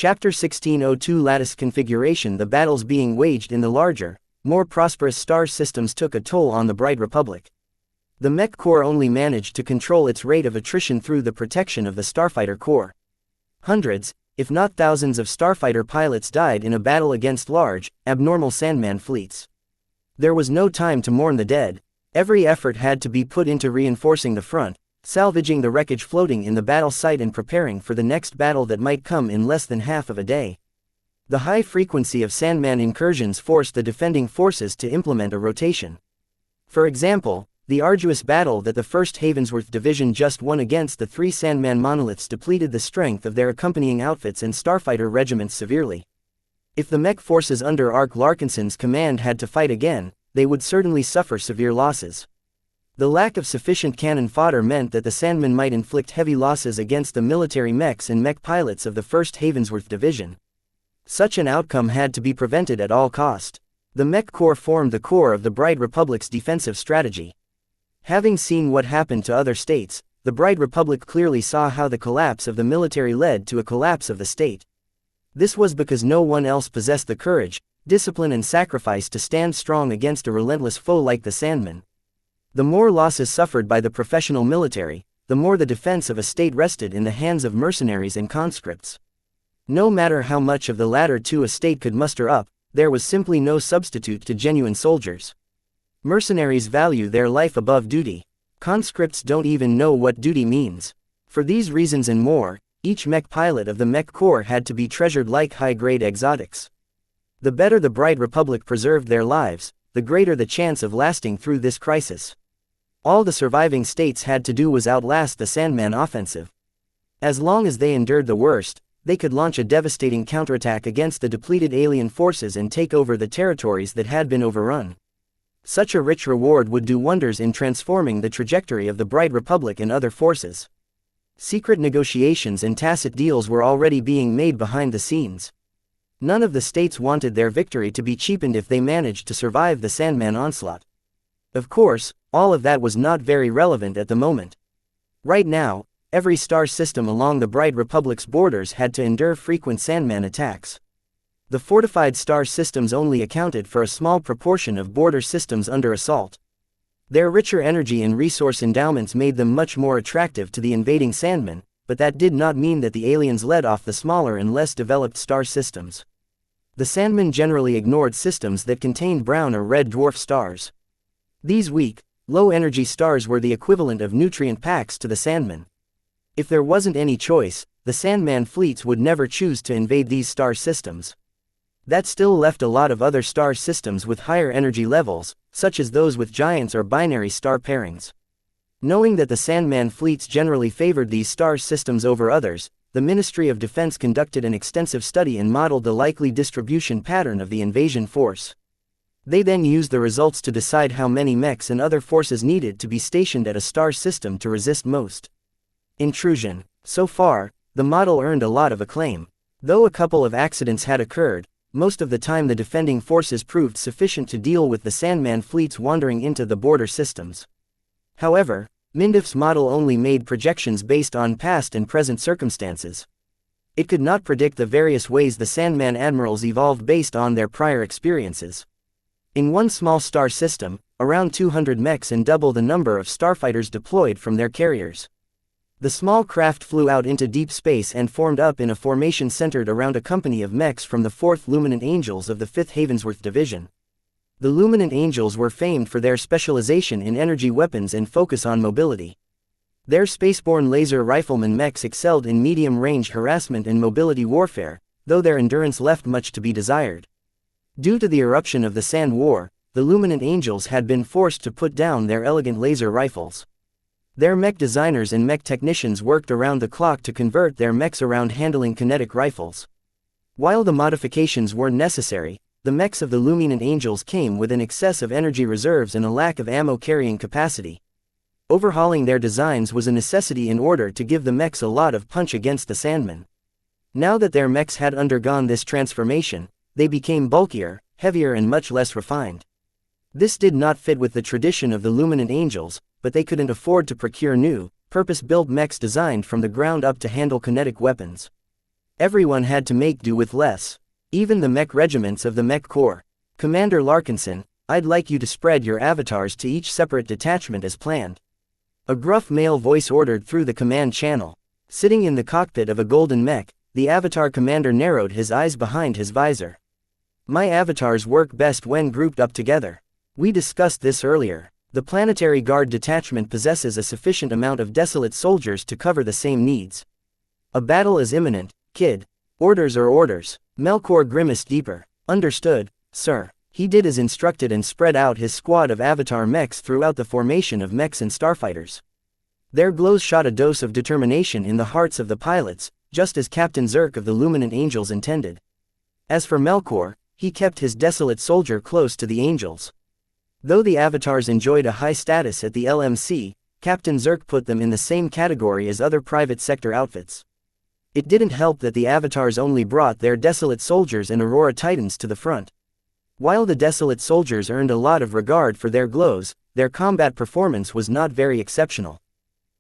Chapter 1602 Lattice Configuration. The battles being waged in the larger, more prosperous star systems took a toll on the Bright Republic. The Mech Corps only managed to control its rate of attrition through the protection of the Starfighter Corps. Hundreds, if not thousands of starfighter pilots died in a battle against large, abnormal Sandman fleets. There was no time to mourn the dead. Every effort had to be put into reinforcing the front, salvaging the wreckage floating in the battle site and preparing for the next battle that might come in less than half of a day. The high frequency of Sandman incursions forced the defending forces to implement a rotation. For example, the arduous battle that the 1st Havensworth Division just won against the 3 Sandman monoliths depleted the strength of their accompanying outfits and starfighter regiments severely. If the Mech forces under Ark Larkinson's command had to fight again, they would certainly suffer severe losses. The lack of sufficient cannon fodder meant that the Sandmen might inflict heavy losses against the military mechs and mech pilots of the 1st Havensworth Division. Such an outcome had to be prevented at all cost. The Mech Corps formed the core of the Bright Republic's defensive strategy. Having seen what happened to other states, the Bright Republic clearly saw how the collapse of the military led to a collapse of the state. This was because no one else possessed the courage, discipline and sacrifice to stand strong against a relentless foe like the Sandmen. The more losses suffered by the professional military, the more the defense of a state rested in the hands of mercenaries and conscripts. No matter how much of the latter two a state could muster up, there was simply no substitute to genuine soldiers. Mercenaries value their life above duty. Conscripts don't even know what duty means. For these reasons and more, each mech pilot of the Mech Corps had to be treasured like high-grade exotics. The better the Bright Republic preserved their lives, the greater the chance of lasting through this crisis. All the surviving states had to do was outlast the Sandman offensive. As long as they endured the worst, they could launch a devastating counterattack against the depleted alien forces and take over the territories that had been overrun. Such a rich reward would do wonders in transforming the trajectory of the Bright Republic and other forces. Secret negotiations and tacit deals were already being made behind the scenes. None of the states wanted their victory to be cheapened if they managed to survive the Sandman onslaught. Of course, all of that was not very relevant at the moment. Right now, every star system along the Bright Republic's borders had to endure frequent Sandman attacks. The fortified star systems only accounted for a small proportion of border systems under assault. Their richer energy and resource endowments made them much more attractive to the invading Sandmen, but that did not mean that the aliens led off the smaller and less developed star systems. The Sandmen generally ignored systems that contained brown or red dwarf stars. These weak, low-energy stars were the equivalent of nutrient packs to the Sandmen. If there wasn't any choice, the Sandman fleets would never choose to invade these star systems. That still left a lot of other star systems with higher energy levels, such as those with giants or binary star pairings. Knowing that the Sandman fleets generally favored these star systems over others, the Ministry of Defense conducted an extensive study and modeled the likely distribution pattern of the invasion force. They then used the results to decide how many mechs and other forces needed to be stationed at a star system to resist most intrusion. So far, the model earned a lot of acclaim. Though a couple of accidents had occurred, most of the time the defending forces proved sufficient to deal with the Sandman fleets wandering into the border systems. However, Mindef's model only made projections based on past and present circumstances. It could not predict the various ways the Sandman admirals evolved based on their prior experiences. In one small star system, around 200 mechs and double the number of starfighters deployed from their carriers. The small craft flew out into deep space and formed up in a formation centered around a company of mechs from the 4th Luminant Angels of the 5th Havensworth Division. The Luminant Angels were famed for their specialization in energy weapons and focus on mobility. Their spaceborne laser rifleman mechs excelled in medium-range harassment and mobility warfare, though their endurance left much to be desired. Due to the eruption of the Sand War, the Luminant Angels had been forced to put down their elegant laser rifles. Their mech designers and mech technicians worked around the clock to convert their mechs around handling kinetic rifles. While the modifications weren't necessary, the mechs of the Luminant Angels came with an excess of energy reserves and a lack of ammo carrying capacity. Overhauling their designs was a necessity in order to give the mechs a lot of punch against the Sandmen. Now that their mechs had undergone this transformation, they became bulkier, heavier and much less refined. This did not fit with the tradition of the Luminant Angels, but they couldn't afford to procure new, purpose-built mechs designed from the ground up to handle kinetic weapons. Everyone had to make do with less. Even the mech regiments of the Mech Corps. Commander Larkinson, I'd like you to spread your avatars to each separate detachment as planned. A gruff male voice ordered through the command channel. Sitting in the cockpit of a golden mech, the avatar commander narrowed his eyes behind his visor. My avatars work best when grouped up together. We discussed this earlier. The Planetary Guard detachment possesses a sufficient amount of desolate soldiers to cover the same needs. A battle is imminent, kid. Orders are orders. Melkor grimaced deeper. Understood, sir. He did as instructed and spread out his squad of avatar mechs throughout the formation of mechs and starfighters. Their glows shot a dose of determination in the hearts of the pilots, just as Captain Zerk of the Luminant Angels intended. As for Melkor, he kept his desolate soldier close to the angels. Though the avatars enjoyed a high status at the LMC, Captain Zerk put them in the same category as other private sector outfits. It didn't help that the avatars only brought their desolate soldiers and Aurora Titans to the front. While the desolate soldiers earned a lot of regard for their glows, their combat performance was not very exceptional.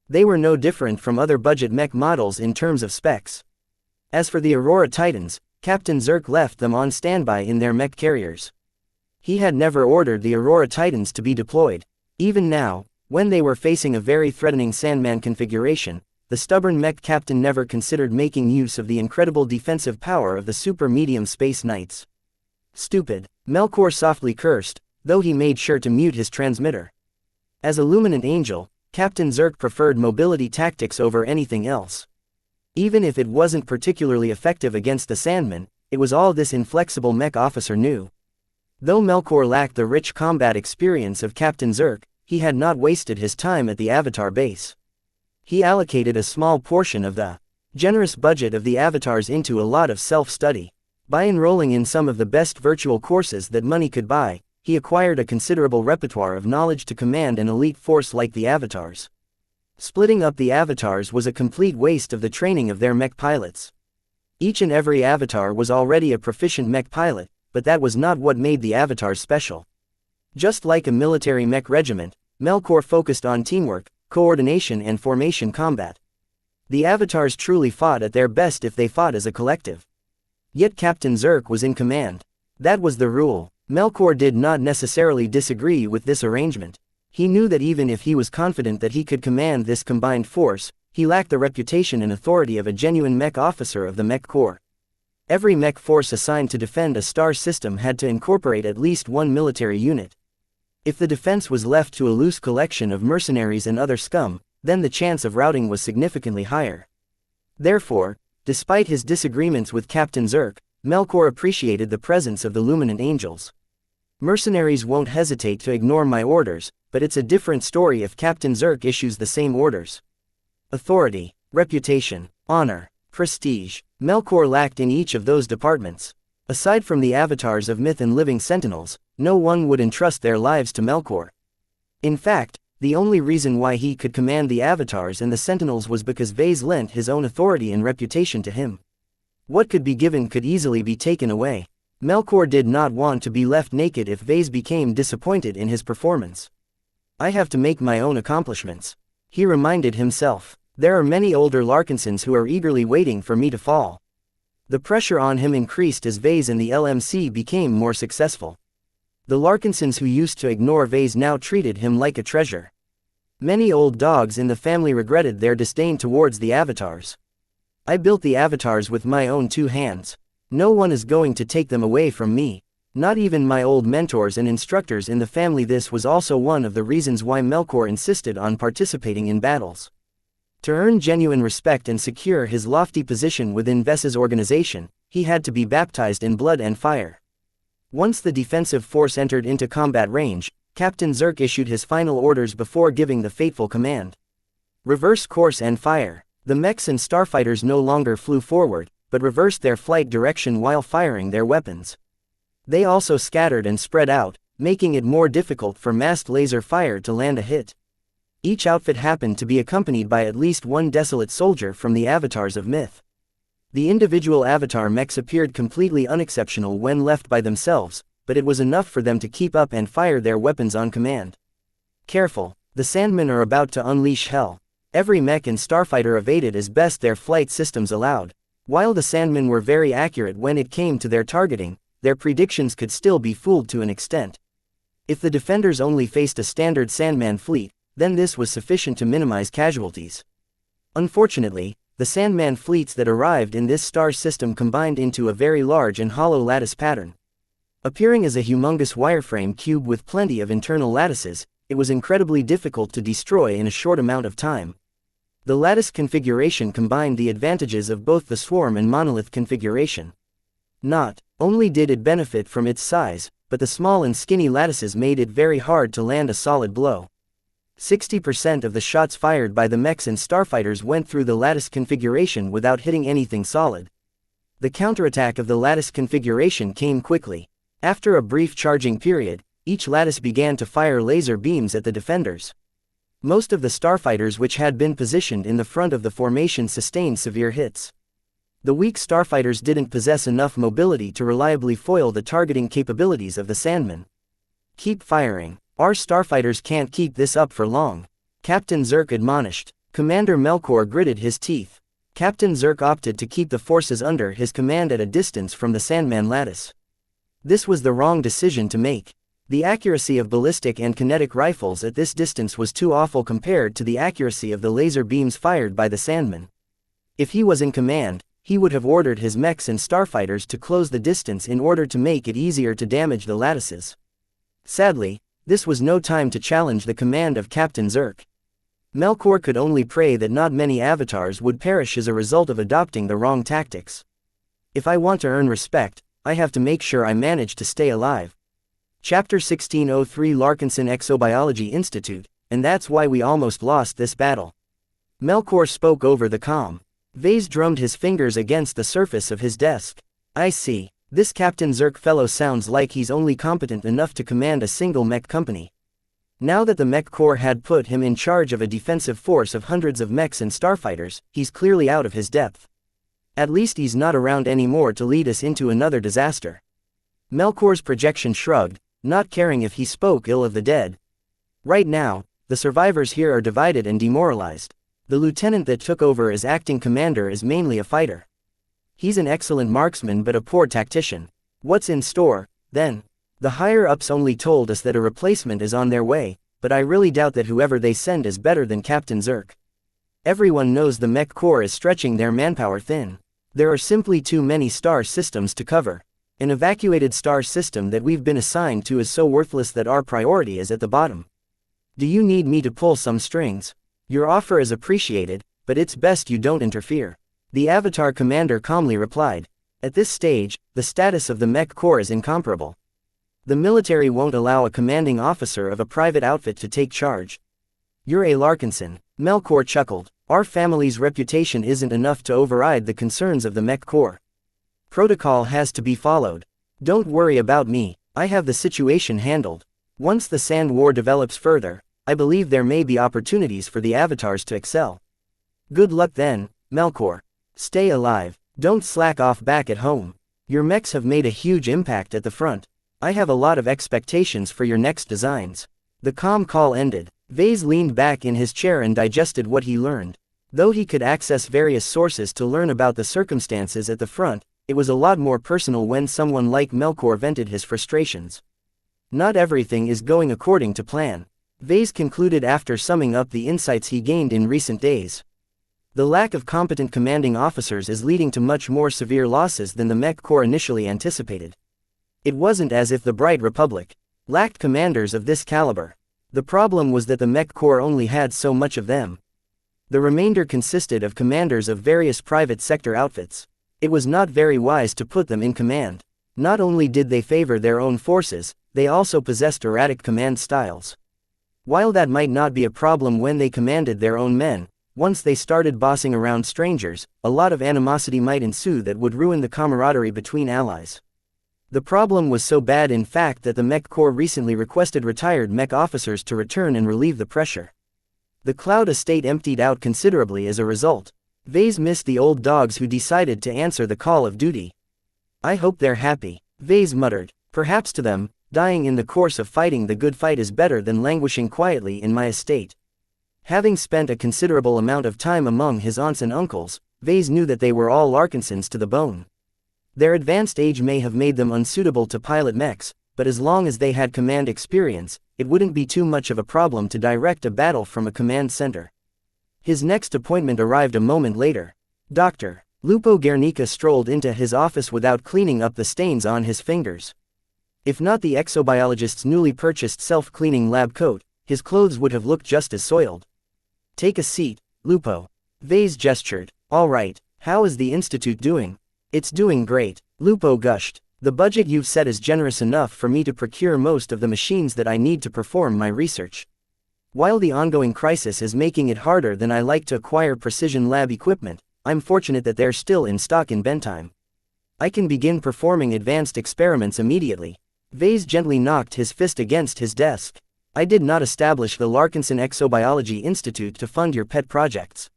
They were no different from other budget mech models in terms of specs. As for the Aurora Titans, Captain Zerk left them on standby in their mech carriers. He had never ordered the Aurora Titans to be deployed. Even now, when they were facing a very threatening Sandman configuration, the stubborn mech captain never considered making use of the incredible defensive power of the super-medium space knights. Stupid. Melkor softly cursed, though he made sure to mute his transmitter. As a Luminant Angel, Captain Zerk preferred mobility tactics over anything else. Even if it wasn't particularly effective against the Sandmen, it was all this inflexible mech officer knew. Though Melkor lacked the rich combat experience of Captain Zerk, he had not wasted his time at the Avatar base. He allocated a small portion of the generous budget of the avatars into a lot of self-study. By enrolling in some of the best virtual courses that money could buy, he acquired a considerable repertoire of knowledge to command an elite force like the avatars. Splitting up the avatars was a complete waste of the training of their mech pilots. Each and every avatar was already a proficient mech pilot, but that was not what made the avatars special. Just like a military mech regiment, Melkor focused on teamwork, coordination and formation combat. The avatars truly fought at their best if they fought as a collective. Yet Captain Zerk was in command. That was the rule. Melkor did not necessarily disagree with this arrangement. He knew that even if he was confident that he could command this combined force, he lacked the reputation and authority of a genuine mech officer of the Mech Corps. Every mech force assigned to defend a star system had to incorporate at least one military unit. If the defense was left to a loose collection of mercenaries and other scum, then the chance of routing was significantly higher. Therefore, despite his disagreements with Captain Zerk, Melkor appreciated the presence of the Luminant Angels. Mercenaries won't hesitate to ignore my orders, but it's a different story if Captain Zerk issues the same orders. Authority, reputation, honor, prestige. Melkor lacked in each of those departments. Aside from the avatars of myth and living sentinels, no one would entrust their lives to Melkor. In fact, the only reason why he could command the avatars and the sentinels was because Vase lent his own authority and reputation to him. What could be given could easily be taken away. Melkor did not want to be left naked if Vase became disappointed in his performance. I have to make my own accomplishments. He reminded himself. There are many older Larkinsons who are eagerly waiting for me to fall. The pressure on him increased as Vase and the LMC became more successful. The Larkinsons who used to ignore Vase now treated him like a treasure. Many old dogs in the family regretted their disdain towards the avatars. I built the avatars with my own two hands. No one is going to take them away from me. Not even my old mentors and instructors in the family. This was also one of the reasons why Melkor insisted on participating in battles. To earn genuine respect and secure his lofty position within Ves's organization, he had to be baptized in blood and fire. Once the defensive force entered into combat range, Captain Zerk issued his final orders before giving the fateful command. Reverse course and fire. The mechs and starfighters no longer flew forward, but reversed their flight direction while firing their weapons. They also scattered and spread out, making it more difficult for massed laser fire to land a hit. Each outfit happened to be accompanied by at least one desolate soldier from the avatars of myth. The individual avatar mechs appeared completely unexceptional when left by themselves, but it was enough for them to keep up and fire their weapons on command. Careful, the Sandmen are about to unleash hell. Every mech and starfighter evaded as best their flight systems allowed. While the Sandmen were very accurate when it came to their targeting, their predictions could still be fooled to an extent. If the defenders only faced a standard Sandman fleet, then this was sufficient to minimize casualties. Unfortunately, the Sandman fleets that arrived in this star system combined into a very large and hollow lattice pattern. Appearing as a humongous wireframe cube with plenty of internal lattices, it was incredibly difficult to destroy in a short amount of time. The lattice configuration combined the advantages of both the swarm and monolith configuration. Not only did it benefit from its size, but the small and skinny lattices made it very hard to land a solid blow. 60% of the shots fired by the mechs and starfighters went through the lattice configuration without hitting anything solid. The counterattack of the lattice configuration came quickly. After a brief charging period, each lattice began to fire laser beams at the defenders. Most of the starfighters which had been positioned in the front of the formation sustained severe hits. The weak starfighters didn't possess enough mobility to reliably foil the targeting capabilities of the Sandmen. Keep firing. Our starfighters can't keep this up for long, Captain Zerk admonished. Commander Melkor gritted his teeth. Captain Zerk opted to keep the forces under his command at a distance from the Sandman lattice. This was the wrong decision to make. The accuracy of ballistic and kinetic rifles at this distance was too awful compared to the accuracy of the laser beams fired by the Sandmen. If he was in command, he would have ordered his mechs and starfighters to close the distance in order to make it easier to damage the lattices. Sadly, this was no time to challenge the command of Captain Zerk. Melkor could only pray that not many avatars would perish as a result of adopting the wrong tactics. If I want to earn respect, I have to make sure I manage to stay alive. Chapter 1603 Larkinson Exobiology Institute, and that's why we almost lost this battle. Melkor spoke over the comm. Vase drummed his fingers against the surface of his desk. I see. This Captain Zerk fellow sounds like he's only competent enough to command a single mech company. Now that the Mech Corps had put him in charge of a defensive force of hundreds of mechs and starfighters, he's clearly out of his depth. At least he's not around anymore to lead us into another disaster. Melkor's projection shrugged, not caring if he spoke ill of the dead. Right now, the survivors here are divided and demoralized. The lieutenant that took over as acting commander is mainly a fighter. He's an excellent marksman but a poor tactician. What's in store, then? The higher-ups only told us that a replacement is on their way, but I really doubt that whoever they send is better than Captain Zerk. Everyone knows the Mech Corps is stretching their manpower thin. There are simply too many star systems to cover. An evacuated star system that we've been assigned to is so worthless that our priority is at the bottom. Do you need me to pull some strings? Your offer is appreciated, but it's best you don't interfere. The Avatar commander calmly replied. At this stage, the status of the Mech Corps is incomparable. The military won't allow a commanding officer of a private outfit to take charge. You're a Larkinson. Melkor chuckled. Our family's reputation isn't enough to override the concerns of the Mech Corps. Protocol has to be followed. Don't worry about me, I have the situation handled. Once the Sand War develops further, I believe there may be opportunities for the Avatars to excel. Good luck then, Melkor. Stay alive, don't slack off back at home. Your mechs have made a huge impact at the front. I have a lot of expectations for your next designs. The comm call ended. Vase leaned back in his chair and digested what he learned. Though he could access various sources to learn about the circumstances at the front, it was a lot more personal when someone like Melkor vented his frustrations. Not everything is going according to plan, Vase concluded after summing up the insights he gained in recent days. The lack of competent commanding officers is leading to much more severe losses than the Mech Corps initially anticipated. It wasn't as if the Bright Republic lacked commanders of this caliber. The problem was that the Mech Corps only had so much of them. The remainder consisted of commanders of various private sector outfits. It was not very wise to put them in command. Not only did they favor their own forces, they also possessed erratic command styles. While that might not be a problem when they commanded their own men, once they started bossing around strangers, a lot of animosity might ensue that would ruin the camaraderie between allies. The problem was so bad in fact that the Mech Corps recently requested retired mech officers to return and relieve the pressure. The Cloud estate emptied out considerably as a result. Vase missed the old dogs who decided to answer the call of duty. I hope they're happy, Vase muttered. Perhaps to them, dying in the course of fighting the good fight is better than languishing quietly in my estate. Having spent a considerable amount of time among his aunts and uncles, Vase knew that they were all Larkinsons to the bone. Their advanced age may have made them unsuitable to pilot mechs, but as long as they had command experience, it wouldn't be too much of a problem to direct a battle from a command center. His next appointment arrived a moment later. Dr. Lupo Guernica strolled into his office without cleaning up the stains on his fingers. If not the exobiologist's newly purchased self-cleaning lab coat, his clothes would have looked just as soiled. Take a seat, Lupo. Vase gestured. All right, how is the institute doing? It's doing great, Lupo gushed. The budget you've set is generous enough for me to procure most of the machines that I need to perform my research. While the ongoing crisis is making it harder than I like to acquire precision lab equipment, I'm fortunate that they're still in stock in Bentheim. I can begin performing advanced experiments immediately. Vase gently knocked his fist against his desk. I did not establish the Larkinson Exobiology Institute to fund your pet projects.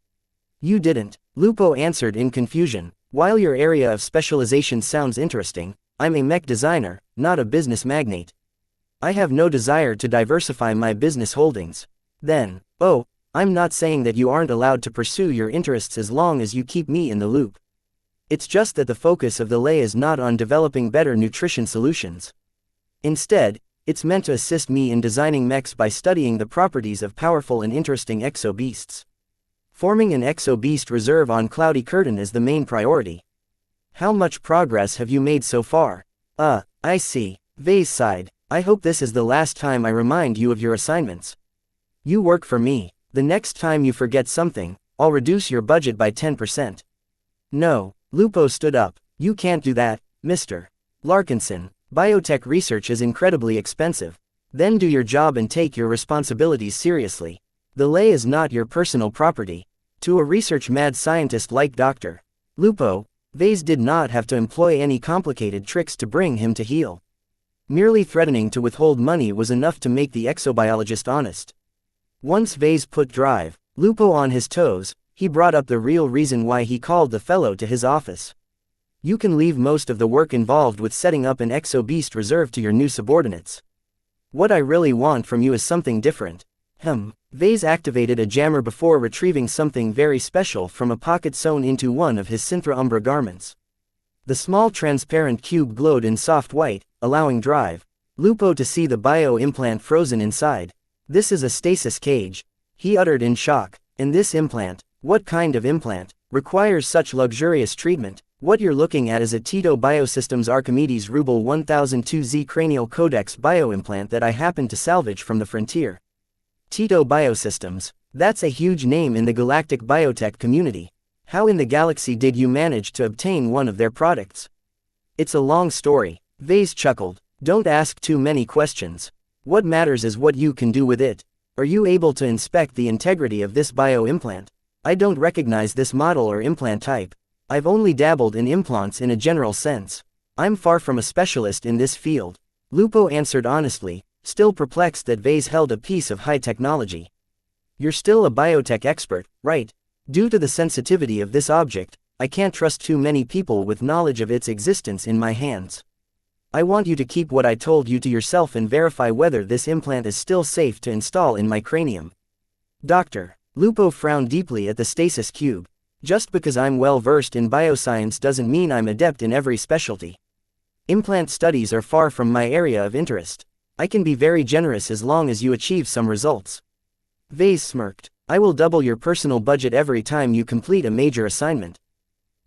You didn't, Lupo answered in confusion. While your area of specialization sounds interesting, I'm a mech designer, not a business magnate. I have no desire to diversify my business holdings. Then, oh, I'm not saying that you aren't allowed to pursue your interests as long as you keep me in the loop. It's just that the focus of the lay is not on developing better nutrition solutions. Instead, it's meant to assist me in designing mechs by studying the properties of powerful and interesting exo-beasts. Forming an exo-beast reserve on Cloudy Curtain is the main priority. How much progress have you made so far? I see. Vase sighed. I hope this is the last time I remind you of your assignments. You work for me. The next time you forget something, I'll reduce your budget by 10%. No, Lupo stood up. You can't do that, Mr. Larkinson. Biotech research is incredibly expensive. Then do your job and take your responsibilities seriously. The lay is not your personal property. To a research-mad scientist like Dr. Lupo, Vase did not have to employ any complicated tricks to bring him to heel. Merely threatening to withhold money was enough to make the exobiologist honest. Once Vase put drive, Lupo on his toes, he brought up the real reason why he called the fellow to his office. You can leave most of the work involved with setting up an exo-beast reserve to your new subordinates. What I really want from you is something different. Vase activated a jammer before retrieving something very special from a pocket sewn into one of his Synthra Umbra garments. The small transparent cube glowed in soft white, allowing drive. Lupo to see the bio-implant frozen inside. This is a stasis cage, he uttered in shock. And this implant, what kind of implant, requires such luxurious treatment? What you're looking at is a Tito Biosystems Archimedes Rubel 1002Z cranial codex bioimplant that I happened to salvage from the frontier. Tito Biosystems, that's a huge name in the galactic biotech community. How in the galaxy did you manage to obtain one of their products? It's a long story, Vase chuckled. Don't ask too many questions. What matters is what you can do with it. Are you able to inspect the integrity of this bioimplant? I don't recognize this model or implant type. I've only dabbled in implants in a general sense. I'm far from a specialist in this field. Lupo answered honestly, still perplexed that Vase held a piece of high technology. You're still a biotech expert, right? Due to the sensitivity of this object, I can't trust too many people with knowledge of its existence in my hands. I want you to keep what I told you to yourself and verify whether this implant is still safe to install in my cranium. Dr. Lupo frowned deeply at the stasis cube. Just because I'm well versed in bioscience doesn't mean I'm adept in every specialty. Implant studies are far from my area of interest. I can be very generous as long as you achieve some results. Vase smirked. I will double your personal budget every time you complete a major assignment.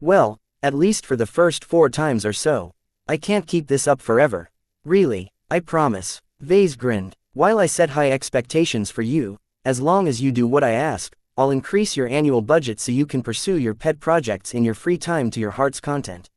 Well, at least for the first 4 times or so. I can't keep this up forever. Really, I promise. Vase grinned. While I set high expectations for you, as long as you do what I ask, I'll increase your annual budget so you can pursue your pet projects in your free time to your heart's content.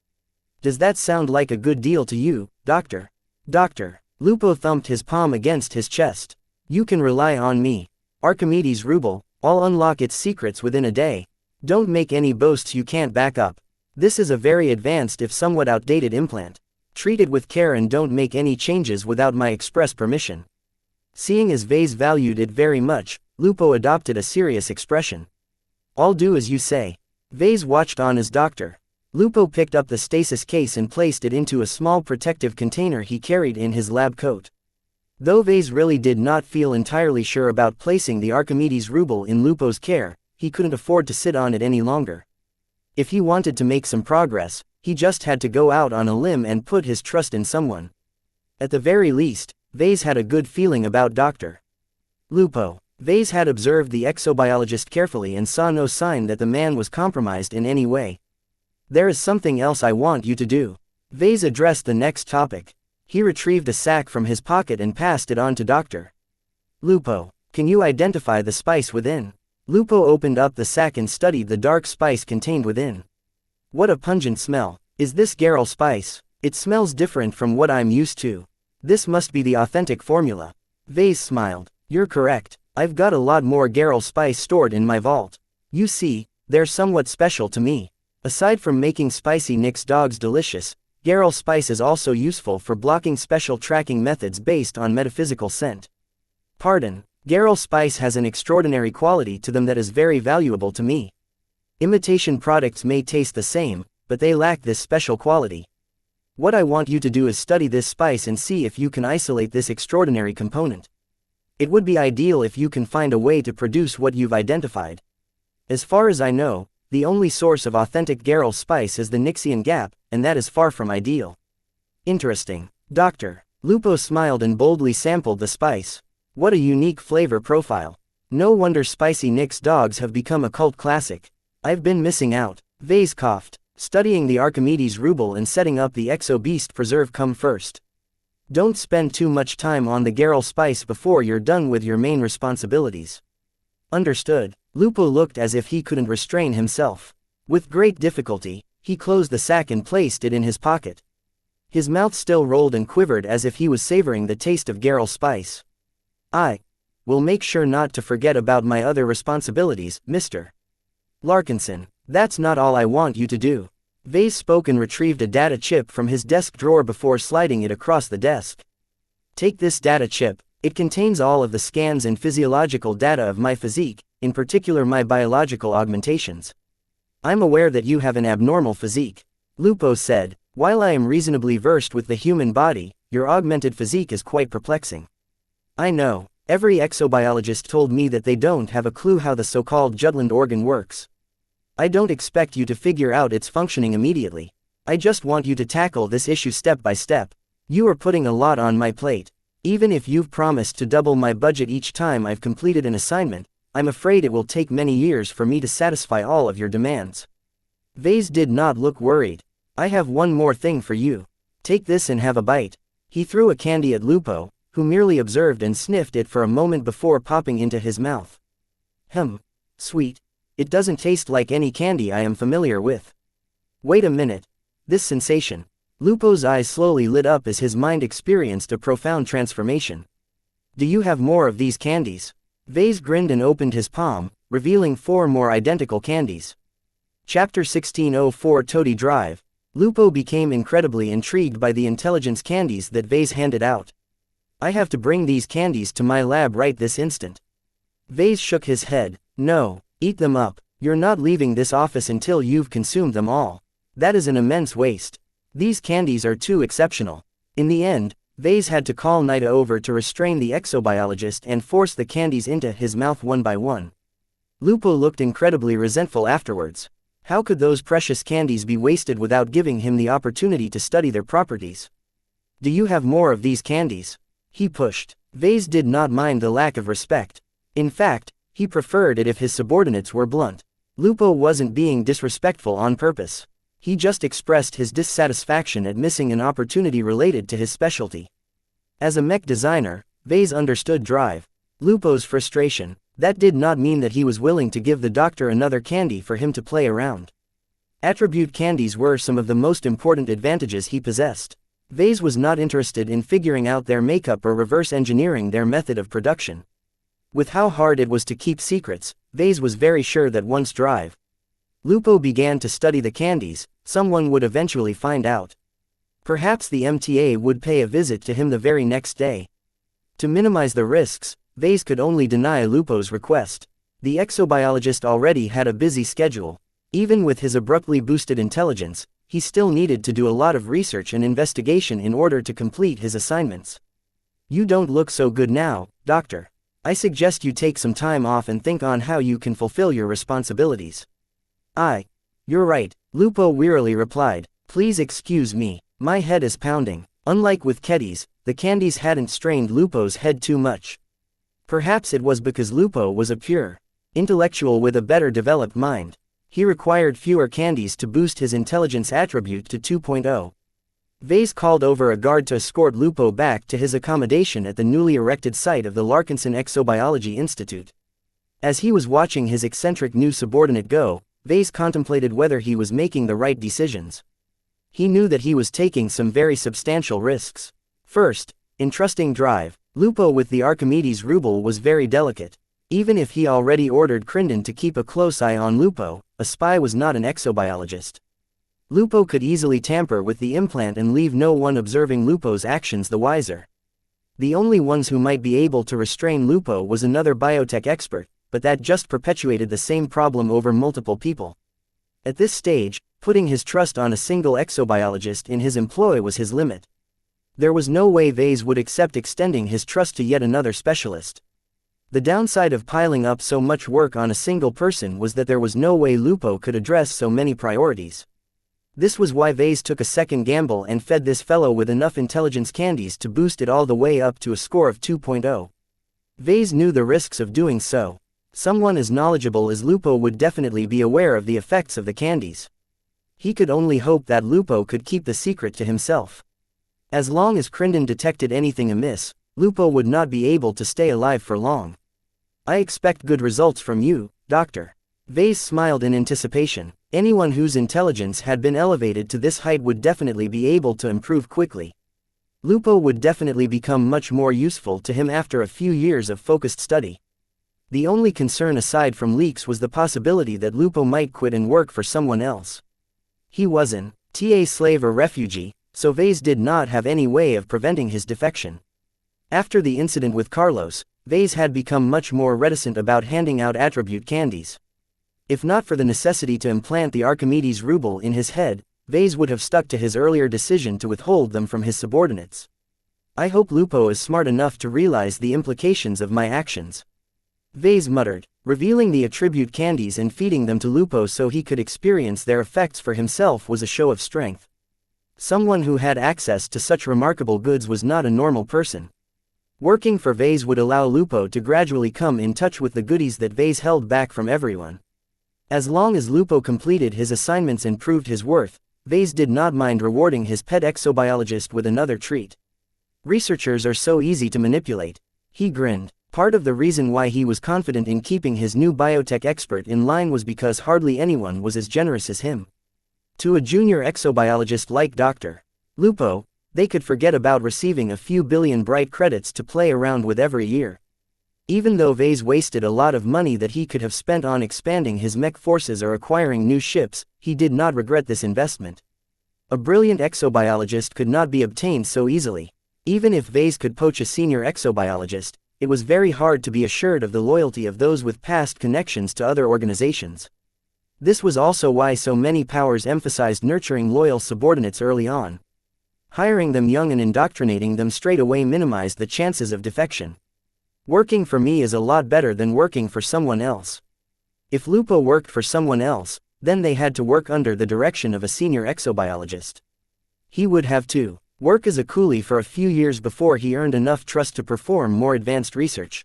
Does that sound like a good deal to you, Doctor? Doctor. Lupo thumped his palm against his chest. You can rely on me. Archimedes Rubel, I'll unlock its secrets within a day. Don't make any boasts you can't back up. This is a very advanced if somewhat outdated implant. Treat it with care and don't make any changes without my express permission. Seeing as Vase valued it very much, Lupo adopted a serious expression. I'll do as you say. Vase watched on as Dr. Lupo picked up the stasis case and placed it into a small protective container he carried in his lab coat. Though Vase really did not feel entirely sure about placing the Archimedes Rubel in Lupo's care, he couldn't afford to sit on it any longer. If he wanted to make some progress, he just had to go out on a limb and put his trust in someone. At the very least, Vase had a good feeling about Dr. Lupo. Vase had observed the exobiologist carefully and saw no sign that the man was compromised in any way. There is something else I want you to do. Vase addressed the next topic. He retrieved a sack from his pocket and passed it on to Dr. Lupo. Can you identify the spice within? Lupo opened up the sack and studied the dark spice contained within. What a pungent smell. Is this Geralt spice? It smells different from what I'm used to. This must be the authentic formula. Vase smiled. You're correct. I've got a lot more Geralt spice stored in my vault. You see, they're somewhat special to me. Aside from making spicy Nick's dogs delicious, Geralt spice is also useful for blocking special tracking methods based on metaphysical scent. Pardon, Geralt spice has an extraordinary quality to them that is very valuable to me. Imitation products may taste the same, but they lack this special quality. What I want you to do is study this spice and see if you can isolate this extraordinary component. It would be ideal if you can find a way to produce what you've identified. As far as I know, the only source of authentic Geralt spice is the Nixian Gap, and that is far from ideal. Interesting. Dr. Lupo smiled and boldly sampled the spice. What a unique flavor profile. No wonder spicy Nick's dogs have become a cult classic. I've been missing out. Vase coughed. Studying the Archimedes ruble and setting up the Exo Beast Preserve come first. Don't spend too much time on the Geralt spice before you're done with your main responsibilities. Understood. Lupo looked as if he couldn't restrain himself. With great difficulty, he closed the sack and placed it in his pocket. His mouth still rolled and quivered as if he was savoring the taste of Geralt spice. I will make sure not to forget about my other responsibilities, Mr. Larkinson. That's not all I want you to do. Vase spoke and retrieved a data chip from his desk drawer before sliding it across the desk. Take this data chip. It contains all of the scans and physiological data of my physique, in particular my biological augmentations. I'm aware that you have an abnormal physique. Lupo said, while I am reasonably versed with the human body, your augmented physique is quite perplexing. I know, every exobiologist told me that they don't have a clue how the so-called Jutland organ works. I don't expect you to figure out its functioning immediately. I just want you to tackle this issue step by step. You are putting a lot on my plate. Even if you've promised to double my budget each time I've completed an assignment, I'm afraid it will take many years for me to satisfy all of your demands. Vase did not look worried. I have one more thing for you. Take this and have a bite. He threw a candy at Lupo, who merely observed and sniffed it for a moment before popping into his mouth. Sweet. It doesn't taste like any candy I am familiar with. Wait a minute. This sensation. Lupo's eyes slowly lit up as his mind experienced a profound transformation. Do you have more of these candies? Vase grinned and opened his palm, revealing 4 more identical candies. Chapter 1604 Toady Drive. Lupo became incredibly intrigued by the intelligence candies that Vase handed out. I have to bring these candies to my lab right this instant. Vase shook his head. No. Eat them up. You're not leaving this office until you've consumed them all. That is an immense waste. These candies are too exceptional. In the end, Vase had to call Nida over to restrain the exobiologist and force the candies into his mouth one by one. Lupo looked incredibly resentful afterwards. How could those precious candies be wasted without giving him the opportunity to study their properties? Do you have more of these candies? He pushed. Vase did not mind the lack of respect. In fact, he preferred it if his subordinates were blunt. Lupo wasn't being disrespectful on purpose. He just expressed his dissatisfaction at missing an opportunity related to his specialty. As a mech designer, Vase understood drive. Lupo's frustration. That did not mean that he was willing to give the doctor another candy for him to play around. Attribute candies were some of the most important advantages he possessed. Vase was not interested in figuring out their makeup or reverse engineering their method of production. With how hard it was to keep secrets, Vase was very sure that once drive Lupo began to study the candies, someone would eventually find out. Perhaps the MTA would pay a visit to him the very next day. To minimize the risks, Vase could only deny Lupo's request. The exobiologist already had a busy schedule. Even with his abruptly boosted intelligence, he still needed to do a lot of research and investigation in order to complete his assignments. You don't look so good now, Doctor. I suggest you take some time off and think on how you can fulfill your responsibilities. You're right, Lupo wearily replied. Please excuse me, my head is pounding. Unlike with Keddies, the candies hadn't strained Lupo's head too much. Perhaps it was because Lupo was a pure intellectual with a better developed mind. He required fewer candies to boost his intelligence attribute to 2.0. Vase called over a guard to escort Lupo back to his accommodation at the newly erected site of the Larkinson Exobiology Institute. As he was watching his eccentric new subordinate go, Vase contemplated whether he was making the right decisions. He knew that he was taking some very substantial risks. First, in trusting drive, Lupo with the Archimedes ruble was very delicate. Even if he already ordered Crinden to keep a close eye on Lupo, a spy was not an exobiologist. Lupo could easily tamper with the implant and leave no one observing Lupo's actions the wiser. The only ones who might be able to restrain Lupo was another biotech expert, but that just perpetuated the same problem over multiple people. At this stage, putting his trust on a single exobiologist in his employ was his limit. There was no way Vase would accept extending his trust to yet another specialist. The downside of piling up so much work on a single person was that there was no way Lupo could address so many priorities. This was why Vase took a second gamble and fed this fellow with enough intelligence candies to boost it all the way up to a score of 2.0. Vase knew the risks of doing so. Someone as knowledgeable as Lupo would definitely be aware of the effects of the candies. He could only hope that Lupo could keep the secret to himself. As long as Crinden detected anything amiss, Lupo would not be able to stay alive for long. I expect good results from you, Doctor. Vase smiled in anticipation. Anyone whose intelligence had been elevated to this height would definitely be able to improve quickly. Lupo would definitely become much more useful to him after a few years of focused study. The only concern aside from leaks was the possibility that Lupo might quit and work for someone else. He was an TA slave or refugee, so Vase did not have any way of preventing his defection. After the incident with Carlos, Vase had become much more reticent about handing out attribute candies. If not for the necessity to implant the Archimedes ruble in his head, Vase would have stuck to his earlier decision to withhold them from his subordinates. I hope Lupo is smart enough to realize the implications of my actions. Vase muttered, revealing the attribute candies and feeding them to Lupo so he could experience their effects for himself was a show of strength. Someone who had access to such remarkable goods was not a normal person. Working for Vase would allow Lupo to gradually come in touch with the goodies that Vase held back from everyone. As long as Lupo completed his assignments and proved his worth, Vase did not mind rewarding his pet exobiologist with another treat. Researchers are so easy to manipulate. He grinned. Part of the reason why he was confident in keeping his new biotech expert in line was because hardly anyone was as generous as him. To a junior exobiologist like Dr. Lupo, they could forget about receiving a few billion bright credits to play around with every year. Even though Vase wasted a lot of money that he could have spent on expanding his mech forces or acquiring new ships, he did not regret this investment. A brilliant exobiologist could not be obtained so easily. Even if Vase could poach a senior exobiologist, it was very hard to be assured of the loyalty of those with past connections to other organizations. This was also why so many powers emphasized nurturing loyal subordinates early on. Hiring them young and indoctrinating them straight away minimized the chances of defection. Working for me is a lot better than working for someone else. If Lupo worked for someone else, then they had to work under the direction of a senior exobiologist. He would have to work as a coolie for a few years before he earned enough trust to perform more advanced research.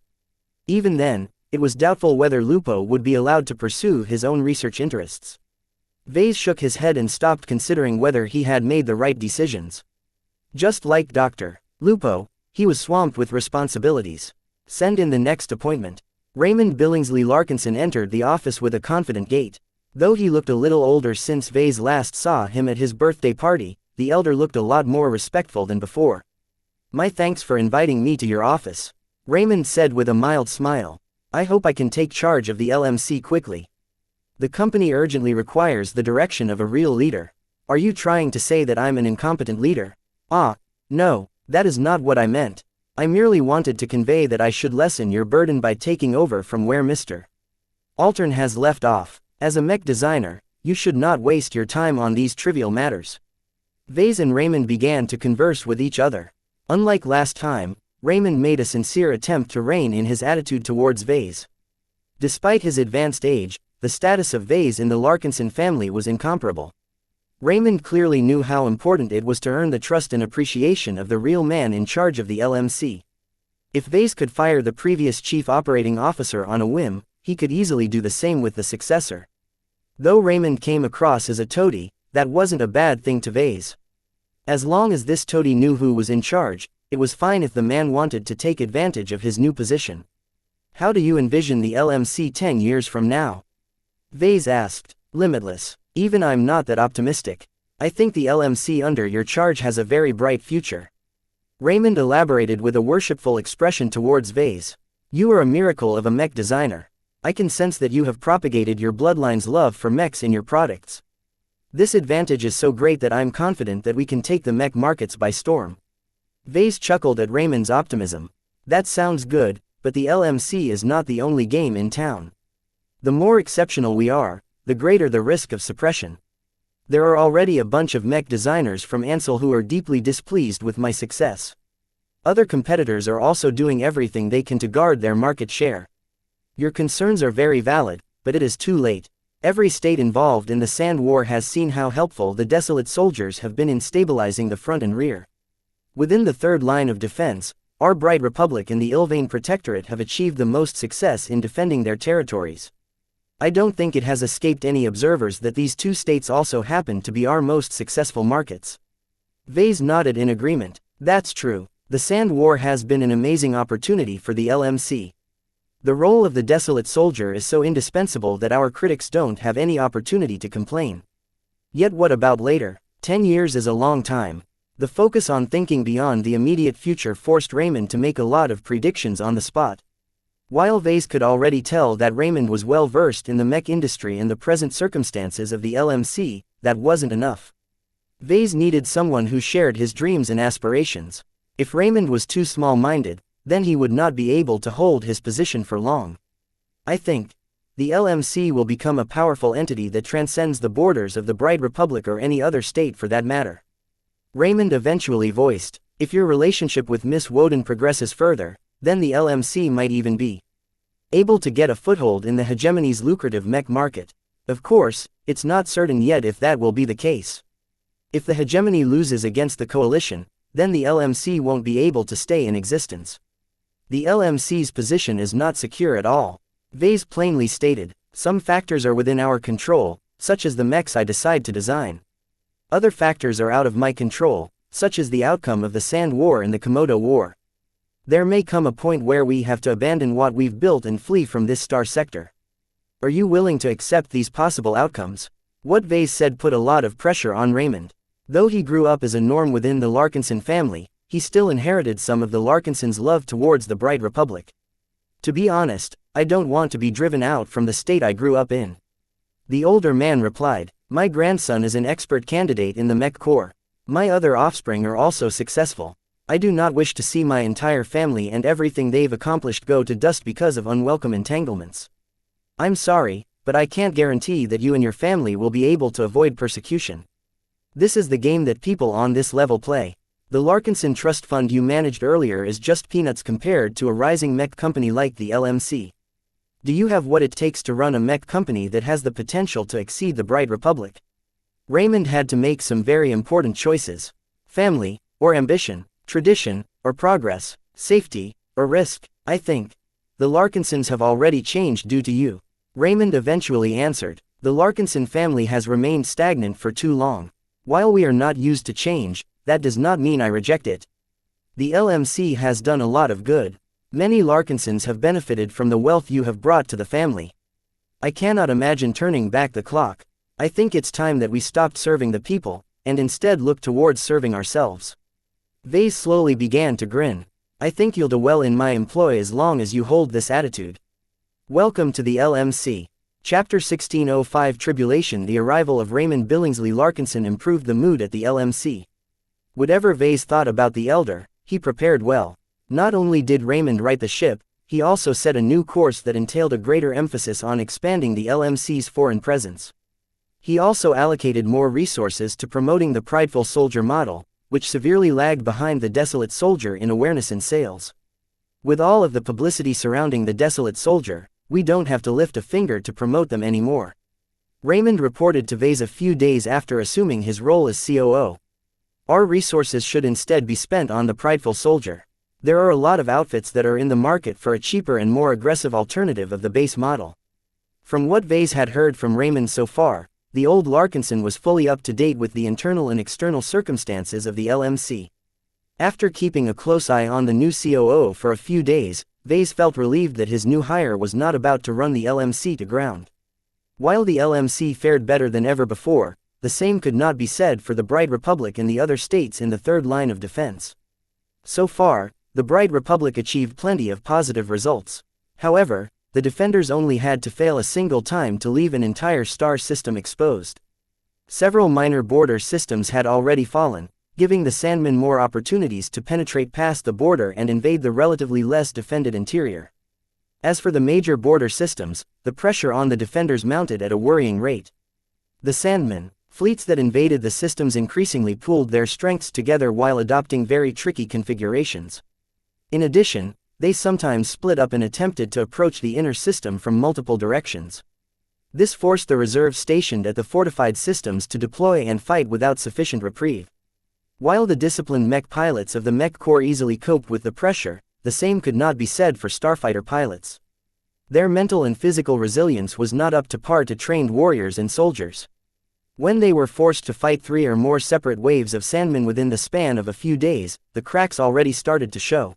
Even then, it was doubtful whether Lupo would be allowed to pursue his own research interests. Vase shook his head and stopped considering whether he had made the right decisions. Just like Dr. Lupo, he was swamped with responsibilities. Send in the next appointment. Raymond Billingsley Larkinson entered the office with a confident gait. Though he looked a little older since Vase last saw him at his birthday party, the elder looked a lot more respectful than before. My thanks for inviting me to your office, Raymond said with a mild smile. I hope I can take charge of the LMC quickly. The company urgently requires the direction of a real leader. Are you trying to say that I'm an incompetent leader? No, that is not what I meant. I merely wanted to convey that I should lessen your burden by taking over from where Mr. Altern has left off. As a mech designer, you should not waste your time on these trivial matters. Vase and Raymond began to converse with each other. Unlike last time, Raymond made a sincere attempt to rein in his attitude towards Vase. Despite his advanced age, the status of Vase in the Larkinson family was incomparable. Raymond clearly knew how important it was to earn the trust and appreciation of the real man in charge of the LMC. If Vase could fire the previous chief operating officer on a whim, he could easily do the same with the successor. Though Raymond came across as a toady, that wasn't a bad thing to Vase. As long as this toady knew who was in charge, it was fine if the man wanted to take advantage of his new position. How do you envision the LMC 10 years from now? Vase asked. Limitless. Even I'm not that optimistic. I think the LMC under your charge has a very bright future. Raymond elaborated with a worshipful expression towards Vase. You are a miracle of a mech designer. I can sense that you have propagated your bloodline's love for mechs in your products. This advantage is so great that I'm confident that we can take the mech markets by storm. Vase chuckled at Raymond's optimism. That sounds good, but the LMC is not the only game in town. The more exceptional we are, the greater the risk of suppression. There are already a bunch of mech designers from Ansel who are deeply displeased with my success. Other competitors are also doing everything they can to guard their market share. Your concerns are very valid, but it is too late. Every state involved in the Sand War has seen how helpful the Desolate Soldiers have been in stabilizing the front and rear. Within the third line of defense, our Bright Republic and the Ilvain Protectorate have achieved the most success in defending their territories. I don't think it has escaped any observers that these two states also happen to be our most successful markets. Vase nodded in agreement. That's true. The Sand War has been an amazing opportunity for the LMC. The role of the Desolate Soldier is so indispensable that our critics don't have any opportunity to complain. Yet what about later? 10 years is a long time. The focus on thinking beyond the immediate future forced Raymond to make a lot of predictions on the spot. While Vase could already tell that Raymond was well versed in the mech industry and the present circumstances of the LMC, that wasn't enough. Vase needed someone who shared his dreams and aspirations. If Raymond was too small-minded, then he would not be able to hold his position for long. I think the LMC will become a powerful entity that transcends the borders of the Bright Republic or any other state for that matter. Raymond eventually voiced, if your relationship with Miss Woden progresses further, then the LMC might even be able to get a foothold in the hegemony's lucrative mech market. Of course, it's not certain yet if that will be the case. If the hegemony loses against the coalition, then the LMC won't be able to stay in existence. The LMC's position is not secure at all. Vase plainly stated, some factors are within our control, such as the mechs I decide to design. Other factors are out of my control, such as the outcome of the Sand War and the Komodo War. There may come a point where we have to abandon what we've built and flee from this star sector. Are you willing to accept these possible outcomes? What Vase said put a lot of pressure on Raymond. Though he grew up as a norm within the Larkinson family, he still inherited some of the Larkinsons' love towards the Bright Republic. To be honest, I don't want to be driven out from the state I grew up in. The older man replied, my grandson is an expert candidate in the Mech Corps. My other offspring are also successful. I do not wish to see my entire family and everything they've accomplished go to dust because of unwelcome entanglements. I'm sorry, but I can't guarantee that you and your family will be able to avoid persecution. This is the game that people on this level play. The Larkinson Trust Fund you managed earlier is just peanuts compared to a rising mech company like the LMC. Do you have what it takes to run a mech company that has the potential to exceed the Bright Republic? Raymond had to make some very important choices. Family, or ambition, tradition, or progress, safety, or risk. I think the Larkinsons have already changed due to you. Raymond eventually answered, the Larkinson family has remained stagnant for too long. While we are not used to change, that does not mean I reject it. The LMC has done a lot of good. Many Larkinsons have benefited from the wealth you have brought to the family. I cannot imagine turning back the clock. I think it's time that we stopped serving the people, and instead look towards serving ourselves. Vase slowly began to grin. I think you'll do well in my employ as long as you hold this attitude. Welcome to the LMC. Chapter 1605 Tribulation. The arrival of Raymond Billingsley Larkinson improved the mood at the LMC. Whatever Vase thought about the elder, he prepared well. Not only did Raymond right the ship, he also set a new course that entailed a greater emphasis on expanding the LMC's foreign presence. He also allocated more resources to promoting the prideful soldier model, which severely lagged behind the Desolate Soldier in awareness and sales. With all of the publicity surrounding the Desolate Soldier, We don't have to lift a finger to promote them anymore. Raymond reported to Vase a few days after assuming his role as COO. Our resources should instead be spent on the prideful soldier. There are a lot of outfits that are in the market for a cheaper and more aggressive alternative of the base model. From what Vase had heard from Raymond so far, the old Larkinson was fully up to date with the internal and external circumstances of the LMC. After keeping a close eye on the new COO for a few days, Vase felt relieved that his new hire was not about to run the LMC to ground. While the LMC fared better than ever before, the same could not be said for the Bright Republic and the other states in the third line of defense. So far, the Bright Republic achieved plenty of positive results. However, the defenders only had to fail a single time to leave an entire star system exposed. Several minor border systems had already fallen, giving the Sandmen more opportunities to penetrate past the border and invade the relatively less defended interior. As for the major border systems, the pressure on the defenders mounted at a worrying rate. The Sandmen, fleets that invaded the systems, increasingly pooled their strengths together while adopting very tricky configurations. In addition, they sometimes split up and attempted to approach the inner system from multiple directions. This forced the reserve stationed at the fortified systems to deploy and fight without sufficient reprieve. While the disciplined mech pilots of the Mech Corps easily coped with the pressure, the same could not be said for starfighter pilots. Their mental and physical resilience was not up to par to trained warriors and soldiers. When they were forced to fight 3 or more separate waves of Sandmen within the span of a few days, the cracks already started to show.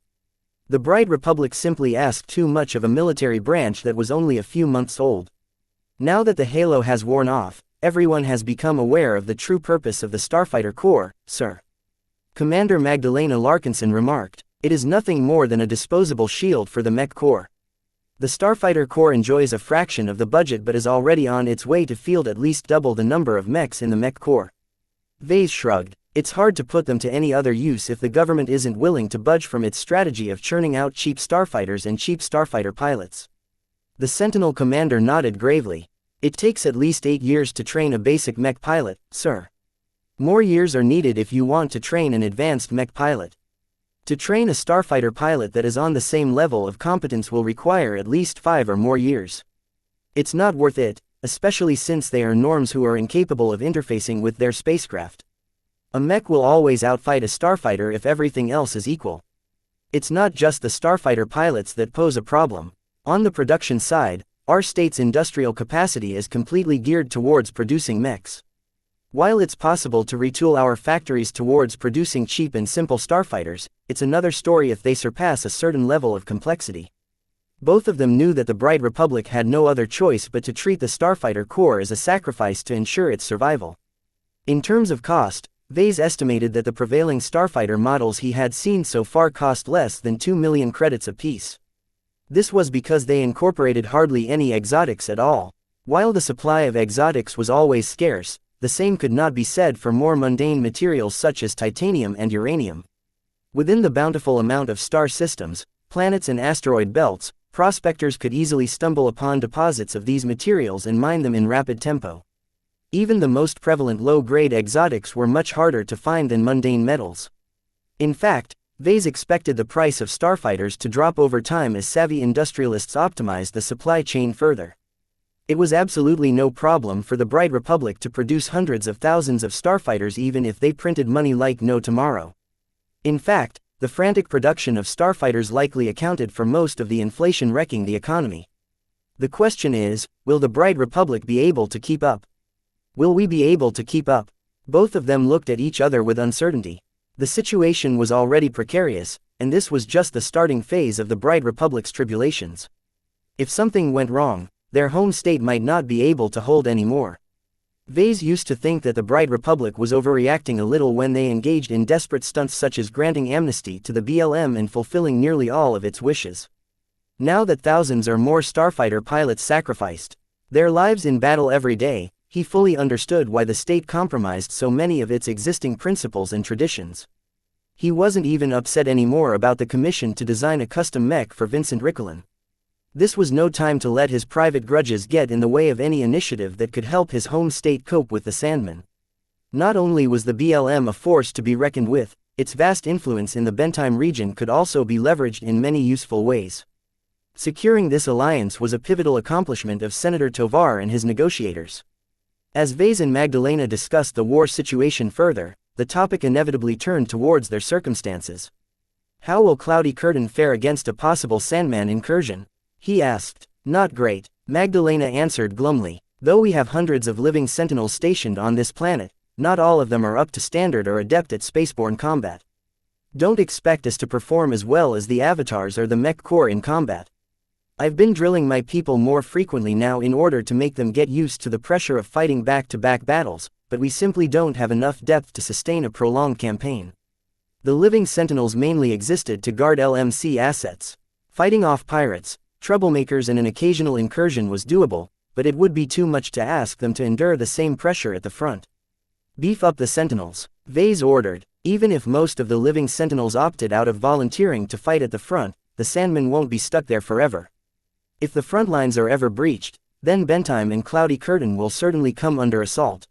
The Bright Republic simply asked too much of a military branch that was only a few months old. Now that the halo has worn off, everyone has become aware of the true purpose of the Starfighter Corps, sir. Commander Magdalena Larkinson remarked, "It is nothing more than a disposable shield for the Mech Corps. The Starfighter Corps enjoys a fraction of the budget but is already on its way to field at least double the number of mechs in the Mech Corps." Vase shrugged. It's hard to put them to any other use if the government isn't willing to budge from its strategy of churning out cheap starfighters and cheap starfighter pilots. The Sentinel commander nodded gravely. It takes at least 8 years to train a basic mech pilot, sir. More years are needed if you want to train an advanced mech pilot. To train a starfighter pilot that is on the same level of competence will require at least 5 or more years. It's not worth it, especially since they are norms who are incapable of interfacing with their spacecraft. A mech will always outfight a starfighter if everything else is equal. It's not just the starfighter pilots that pose a problem. On the production side, our state's industrial capacity is completely geared towards producing mechs. While it's possible to retool our factories towards producing cheap and simple starfighters, it's another story if they surpass a certain level of complexity. Both of them knew that the Bright Republic had no other choice but to treat the Starfighter Corps as a sacrifice to ensure its survival. In terms of cost, Vase estimated that the prevailing starfighter models he had seen so far cost less than 2 million credits apiece. This was because they incorporated hardly any exotics at all. While the supply of exotics was always scarce, the same could not be said for more mundane materials such as titanium and uranium. Within the bountiful amount of star systems, planets and asteroid belts, prospectors could easily stumble upon deposits of these materials and mine them in rapid tempo. Even the most prevalent low-grade exotics were much harder to find than mundane metals. In fact, Vase expected the price of starfighters to drop over time as savvy industrialists optimized the supply chain further. It was absolutely no problem for the Bright Republic to produce hundreds of thousands of starfighters even if they printed money like no tomorrow. In fact, the frantic production of starfighters likely accounted for most of the inflation wrecking the economy. The question is, will the Bright Republic be able to keep up? Will we be able to keep up? Both of them looked at each other with uncertainty. The situation was already precarious, and this was just the starting phase of the Bright Republic's tribulations. If something went wrong, their home state might not be able to hold anymore. Vase used to think that the Bright Republic was overreacting a little when they engaged in desperate stunts such as granting amnesty to the BLM and fulfilling nearly all of its wishes. Now that thousands or more starfighter pilots sacrificed their lives in battle every day, he fully understood why the state compromised so many of its existing principles and traditions. He wasn't even upset anymore about the commission to design a custom mech for Vincent Riccolin. This was no time to let his private grudges get in the way of any initiative that could help his home state cope with the Sandmen. Not only was the BLM a force to be reckoned with, its vast influence in the Bentheim region could also be leveraged in many useful ways. Securing this alliance was a pivotal accomplishment of Senator Tovar and his negotiators. As Vase and Magdalena discussed the war situation further, the topic inevitably turned towards their circumstances. How will Cloudy Curtain fare against a possible Sandman incursion? He asked. Not great, Magdalena answered glumly. Though we have hundreds of living sentinels stationed on this planet, not all of them are up to standard or adept at spaceborne combat. Don't expect us to perform as well as the avatars or the Mech Corps in combat. I've been drilling my people more frequently now in order to make them get used to the pressure of fighting back-to-back battles, but we simply don't have enough depth to sustain a prolonged campaign. The living sentinels mainly existed to guard LMC assets. Fighting off pirates, troublemakers and an occasional incursion was doable, but it would be too much to ask them to endure the same pressure at the front. Beef up the sentinels, Vase ordered. Even if most of the living sentinels opted out of volunteering to fight at the front, the Sandmen won't be stuck there forever. If the front lines are ever breached, then Bentime and Cloudy Curtain will certainly come under assault.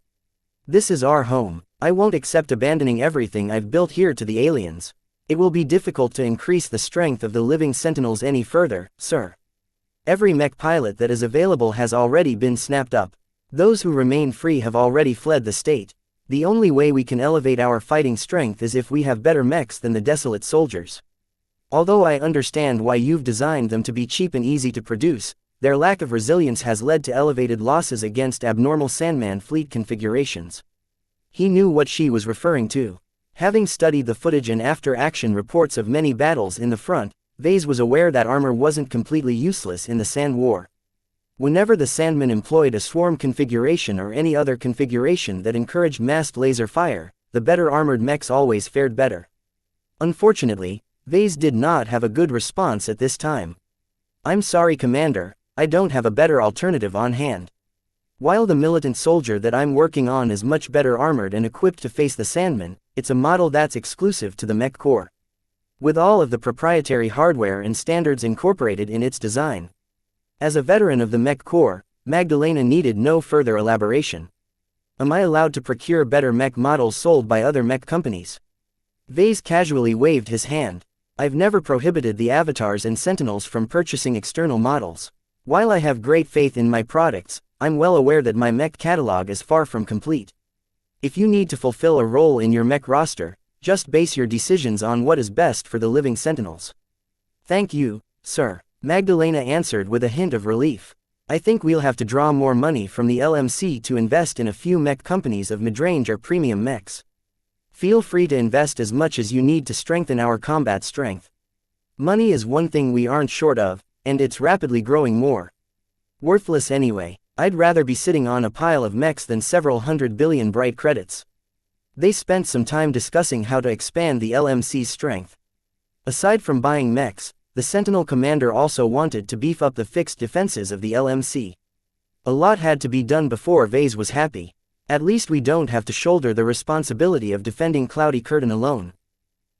This is our home. I won't accept abandoning everything I've built here to the aliens. It will be difficult to increase the strength of the living sentinels any further, sir. Every mech pilot that is available has already been snapped up. Those who remain free have already fled the state. The only way we can elevate our fighting strength is if we have better mechs than the desolate soldiers. Although I understand why you've designed them to be cheap and easy to produce, their lack of resilience has led to elevated losses against abnormal Sandman fleet configurations. He knew what she was referring to. Having studied the footage and after-action reports of many battles in the front, Vase was aware that armor wasn't completely useless in the Sand War. Whenever the Sandmen employed a swarm configuration or any other configuration that encouraged massed laser fire, the better armored mechs always fared better. Unfortunately, Vase did not have a good response at this time. I'm sorry, Commander, I don't have a better alternative on hand. While the militant soldier that I'm working on is much better armored and equipped to face the Sandmen, it's a model that's exclusive to the Mech Corps. With all of the proprietary hardware and standards incorporated in its design. As a veteran of the Mech Corps, Magdalena needed no further elaboration. Am I allowed to procure better mech models sold by other mech companies? Vase casually waved his hand. I've never prohibited the avatars and sentinels from purchasing external models. While I have great faith in my products, I'm well aware that my mech catalog is far from complete. If you need to fulfill a role in your mech roster, just base your decisions on what is best for the living sentinels. Thank you, sir, Magdalena answered with a hint of relief. I think we'll have to draw more money from the LMC to invest in a few mech companies of midrange or premium mechs. Feel free to invest as much as you need to strengthen our combat strength. Money is one thing we aren't short of, and it's rapidly growing more. Worthless anyway. I'd rather be sitting on a pile of mechs than several hundred billion bright credits. They spent some time discussing how to expand the LMC's strength. Aside from buying mechs, the Sentinel commander also wanted to beef up the fixed defenses of the LMC. A lot had to be done before Vase was happy. At least we don't have to shoulder the responsibility of defending Cloudy Curtain alone.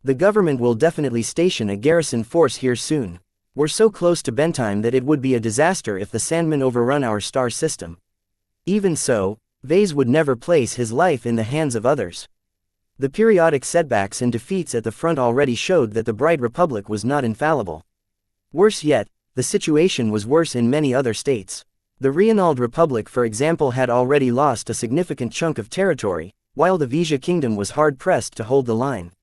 The government will definitely station a garrison force here soon. We're so close to Bentime that it would be a disaster if the Sandmen overrun our star system. Even so, Vase would never place his life in the hands of others. The periodic setbacks and defeats at the front already showed that the Bright Republic was not infallible. Worse yet, the situation was worse in many other states. The Reynald Republic, for example, had already lost a significant chunk of territory, while the Vija Kingdom was hard-pressed to hold the line.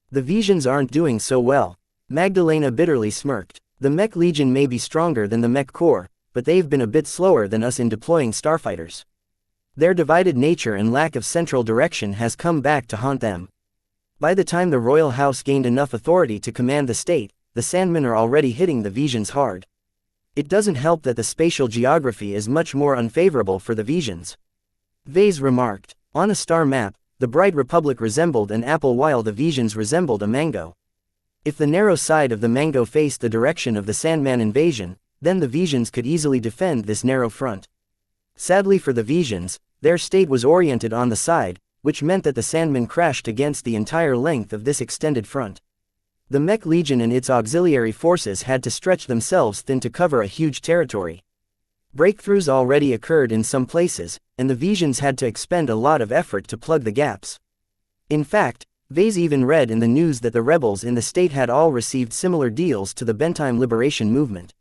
The Vijans aren't doing so well. Magdalena bitterly smirked. The Mech Legion may be stronger than the Mech Corps, but they've been a bit slower than us in deploying starfighters. Their divided nature and lack of central direction has come back to haunt them. By the time the royal house gained enough authority to command the state, the Sandmen are already hitting the Vijans hard. It doesn't help that the spatial geography is much more unfavorable for the Vijans. Vase remarked. On a star map, the Bright Republic resembled an apple while the Vijans resembled a mango. If the narrow side of the mango faced the direction of the Sandman invasion, then the Vijans could easily defend this narrow front. Sadly for the Vijans, their state was oriented on the side, which meant that the Sandmen crashed against the entire length of this extended front. The Mech Legion and its auxiliary forces had to stretch themselves thin to cover a huge territory. Breakthroughs already occurred in some places, and the Vijans had to expend a lot of effort to plug the gaps. In fact, Vase even read in the news that the rebels in the state had all received similar deals to the Bentime Liberation Movement.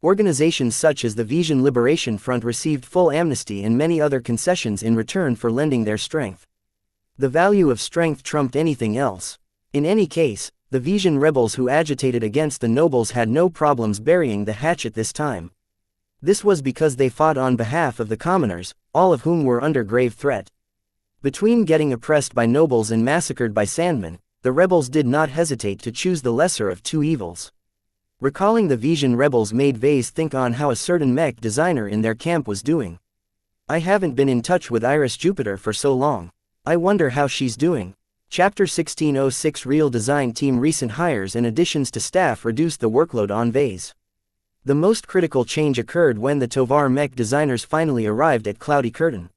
Organizations such as the Vision Liberation Front received full amnesty and many other concessions in return for lending their strength. The value of strength trumped anything else. In any case, the Vision rebels who agitated against the nobles had no problems burying the hatchet this time. This was because they fought on behalf of the commoners, all of whom were under grave threat. Between getting oppressed by nobles and massacred by sandmen, the rebels did not hesitate to choose the lesser of two evils. Recalling the Vision rebels made Vase think on how a certain mech designer in their camp was doing. I haven't been in touch with Iris Jupiter for so long. I wonder how she's doing. Chapter 1606 Real Design Team Recent hires and additions to staff reduced the workload on Vase. The most critical change occurred when the Tovar mech designers finally arrived at Cloudy Curtain.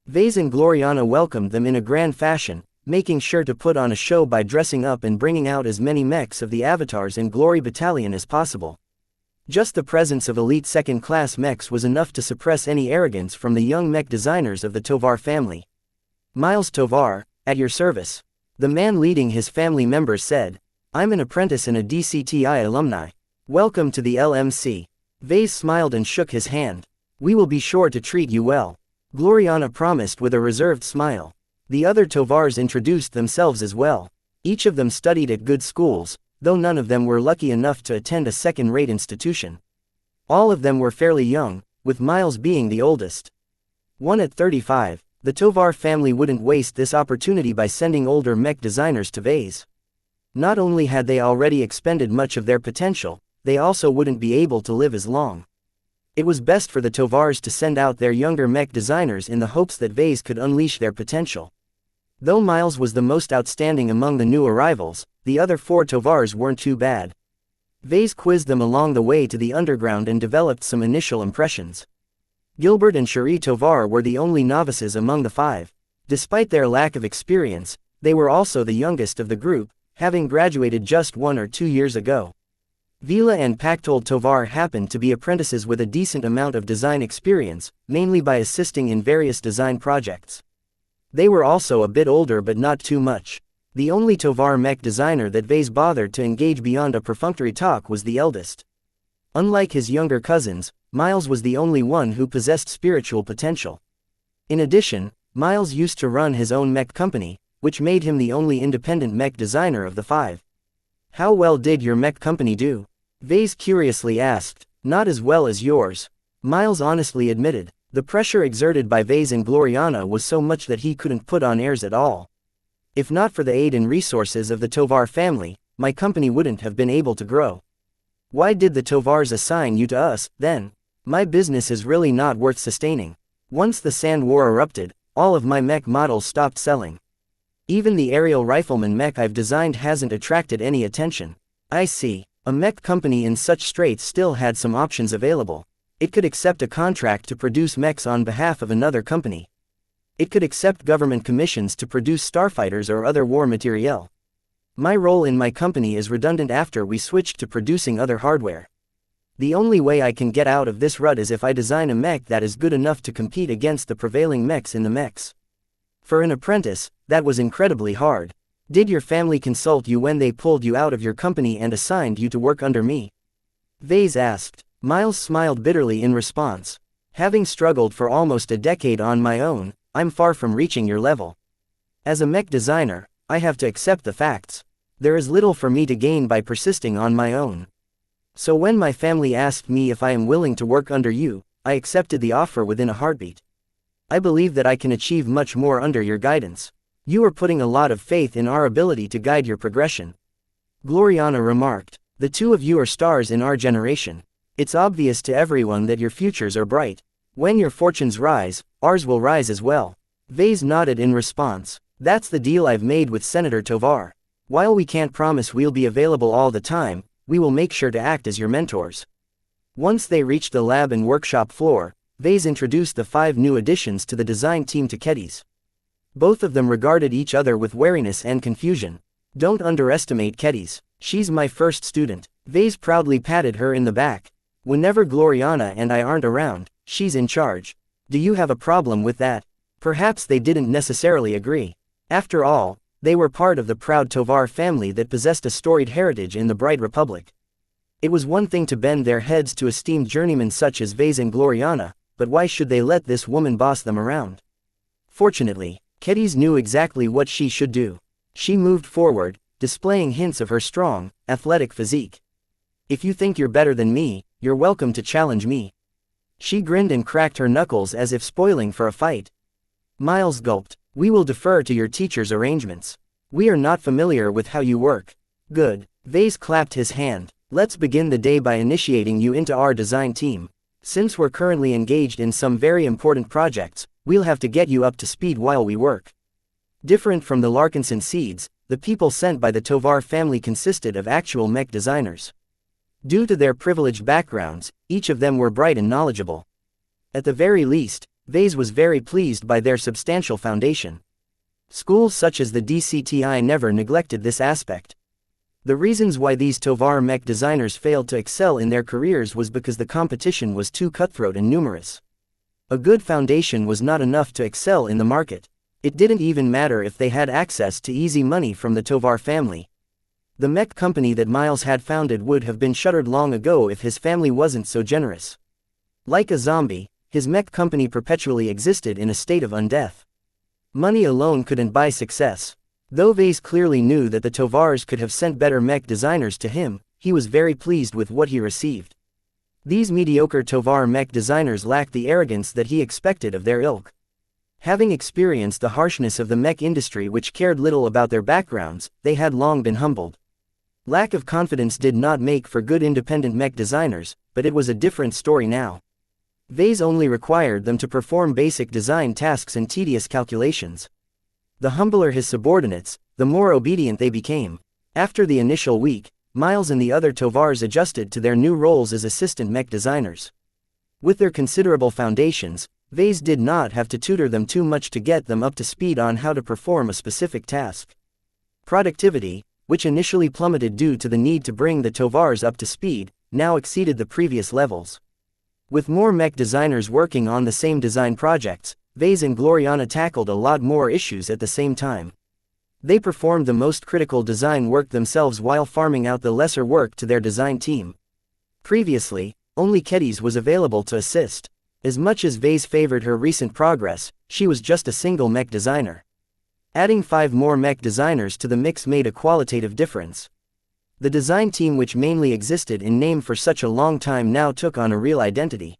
Vase and Gloriana welcomed them in a grand fashion, making sure to put on a show by dressing up and bringing out as many mechs of the avatars in Glory Battalion as possible. Just the presence of elite second-class mechs was enough to suppress any arrogance from the young mech designers of the Tovar family. Miles Tovar, at your service. The man leading his family members said. I'm an apprentice and a DCTI alumni. Welcome to the LMC. Vase smiled and shook his hand. We will be sure to treat you well. Gloriana promised with a reserved smile. The other Tovars introduced themselves as well. Each of them studied at good schools, though none of them were lucky enough to attend a second-rate institution. All of them were fairly young, with Miles being the oldest. One at 35, the Tovar family wouldn't waste this opportunity by sending older mech designers to Vase. Not only had they already expended much of their potential, they also wouldn't be able to live as long. It was best for the Tovars to send out their younger mech designers in the hopes that Vase could unleash their potential. Though Miles was the most outstanding among the new arrivals, the other four Tovars weren't too bad. Vase quizzed them along the way to the underground and developed some initial impressions. Gilbert and Cherie Tovar were the only novices among the five. Despite their lack of experience, they were also the youngest of the group, having graduated just 1 or 2 years ago. Vila and Pactol Tovar happened to be apprentices with a decent amount of design experience, mainly by assisting in various design projects. They were also a bit older but not too much. The only Tovar mech designer that Vase bothered to engage beyond a perfunctory talk was the eldest. Unlike his younger cousins, Miles was the only one who possessed spiritual potential. In addition, Miles used to run his own mech company, which made him the only independent mech designer of the five. How well did your mech company do? Vase curiously asked. Not as well as yours. Miles honestly admitted. The pressure exerted by Vase and Gloriana was so much that he couldn't put on airs at all. If not for the aid and resources of the Tovar family, my company wouldn't have been able to grow. Why did the Tovars assign you to us, then? My business is really not worth sustaining. Once the Sand War erupted, all of my mech models stopped selling. Even the aerial rifleman mech I've designed hasn't attracted any attention. I see. A mech company in such straits still had some options available. It could accept a contract to produce mechs on behalf of another company. It could accept government commissions to produce starfighters or other war materiel. My role in my company is redundant after we switched to producing other hardware. The only way I can get out of this rut is if I design a mech that is good enough to compete against the prevailing mechs in the mechs. For an apprentice, that was incredibly hard. Did your family consult you when they pulled you out of your company and assigned you to work under me? Vase asked. Miles smiled bitterly in response. Having struggled for almost a decade on my own, I'm far from reaching your level. As a mech designer, I have to accept the facts. There is little for me to gain by persisting on my own. So when my family asked me if I am willing to work under you, I accepted the offer within a heartbeat. I believe that I can achieve much more under your guidance. You are putting a lot of faith in our ability to guide your progression. Gloriana remarked. The two of you are stars in our generation. It's obvious to everyone that your futures are bright. When your fortunes rise, ours will rise as well. Vase nodded in response. That's the deal I've made with Senator Tovar. While we can't promise we'll be available all the time, we will make sure to act as your mentors. Once they reached the lab and workshop floor, Vase introduced the 5 new additions to the design team to Kedis. Both of them regarded each other with wariness and confusion. Don't underestimate Kedis. She's my first student. Vase proudly patted her in the back. Whenever Gloriana and I aren't around, she's in charge. Do you have a problem with that? Perhaps they didn't necessarily agree. After all, they were part of the proud Tovar family that possessed a storied heritage in the Bright Republic. It was one thing to bend their heads to esteemed journeymen such as Vase and Gloriana, but why should they let this woman boss them around? Fortunately, Kedis knew exactly what she should do. She moved forward, displaying hints of her strong, athletic physique. If you think you're better than me, you're welcome to challenge me. She grinned and cracked her knuckles as if spoiling for a fight. Miles gulped. We will defer to your teacher's arrangements. We are not familiar with how you work. Good. Vase clapped his hand. Let's begin the day by initiating you into our design team. Since we're currently engaged in some very important projects, we'll have to get you up to speed while we work. Different from the Larkinson seeds, the people sent by the Tovar family consisted of actual mech designers. Due to their privileged backgrounds, each of them were bright and knowledgeable. At the very least, Vase was very pleased by their substantial foundation. Schools such as the DCTI never neglected this aspect. The reasons why these Tovar mech designers failed to excel in their careers was because the competition was too cutthroat and numerous. A good foundation was not enough to excel in the market. It didn't even matter if they had access to easy money from the Tovar family. The mech company that Miles had founded would have been shuttered long ago if his family wasn't so generous. Like a zombie, his mech company perpetually existed in a state of undeath. Money alone couldn't buy success. Though Vase clearly knew that the Tovars could have sent better mech designers to him, he was very pleased with what he received. These mediocre Tovar mech designers lacked the arrogance that he expected of their ilk. Having experienced the harshness of the mech industry which cared little about their backgrounds, they had long been humbled. Lack of confidence did not make for good independent mech designers, but it was a different story now. Vase only required them to perform basic design tasks and tedious calculations. The humbler his subordinates, the more obedient they became. After the initial week, Miles and the other Tovars adjusted to their new roles as assistant mech designers. With their considerable foundations, Vase did not have to tutor them too much to get them up to speed on how to perform a specific task. Productivity, which initially plummeted due to the need to bring the Tovars up to speed, now exceeded the previous levels. With more mech designers working on the same design projects, Vase and Gloriana tackled a lot more issues at the same time. They performed the most critical design work themselves while farming out the lesser work to their design team. Previously, only Kedis was available to assist. As much as Vase favored her recent progress, she was just a single mech designer. Adding 5 more mech designers to the mix made a qualitative difference. The design team, which mainly existed in name for such a long time, now took on a real identity.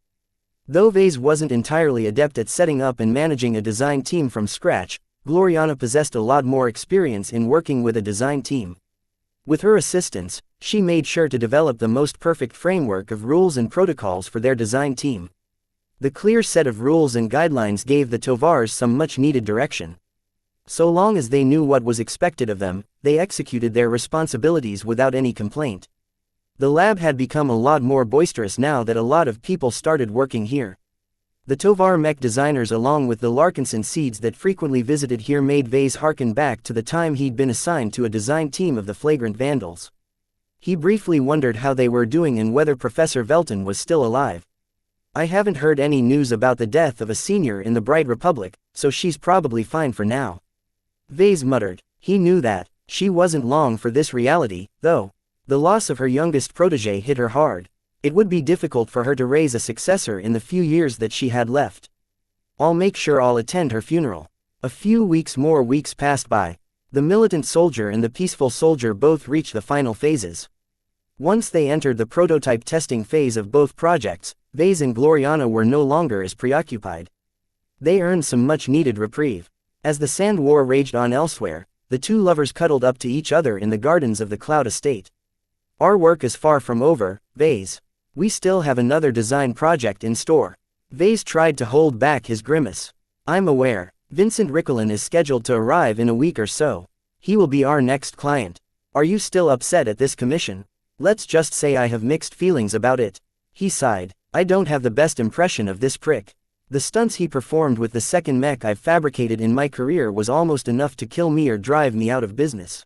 Though Vase wasn't entirely adept at setting up and managing a design team from scratch, Gloriana possessed a lot more experience in working with a design team. With her assistance, she made sure to develop the most perfect framework of rules and protocols for their design team. The clear set of rules and guidelines gave the Tovars some much-needed direction. So long as they knew what was expected of them, they executed their responsibilities without any complaint. The lab had become a lot more boisterous now that a lot of people started working here. The Tovar mech designers, along with the Larkinson seeds that frequently visited here, made Vase harken back to the time he'd been assigned to a design team of the Flagrant Vandals. He briefly wondered how they were doing and whether Professor Velton was still alive. I haven't heard any news about the death of a senior in the Bright Republic, so she's probably fine for now. Vase muttered. He knew that. She wasn't long for this reality, though. The loss of her youngest protege hit her hard. It would be difficult for her to raise a successor in the few years that she had left. I'll make sure I'll attend her funeral. A few more weeks passed by. The militant soldier and the peaceful soldier both reached the final phases. Once they entered the prototype testing phase of both projects, Vase and Gloriana were no longer as preoccupied. They earned some much-needed reprieve. As the sand war raged on elsewhere, the two lovers cuddled up to each other in the gardens of the Cloud Estate. Our work is far from over, Vase. We still have another design project in store. Vase tried to hold back his grimace. I'm aware. Vincent Ricklin is scheduled to arrive in a week or so. He will be our next client. Are you still upset at this commission? Let's just say I have mixed feelings about it. He sighed. I don't have the best impression of this prick. The stunts he performed with the second mech I've fabricated in my career was almost enough to kill me or drive me out of business.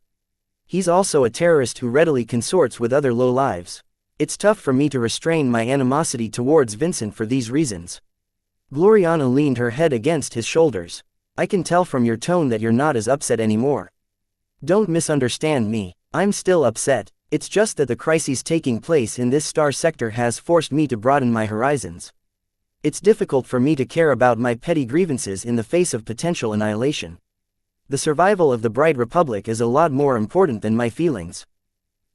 He's also a terrorist who readily consorts with other low-lives. It's tough for me to restrain my animosity towards Vincent for these reasons. Gloriana leaned her head against his shoulders. I can tell from your tone that you're not as upset anymore. Don't misunderstand me. I'm still upset. It's just that the crises taking place in this star sector has forced me to broaden my horizons. It's difficult for me to care about my petty grievances in the face of potential annihilation. The survival of the Bright Republic is a lot more important than my feelings.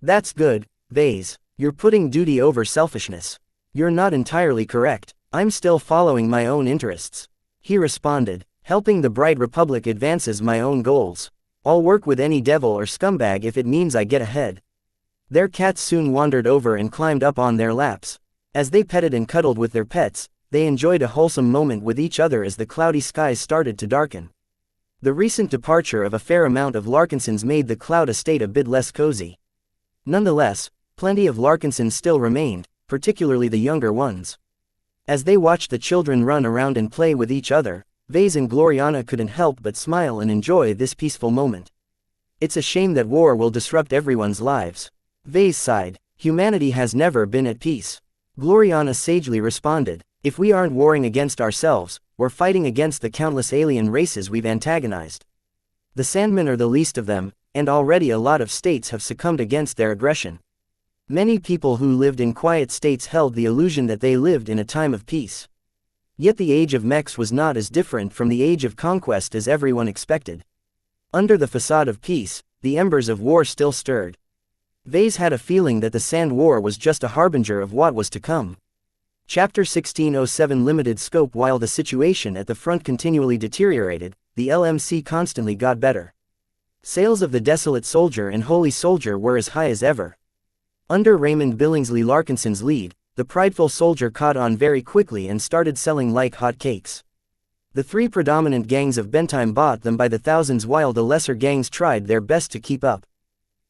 That's good, Vase. You're putting duty over selfishness. You're not entirely correct. I'm still following my own interests. He responded. Helping the Bright Republic advances my own goals. I'll work with any devil or scumbag if it means I get ahead. Their cats soon wandered over and climbed up on their laps. As they petted and cuddled with their pets, they enjoyed a wholesome moment with each other as the cloudy skies started to darken. The recent departure of a fair amount of Larkinsons made the cloud estate a bit less cozy. Nonetheless, plenty of Larkinsons still remained, particularly the younger ones. As they watched the children run around and play with each other, Vase and Gloriana couldn't help but smile and enjoy this peaceful moment. It's a shame that war will disrupt everyone's lives. Vase sighed. Humanity has never been at peace. Gloriana sagely responded. If we aren't warring against ourselves, we're fighting against the countless alien races we've antagonized. The Sandmen are the least of them, and already a lot of states have succumbed against their aggression. Many people who lived in quiet states held the illusion that they lived in a time of peace. Yet the age of mechs was not as different from the age of conquest as everyone expected. Under the facade of peace, the embers of war still stirred. Vase had a feeling that the Sand War was just a harbinger of what was to come. Chapter 1607 Limited scope. While the situation at the front continually deteriorated, the LMC constantly got better. Sales of the Desolate Soldier and Holy Soldier were as high as ever. Under Raymond Billingsley Larkinson's lead, the Prideful Soldier caught on very quickly and started selling like hot cakes. The three predominant gangs of Bentime bought them by the thousands while the lesser gangs tried their best to keep up.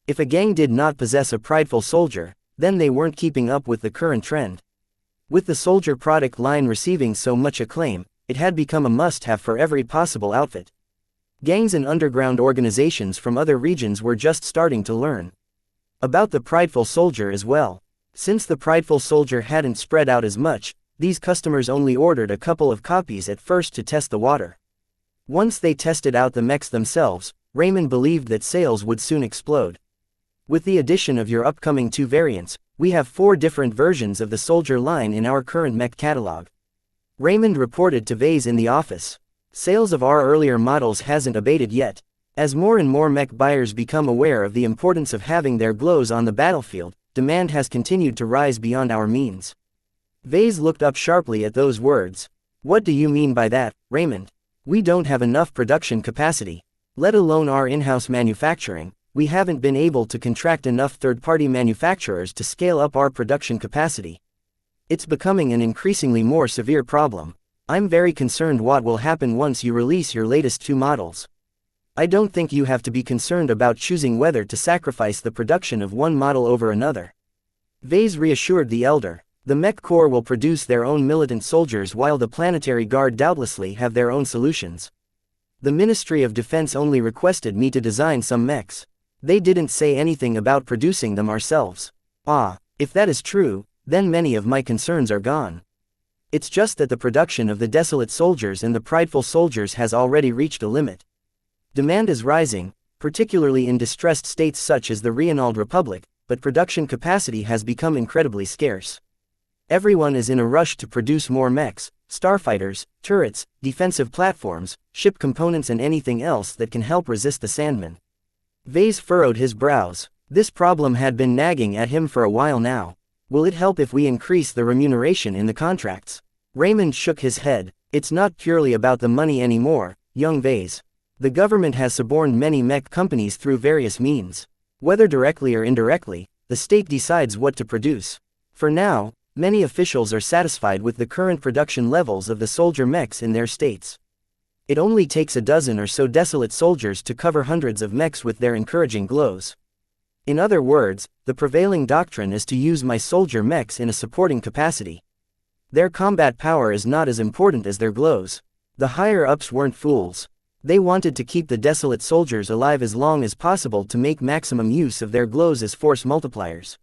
If a gang did not possess a Prideful Soldier, then they weren't keeping up with the current trend. With the Soldier product line receiving so much acclaim, it had become a must-have for every possible outfit. Gangs and underground organizations from other regions were just starting to learn about the Prideful Soldier as well. Since the Prideful Soldier hadn't spread out as much, these customers only ordered a couple of copies at first to test the water. Once they tested out the mechs themselves, Raymond believed that sales would soon explode. With the addition of your upcoming 2 variants, we have 4 different versions of the Soldier line in our current mech catalog. Raymond reported to Vase in the office. Sales of our earlier models hasn't abated yet. As more and more mech buyers become aware of the importance of having their glows on the battlefield, demand has continued to rise beyond our means. Vase looked up sharply at those words. What do you mean by that, Raymond? We don't have enough production capacity. Let alone our in-house manufacturing. We haven't been able to contract enough third-party manufacturers to scale up our production capacity. It's becoming an increasingly more severe problem. I'm very concerned what will happen once you release your latest 2 models. I don't think you have to be concerned about choosing whether to sacrifice the production of one model over another. Vase reassured the elder. The Mech Corps will produce their own militant soldiers while the Planetary Guard doubtlessly have their own solutions. The Ministry of Defense only requested me to design some mechs. They didn't say anything about producing them ourselves. If that is true, then many of my concerns are gone. It's just that the production of the Desolate Soldiers and the Prideful Soldiers has already reached a limit. Demand is rising, particularly in distressed states such as the Reynald Republic, but production capacity has become incredibly scarce. Everyone is in a rush to produce more mechs, starfighters, turrets, defensive platforms, ship components and anything else that can help resist the Sandmen. Vase furrowed his brows. This problem had been nagging at him for a while now. Will it help if we increase the remuneration in the contracts? Raymond shook his head. It's not purely about the money anymore, young Vase. The government has suborned many mech companies through various means. Whether directly or indirectly, the state decides what to produce. For now, many officials are satisfied with the current production levels of the soldier mechs in their states. It only takes a dozen or so Desolate Soldiers to cover hundreds of mechs with their encouraging glows. In other words, the prevailing doctrine is to use my soldier mechs in a supporting capacity. Their combat power is not as important as their glows. The higher-ups weren't fools. They wanted to keep the Desolate Soldiers alive as long as possible to make maximum use of their glows as force multipliers.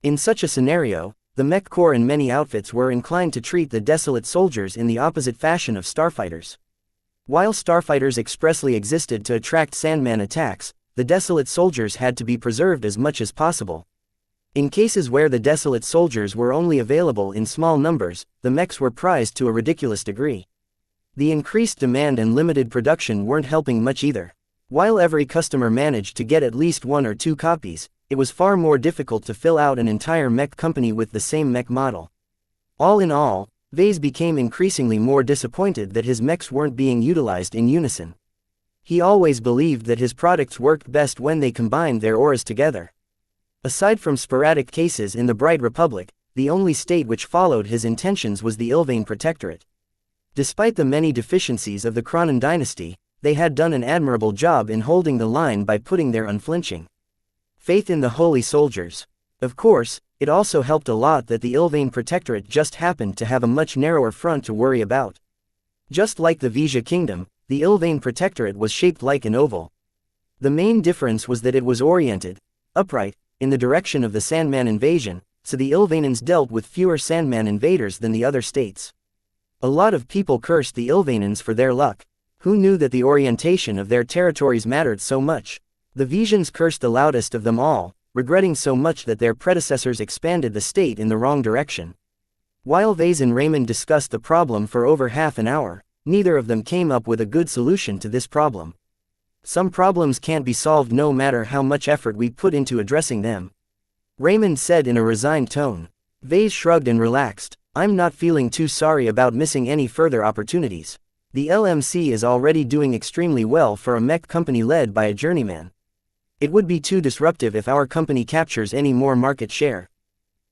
In such a scenario, the Mech Corps and many outfits were inclined to treat the Desolate Soldiers in the opposite fashion of starfighters. While starfighters expressly existed to attract Sandman attacks, the Desolate Soldiers had to be preserved as much as possible. In cases where the desolate soldiers were only available in small numbers, the mechs were prized to a ridiculous degree. The increased demand and limited production weren't helping much either. While every customer managed to get at least 1 or 2 copies, it was far more difficult to fill out an entire mech company with the same mech model. All in all, Vase became increasingly more disappointed that his mechs weren't being utilized in unison. He always believed that his products worked best when they combined their auras together. Aside from sporadic cases in the Bright Republic, the only state which followed his intentions was the Ilvain Protectorate. Despite the many deficiencies of the Cronin dynasty, they had done an admirable job in holding the line by putting their unflinching faith in the holy soldiers. Of course, it also helped a lot that the Ilvain Protectorate just happened to have a much narrower front to worry about. Just like the Vizia Kingdom, the Ilvain Protectorate was shaped like an oval. The main difference was that it was oriented, upright, in the direction of the Sandman invasion, so the Ilvainans dealt with fewer Sandman invaders than the other states. A lot of people cursed the Ilvainans for their luck. Who knew that the orientation of their territories mattered so much? The Vizians cursed the loudest of them all, regretting so much that their predecessors expanded the state in the wrong direction. While Vase and Raymond discussed the problem for over half an hour, neither of them came up with a good solution to this problem. Some problems can't be solved no matter how much effort we put into addressing them, Raymond said in a resigned tone. Vase shrugged and relaxed. I'm not feeling too sorry about missing any further opportunities. The LMC is already doing extremely well for a mech company led by a journeyman. It would be too disruptive if our company captures any more market share.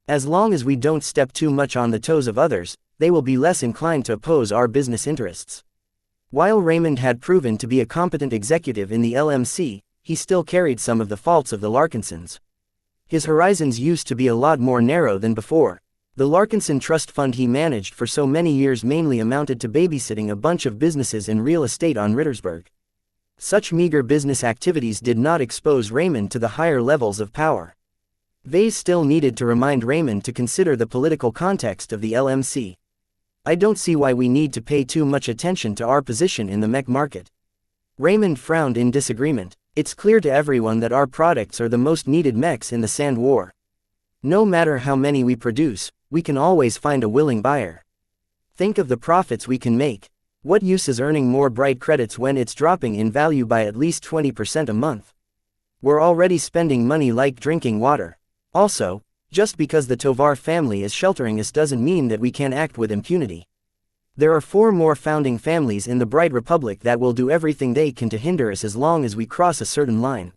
As long as we don't step too much on the toes of others, they will be less inclined to oppose our business interests. While Raymond had proven to be a competent executive in the LMC, he still carried some of the faults of the Larkinsons. His horizons used to be a lot more narrow than before. The Larkinson Trust Fund he managed for so many years mainly amounted to babysitting a bunch of businesses and real estate on Rittersburg. Such meager business activities did not expose Raymond to the higher levels of power. Vase still needed to remind Raymond to consider the political context of the LMC. I don't see why we need to pay too much attention to our position in the mech market. Raymond frowned in disagreement. It's clear to everyone that our products are the most needed mechs in the Sand War. No matter how many we produce, we can always find a willing buyer. Think of the profits we can make. What use is earning more bright credits when it's dropping in value by at least 20% a month? We're already spending money like drinking water. Also, just because the Tovar family is sheltering us doesn't mean that we can act with impunity. There are 4 more founding families in the Bright Republic that will do everything they can to hinder us as long as we cross a certain line.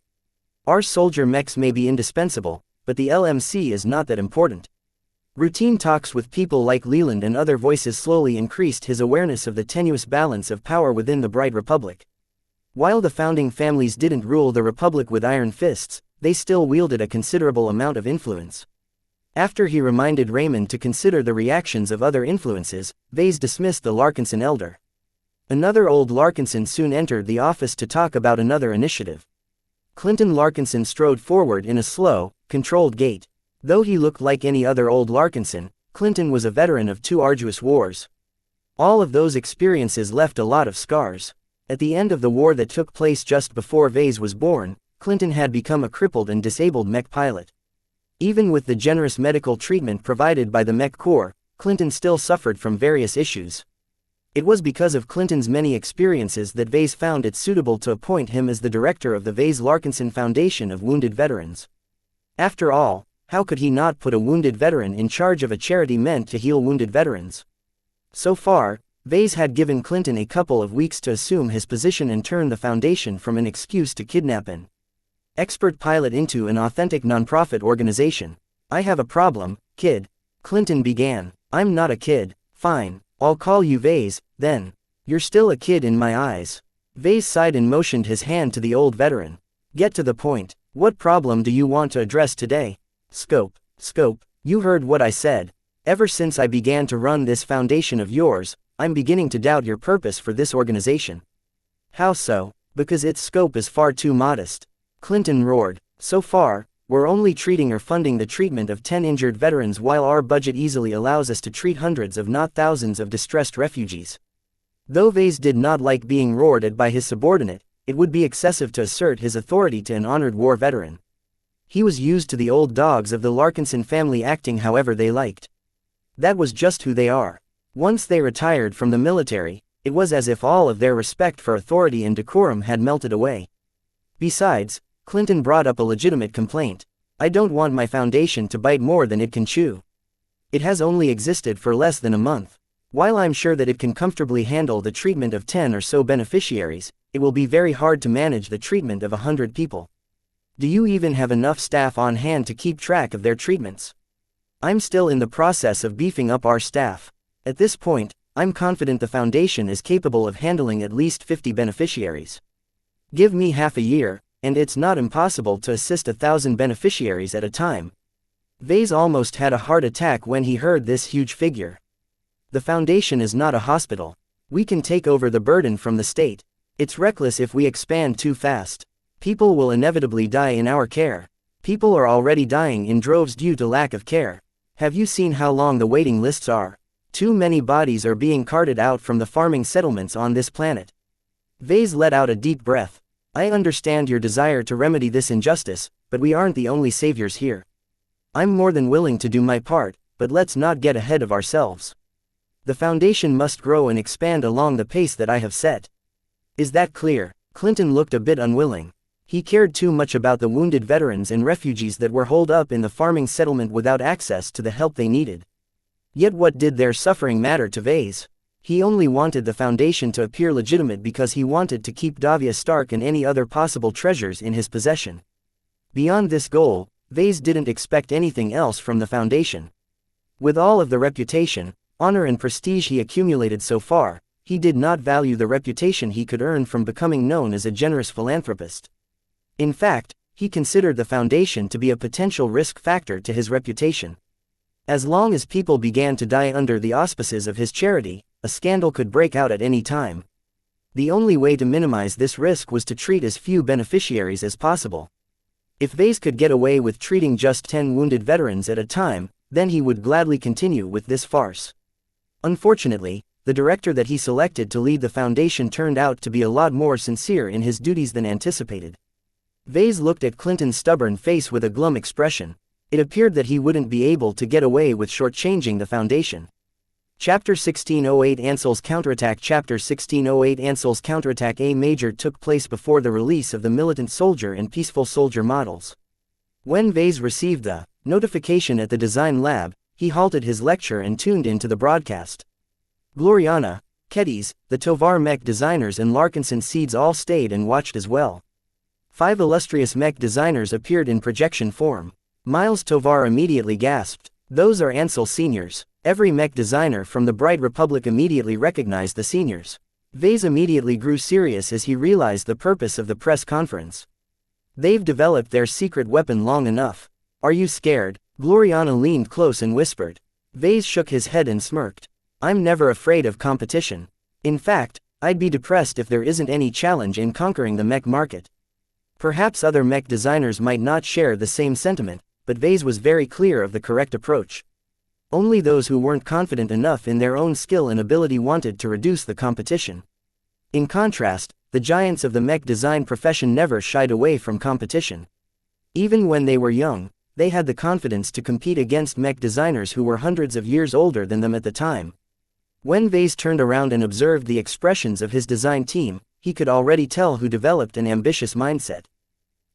Our soldier mechs may be indispensable, but the LMC is not that important. Routine talks with people like Leland and other voices slowly increased his awareness of the tenuous balance of power within the Bright Republic. While the founding families didn't rule the Republic with iron fists, they still wielded a considerable amount of influence. After he reminded Raymond to consider the reactions of other influences, Vase dismissed the Larkinson elder. Another old Larkinson soon entered the office to talk about another initiative. Clinton Larkinson strode forward in a slow, controlled gait. Though he looked like any other old Larkinson, Clinton was a veteran of 2 arduous wars. All of those experiences left a lot of scars. At the end of the war that took place just before Vase was born, Clinton had become a crippled and disabled mech pilot. Even with the generous medical treatment provided by the Mech Corps, Clinton still suffered from various issues. It was because of Clinton's many experiences that Vase found it suitable to appoint him as the director of the Vase Larkinson Foundation of Wounded Veterans. After all, how could he not put a wounded veteran in charge of a charity meant to heal wounded veterans? So far, Vase had given Clinton a couple of weeks to assume his position and turn the foundation from an excuse to kidnap an expert pilot into an authentic nonprofit organization. I have a problem, kid. Clinton began. I'm not a kid. Fine, I'll call you Vase, then. You're still a kid in my eyes. Vase sighed and motioned his hand to the old veteran. Get to the point. What problem do you want to address today? Scope. You heard what I said. Ever since I began to run this foundation of yours, I'm beginning to doubt your purpose for this organization. How so? Because its scope is far too modest. Clinton roared. So far, we're only treating or funding the treatment of 10 injured veterans while our budget easily allows us to treat hundreds if not thousands of distressed refugees. Though Vase did not like being roared at by his subordinate, it would be excessive to assert his authority to an honored war veteran. He was used to the old dogs of the Larkinson family acting however they liked. That was just who they are. Once they retired from the military, it was as if all of their respect for authority and decorum had melted away. Besides, Clinton brought up a legitimate complaint. I don't want my foundation to bite more than it can chew. It has only existed for less than a month. While I'm sure that it can comfortably handle the treatment of 10 or so beneficiaries, it will be very hard to manage the treatment of 100 people. Do you even have enough staff on hand to keep track of their treatments? I'm still in the process of beefing up our staff. At this point, I'm confident the foundation is capable of handling at least 50 beneficiaries. Give me half a year, and it's not impossible to assist 1,000 beneficiaries at a time. Vase almost had a heart attack when he heard this huge figure. The foundation is not a hospital. We can take over the burden from the state. It's reckless if we expand too fast. People will inevitably die in our care. People are already dying in droves due to lack of care. Have you seen how long the waiting lists are? Too many bodies are being carted out from the farming settlements on this planet. Vase let out a deep breath. I understand your desire to remedy this injustice, but we aren't the only saviors here. I'm more than willing to do my part, but let's not get ahead of ourselves. The foundation must grow and expand along the pace that I have set. Is that clear? Clinton looked a bit unwilling. He cared too much about the wounded veterans and refugees that were holed up in the farming settlement without access to the help they needed. Yet what did their suffering matter to Vase? He only wanted the foundation to appear legitimate because he wanted to keep Davia Stark and any other possible treasures in his possession. Beyond this goal, Vase didn't expect anything else from the foundation. With all of the reputation, honor and prestige he accumulated so far, he did not value the reputation he could earn from becoming known as a generous philanthropist. In fact, he considered the foundation to be a potential risk factor to his reputation. As long as people began to die under the auspices of his charity, a scandal could break out at any time. The only way to minimize this risk was to treat as few beneficiaries as possible. If Vase could get away with treating just 10 wounded veterans at a time, then he would gladly continue with this farce. Unfortunately, the director that he selected to lead the foundation turned out to be a lot more sincere in his duties than anticipated. Vase looked at Clinton's stubborn face with a glum expression. It appeared that he wouldn't be able to get away with shortchanging the foundation. Chapter 1608 Ansel's Counterattack Chapter 1608 Ansel's Counterattack A Major took place before the release of the Militant Soldier and Peaceful Soldier models. When Vase received the notification at the design lab, he halted his lecture and tuned into the broadcast. Gloriana, Kedis, the Tovar Mech designers and Larkinson Seeds all stayed and watched as well. 5 illustrious Mech designers appeared in projection form. Miles Tovar immediately gasped. Those are Ansel seniors. Every Mech designer from the Bright Republic immediately recognized the seniors. Vase immediately grew serious as he realized the purpose of the press conference. They've developed their secret weapon long enough. Are you scared? Gloriana leaned close and whispered. Vase shook his head and smirked. I'm never afraid of competition. In fact, I'd be depressed if there isn't any challenge in conquering the Mech market. Perhaps other Mech designers might not share the same sentiment, but Vase was very clear of the correct approach. Only those who weren't confident enough in their own skill and ability wanted to reduce the competition. In contrast, the giants of the Mech design profession never shied away from competition. Even when they were young, they had the confidence to compete against Mech designers who were hundreds of years older than them at the time. When Vase turned around and observed the expressions of his design team, he could already tell who developed an ambitious mindset.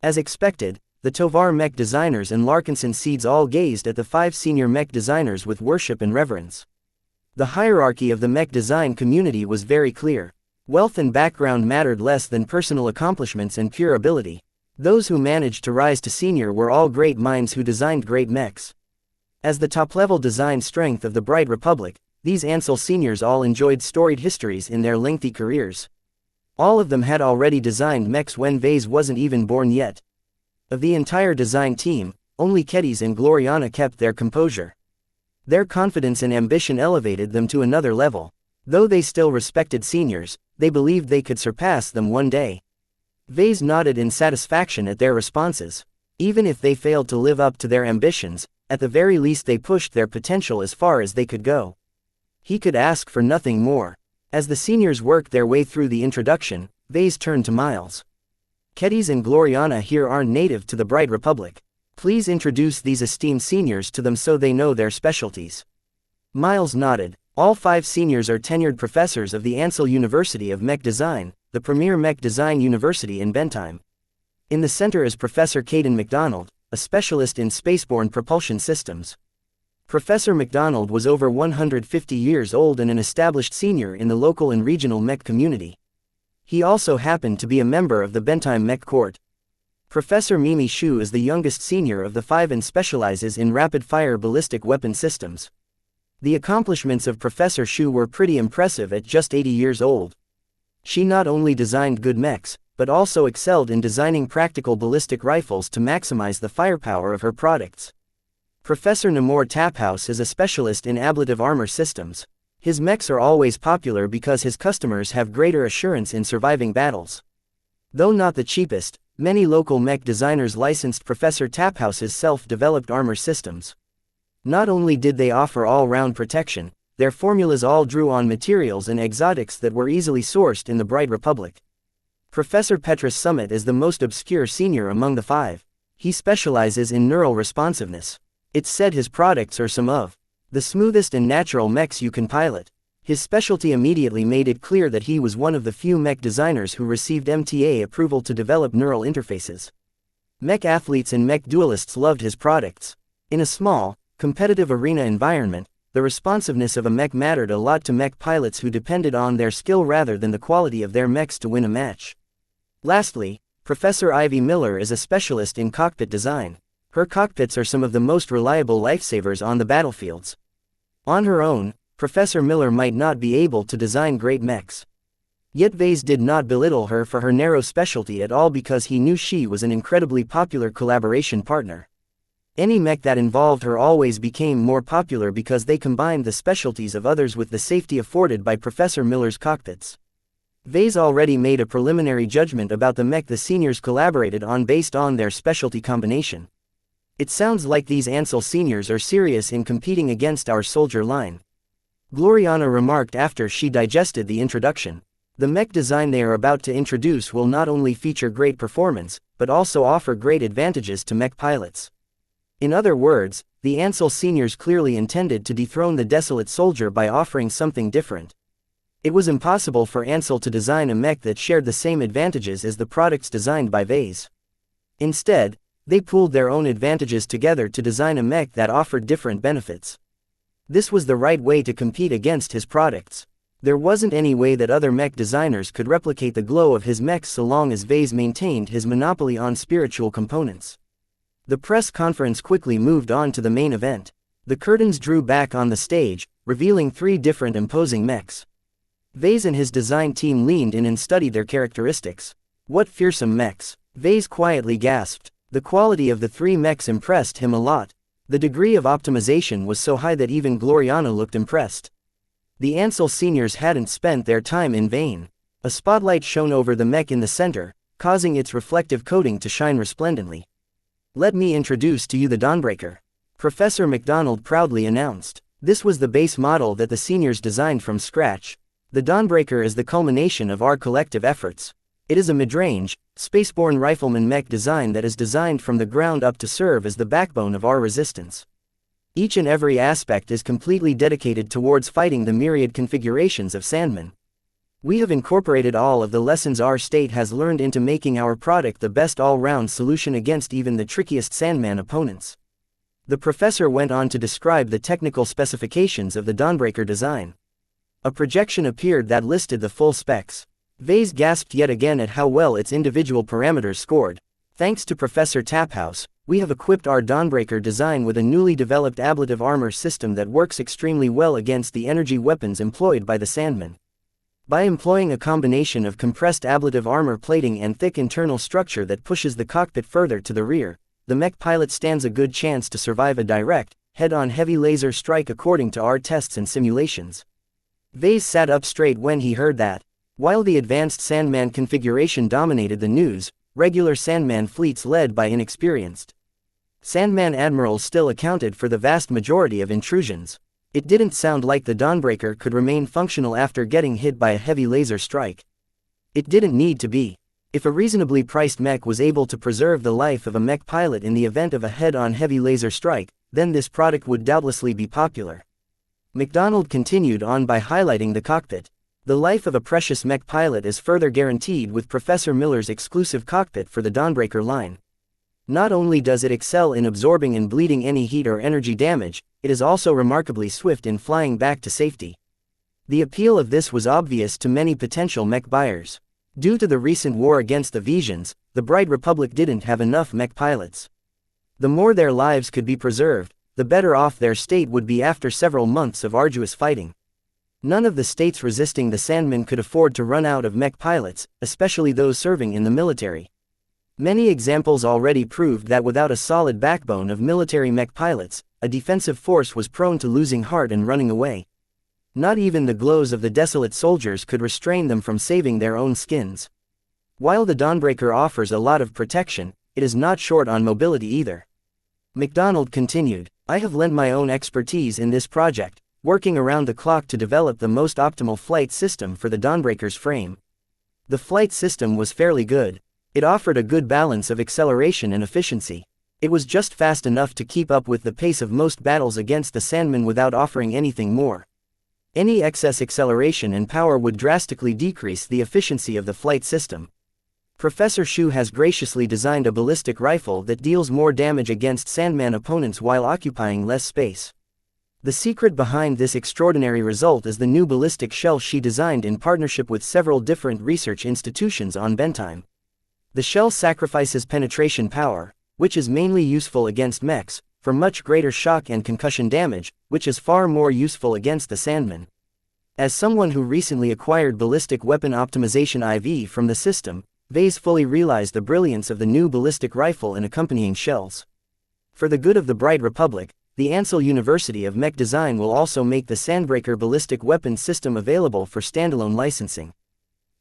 As expected, the Tovar Mech designers and Larkinson Seeds all gazed at the 5 senior Mech designers with worship and reverence. The hierarchy of the Mech design community was very clear. Wealth and background mattered less than personal accomplishments and pure ability. Those who managed to rise to senior were all great minds who designed great mechs. As the top-level design strength of the Bright Republic, these Ansel seniors all enjoyed storied histories in their lengthy careers. All of them had already designed mechs when Vase wasn't even born yet. Of the entire design team, only Kedis and Gloriana kept their composure. Their confidence and ambition elevated them to another level. Though they still respected seniors, they believed they could surpass them one day. Vase nodded in satisfaction at their responses. Even if they failed to live up to their ambitions, at the very least they pushed their potential as far as they could go. He could ask for nothing more. As the seniors worked their way through the introduction, Vase turned to Miles. Kedis and Gloriana here aren't native to the Bright Republic. Please introduce these esteemed seniors to them so they know their specialties." Miles nodded. All 5 seniors are tenured professors of the Ansel University of Mech Design, the premier mech design university in Bentheim. In the center is Professor Caden McDonald, a specialist in spaceborne propulsion systems. Professor McDonald was over 150 years old and an established senior in the local and regional mech community. He also happened to be a member of the Bentheim Mech Court. Professor Mimi Shu is the youngest senior of the 5 and specializes in rapid-fire ballistic weapon systems. The accomplishments of Professor Shu were pretty impressive at just 80 years old. She not only designed good mechs, but also excelled in designing practical ballistic rifles to maximize the firepower of her products. Professor Namor Taphouse is a specialist in ablative armor systems. His mechs are always popular because his customers have greater assurance in surviving battles. Though not the cheapest, many local mech designers licensed Professor Taphouse's self-developed armor systems. Not only did they offer all-round protection, their formulas all drew on materials and exotics that were easily sourced in the Bright Republic. Professor Petrus Summit is the most obscure senior among the 5. He specializes in neural responsiveness. It's said his products are some of the smoothest and natural mechs you can pilot. His specialty immediately made it clear that he was one of the few mech designers who received MTA approval to develop neural interfaces. Mech athletes and mech duelists loved his products. In a small, competitive arena environment, the responsiveness of a mech mattered a lot to mech pilots who depended on their skill rather than the quality of their mechs to win a match. Lastly, Professor Ivy Miller is a specialist in cockpit design. Her cockpits are some of the most reliable lifesavers on the battlefields. On her own, Professor Miller might not be able to design great mechs. Yet Vase did not belittle her for her narrow specialty at all because he knew she was an incredibly popular collaboration partner. Any mech that involved her always became more popular because they combined the specialties of others with the safety afforded by Professor Miller's cockpits. Vase already made a preliminary judgment about the mech the seniors collaborated on based on their specialty combination. It sounds like these Ansel seniors are serious in competing against our soldier line. Gloriana remarked after she digested the introduction. The mech design they are about to introduce will not only feature great performance, but also offer great advantages to mech pilots. In other words, the Ansel seniors clearly intended to dethrone the desolate soldier by offering something different. It was impossible for Ansel to design a mech that shared the same advantages as the products designed by Vase. Instead, they pooled their own advantages together to design a mech that offered different benefits. This was the right way to compete against his products. There wasn't any way that other mech designers could replicate the glow of his mechs so long as Vase maintained his monopoly on spiritual components. The press conference quickly moved on to the main event. The curtains drew back on the stage, revealing 3 different imposing mechs. Vase and his design team leaned in and studied their characteristics. What fearsome mechs! Vase quietly gasped. The quality of the 3 mechs impressed him a lot. The degree of optimization was so high that even Gloriana looked impressed. The Ansel seniors hadn't spent their time in vain. A spotlight shone over the mech in the center, causing its reflective coating to shine resplendently. "Let me introduce to you the Dawnbreaker," Professor McDonald proudly announced. This was the base model that the seniors designed from scratch. The Dawnbreaker is the culmination of our collective efforts. It is a mid-range, spaceborne rifleman mech design that is designed from the ground up to serve as the backbone of our resistance. Each and every aspect is completely dedicated towards fighting the myriad configurations of Sandmen. We have incorporated all of the lessons our state has learned into making our product the best all-round solution against even the trickiest Sandman opponents. The professor went on to describe the technical specifications of the Dawnbreaker design. A projection appeared that listed the full specs. Vase gasped yet again at how well its individual parameters scored. Thanks to Professor Taphouse, we have equipped our Dawnbreaker design with a newly developed ablative armor system that works extremely well against the energy weapons employed by the Sandmen. By employing a combination of compressed ablative armor plating and thick internal structure that pushes the cockpit further to the rear, the mech pilot stands a good chance to survive a direct, head-on heavy laser strike according to our tests and simulations. Vase sat up straight when he heard that. While the advanced Sandman configuration dominated the news, regular Sandman fleets led by inexperienced Sandman admirals still accounted for the vast majority of intrusions. It didn't sound like the Dawnbreaker could remain functional after getting hit by a heavy laser strike. It didn't need to be. If a reasonably priced mech was able to preserve the life of a mech pilot in the event of a head-on heavy laser strike, then this product would doubtlessly be popular. McDonald continued on by highlighting the cockpit. The life of a precious mech pilot is further guaranteed with Professor Miller's exclusive cockpit for the Dawnbreaker line. Not only does it excel in absorbing and bleeding any heat or energy damage, it is also remarkably swift in flying back to safety. The appeal of this was obvious to many potential mech buyers. Due to the recent war against the Visions, the Bright Republic didn't have enough mech pilots. The more their lives could be preserved, the better off their state would be after several months of arduous fighting. None of the states resisting the Sandmen could afford to run out of mech pilots, especially those serving in the military. Many examples already proved that without a solid backbone of military mech pilots, a defensive force was prone to losing heart and running away. Not even the glows of the desolate soldiers could restrain them from saving their own skins. While the Dawnbreaker offers a lot of protection, it is not short on mobility either. McDonald continued, I have lent my own expertise in this project, working around the clock to develop the most optimal flight system for the Dawnbreaker's frame. The flight system was fairly good. It offered a good balance of acceleration and efficiency. It was just fast enough to keep up with the pace of most battles against the Sandmen without offering anything more. Any excess acceleration and power would drastically decrease the efficiency of the flight system. Professor Shu has graciously designed a ballistic rifle that deals more damage against Sandman opponents while occupying less space. The secret behind this extraordinary result is the new ballistic shell she designed in partnership with several different research institutions on Bentime. The shell sacrifices penetration power, which is mainly useful against mechs, for much greater shock and concussion damage, which is far more useful against the Sandmen. As someone who recently acquired ballistic weapon optimization IV from the system, Vase fully realized the brilliance of the new ballistic rifle and accompanying shells. For the good of the Bright Republic, the Ansel University of Mech Design will also make the Sandbreaker ballistic weapon system available for standalone licensing.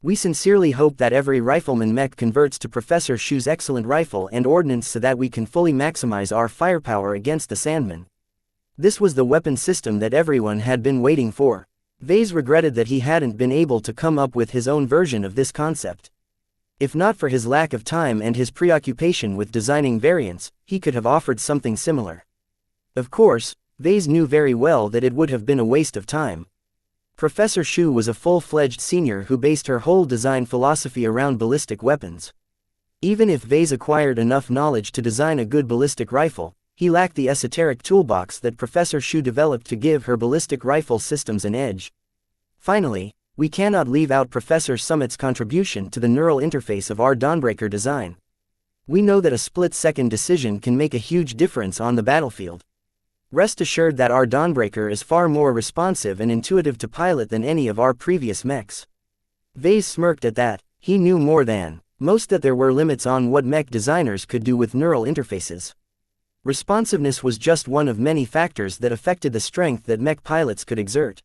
We sincerely hope that every rifleman mech converts to Professor Shu's excellent rifle and ordnance so that we can fully maximize our firepower against the Sandmen. This was the weapon system that everyone had been waiting for. Vase regretted that he hadn't been able to come up with his own version of this concept. If not for his lack of time and his preoccupation with designing variants, he could have offered something similar. Of course, Vase knew very well that it would have been a waste of time. Professor Shu was a full-fledged senior who based her whole design philosophy around ballistic weapons. Even if Vase acquired enough knowledge to design a good ballistic rifle, he lacked the esoteric toolbox that Professor Shu developed to give her ballistic rifle systems an edge. Finally, we cannot leave out Professor Summit's contribution to the neural interface of our Dawnbreaker design. We know that a split-second decision can make a huge difference on the battlefield. Rest assured that our Dawnbreaker is far more responsive and intuitive to pilot than any of our previous mechs. Vase smirked at that. He knew more than most that there were limits on what mech designers could do with neural interfaces. Responsiveness was just one of many factors that affected the strength that mech pilots could exert.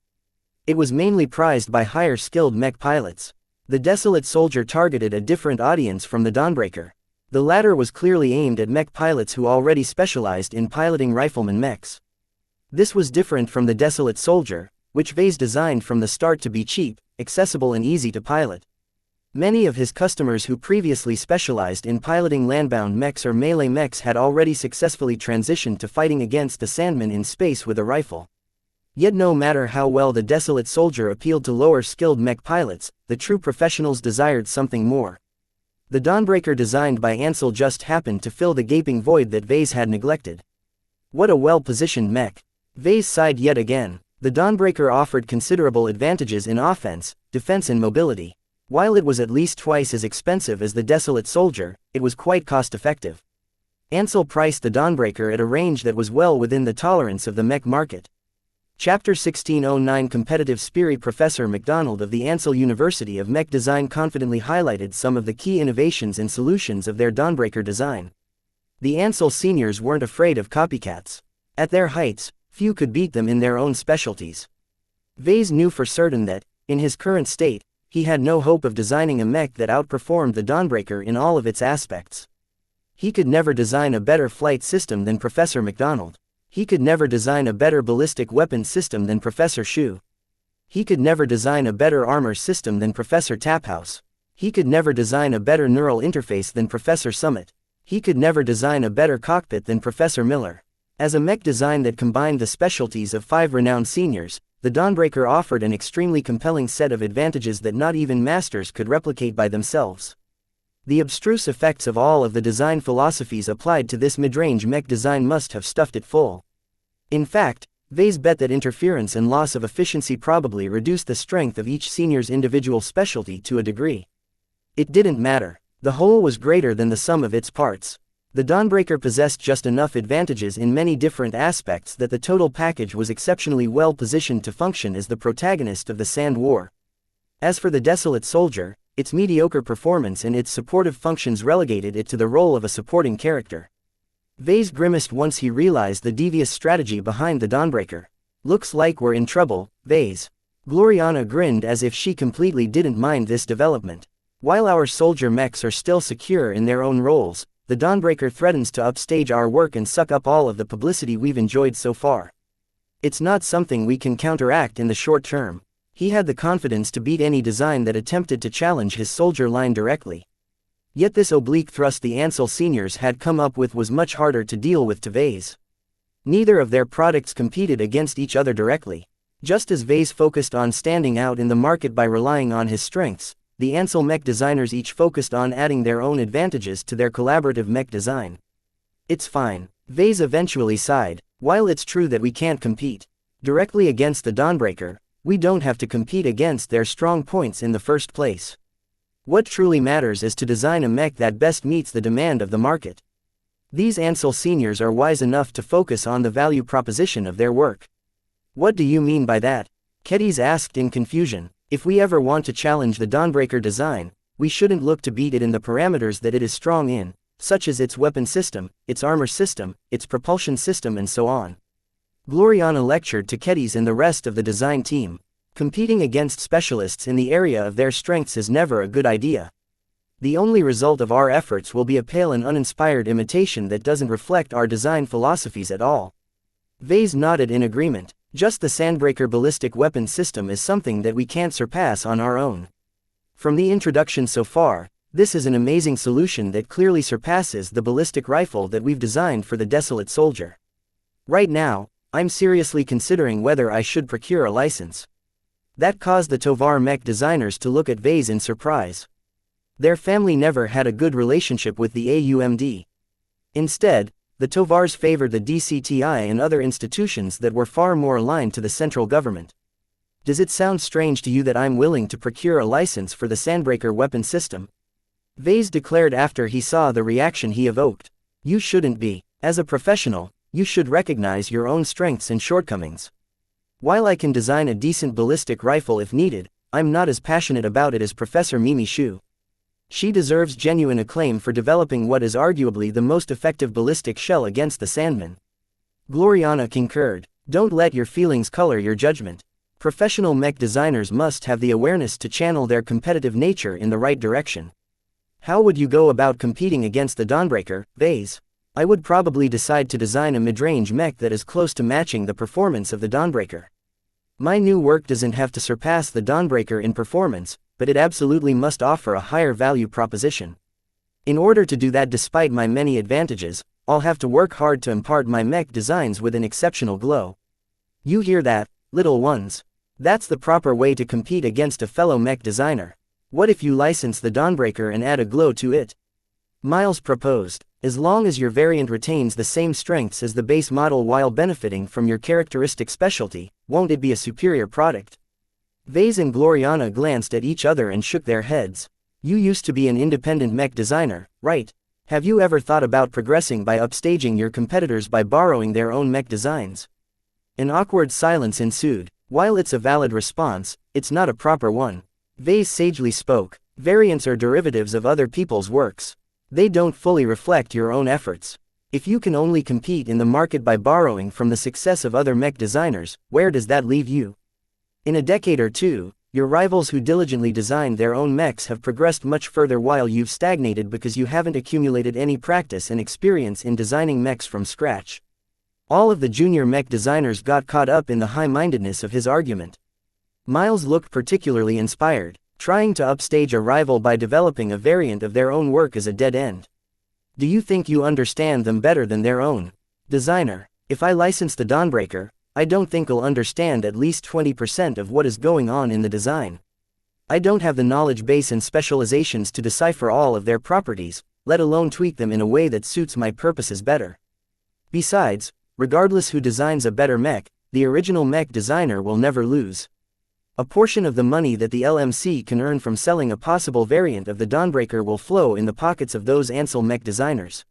It was mainly prized by higher-skilled mech pilots. The Desolate Soldier targeted a different audience from the Dawnbreaker. The latter was clearly aimed at mech pilots who already specialized in piloting rifleman mechs. This was different from the Desolate Soldier, which Vase designed from the start to be cheap, accessible and easy to pilot. Many of his customers who previously specialized in piloting landbound mechs or melee mechs had already successfully transitioned to fighting against the Sandmen in space with a rifle. Yet no matter how well the Desolate Soldier appealed to lower-skilled mech pilots, the true professionals desired something more. The Dawnbreaker designed by Ansel just happened to fill the gaping void that Vase had neglected. What a well-positioned mech. Vase sighed yet again. The Dawnbreaker offered considerable advantages in offense, defense and mobility. While it was at least twice as expensive as the Desolate Soldier, it was quite cost-effective. Ansel priced the Dawnbreaker at a range that was well within the tolerance of the mech market. Chapter 1609 Competitive Spirit. Professor McDonald of the Ansel University of Mech Design confidently highlighted some of the key innovations and solutions of their Dawnbreaker design. The Ansel seniors weren't afraid of copycats. At their heights, few could beat them in their own specialties. Vase knew for certain that, in his current state, he had no hope of designing a mech that outperformed the Dawnbreaker in all of its aspects. He could never design a better flight system than Professor McDonald. He could never design a better ballistic weapon system than Professor Shu. He could never design a better armor system than Professor Taphouse. He could never design a better neural interface than Professor Summit. He could never design a better cockpit than Professor Miller. As a mech design that combined the specialties of 5 renowned seniors, the Dawnbreaker offered an extremely compelling set of advantages that not even masters could replicate by themselves. The abstruse effects of all of the design philosophies applied to this mid-range mech design must have stuffed it full. In fact, Vase bet that interference and loss of efficiency probably reduced the strength of each senior's individual specialty to a degree. It didn't matter. The whole was greater than the sum of its parts. The Dawnbreaker possessed just enough advantages in many different aspects that the total package was exceptionally well positioned to function as the protagonist of the Sand War. As for the Desolate Soldier, its mediocre performance and its supportive functions relegated it to the role of a supporting character. Vase grimaced once he realized the devious strategy behind the Dawnbreaker. Looks like we're in trouble, Vase. Gloriana grinned as if she completely didn't mind this development. While our soldier mechs are still secure in their own roles, the Dawnbreaker threatens to upstage our work and suck up all of the publicity we've enjoyed so far. It's not something we can counteract in the short term. He had the confidence to beat any design that attempted to challenge his soldier line directly. Yet this oblique thrust the Ansel seniors had come up with was much harder to deal with to Vase. Neither of their products competed against each other directly. Just as Vase focused on standing out in the market by relying on his strengths, the Ansel mech designers each focused on adding their own advantages to their collaborative mech design. It's fine, Vase eventually sighed. While it's true that we can't compete directly against the Dawnbreaker, we don't have to compete against their strong points in the first place. What truly matters is to design a mech that best meets the demand of the market. These Ansel seniors are wise enough to focus on the value proposition of their work. What do you mean by that? Kedis asked in confusion. If we ever want to challenge the Dawnbreaker design, we shouldn't look to beat it in the parameters that it is strong in, such as its weapon system, its armor system, its propulsion system and so on. Gloriana lectured to Kedis and the rest of the design team. Competing against specialists in the area of their strengths is never a good idea. The only result of our efforts will be a pale and uninspired imitation that doesn't reflect our design philosophies at all. Vase nodded in agreement. Just the Sandbreaker ballistic weapon system is something that we can't surpass on our own. From the introduction so far, this is an amazing solution that clearly surpasses the ballistic rifle that we've designed for the Desolate Soldier. Right now, I'm seriously considering whether I should procure a license. That caused the Tovar mech designers to look at Vase in surprise. Their family never had a good relationship with the AUMD. Instead, the Tovars favored the DCTI and other institutions that were far more aligned to the central government. Does it sound strange to you that I'm willing to procure a license for the Sandbreaker weapon system? Vase declared after he saw the reaction he evoked. You shouldn't be. As a professional, you should recognize your own strengths and shortcomings. While I can design a decent ballistic rifle if needed, I'm not as passionate about it as Professor Mimi Shu. She deserves genuine acclaim for developing what is arguably the most effective ballistic shell against the Sandmen. Gloriana concurred. Don't let your feelings color your judgment. Professional mech designers must have the awareness to channel their competitive nature in the right direction. How would you go about competing against the Dawnbreaker, Vase? I would probably decide to design a mid-range mech that is close to matching the performance of the Dawnbreaker. My new work doesn't have to surpass the Dawnbreaker in performance, but it absolutely must offer a higher value proposition. In order to do that despite my many advantages, I'll have to work hard to impart my mech designs with an exceptional glow. You hear that, little ones? That's the proper way to compete against a fellow mech designer. What if you license the Dawnbreaker and add a glow to it? Miles proposed. As long as your variant retains the same strengths as the base model while benefiting from your characteristic specialty, won't it be a superior product? Vase and Gloriana glanced at each other and shook their heads. You used to be an independent mech designer, right? Have you ever thought about progressing by upstaging your competitors by borrowing their own mech designs? An awkward silence ensued. While it's a valid response, it's not a proper one. Vase sagely spoke. Variants are derivatives of other people's works. They don't fully reflect your own efforts. If you can only compete in the market by borrowing from the success of other mech designers, where does that leave you? In a decade or two, your rivals who diligently designed their own mechs have progressed much further while you've stagnated because you haven't accumulated any practice and experience in designing mechs from scratch. All of the junior mech designers got caught up in the high-mindedness of his argument. Miles looked particularly inspired. Trying to upstage a rival by developing a variant of their own work is a dead end. Do you think you understand them better than their own designer? If I license the Dawnbreaker, I don't think I'll understand at least 20% of what is going on in the design. I don't have the knowledge base and specializations to decipher all of their properties, let alone tweak them in a way that suits my purposes better. Besides, regardless who designs a better mech, the original mech designer will never lose. A portion of the money that the LMC can earn from selling a possible variant of the Dawnbreaker will flow in the pockets of those Ansel mech designers.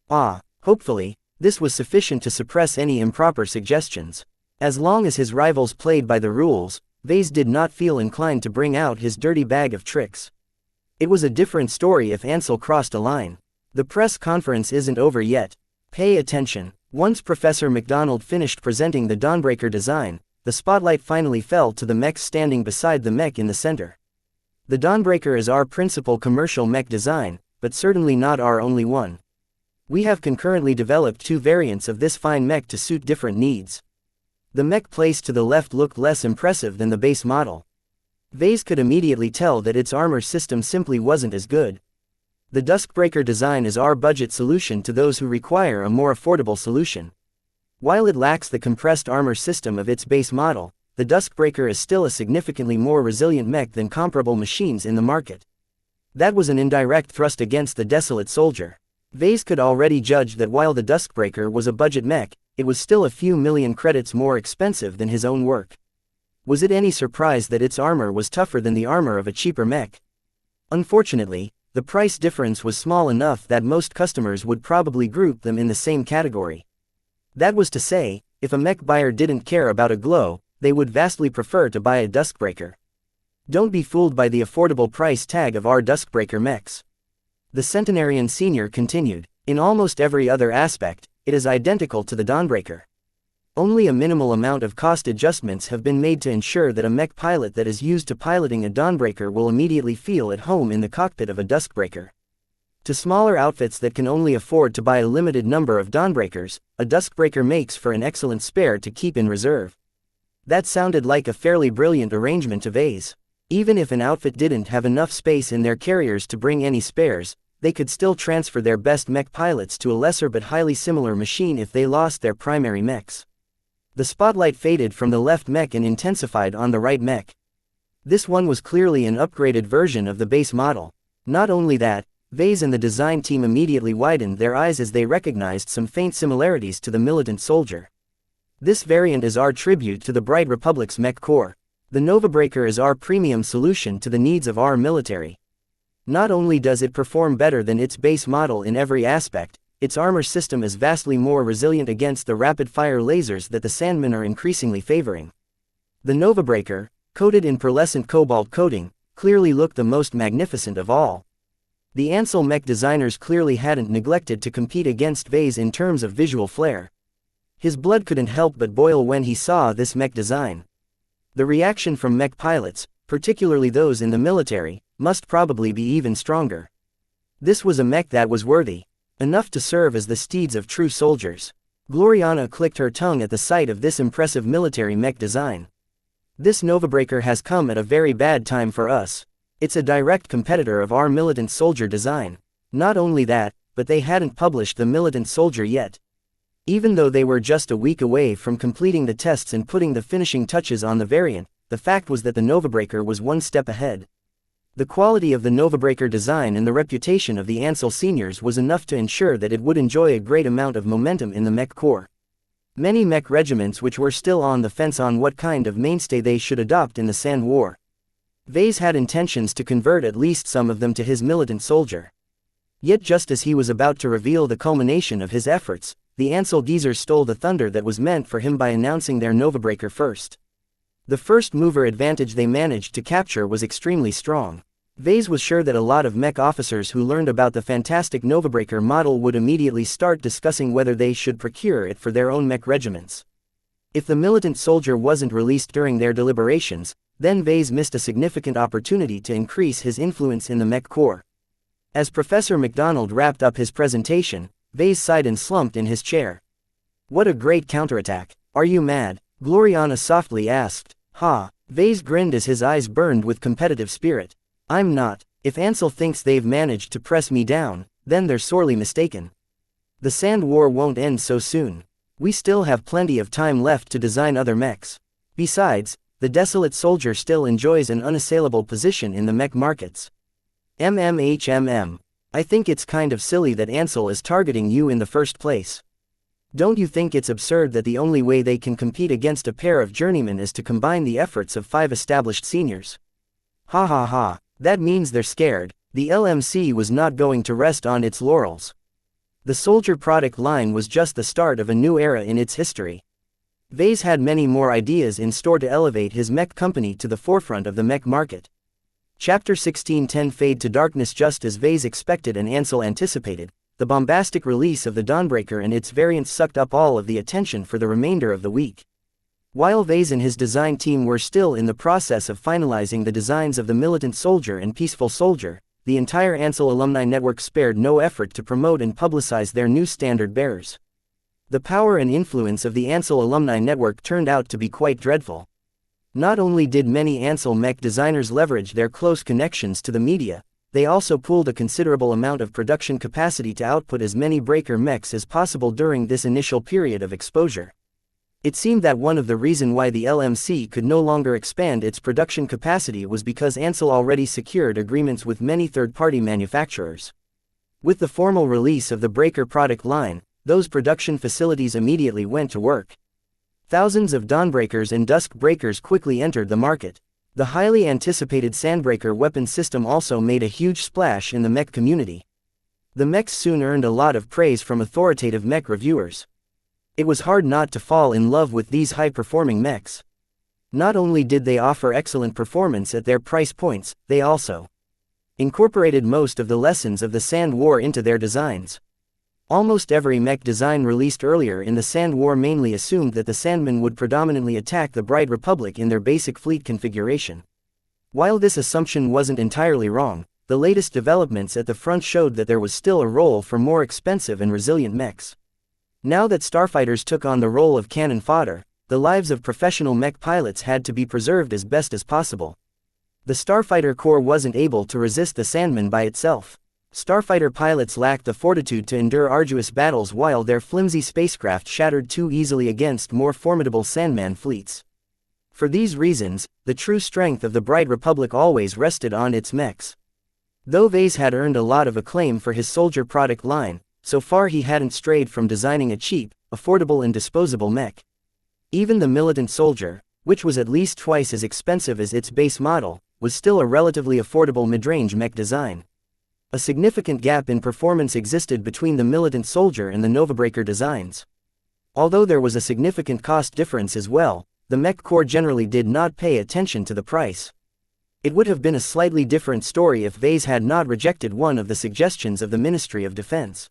Hopefully, this was sufficient to suppress any improper suggestions. As long as his rivals played by the rules, Vase did not feel inclined to bring out his dirty bag of tricks. It was a different story if Ansel crossed a line. The press conference isn't over yet. Pay attention. Once Professor McDonald finished presenting the Dawnbreaker design, the spotlight finally fell to the mech standing beside the mech in the center. The Dawnbreaker is our principal commercial mech design, but certainly not our only one. We have concurrently developed 2 variants of this fine mech to suit different needs. The mech placed to the left looked less impressive than the base model. Vase could immediately tell that its armor system simply wasn't as good. The Duskbreaker design is our budget solution to those who require a more affordable solution. While it lacks the compressed armor system of its base model, the Duskbreaker is still a significantly more resilient mech than comparable machines in the market. That was an indirect thrust against the Desolate Soldier. Vase could already judge that while the Duskbreaker was a budget mech, it was still a few million credits more expensive than his own work. Was it any surprise that its armor was tougher than the armor of a cheaper mech? Unfortunately, the price difference was small enough that most customers would probably group them in the same category. That was to say, if a mech buyer didn't care about a glow, they would vastly prefer to buy a Duskbreaker. Don't be fooled by the affordable price tag of our Duskbreaker mechs. The Centenarian Senior continued, in almost every other aspect, it is identical to the Dawnbreaker. Only a minimal amount of cost adjustments have been made to ensure that a mech pilot that is used to piloting a Dawnbreaker will immediately feel at home in the cockpit of a Duskbreaker. To smaller outfits that can only afford to buy a limited number of Dawnbreakers, a Duskbreaker makes for an excellent spare to keep in reserve. That sounded like a fairly brilliant arrangement to Vase. Even if an outfit didn't have enough space in their carriers to bring any spares, they could still transfer their best mech pilots to a lesser but highly similar machine if they lost their primary mechs. The spotlight faded from the left mech and intensified on the right mech. This one was clearly an upgraded version of the base model. Not only that, Vase and the design team immediately widened their eyes as they recognized some faint similarities to the Militant Soldier. This variant is our tribute to the Bright Republic's mech core. The Novabreaker is our premium solution to the needs of our military. Not only does it perform better than its base model in every aspect, its armor system is vastly more resilient against the rapid-fire lasers that the Sandmen are increasingly favoring. The Novabreaker, coated in pearlescent cobalt coating, clearly looked the most magnificent of all. The Ansel mech designers clearly hadn't neglected to compete against Vase in terms of visual flair. His blood couldn't help but boil when he saw this mech design. The reaction from mech pilots, particularly those in the military, must probably be even stronger. This was a mech that was worthy enough to serve as the steeds of true soldiers. Gloriana clicked her tongue at the sight of this impressive military mech design. This Novabreaker has come at a very bad time for us. It's a direct competitor of our Militant Soldier design. Not only that, but they hadn't published the Militant Soldier yet. Even though they were just a week away from completing the tests and putting the finishing touches on the variant, the fact was that the Novabreaker was one step ahead. The quality of the Novabreaker design and the reputation of the Ansel seniors was enough to ensure that it would enjoy a great amount of momentum in the mech corps. Many mech regiments which were still on the fence on what kind of mainstay they should adopt in the Sand War. Vase had intentions to convert at least some of them to his Militant Soldier. Yet just as he was about to reveal the culmination of his efforts, the Ansel geezers stole the thunder that was meant for him by announcing their Novabreaker first. The first mover advantage they managed to capture was extremely strong. Vase was sure that a lot of mech officers who learned about the fantastic Novabreaker model would immediately start discussing whether they should procure it for their own mech regiments. If the Militant Soldier wasn't released during their deliberations, then Vase missed a significant opportunity to increase his influence in the mech corps. As Professor McDonald wrapped up his presentation, Vase sighed and slumped in his chair. "What a great counterattack. Are you mad?" Gloriana softly asked. "Ha, Vase grinned as his eyes burned with competitive spirit. I'm not. If Ansel thinks they've managed to press me down, then they're sorely mistaken. The Sand War won't end so soon. We still have plenty of time left to design other mechs. Besides, the desolate soldier still enjoys an unassailable position in the mech markets. I think it's kind of silly that Ansel is targeting you in the first place. Don't you think it's absurd that the only way they can compete against a pair of journeymen is to combine the efforts of 5 established seniors? Ha ha ha, that means they're scared. The LMC was not going to rest on its laurels. The soldier product line was just the start of a new era in its history. Vase had many more ideas in store to elevate his mech company to the forefront of the mech market. Chapter 16:10 Fade to darkness. Just as Vase expected and Ansel anticipated, the bombastic release of the Dawnbreaker and its variants sucked up all of the attention for the remainder of the week. While Vase and his design team were still in the process of finalizing the designs of the Militant Soldier and Peaceful Soldier, the entire Ansel alumni network spared no effort to promote and publicize their new standard bearers. The power and influence of the Ansel alumni network turned out to be quite dreadful. Not only did many Ansel mech designers leverage their close connections to the media, they also pooled a considerable amount of production capacity to output as many breaker mechs as possible during this initial period of exposure. It seemed that one of the reasons why the LMC could no longer expand its production capacity was because Ansel already secured agreements with many third-party manufacturers. With the formal release of the breaker product line, those production facilities immediately went to work. Thousands of Dawnbreakers and Dusk Breakers quickly entered the market. The highly anticipated Sandbreaker weapon system also made a huge splash in the mech community. The mechs soon earned a lot of praise from authoritative mech reviewers. It was hard not to fall in love with these high-performing mechs. Not only did they offer excellent performance at their price points, they also incorporated most of the lessons of the Sand War into their designs. Almost every mech design released earlier in the Sand War mainly assumed that the Sandmen would predominantly attack the Bright Republic in their basic fleet configuration. While this assumption wasn't entirely wrong, the latest developments at the front showed that there was still a role for more expensive and resilient mechs. Now that starfighters took on the role of cannon fodder, the lives of professional mech pilots had to be preserved as best as possible. The Starfighter Corps wasn't able to resist the Sandmen by itself. Starfighter pilots lacked the fortitude to endure arduous battles while their flimsy spacecraft shattered too easily against more formidable Sandman fleets. For these reasons, the true strength of the Bright Republic always rested on its mechs. Though Vase had earned a lot of acclaim for his soldier product line, so far he hadn't strayed from designing a cheap, affordable and disposable mech. Even the Militant Soldier, which was at least twice as expensive as its base model, was still a relatively affordable mid-range mech design. A significant gap in performance existed between the Militant Soldier and the Novabreaker designs. Although there was a significant cost difference as well, the Mech Corps generally did not pay attention to the price. It would have been a slightly different story if Vase had not rejected one of the suggestions of the Ministry of Defense.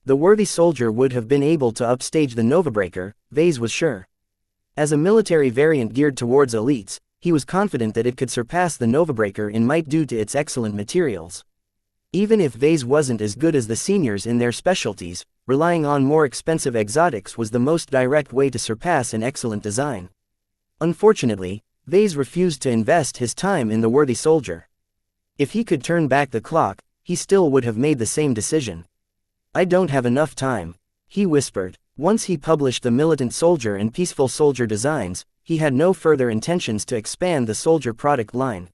The worthy soldier would have been able to upstage the Novabreaker, Vase was sure. As a military variant geared towards elites, he was confident that it could surpass the Novabreaker in might due to its excellent materials. Even if Vase wasn't as good as the seniors in their specialties, relying on more expensive exotics was the most direct way to surpass an excellent design. Unfortunately, Vase refused to invest his time in the worthy soldier. If he could turn back the clock, he still would have made the same decision. "I don't have enough time," he whispered. Once he published the Militant Soldier and Peaceful Soldier designs, he had no further intentions to expand the soldier product line.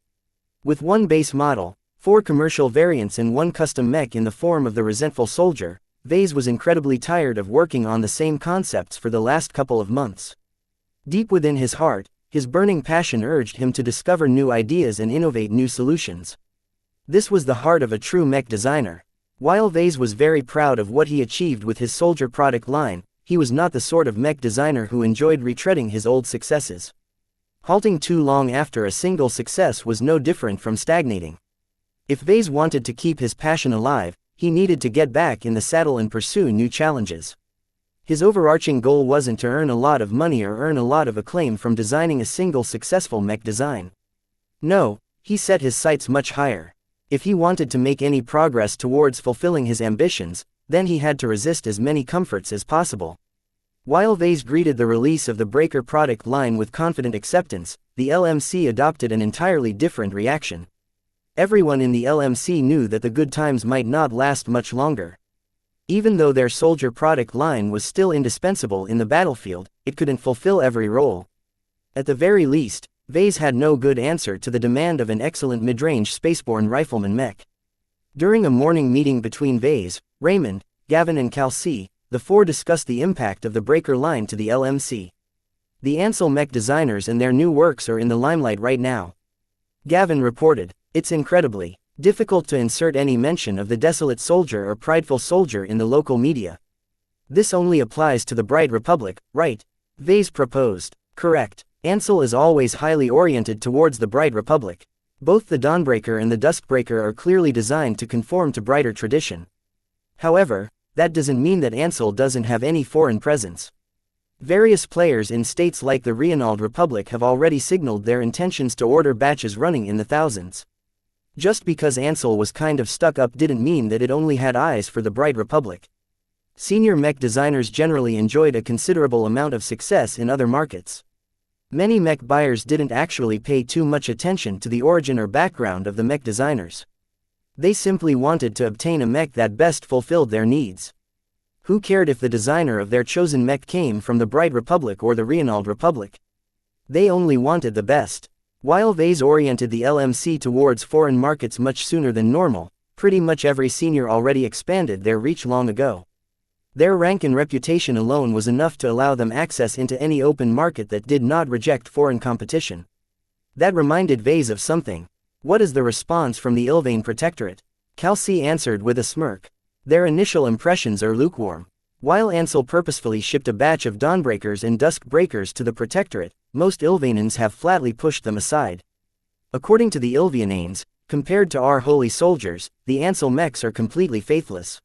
With one base model, 4 commercial variants and 1 custom mech in the form of the Resentful Soldier, Vase was incredibly tired of working on the same concepts for the last couple of months. Deep within his heart, his burning passion urged him to discover new ideas and innovate new solutions. This was the heart of a true mech designer. While Vase was very proud of what he achieved with his soldier product line, he was not the sort of mech designer who enjoyed retreading his old successes. Halting too long after a single success was no different from stagnating. If Vase wanted to keep his passion alive, he needed to get back in the saddle and pursue new challenges. His overarching goal wasn't to earn a lot of money or earn a lot of acclaim from designing a single successful mech design. No, he set his sights much higher. If he wanted to make any progress towards fulfilling his ambitions, then he had to resist as many comforts as possible. While Vase greeted the release of the Breaker product line with confident acceptance, the LMC adopted an entirely different reaction. Everyone in the LMC knew that the good times might not last much longer. Even though their soldier product line was still indispensable in the battlefield, it couldn't fulfill every role. At the very least, Vase had no good answer to the demand of an excellent mid-range spaceborne rifleman Mech. During a morning meeting between Vase, Raymond, Gavin and Calci, the four discussed the impact of the Breaker line to the LMC. The Ansel Mech designers and their new works are in the limelight right now. Gavin reported, "It's incredibly difficult to insert any mention of the desolate soldier or prideful soldier in the local media. This only applies to the Bright Republic, right?" Vase proposed. "Correct. Ansel is always highly oriented towards the Bright Republic. Both the Dawnbreaker and the Duskbreaker are clearly designed to conform to brighter tradition. However, that doesn't mean that Ansel doesn't have any foreign presence. Various players in states like the Reynald Republic have already signaled their intentions to order batches running in the thousands. Just because Ansel was kind of stuck up didn't mean that it only had eyes for the Bright Republic. Senior mech designers generally enjoyed a considerable amount of success in other markets. Many mech buyers didn't actually pay too much attention to the origin or background of the mech designers. They simply wanted to obtain a mech that best fulfilled their needs. Who cared if the designer of their chosen mech came from the Bright Republic or the Reynald Republic? They only wanted the best. While Vase oriented the LMC towards foreign markets much sooner than normal, pretty much every senior already expanded their reach long ago. Their rank and reputation alone was enough to allow them access into any open market that did not reject foreign competition. That reminded Vase of something. "What is the response from the Ilvain Protectorate?" Calci answered with a smirk. "Their initial impressions are lukewarm. While Ansel purposefully shipped a batch of Dawnbreakers and Duskbreakers to the Protectorate, most Ilvainans have flatly pushed them aside. According to the Ilviananes, compared to our holy soldiers, the Ansel mechs are completely faithless."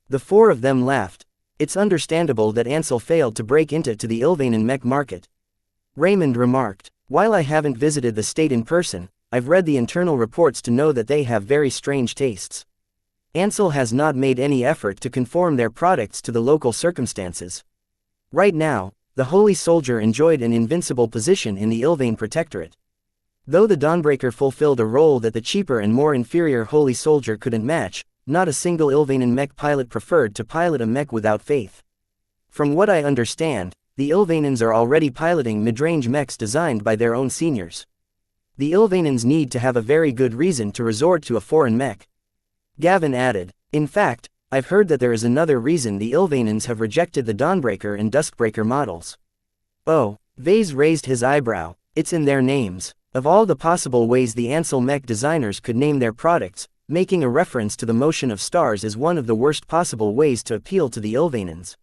The four of them laughed. "It's understandable that Ansel failed to break into the Ilvainan mech market." Raymond remarked, "While I haven't visited the state in person, I've read the internal reports to know that they have very strange tastes. Ansel has not made any effort to conform their products to the local circumstances. Right now, the Holy Soldier enjoyed an invincible position in the Ilvain Protectorate. Though the Dawnbreaker fulfilled a role that the cheaper and more inferior Holy Soldier couldn't match, not a single Ilvainan mech pilot preferred to pilot a mech without faith. From what I understand, the Ilvainans are already piloting mid-range mechs designed by their own seniors. The Ilvainans need to have a very good reason to resort to a foreign mech." Gavin added, "In fact, I've heard that there is another reason the Ilvainans have rejected the Dawnbreaker and Duskbreaker models." "Oh," Vase raised his eyebrow, "it's in their names." Of all the possible ways the Ansel mech designers could name their products, making a reference to the motion of stars is one of the worst possible ways to appeal to the Ilvainans.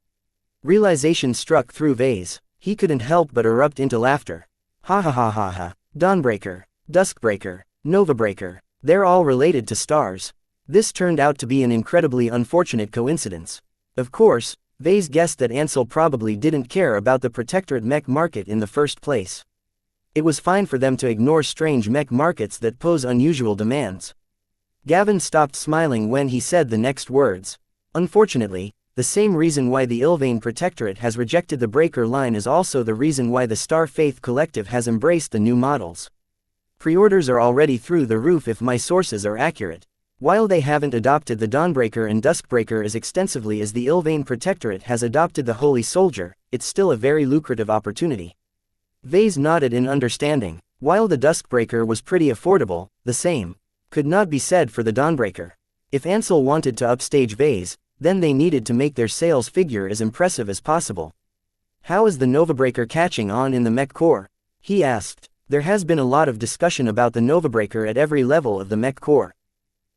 Realization struck through Vase. He couldn't help but erupt into laughter. "Ha ha ha ha ha. Dawnbreaker, Duskbreaker, Novabreaker, they're all related to stars." This turned out to be an incredibly unfortunate coincidence. Of course, Vase guessed that Ansel probably didn't care about the Protectorate mech market in the first place. It was fine for them to ignore strange mech markets that pose unusual demands. Gavin stopped smiling when he said the next words. "Unfortunately, the same reason why the Ilvain Protectorate has rejected the Breaker line is also the reason why the Star Faith Collective has embraced the new models. Pre-orders are already through the roof if my sources are accurate. While they haven't adopted the Dawnbreaker and Duskbreaker as extensively as the Ilvain Protectorate has adopted the Holy Soldier, it's still a very lucrative opportunity." Vase nodded in understanding. While the Duskbreaker was pretty affordable, the same could not be said for the Dawnbreaker. If Ansel wanted to upstage Vase, then they needed to make their sales figure as impressive as possible. "How is the Novabreaker catching on in the mech corps?" he asked. "There has been a lot of discussion about the Novabreaker at every level of the mech corps."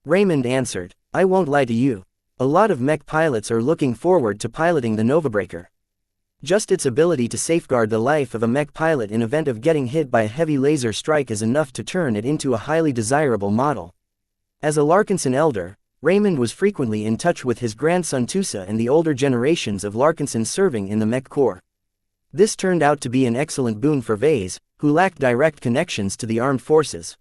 Raymond answered, "I won't lie to you. A lot of mech pilots are looking forward to piloting the Novabreaker. Just its ability to safeguard the life of a mech pilot in event of getting hit by a heavy laser strike is enough to turn it into a highly desirable model." As a Larkinson elder, Raymond was frequently in touch with his grandson Tusa and the older generations of Larkinsons serving in the mech corps. This turned out to be an excellent boon for Vase, who lacked direct connections to the armed forces.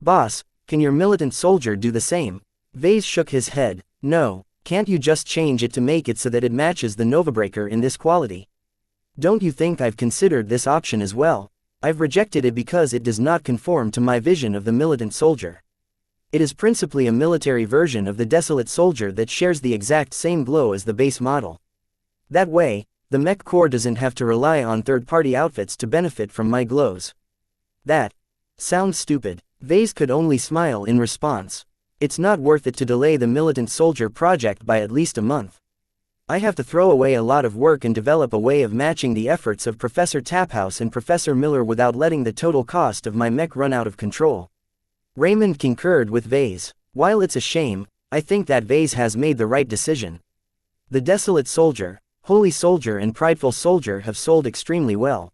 "Boss, can your militant soldier do the same?" Vase shook his head. "No, can't you just change it to make it so that it matches the Novabreaker in this quality?" Don't you think I've considered this option as well? I've rejected it because it does not conform to my vision of the militant soldier. It is principally a military version of the desolate soldier that shares the exact same glow as the base model. That way, the Mech Corps doesn't have to rely on third-party outfits to benefit from my glows. That sounds stupid. Vase could only smile in response. It's not worth it to delay the militant soldier project by at least a month. I have to throw away a lot of work and develop a way of matching the efforts of Professor Taphouse and Professor Miller without letting the total cost of my mech run out of control. Raymond concurred with Vase. While it's a shame, I think that Vase has made the right decision. The desolate soldier, holy soldier and prideful soldier have sold extremely well.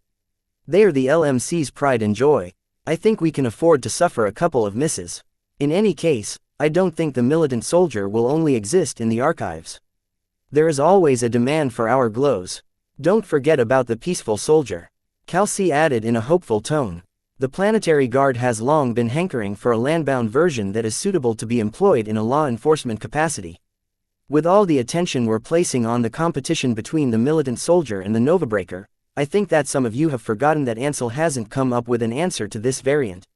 They are the LMC's pride and joy. I think we can afford to suffer a couple of misses. In any case, I don't think the militant soldier will only exist in the archives. There is always a demand for our glows. Don't forget about the peaceful soldier. Kelsey added in a hopeful tone. The Planetary Guard has long been hankering for a landbound version that is suitable to be employed in a law enforcement capacity. With all the attention we're placing on the competition between the militant soldier and the Novabreaker, I think that some of you have forgotten that Ansel hasn't come up with an answer to this variant.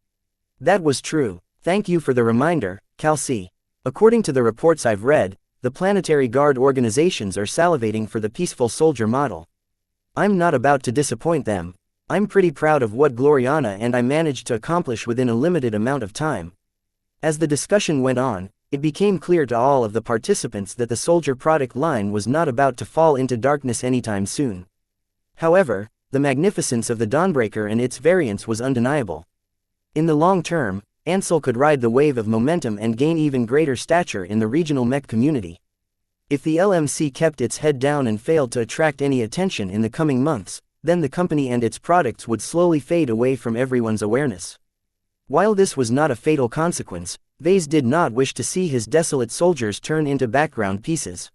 That was true. Thank you for the reminder, Kelsey. According to the reports I've read, the Planetary Guard organizations are salivating for the peaceful soldier model. I'm not about to disappoint them. I'm pretty proud of what Gloriana and I managed to accomplish within a limited amount of time. As the discussion went on, it became clear to all of the participants that the soldier product line was not about to fall into darkness anytime soon. However, the magnificence of the Dawnbreaker and its variants was undeniable. In the long term, Ansel could ride the wave of momentum and gain even greater stature in the regional mech community. If the LMC kept its head down and failed to attract any attention in the coming months, then the company and its products would slowly fade away from everyone's awareness. While this was not a fatal consequence, Vase did not wish to see his desolate soldiers turn into background pieces.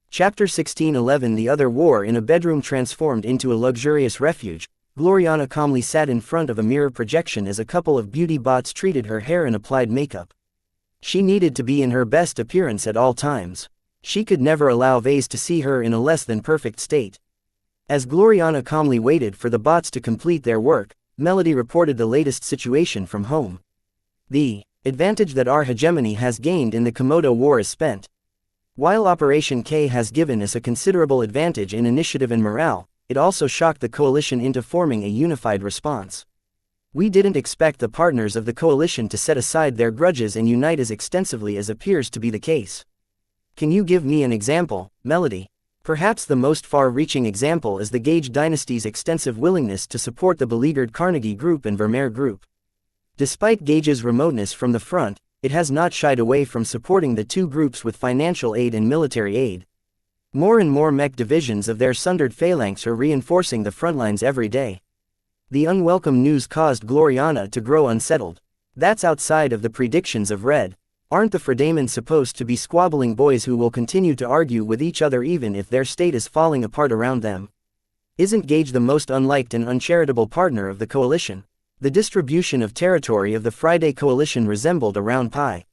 Chapter 1611 The Other War In a bedroom transformed into a luxurious refuge, Gloriana calmly sat in front of a mirror projection as a couple of beauty bots treated her hair and applied makeup. She needed to be in her best appearance at all times. She could never allow Vase to see her in a less than perfect state. As Gloriana calmly waited for the bots to complete their work, Melody reported the latest situation from home. The advantage that our hegemony has gained in the Komodo War is spent. While Operation K has given us a considerable advantage in initiative and morale, it also shocked the coalition into forming a unified response. We didn't expect the partners of the coalition to set aside their grudges and unite as extensively as appears to be the case. Can you give me an example, Melody? Perhaps the most far-reaching example is the Gage dynasty's extensive willingness to support the beleaguered Carnegie Group and Vermeer Group. Despite Gage's remoteness from the front, it has not shied away from supporting the two groups with financial aid and military aid. More and more mech divisions of their sundered phalanx are reinforcing the front lines every day. The unwelcome news caused Gloriana to grow unsettled. That's outside of the predictions of Red. Aren't the Fredamen supposed to be squabbling boys who will continue to argue with each other even if their state is falling apart around them? Isn't Gage the most unliked and uncharitable partner of the coalition? The distribution of territory of the Friday coalition resembled a round pie.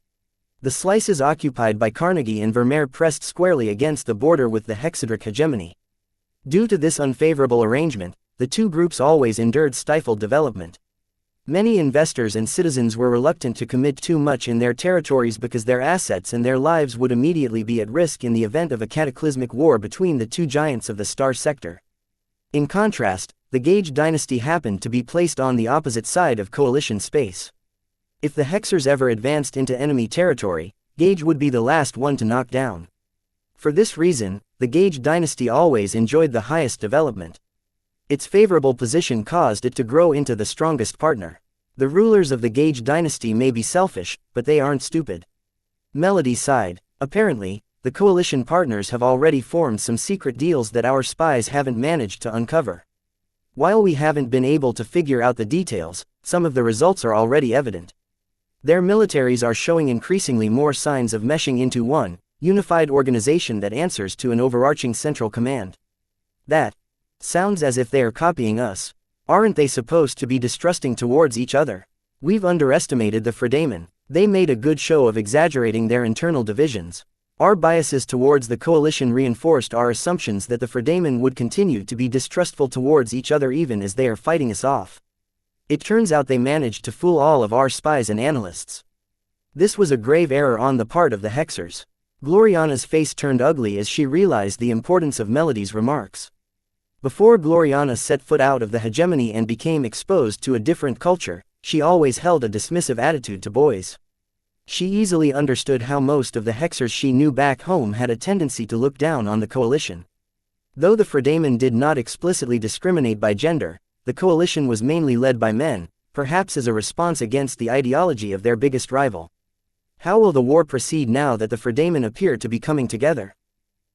The slices occupied by Carnegie and Vermeer pressed squarely against the border with the hexadric hegemony. Due to this unfavorable arrangement, the two groups always endured stifled development. Many investors and citizens were reluctant to commit too much in their territories because their assets and their lives would immediately be at risk in the event of a cataclysmic war between the two giants of the star sector. In contrast, the Gage dynasty happened to be placed on the opposite side of coalition space. If the Hexers ever advanced into enemy territory, Gage would be the last one to knock down. For this reason, the Gage dynasty always enjoyed the highest development. Its favorable position caused it to grow into the strongest partner. The rulers of the Gage dynasty may be selfish, but they aren't stupid. Melody sighed. Apparently, the coalition partners have already formed some secret deals that our spies haven't managed to uncover. While we haven't been able to figure out the details, some of the results are already evident. Their militaries are showing increasingly more signs of meshing into one unified organization that answers to an overarching central command. That sounds as if they are copying us. Aren't they supposed to be distrusting towards each other? We've underestimated the Fredamen. They made a good show of exaggerating their internal divisions. Our biases towards the coalition reinforced our assumptions that the Fredamen would continue to be distrustful towards each other even as they are fighting us off. It turns out they managed to fool all of our spies and analysts. This was a grave error on the part of the Hexers. Gloriana's face turned ugly as she realized the importance of Melody's remarks. Before Gloriana set foot out of the hegemony and became exposed to a different culture, she always held a dismissive attitude to boys. She easily understood how most of the Hexers she knew back home had a tendency to look down on the coalition. Though the Fredamen did not explicitly discriminate by gender, the coalition was mainly led by men, perhaps as a response against the ideology of their biggest rival. How will the war proceed now that the Fredamen appear to be coming together?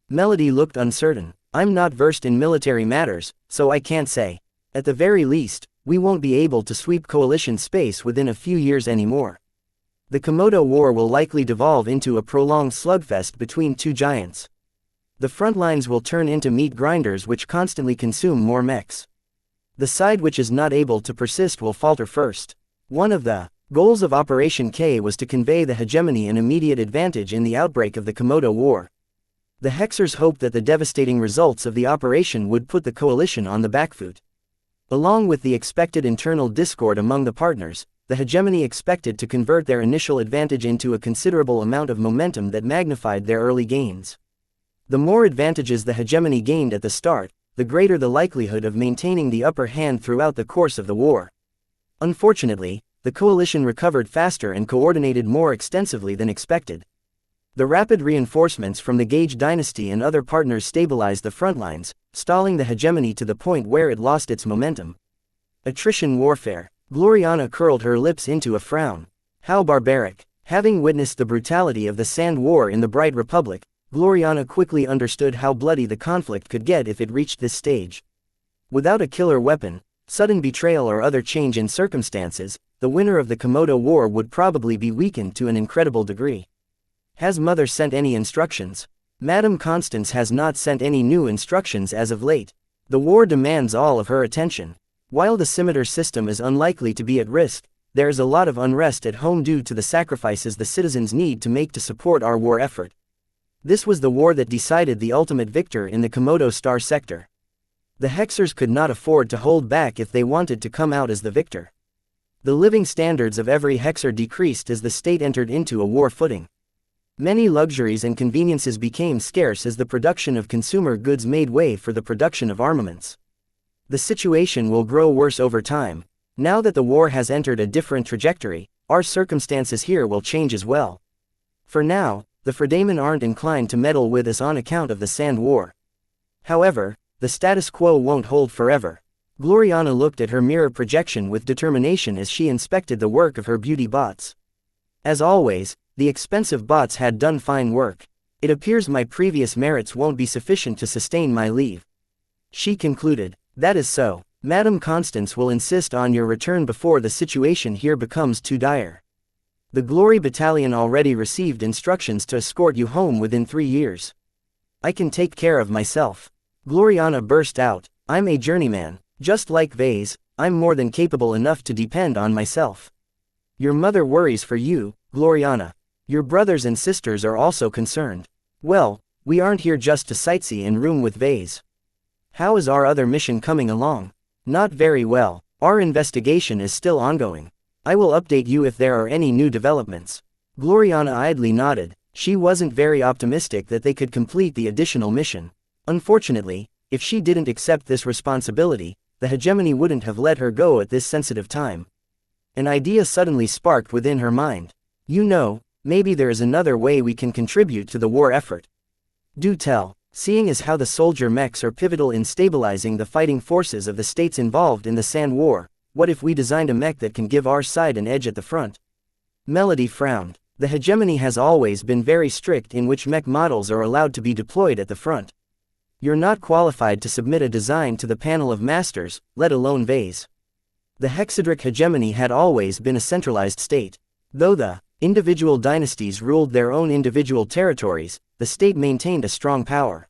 Melody looked uncertain. I'm not versed in military matters, so I can't say. At the very least, we won't be able to sweep coalition space within a few years anymore. The Komodo War will likely devolve into a prolonged slugfest between two giants. The front lines will turn into meat grinders which constantly consume more mechs. The side which is not able to persist will falter first. One of the goals of Operation K was to convey the hegemony an immediate advantage in the outbreak of the Komodo War. The Hexers hoped that the devastating results of the operation would put the coalition on the back foot. Along with the expected internal discord among the partners, the hegemony expected to convert their initial advantage into a considerable amount of momentum that magnified their early gains. The more advantages the hegemony gained at the start, the greater the likelihood of maintaining the upper hand throughout the course of the war. Unfortunately, the coalition recovered faster and coordinated more extensively than expected. The rapid reinforcements from the Gage dynasty and other partners stabilized the front lines, stalling the hegemony to the point where it lost its momentum. Attrition warfare. Gloriana curled her lips into a frown. How barbaric. Having witnessed the brutality of the Sand War in the Bright Republic, Gloriana quickly understood how bloody the conflict could get if it reached this stage. Without a killer weapon, sudden betrayal or other change in circumstances, the winner of the Komodo War would probably be weakened to an incredible degree. Has Mother sent any instructions? Madame Constance has not sent any new instructions as of late. The war demands all of her attention. While the scimitar system is unlikely to be at risk, there is a lot of unrest at home due to the sacrifices the citizens need to make to support our war effort. This was the war that decided the ultimate victor in the Komodo Star sector. The Hexers could not afford to hold back if they wanted to come out as the victor. The living standards of every Hexer decreased as the state entered into a war footing. Many luxuries and conveniences became scarce as the production of consumer goods made way for the production of armaments. The situation will grow worse over time. Now that the war has entered a different trajectory, our circumstances here will change as well. For now, the Fredamen aren't inclined to meddle with us on account of the Sand War. However, the status quo won't hold forever. Gloriana looked at her mirror projection with determination as she inspected the work of her beauty bots. As always, the expensive bots had done fine work. It appears my previous merits won't be sufficient to sustain my leave. She concluded. That is so. Madame Constance will insist on your return before the situation here becomes too dire. The Glory Battalion already received instructions to escort you home within 3 years. I can take care of myself. Gloriana burst out. I'm a journeyman. Just like Vase, I'm more than capable enough to depend on myself. Your mother worries for you, Gloriana. Your brothers and sisters are also concerned. Well, we aren't here just to sightsee and room with Vase. How is our other mission coming along? Not very well. Our investigation is still ongoing. I will update you if there are any new developments. Gloriana idly nodded. She wasn't very optimistic that they could complete the additional mission. Unfortunately, if she didn't accept this responsibility, the hegemony wouldn't have let her go at this sensitive time. An idea suddenly sparked within her mind. You know, maybe there is another way we can contribute to the war effort. Do tell. Seeing as how the soldier mechs are pivotal in stabilizing the fighting forces of the states involved in the Sand War, what if we designed a mech that can give our side an edge at the front? Melody frowned. The hegemony has always been very strict in which mech models are allowed to be deployed at the front. You're not qualified to submit a design to the panel of masters, let alone Vase. The Hexadric hegemony had always been a centralized state. Though the individual dynasties ruled their own individual territories, the state maintained a strong power.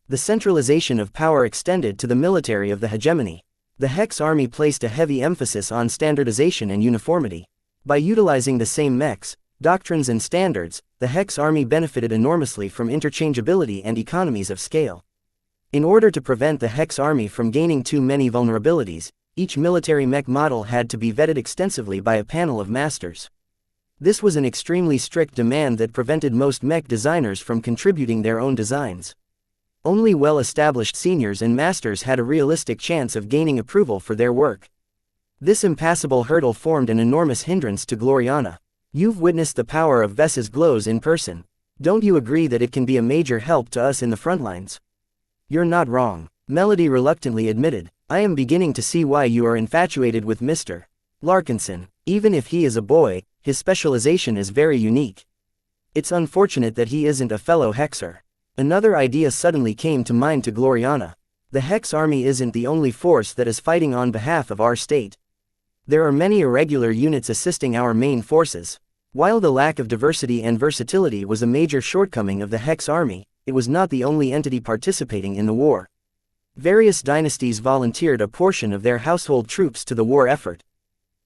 The centralization of power extended to the military of the hegemony. The Hex army placed a heavy emphasis on standardization and uniformity. By utilizing the same mechs, doctrines and standards, the Hex army benefited enormously from interchangeability and economies of scale. In order to prevent the Hex army from gaining too many vulnerabilities, each military mech model had to be vetted extensively by a panel of masters. This was an extremely strict demand that prevented most mech designers from contributing their own designs. Only well-established seniors and masters had a realistic chance of gaining approval for their work. This impassable hurdle formed an enormous hindrance to Gloriana. You've witnessed the power of Vess's glows in person. Don't you agree that it can be a major help to us in the front lines? You're not wrong, Melody reluctantly admitted. I am beginning to see why you are infatuated with Mr. Larkinson. Even if he is a boy, his specialization is very unique. It's unfortunate that he isn't a fellow Hexer. Another idea suddenly came to mind to Gloriana. The Hex army isn't the only force that is fighting on behalf of our state. There are many irregular units assisting our main forces. While the lack of diversity and versatility was a major shortcoming of the Hex army, it was not the only entity participating in the war. Various dynasties volunteered a portion of their household troops to the war effort.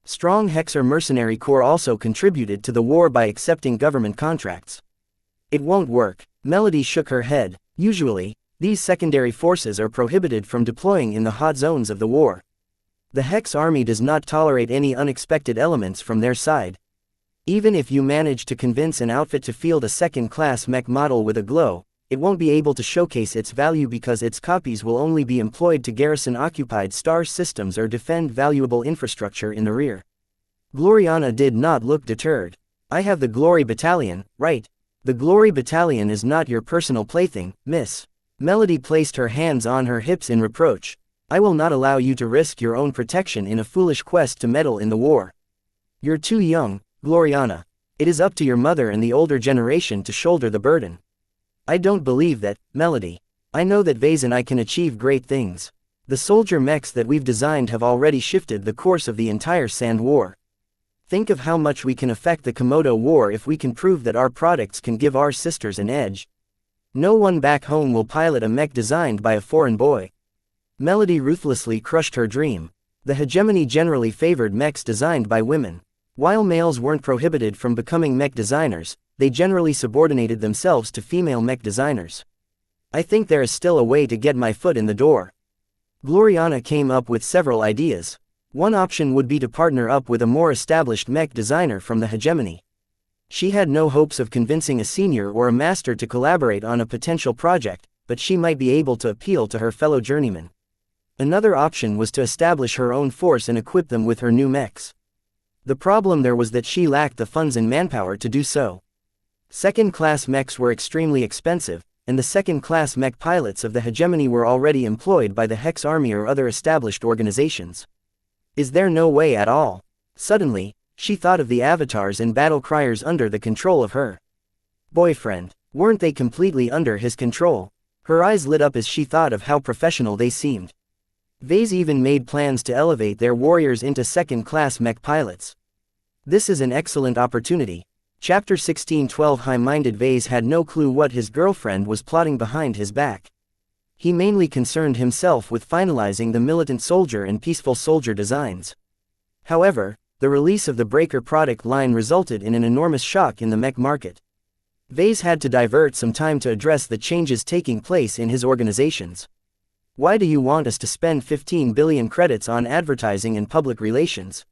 Strong Hexer mercenary corps also contributed to the war by accepting government contracts. It won't work. Melody shook her head. Usually, these secondary forces are prohibited from deploying in the hot zones of the war. The Hex army does not tolerate any unexpected elements from their side. Even if you manage to convince an outfit to field a second-class mech model with a glow, it won't be able to showcase its value because its copies will only be employed to garrison occupied star systems or defend valuable infrastructure in the rear. Gloriana did not look deterred. I have the Glory Battalion, right? The Glory Battalion is not your personal plaything, miss. Melody placed her hands on her hips in reproach. I will not allow you to risk your own protection in a foolish quest to meddle in the war. You're too young, Gloriana. It is up to your mother and the older generation to shoulder the burden. I don't believe that, Melody. I know that Vase and I can achieve great things. The soldier mechs that we've designed have already shifted the course of the entire Sand War. Think of how much we can affect the Komodo War if we can prove that our products can give our sisters an edge. No one back home will pilot a mech designed by a foreign boy. Melody ruthlessly crushed her dream. The hegemony generally favored mechs designed by women. While males weren't prohibited from becoming mech designers, they generally subordinated themselves to female mech designers. I think there is still a way to get my foot in the door. Gloriana came up with several ideas. One option would be to partner up with a more established mech designer from the hegemony. She had no hopes of convincing a senior or a master to collaborate on a potential project, but she might be able to appeal to her fellow journeymen. Another option was to establish her own force and equip them with her new mechs. The problem there was that she lacked the funds and manpower to do so. Second-class mechs were extremely expensive, and the second-class mech pilots of the hegemony were already employed by the Hex army or other established organizations. Is there no way at all? Suddenly, she thought of the avatars and battle criers under the control of her boyfriend. Weren't they completely under his control? Her eyes lit up as she thought of how professional they seemed. Vase even made plans to elevate their warriors into second-class mech pilots. This is an excellent opportunity. Chapter 16:12. High-minded Vase had no clue what his girlfriend was plotting behind his back. He mainly concerned himself with finalizing the militant soldier and peaceful soldier designs. However, the release of the Breaker product line resulted in an enormous shock in the mech market. Vase had to divert some time to address the changes taking place in his organizations. Why do you want us to spend 15 billion credits on advertising and public relations?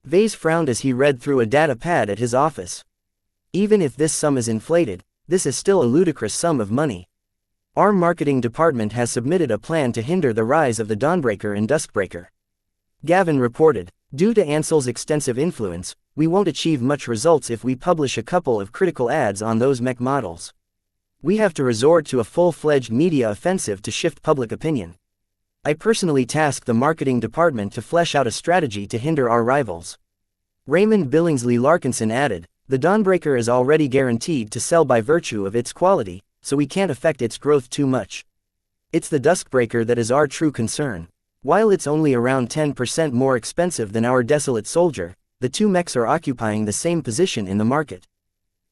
Vase frowned as he read through a data pad at his office. Even if this sum is inflated, this is still a ludicrous sum of money. Our marketing department has submitted a plan to hinder the rise of the Dawnbreaker and Duskbreaker. Gavin reported, due to Ansel's extensive influence, we won't achieve much results if we publish a couple of critical ads on those mech models. We have to resort to a full-fledged media offensive to shift public opinion. I personally tasked the marketing department to flesh out a strategy to hinder our rivals. Raymond Billingsley Larkinson added, the Dawnbreaker is already guaranteed to sell by virtue of its quality, so we can't affect its growth too much. It's the Duskbreaker that is our true concern. While it's only around 10% more expensive than our Desolate Soldier, the two mechs are occupying the same position in the market.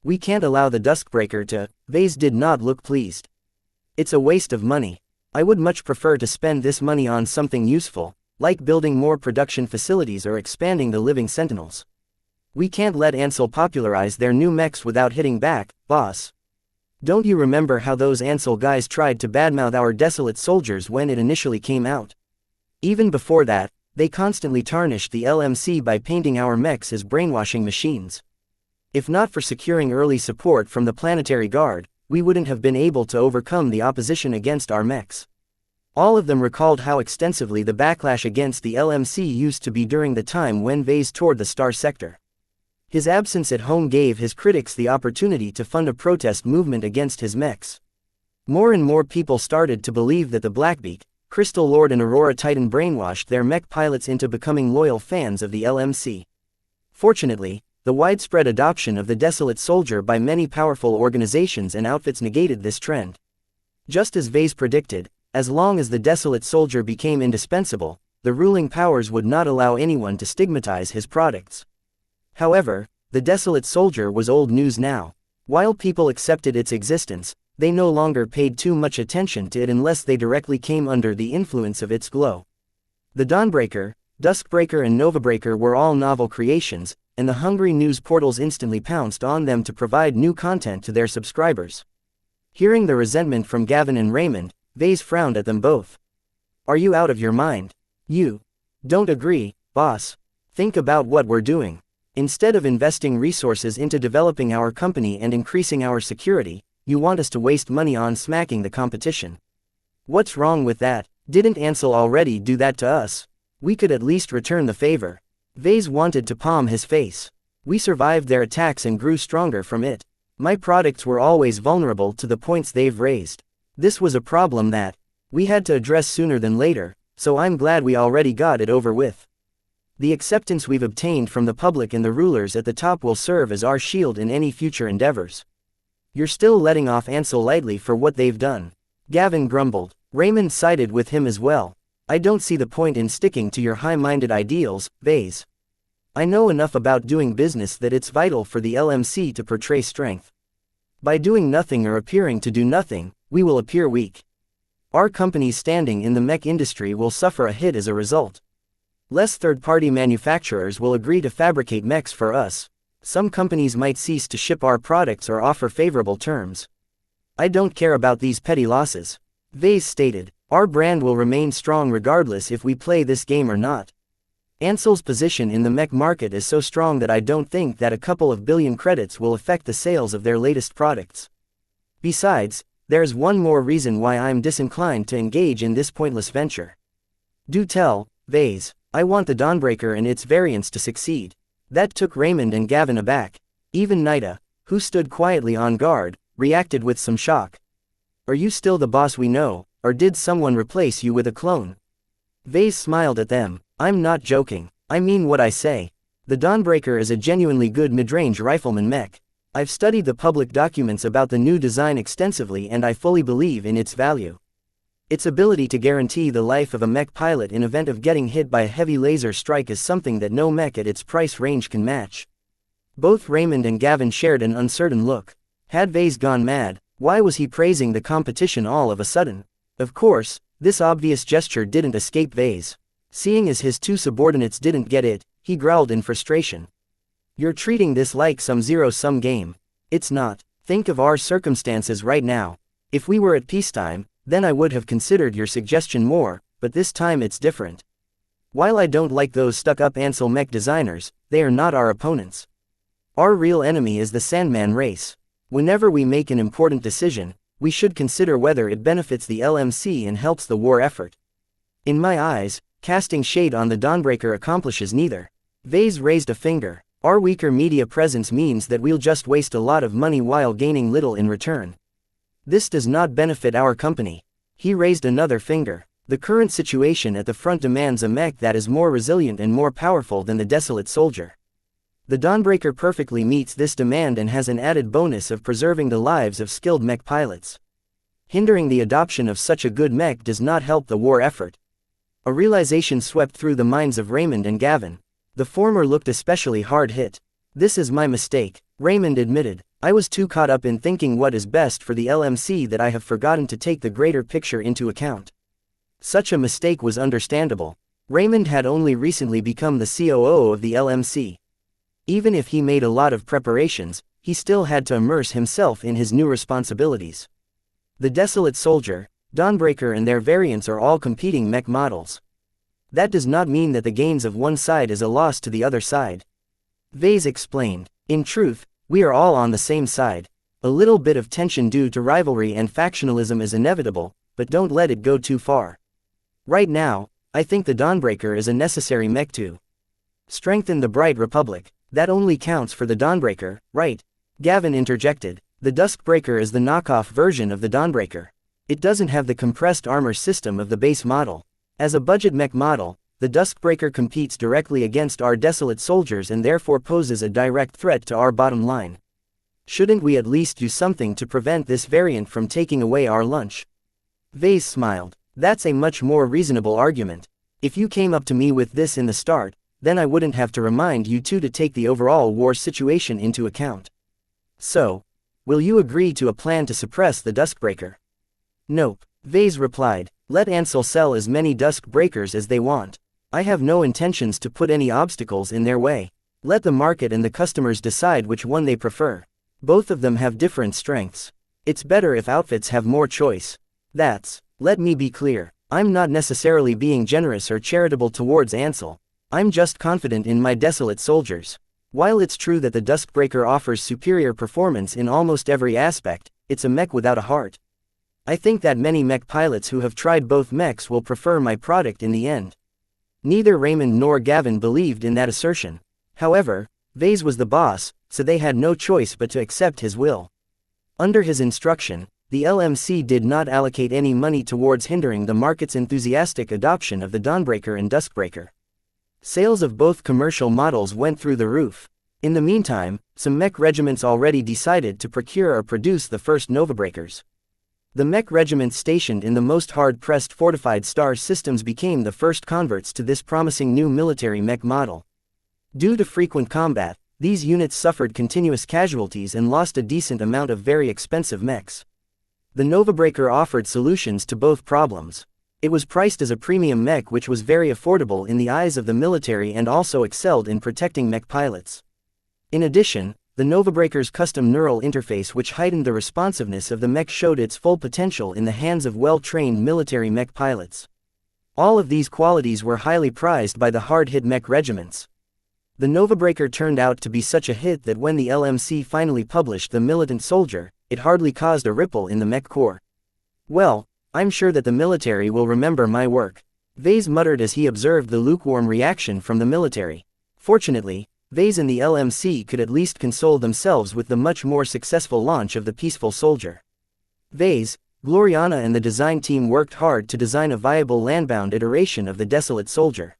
We can't allow the Duskbreaker to. Vase did not look pleased. It's a waste of money. I would much prefer to spend this money on something useful, like building more production facilities or expanding the Living Sentinels. We can't let Ansel popularize their new mechs without hitting back, boss. Don't you remember how those Ansel guys tried to badmouth our desolate soldiers when it initially came out? Even before that, they constantly tarnished the LMC by painting our mechs as brainwashing machines. If not for securing early support from the Planetary Guard, we wouldn't have been able to overcome the opposition against our mechs. All of them recalled how extensively the backlash against the LMC used to be during the time when Vase toured the Star Sector. His absence at home gave his critics the opportunity to fund a protest movement against his mechs. More and more people started to believe that the Blackbeak, Crystal Lord and Aurora Titan brainwashed their mech pilots into becoming loyal fans of the LMC. Fortunately, the widespread adoption of the Desolate Soldier by many powerful organizations and outfits negated this trend. Just as Vase predicted, as long as the Desolate Soldier became indispensable, the ruling powers would not allow anyone to stigmatize his products. However, the Desolate Soldier was old news now. While people accepted its existence, they no longer paid too much attention to it unless they directly came under the influence of its glow. The Dawnbreaker, Duskbreaker and Novabreaker were all novel creations, and the hungry news portals instantly pounced on them to provide new content to their subscribers. Hearing the resentment from Gavin and Raymond, Vase frowned at them both. Are you out of your mind? You don't agree, boss? Think about what we're doing. Instead of investing resources into developing our company and increasing our security, you want us to waste money on smacking the competition. What's wrong with that? Didn't Ansel already do that to us? We could at least return the favor. Vase wanted to palm his face. We survived their attacks and grew stronger from it. My products were always vulnerable to the points they've raised. This was a problem that we had to address sooner than later, so I'm glad we already got it over with. The acceptance we've obtained from the public and the rulers at the top will serve as our shield in any future endeavors. You're still letting off Ansel lightly for what they've done. Gavin grumbled. Raymond sided with him as well. I don't see the point in sticking to your high-minded ideals, Vase. I know enough about doing business that it's vital for the LMC to portray strength. By doing nothing or appearing to do nothing, we will appear weak. Our company's standing in the mech industry will suffer a hit as a result. Less third-party manufacturers will agree to fabricate mechs for us. Some companies might cease to ship our products or offer favorable terms. I don't care about these petty losses. Vase stated, our brand will remain strong regardless if we play this game or not. Ansel's position in the mech market is so strong that I don't think that a couple of billion credits will affect the sales of their latest products. Besides, there's one more reason why I'm disinclined to engage in this pointless venture. Do tell, Vase. I want the Dawnbreaker and its variants to succeed. That took Raymond and Gavin aback. Even Nida, who stood quietly on guard, reacted with some shock. Are you still the boss we know, or did someone replace you with a clone? Vase smiled at them. I'm not joking. I mean what I say. The Dawnbreaker is a genuinely good mid-range rifleman mech. I've studied the public documents about the new design extensively and I fully believe in its value. Its ability to guarantee the life of a mech pilot in event of getting hit by a heavy laser strike is something that no mech at its price range can match. Both Raymond and Gavin shared an uncertain look. Had Vase gone mad? Why was he praising the competition all of a sudden? Of course, this obvious gesture didn't escape Vase. Seeing as his two subordinates didn't get it, he growled in frustration. You're treating this like some zero-sum game. It's not. Think of our circumstances right now. If we were at peacetime, then I would have considered your suggestion more, but this time it's different. While I don't like those stuck-up Ansel mech designers, they are not our opponents. Our real enemy is the Sandman race. Whenever we make an important decision, we should consider whether it benefits the LMC and helps the war effort. In my eyes, casting shade on the Dawnbreaker accomplishes neither. Vase raised a finger. Our weaker media presence means that we'll just waste a lot of money while gaining little in return. This does not benefit our company. He raised another finger. The current situation at the front demands a mech that is more resilient and more powerful than the Desolate Soldier. The Dawnbreaker perfectly meets this demand and has an added bonus of preserving the lives of skilled mech pilots. Hindering the adoption of such a good mech does not help the war effort. A realization swept through the minds of Raymond and Gavin. The former looked especially hard hit. This is my mistake, Raymond admitted. I was too caught up in thinking what is best for the LMC that I have forgotten to take the greater picture into account. Such a mistake was understandable. Raymond had only recently become the COO of the LMC. Even if he made a lot of preparations, he still had to immerse himself in his new responsibilities. The Desolate Soldier, Dawnbreaker and their variants are all competing mech models. That does not mean that the gains of one side is a loss to the other side. Vase explained. In truth, we are all on the same side. A little bit of tension due to rivalry and factionalism is inevitable, but don't let it go too far. Right now, I think the Dawnbreaker is a necessary mech to strengthen the Bright Republic. That only counts for the Dawnbreaker, right? Gavin interjected. The Duskbreaker is the knockoff version of the Dawnbreaker. It doesn't have the compressed armor system of the base model. As a budget mech model, the Duskbreaker competes directly against our Desolate Soldiers and therefore poses a direct threat to our bottom line. Shouldn't we at least do something to prevent this variant from taking away our lunch? Vase smiled. That's a much more reasonable argument. If you came up to me with this in the start, then I wouldn't have to remind you two to take the overall war situation into account. So, will you agree to a plan to suppress the Duskbreaker? Nope. Vase replied. Let Ansel sell as many Duskbreakers as they want. I have no intentions to put any obstacles in their way. Let the market and the customers decide which one they prefer. Both of them have different strengths. It's better if outfits have more choice. Let me be clear. I'm not necessarily being generous or charitable towards Ansel. I'm just confident in my Desolate Soldiers. While it's true that the Duskbreaker offers superior performance in almost every aspect, it's a mech without a heart. I think that many mech pilots who have tried both mechs will prefer my product in the end. Neither Raymond nor Gavin believed in that assertion. However, Vase was the boss, so they had no choice but to accept his will. Under his instruction, the LMC did not allocate any money towards hindering the market's enthusiastic adoption of the Dawnbreaker and Duskbreaker. Sales of both commercial models went through the roof. In the meantime, some mech regiments already decided to procure or produce the first Novabreakers. The mech regiments stationed in the most hard-pressed fortified star systems became the first converts to this promising new military mech model. Due to frequent combat, these units suffered continuous casualties and lost a decent amount of very expensive mechs. The Novabreaker offered solutions to both problems. It was priced as a premium mech which was very affordable in the eyes of the military and also excelled in protecting mech pilots. In addition, the Novabreaker's custom neural interface which heightened the responsiveness of the mech showed its full potential in the hands of well-trained military mech pilots. All of these qualities were highly prized by the hard-hit mech regiments. The Novabreaker turned out to be such a hit that when the LMC finally published The Militant Soldier, it hardly caused a ripple in the mech corps. Well, I'm sure that the military will remember my work. Vase muttered as he observed the lukewarm reaction from the military. Fortunately, Vase and the LMC could at least console themselves with the much more successful launch of the Peaceful Soldier. Vase, Gloriana and the design team worked hard to design a viable landbound iteration of the Desolate Soldier.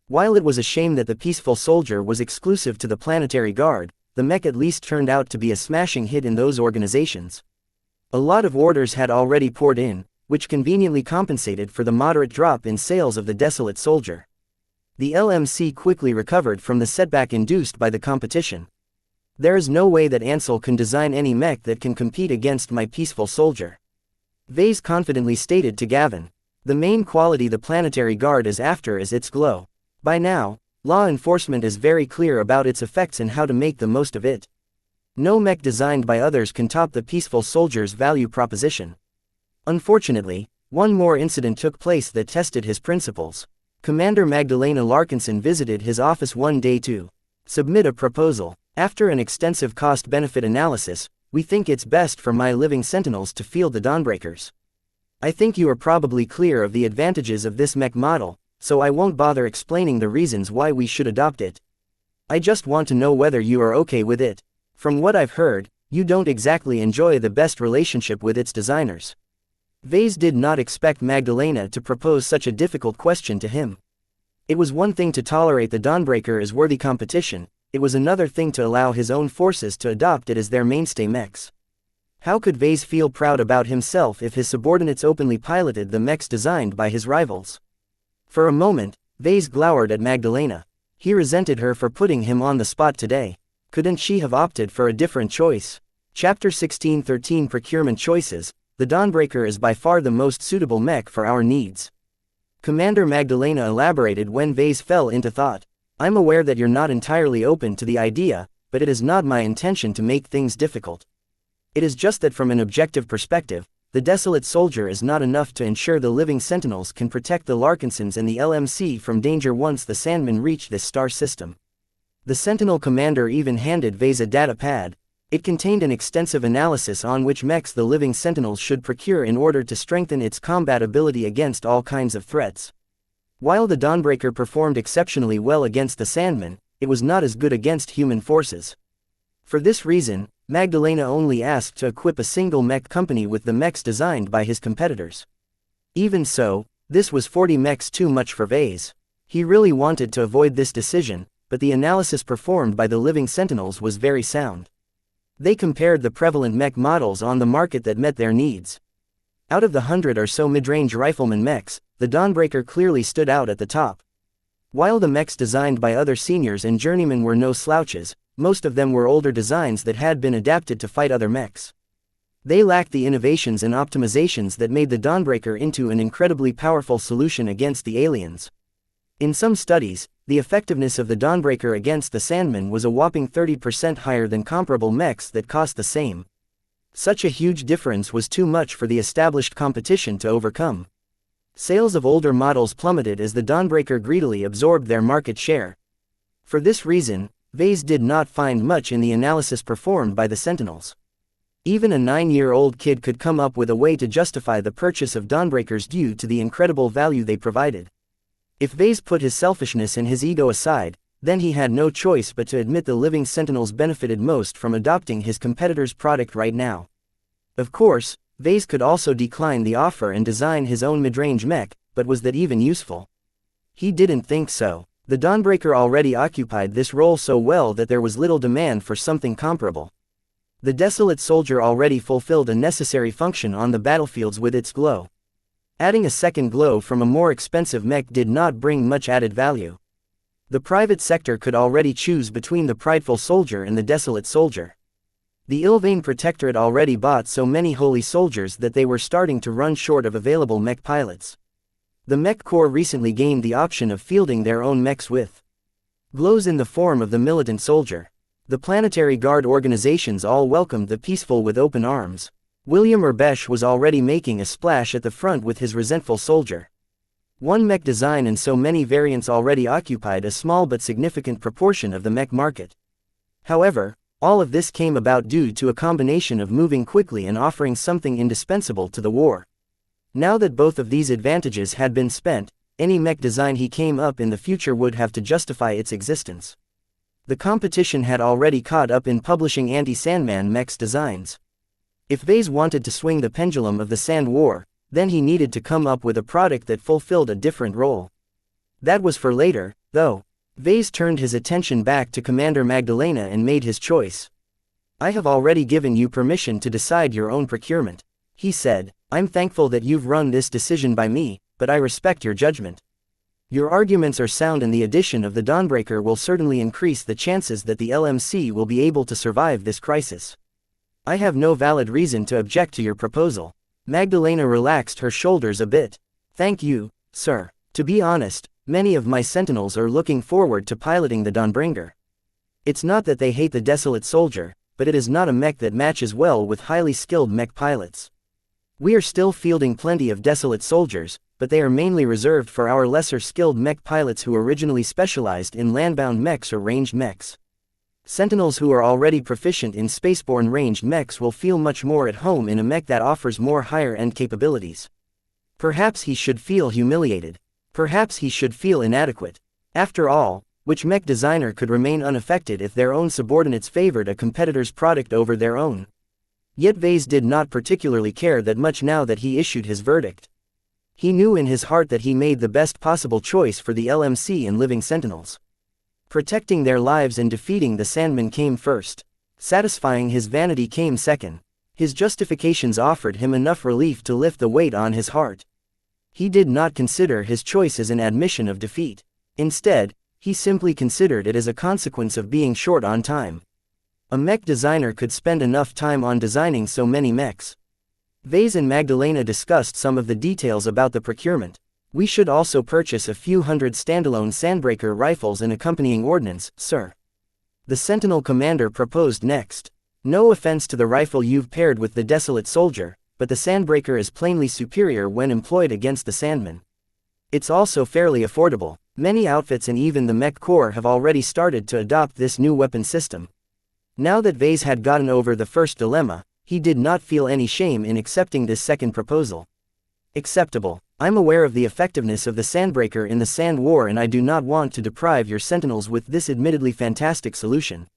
While it was a shame that the Peaceful Soldier was exclusive to the Planetary Guard, the mech at least turned out to be a smashing hit in those organizations. A lot of orders had already poured in, which conveniently compensated for the moderate drop in sales of the Desolate Soldier. The LMC quickly recovered from the setback induced by the competition. There is no way that Ansel can design any mech that can compete against my Peaceful Soldier. Vase confidently stated to Gavin. The main quality the Planetary Guard is after is its glow. By now, law enforcement is very clear about its effects and how to make the most of it. No mech designed by others can top the Peaceful Soldier's value proposition. Unfortunately, one more incident took place that tested his principles. Commander Magdalena Larkinson visited his office one day to submit a proposal. After an extensive cost-benefit analysis, we think it's best for my living sentinels to field the Dawnbreakers. I think you are probably clear of the advantages of this mech model, so I won't bother explaining the reasons why we should adopt it. I just want to know whether you are okay with it. From what I've heard, you don't exactly enjoy the best relationship with its designers. Vase did not expect Magdalena to propose such a difficult question to him. It was one thing to tolerate the Dawnbreaker as worthy competition, it was another thing to allow his own forces to adopt it as their mainstay mechs. How could Vase feel proud about himself if his subordinates openly piloted the mechs designed by his rivals? For a moment, Vase glowered at Magdalena. He resented her for putting him on the spot today. Couldn't she have opted for a different choice? Chapter 16:13 Procurement Choices. The Dawnbreaker is by far the most suitable mech for our needs. Commander Magdalena elaborated when Vase fell into thought. I'm aware that you're not entirely open to the idea, but it is not my intention to make things difficult. It is just that from an objective perspective, the desolate soldier is not enough to ensure the living sentinels can protect the Larkinsons and the LMC from danger once the Sandmen reach this star system. The Sentinel commander even handed Vase a data pad. It contained an extensive analysis on which mechs the living sentinels should procure in order to strengthen its combat ability against all kinds of threats. While the Dawnbreaker performed exceptionally well against the Sandmen, it was not as good against human forces. For this reason, Magdalena only asked to equip a single mech company with the mechs designed by his competitors. Even so, this was 40 mechs too much for Vase. He really wanted to avoid this decision, but the analysis performed by the living sentinels was very sound. They compared the prevalent mech models on the market that met their needs. Out of the 100 or so mid-range rifleman mechs, the Dawnbreaker clearly stood out at the top. While the mechs designed by other seniors and journeymen were no slouches, most of them were older designs that had been adapted to fight other mechs. They lacked the innovations and optimizations that made the Dawnbreaker into an incredibly powerful solution against the aliens. In some studies, the effectiveness of the Dawnbreaker against the Sandmen was a whopping 30% higher than comparable mechs that cost the same. Such a huge difference was too much for the established competition to overcome. Sales of older models plummeted as the Dawnbreaker greedily absorbed their market share. For this reason, Vase did not find much in the analysis performed by the Sentinels. Even a 9-year-old kid could come up with a way to justify the purchase of Dawnbreakers due to the incredible value they provided. If Vase put his selfishness and his ego aside, then he had no choice but to admit the living sentinels benefited most from adopting his competitor's product right now. Of course, Vase could also decline the offer and design his own mid-range mech, but was that even useful? He didn't think so. The Dawnbreaker already occupied this role so well that there was little demand for something comparable. The desolate soldier already fulfilled a necessary function on the battlefields with its glow. Adding a second glow from a more expensive mech did not bring much added value. The private sector could already choose between the prideful soldier and the desolate soldier. The Ilvain Protectorate already bought so many holy soldiers that they were starting to run short of available mech pilots. The Mech Corps recently gained the option of fielding their own mechs with glows in the form of the militant soldier. The Planetary Guard organizations all welcomed the peaceful with open arms. William Urbesh was already making a splash at the front with his resentful soldier. One mech design and so many variants already occupied a small but significant proportion of the mech market. However, all of this came about due to a combination of moving quickly and offering something indispensable to the war. Now that both of these advantages had been spent, any mech design he came up in the future would have to justify its existence. The competition had already caught up in publishing anti-Sandman mechs designs. If Vase wanted to swing the pendulum of the Sand War, then he needed to come up with a product that fulfilled a different role. That was for later, though. Vase turned his attention back to Commander Magdalena and made his choice. "I have already given you permission to decide your own procurement," he said. "I'm thankful that you've run this decision by me, but I respect your judgment. Your arguments are sound and the addition of the Dawnbreaker will certainly increase the chances that the LMC will be able to survive this crisis. I have no valid reason to object to your proposal." Magdalena relaxed her shoulders a bit. "Thank you, sir. To be honest, many of my sentinels are looking forward to piloting the Dawnbringer. It's not that they hate the desolate soldier, but it is not a mech that matches well with highly skilled mech pilots. We are still fielding plenty of desolate soldiers, but they are mainly reserved for our lesser skilled mech pilots who originally specialized in landbound mechs or ranged mechs. Sentinels who are already proficient in spaceborne ranged mechs will feel much more at home in a mech that offers more higher-end capabilities." Perhaps he should feel humiliated. Perhaps he should feel inadequate. After all, which mech designer could remain unaffected if their own subordinates favored a competitor's product over their own? Yet Vase did not particularly care that much now that he issued his verdict. He knew in his heart that he made the best possible choice for the LMC and living sentinels. Protecting their lives and defeating the Sandmen came first. Satisfying his vanity came second. His justifications offered him enough relief to lift the weight on his heart. He did not consider his choice as an admission of defeat. Instead, he simply considered it as a consequence of being short on time. A mech designer could spend enough time on designing so many mechs. Vase and Magdalena discussed some of the details about the procurement. We should also purchase a few hundred standalone Sandbreaker rifles and accompanying ordnance, sir. The Sentinel commander proposed next. No offense to the rifle you've paired with the Desolate Soldier, but the Sandbreaker is plainly superior when employed against the Sandman. It's also fairly affordable. Many outfits and even the Mech Corps have already started to adopt this new weapon system. Now that Vase had gotten over the first dilemma, he did not feel any shame in accepting this second proposal. Acceptable. I'm aware of the effectiveness of the Sandbreaker in the Sand War, and I do not want to deprive your Sentinels with this admittedly fantastic solution.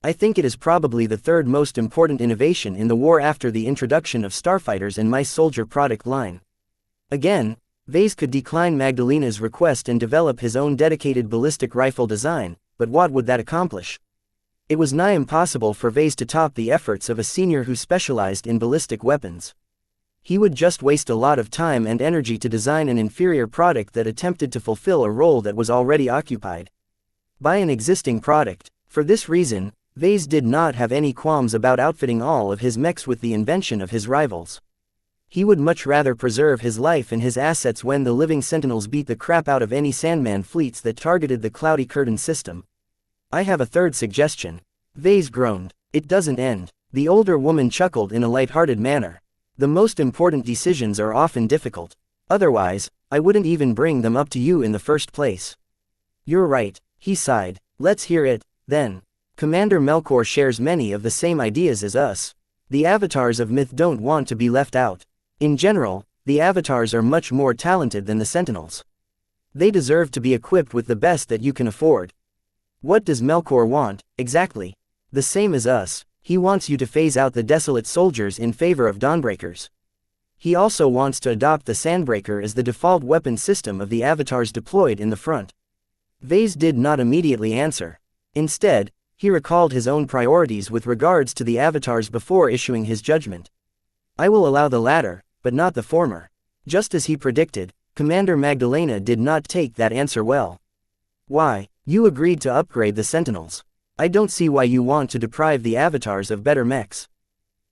I think it is probably the third most important innovation in the war after the introduction of Starfighters and my soldier product line. Again, Vase could decline Magdalena's request and develop his own dedicated ballistic rifle design, but what would that accomplish? It was nigh impossible for Vase to top the efforts of a senior who specialized in ballistic weapons. He would just waste a lot of time and energy to design an inferior product that attempted to fulfill a role that was already occupied by an existing product. For this reason, Vase did not have any qualms about outfitting all of his mechs with the invention of his rivals. He would much rather preserve his life and his assets when the living Sentinels beat the crap out of any Sandman fleets that targeted the Cloudy Curtain system. I have a third suggestion. Vase groaned. It doesn't end. The older woman chuckled in a light-hearted manner. The most important decisions are often difficult. Otherwise, I wouldn't even bring them up to you in the first place. You're right, he sighed. Let's hear it, then. Commander Melkor shares many of the same ideas as us. The avatars of myth don't want to be left out. In general, the avatars are much more talented than the Sentinels. They deserve to be equipped with the best that you can afford. What does Melkor want, exactly? The same as us. He wants you to phase out the Desolate Soldiers in favor of Dawnbreakers. He also wants to adopt the Sandbreaker as the default weapon system of the avatars deployed in the front. Vase did not immediately answer. Instead, he recalled his own priorities with regards to the avatars before issuing his judgment. I will allow the latter, but not the former. Just as he predicted, Commander Magdalena did not take that answer well. Why? You agreed to upgrade the Sentinels. I don't see why you want to deprive the avatars of better mechs.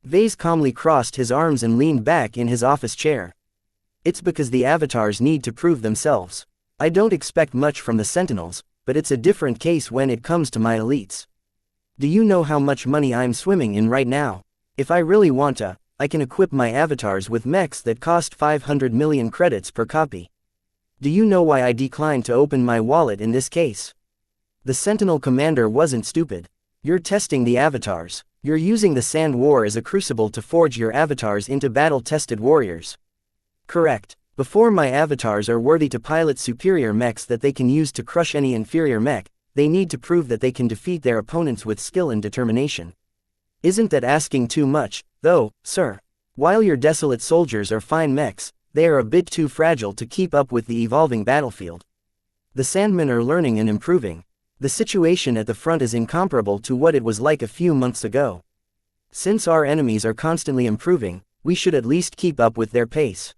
Vase calmly crossed his arms and leaned back in his office chair. It's because the avatars need to prove themselves. I don't expect much from the Sentinels, but it's a different case when it comes to my elites. Do you know how much money I'm swimming in right now? If I really want to, I can equip my avatars with mechs that cost 500 million credits per copy. Do you know why I declined to open my wallet in this case? The Sentinel commander wasn't stupid. You're testing the avatars. You're using the Sand War as a crucible to forge your avatars into battle-tested warriors. Correct. Before my avatars are worthy to pilot superior mechs that they can use to crush any inferior mech, they need to prove that they can defeat their opponents with skill and determination. Isn't that asking too much, though, sir? While your Desolate Soldiers are fine mechs, they are a bit too fragile to keep up with the evolving battlefield. The Sandmen are learning and improving. The situation at the front is incomparable to what it was like a few months ago. Since our enemies are constantly improving, we should at least keep up with their pace.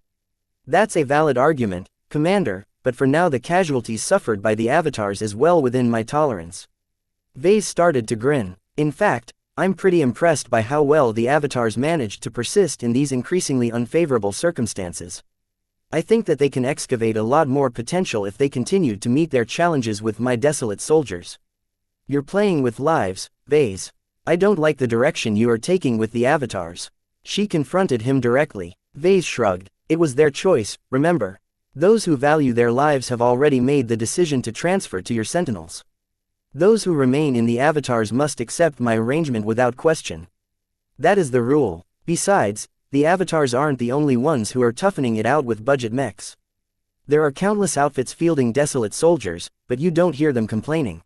That's a valid argument, Commander, but for now the casualties suffered by the avatars is well within my tolerance. Vase started to grin. In fact, I'm pretty impressed by how well the avatars managed to persist in these increasingly unfavorable circumstances. I think that they can excavate a lot more potential if they continued to meet their challenges with my Desolate Soldiers. You're playing with lives, Vase. I don't like the direction you are taking with the avatars. She confronted him directly. Vase shrugged. It was their choice, remember. Those who value their lives have already made the decision to transfer to your Sentinels. Those who remain in the avatars must accept my arrangement without question. That is the rule. Besides, the avatars aren't the only ones who are toughening it out with budget mechs. There are countless outfits fielding Desolate Soldiers, but you don't hear them complaining.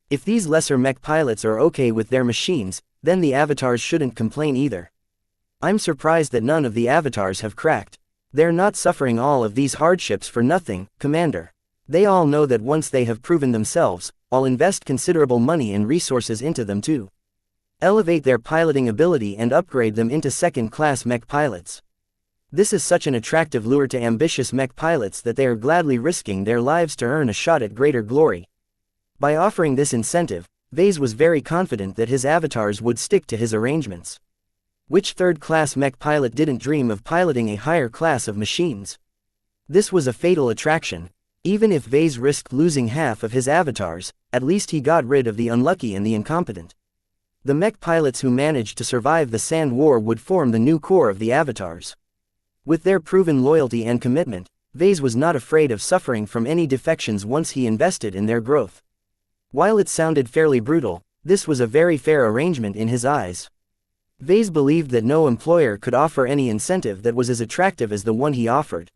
If these lesser mech pilots are okay with their machines, then the avatars shouldn't complain either. I'm surprised that none of the avatars have cracked. They're not suffering all of these hardships for nothing, Commander. They all know that once they have proven themselves, I'll invest considerable money and resources into them too. Elevate their piloting ability and upgrade them into second-class mech pilots. This is such an attractive lure to ambitious mech pilots that they are gladly risking their lives to earn a shot at greater glory. By offering this incentive, Vase was very confident that his avatars would stick to his arrangements. Which third-class mech pilot didn't dream of piloting a higher class of machines? This was a fatal attraction. Even if Vase risked losing half of his avatars, at least he got rid of the unlucky and the incompetent. The mech pilots who managed to survive the Sand War would form the new core of the avatars. With their proven loyalty and commitment, Vase was not afraid of suffering from any defections once he invested in their growth. While it sounded fairly brutal, this was a very fair arrangement in his eyes. Vase believed that no employer could offer any incentive that was as attractive as the one he offered.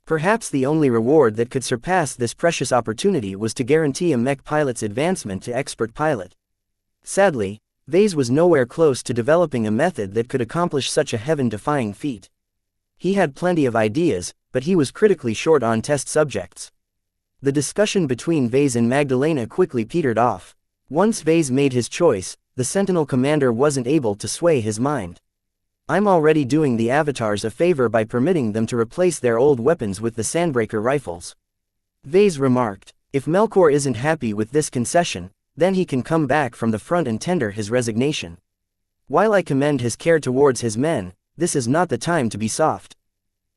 Perhaps the only reward that could surpass this precious opportunity was to guarantee a mech pilot's advancement to expert pilot. Sadly, Vase was nowhere close to developing a method that could accomplish such a heaven-defying feat. He had plenty of ideas, but he was critically short on test subjects. The discussion between Vase and Magdalena quickly petered off. Once Vase made his choice, the Sentinel commander wasn't able to sway his mind. "I'm already doing the avatars a favor by permitting them to replace their old weapons with the Sandbreaker rifles," Vase remarked. "If Melkor isn't happy with this concession, then he can come back from the front and tender his resignation. While I commend his care towards his men, this is not the time to be soft.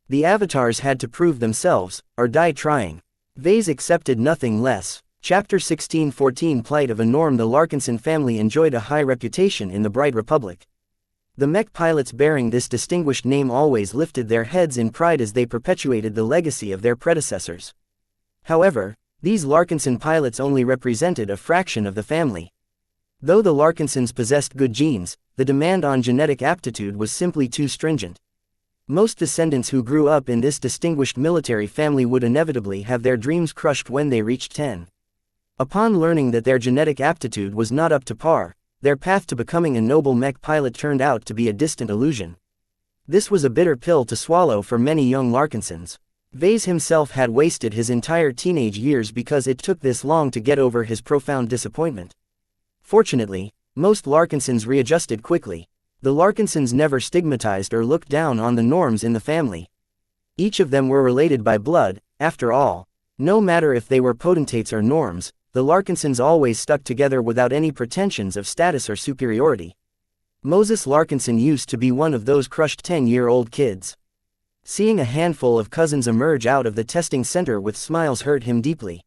The avatars had to prove themselves, or die trying." Vase accepted nothing less. Chapter 1614 Plight of a Norm. The Larkinson family enjoyed a high reputation in the Bright Republic. The mech pilots bearing this distinguished name always lifted their heads in pride as they perpetuated the legacy of their predecessors. However, these Larkinson pilots only represented a fraction of the family. Though the Larkinsons possessed good genes, the demand on genetic aptitude was simply too stringent. Most descendants who grew up in this distinguished military family would inevitably have their dreams crushed when they reached 10. Upon learning that their genetic aptitude was not up to par, their path to becoming a noble mech pilot turned out to be a distant illusion. This was a bitter pill to swallow for many young Larkinsons. Vase himself had wasted his entire teenage years because it took this long to get over his profound disappointment. Fortunately, most Larkinsons readjusted quickly. The Larkinsons never stigmatized or looked down on the norms in the family. Each of them were related by blood, after all. No matter if they were potentates or norms, the Larkinsons always stuck together without any pretensions of status or superiority. Moses Larkinson used to be one of those crushed 10-year-old kids. Seeing a handful of cousins emerge out of the testing center with smiles hurt him deeply.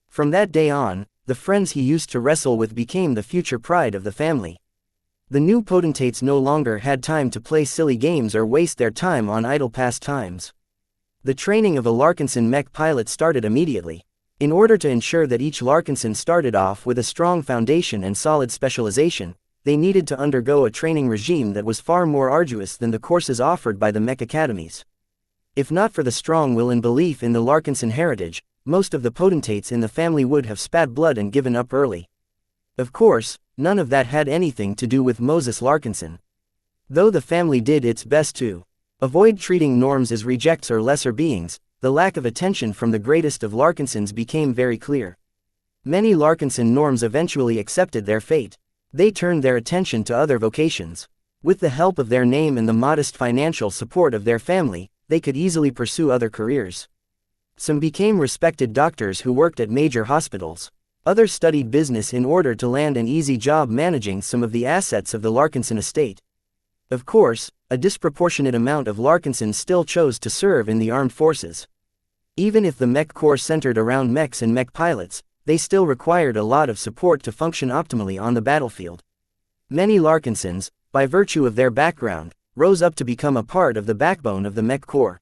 From that day on, the friends he used to wrestle with became the future pride of the family. The new potentates no longer had time to play silly games or waste their time on idle pastimes. The training of a Larkinson mech pilot started immediately. In order to ensure that each Larkinson started off with a strong foundation and solid specialization, they needed to undergo a training regime that was far more arduous than the courses offered by the mech academies. If not for the strong will and belief in the Larkinson heritage, most of the potentates in the family would have spat blood and given up early. Of course, none of that had anything to do with Moses Larkinson. Though the family did its best to avoid treating norms as rejects or lesser beings, the lack of attention from the greatest of Larkinsons became very clear. Many Larkinson norms eventually accepted their fate. They turned their attention to other vocations. With the help of their name and the modest financial support of their family, they could easily pursue other careers. Some became respected doctors who worked at major hospitals. Others studied business in order to land an easy job managing some of the assets of the Larkinson estate. Of course, a disproportionate amount of Larkinsons still chose to serve in the armed forces. Even if the mech corps centered around mechs and mech pilots, they still required a lot of support to function optimally on the battlefield. Many Larkinsons, by virtue of their background, rose up to become a part of the backbone of the mech corps.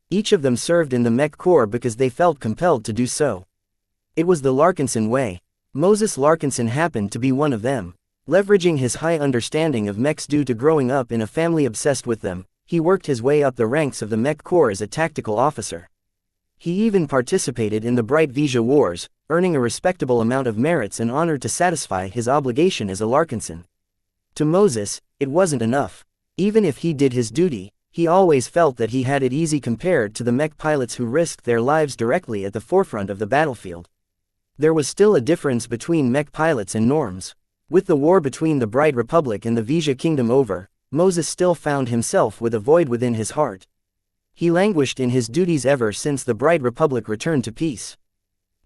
Each of them served in the mech corps because they felt compelled to do so. It was the Larkinson way. Moses Larkinson happened to be one of them. Leveraging his high understanding of mechs due to growing up in a family obsessed with them, he worked his way up the ranks of the mech corps as a tactical officer. He even participated in the Bright Vija Wars, earning a respectable amount of merits and honor to satisfy his obligation as a Larkinson. To Moses, it wasn't enough. Even if he did his duty, he always felt that he had it easy compared to the mech pilots who risked their lives directly at the forefront of the battlefield. There was still a difference between mech pilots and norms. With the war between the Bright Republic and the Vija Kingdom over, Moses still found himself with a void within his heart. He languished in his duties ever since the Bright Republic returned to peace.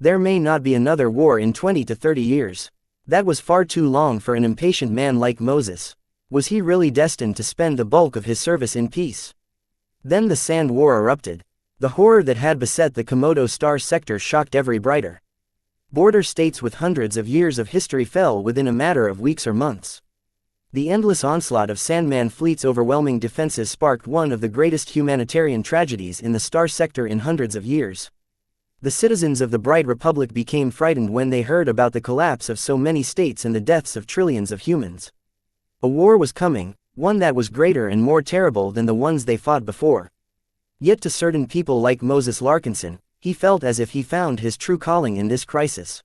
There may not be another war in 20 to 30 years. That was far too long for an impatient man like Moses. Was he really destined to spend the bulk of his service in peace? Then the Sand War erupted. The horror that had beset the Komodo star sector shocked every brighter. Border states with hundreds of years of history fell within a matter of weeks or months. The endless onslaught of Sandman fleet's overwhelming defenses sparked one of the greatest humanitarian tragedies in the star sector in hundreds of years. The citizens of the Bright Republic became frightened when they heard about the collapse of so many states and the deaths of trillions of humans. A war was coming, one that was greater and more terrible than the ones they fought before. Yet to certain people like Moses Larkinson, he felt as if he found his true calling in this crisis.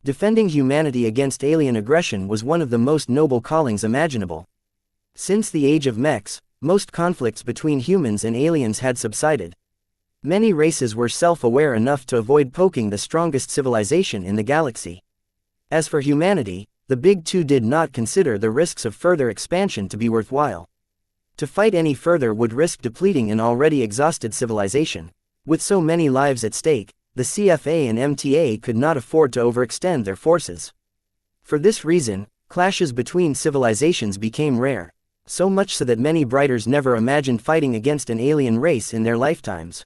Defending humanity against alien aggression was one of the most noble callings imaginable. Since the age of mechs, most conflicts between humans and aliens had subsided. Many races were self-aware enough to avoid poking the strongest civilization in the galaxy. As for humanity, the Big Two did not consider the risks of further expansion to be worthwhile. To fight any further would risk depleting an already exhausted civilization. With so many lives at stake, the CFA and MTA could not afford to overextend their forces. For this reason, clashes between civilizations became rare, so much so that many Brighters never imagined fighting against an alien race in their lifetimes.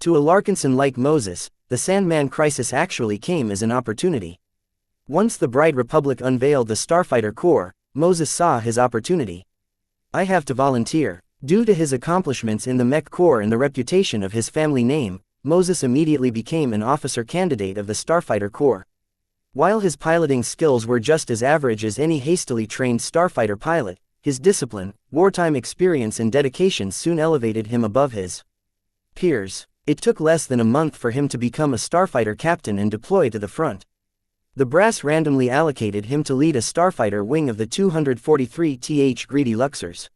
To a Larkinson like Moses, the Sandman crisis actually came as an opportunity. Once the Bright Republic unveiled the Starfighter Corps, Moses saw his opportunity. "I have to volunteer." Due to his accomplishments in the Mech Corps and the reputation of his family name, Moses immediately became an officer candidate of the Starfighter Corps. While his piloting skills were just as average as any hastily trained starfighter pilot, his discipline, wartime experience and dedication soon elevated him above his peers. It took less than a month for him to become a starfighter captain and deploy to the front. The brass randomly allocated him to lead a starfighter wing of the 243th Greedy Luxors.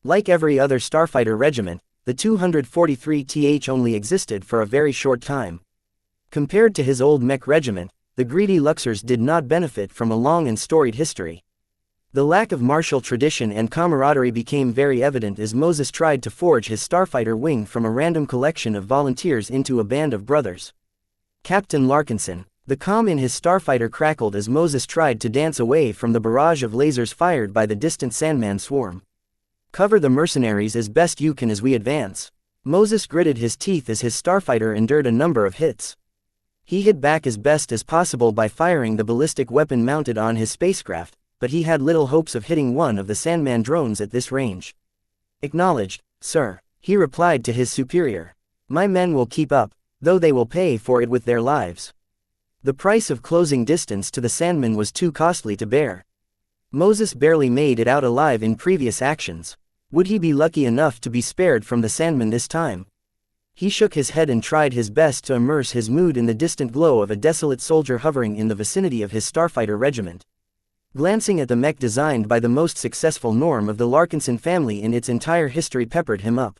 Like every other starfighter regiment, the 243th only existed for a very short time. Compared to his old mech regiment, the Greedy Luxors did not benefit from a long and storied history. The lack of martial tradition and camaraderie became very evident as Moses tried to forge his starfighter wing from a random collection of volunteers into a band of brothers. Captain Larkinson. The calm in his starfighter crackled as Moses tried to dance away from the barrage of lasers fired by the distant Sandman swarm. "Cover the mercenaries as best you can as we advance." Moses gritted his teeth as his starfighter endured a number of hits. He hit back as best as possible by firing the ballistic weapon mounted on his spacecraft, but he had little hopes of hitting one of the Sandman drones at this range. "Acknowledged, sir," he replied to his superior. "My men will keep up, though they will pay for it with their lives." The price of closing distance to the Sandman was too costly to bear. Moses barely made it out alive in previous actions. Would he be lucky enough to be spared from the Sandman this time? He shook his head and tried his best to immerse his mood in the distant glow of a desolate soldier hovering in the vicinity of his starfighter regiment. Glancing at the mech designed by the most successful Norm of the Larkinson family in its entire history peppered him up.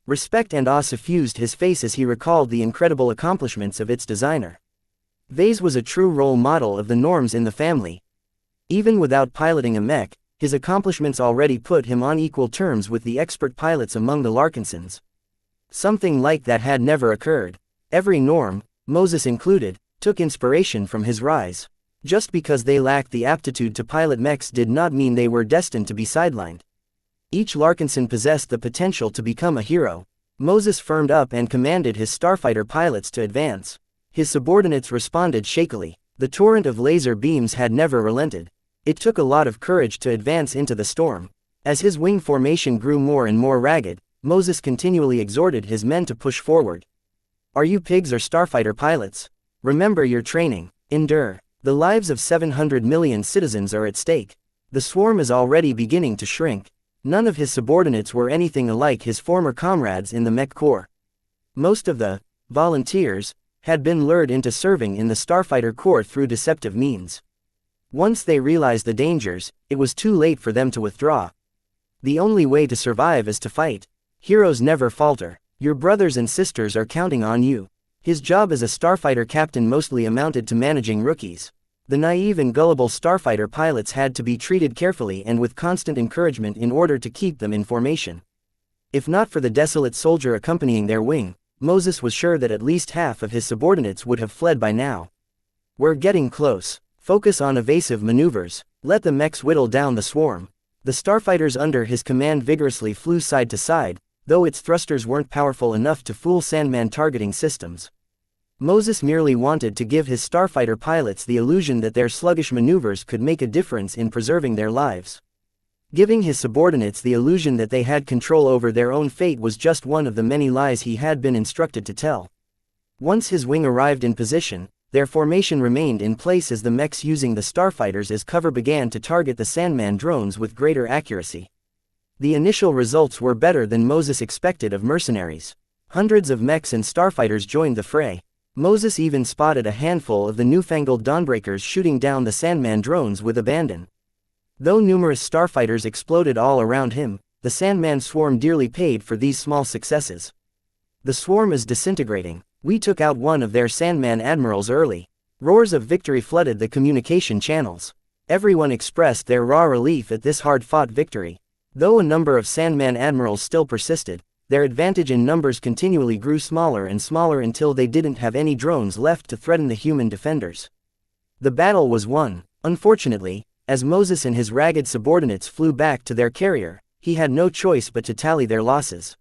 Respect and awe suffused his face as he recalled the incredible accomplishments of its designer. Vase was a true role model of the Norms in the family. Even without piloting a mech, his accomplishments already put him on equal terms with the expert pilots among the Larkinsons. Something like that had never occurred. Every Norm, Moses included, took inspiration from his rise. Just because they lacked the aptitude to pilot mechs did not mean they were destined to be sidelined. Each Larkinson possessed the potential to become a hero. Moses firmed up and commanded his starfighter pilots to advance. His subordinates responded shakily. The torrent of laser beams had never relented. It took a lot of courage to advance into the storm. As his wing formation grew more and more ragged, Moses continually exhorted his men to push forward. "Are you pigs or starfighter pilots? Remember your training. Endure. The lives of 700 million citizens are at stake." The swarm is already beginning to shrink. None of his subordinates were anything alike his former comrades in the Mech Corps. Most of the volunteers had been lured into serving in the Starfighter Corps through deceptive means. Once they realized the dangers, it was too late for them to withdraw. The only way to survive is to fight. Heroes never falter. Your brothers and sisters are counting on you. His job as a starfighter captain mostly amounted to managing rookies. The naive and gullible starfighter pilots had to be treated carefully and with constant encouragement in order to keep them in formation. If not for the desolate soldier accompanying their wing, Moses was sure that at least half of his subordinates would have fled by now. "We're getting close. Focus on evasive maneuvers. Let the mechs whittle down the swarm." The starfighters under his command vigorously flew side to side, though its thrusters weren't powerful enough to fool Sandman targeting systems. Moses merely wanted to give his starfighter pilots the illusion that their sluggish maneuvers could make a difference in preserving their lives. Giving his subordinates the illusion that they had control over their own fate was just one of the many lies he had been instructed to tell. Once his wing arrived in position, their formation remained in place as the mechs using the starfighters as cover began to target the Sandman drones with greater accuracy. The initial results were better than Moses expected of mercenaries. Hundreds of mechs and starfighters joined the fray. Moses even spotted a handful of the newfangled Dawnbreakers shooting down the Sandman drones with abandon. Though numerous starfighters exploded all around him, the Sandman swarm dearly paid for these small successes. The swarm is disintegrating. We took out one of their Sandman admirals early. Roars of victory flooded the communication channels. Everyone expressed their raw relief at this hard-fought victory. Though a number of Sandman admirals still persisted, their advantage in numbers continually grew smaller and smaller until they didn't have any drones left to threaten the human defenders. The battle was won. Unfortunately, as Moses and his ragged subordinates flew back to their carrier, he had no choice but to tally their losses.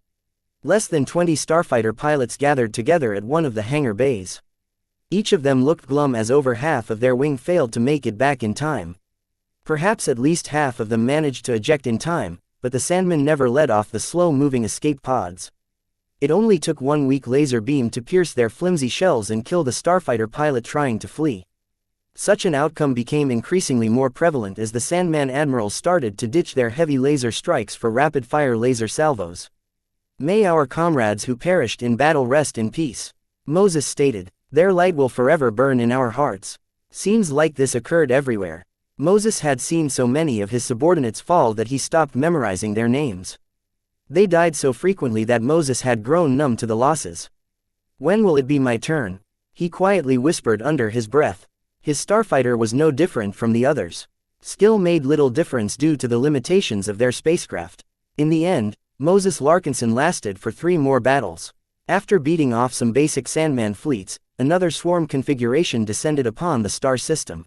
Less than 20 starfighter pilots gathered together at one of the hangar bays. Each of them looked glum as over half of their wing failed to make it back in time. Perhaps at least half of them managed to eject in time, but the Sandmen never let off the slow-moving escape pods. It only took one weak laser beam to pierce their flimsy shells and kill the starfighter pilot trying to flee. Such an outcome became increasingly more prevalent as the Sandman admirals started to ditch their heavy laser strikes for rapid-fire laser salvos. "May our comrades who perished in battle rest in peace," Moses stated. "Their light will forever burn in our hearts." Scenes like this occurred everywhere. Moses had seen so many of his subordinates fall that he stopped memorizing their names. They died so frequently that Moses had grown numb to the losses. "When will it be my turn?" he quietly whispered under his breath. His starfighter was no different from the others. Skill made little difference due to the limitations of their spacecraft. In the end, Moses Larkinson lasted for 3 more battles. After beating off some basic Sandman fleets, another swarm configuration descended upon the star system.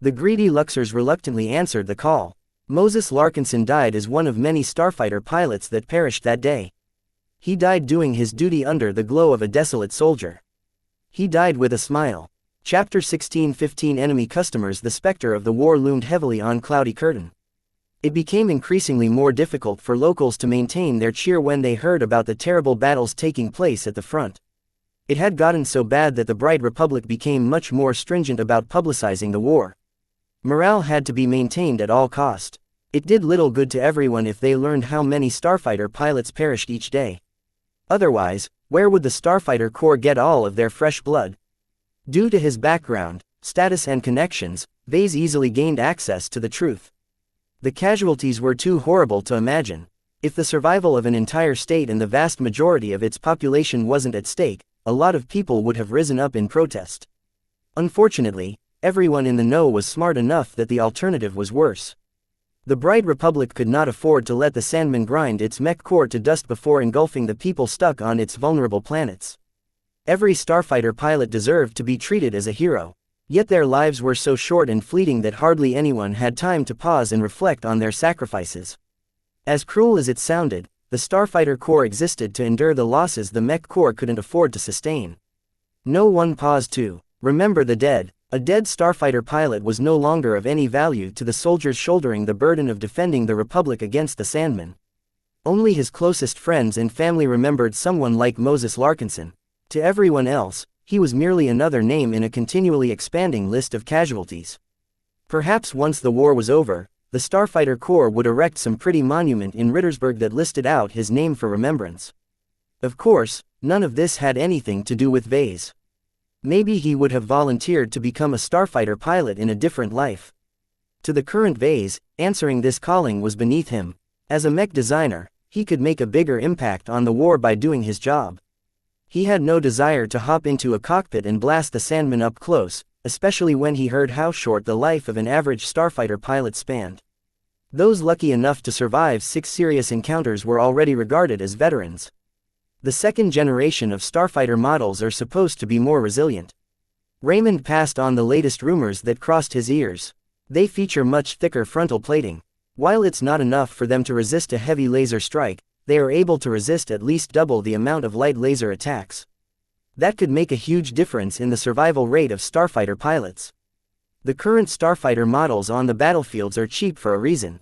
The greedy Luxors reluctantly answered the call. Moses Larkinson died as one of many starfighter pilots that perished that day. He died doing his duty under the glow of a desolate soldier. He died with a smile. Chapter 16:15 Enemy customers. The specter of the war loomed heavily on Cloudy Curtain. It became increasingly more difficult for locals to maintain their cheer when they heard about the terrible battles taking place at the front. It had gotten so bad that the Bright Republic became much more stringent about publicizing the war. Morale had to be maintained at all cost. It did little good to everyone if they learned how many starfighter pilots perished each day. Otherwise, where would the Starfighter Corps get all of their fresh blood? Due to his background, status and connections, Vase easily gained access to the truth. The casualties were too horrible to imagine. If the survival of an entire state and the vast majority of its population wasn't at stake, a lot of people would have risen up in protest. Unfortunately, everyone in the know was smart enough that the alternative was worse. The Bright Republic could not afford to let the Sandman grind its mech core to dust before engulfing the people stuck on its vulnerable planets. Every starfighter pilot deserved to be treated as a hero. Yet their lives were so short and fleeting that hardly anyone had time to pause and reflect on their sacrifices. As cruel as it sounded, the Starfighter Corps existed to endure the losses the Mech Corps couldn't afford to sustain. No one paused to remember the dead. A dead starfighter pilot was no longer of any value to the soldiers shouldering the burden of defending the Republic against the Sandmen. Only his closest friends and family remembered someone like Moses Larkinson. To everyone else, he was merely another name in a continually expanding list of casualties. Perhaps once the war was over, the Starfighter Corps would erect some pretty monument in Rittersburg that listed out his name for remembrance. Of course, none of this had anything to do with Vase. Maybe he would have volunteered to become a starfighter pilot in a different life. To the current Vase, answering this calling was beneath him. As a mech designer, he could make a bigger impact on the war by doing his job. He had no desire to hop into a cockpit and blast the Sandman up close, especially when he heard how short the life of an average starfighter pilot spanned. Those lucky enough to survive 6 serious encounters were already regarded as veterans. The second generation of starfighter models are supposed to be more resilient. Raymond passed on the latest rumors that crossed his ears. They feature much thicker frontal plating. While it's not enough for them to resist a heavy laser strike, they are able to resist at least double the amount of light laser attacks. That could make a huge difference in the survival rate of starfighter pilots. The current starfighter models on the battlefields are cheap for a reason.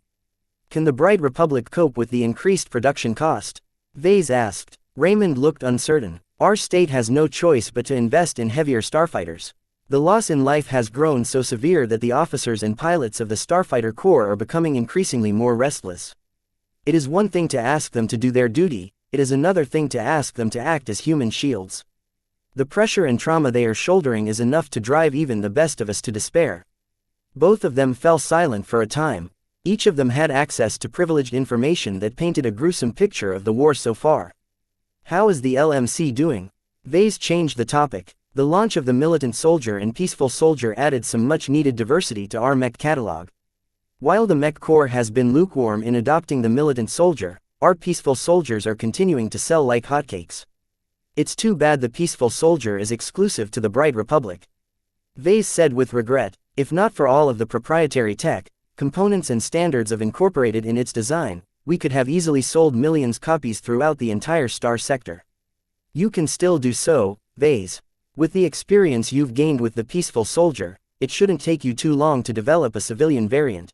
Can the Bright Republic cope with the increased production cost? Vase asked. Raymond looked uncertain. Our state has no choice but to invest in heavier starfighters. The loss in life has grown so severe that the officers and pilots of the Starfighter Corps are becoming increasingly more restless. It is one thing to ask them to do their duty, it is another thing to ask them to act as human shields. The pressure and trauma they are shouldering is enough to drive even the best of us to despair. Both of them fell silent for a time. Each of them had access to privileged information that painted a gruesome picture of the war so far. How is the LMC doing? Vase changed the topic. The launch of the Militant Soldier and Peaceful Soldier added some much-needed diversity to our Mech catalog. While the Mech Corps has been lukewarm in adopting the Militant Soldier, our Peaceful Soldiers are continuing to sell like hotcakes. It's too bad the Peaceful Soldier is exclusive to the Bright Republic. Vase said with regret, if not for all of the proprietary tech, components and standards incorporated in its design, we could have easily sold millions copies throughout the entire star sector. You can still do so, Vase. With the experience you've gained with the Peaceful Soldier, it shouldn't take you too long to develop a civilian variant.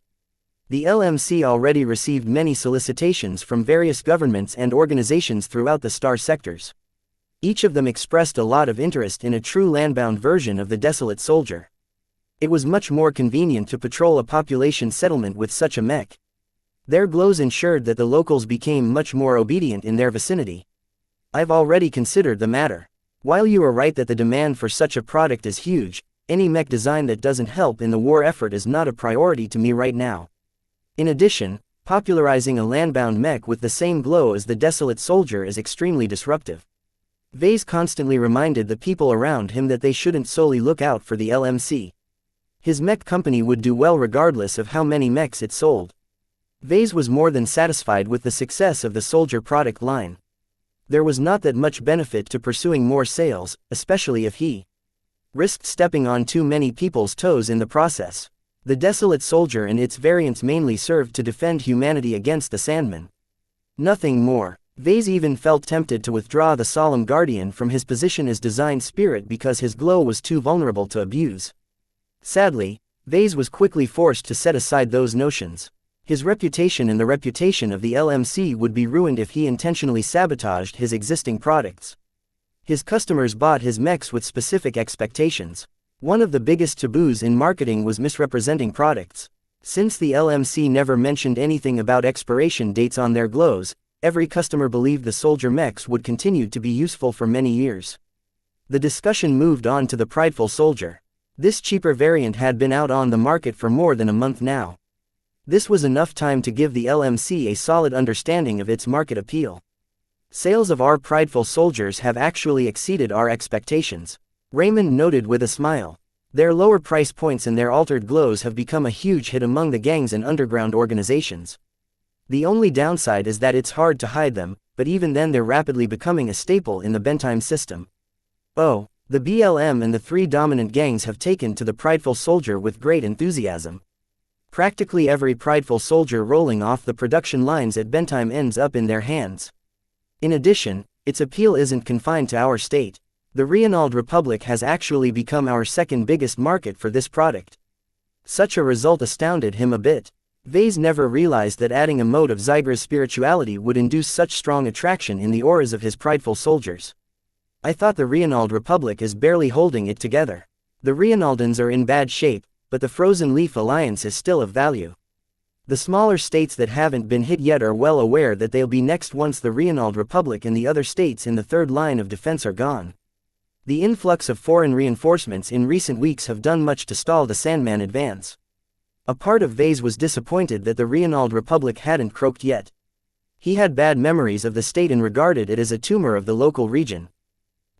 The LMC already received many solicitations from various governments and organizations throughout the star sectors. Each of them expressed a lot of interest in a true landbound version of the Desolate Soldier. It was much more convenient to patrol a population settlement with such a mech. Their glows ensured that the locals became much more obedient in their vicinity. I've already considered the matter. While you are right that the demand for such a product is huge, any mech design that doesn't help in the war effort is not a priority to me right now. In addition, popularizing a landbound mech with the same glow as the Desolate Soldier is extremely disruptive. Vase constantly reminded the people around him that they shouldn't solely look out for the LMC. His mech company would do well regardless of how many mechs it sold. Vase was more than satisfied with the success of the Soldier product line. There was not that much benefit to pursuing more sales, especially if he risked stepping on too many people's toes in the process. The Desolate Soldier and its variants mainly served to defend humanity against the Sandmen. Nothing more. Vase even felt tempted to withdraw the Solemn Guardian from his position as design spirit because his glow was too vulnerable to abuse. Sadly, Vase was quickly forced to set aside those notions. His reputation and the reputation of the LMC would be ruined if he intentionally sabotaged his existing products. His customers bought his mechs with specific expectations. One of the biggest taboos in marketing was misrepresenting products. Since the LMC never mentioned anything about expiration dates on their glows, every customer believed the Soldier mechs would continue to be useful for many years. The discussion moved on to the Prideful Soldier. This cheaper variant had been out on the market for more than a month now. This was enough time to give the LMC a solid understanding of its market appeal. Sales of our Prideful Soldiers have actually exceeded our expectations, Raymond noted with a smile. Their lower price points and their altered glows have become a huge hit among the gangs and underground organizations. The only downside is that it's hard to hide them, but even then they're rapidly becoming a staple in the Bentime system. Oh, the BLM and the three dominant gangs have taken to the Prideful Soldier with great enthusiasm. Practically every Prideful Soldier rolling off the production lines at Bentime ends up in their hands. In addition, its appeal isn't confined to our state. The Reynald Republic has actually become our second biggest market for this product. Such a result astounded him a bit. Vase never realized that adding a mode of Zygra's spirituality would induce such strong attraction in the auras of his Prideful Soldiers. I thought the Reynald Republic is barely holding it together. The Reynaldans are in bad shape, but the Frozen Leaf Alliance is still of value. The smaller states that haven't been hit yet are well aware that they'll be next once the Reynald Republic and the other states in the third line of defense are gone. The influx of foreign reinforcements in recent weeks have done much to stall the Sandman advance. A part of Vase was disappointed that the Reynald Republic hadn't croaked yet. He had bad memories of the state and regarded it as a tumor of the local region.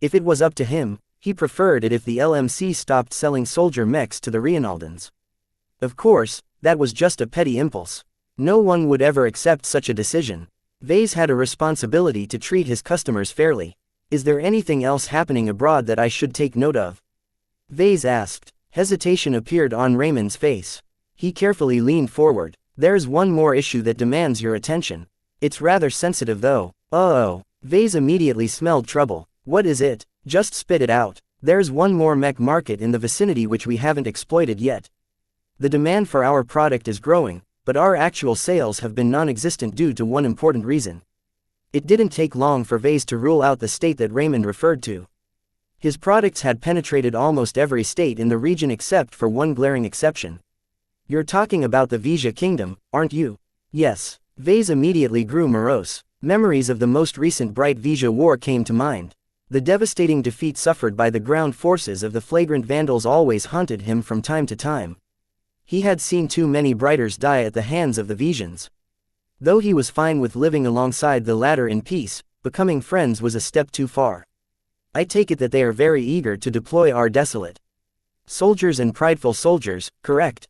If it was up to him, he preferred it if the LMC stopped selling soldier mechs to the Reynaldans. Of course, that was just a petty impulse. No one would ever accept such a decision. Vase had a responsibility to treat his customers fairly. Is there anything else happening abroad that I should take note of? Vase asked. Hesitation appeared on Raymond's face. He carefully leaned forward. There's one more issue that demands your attention. It's rather sensitive though. Oh. Vase immediately smelled trouble. What is it? Just spit it out. There's one more mech market in the vicinity which we haven't exploited yet. The demand for our product is growing, but our actual sales have been non-existent due to one important reason. It didn't take long for Vase to rule out the state that Raymond referred to. His products had penetrated almost every state in the region except for one glaring exception. You're talking about the Wuxia kingdom, aren't you? Yes. Vase immediately grew morose. Memories of the most recent Bright Wuxia War came to mind. The devastating defeat suffered by the ground forces of the flagrant vandals always haunted him from time to time. He had seen too many Brighters die at the hands of the Wuxians. Though he was fine with living alongside the latter in peace, becoming friends was a step too far. I take it that they are very eager to deploy our desolate soldiers and prideful soldiers, correct?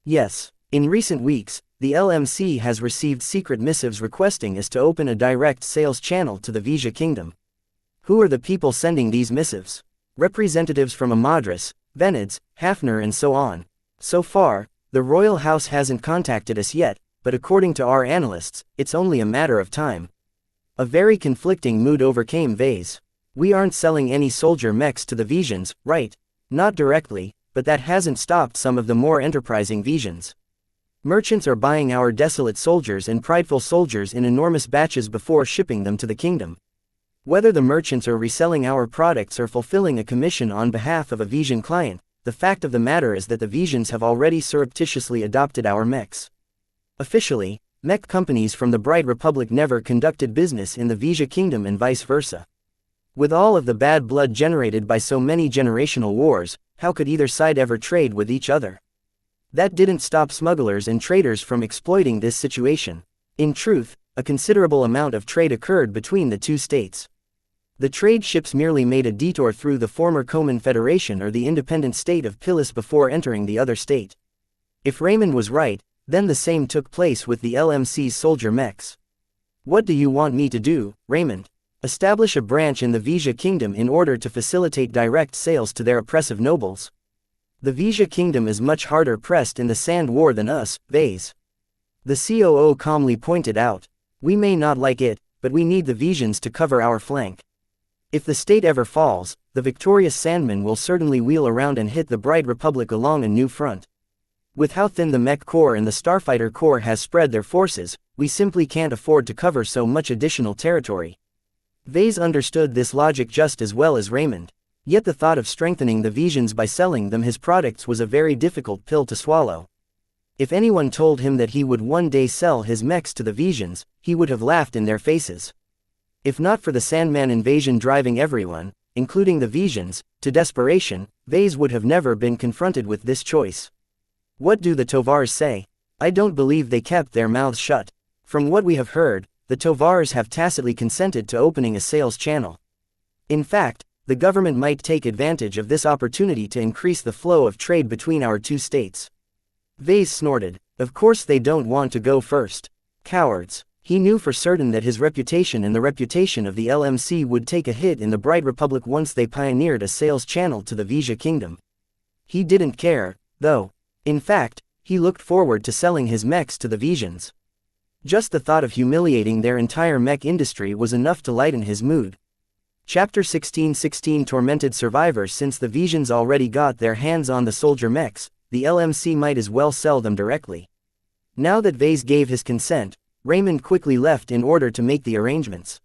Yes. In recent weeks, the LMC has received secret missives requesting us to open a direct sales channel to the Wuxia kingdom. Who are the people sending these missives? Representatives from Amadras, Venids, Hafner and so on. So far, the royal house hasn't contacted us yet, but according to our analysts, it's only a matter of time. A very conflicting mood overcame Vase. We aren't selling any soldier mechs to the Wuxians, right? Not directly, but that hasn't stopped some of the more enterprising Wuxians. Merchants are buying our desolate soldiers and prideful soldiers in enormous batches before shipping them to the kingdom. Whether the merchants are reselling our products or fulfilling a commission on behalf of a Wuxian client, the fact of the matter is that the Wuxians have already surreptitiously adopted our mechs. Officially, mech companies from the Bright Republic never conducted business in the Wuxia kingdom and vice versa. With all of the bad blood generated by so many generational wars, how could either side ever trade with each other? That didn't stop smugglers and traders from exploiting this situation. In truth, a considerable amount of trade occurred between the two states. The trade ships merely made a detour through the former Coman Federation or the independent state of Pilis before entering the other state. If Raymond was right, then the same took place with the LMC's soldier mechs. What do you want me to do, Raymond? Establish a branch in the Wuxia kingdom in order to facilitate direct sales to their oppressive nobles? The Wuxia kingdom is much harder pressed in the Sand War than us, Vase. The COO calmly pointed out. We may not like it, but we need the Wuxians to cover our flank. If the state ever falls, the victorious Sandmen will certainly wheel around and hit the Bright Republic along a new front. With how thin the Mech Corps and the Starfighter Corps has spread their forces, we simply can't afford to cover so much additional territory. Vase understood this logic just as well as Raymond. Yet the thought of strengthening the Wuxians by selling them his products was a very difficult pill to swallow. If anyone told him that he would one day sell his mechs to the Wuxians, he would have laughed in their faces. If not for the Sandman invasion driving everyone, including the Wuxians, to desperation, Vase would have never been confronted with this choice. What do the Tovars say? I don't believe they kept their mouths shut. From what we have heard, the Tovars have tacitly consented to opening a sales channel. In fact, the government might take advantage of this opportunity to increase the flow of trade between our two states. Vase snorted. Of course they don't want to go first. Cowards. He knew for certain that his reputation and the reputation of the LMC would take a hit in the Bright Republic once they pioneered a sales channel to the Wuxia kingdom. He didn't care, though. In fact, he looked forward to selling his mechs to the Wuxians. Just the thought of humiliating their entire mech industry was enough to lighten his mood. Chapter 16:16 Tormented survivors. Since the Wuxians already got their hands on the soldier mechs, the LMC might as well sell them directly. Now that Vase gave his consent, Raymond quickly left in order to make the arrangements.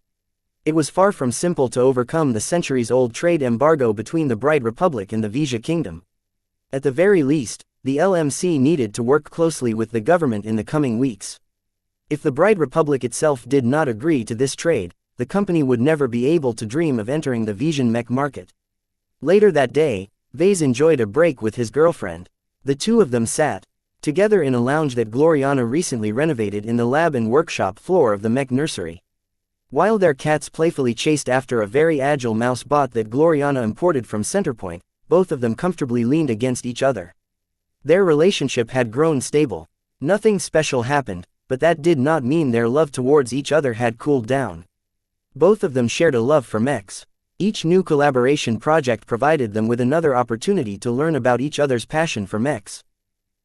It was far from simple to overcome the centuries-old trade embargo between the Bright Republic and the Wuxia kingdom. At the very least, the LMC needed to work closely with the government in the coming weeks. If the Bright Republic itself did not agree to this trade, the company would never be able to dream of entering the Wuxian mech market. Later that day, Vase enjoyed a break with his girlfriend. The two of them sat together in a lounge that Gloriana recently renovated in the lab and workshop floor of the mech nursery. While their cats playfully chased after a very agile mouse bot that Gloriana imported from Centerpoint, both of them comfortably leaned against each other. Their relationship had grown stable. Nothing special happened, but that did not mean their love towards each other had cooled down. Both of them shared a love for mechs. Each new collaboration project provided them with another opportunity to learn about each other's passion for mechs.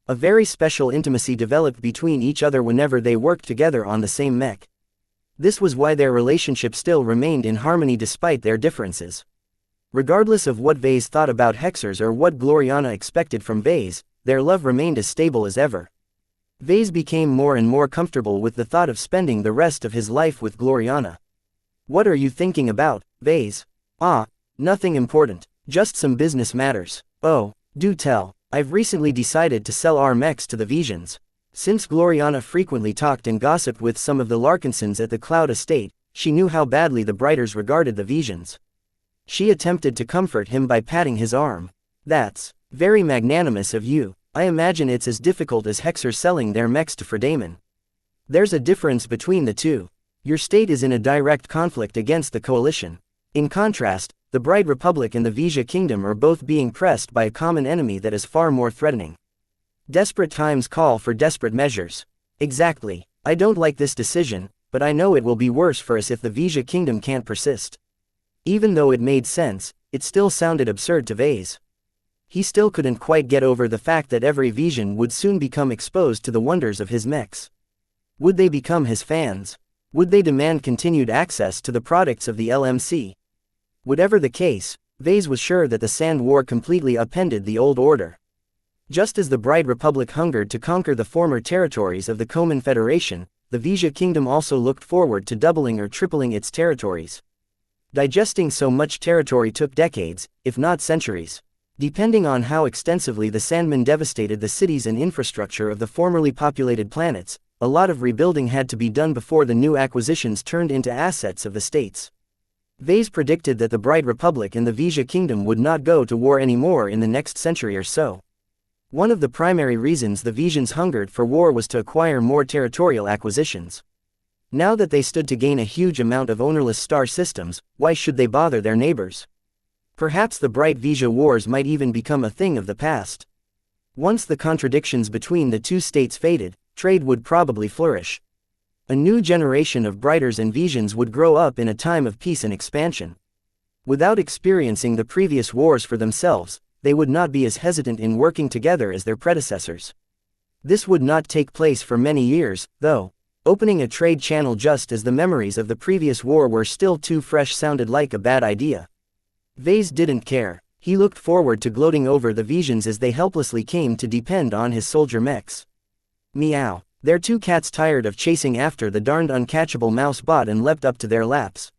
A very special intimacy developed between each other whenever they worked together on the same mech. This was why their relationship still remained in harmony despite their differences. Regardless of what Vase thought about Hexers or what Gloriana expected from Vase, their love remained as stable as ever. Vase became more and more comfortable with the thought of spending the rest of his life with Gloriana. "What are you thinking about, Vase?" "Ah, nothing important, just some business matters." "Oh, do tell." "I've recently decided to sell our mechs to the Visions." Since Gloriana frequently talked and gossiped with some of the Larkinsons at the Cloud Estate, she knew how badly the Brighters regarded the Visions. She attempted to comfort him by patting his arm. "That's very magnanimous of you. I imagine it's as difficult as Hexers selling their mechs to Fredaemon. There's a difference between the two. Your state is in a direct conflict against the coalition. In contrast, the Bright Republic and the Vija Kingdom are both being pressed by a common enemy that is far more threatening. Desperate times call for desperate measures." "Exactly. I don't like this decision, but I know it will be worse for us if the Vija Kingdom can't persist." Even though it made sense, it still sounded absurd to Vase. He still couldn't quite get over the fact that every Vision would soon become exposed to the wonders of his mechs. Would they become his fans? Would they demand continued access to the products of the LMC? Whatever the case, Vase was sure that the Sand War completely upended the old order. Just as the Bright Republic hungered to conquer the former territories of the Coman Federation, the Vija Kingdom also looked forward to doubling or tripling its territories. Digesting so much territory took decades, if not centuries. Depending on how extensively the Sandmen devastated the cities and infrastructure of the formerly populated planets, a lot of rebuilding had to be done before the new acquisitions turned into assets of the states. Vase predicted that the Bright Republic and the Vija Kingdom would not go to war anymore in the next century or so. One of the primary reasons the Vijans hungered for war was to acquire more territorial acquisitions. Now that they stood to gain a huge amount of ownerless star systems, why should they bother their neighbors? Perhaps the Bright Vija Wars might even become a thing of the past. Once the contradictions between the two states faded, trade would probably flourish. A new generation of Brighters and Vijans would grow up in a time of peace and expansion. Without experiencing the previous wars for themselves, they would not be as hesitant in working together as their predecessors. This would not take place for many years, though. Opening a trade channel just as the memories of the previous war were still too fresh sounded like a bad idea. Vase didn't care. He looked forward to gloating over the Vijans as they helplessly came to depend on his soldier mechs. Meow. Their two cats tired of chasing after the darned uncatchable mouse bot and leapt up to their laps.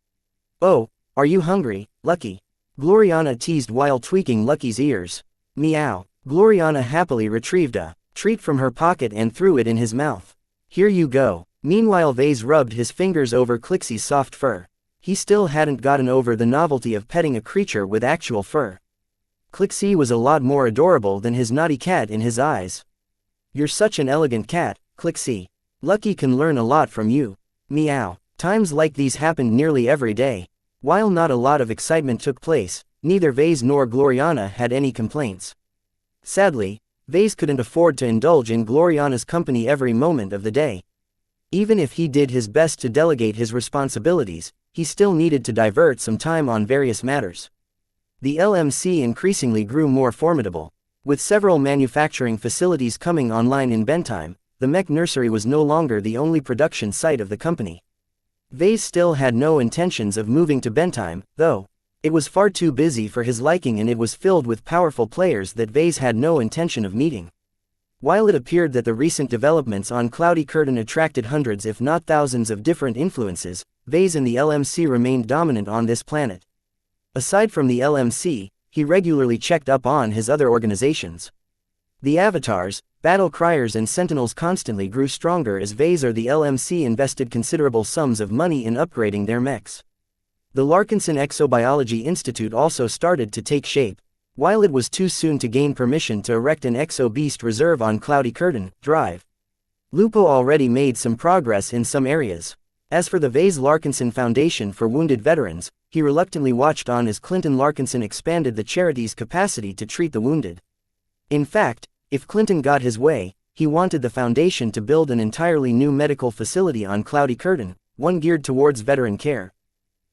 "Oh, are you hungry, Lucky?" Gloriana teased while tweaking Lucky's ears. Meow. Gloriana happily retrieved a treat from her pocket and threw it in his mouth. "Here you go." Meanwhile Vase rubbed his fingers over Clixie's soft fur. He still hadn't gotten over the novelty of petting a creature with actual fur. Clixie was a lot more adorable than his naughty cat in his eyes. "You're such an elegant cat, Clixie. Lucky can learn a lot from you." Meow. Times like these happened nearly every day. While not a lot of excitement took place, neither Vase nor Gloriana had any complaints. Sadly, Vase couldn't afford to indulge in Gloriana's company every moment of the day. Even if he did his best to delegate his responsibilities, he still needed to divert some time on various matters. The LMC increasingly grew more formidable. With several manufacturing facilities coming online in Bentime, the Mech Nursery was no longer the only production site of the company. Vase still had no intentions of moving to Bentime, though. It was far too busy for his liking and it was filled with powerful players that Vase had no intention of meeting. While it appeared that the recent developments on Cloudy Curtain attracted hundreds if not thousands of different influences, Vase and the LMC remained dominant on this planet. Aside from the LMC, he regularly checked up on his other organizations. The Avatars, Battle Criers and Sentinels constantly grew stronger as Vase or the LMC invested considerable sums of money in upgrading their mechs. The Larkinson Exobiology Institute also started to take shape. While it was too soon to gain permission to erect an Exo-Beast reserve on Cloudy Curtain Drive, Lupo already made some progress in some areas. As for the Vase Larkinson Foundation for Wounded Veterans, he reluctantly watched on as Clinton Larkinson expanded the charity's capacity to treat the wounded. In fact, if Clinton got his way, he wanted the foundation to build an entirely new medical facility on Cloudy Curtain, one geared towards veteran care.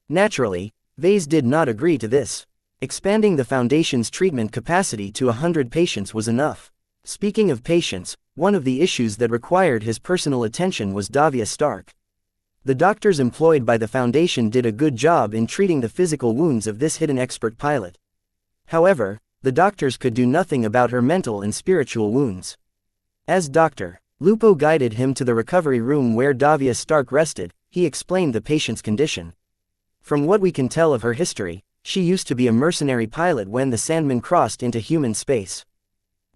Naturally, Vase did not agree to this. Expanding the foundation's treatment capacity to 100 patients was enough. Speaking of patients, one of the issues that required his personal attention was Davia Stark. The doctors employed by the Foundation did a good job in treating the physical wounds of this hidden expert pilot. However, the doctors could do nothing about her mental and spiritual wounds. As Dr. Lupo guided him to the recovery room where Davia Stark rested, he explained the patient's condition. From what we can tell of her history, she used to be a mercenary pilot when the Sandmen crossed into human space.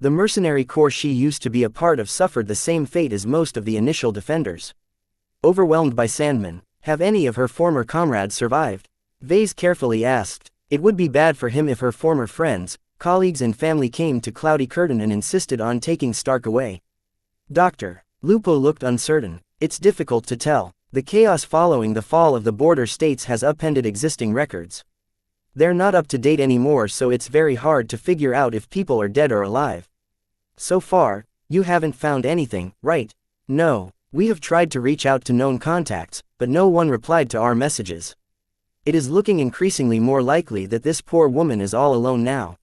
The mercenary corps she used to be a part of suffered the same fate as most of the initial defenders. Overwhelmed by Sandmen, have any of her former comrades survived? Vase carefully asked. It would be bad for him if her former friends, colleagues and family came to Cloudy Curtain and insisted on taking Stark away. Dr. Lupo looked uncertain. It's difficult to tell. The chaos following the fall of the border states has upended existing records. They're not up to date anymore, so it's very hard to figure out if people are dead or alive. So far, you haven't found anything, right? No. We have tried to reach out to known contacts, but no one replied to our messages. It is looking increasingly more likely that this poor woman is all alone now.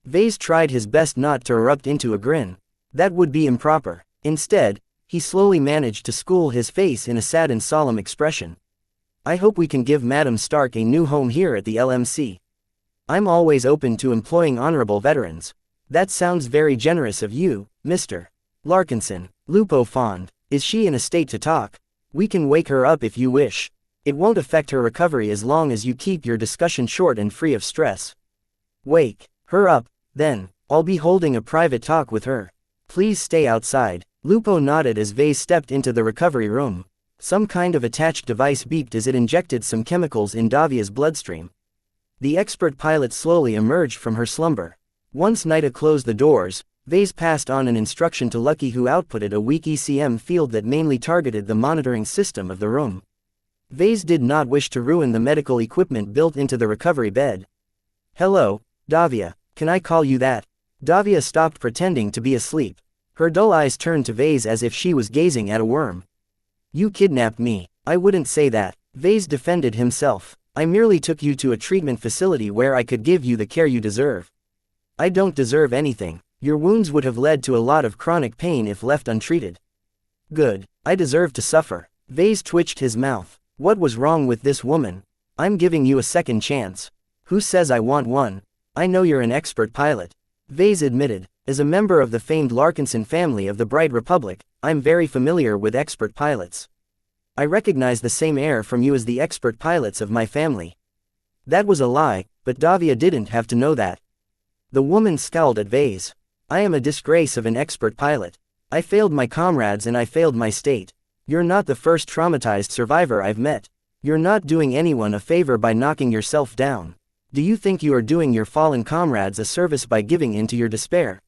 Vase tried his best not to erupt into a grin. That would be improper. Instead, he slowly managed to school his face in a sad and solemn expression. I hope we can give Madam Stark a new home here at the LMC. I'm always open to employing honorable veterans. That sounds very generous of you, Mr. Larkinson. Lupo fawned. Is she in a state to talk? We can wake her up if you wish. It won't affect her recovery as long as you keep your discussion short and free of stress. Wake her up, then. I'll be holding a private talk with her. Please stay outside. Lupo nodded as Vase stepped into the recovery room. Some kind of attached device beeped as it injected some chemicals in Davia's bloodstream. The expert pilot slowly emerged from her slumber. Once Nida closed the doors, Vase passed on an instruction to Lucky, who outputted a weak ECM field that mainly targeted the monitoring system of the room. Vase did not wish to ruin the medical equipment built into the recovery bed. Hello, Davia, can I call you that? Davia stopped pretending to be asleep. Her dull eyes turned to Vase as if she was gazing at a worm. You kidnapped me. I wouldn't say that. Vase defended himself. I merely took you to a treatment facility where I could give you the care you deserve. I don't deserve anything. Your wounds would have led to a lot of chronic pain if left untreated. Good. I deserve to suffer. Vase twitched his mouth. What was wrong with this woman? I'm giving you a second chance. Who says I want one? I know you're an expert pilot. Vase admitted. As a member of the famed Larkinson family of the Bright Republic, I'm very familiar with expert pilots. I recognize the same air from you as the expert pilots of my family. That was a lie, but Davia didn't have to know that. The woman scowled at Vase. I am a disgrace of an expert pilot. I failed my comrades and I failed my state. You're not the first traumatized survivor I've met. You're not doing anyone a favor by knocking yourself down. Do you think you are doing your fallen comrades a service by giving in to your despair?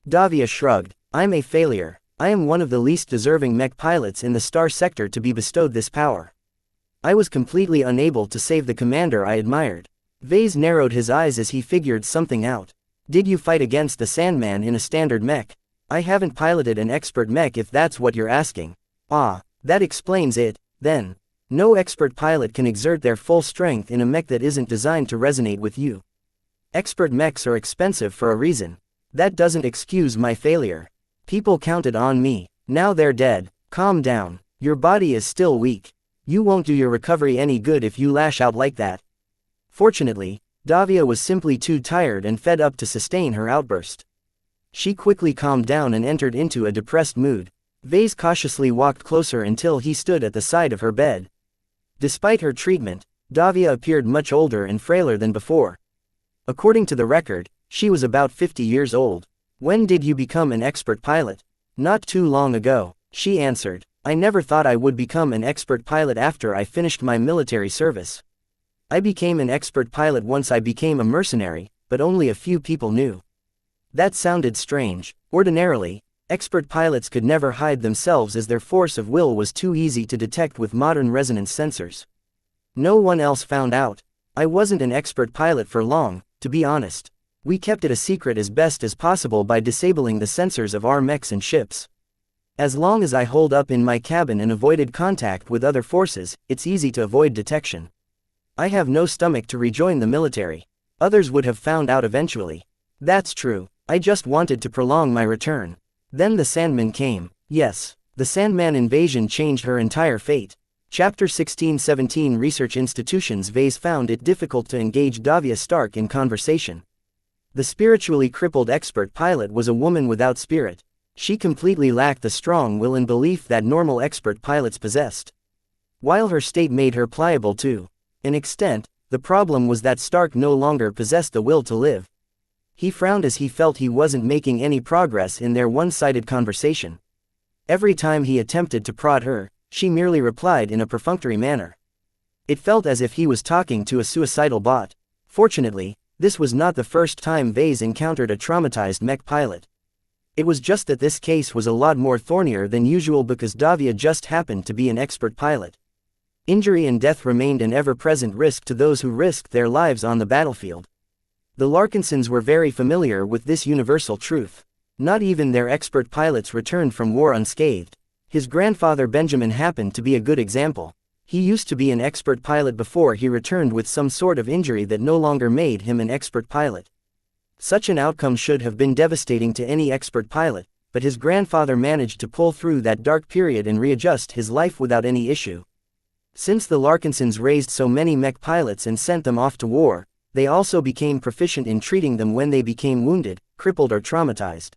Davia shrugged. I'm a failure. I am one of the least deserving mech pilots in the Star Sector to be bestowed this power. I was completely unable to save the commander I admired. Vase narrowed his eyes as he figured something out. Did you fight against the Sandman in a standard mech? I haven't piloted an expert mech if that's what you're asking. Ah, that explains it, then. No expert pilot can exert their full strength in a mech that isn't designed to resonate with you. Expert mechs are expensive for a reason. That doesn't excuse my failure. People counted on me. Now they're dead. Calm down. Your body is still weak. You won't do your recovery any good if you lash out like that. Fortunately, Davia was simply too tired and fed up to sustain her outburst. She quickly calmed down and entered into a depressed mood. Vase cautiously walked closer until he stood at the side of her bed. Despite her treatment, Davia appeared much older and frailer than before. According to the record, she was about 50 years old. When did you become an expert pilot? Not too long ago, she answered. I never thought I would become an expert pilot after I finished my military service. I became an expert pilot once I became a mercenary, but only a few people knew. That sounded strange. Ordinarily, expert pilots could never hide themselves as their force of will was too easy to detect with modern resonance sensors. No one else found out. I wasn't an expert pilot for long, to be honest. We kept it a secret as best as possible by disabling the sensors of our mechs and ships. As long as I holed up in my cabin and avoided contact with other forces, it's easy to avoid detection. I have no stomach to rejoin the military. Others would have found out eventually. That's true. I just wanted to prolong my return. Then the Sandman came. Yes, the Sandman invasion changed her entire fate. Chapter 16-17 Research Institutions. Vase found it difficult to engage Davia Stark in conversation. The spiritually crippled expert pilot was a woman without spirit. She completely lacked the strong will and belief that normal expert pilots possessed. While her state made her pliable to an extent, the problem was that Stark no longer possessed the will to live. He frowned as he felt he wasn't making any progress in their one-sided conversation. Every time he attempted to prod her, she merely replied in a perfunctory manner. It felt as if he was talking to a suicidal bot. Fortunately, this was not the first time Vase encountered a traumatized mech pilot. It was just that this case was a lot more thornier than usual because Davia just happened to be an expert pilot. Injury and death remained an ever-present risk to those who risked their lives on the battlefield. The Larkinsons were very familiar with this universal truth. Not even their expert pilots returned from war unscathed. His grandfather Benjamin happened to be a good example. He used to be an expert pilot before he returned with some sort of injury that no longer made him an expert pilot. Such an outcome should have been devastating to any expert pilot, but his grandfather managed to pull through that dark period and readjust his life without any issue. Since the Larkinsons raised so many mech pilots and sent them off to war, they also became proficient in treating them when they became wounded, crippled or traumatized.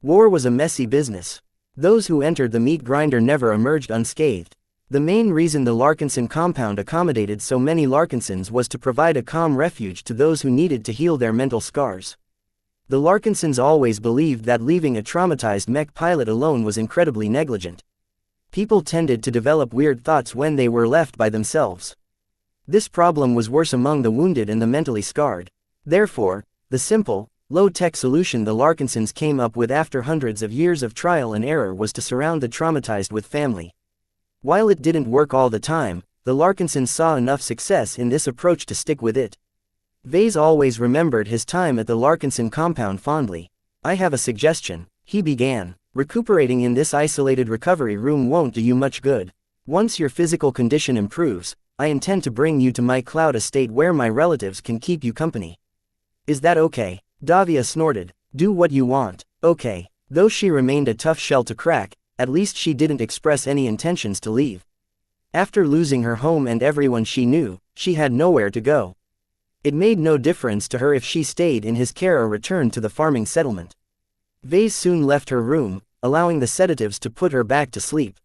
War was a messy business. Those who entered the meat grinder never emerged unscathed. The main reason the Larkinson compound accommodated so many Larkinsons was to provide a calm refuge to those who needed to heal their mental scars. The Larkinsons always believed that leaving a traumatized mech pilot alone was incredibly negligent. People tended to develop weird thoughts when they were left by themselves. This problem was worse among the wounded and the mentally scarred. Therefore, the simple, low-tech solution the Larkinsons came up with after hundreds of years of trial and error was to surround the traumatized with family. While it didn't work all the time, the Larkinsons saw enough success in this approach to stick with it. Vase always remembered his time at the Larkinson compound fondly. "I have a suggestion," he began. "Recuperating in this isolated recovery room won't do you much good. Once your physical condition improves, I intend to bring you to my cloud estate where my relatives can keep you company. Is that okay?" Davia snorted. "Do what you want." Okay. Though she remained a tough shell to crack, at least she didn't express any intentions to leave. After losing her home and everyone she knew, she had nowhere to go. It made no difference to her if she stayed in his care or returned to the farming settlement. Vase soon left her room, allowing the sedatives to put her back to sleep.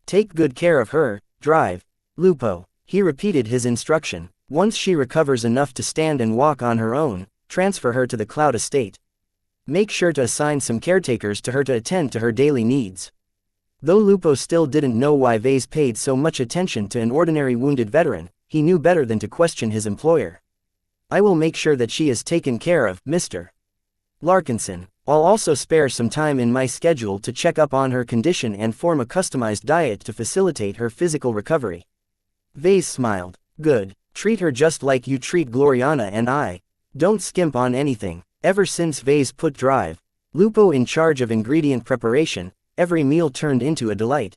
"Take good care of her, drive. Lupo." He repeated his instruction. "Once she recovers enough to stand and walk on her own, transfer her to the cloud estate. Make sure to assign some caretakers to her to attend to her daily needs." Though Lupo still didn't know why Vase paid so much attention to an ordinary wounded veteran, he knew better than to question his employer. "I will make sure that she is taken care of, Mr. Larkinson. I'll also spare some time in my schedule to check up on her condition and form a customized diet to facilitate her physical recovery." Vase smiled. "Good. Treat her just like you treat Gloriana and I. Don't skimp on anything." Ever since Vase put Drive, Lupo in charge of ingredient preparation, every meal turned into a delight.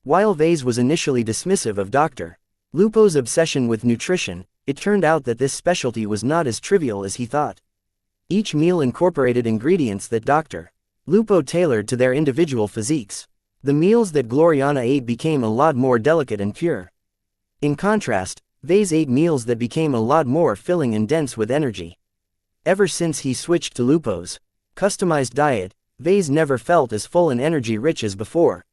While Vase was initially dismissive of Dr. Lupo's obsession with nutrition, it turned out that this specialty was not as trivial as he thought. Each meal incorporated ingredients that Dr. Lupo tailored to their individual physiques. The meals that Gloriana ate became a lot more delicate and pure. In contrast, Vase ate meals that became a lot more filling and dense with energy. Ever since he switched to Lupo's customized diet, Vase never felt as full and energy-rich as before.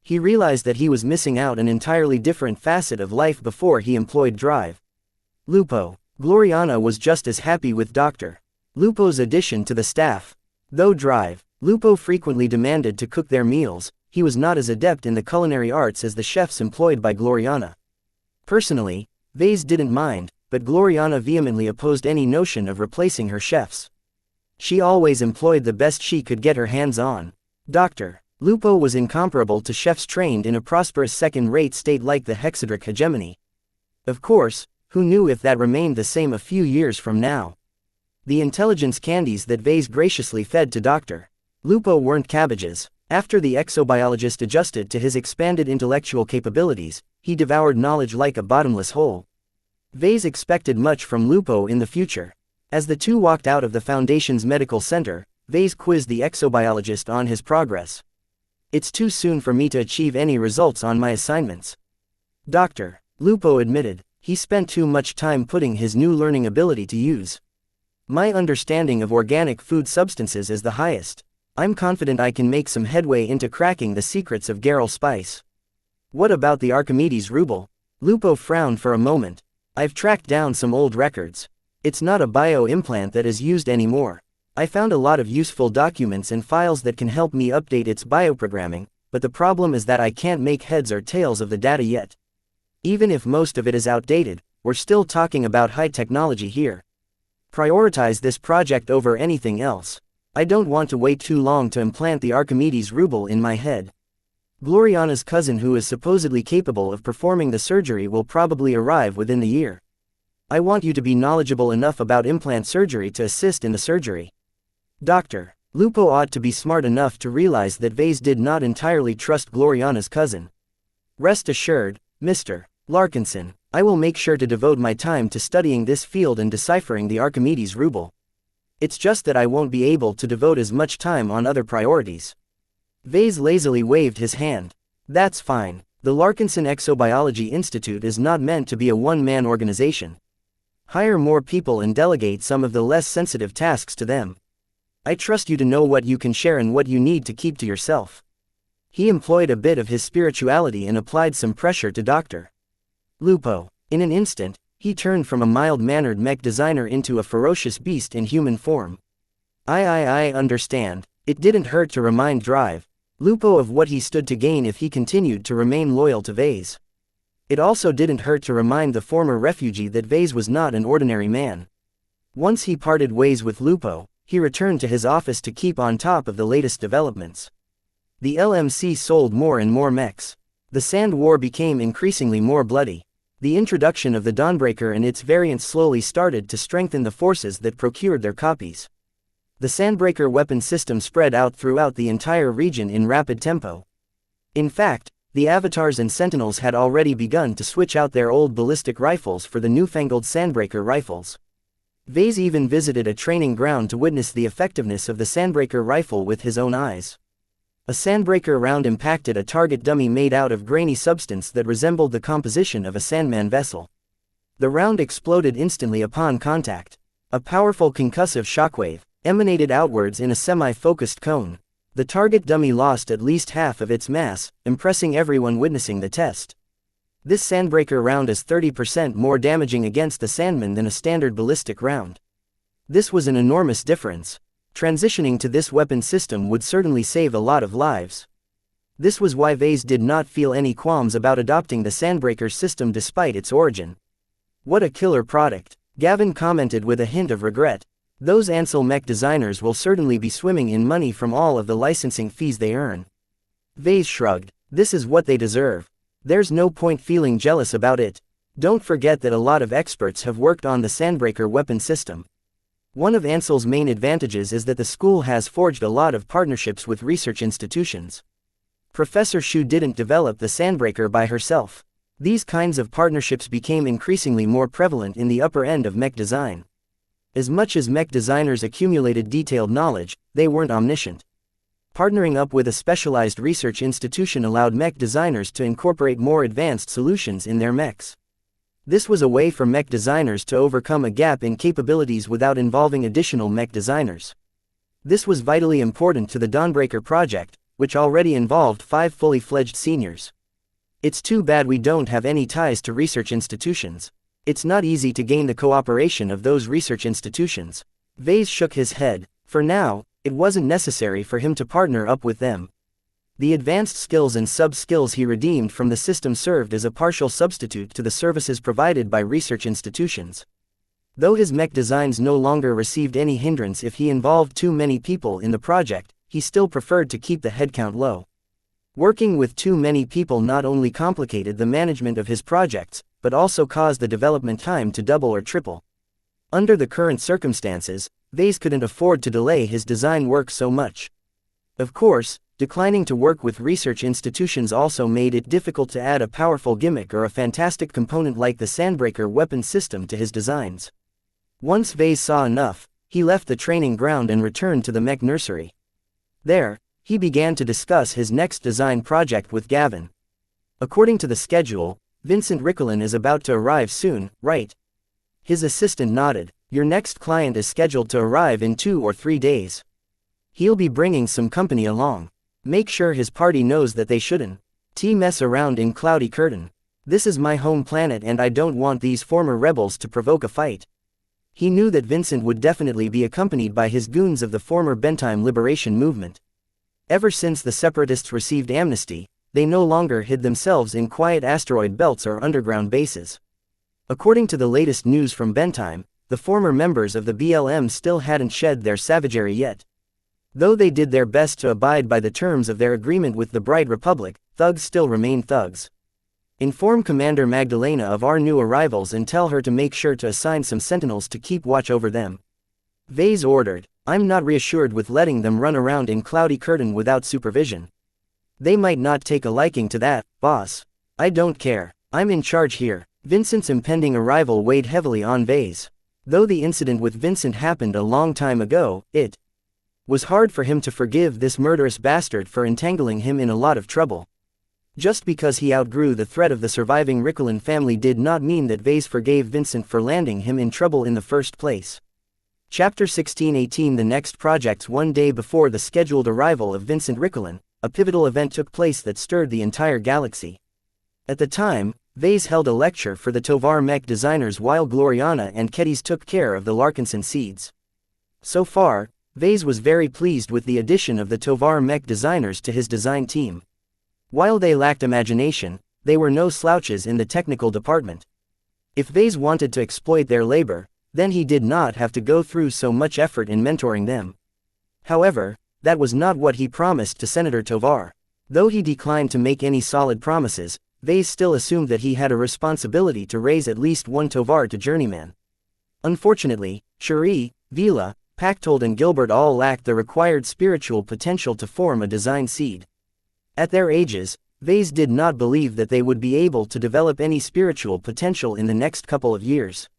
He realized that he was missing out an entirely different facet of life before he employed Drive. Lupo. Gloriana was just as happy with Dr. Lupo's addition to the staff. Though Drive, Lupo frequently demanded to cook their meals, he was not as adept in the culinary arts as the chefs employed by Gloriana. Personally, Vase didn't mind, but Gloriana vehemently opposed any notion of replacing her chefs. She always employed the best she could get her hands on. Dr. Lupo was incomparable to chefs trained in a prosperous second-rate state like the Hexadric hegemony. Of course, who knew if that remained the same a few years from now? The intelligence candies that Vase graciously fed to Dr. Lupo weren't cabbages. After the exobiologist adjusted to his expanded intellectual capabilities, he devoured knowledge like a bottomless hole. Vase expected much from Lupo in the future. As the two walked out of the Foundation's medical center, Vase quizzed the exobiologist on his progress. It's too soon for me to achieve any results on my assignments, Doctor, Lupo admitted. He spent too much time putting his new learning ability to use. My understanding of organic food substances is the highest. I'm confident I can make some headway into cracking the secrets of Geralt Spice. What about the Archimedes ruble? Lupo frowned for a moment. I've tracked down some old records. It's not a bio-implant that is used anymore. I found a lot of useful documents and files that can help me update its bioprogramming, but the problem is that I can't make heads or tails of the data yet. Even if most of it is outdated, we're still talking about high technology here. Prioritize this project over anything else. I don't want to wait too long to implant the Archimedes ruble in my head. Gloriana's cousin, who is supposedly capable of performing the surgery, will probably arrive within the year. I want you to be knowledgeable enough about implant surgery to assist in the surgery. Doctor, Lupo ought to be smart enough to realize that Vase did not entirely trust Gloriana's cousin. Rest assured, Mr. Larkinson, I will make sure to devote my time to studying this field and deciphering the Archimedes ruble. It's just that I won't be able to devote as much time on other priorities. Vase lazily waved his hand. That's fine. The Larkinson Exobiology Institute is not meant to be a one-man organization. Hire more people and delegate some of the less sensitive tasks to them. I trust you to know what you can share and what you need to keep to yourself. He employed a bit of his spirituality and applied some pressure to Dr. Lupo. In an instant, he turned from a mild-mannered mech designer into a ferocious beast in human form. I understand. It didn't hurt to remind Lupo of what he stood to gain if he continued to remain loyal to Vase. It also didn't hurt to remind the former refugee that Vase was not an ordinary man. Once he parted ways with Lupo, he returned to his office to keep on top of the latest developments. The LMC sold more and more mechs. The Sand War became increasingly more bloody. The introduction of the Dawnbreaker and its variants slowly started to strengthen the forces that procured their copies. The Sandbreaker weapon system spread out throughout the entire region in rapid tempo. In fact, the Avatars and Sentinels had already begun to switch out their old ballistic rifles for the newfangled Sandbreaker rifles. Vase even visited a training ground to witness the effectiveness of the Sandbreaker rifle with his own eyes. A Sandbreaker round impacted a target dummy made out of grainy substance that resembled the composition of a Sandman vessel. The round exploded instantly upon contact. A powerful concussive shockwave emanated outwards in a semi-focused cone. The target dummy lost at least half of its mass, impressing everyone witnessing the test. This Sandbreaker round is 30% more damaging against the Sandman than a standard ballistic round. This was an enormous difference. Transitioning to this weapon system would certainly save a lot of lives. This was why Vase did not feel any qualms about adopting the Sandbreaker system despite its origin. What a killer product, Gavin commented with a hint of regret. Those Ansel mech designers will certainly be swimming in money from all of the licensing fees they earn. Vase shrugged. This is what they deserve. There's no point feeling jealous about it. Don't forget that a lot of experts have worked on the Sandbreaker weapon system. One of Ansel's main advantages is that the school has forged a lot of partnerships with research institutions. Professor Shu didn't develop the Sandbreaker by herself. These kinds of partnerships became increasingly more prevalent in the upper end of mech design. As much as mech designers accumulated detailed knowledge, they weren't omniscient. Partnering up with a specialized research institution allowed mech designers to incorporate more advanced solutions in their mechs. This was a way for mech designers to overcome a gap in capabilities without involving additional mech designers. This was vitally important to the Dawnbreaker project, which already involved 5 fully fledged seniors. It's too bad we don't have any ties to research institutions. It's not easy to gain the cooperation of those research institutions. Vase shook his head. For now, it wasn't necessary for him to partner up with them. The advanced skills and sub-skills he redeemed from the system served as a partial substitute to the services provided by research institutions. Though his mech designs no longer received any hindrance if he involved too many people in the project, he still preferred to keep the headcount low. Working with too many people not only complicated the management of his projects, but also caused the development time to double or triple. Under the current circumstances, Vase couldn't afford to delay his design work so much. Of course, declining to work with research institutions also made it difficult to add a powerful gimmick or a fantastic component like the Sandbreaker weapon system to his designs. Once Vase saw enough, he left the training ground and returned to the Mech nursery. There, he began to discuss his next design project with Gavin. According to the schedule, Vincent Rickelin is about to arrive soon, right? His assistant nodded. Your next client is scheduled to arrive in 2 or 3 days. He'll be bringing some company along. Make sure his party knows that they shouldn't mess around in Cloudy Curtain. This is my home planet and I don't want these former rebels to provoke a fight. He knew that Vincent would definitely be accompanied by his goons of the former Bentime Liberation Movement. Ever since the Separatists received amnesty, they no longer hid themselves in quiet asteroid belts or underground bases. According to the latest news from Bentime, the former members of the BLM still hadn't shed their savagery yet. Though they did their best to abide by the terms of their agreement with the Bright Republic, thugs still remain thugs. Inform Commander Magdalena of our new arrivals and tell her to make sure to assign some sentinels to keep watch over them. Vase ordered. I'm not reassured with letting them run around in Cloudy Curtain without supervision. They might not take a liking to that, boss. I don't care. I'm in charge here. Vincent's impending arrival weighed heavily on Vase. Though the incident with Vincent happened a long time ago, it was hard for him to forgive this murderous bastard for entangling him in a lot of trouble. Just because he outgrew the threat of the surviving Rickelin family did not mean that Vase forgave Vincent for landing him in trouble in the first place. Chapter 16:18 The next projects. One day before the scheduled arrival of Vincent Rickelin, a pivotal event took place that stirred the entire galaxy. At the time, Vase held a lecture for the Tovar Mech designers while Gloriana and Kedis took care of the Larkinson seeds. So far, Vase was very pleased with the addition of the Tovar Mech designers to his design team. While they lacked imagination, they were no slouches in the technical department. If Vase wanted to exploit their labor, then he did not have to go through so much effort in mentoring them. However, that was not what he promised to Senator Tovar. Though he declined to make any solid promises, Vase still assumed that he had a responsibility to raise at least one Tovar to journeyman. Unfortunately, Cherie, Vila, Pactold and Gilbert all lacked the required spiritual potential to form a design seed. At their ages, Vase did not believe that they would be able to develop any spiritual potential in the next couple of years.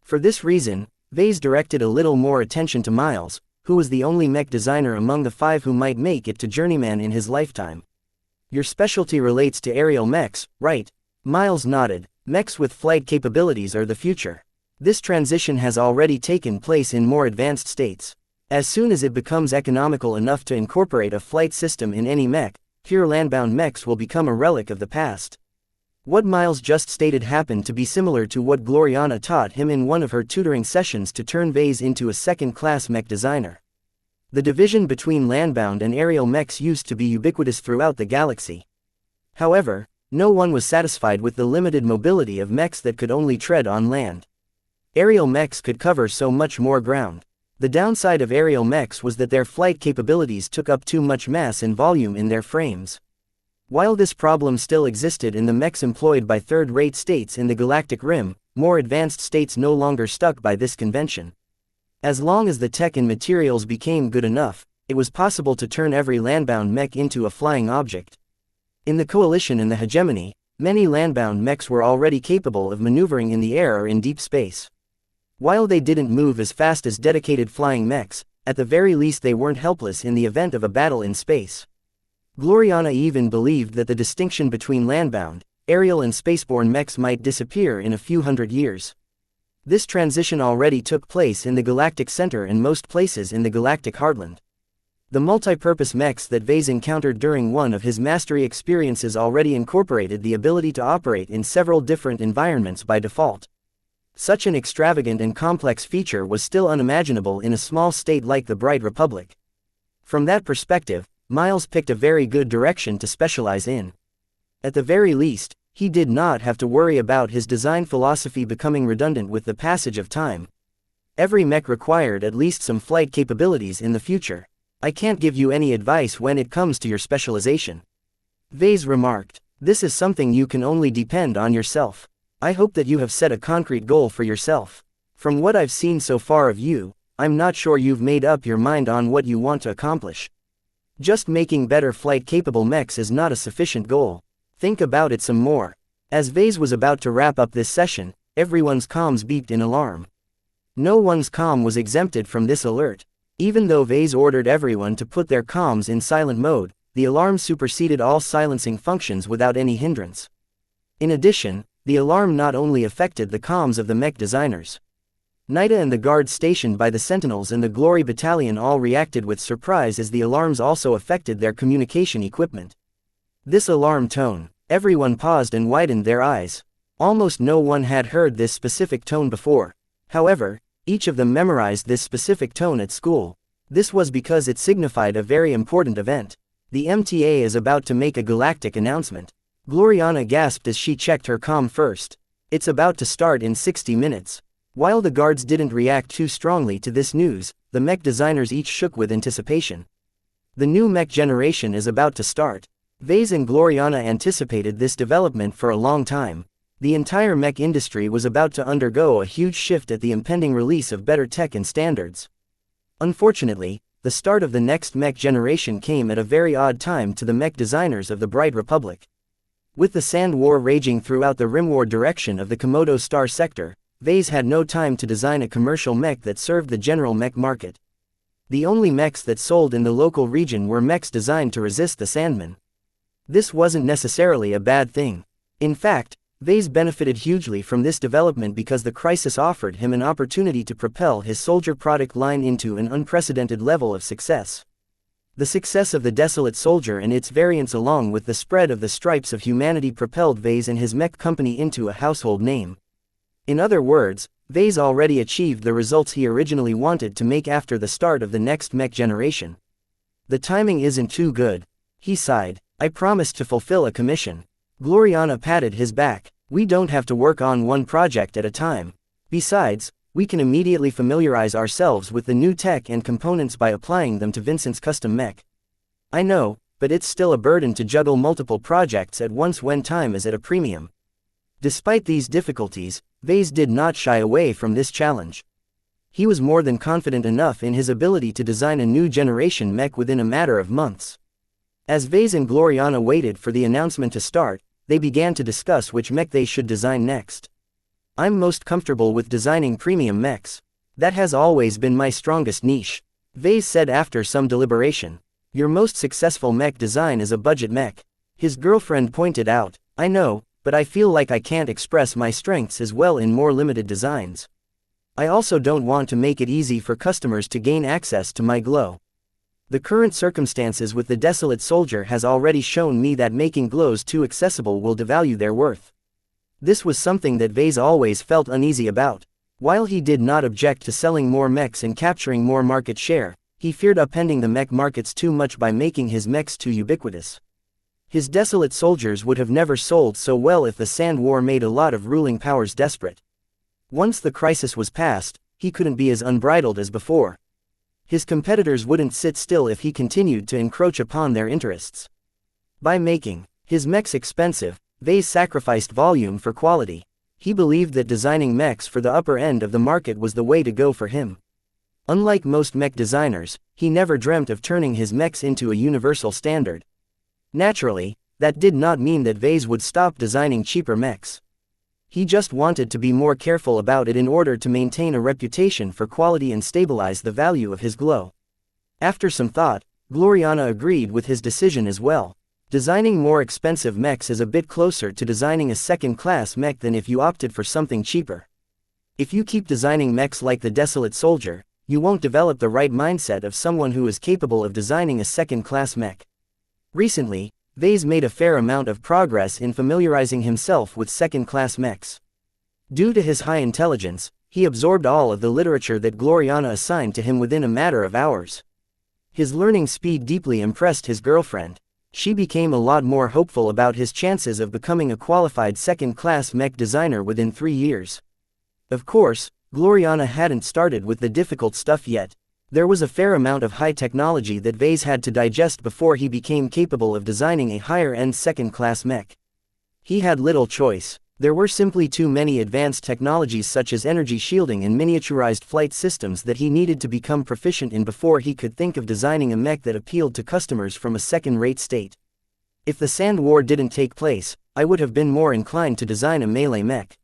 For this reason, Vase directed a little more attention to Miles, who was the only mech designer among the 5 who might make it to journeyman in his lifetime. Your specialty relates to aerial mechs, right? Miles nodded. Mechs with flight capabilities are the future. This transition has already taken place in more advanced states. As soon as it becomes economical enough to incorporate a flight system in any mech, pure landbound mechs will become a relic of the past. What Miles just stated happened to be similar to what Gloriana taught him in one of her tutoring sessions to turn Vase into a second-class mech designer. The division between landbound and aerial mechs used to be ubiquitous throughout the galaxy. However, no one was satisfied with the limited mobility of mechs that could only tread on land. Aerial mechs could cover so much more ground. The downside of aerial mechs was that their flight capabilities took up too much mass and volume in their frames. While this problem still existed in the mechs employed by third-rate states in the galactic rim, more advanced states no longer stuck by this convention. As long as the tech and materials became good enough, it was possible to turn every landbound mech into a flying object. In the Coalition and the Hegemony, many landbound mechs were already capable of maneuvering in the air or in deep space. While they didn't move as fast as dedicated flying mechs, at the very least they weren't helpless in the event of a battle in space. Gloriana even believed that the distinction between landbound, aerial and spaceborne mechs might disappear in a few hundred years. This transition already took place in the galactic center and most places in the galactic heartland. The multi-purpose mechs that Vase encountered during one of his mastery experiences already incorporated the ability to operate in several different environments by default. Such an extravagant and complex feature was still unimaginable in a small state like the Bright Republic. From that perspective, Miles picked a very good direction to specialize in. At the very least, he did not have to worry about his design philosophy becoming redundant with the passage of time. Every mech required at least some flight capabilities in the future. I can't give you any advice when it comes to your specialization. Vase remarked. This is something you can only depend on yourself. I hope that you have set a concrete goal for yourself. From what I've seen so far of you, I'm not sure you've made up your mind on what you want to accomplish. Just making better flight-capable mechs is not a sufficient goal. Think about it some more. As Vase was about to wrap up this session, everyone's comms beeped in alarm. No one's comm was exempted from this alert. Even though Vase ordered everyone to put their comms in silent mode, the alarm superseded all silencing functions without any hindrance. In addition, the alarm not only affected the comms of the mech designers. Nida and the guards stationed by the Sentinels and the Glory Battalion all reacted with surprise as the alarms also affected their communication equipment. This alarm tone, everyone paused and widened their eyes. Almost no one had heard this specific tone before. However, each of them memorized this specific tone at school. This was because it signified a very important event. The MTA is about to make a galactic announcement. Gloriana gasped as she checked her comm first. It's about to start in 60 minutes. While the guards didn't react too strongly to this news, the mech designers each shook with anticipation. The new mech generation is about to start. Vase and Gloriana anticipated this development for a long time. The entire mech industry was about to undergo a huge shift at the impending release of better tech and standards. Unfortunately, the start of the next mech generation came at a very odd time to the mech designers of the Bright Republic. With the Sand War raging throughout the rimward direction of the Komodo Star sector, Vase had no time to design a commercial mech that served the general mech market. The only mechs that sold in the local region were mechs designed to resist the Sandmen. This wasn't necessarily a bad thing. In fact, Vase benefited hugely from this development because the crisis offered him an opportunity to propel his soldier product line into an unprecedented level of success. The success of the Desolate Soldier and its variants along with the spread of the Stripes of Humanity propelled Vase and his mech company into a household name. In other words, Vase already achieved the results he originally wanted to make after the start of the next mech generation. The timing isn't too good. He sighed. I promised to fulfill a commission. Gloriana patted his back. We don't have to work on one project at a time. Besides, we can immediately familiarize ourselves with the new tech and components by applying them to Vincent's custom mech. I know, but it's still a burden to juggle multiple projects at once when time is at a premium. Despite these difficulties, Vase did not shy away from this challenge. He was more than confident enough in his ability to design a new generation mech within a matter of months. As Vase and Gloriana waited for the announcement to start, they began to discuss which mech they should design next. I'm most comfortable with designing premium mechs. That has always been my strongest niche, Vase said after some deliberation. Your most successful mech design is a budget mech. His girlfriend pointed out. I know, but I feel like I can't express my strengths as well in more limited designs. I also don't want to make it easy for customers to gain access to my glow. The current circumstances with the Desolate Soldier has already shown me that making glows too accessible will devalue their worth. This was something that Vase always felt uneasy about. While he did not object to selling more mechs and capturing more market share, he feared upending the mech markets too much by making his mechs too ubiquitous. His Desolate Soldiers would have never sold so well if the Sand War made a lot of ruling powers desperate. Once the crisis was past, he couldn't be as unbridled as before. His competitors wouldn't sit still if he continued to encroach upon their interests. By making his mechs expensive, Vase sacrificed volume for quality. He believed that designing mechs for the upper end of the market was the way to go for him. Unlike most mech designers, he never dreamt of turning his mechs into a universal standard. Naturally, that did not mean that Vase would stop designing cheaper mechs. He just wanted to be more careful about it in order to maintain a reputation for quality and stabilize the value of his glow. After some thought, Gloriana agreed with his decision as well. Designing more expensive mechs is a bit closer to designing a second-class mech than if you opted for something cheaper. If you keep designing mechs like the Desolate Soldier, you won't develop the right mindset of someone who is capable of designing a second-class mech. Recently, Vase made a fair amount of progress in familiarizing himself with second-class mechs. Due to his high intelligence, he absorbed all of the literature that Gloriana assigned to him within a matter of hours. His learning speed deeply impressed his girlfriend. She became a lot more hopeful about his chances of becoming a qualified second-class mech designer within 3 years. Of course, Gloriana hadn't started with the difficult stuff yet. There was a fair amount of high technology that Vase had to digest before he became capable of designing a higher-end second-class mech. He had little choice. There were simply too many advanced technologies such as energy shielding and miniaturized flight systems that he needed to become proficient in before he could think of designing a mech that appealed to customers from a second-rate state. If the Sand War didn't take place, I would have been more inclined to design a melee mech.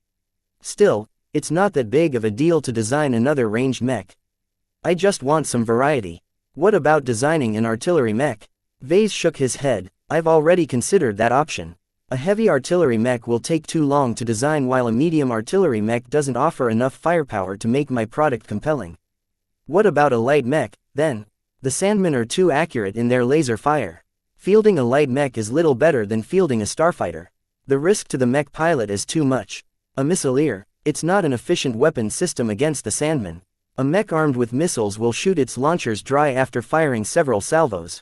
Still, It's not that big of a deal to design another ranged mech. I just want some variety. What about designing an artillery mech? Vase shook his head. I've already considered that option. A heavy artillery mech will take too long to design, while a medium artillery mech doesn't offer enough firepower to make my product compelling. What about a light mech, then? The Sandmen are too accurate in their laser fire. Fielding a light mech is little better than fielding a starfighter. The risk to the mech pilot is too much. A missileer, it's not an efficient weapon system against the Sandmen. A mech armed with missiles will shoot its launchers dry after firing several salvos.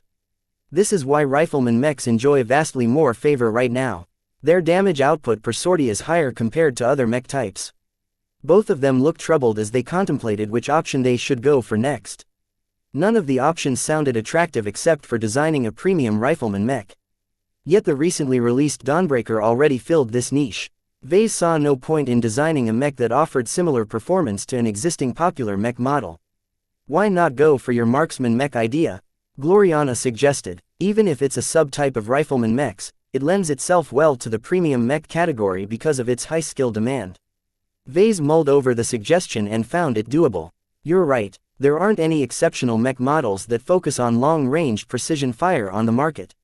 This is why rifleman mechs enjoy vastly more favor right now. Their damage output per sortie is higher compared to other mech types. Both of them looked troubled as they contemplated which option they should go for next. None of the options sounded attractive except for designing a premium rifleman mech. Yet the recently released Dawnbreaker already filled this niche. Vase saw no point in designing a mech that offered similar performance to an existing popular mech model. Why not go for your marksman mech idea? Gloriana suggested. Even if it's a subtype of rifleman mechs, it lends itself well to the premium mech category because of its high skill demand. Vase mulled over the suggestion and found it doable. You're right, there aren't any exceptional mech models that focus on long-range precision fire on the market.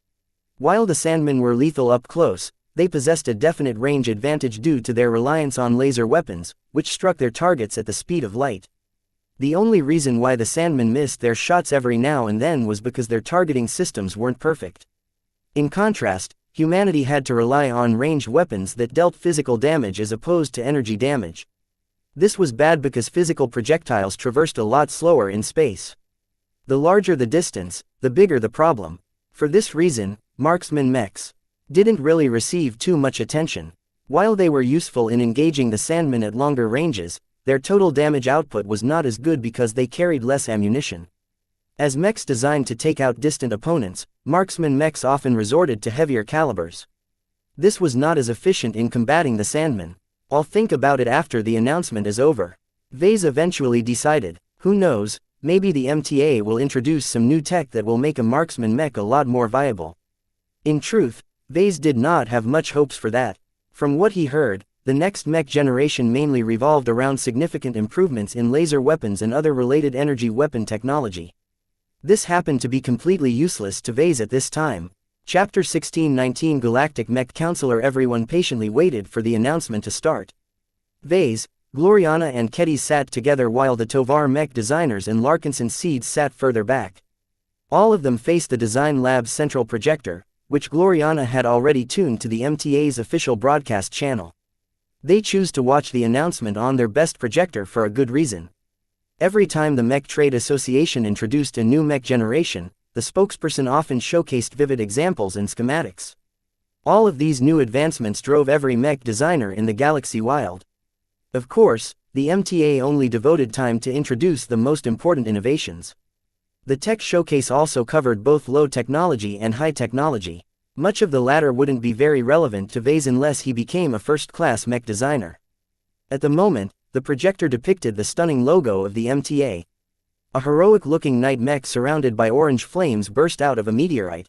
While the Sandmen were lethal up close, they possessed a definite range advantage due to their reliance on laser weapons, which struck their targets at the speed of light. The only reason why the Sandmen missed their shots every now and then was because their targeting systems weren't perfect. In contrast, humanity had to rely on ranged weapons that dealt physical damage as opposed to energy damage. This was bad because physical projectiles traversed a lot slower in space. The larger the distance, the bigger the problem. For this reason, marksman mechs didn't really receive too much attention. While they were useful in engaging the Sandmen at longer ranges, their total damage output was not as good because they carried less ammunition. As mechs designed to take out distant opponents, marksman mechs often resorted to heavier calibers. This was not as efficient in combating the Sandmen. I'll think about it after the announcement is over. Vase eventually decided. Who knows, maybe the MTA will introduce some new tech that will make a marksman mech a lot more viable. In truth, Vase did not have much hopes for that. From what he heard, the next mech generation mainly revolved around significant improvements in laser weapons and other related energy weapon technology. This happened to be completely useless to Vase at this time. Chapter 1619 Galactic Mech Counselor. Everyone patiently waited for the announcement to start. Vase, Gloriana and Kedis sat together while the Tovar mech designers and Larkinson Seeds sat further back. All of them faced the design lab's central projector, which Gloriana had already tuned to the MTA's official broadcast channel. They choose to watch the announcement on their best projector for a good reason. Every time the Mech Trade Association introduced a new mech generation, the spokesperson often showcased vivid examples and schematics. All of these new advancements drove every mech designer in the galaxy wild. Of course, the MTA only devoted time to introduce the most important innovations. The tech showcase also covered both low technology and high technology. Much of the latter wouldn't be very relevant to Vase unless he became a first-class mech designer. At the moment, the projector depicted the stunning logo of the MTA. A heroic-looking night mech surrounded by orange flames burst out of a meteorite.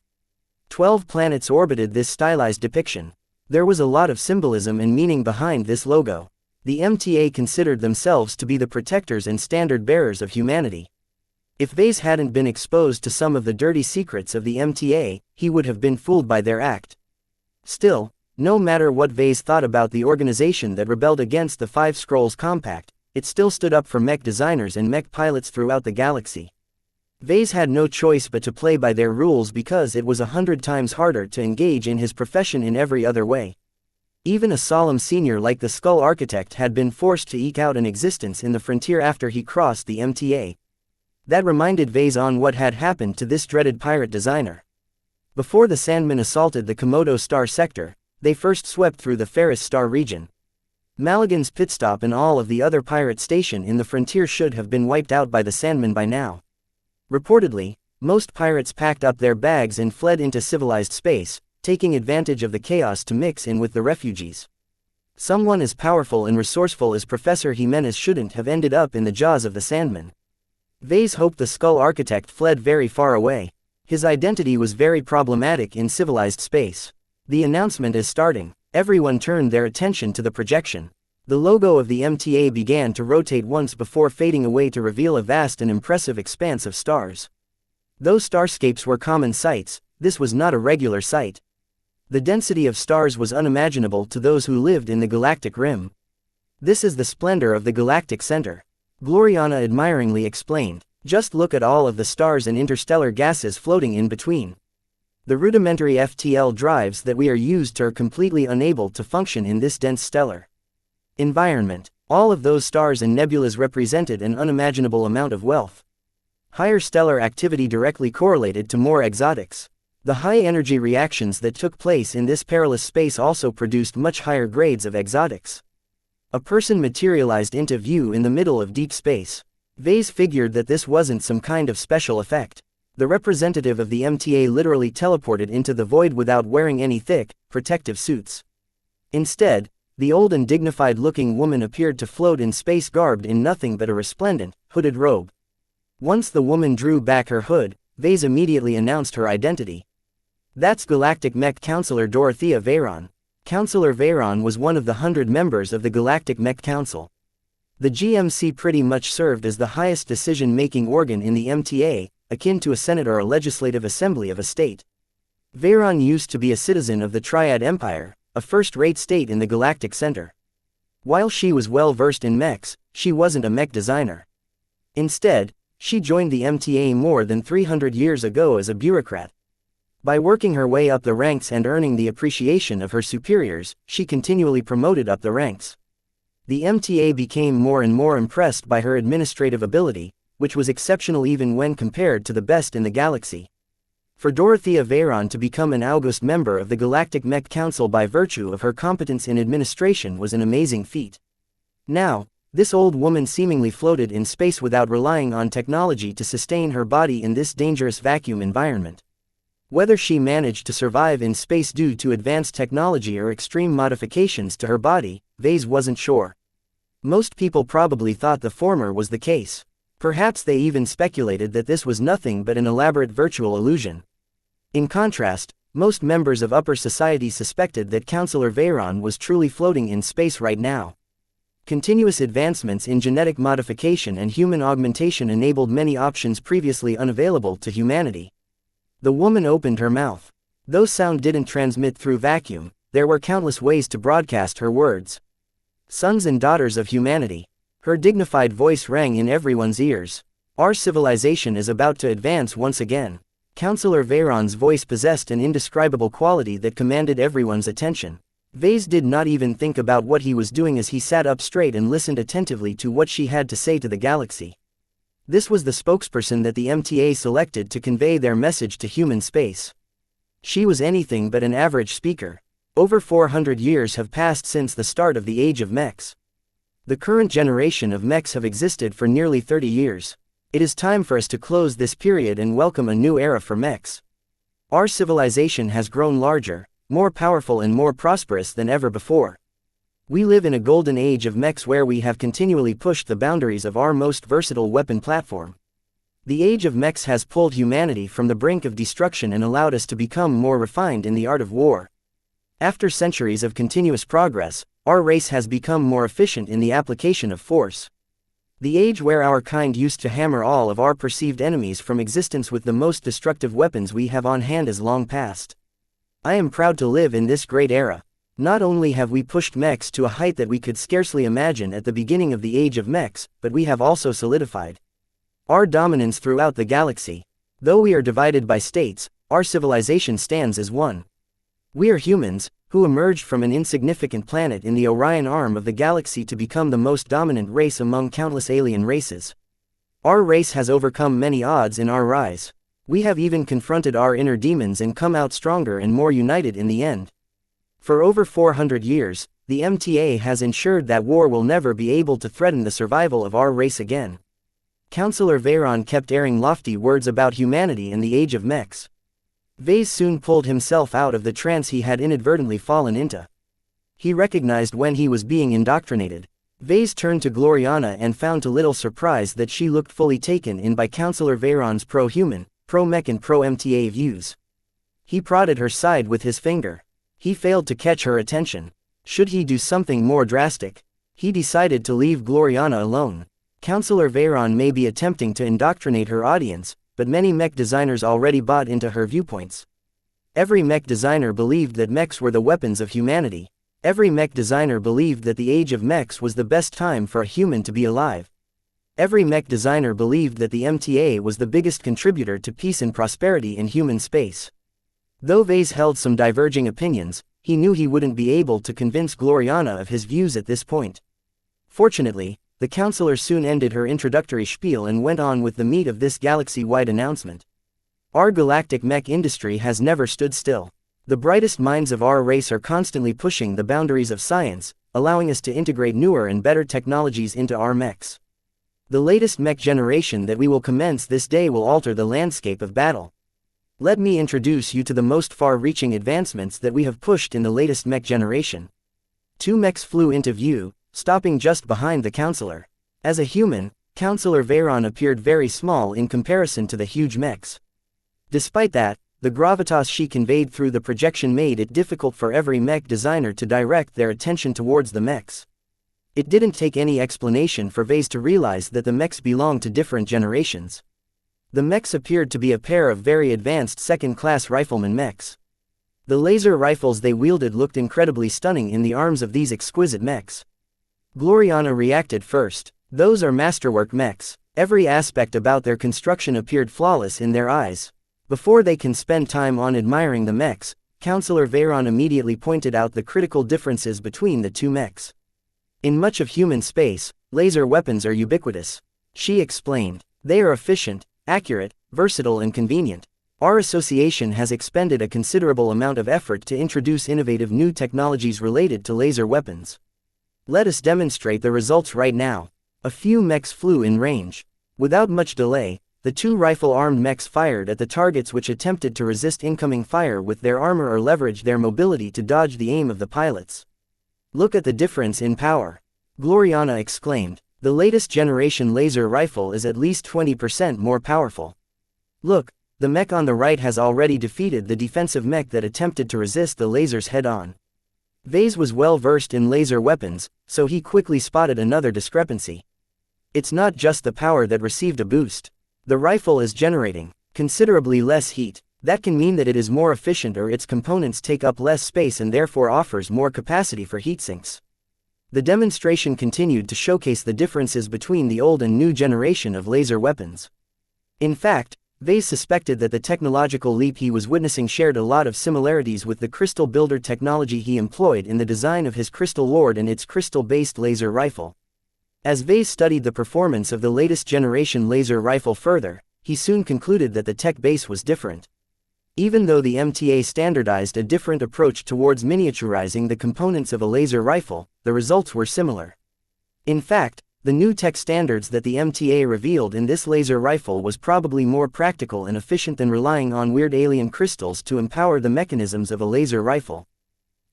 12 planets orbited this stylized depiction. There was a lot of symbolism and meaning behind this logo. The MTA considered themselves to be the protectors and standard-bearers of humanity. If Vase hadn't been exposed to some of the dirty secrets of the MTA, he would have been fooled by their act. Still, no matter what Vase thought about the organization that rebelled against the Five Scrolls Compact, it still stood up for mech designers and mech pilots throughout the galaxy. Vase had no choice but to play by their rules because it was 100 times harder to engage in his profession in every other way. Even a solemn senior like the Skull Architect had been forced to eke out an existence in the frontier after he crossed the MTA. That reminded Vase on what had happened to this dreaded pirate designer. Before the Sandmen assaulted the Komodo Star sector, they first swept through the Ferris Star region. Maligan's pitstop and all of the other pirate stations in the frontier should have been wiped out by the Sandmen by now. Reportedly, most pirates packed up their bags and fled into civilized space, taking advantage of the chaos to mix in with the refugees. Someone as powerful and resourceful as Professor Jimenez shouldn't have ended up in the jaws of the Sandmen. Vase hoped the Skull Architect fled very far away. His identity was very problematic in civilized space. The announcement is starting. Everyone turned their attention to the projection. The logo of the MTA began to rotate once before fading away to reveal a vast and impressive expanse of stars. Though starscapes were common sights, this was not a regular sight. The density of stars was unimaginable to those who lived in the galactic rim. This is the splendor of the galactic center, Gloriana admiringly explained. Just look at all of the stars and interstellar gases floating in between. The rudimentary FTL drives that we are used to are completely unable to function in this dense stellar environment. All of those stars and nebulas represented an unimaginable amount of wealth. Higher stellar activity directly correlated to more exotics. The high-energy reactions that took place in this perilous space also produced much higher grades of exotics. A person materialized into view in the middle of deep space. Vase figured that this wasn't some kind of special effect. The representative of the MTA literally teleported into the void without wearing any thick, protective suits. Instead, the old and dignified-looking woman appeared to float in space garbed in nothing but a resplendent, hooded robe. Once the woman drew back her hood, Vase immediately announced her identity. That's Galactic Mech Counselor Dorothea Veyron. Counselor Veyron was one of the 100 members of the Galactic Mech Council. The GMC pretty much served as the highest decision-making organ in the MTA, akin to a Senate or a legislative assembly of a state. Veyron used to be a citizen of the Triad Empire, a first-rate state in the Galactic Center. While she was well-versed in mechs, she wasn't a mech designer. Instead, she joined the MTA more than 300 years ago as a bureaucrat. By working her way up the ranks and earning the appreciation of her superiors, she continually promoted up the ranks. The MTA became more and more impressed by her administrative ability, which was exceptional even when compared to the best in the galaxy. For Dorothea Veyron to become an august member of the Galactic Mech Council by virtue of her competence in administration was an amazing feat. Now, this old woman seemingly floated in space without relying on technology to sustain her body in this dangerous vacuum environment. Whether she managed to survive in space due to advanced technology or extreme modifications to her body, Vase wasn't sure. Most people probably thought the former was the case. Perhaps they even speculated that this was nothing but an elaborate virtual illusion. In contrast, most members of upper society suspected that Counselor Veyron was truly floating in space right now. Continuous advancements in genetic modification and human augmentation enabled many options previously unavailable to humanity. The woman opened her mouth. Though sound didn't transmit through vacuum, there were countless ways to broadcast her words. Sons and daughters of humanity. Her dignified voice rang in everyone's ears. Our civilization is about to advance once again. Counselor Veyron's voice possessed an indescribable quality that commanded everyone's attention. Vase did not even think about what he was doing as he sat up straight and listened attentively to what she had to say to the galaxy. This was the spokesperson that the MTA selected to convey their message to human space. She was anything but an average speaker. Over 400 years have passed since the start of the age of mechs. The current generation of mechs have existed for nearly 30 years. It is time for us to close this period and welcome a new era for mechs. Our civilization has grown larger, more powerful and more prosperous than ever before. We live in a golden age of mechs where we have continually pushed the boundaries of our most versatile weapon platform. The age of mechs has pulled humanity from the brink of destruction and allowed us to become more refined in the art of war. After centuries of continuous progress, our race has become more efficient in the application of force. The age where our kind used to hammer all of our perceived enemies from existence with the most destructive weapons we have on hand is long past. I am proud to live in this great era. Not only have we pushed mechs to a height that we could scarcely imagine at the beginning of the age of mechs, but we have also solidified our dominance throughout the galaxy. Though we are divided by states, our civilization stands as one. We are humans, who emerged from an insignificant planet in the Orion arm of the galaxy to become the most dominant race among countless alien races. Our race has overcome many odds in our rise. We have even confronted our inner demons and come out stronger and more united in the end. For over 400 years, the MTA has ensured that war will never be able to threaten the survival of our race again. Counselor Veyron kept airing lofty words about humanity and the age of mechs. Vase soon pulled himself out of the trance he had inadvertently fallen into. He recognized when he was being indoctrinated. Vase turned to Gloriana and found to little surprise that she looked fully taken in by Counselor Veyron's pro-human, pro-mech and pro-MTA views. He prodded her side with his finger. He failed to catch her attention. Should he do something more drastic? He decided to leave Gloriana alone. Counselor Veyron may be attempting to indoctrinate her audience, but many mech designers already bought into her viewpoints. Every mech designer believed that mechs were the weapons of humanity. Every mech designer believed that the age of mechs was the best time for a human to be alive. Every mech designer believed that the MTA was the biggest contributor to peace and prosperity in human space. Though Vase held some diverging opinions, he knew he wouldn't be able to convince Gloriana of his views at this point. Fortunately, the counselor soon ended her introductory spiel and went on with the meat of this galaxy-wide announcement. Our galactic mech industry has never stood still. The brightest minds of our race are constantly pushing the boundaries of science, allowing us to integrate newer and better technologies into our mechs. The latest mech generation that we will commence this day will alter the landscape of battle. Let me introduce you to the most far-reaching advancements that we have pushed in the latest mech generation. 2 mechs flew into view, stopping just behind the counselor. As a human, Counselor Veyron appeared very small in comparison to the huge mechs. Despite that, the gravitas she conveyed through the projection made it difficult for every mech designer to direct their attention towards the mechs. It didn't take any explanation for Vase to realize that the mechs belonged to different generations. The mechs appeared to be a pair of very advanced second-class rifleman mechs. The laser rifles they wielded looked incredibly stunning in the arms of these exquisite mechs. Gloriana reacted first. Those are masterwork mechs. Every aspect about their construction appeared flawless in their eyes. Before they can spend time on admiring the mechs, Counselor Veyron immediately pointed out the critical differences between the 2 mechs. In much of human space, laser weapons are ubiquitous. She explained. They are efficient, accurate, versatile and convenient. Our association has expended a considerable amount of effort to introduce innovative new technologies related to laser weapons. Let us demonstrate the results right now. A few mechs flew in range. Without much delay, the 2 rifle-armed mechs fired at the targets which attempted to resist incoming fire with their armor or leverage their mobility to dodge the aim of the pilots. Look at the difference in power. Gloriana exclaimed. The latest generation laser rifle is at least 20% more powerful. Look, the mech on the right has already defeated the defensive mech that attempted to resist the lasers head-on. Vase was well versed in laser weapons, so he quickly spotted another discrepancy. It's not just the power that received a boost. The rifle is generating considerably less heat. That can mean that it is more efficient or its components take up less space and therefore offers more capacity for heat sinks. The demonstration continued to showcase the differences between the old and new generation of laser weapons. In fact, Vase suspected that the technological leap he was witnessing shared a lot of similarities with the crystal builder technology he employed in the design of his Crystal Lord and its crystal-based laser rifle. As Vase studied the performance of the latest generation laser rifle further, he soon concluded that the tech base was different. Even though the MTA standardized a different approach towards miniaturizing the components of a laser rifle, the results were similar. In fact, the new tech standards that the MTA revealed in this laser rifle was probably more practical and efficient than relying on weird alien crystals to empower the mechanisms of a laser rifle.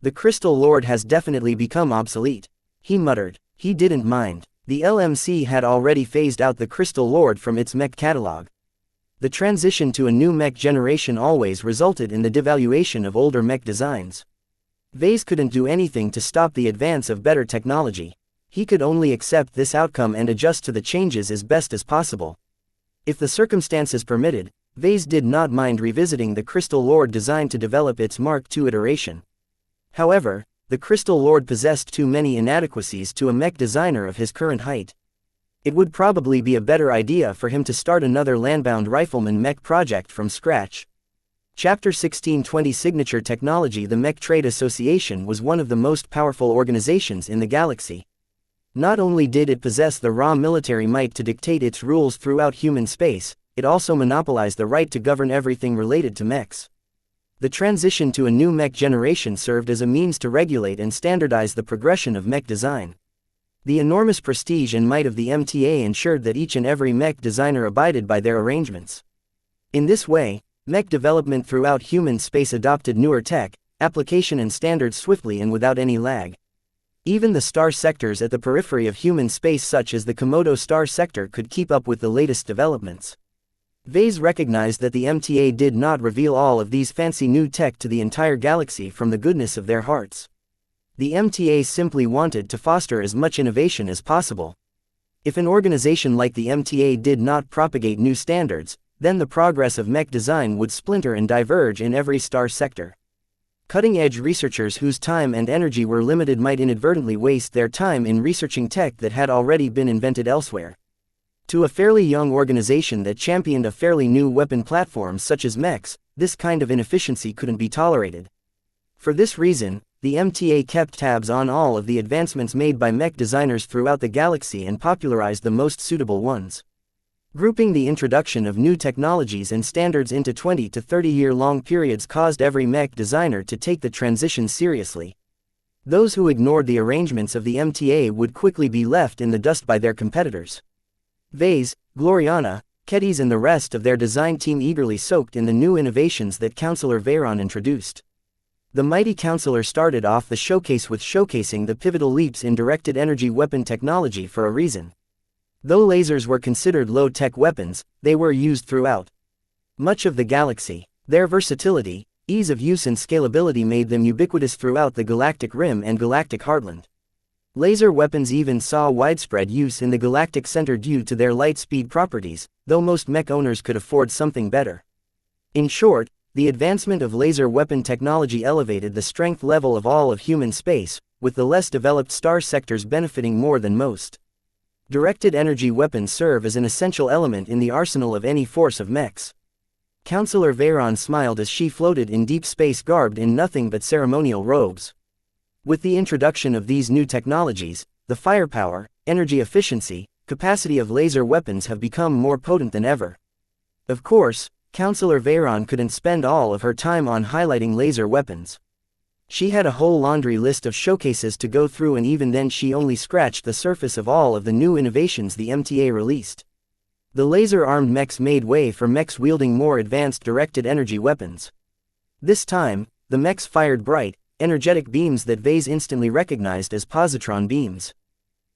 The Crystal Lord has definitely become obsolete, he muttered. He didn't mind. The LMC had already phased out the Crystal Lord from its mech catalog. The transition to a new mech generation always resulted in the devaluation of older mech designs. Vase couldn't do anything to stop the advance of better technology. He could only accept this outcome and adjust to the changes as best as possible. If the circumstances permitted, Vase did not mind revisiting the Crystal Lord design to develop its Mark II iteration. However, the Crystal Lord possessed too many inadequacies to a mech designer of his current height. It would probably be a better idea for him to start another landbound rifleman mech project from scratch. Chapter 1620 Signature Technology. The Mech Trade Association was one of the most powerful organizations in the galaxy. Not only did it possess the raw military might to dictate its rules throughout human space, it also monopolized the right to govern everything related to mechs. The transition to a new mech generation served as a means to regulate and standardize the progression of mech design. The enormous prestige and might of the MTA ensured that each and every mech designer abided by their arrangements. In this way, mech development throughout human space adopted newer tech, application and standards swiftly and without any lag. Even the star sectors at the periphery of human space such as the Komodo star sector could keep up with the latest developments. Vase recognized that the MTA did not reveal all of these fancy new tech to the entire galaxy from the goodness of their hearts. The MTA simply wanted to foster as much innovation as possible. If an organization like the MTA did not propagate new standards, then the progress of mech design would splinter and diverge in every star sector. Cutting-edge researchers whose time and energy were limited might inadvertently waste their time in researching tech that had already been invented elsewhere. To a fairly young organization that championed a fairly new weapon platform such as mechs, this kind of inefficiency couldn't be tolerated. For this reason, the MTA kept tabs on all of the advancements made by mech designers throughout the galaxy and popularized the most suitable ones. Grouping the introduction of new technologies and standards into 20 to 30-year-long periods caused every mech designer to take the transition seriously. Those who ignored the arrangements of the MTA would quickly be left in the dust by their competitors. Vase, Gloriana, Kedis and the rest of their design team eagerly soaked in the new innovations that Councillor Veyron introduced. The mighty Councillor started off the showcase with showcasing the pivotal leaps in directed energy weapon technology for a reason. Though lasers were considered low-tech weapons, they were used throughout much of the galaxy. Their versatility, ease of use and scalability made them ubiquitous throughout the galactic rim and galactic heartland. Laser weapons even saw widespread use in the galactic center due to their light speed properties, though most mech owners could afford something better. In short, the advancement of laser weapon technology elevated the strength level of all of human space, with the less developed star sectors benefiting more than most. Directed energy weapons serve as an essential element in the arsenal of any force of mechs. Councillor Veyron smiled as she floated in deep space garbed in nothing but ceremonial robes. With the introduction of these new technologies, the firepower, energy efficiency, capacity of laser weapons have become more potent than ever. Of course, Councillor Veyron couldn't spend all of her time on highlighting laser weapons. She had a whole laundry list of showcases to go through, and even then she only scratched the surface of all of the new innovations the MTA released. The laser-armed mechs made way for mechs wielding more advanced directed energy weapons. This time, the mechs fired bright, energetic beams that Vase instantly recognized as positron beams.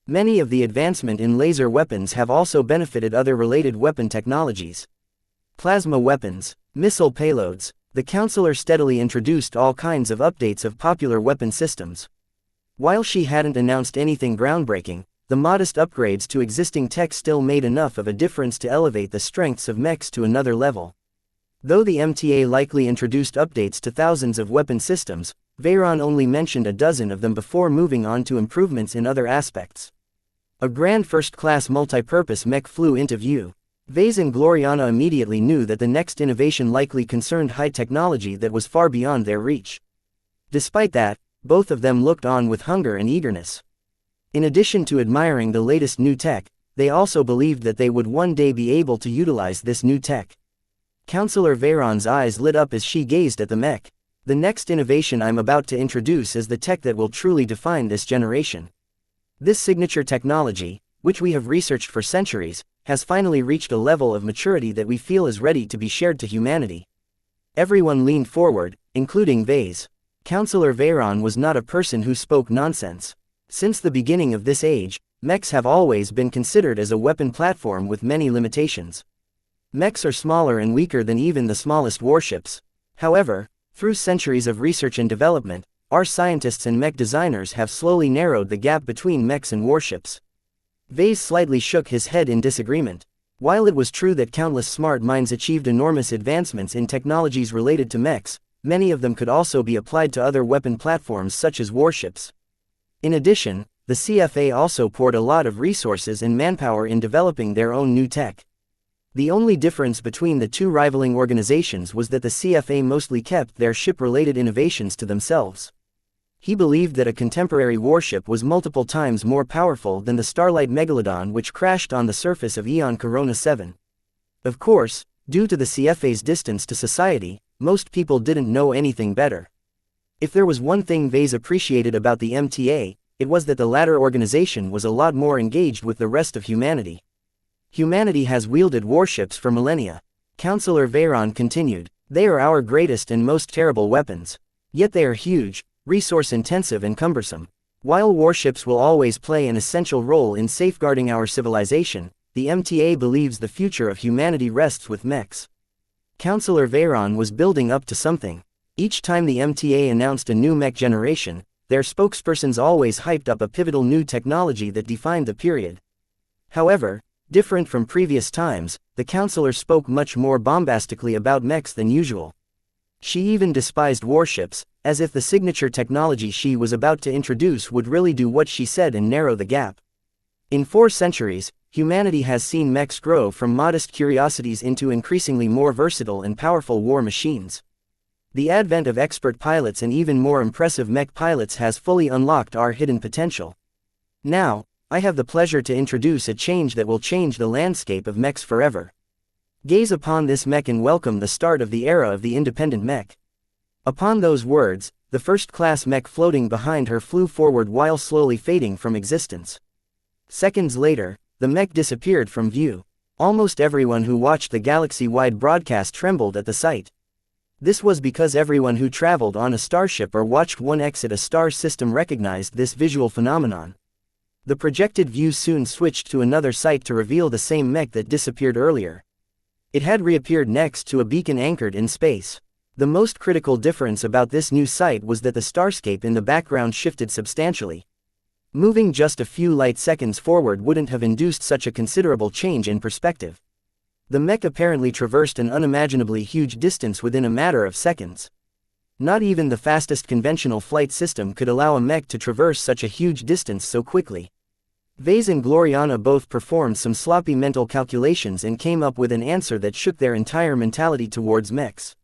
Many of the advancement in laser weapons have also benefited other related weapon technologies. Plasma weapons, missile payloads. The Councillor steadily introduced all kinds of updates of popular weapon systems. While she hadn't announced anything groundbreaking, the modest upgrades to existing tech still made enough of a difference to elevate the strengths of mechs to another level. Though the MTA likely introduced updates to thousands of weapon systems, Veyron only mentioned a dozen of them before moving on to improvements in other aspects. A grand first-class multi-purpose mech flew into view. Vase and Gloriana immediately knew that the next innovation likely concerned high technology that was far beyond their reach. Despite that, both of them looked on with hunger and eagerness. In addition to admiring the latest new tech, they also believed that they would one day be able to utilize this new tech. Councillor Veyron's eyes lit up as she gazed at the mech. The next innovation I'm about to introduce is the tech that will truly define this generation. This signature technology, which we have researched for centuries, has finally reached a level of maturity that we feel is ready to be shared to humanity. Everyone leaned forward, including Vase. Councillor Veyron was not a person who spoke nonsense. Since the beginning of this age, mechs have always been considered as a weapon platform with many limitations. Mechs are smaller and weaker than even the smallest warships. However, through centuries of research and development, our scientists and mech designers have slowly narrowed the gap between mechs and warships. Vase slightly shook his head in disagreement. While it was true that countless smart minds achieved enormous advancements in technologies related to mechs, many of them could also be applied to other weapon platforms such as warships. In addition, the CFA also poured a lot of resources and manpower in developing their own new tech. The only difference between the two rivaling organizations was that the CFA mostly kept their ship-related innovations to themselves. He believed that a contemporary warship was multiple times more powerful than the Starlight Megalodon which crashed on the surface of Eon Corona 7. Of course, due to the CFA's distance to society, most people didn't know anything better. If there was one thing Vase appreciated about the MTA, it was that the latter organization was a lot more engaged with the rest of humanity. Humanity has wielded warships for millennia. Councillor Veyron continued. They are our greatest and most terrible weapons. Yet they are huge, resource-intensive and cumbersome. While warships will always play an essential role in safeguarding our civilization, the MTA believes the future of humanity rests with mechs. Councillor Veyron was building up to something. Each time the MTA announced a new mech generation, their spokespersons always hyped up a pivotal new technology that defined the period. However, different from previous times, the counselor spoke much more bombastically about mechs than usual. She even despised warships, as if the signature technology she was about to introduce would really do what she said and narrow the gap. In 4 centuries, humanity has seen mechs grow from modest curiosities into increasingly more versatile and powerful war machines. The advent of expert pilots and even more impressive mech pilots has fully unlocked our hidden potential. Now, I have the pleasure to introduce a change that will change the landscape of mechs forever. Gaze upon this mech and welcome the start of the era of the independent mech. Upon those words, the first-class mech floating behind her flew forward while slowly fading from existence. Seconds later, the mech disappeared from view. Almost everyone who watched the galaxy-wide broadcast trembled at the sight. This was because everyone who traveled on a starship or watched one exit a star system recognized this visual phenomenon. The projected view soon switched to another sight to reveal the same mech that disappeared earlier. It had reappeared next to a beacon anchored in space. The most critical difference about this new sight was that the starscape in the background shifted substantially. Moving just a few light seconds forward wouldn't have induced such a considerable change in perspective. The mech apparently traversed an unimaginably huge distance within a matter of seconds. Not even the fastest conventional flight system could allow a mech to traverse such a huge distance so quickly. Vase and Gloriana both performed some sloppy mental calculations and came up with an answer that shook their entire mentality towards mechs.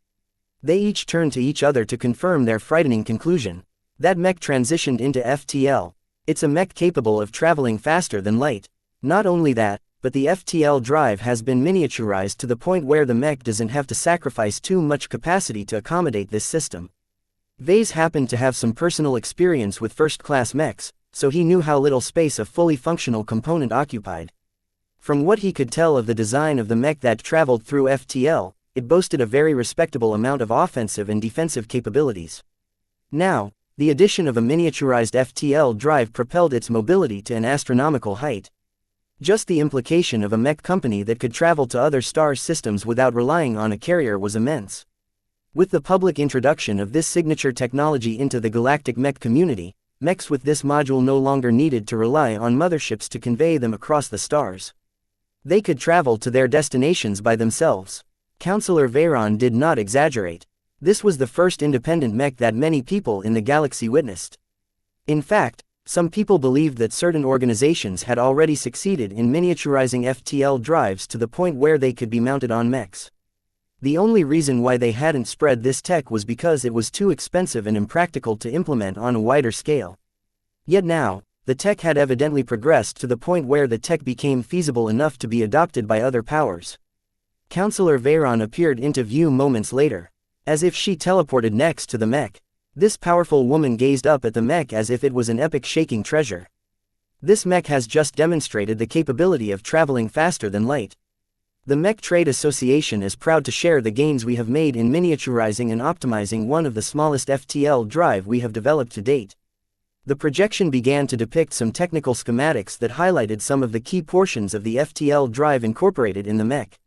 They each turned to each other to confirm their frightening conclusion. That mech transitioned into FTL. It's a mech capable of traveling faster than light. Not only that, but the FTL drive has been miniaturized to the point where the mech doesn't have to sacrifice too much capacity to accommodate this system. Vase happened to have some personal experience with first-class mechs, so he knew how little space a fully functional component occupied. From what he could tell of the design of the mech that traveled through FTL, it boasted a very respectable amount of offensive and defensive capabilities. Now, the addition of a miniaturized FTL drive propelled its mobility to an astronomical height. Just the implication of a mech company that could travel to other star systems without relying on a carrier was immense. With the public introduction of this signature technology into the galactic mech community, mechs with this module no longer needed to rely on motherships to convey them across the stars. They could travel to their destinations by themselves. Counselor Veyron did not exaggerate. This was the first independent mech that many people in the galaxy witnessed. In fact, some people believed that certain organizations had already succeeded in miniaturizing FTL drives to the point where they could be mounted on mechs. The only reason why they hadn't spread this tech was because it was too expensive and impractical to implement on a wider scale. Yet now, the tech had evidently progressed to the point where the tech became feasible enough to be adopted by other powers. Counselor Veyron appeared into view moments later. As if she teleported next to the mech. This powerful woman gazed up at the mech as if it was an epic shaking treasure. This mech has just demonstrated the capability of traveling faster than light. The Mech Trade Association is proud to share the gains we have made in miniaturizing and optimizing one of the smallest FTL drive we have developed to date. The projection began to depict some technical schematics that highlighted some of the key portions of the FTL drive incorporated in the mech.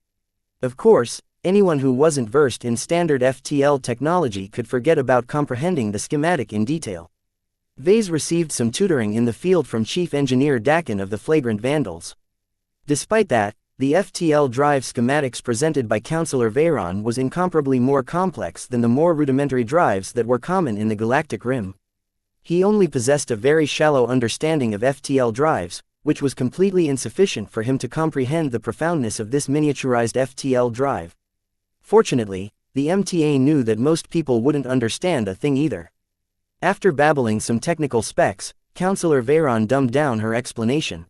Of course, anyone who wasn't versed in standard FTL technology could forget about comprehending the schematic in detail. Vase received some tutoring in the field from Chief Engineer Dakin of the Flagrant Vandals. Despite that, the FTL drive schematics presented by Counselor Veyron was incomparably more complex than the more rudimentary drives that were common in the Galactic Rim. He only possessed a very shallow understanding of FTL drives, which was completely insufficient for him to comprehend the profoundness of this miniaturized FTL drive. Fortunately, the MTA knew that most people wouldn't understand a thing either. After babbling some technical specs, Counselor Veyron dumbed down her explanation.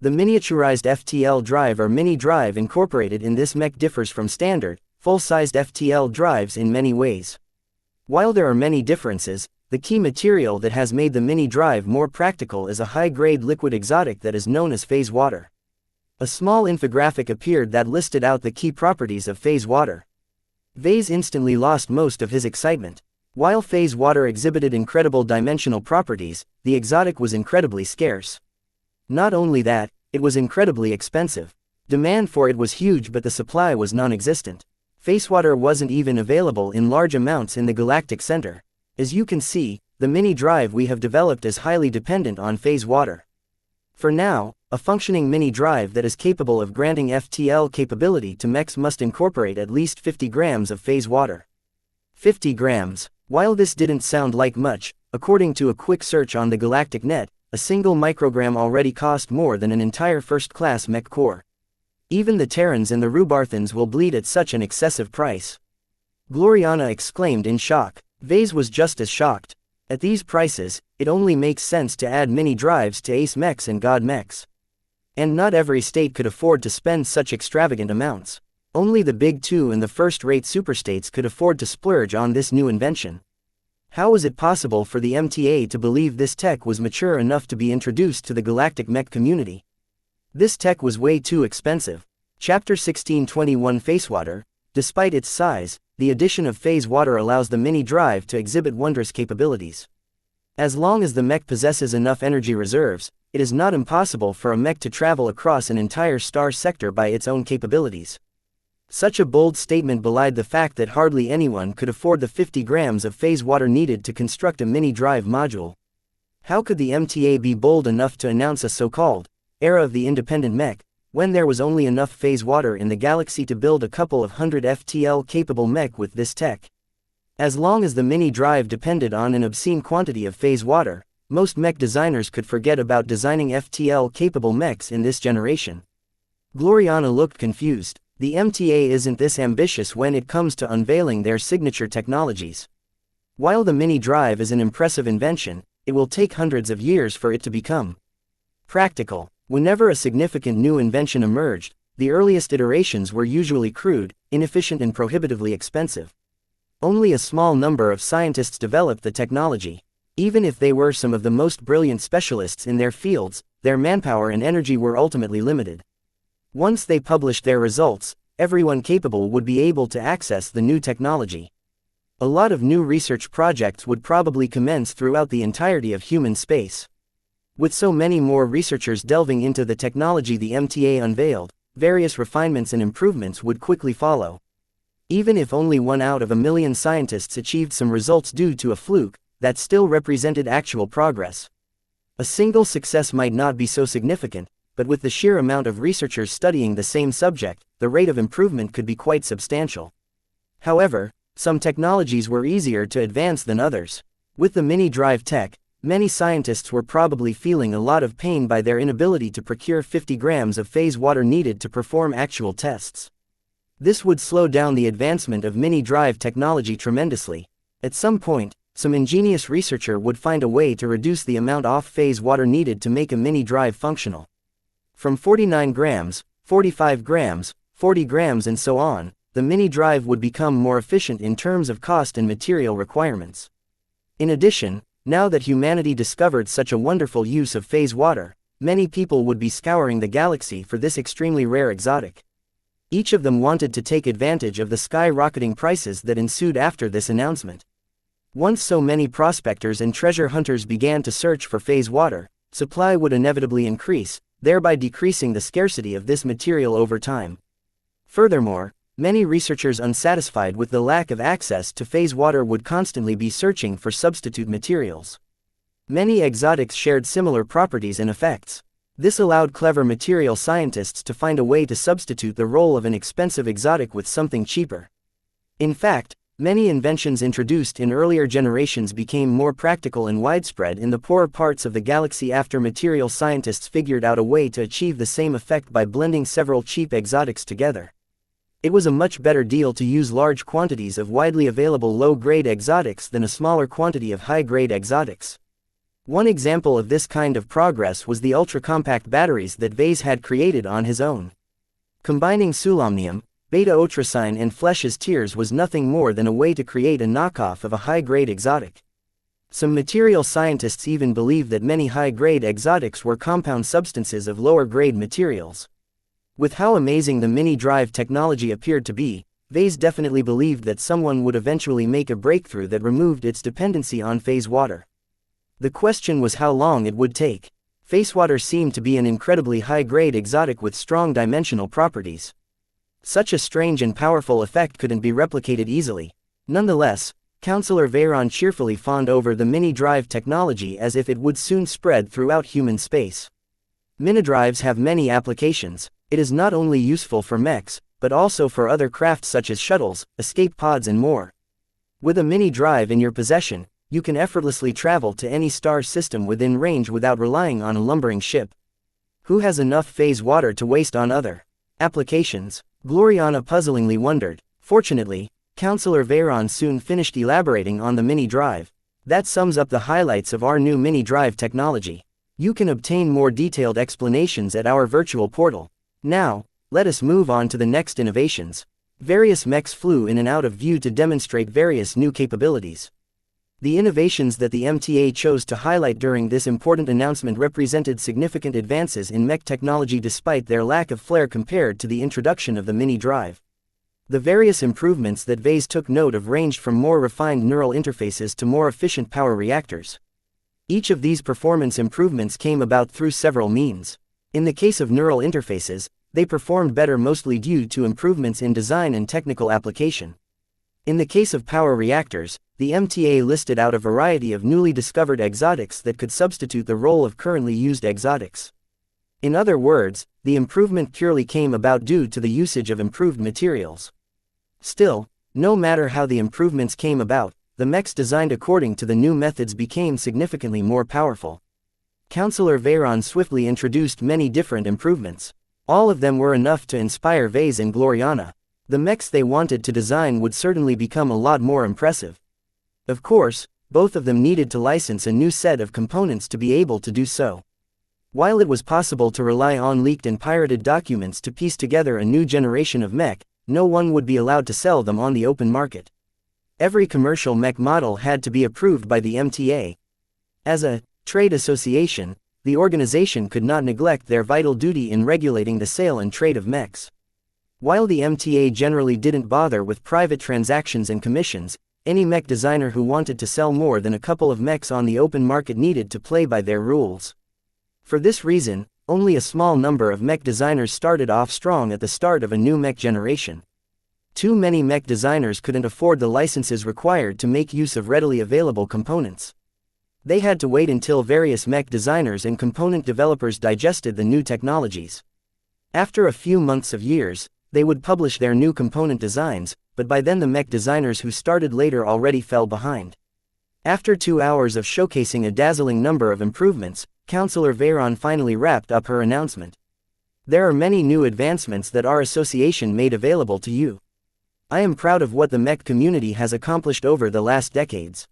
The miniaturized FTL drive or mini drive incorporated in this mech differs from standard, full-sized FTL drives in many ways. While there are many differences, the key material that has made the mini drive more practical is a high-grade liquid exotic that is known as phase water. A small infographic appeared that listed out the key properties of phase water. Vase instantly lost most of his excitement. While phase water exhibited incredible dimensional properties, the exotic was incredibly scarce. Not only that, it was incredibly expensive. Demand for it was huge but the supply was non-existent. Phase water wasn't even available in large amounts in the galactic center. As you can see, the mini drive we have developed is highly dependent on phase water. For now, a functioning mini drive that is capable of granting FTL capability to mechs must incorporate at least 50 grams of phase water. 50 grams. While this didn't sound like much, according to a quick search on the galactic net, a single microgram already cost more than an entire first-class mech core. Even the Terrans and the Rubarthans will bleed at such an excessive price. Gloriana exclaimed in shock. Vase was just as shocked. At these prices, it only makes sense to add mini drives to ace mechs and god mechs. And not every state could afford to spend such extravagant amounts. Only the big two and the first-rate superstates could afford to splurge on this new invention. How was it possible for the MTA to believe this tech was mature enough to be introduced to the galactic mech community? This tech was way too expensive. Chapter 1621 Phasewater. Despite its size, the addition of phase water allows the mini drive to exhibit wondrous capabilities. As long as the mech possesses enough energy reserves, it is not impossible for a mech to travel across an entire star sector by its own capabilities. Such a bold statement belied the fact that hardly anyone could afford the 50 grams of phase water needed to construct a mini drive module. How could the MTA be bold enough to announce a so-called era of the independent mech, when there was only enough phase water in the galaxy to build a couple of hundred FTL-capable mech with this tech? As long as the mini drive depended on an obscene quantity of phase water, most mech designers could forget about designing FTL-capable mechs in this generation. Gloriana looked confused. The MTA isn't this ambitious when it comes to unveiling their signature technologies. While the mini drive is an impressive invention, it will take hundreds of years for it to become practical. Whenever a significant new invention emerged, the earliest iterations were usually crude, inefficient and prohibitively expensive. Only a small number of scientists developed the technology. Even if they were some of the most brilliant specialists in their fields, their manpower and energy were ultimately limited. Once they published their results, everyone capable would be able to access the new technology. A lot of new research projects would probably commence throughout the entirety of human space. With so many more researchers delving into the technology the MTA unveiled, various refinements and improvements would quickly follow. Even if only 1 out of a million scientists achieved some results due to a fluke, that still represented actual progress. A single success might not be so significant, but with the sheer amount of researchers studying the same subject, the rate of improvement could be quite substantial. However, some technologies were easier to advance than others. With the mini drive tech, many scientists were probably feeling a lot of pain by their inability to procure 50 grams of phase water needed to perform actual tests. This would slow down the advancement of mini drive technology tremendously. At some point, some ingenious researcher would find a way to reduce the amount of phase water needed to make a mini drive functional. From 49 grams, 45 grams, 40 grams and so on, the mini drive would become more efficient in terms of cost and material requirements. In addition, now that humanity discovered such a wonderful use of phase water, many people would be scouring the galaxy for this extremely rare exotic. Each of them wanted to take advantage of the skyrocketing prices that ensued after this announcement. Once so many prospectors and treasure hunters began to search for phase water, supply would inevitably increase, thereby decreasing the scarcity of this material over time. Furthermore, many researchers unsatisfied with the lack of access to phase water would constantly be searching for substitute materials. Many exotics shared similar properties and effects. This allowed clever material scientists to find a way to substitute the role of an expensive exotic with something cheaper. In fact, many inventions introduced in earlier generations became more practical and widespread in the poorer parts of the galaxy after material scientists figured out a way to achieve the same effect by blending several cheap exotics together. It was a much better deal to use large quantities of widely available low-grade exotics than a smaller quantity of high-grade exotics. One example of this kind of progress was the ultra-compact batteries that Vase had created on his own. Combining sulamnium, beta-otracine and flesh's tears was nothing more than a way to create a knockoff of a high-grade exotic. Some material scientists even believe that many high-grade exotics were compound substances of lower-grade materials. With how amazing the mini-drive technology appeared to be, Vase definitely believed that someone would eventually make a breakthrough that removed its dependency on phase water. The question was how long it would take. Phase water seemed to be an incredibly high-grade exotic with strong dimensional properties. Such a strange and powerful effect couldn't be replicated easily. Nonetheless, Counselor Veyron cheerfully fawned over the mini-drive technology as if it would soon spread throughout human space. Mini-drives have many applications. It is not only useful for mechs, but also for other crafts such as shuttles, escape pods and more. With a mini-drive in your possession, you can effortlessly travel to any star system within range without relying on a lumbering ship. Who has enough phase water to waste on other applications? Gloriana puzzlingly wondered. Fortunately, Counselor Veyron soon finished elaborating on the mini-drive. That sums up the highlights of our new mini-drive technology. You can obtain more detailed explanations at our virtual portal. Now, let us move on to the next innovations. Various mechs flew in and out of view to demonstrate various new capabilities. The innovations that the MTA chose to highlight during this important announcement represented significant advances in mech technology despite their lack of flair compared to the introduction of the mini-drive. The various improvements that Vase took note of ranged from more refined neural interfaces to more efficient power reactors. Each of these performance improvements came about through several means. In the case of neural interfaces, they performed better mostly due to improvements in design and technical application. In the case of power reactors, the MTA listed out a variety of newly discovered exotics that could substitute the role of currently used exotics. In other words, the improvement purely came about due to the usage of improved materials. Still, no matter how the improvements came about, the mechs designed according to the new methods became significantly more powerful. Counselor Veyron swiftly introduced many different improvements. All of them were enough to inspire Vase and Gloriana. The mechs they wanted to design would certainly become a lot more impressive. Of course, both of them needed to license a new set of components to be able to do so. While it was possible to rely on leaked and pirated documents to piece together a new generation of mech, no one would be allowed to sell them on the open market. Every commercial mech model had to be approved by the MTA. As a trade association, the organization could not neglect their vital duty in regulating the sale and trade of mechs. While the MTA generally didn't bother with private transactions and commissions, any mech designer who wanted to sell more than a couple of mechs on the open market needed to play by their rules. For this reason, only a small number of mech designers started off strong at the start of a new mech generation. Too many mech designers couldn't afford the licenses required to make use of readily available components. They had to wait until various mech designers and component developers digested the new technologies. After a few months of years, they would publish their new component designs, but by then the mech designers who started later already fell behind. After 2 hours of showcasing a dazzling number of improvements, Counselor Veyron finally wrapped up her announcement. There are many new advancements that our association made available to you. I am proud of what the mech community has accomplished over the last decades.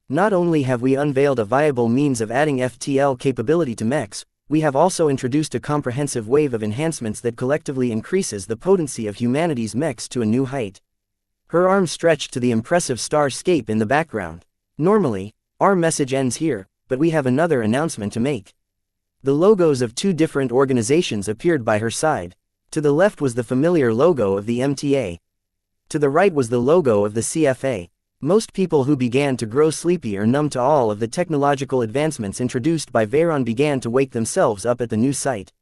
Not only have we unveiled a viable means of adding FTL capability to mechs, we have also introduced a comprehensive wave of enhancements that collectively increases the potency of humanity's mechs to a new height. Her arm stretched to the impressive starscape in the background. Normally, our message ends here, but we have another announcement to make. The logos of 2 different organizations appeared by her side. To the left was the familiar logo of the MTA. To the right was the logo of the CFA. Most people who began to grow sleepy or numb to all of the technological advancements introduced by Veyron began to wake themselves up at the new sight.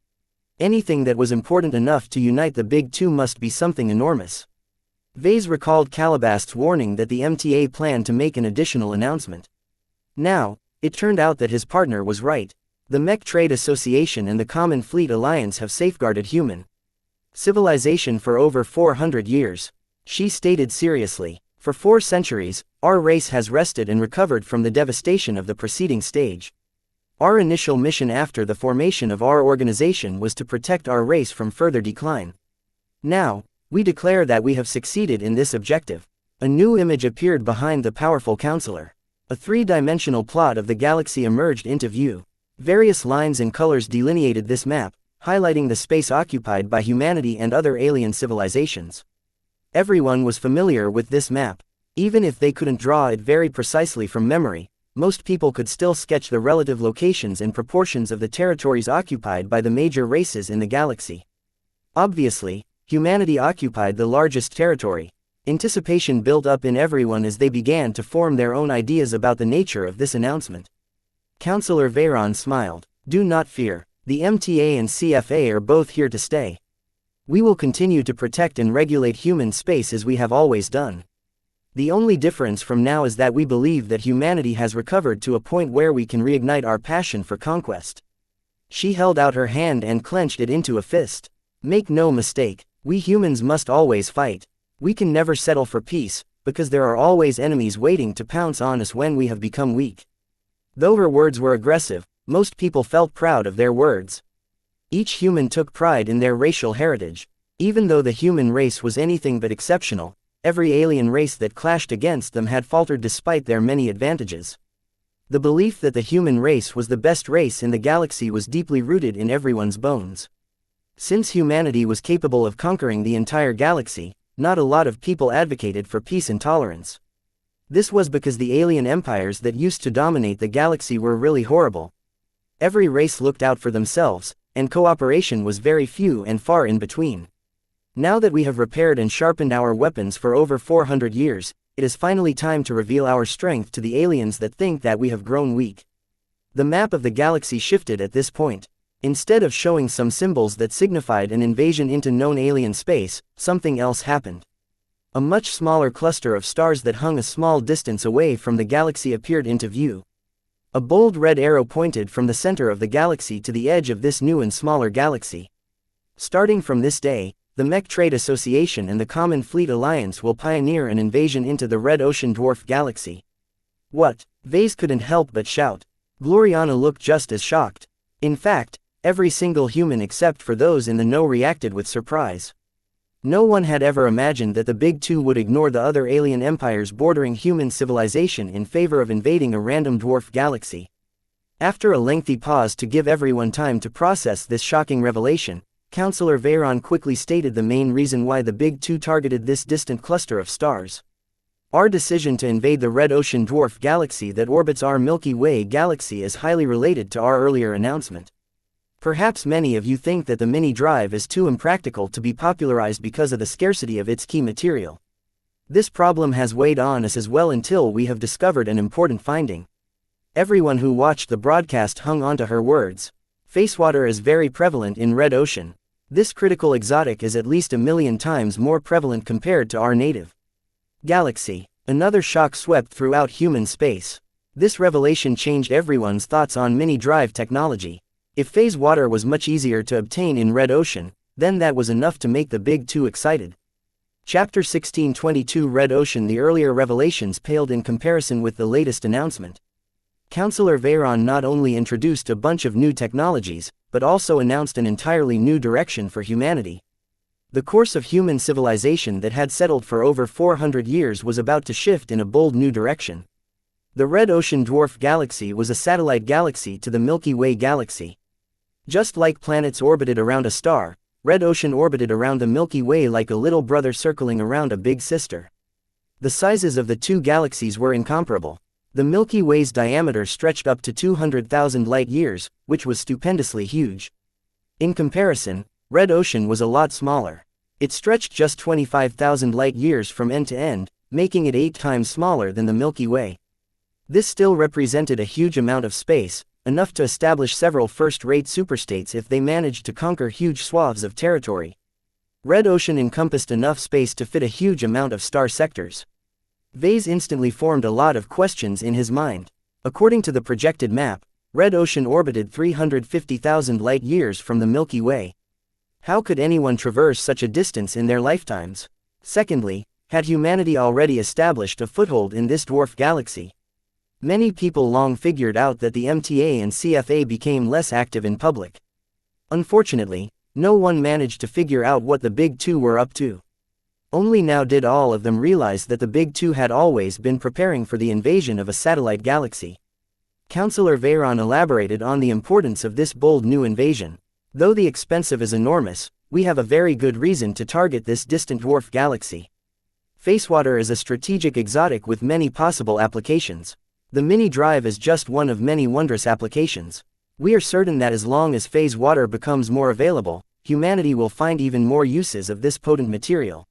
Anything that was important enough to unite the big two must be something enormous. Vase recalled Calabast's warning that the MTA planned to make an additional announcement. Now, it turned out that his partner was right. The Mech Trade Association and the Common Fleet Alliance have safeguarded human civilization for over 400 years. She stated seriously. For 4 centuries, our race has rested and recovered from the devastation of the preceding stage. Our initial mission after the formation of our organization was to protect our race from further decline. Now, we declare that we have succeeded in this objective. A new image appeared behind the powerful counselor. A 3-dimensional plot of the galaxy emerged into view. Various lines and colors delineated this map, highlighting the space occupied by humanity and other alien civilizations. Everyone was familiar with this map. Even if they couldn't draw it very precisely from memory, most people could still sketch the relative locations and proportions of the territories occupied by the major races in the galaxy. Obviously, humanity occupied the largest territory. Anticipation built up in everyone as they began to form their own ideas about the nature of this announcement. Counselor Veyron smiled. Do not fear. The MTA and CFA are both here to stay. We will continue to protect and regulate human space as we have always done. The only difference from now is that we believe that humanity has recovered to a point where we can reignite our passion for conquest." She held out her hand and clenched it into a fist. "Make no mistake, we humans must always fight. We can never settle for peace, because there are always enemies waiting to pounce on us when we have become weak." Though her words were aggressive, most people felt proud of their words. Each human took pride in their racial heritage. Even though the human race was anything but exceptional, every alien race that clashed against them had faltered despite their many advantages. The belief that the human race was the best race in the galaxy was deeply rooted in everyone's bones. Since humanity was capable of conquering the entire galaxy, not a lot of people advocated for peace and tolerance. This was because the alien empires that used to dominate the galaxy were really horrible. Every race looked out for themselves, and cooperation was very few and far in between. Now that we have repaired and sharpened our weapons for over 400 years, it is finally time to reveal our strength to the aliens that think that we have grown weak. The map of the galaxy shifted at this point. Instead of showing some symbols that signified an invasion into known alien space, something else happened. A much smaller cluster of stars that hung a small distance away from the galaxy appeared into view. A bold red arrow pointed from the center of the galaxy to the edge of this new and smaller galaxy. Starting from this day, the Mech Trade Association and the Common Fleet Alliance will pioneer an invasion into the Red Ocean Dwarf Galaxy. What? Vase couldn't help but shout. Gloriana looked just as shocked. In fact, every single human except for those in the know reacted with surprise. No one had ever imagined that the Big Two would ignore the other alien empires bordering human civilization in favor of invading a random dwarf galaxy. After a lengthy pause to give everyone time to process this shocking revelation, Councillor Veyron quickly stated the main reason why the Big Two targeted this distant cluster of stars. Our decision to invade the Red Ocean Dwarf Galaxy that orbits our Milky Way galaxy is highly related to our earlier announcement. Perhaps many of you think that the mini drive is too impractical to be popularized because of the scarcity of its key material. This problem has weighed on us as well until we have discovered an important finding. Everyone who watched the broadcast hung on to her words. Facewater is very prevalent in Red Ocean. This critical exotic is at least 1,000,000 times more prevalent compared to our native galaxy. Another shock swept throughout human space. This revelation changed everyone's thoughts on mini drive technology. If phase water was much easier to obtain in Red Ocean, then that was enough to make the Big Two excited. Chapter 1622 Red Ocean. The earlier revelations paled in comparison with the latest announcement. Councillor Veyron not only introduced a bunch of new technologies, but also announced an entirely new direction for humanity. The course of human civilization that had settled for over 400 years was about to shift in a bold new direction. The Red Ocean Dwarf Galaxy was a satellite galaxy to the Milky Way galaxy. Just like planets orbited around a star, Red Ocean orbited around the Milky Way like a little brother circling around a big sister. The sizes of the two galaxies were incomparable. The Milky Way's diameter stretched up to 200,000 light-years, which was stupendously huge. In comparison, Red Ocean was a lot smaller. It stretched just 25,000 light-years from end to end, making it 8 times smaller than the Milky Way. This still represented a huge amount of space, enough to establish several first-rate superstates if they managed to conquer huge swaths of territory. Red Ocean encompassed enough space to fit a huge amount of star sectors. Vase instantly formed a lot of questions in his mind. According to the projected map, Red Ocean orbited 350,000 light-years from the Milky Way. How could anyone traverse such a distance in their lifetimes? Secondly, had humanity already established a foothold in this dwarf galaxy? Many people long figured out that the MTA and CFA became less active in public. Unfortunately, no one managed to figure out what the Big Two were up to. Only now did all of them realize that the Big Two had always been preparing for the invasion of a satellite galaxy. Councillor Veyron elaborated on the importance of this bold new invasion. Though the expense is enormous, we have a very good reason to target this distant dwarf galaxy. Facewater is a strategic exotic with many possible applications. The mini drive is just one of many wondrous applications. We are certain that as long as phase water becomes more available, humanity will find even more uses of this potent material.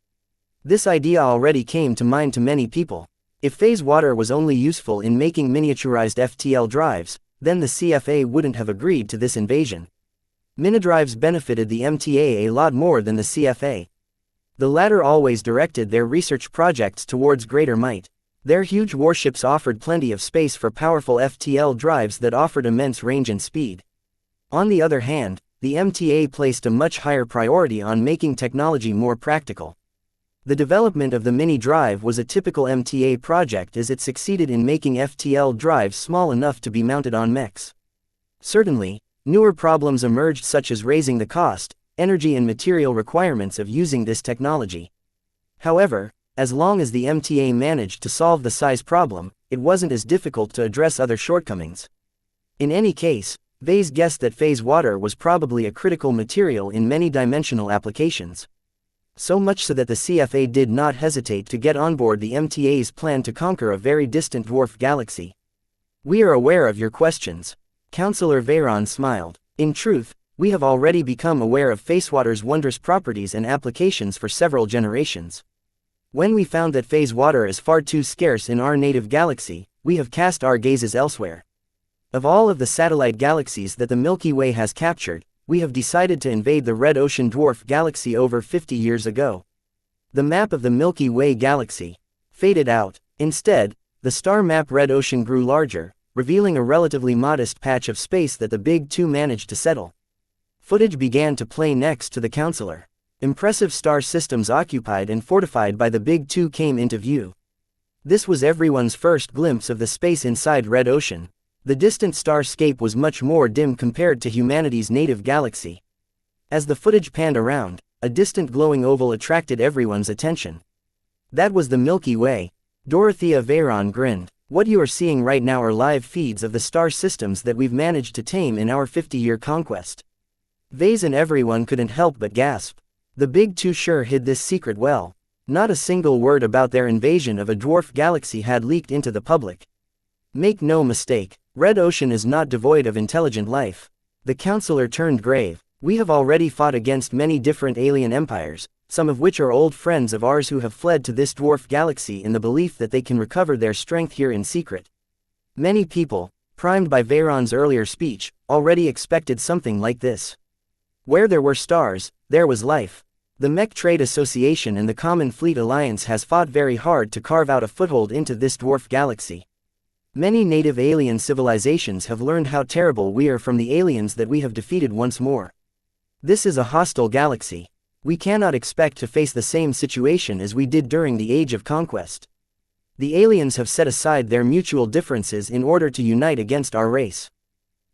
This idea already came to mind to many people. If phase water was only useful in making miniaturized FTL drives, then the CFA wouldn't have agreed to this invasion. Minidrives benefited the MTA a lot more than the CFA. The latter always directed their research projects towards greater might. Their huge warships offered plenty of space for powerful FTL drives that offered immense range and speed. On the other hand, the MTA placed a much higher priority on making technology more practical. The development of the mini drive was a typical MTA project as it succeeded in making FTL drives small enough to be mounted on mechs. Certainly, newer problems emerged such as raising the cost, energy and material requirements of using this technology. However, as long as the MTA managed to solve the size problem, it wasn't as difficult to address other shortcomings. In any case, Vase guessed that phase water was probably a critical material in many dimensional applications. So much so that the CFA did not hesitate to get on board the MTA's plan to conquer a very distant dwarf galaxy. "We are aware of your questions." Councillor Veyron smiled. "In truth, we have already become aware of phasewater's wondrous properties and applications for several generations. When we found that phase water is far too scarce in our native galaxy, we have cast our gazes elsewhere. Of all of the satellite galaxies that the Milky Way has captured, we have decided to invade the Red Ocean dwarf galaxy over 50 years ago." The map of the Milky Way galaxy faded out. Instead, the star map Red Ocean grew larger, revealing a relatively modest patch of space that the Big Two managed to settle. Footage began to play next to the councillor. Impressive star systems occupied and fortified by the Big Two came into view. This was everyone's first glimpse of the space inside Red Ocean. The distant starscape was much more dim compared to humanity's native galaxy. As the footage panned around, a distant glowing oval attracted everyone's attention. That was the Milky Way. Dorothea Veyron grinned. "What you are seeing right now are live feeds of the star systems that we've managed to tame in our 50-year conquest." Vase and everyone couldn't help but gasp. The Big Two sure hid this secret well. Not a single word about their invasion of a dwarf galaxy had leaked into the public. Make no mistake, Red Ocean is not devoid of intelligent life. The councillor turned grave. "We have already fought against many different alien empires, some of which are old friends of ours who have fled to this dwarf galaxy in the belief that they can recover their strength here in secret." Many people, primed by Veyron's earlier speech, already expected something like this. Where there were stars, there was life. The Mech Trade Association and the Common Fleet Alliance has fought very hard to carve out a foothold into this dwarf galaxy. Many native alien civilizations have learned how terrible we are from the aliens that we have defeated once more. This is a hostile galaxy. We cannot expect to face the same situation as we did during the Age of Conquest. The aliens have set aside their mutual differences in order to unite against our race.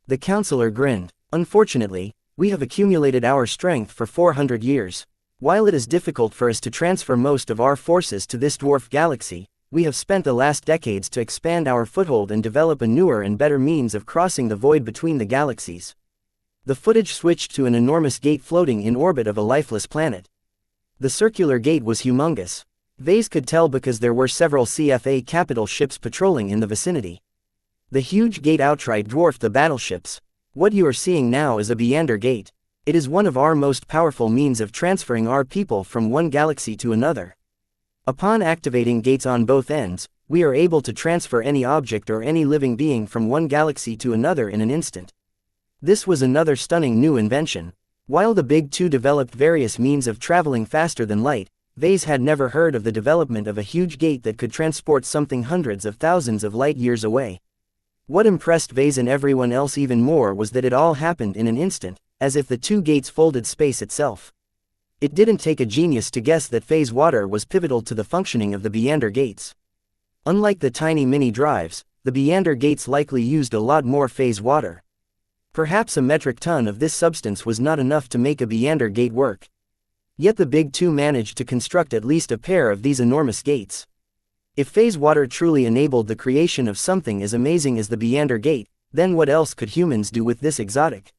The councillor grinned. "Unfortunately, we have accumulated our strength for 400 years. While it is difficult for us to transfer most of our forces to this dwarf galaxy, we have spent the last decades to expand our foothold and develop a newer and better means of crossing the void between the galaxies." The footage switched to an enormous gate floating in orbit of a lifeless planet. The circular gate was humongous. Vase could tell because there were several CFA capital ships patrolling in the vicinity. The huge gate outright dwarfed the battleships. "What you are seeing now is a Beander gate. It is one of our most powerful means of transferring our people from one galaxy to another. Upon activating gates on both ends, we are able to transfer any object or any living being from one galaxy to another in an instant." This was another stunning new invention. While the Big Two developed various means of traveling faster than light, Vase had never heard of the development of a huge gate that could transport something hundreds of thousands of light years away. What impressed Vase and everyone else even more was that it all happened in an instant, as if the two gates folded space itself. It didn't take a genius to guess that phase water was pivotal to the functioning of the Beander gates. Unlike the tiny mini drives, the Beander gates likely used a lot more phase water. Perhaps a metric ton of this substance was not enough to make a Beander gate work. Yet the Big Two managed to construct at least a pair of these enormous gates. If phase water truly enabled the creation of something as amazing as the Beander gate, then what else could humans do with this exotic?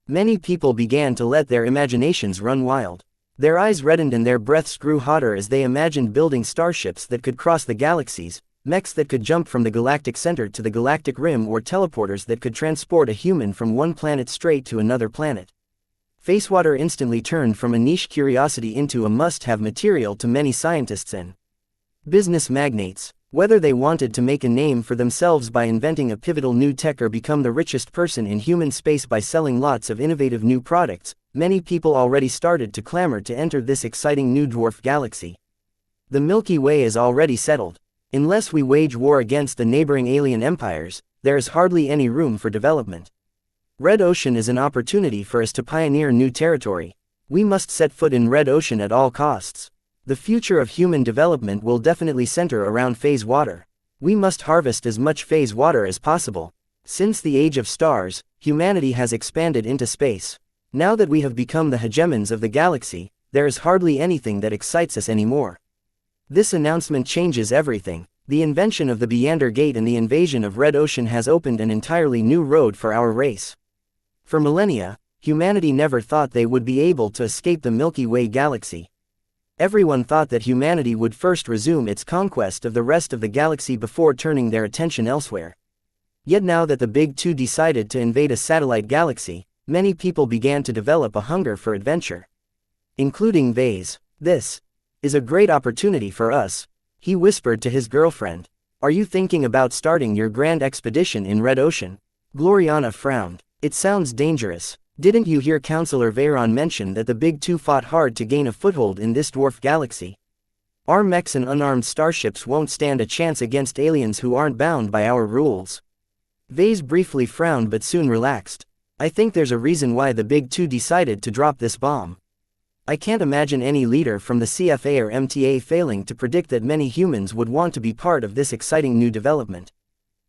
Many people began to let their imaginations run wild. Their eyes reddened and their breaths grew hotter as they imagined building starships that could cross the galaxies, mechs that could jump from the galactic center to the galactic rim, or teleporters that could transport a human from one planet straight to another planet. Facewater instantly turned from a niche curiosity into a must-have material to many scientists and business magnates. Whether they wanted to make a name for themselves by inventing a pivotal new tech or become the richest person in human space by selling lots of innovative new products, many people already started to clamor to enter this exciting new dwarf galaxy. The Milky Way is already settled. Unless we wage war against the neighboring alien empires, there is hardly any room for development. Red Ocean is an opportunity for us to pioneer new territory. We must set foot in Red Ocean at all costs. The future of human development will definitely center around phase water. We must harvest as much phase water as possible. Since the age of stars, humanity has expanded into space. Now that we have become the hegemons of the galaxy, there is hardly anything that excites us anymore. This announcement changes everything. The invention of the Beyonder Gate and the invasion of Red Ocean has opened an entirely new road for our race. For millennia, humanity never thought they would be able to escape the Milky Way galaxy. Everyone thought that humanity would first resume its conquest of the rest of the galaxy before turning their attention elsewhere. Yet now that the Big Two decided to invade a satellite galaxy, many people began to develop a hunger for adventure. Including Vase. "This is a great opportunity for us," he whispered to his girlfriend. "Are you thinking about starting your grand expedition in Red Ocean?" Gloriana frowned. "It sounds dangerous. Didn't you hear Counselor Veyron mention that the Big Two fought hard to gain a foothold in this dwarf galaxy? Our mechs and unarmed starships won't stand a chance against aliens who aren't bound by our rules." Vase briefly frowned but soon relaxed. "I think there's a reason why the Big Two decided to drop this bomb. I can't imagine any leader from the CFA or MTA failing to predict that many humans would want to be part of this exciting new development."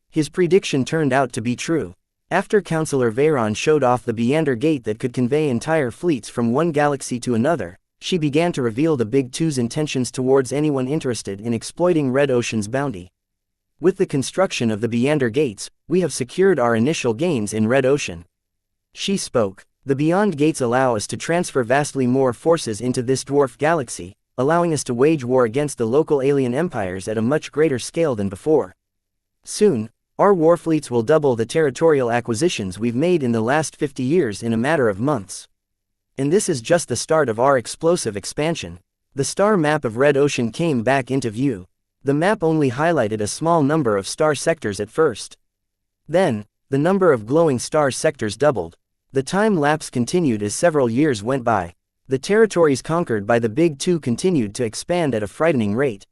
His prediction turned out to be true. After Counselor Veyron showed off the Beyonder Gate that could convey entire fleets from one galaxy to another, she began to reveal the Big Two's intentions towards anyone interested in exploiting Red Ocean's bounty. "With the construction of the Beyonder Gates, we have secured our initial gains in Red Ocean," she spoke. "The Beyond Gates allow us to transfer vastly more forces into this dwarf galaxy, allowing us to wage war against the local alien empires at a much greater scale than before. Soon, our warfleets will double the territorial acquisitions we've made in the last 50 years in a matter of months. And this is just the start of our explosive expansion." The star map of Red Ocean came back into view. The map only highlighted a small number of star sectors at first. Then, the number of glowing star sectors doubled. The time lapse continued as several years went by. The territories conquered by the Big Two continued to expand at a frightening rate.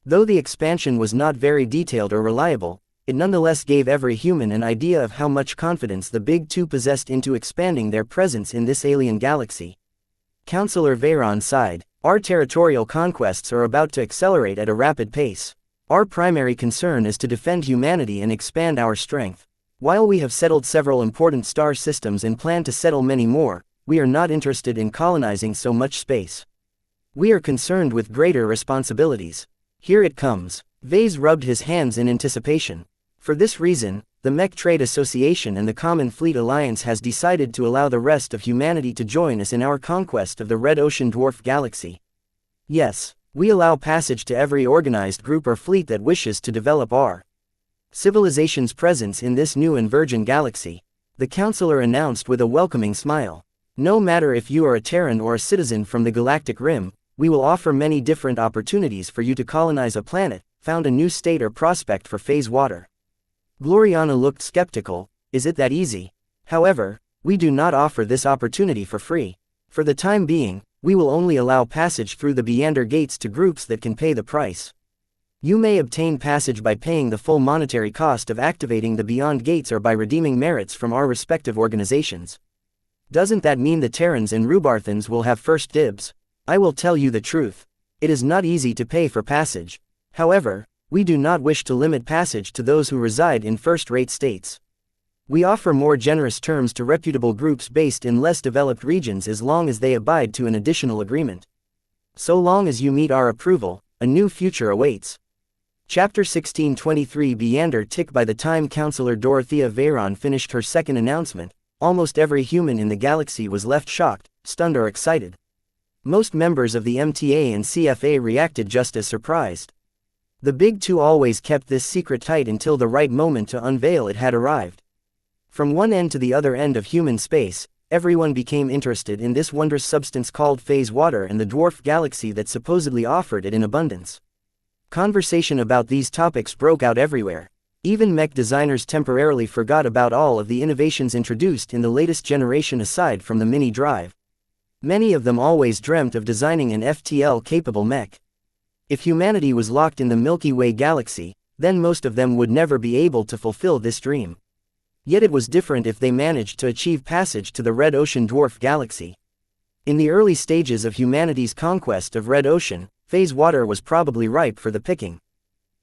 Though the expansion was not very detailed or reliable, it nonetheless gave every human an idea of how much confidence the Big Two possessed into expanding their presence in this alien galaxy. Counselor Veyron sighed. "Our territorial conquests are about to accelerate at a rapid pace. Our primary concern is to defend humanity and expand our strength. While we have settled several important star systems and plan to settle many more, we are not interested in colonizing so much space. We are concerned with greater responsibilities. Here it comes." Vase rubbed his hands in anticipation. For this reason, the Mech Trade Association and the Common Fleet Alliance has decided to allow the rest of humanity to join us in our conquest of the Red Ocean dwarf galaxy. Yes, we allow passage to every organized group or fleet that wishes to develop our civilization's presence in this new and virgin galaxy, the counselor announced with a welcoming smile. "No matter if you are a Terran or a citizen from the Galactic Rim, we will offer many different opportunities for you to colonize a planet, found a new state or prospect for phase water." Gloriana looked skeptical. "Is it that easy? However, we do not offer this opportunity for free. For the time being, we will only allow passage through the Beyonder Gates to groups that can pay the price. You may obtain passage by paying the full monetary cost of activating the Beyond Gates or by redeeming merits from our respective organizations. Doesn't that mean the Terrans and Rubarthans will have first dibs? I will tell you the truth. It is not easy to pay for passage. However, we do not wish to limit passage to those who reside in first-rate states. We offer more generous terms to reputable groups based in less developed regions as long as they abide to an additional agreement. So long as you meet our approval, a new future awaits." Chapter 1623 Beyonder Tick. By the time Counselor Dorothea Veyron finished her second announcement, almost every human in the galaxy was left shocked, stunned or excited. Most members of the MTA and CFA reacted just as surprised. The Big Two always kept this secret tight until the right moment to unveil it had arrived. From one end to the other end of human space, everyone became interested in this wondrous substance called phase water and the dwarf galaxy that supposedly offered it in abundance. Conversation about these topics broke out everywhere. Even mech designers temporarily forgot about all of the innovations introduced in the latest generation aside from the mini drive, Many of them always dreamt of designing an FTL-capable mech. If humanity was locked in the Milky Way galaxy, then most of them would never be able to fulfill this dream. Yet it was different if they managed to achieve passage to the Red Ocean dwarf galaxy. In the early stages of humanity's conquest of Red Ocean, phase water was probably ripe for the picking.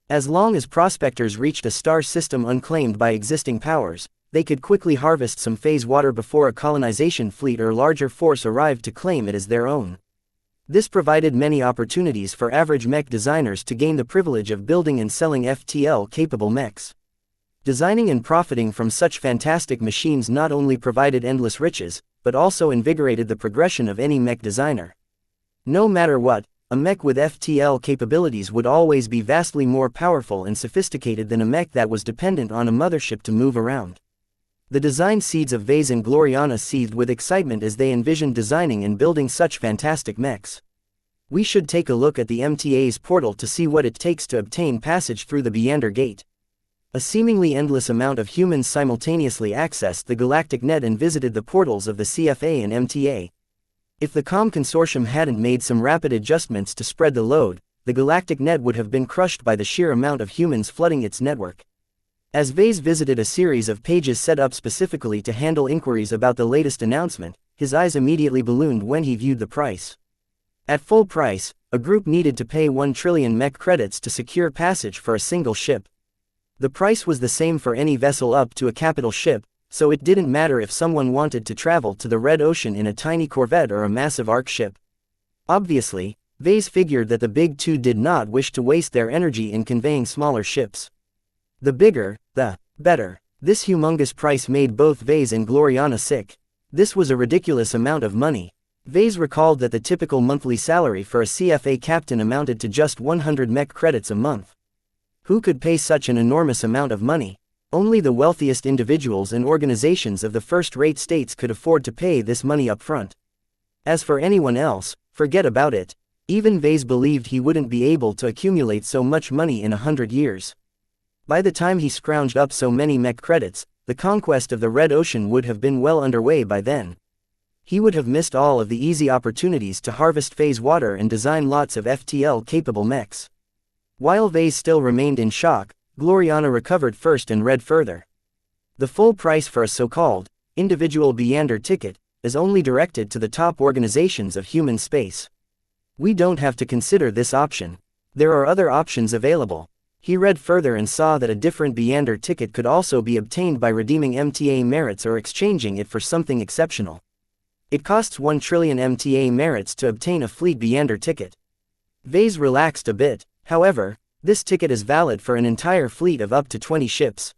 As long as prospectors reached a star system unclaimed by existing powers, they could quickly harvest some phase water before a colonization fleet or larger force arrived to claim it as their own. This provided many opportunities for average mech designers to gain the privilege of building and selling FTL-capable mechs. Designing and profiting from such fantastic machines not only provided endless riches, but also invigorated the progression of any mech designer. No matter what, a mech with FTL capabilities would always be vastly more powerful and sophisticated than a mech that was dependent on a mothership to move around. The design seeds of Vase and Gloriana seethed with excitement as they envisioned designing and building such fantastic mechs. We should take a look at the MTA's portal to see what it takes to obtain passage through the Beander Gate. A seemingly endless amount of humans simultaneously accessed the galactic net and visited the portals of the CFA and MTA. If the COM consortium hadn't made some rapid adjustments to spread the load, the galactic net would have been crushed by the sheer amount of humans flooding its network. As Vase visited a series of pages set up specifically to handle inquiries about the latest announcement, his eyes immediately ballooned when he viewed the price. At full price, a group needed to pay 1 trillion mech credits to secure passage for a single ship. The price was the same for any vessel up to a capital ship, so it didn't matter if someone wanted to travel to the Red Ocean in a tiny corvette or a massive arc ship. Obviously, Vase figured that the big two did not wish to waste their energy in conveying smaller ships. The bigger, the better. This humongous price made both Vase and Gloriana sick. This was a ridiculous amount of money. Vase recalled that the typical monthly salary for a CFA captain amounted to just 100 mech credits a month. Who could pay such an enormous amount of money? Only the wealthiest individuals and organizations of the first-rate states could afford to pay this money up front. As for anyone else, forget about it. Even Vase believed he wouldn't be able to accumulate so much money in 100 years. By the time he scrounged up so many mech credits, the conquest of the Red Ocean would have been well underway by then. He would have missed all of the easy opportunities to harvest phase water and design lots of FTL-capable mechs. While Vase still remained in shock, Gloriana recovered first and read further. The full price for a so-called individual Beander ticket is only directed to the top organizations of human space. We don't have to consider this option. There are other options available. He read further and saw that a different Beander ticket could also be obtained by redeeming MTA merits or exchanging it for something exceptional. It costs 1 trillion MTA merits to obtain a fleet Beander ticket. Vase relaxed a bit. However, this ticket is valid for an entire fleet of up to 20 ships.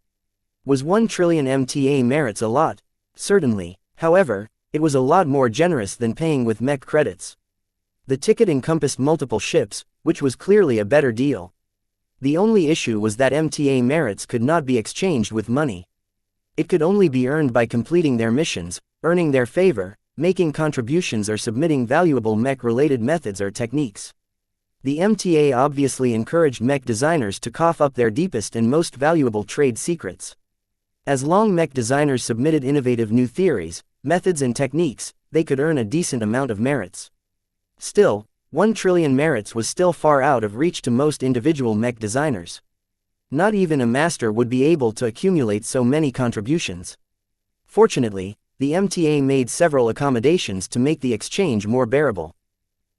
Was 1 trillion MTA merits a lot? Certainly. However, it was a lot more generous than paying with mech credits. The ticket encompassed multiple ships, which was clearly a better deal. The only issue was that MTA merits could not be exchanged with money. It could only be earned by completing their missions, earning their favor, making contributions or submitting valuable mech-related methods or techniques. The MTA obviously encouraged mech designers to cough up their deepest and most valuable trade secrets. As long mech designers submitted innovative new theories, methods and techniques, they could earn a decent amount of merits. Still, 1 trillion merits was still far out of reach to most individual mech designers. Not even a master would be able to accumulate so many contributions. Fortunately, the MTA made several accommodations to make the exchange more bearable.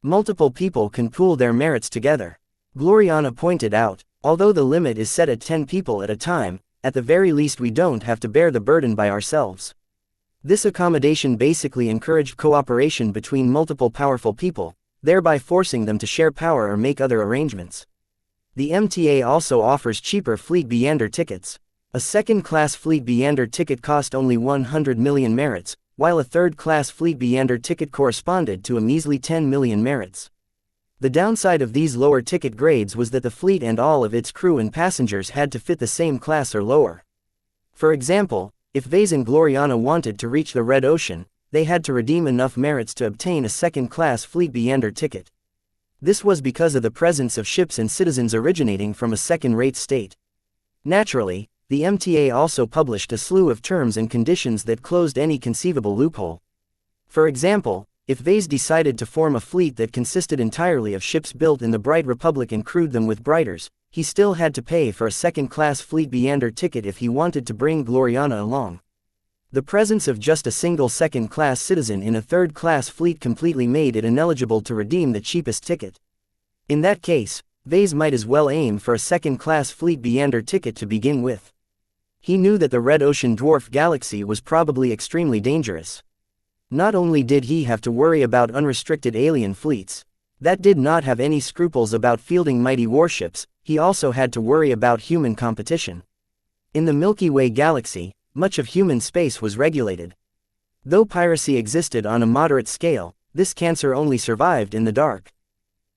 Multiple people can pool their merits together. Gloriana pointed out, although the limit is set at 10 people at a time, at the very least we don't have to bear the burden by ourselves. This accommodation basically encouraged cooperation between multiple powerful people, thereby forcing them to share power or make other arrangements. The MTA also offers cheaper fleet Beander tickets. A second-class fleet Beander ticket cost only 100 million merits, while a third-class fleet Beander ticket corresponded to a measly 10 million merits. The downside of these lower ticket grades was that the fleet and all of its crew and passengers had to fit the same class or lower. For example, if Vase and Gloriana wanted to reach the Red Ocean, they had to redeem enough merits to obtain a second-class fleet Beander ticket. This was because of the presence of ships and citizens originating from a second-rate state. Naturally, the MTA also published a slew of terms and conditions that closed any conceivable loophole. For example, if Vase decided to form a fleet that consisted entirely of ships built in the Bright Republic and crewed them with Brighters, he still had to pay for a second-class fleet Beander ticket if he wanted to bring Gloriana along. The presence of just a single second-class citizen in a third-class fleet completely made it ineligible to redeem the cheapest ticket. In that case, Vase might as well aim for a second-class fleet Beander ticket to begin with. He knew that the Red Ocean Dwarf Galaxy was probably extremely dangerous. Not only did he have to worry about unrestricted alien fleets that did not have any scruples about fielding mighty warships, he also had to worry about human competition. In the Milky Way galaxy, much of human space was regulated. Though piracy existed on a moderate scale, this cancer only survived in the dark.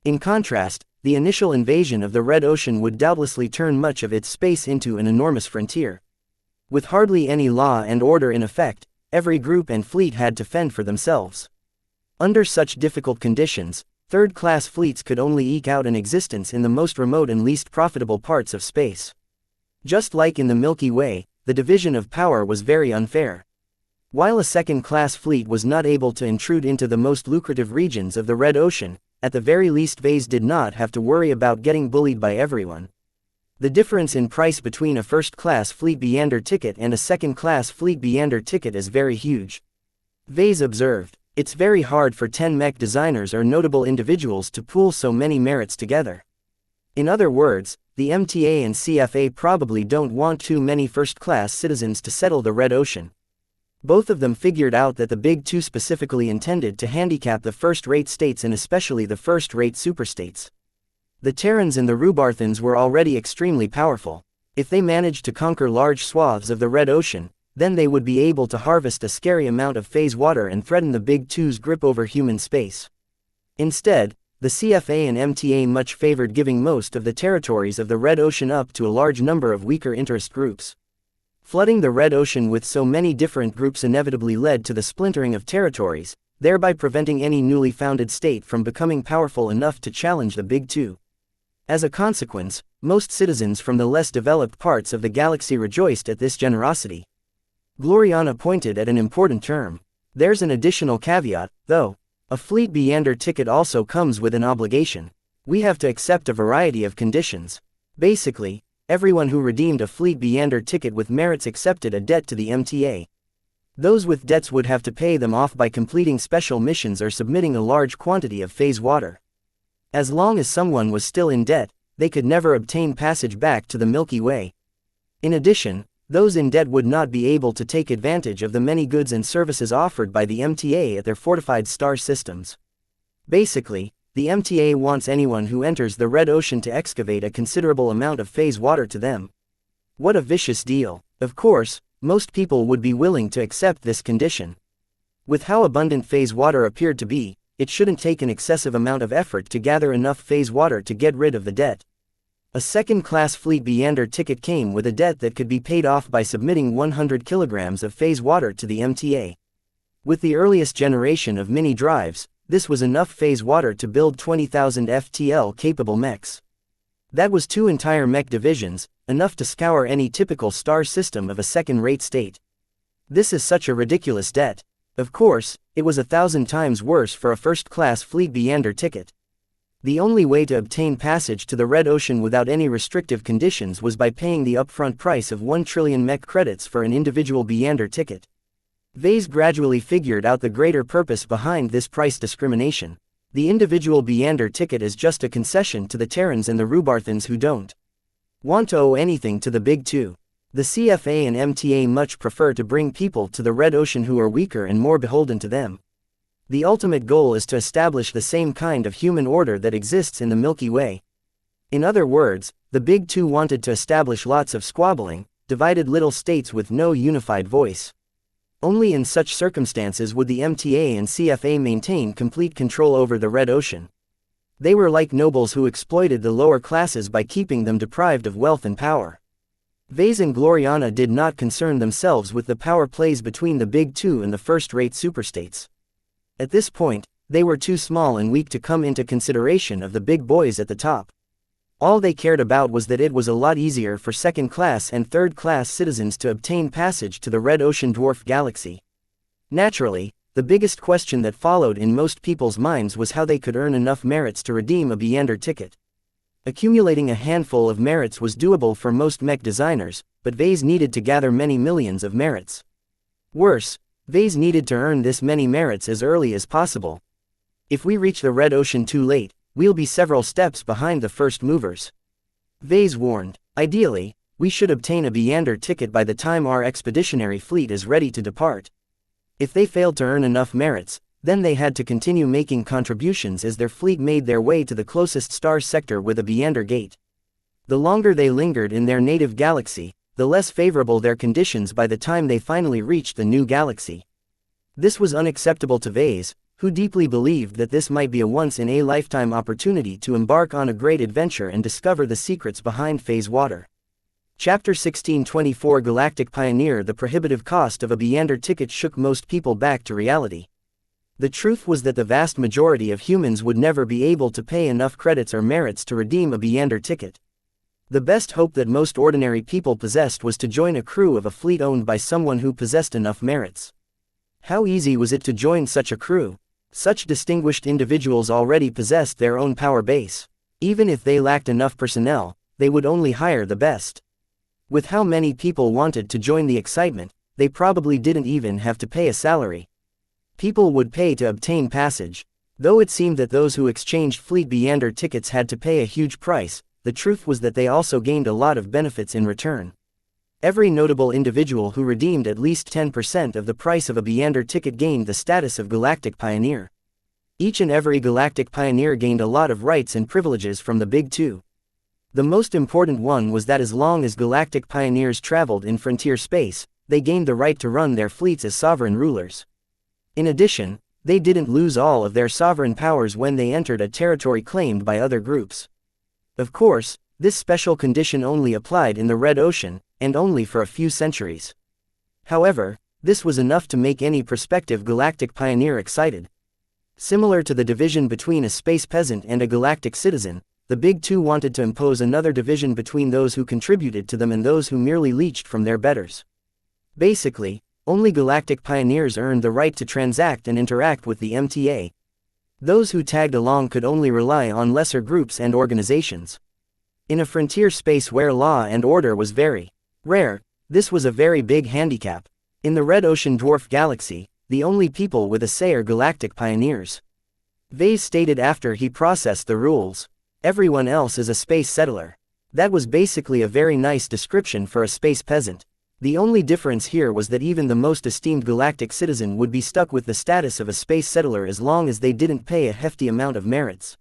In contrast, the initial invasion of the Red Ocean would doubtlessly turn much of its space into an enormous frontier. With hardly any law and order in effect, every group and fleet had to fend for themselves. Under such difficult conditions, third-class fleets could only eke out an existence in the most remote and least profitable parts of space. Just like in the Milky Way, the division of power was very unfair. While a second-class fleet was not able to intrude into the most lucrative regions of the Red Ocean, at the very least Vase did not have to worry about getting bullied by everyone. The difference in price between a first-class fleet Beander ticket and a second-class fleet Beander ticket is very huge. Vase observed, "It's very hard for 10 mech designers or notable individuals to pool so many merits together." In other words, the MTA and CFA probably don't want too many first-class citizens to settle the Red Ocean. Both of them figured out that the Big Two specifically intended to handicap the first-rate states and especially the first-rate superstates. The Terrans and the Rubarthans were already extremely powerful. If they managed to conquer large swaths of the Red Ocean, then they would be able to harvest a scary amount of phase water and threaten the Big Two's grip over human space. Instead, the CFA and MTA much favored giving most of the territories of the Red Ocean up to a large number of weaker interest groups. Flooding the Red Ocean with so many different groups inevitably led to the splintering of territories, thereby preventing any newly founded state from becoming powerful enough to challenge the Big Two. As a consequence, most citizens from the less developed parts of the galaxy rejoiced at this generosity. Gloriana pointed at an important term. There's an additional caveat, though. A fleet Beander ticket also comes with an obligation. We have to accept a variety of conditions. Basically, everyone who redeemed a fleet Beander ticket with merits accepted a debt to the MTA. Those with debts would have to pay them off by completing special missions or submitting a large quantity of phase water. As long as someone was still in debt, they could never obtain passage back to the Milky Way. In addition, those in debt would not be able to take advantage of the many goods and services offered by the MTA at their fortified star systems. Basically, the MTA wants anyone who enters the Red Ocean to excavate a considerable amount of phase water to them. What a vicious deal. Of course, most people would be willing to accept this condition. With how abundant phase water appeared to be, it shouldn't take an excessive amount of effort to gather enough phase water to get rid of the debt. A second-class fleet Beander ticket came with a debt that could be paid off by submitting 100 kilograms of phase water to the MTA. With the earliest generation of mini drives, this was enough phase water to build 20,000 FTL-capable mechs. That was 2 entire mech divisions, enough to scour any typical star system of a second-rate state. This is such a ridiculous debt. Of course, it was 1,000 times worse for a first-class fleet Beander ticket. The only way to obtain passage to the Red Ocean without any restrictive conditions was by paying the upfront price of 1 trillion mech credits for an individual Beander ticket. Vase gradually figured out the greater purpose behind this price discrimination. The individual Beander ticket is just a concession to the Terrans and the Rubarthans who don't want to owe anything to the Big Two. The CFA and MTA much prefer to bring people to the Red Ocean who are weaker and more beholden to them. The ultimate goal is to establish the same kind of human order that exists in the Milky Way. In other words, the Big Two wanted to establish lots of squabbling, divided little states with no unified voice. Only in such circumstances would the MTA and CFA maintain complete control over the Red Ocean. They were like nobles who exploited the lower classes by keeping them deprived of wealth and power. Vase and Gloriana did not concern themselves with the power plays between the Big Two and the first-rate superstates. At this point, they were too small and weak to come into consideration of the big boys at the top. All they cared about was that it was a lot easier for second-class and third-class citizens to obtain passage to the Red Ocean Dwarf Galaxy. Naturally, The biggest question that followed in most people's minds was how they could earn enough merits to redeem a Beyonder ticket. Accumulating a handful of merits was doable for most mech designers, but Vase needed to gather many millions of merits. Worse, Vase needed to earn this many merits as early as possible. If we reach the Red Ocean too late, we'll be several steps behind the first movers. Vase warned. Ideally, we should obtain a Beyonder ticket by the time our expeditionary fleet is ready to depart. If they failed to earn enough merits, then they had to continue making contributions as their fleet made their way to the closest star sector with a Beyonder gate. The longer they lingered in their native galaxy, the less favorable their conditions by the time they finally reached the new galaxy. This was unacceptable to Vase, who deeply believed that this might be a once-in-a-lifetime opportunity to embark on a great adventure and discover the secrets behind Phase Water. Chapter 1624 Galactic Pioneer. The prohibitive cost of a Beyonder ticket shook most people back to reality. The truth was that the vast majority of humans would never be able to pay enough credits or merits to redeem a Beyonder ticket. The best hope that most ordinary people possessed was to join a crew of a fleet owned by someone who possessed enough merits. How easy was it to join such a crew? Such distinguished individuals already possessed their own power base. Even if they lacked enough personnel, they would only hire the best. With how many people wanted to join the excitement, they probably didn't even have to pay a salary. People would pay to obtain passage. Though it seemed that those who exchanged fleet Beyonder tickets had to pay a huge price, the truth was that they also gained a lot of benefits in return. Every notable individual who redeemed at least 10% of the price of a Beyonder ticket gained the status of Galactic Pioneer. Each and every Galactic Pioneer gained a lot of rights and privileges from the Big Two. The most important one was that as long as Galactic Pioneers traveled in frontier space, they gained the right to run their fleets as sovereign rulers. In addition, they didn't lose all of their sovereign powers when they entered a territory claimed by other groups. Of course, this special condition only applied in the Red Ocean, and only for a few centuries. However, this was enough to make any prospective Galactic Pioneer excited. Similar to the division between a space peasant and a galactic citizen, the Big Two wanted to impose another division between those who contributed to them and those who merely leached from their betters. Basically, only Galactic Pioneers earned the right to transact and interact with the MTA. Those who tagged along could only rely on lesser groups and organizations. In a frontier space where law and order was very rare, this was a very big handicap. In the Red Ocean Dwarf Galaxy, the only people with a say are Galactic Pioneers. Vase stated after he processed the rules. Everyone else is a space settler. That was basically a very nice description for a space peasant. The only difference here was that even the most esteemed galactic citizen would be stuck with the status of a space settler as long as they didn't pay a hefty amount of merits.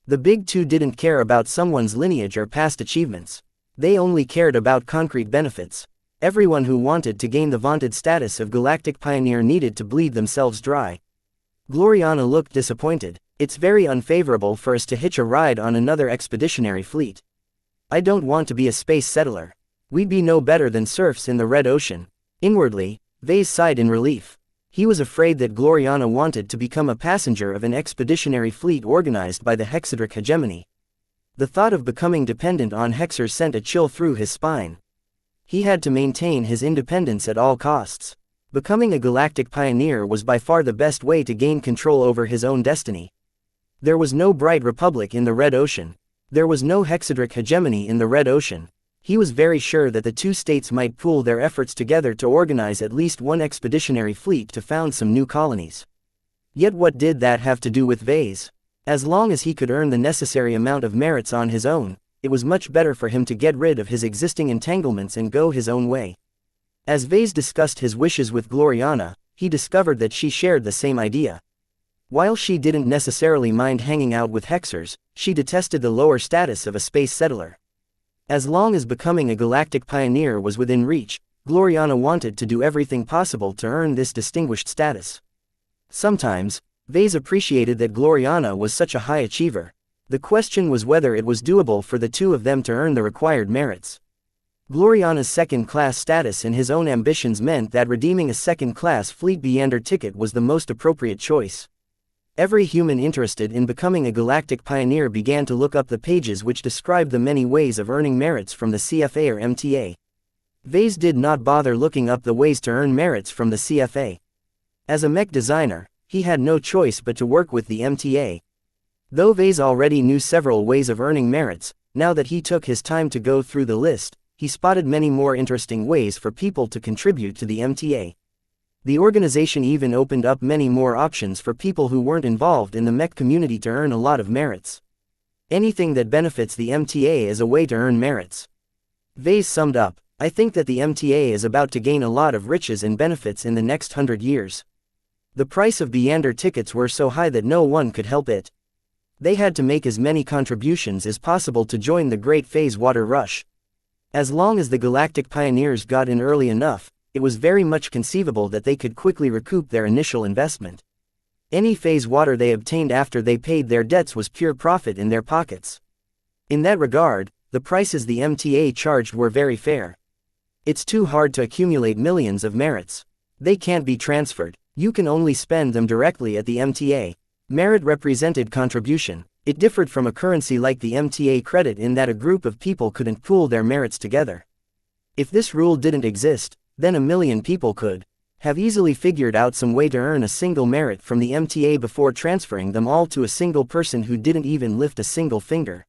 The Big Two didn't care about someone's lineage or past achievements. They only cared about concrete benefits. Everyone who wanted to gain the vaunted status of Galactic Pioneer needed to bleed themselves dry. Gloriana looked disappointed. It's very unfavorable for us to hitch a ride on another expeditionary fleet. I don't want to be a space settler. We'd be no better than serfs in the Red Ocean. Inwardly, Vase sighed in relief. He was afraid that Gloriana wanted to become a passenger of an expeditionary fleet organized by the Hexadric hegemony. The thought of becoming dependent on Hexers sent a chill through his spine. He had to maintain his independence at all costs. Becoming a Galactic Pioneer was by far the best way to gain control over his own destiny. There was no Bright Republic in the Red Ocean. There was no Hexadric hegemony in the Red Ocean. He was very sure that the two states might pool their efforts together to organize at least one expeditionary fleet to found some new colonies. Yet what did that have to do with Vase? As long as he could earn the necessary amount of merits on his own, it was much better for him to get rid of his existing entanglements and go his own way. As Vase discussed his wishes with Gloriana, he discovered that she shared the same idea. While she didn't necessarily mind hanging out with Hexers, she detested the lower status of a space settler. As long as becoming a Galactic Pioneer was within reach, Gloriana wanted to do everything possible to earn this distinguished status. Sometimes, Vase appreciated that Gloriana was such a high achiever. The question was whether it was doable for the two of them to earn the required merits. Gloriana's second-class status and his own ambitions meant that redeeming a second-class fleet Beyonder ticket was the most appropriate choice. Every human interested in becoming a Galactic Pioneer began to look up the pages which described the many ways of earning merits from the CFA or MTA. Vase did not bother looking up the ways to earn merits from the CFA. As a mech designer, he had no choice but to work with the MTA. Though Vase already knew several ways of earning merits, now that he took his time to go through the list, he spotted many more interesting ways for people to contribute to the MTA. The organization even opened up many more options for people who weren't involved in the mech community to earn a lot of merits. Anything that benefits the MTA is a way to earn merits. Vase summed up, I think that the MTA is about to gain a lot of riches and benefits in the next 100 years. The price of Beyonder tickets were so high that no one could help it. They had to make as many contributions as possible to join the Great Phase Water Rush. As long as the Galactic Pioneers got in early enough, it was very much conceivable that they could quickly recoup their initial investment. Any phase water they obtained after they paid their debts was pure profit in their pockets. In that regard, the prices the MTA charged were very fair. It's too hard to accumulate millions of merits. They can't be transferred. You can only spend them directly at the MTA. Merit represented contribution. It differed from a currency like the MTA credit in that a group of people couldn't pool their merits together. If this rule didn't exist, then a million people could have easily figured out some way to earn a single merit from the MTA before transferring them all to a single person who didn't even lift a single finger.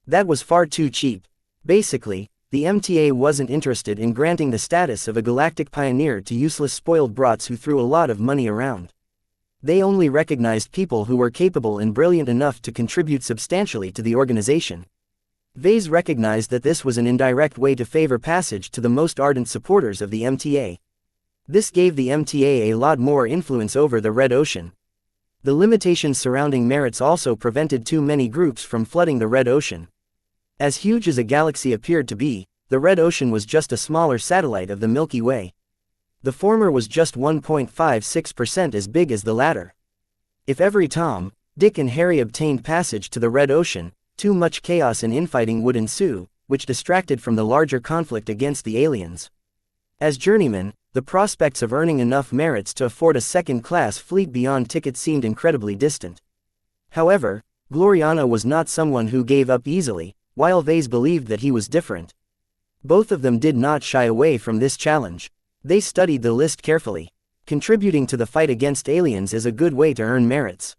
That was far too cheap. Basically, the MTA wasn't interested in granting the status of a galactic pioneer to useless spoiled brats who threw a lot of money around. They only recognized people who were capable and brilliant enough to contribute substantially to the organization. Vase recognized that this was an indirect way to favor passage to the most ardent supporters of the MTA. This gave the MTA a lot more influence over the Red Ocean. The limitations surrounding merits also prevented too many groups from flooding the Red Ocean. As huge as a galaxy appeared to be, the Red Ocean was just a smaller satellite of the Milky Way. The former was just 1.56% as big as the latter. If every Tom, Dick and Harry obtained passage to the Red Ocean, too much chaos and infighting would ensue, which distracted from the larger conflict against the aliens. As journeymen, the prospects of earning enough merits to afford a second-class fleet beyond tickets seemed incredibly distant. However, Gloriana was not someone who gave up easily, while Vase believed that he was different. Both of them did not shy away from this challenge. They studied the list carefully. Contributing to the fight against aliens is a good way to earn merits.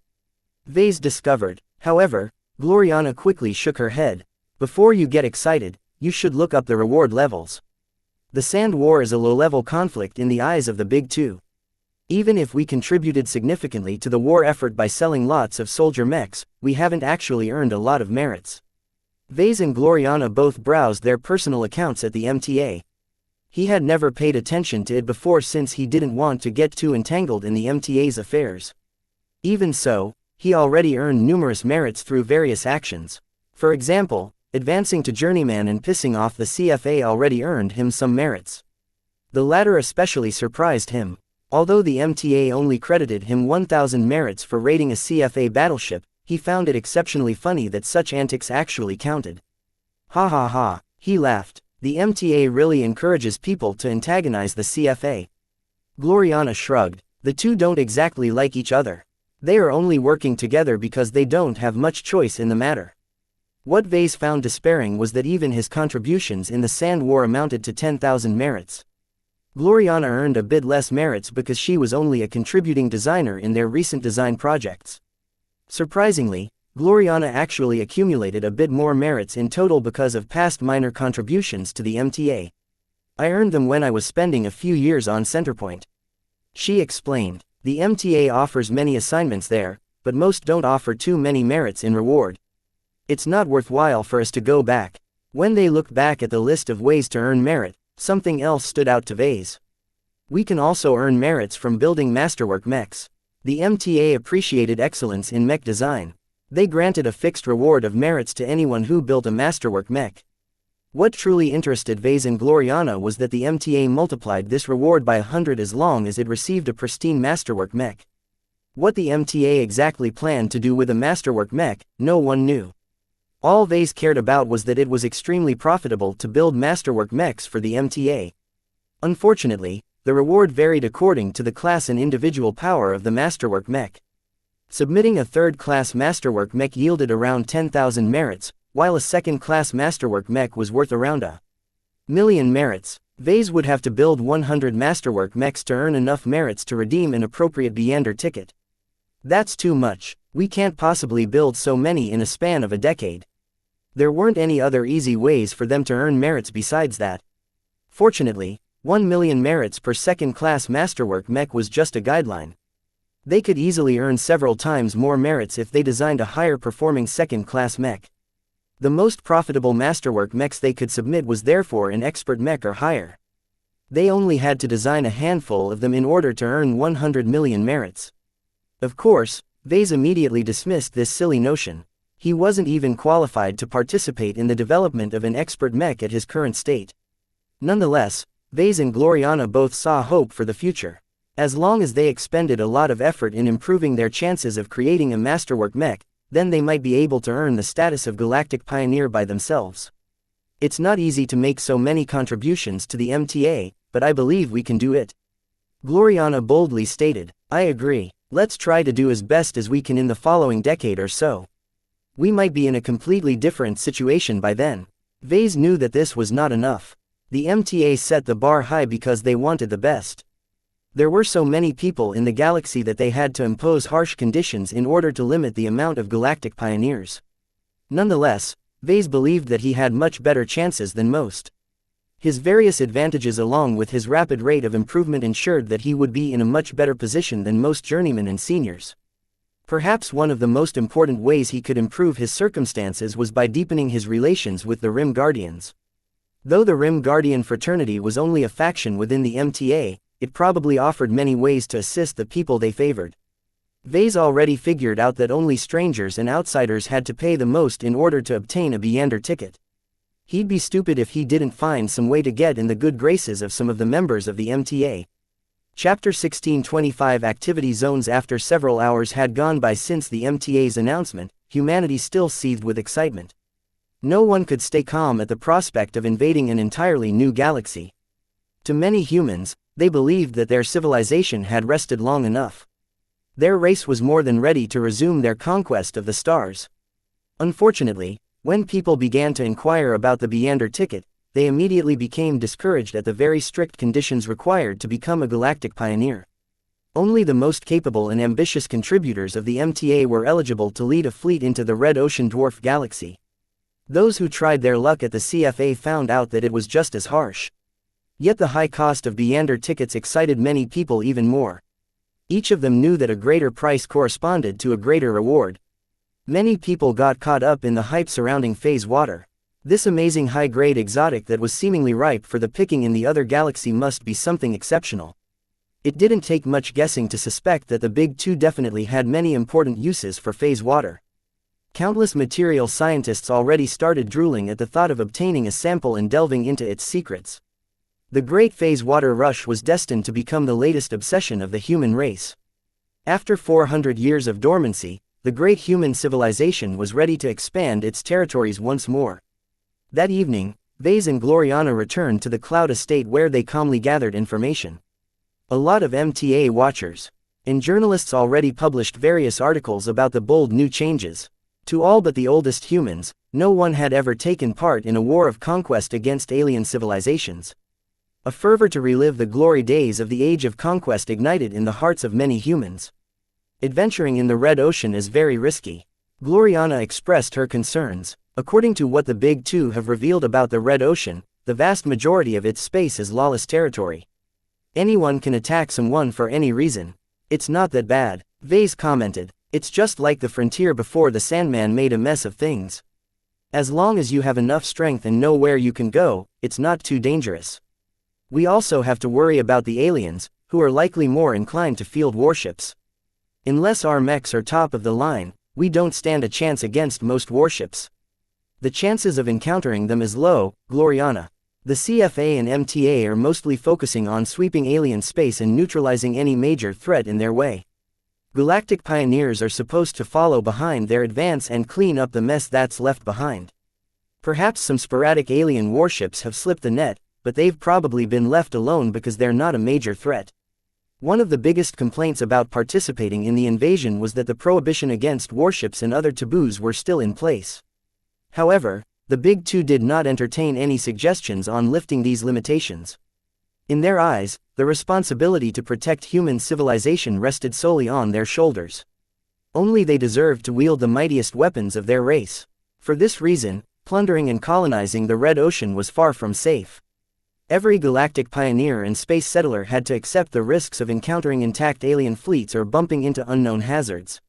Vase discovered. However, Gloriana quickly shook her head. Before you get excited, you should look up the reward levels. The Sand War is a low-level conflict in the eyes of the Big Two. Even if we contributed significantly to the war effort by selling lots of soldier mechs, we haven't actually earned a lot of merits. Vase and Gloriana both browsed their personal accounts at the MTA. He had never paid attention to it before since he didn't want to get too entangled in the MTA's affairs. Even so, he already earned numerous merits through various actions. For example, advancing to journeyman and pissing off the CFA already earned him some merits. The latter especially surprised him. Although the MTA only credited him 1,000 merits for raiding a CFA battleship, he found it exceptionally funny that such antics actually counted. Ha ha ha, he laughed. The MTA really encourages people to antagonize the CFA. Gloriana shrugged. The two don't exactly like each other. They are only working together because they don't have much choice in the matter. What Vase found despairing was that even his contributions in the Sand War amounted to 10,000 merits. Gloriana earned a bit less merits because she was only a contributing designer in their recent design projects. Surprisingly, Gloriana actually accumulated a bit more merits in total because of past minor contributions to the MTA. I earned them when I was spending a few years on Centerpoint. She explained. The MTA offers many assignments there, but most don't offer too many merits in reward. It's not worthwhile for us to go back. When they looked back at the list of ways to earn merit, something else stood out to Vase. We can also earn merits from building masterwork mechs. The MTA appreciated excellence in mech design. They granted a fixed reward of merits to anyone who built a masterwork mech. What truly interested Vase and Gloriana was that the MTA multiplied this reward by 100 as long as it received a pristine masterwork mech. What the MTA exactly planned to do with a masterwork mech, no one knew. All Vase cared about was that it was extremely profitable to build masterwork mechs for the MTA. Unfortunately, the reward varied according to the class and individual power of the masterwork mech. Submitting a third-class masterwork mech yielded around 10,000 merits, while a second-class masterwork mech was worth around 1,000,000 merits. Vase would have to build 100 masterwork mechs to earn enough merits to redeem an appropriate Beander ticket. That's too much. We can't possibly build so many in a span of a decade. There weren't any other easy ways for them to earn merits besides that. Fortunately, 1 million merits per second-class masterwork mech was just a guideline. They could easily earn several times more merits if they designed a higher-performing second-class mech. The most profitable masterwork mechs they could submit was therefore an expert mech or higher. They only had to design a handful of them in order to earn 100 million merits. Of course, Vase immediately dismissed this silly notion. He wasn't even qualified to participate in the development of an expert mech at his current state. Nonetheless, Vase and Gloriana both saw hope for the future. As long as they expended a lot of effort in improving their chances of creating a masterwork mech, then they might be able to earn the status of galactic pioneer by themselves. It's not easy to make so many contributions to the MTA, but I believe we can do it. Gloriana boldly stated, I agree. Let's try to do as best as we can in the following decade or so. We might be in a completely different situation by then. Vase knew that this was not enough. The MTA set the bar high because they wanted the best. There were so many people in the galaxy that they had to impose harsh conditions in order to limit the amount of galactic pioneers. Nonetheless, Vase believed that he had much better chances than most. His various advantages along with his rapid rate of improvement ensured that he would be in a much better position than most journeymen and seniors. Perhaps one of the most important ways he could improve his circumstances was by deepening his relations with the Rim Guardians. Though the Rim Guardian fraternity was only a faction within the MTA, it probably offered many ways to assist the people they favored. Vase already figured out that only strangers and outsiders had to pay the most in order to obtain a Beander ticket. He'd be stupid if he didn't find some way to get in the good graces of some of the members of the MTA. Chapter 1625 Activity Zones. After several hours had gone by since the MTA's announcement, humanity still seethed with excitement. No one could stay calm at the prospect of invading an entirely new galaxy. To many humans, they believed that their civilization had rested long enough. Their race was more than ready to resume their conquest of the stars. Unfortunately, when people began to inquire about the Beander ticket, they immediately became discouraged at the very strict conditions required to become a galactic pioneer. Only the most capable and ambitious contributors of the MTA were eligible to lead a fleet into the Red Ocean Dwarf Galaxy. Those who tried their luck at the CFA found out that it was just as harsh. Yet the high cost of Beander tickets excited many people even more. Each of them knew that a greater price corresponded to a greater reward. Many people got caught up in the hype surrounding phase water. This amazing high-grade exotic that was seemingly ripe for the picking in the other galaxy must be something exceptional. It didn't take much guessing to suspect that the Big Two definitely had many important uses for phase water. Countless material scientists already started drooling at the thought of obtaining a sample and delving into its secrets. The great phase water rush was destined to become the latest obsession of the human race. After 400 years of dormancy, the great human civilization was ready to expand its territories once more. That evening, Vase and Gloriana returned to the Cloud Estate where they calmly gathered information. A lot of MTA watchers and journalists already published various articles about the bold new changes. To all but the oldest humans, no one had ever taken part in a war of conquest against alien civilizations. A fervor to relive the glory days of the Age of Conquest ignited in the hearts of many humans. Adventuring in the Red Ocean is very risky. Gloriana expressed her concerns. According to what the Big Two have revealed about the Red Ocean, the vast majority of its space is lawless territory. Anyone can attack someone for any reason. It's not that bad, Vase commented. It's just like the frontier before the Sandman made a mess of things. As long as you have enough strength and know where you can go, it's not too dangerous. We also have to worry about the aliens, who are likely more inclined to field warships. Unless our mechs are top of the line, we don't stand a chance against most warships. The chances of encountering them is low, Gloriana. The CFA and MTA are mostly focusing on sweeping alien space and neutralizing any major threat in their way. Galactic pioneers are supposed to follow behind their advance and clean up the mess that's left behind. Perhaps some sporadic alien warships have slipped the net, but they've probably been left alone because they're not a major threat. One of the biggest complaints about participating in the invasion was that the prohibition against warships and other taboos were still in place. However, the Big Two did not entertain any suggestions on lifting these limitations. In their eyes, the responsibility to protect human civilization rested solely on their shoulders. Only they deserved to wield the mightiest weapons of their race. For this reason, plundering and colonizing the Red Ocean was far from safe. Every galactic pioneer and space settler had to accept the risks of encountering intact alien fleets or bumping into unknown hazards.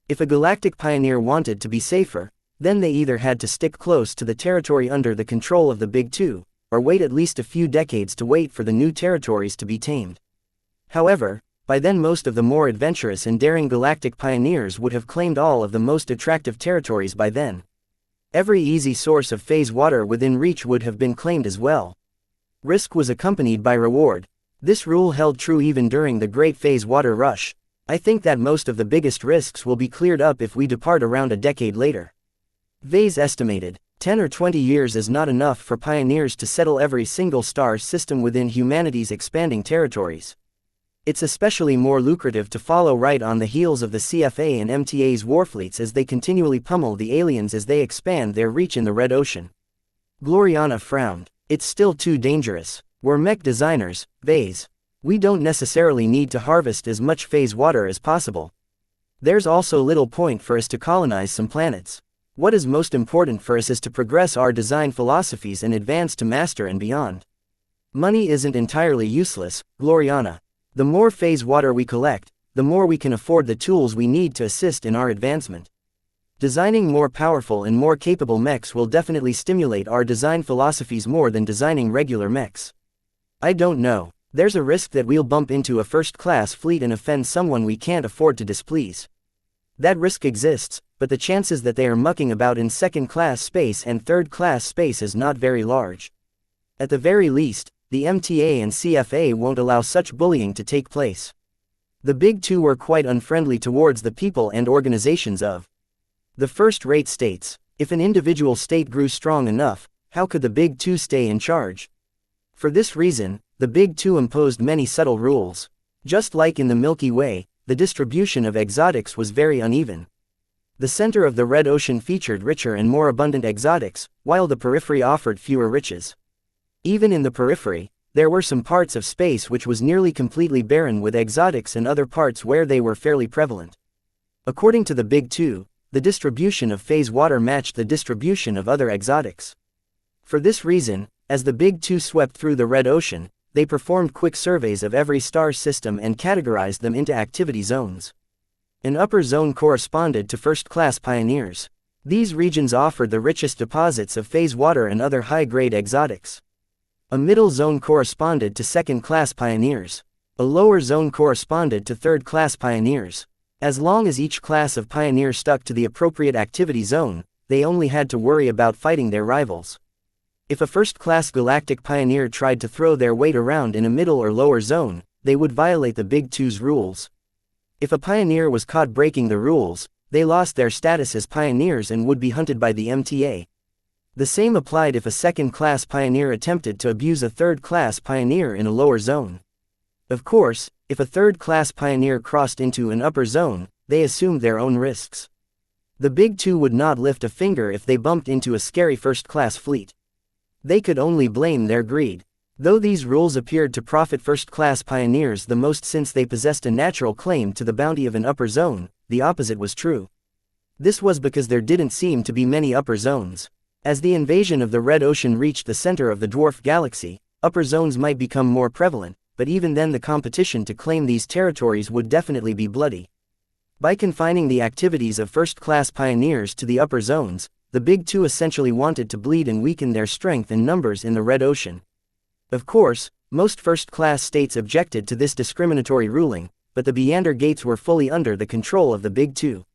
If a galactic pioneer wanted to be safer, then they either had to stick close to the territory under the control of the Big Two, or wait at least a few decades to wait for the new territories to be tamed. However, by then most of the more adventurous and daring galactic pioneers would have claimed all of the most attractive territories by then. Every easy source of phase water within reach would have been claimed as well. Risk was accompanied by reward. This rule held true even during the Great Phase Water Rush. I think that most of the biggest risks will be cleared up if we depart around a decade later. Vase estimated, 10 or 20 years is not enough for pioneers to settle every single star system within humanity's expanding territories. It's especially more lucrative to follow right on the heels of the CFA and MTA's warfleets as they continually pummel the aliens as they expand their reach in the Red Ocean. Gloriana frowned. It's still too dangerous. We're mech designers, Vase. We don't necessarily need to harvest as much phase water as possible. There's also little point for us to colonize some planets. What is most important for us is to progress our design philosophies and advance to master and beyond. Money isn't entirely useless, Gloriana. The more phase water we collect, the more we can afford the tools we need to assist in our advancement. Designing more powerful and more capable mechs will definitely stimulate our design philosophies more than designing regular mechs. I don't know. There's a risk that we'll bump into a first-class fleet and offend someone we can't afford to displease. That risk exists, but the chances that they are mucking about in second-class space and third-class space is not very large. At the very least, the MTA and CFA won't allow such bullying to take place. The Big Two were quite unfriendly towards the people and organizations of the first-rate states. If an individual state grew strong enough, how could the Big Two stay in charge? For this reason, the Big Two imposed many subtle rules. Just like in the Milky Way, the distribution of exotics was very uneven. The center of the Red Ocean featured richer and more abundant exotics, while the periphery offered fewer riches. Even in the periphery, there were some parts of space which was nearly completely barren with exotics and other parts where they were fairly prevalent. According to the Big Two, the distribution of phase water matched the distribution of other exotics. For this reason, as the Big Two swept through the Red Ocean, they performed quick surveys of every star system and categorized them into activity zones. An upper zone corresponded to first-class pioneers. These regions offered the richest deposits of phase water and other high-grade exotics. A middle zone corresponded to second-class pioneers. A lower zone corresponded to third-class pioneers. As long as each class of pioneer stuck to the appropriate activity zone, they only had to worry about fighting their rivals. If a first-class galactic pioneer tried to throw their weight around in a middle or lower zone, they would violate the Big Two's rules. If a pioneer was caught breaking the rules, they lost their status as pioneers and would be hunted by the MTA. The same applied if a second-class pioneer attempted to abuse a third-class pioneer in a lower zone. Of course, if a third-class pioneer crossed into an upper zone, they assumed their own risks. The Big Two would not lift a finger if they bumped into a scary first-class fleet. They could only blame their greed. Though these rules appeared to profit first-class pioneers the most since they possessed a natural claim to the bounty of an upper zone, the opposite was true. This was because there didn't seem to be many upper zones. As the invasion of the Red Ocean reached the center of the dwarf galaxy, upper zones might become more prevalent, but even then the competition to claim these territories would definitely be bloody. By confining the activities of first-class pioneers to the upper zones, the Big Two essentially wanted to bleed and weaken their strength in numbers in the Red Ocean. Of course, most first-class states objected to this discriminatory ruling, but the Beyonder Gates were fully under the control of the Big Two.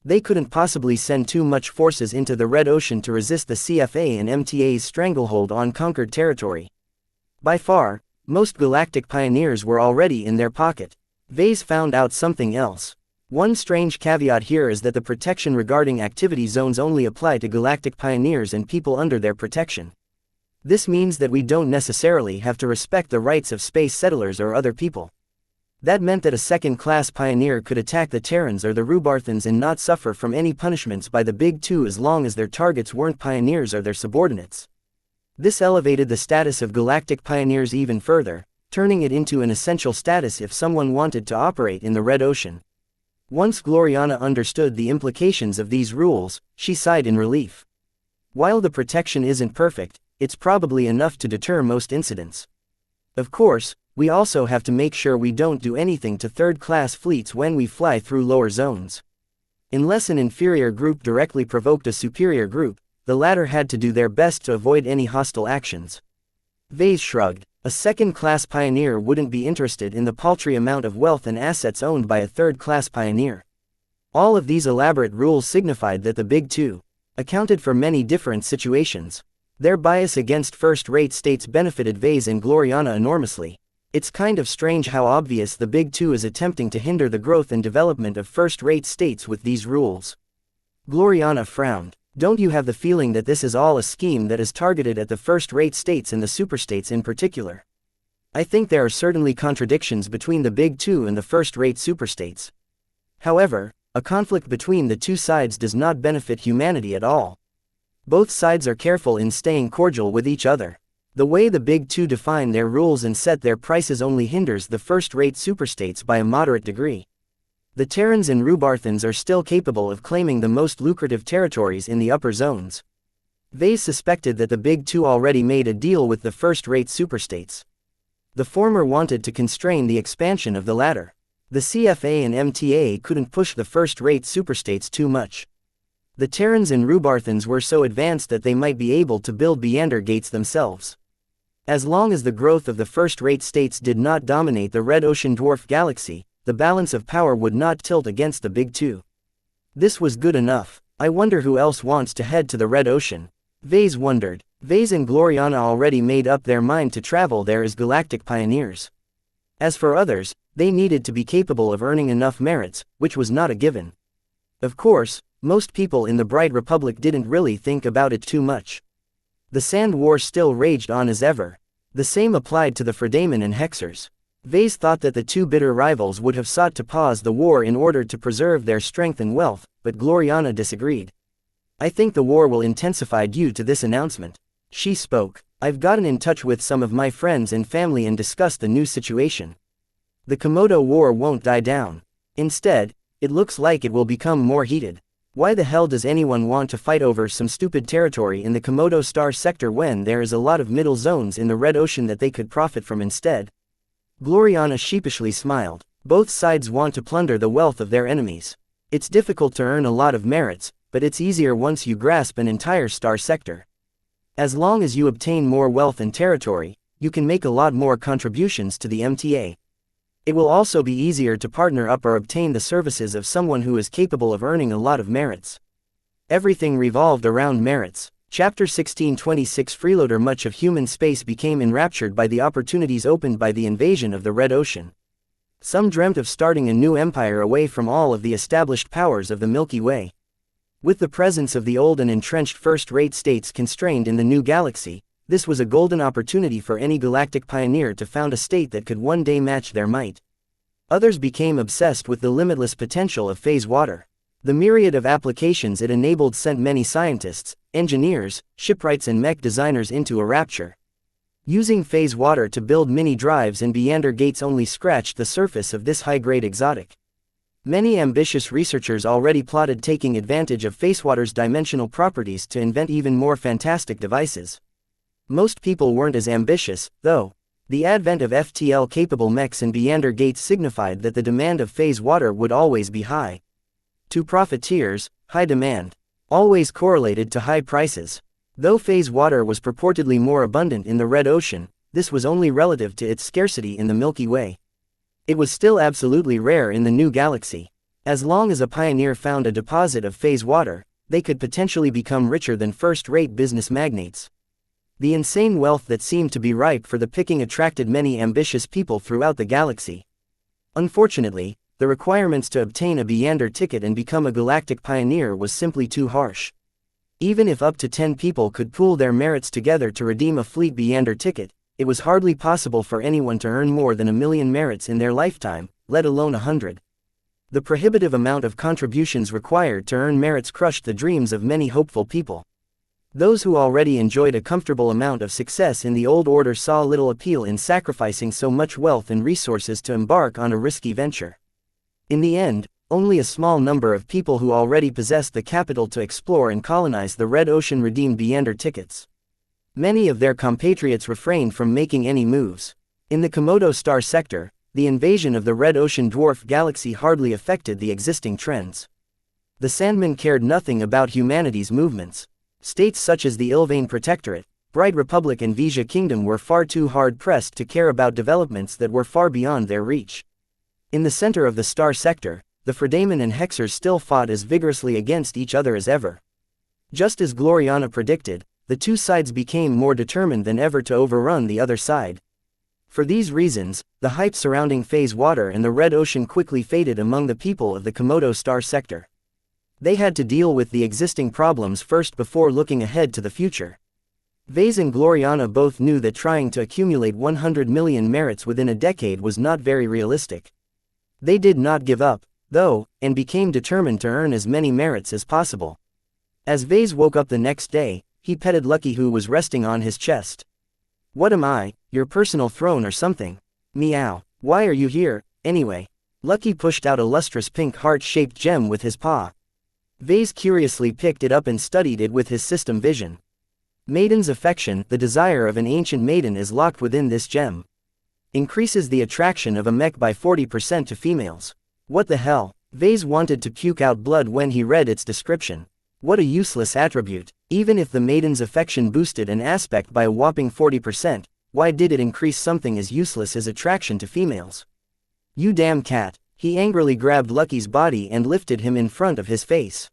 They couldn't possibly send too much forces into the Red Ocean to resist the CFA and MTA's stranglehold on conquered territory. By far, most galactic pioneers were already in their pocket. Vase found out something else. One strange caveat here is that the protection regarding activity zones only apply to galactic pioneers and people under their protection. This means that we don't necessarily have to respect the rights of space settlers or other people. That meant that a second-class pioneer could attack the Terrans or the Rubarthans and not suffer from any punishments by the Big Two as long as their targets weren't pioneers or their subordinates. This elevated the status of galactic pioneers even further, turning it into an essential status if someone wanted to operate in the Red Ocean. Once Gloriana understood the implications of these rules, she sighed in relief. While the protection isn't perfect, it's probably enough to deter most incidents. Of course, we also have to make sure we don't do anything to third-class fleets when we fly through lower zones. Unless an inferior group directly provoked a superior group, the latter had to do their best to avoid any hostile actions. Vase shrugged. A second-class pioneer wouldn't be interested in the paltry amount of wealth and assets owned by a third-class pioneer. All of these elaborate rules signified that the Big Two accounted for many different situations. Their bias against first-rate states benefited Vase and Gloriana enormously. It's kind of strange how obvious the Big Two is attempting to hinder the growth and development of first-rate states with these rules. Gloriana frowned. Don't you have the feeling that this is all a scheme that is targeted at the first-rate states and the superstates in particular? I think there are certainly contradictions between the Big Two and the first-rate superstates. However, a conflict between the two sides does not benefit humanity at all. Both sides are careful in staying cordial with each other. The way the Big Two define their rules and set their prices only hinders the first-rate superstates by a moderate degree. The Terrans and Rubarthans are still capable of claiming the most lucrative territories in the upper zones. Vase suspected that the Big Two already made a deal with the first-rate superstates. The former wanted to constrain the expansion of the latter. The CFA and MTA couldn't push the first-rate superstates too much. The Terrans and Rubarthans were so advanced that they might be able to build Beander gates themselves. As long as the growth of the first-rate states did not dominate the Red Ocean dwarf galaxy, the balance of power would not tilt against the Big Two. This was good enough. I wonder who else wants to head to the Red Ocean. Vase wondered. Vase and Gloriana already made up their mind to travel there as galactic pioneers. As for others, they needed to be capable of earning enough merits, which was not a given. Of course, most people in the Bright Republic didn't really think about it too much. The Sand War still raged on as ever. The same applied to the Fredaman and Hexers. Vase thought that the two bitter rivals would have sought to pause the war in order to preserve their strength and wealth, but Gloriana disagreed. I think the war will intensify due to this announcement. She spoke. I've gotten in touch with some of my friends and family and discussed the new situation. The Komodo War won't die down. Instead, it looks like it will become more heated. Why the hell does anyone want to fight over some stupid territory in the Komodo Star sector when there is a lot of middle zones in the Red Ocean that they could profit from instead? Gloriana sheepishly smiled. Both sides want to plunder the wealth of their enemies. It's difficult to earn a lot of merits, but it's easier once you grasp an entire star sector. As long as you obtain more wealth and territory, you can make a lot more contributions to the MTA. It will also be easier to partner up or obtain the services of someone who is capable of earning a lot of merits. Everything revolved around merits. Chapter 1626 Freeloader. Much of human space became enraptured by the opportunities opened by the invasion of the Red Ocean. Some dreamt of starting a new empire away from all of the established powers of the Milky Way. With the presence of the old and entrenched first-rate states constrained in the new galaxy, this was a golden opportunity for any galactic pioneer to found a state that could one day match their might. Others became obsessed with the limitless potential of phase water. The myriad of applications it enabled sent many scientists, engineers, shipwrights and mech designers into a rapture. Using phase water to build mini-drives and Beander gates only scratched the surface of this high-grade exotic. Many ambitious researchers already plotted taking advantage of phasewater's dimensional properties to invent even more fantastic devices. Most people weren't as ambitious, though. The advent of FTL-capable mechs and Beander gates signified that the demand of phase water would always be high. To profiteers, high demand always correlated to high prices. Though phase water was purportedly more abundant in the Red Ocean, this was only relative to its scarcity in the Milky Way. It was still absolutely rare in the new galaxy. As long as a pioneer found a deposit of phase water, they could potentially become richer than first-rate business magnates. The insane wealth that seemed to be ripe for the picking attracted many ambitious people throughout the galaxy. Unfortunately, the requirements to obtain a Beander ticket and become a galactic pioneer was simply too harsh. Even if up to 10 people could pool their merits together to redeem a fleet Beander ticket, it was hardly possible for anyone to earn more than 1,000,000 merits in their lifetime, let alone 100. The prohibitive amount of contributions required to earn merits crushed the dreams of many hopeful people. Those who already enjoyed a comfortable amount of success in the old order saw little appeal in sacrificing so much wealth and resources to embark on a risky venture. In the end, only a small number of people who already possessed the capital to explore and colonize the Red Ocean redeemed Beander tickets. Many of their compatriots refrained from making any moves. In the Komodo star sector, the invasion of the Red Ocean dwarf galaxy hardly affected the existing trends. The Sandmen cared nothing about humanity's movements. States such as the Ilvain Protectorate, Bright Republic and Vija Kingdom were far too hard-pressed to care about developments that were far beyond their reach. In the center of the star sector, the Fredamen and Hexers still fought as vigorously against each other as ever. Just as Gloriana predicted, the two sides became more determined than ever to overrun the other side. For these reasons, the hype surrounding Phase Water and the Red Ocean quickly faded among the people of the Komodo star sector. They had to deal with the existing problems first before looking ahead to the future. Vase and Gloriana both knew that trying to accumulate 100 million merits within a decade was not very realistic. They did not give up, though, and became determined to earn as many merits as possible. As Vase woke up the next day, he petted Lucky, who was resting on his chest. "What am I, your personal throne or something? Meow. Why are you here, anyway?" Lucky pushed out a lustrous pink heart-shaped gem with his paw. Vase curiously picked it up and studied it with his system vision. Maiden's affection, the desire of an ancient maiden, is locked within this gem. Increases the attraction of a mech by 40% to females. What the hell? Vase wanted to puke out blood when he read its description. What a useless attribute. Even if the maiden's affection boosted an aspect by a whopping 40%, why did it increase something as useless as attraction to females? You damn cat. He angrily grabbed Lucky's body and lifted him in front of his face.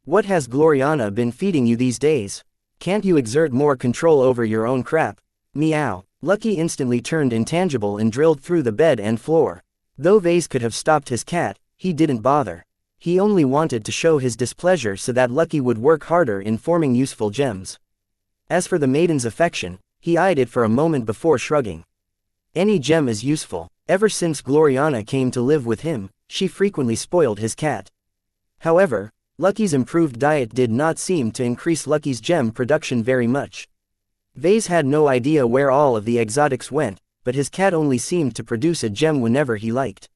What has Gloriana been feeding you these days? Can't you exert more control over your own crap? Meow. Lucky instantly turned intangible and drilled through the bed and floor. Though Vase could have stopped his cat, he didn't bother. He only wanted to show his displeasure so that Lucky would work harder in forming useful gems. As for the maiden's affection, he eyed it for a moment before shrugging. Any gem is useful. Ever since Gloriana came to live with him, she frequently spoiled his cat. However, Lucky's improved diet did not seem to increase Lucky's gem production very much. Vase had no idea where all of the exotics went, but his cat only seemed to produce a gem whenever he liked.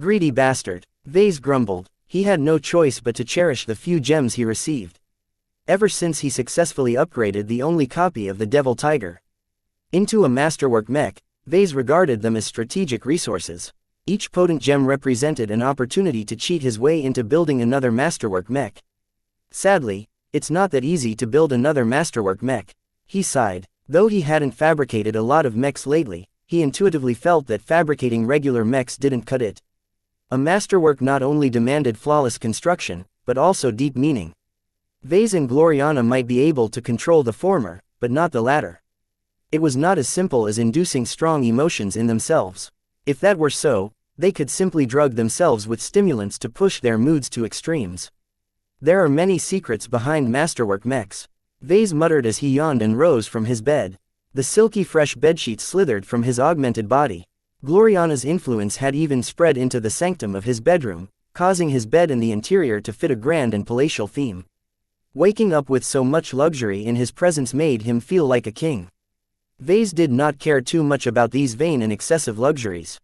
Greedy bastard, Vase grumbled. He had no choice but to cherish the few gems he received. Ever since he successfully upgraded the only copy of the Devil Tiger into a masterwork mech, Vase regarded them as strategic resources. Each potent gem represented an opportunity to cheat his way into building another masterwork mech. Sadly, it's not that easy to build another masterwork mech. He sighed. Though he hadn't fabricated a lot of mechs lately, he intuitively felt that fabricating regular mechs didn't cut it. A masterwork not only demanded flawless construction, but also deep meaning. Vase and Gloriana might be able to control the former, but not the latter. It was not as simple as inducing strong emotions in themselves. If that were so, they could simply drug themselves with stimulants to push their moods to extremes. There are many secrets behind masterwork mechs. Vase muttered as he yawned and rose from his bed. The silky fresh bedsheets slithered from his augmented body. Gloriana's influence had even spread into the sanctum of his bedroom, causing his bed and the interior to fit a grand and palatial theme. Waking up with so much luxury in his presence made him feel like a king. Vase did not care too much about these vain and excessive luxuries.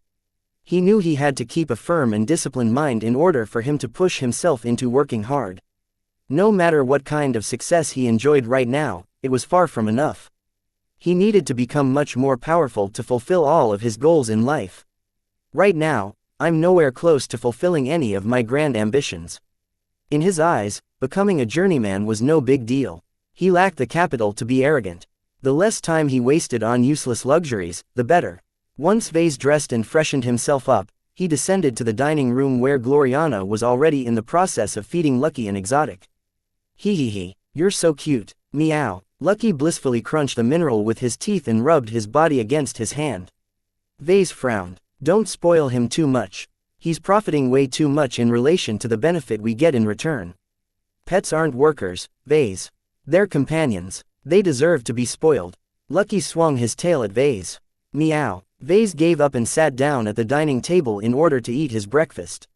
He knew he had to keep a firm and disciplined mind in order for him to push himself into working hard. No matter what kind of success he enjoyed right now, it was far from enough. He needed to become much more powerful to fulfill all of his goals in life. Right now, I'm nowhere close to fulfilling any of my grand ambitions. In his eyes, becoming a journeyman was no big deal. He lacked the capital to be arrogant. The less time he wasted on useless luxuries, the better. Once Vase dressed and freshened himself up, he descended to the dining room where Gloriana was already in the process of feeding Lucky an exotic. Hee, you're so cute. Meow. Lucky blissfully crunched the mineral with his teeth and rubbed his body against his hand. Vase frowned. Don't spoil him too much. He's profiting way too much in relation to the benefit we get in return. Pets aren't workers, Vase. They're companions. They deserve to be spoiled. Lucky swung his tail at Vase. Meow. Vase gave up and sat down at the dining table in order to eat his breakfast.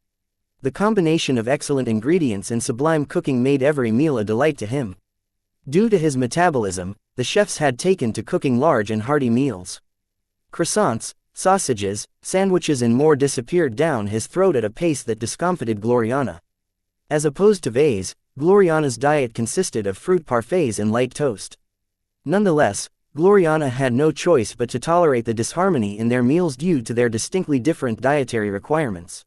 The combination of excellent ingredients and sublime cooking made every meal a delight to him. Due to his metabolism, the chefs had taken to cooking large and hearty meals. Croissants, sausages, sandwiches and more disappeared down his throat at a pace that discomfited Gloriana. As opposed to Vase, Gloriana's diet consisted of fruit parfaits and light toast. Nonetheless, Gloriana had no choice but to tolerate the disharmony in their meals due to their distinctly different dietary requirements.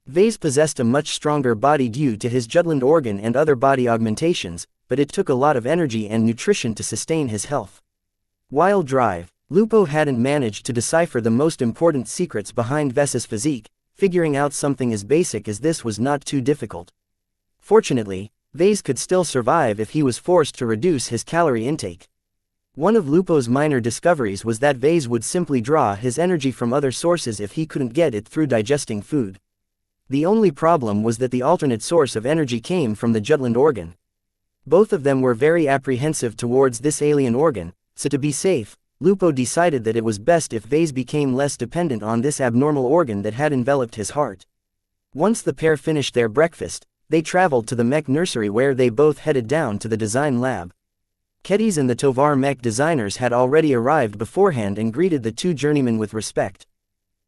Vase possessed a much stronger body due to his Jutland organ and other body augmentations, but it took a lot of energy and nutrition to sustain his health. While Drive, Lupo hadn't managed to decipher the most important secrets behind Ves's physique. Figuring out something as basic as this was not too difficult. Fortunately, Vase could still survive if he was forced to reduce his calorie intake. One of Lupo's minor discoveries was that Vase would simply draw his energy from other sources if he couldn't get it through digesting food. The only problem was that the alternate source of energy came from the Jutland organ. Both of them were very apprehensive towards this alien organ, so to be safe, Lupo decided that it was best if Vase became less dependent on this abnormal organ that had enveloped his heart. Once the pair finished their breakfast, they traveled to the Mech nursery where they both headed down to the design lab. Kedis and the Tovar Mech designers had already arrived beforehand and greeted the two journeymen with respect.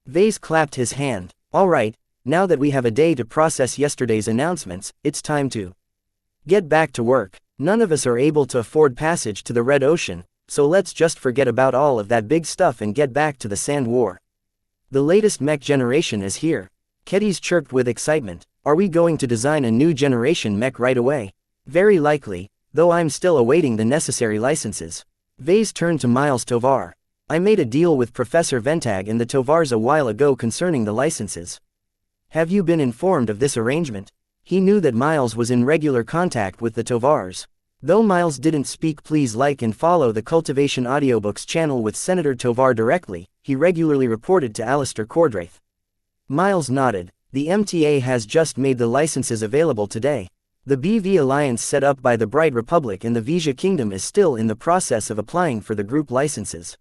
Vase clapped his hand. "All right, now that we have a day to process yesterday's announcements, it's time to get back to work. None of us are able to afford passage to the Red Ocean, so let's just forget about all of that big stuff and get back to the Sand War. The latest Mech generation is here." Kedis chirped with excitement. "Are we going to design a new generation Mech right away?" "Very likely, though I'm still awaiting the necessary licenses." Vase turned to Miles Tovar. "I made a deal with Professor Ventag and the Tovars a while ago concerning the licenses. Have you been informed of this arrangement?" He knew that Miles was in regular contact with the Tovars. Though Miles didn't speak, please like and follow the Cultivation Audiobooks channel with Senator Tovar directly. He regularly reported to Alistair Cordraith. Miles nodded. "The MTA has just made the licenses available today. The BV alliance set up by the Bright Republic and the Vizia Kingdom is still in the process of applying for the group licenses.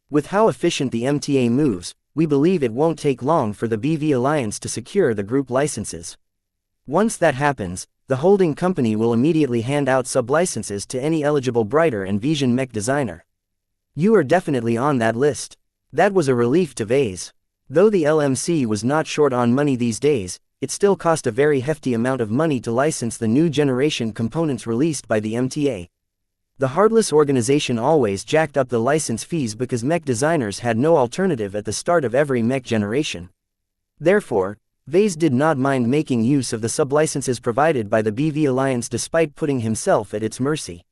With how efficient the MTA moves, we believe it won't take long for the BV alliance to secure the group licenses. Once that happens, the holding company will immediately hand out sub-licenses to any eligible Brighter and Vision Mech designer. You are definitely on that list." That was a relief to Vase. Though the LMC was not short on money these days, it still cost a very hefty amount of money to license the new generation components released by the MTA. The Heartless organization always jacked up the license fees because Mech designers had no alternative at the start of every Mech generation. Therefore, Vase did not mind making use of the sub-licenses provided by the BV Alliance despite putting himself at its mercy.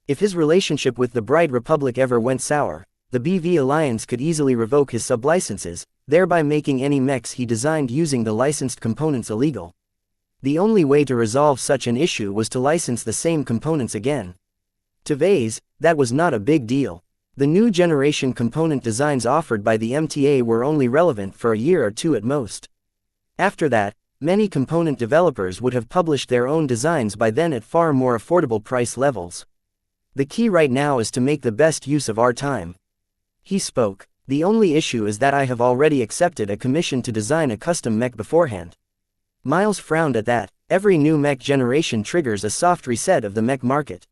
If his relationship with the Bright Republic ever went sour, the BV Alliance could easily revoke his sub-licenses, thereby making any mechs he designed using the licensed components illegal. The only way to resolve such an issue was to license the same components again. To Vase, that was not a big deal. The new generation component designs offered by the MTA were only relevant for a year or two at most. After that, many component developers would have published their own designs by then at far more affordable price levels. "The key right now is to make the best use of our time." He spoke. "The only issue is that I have already accepted a commission to design a custom mech beforehand." Miles frowned at that. Every new mech generation triggers a soft reset of the mech market.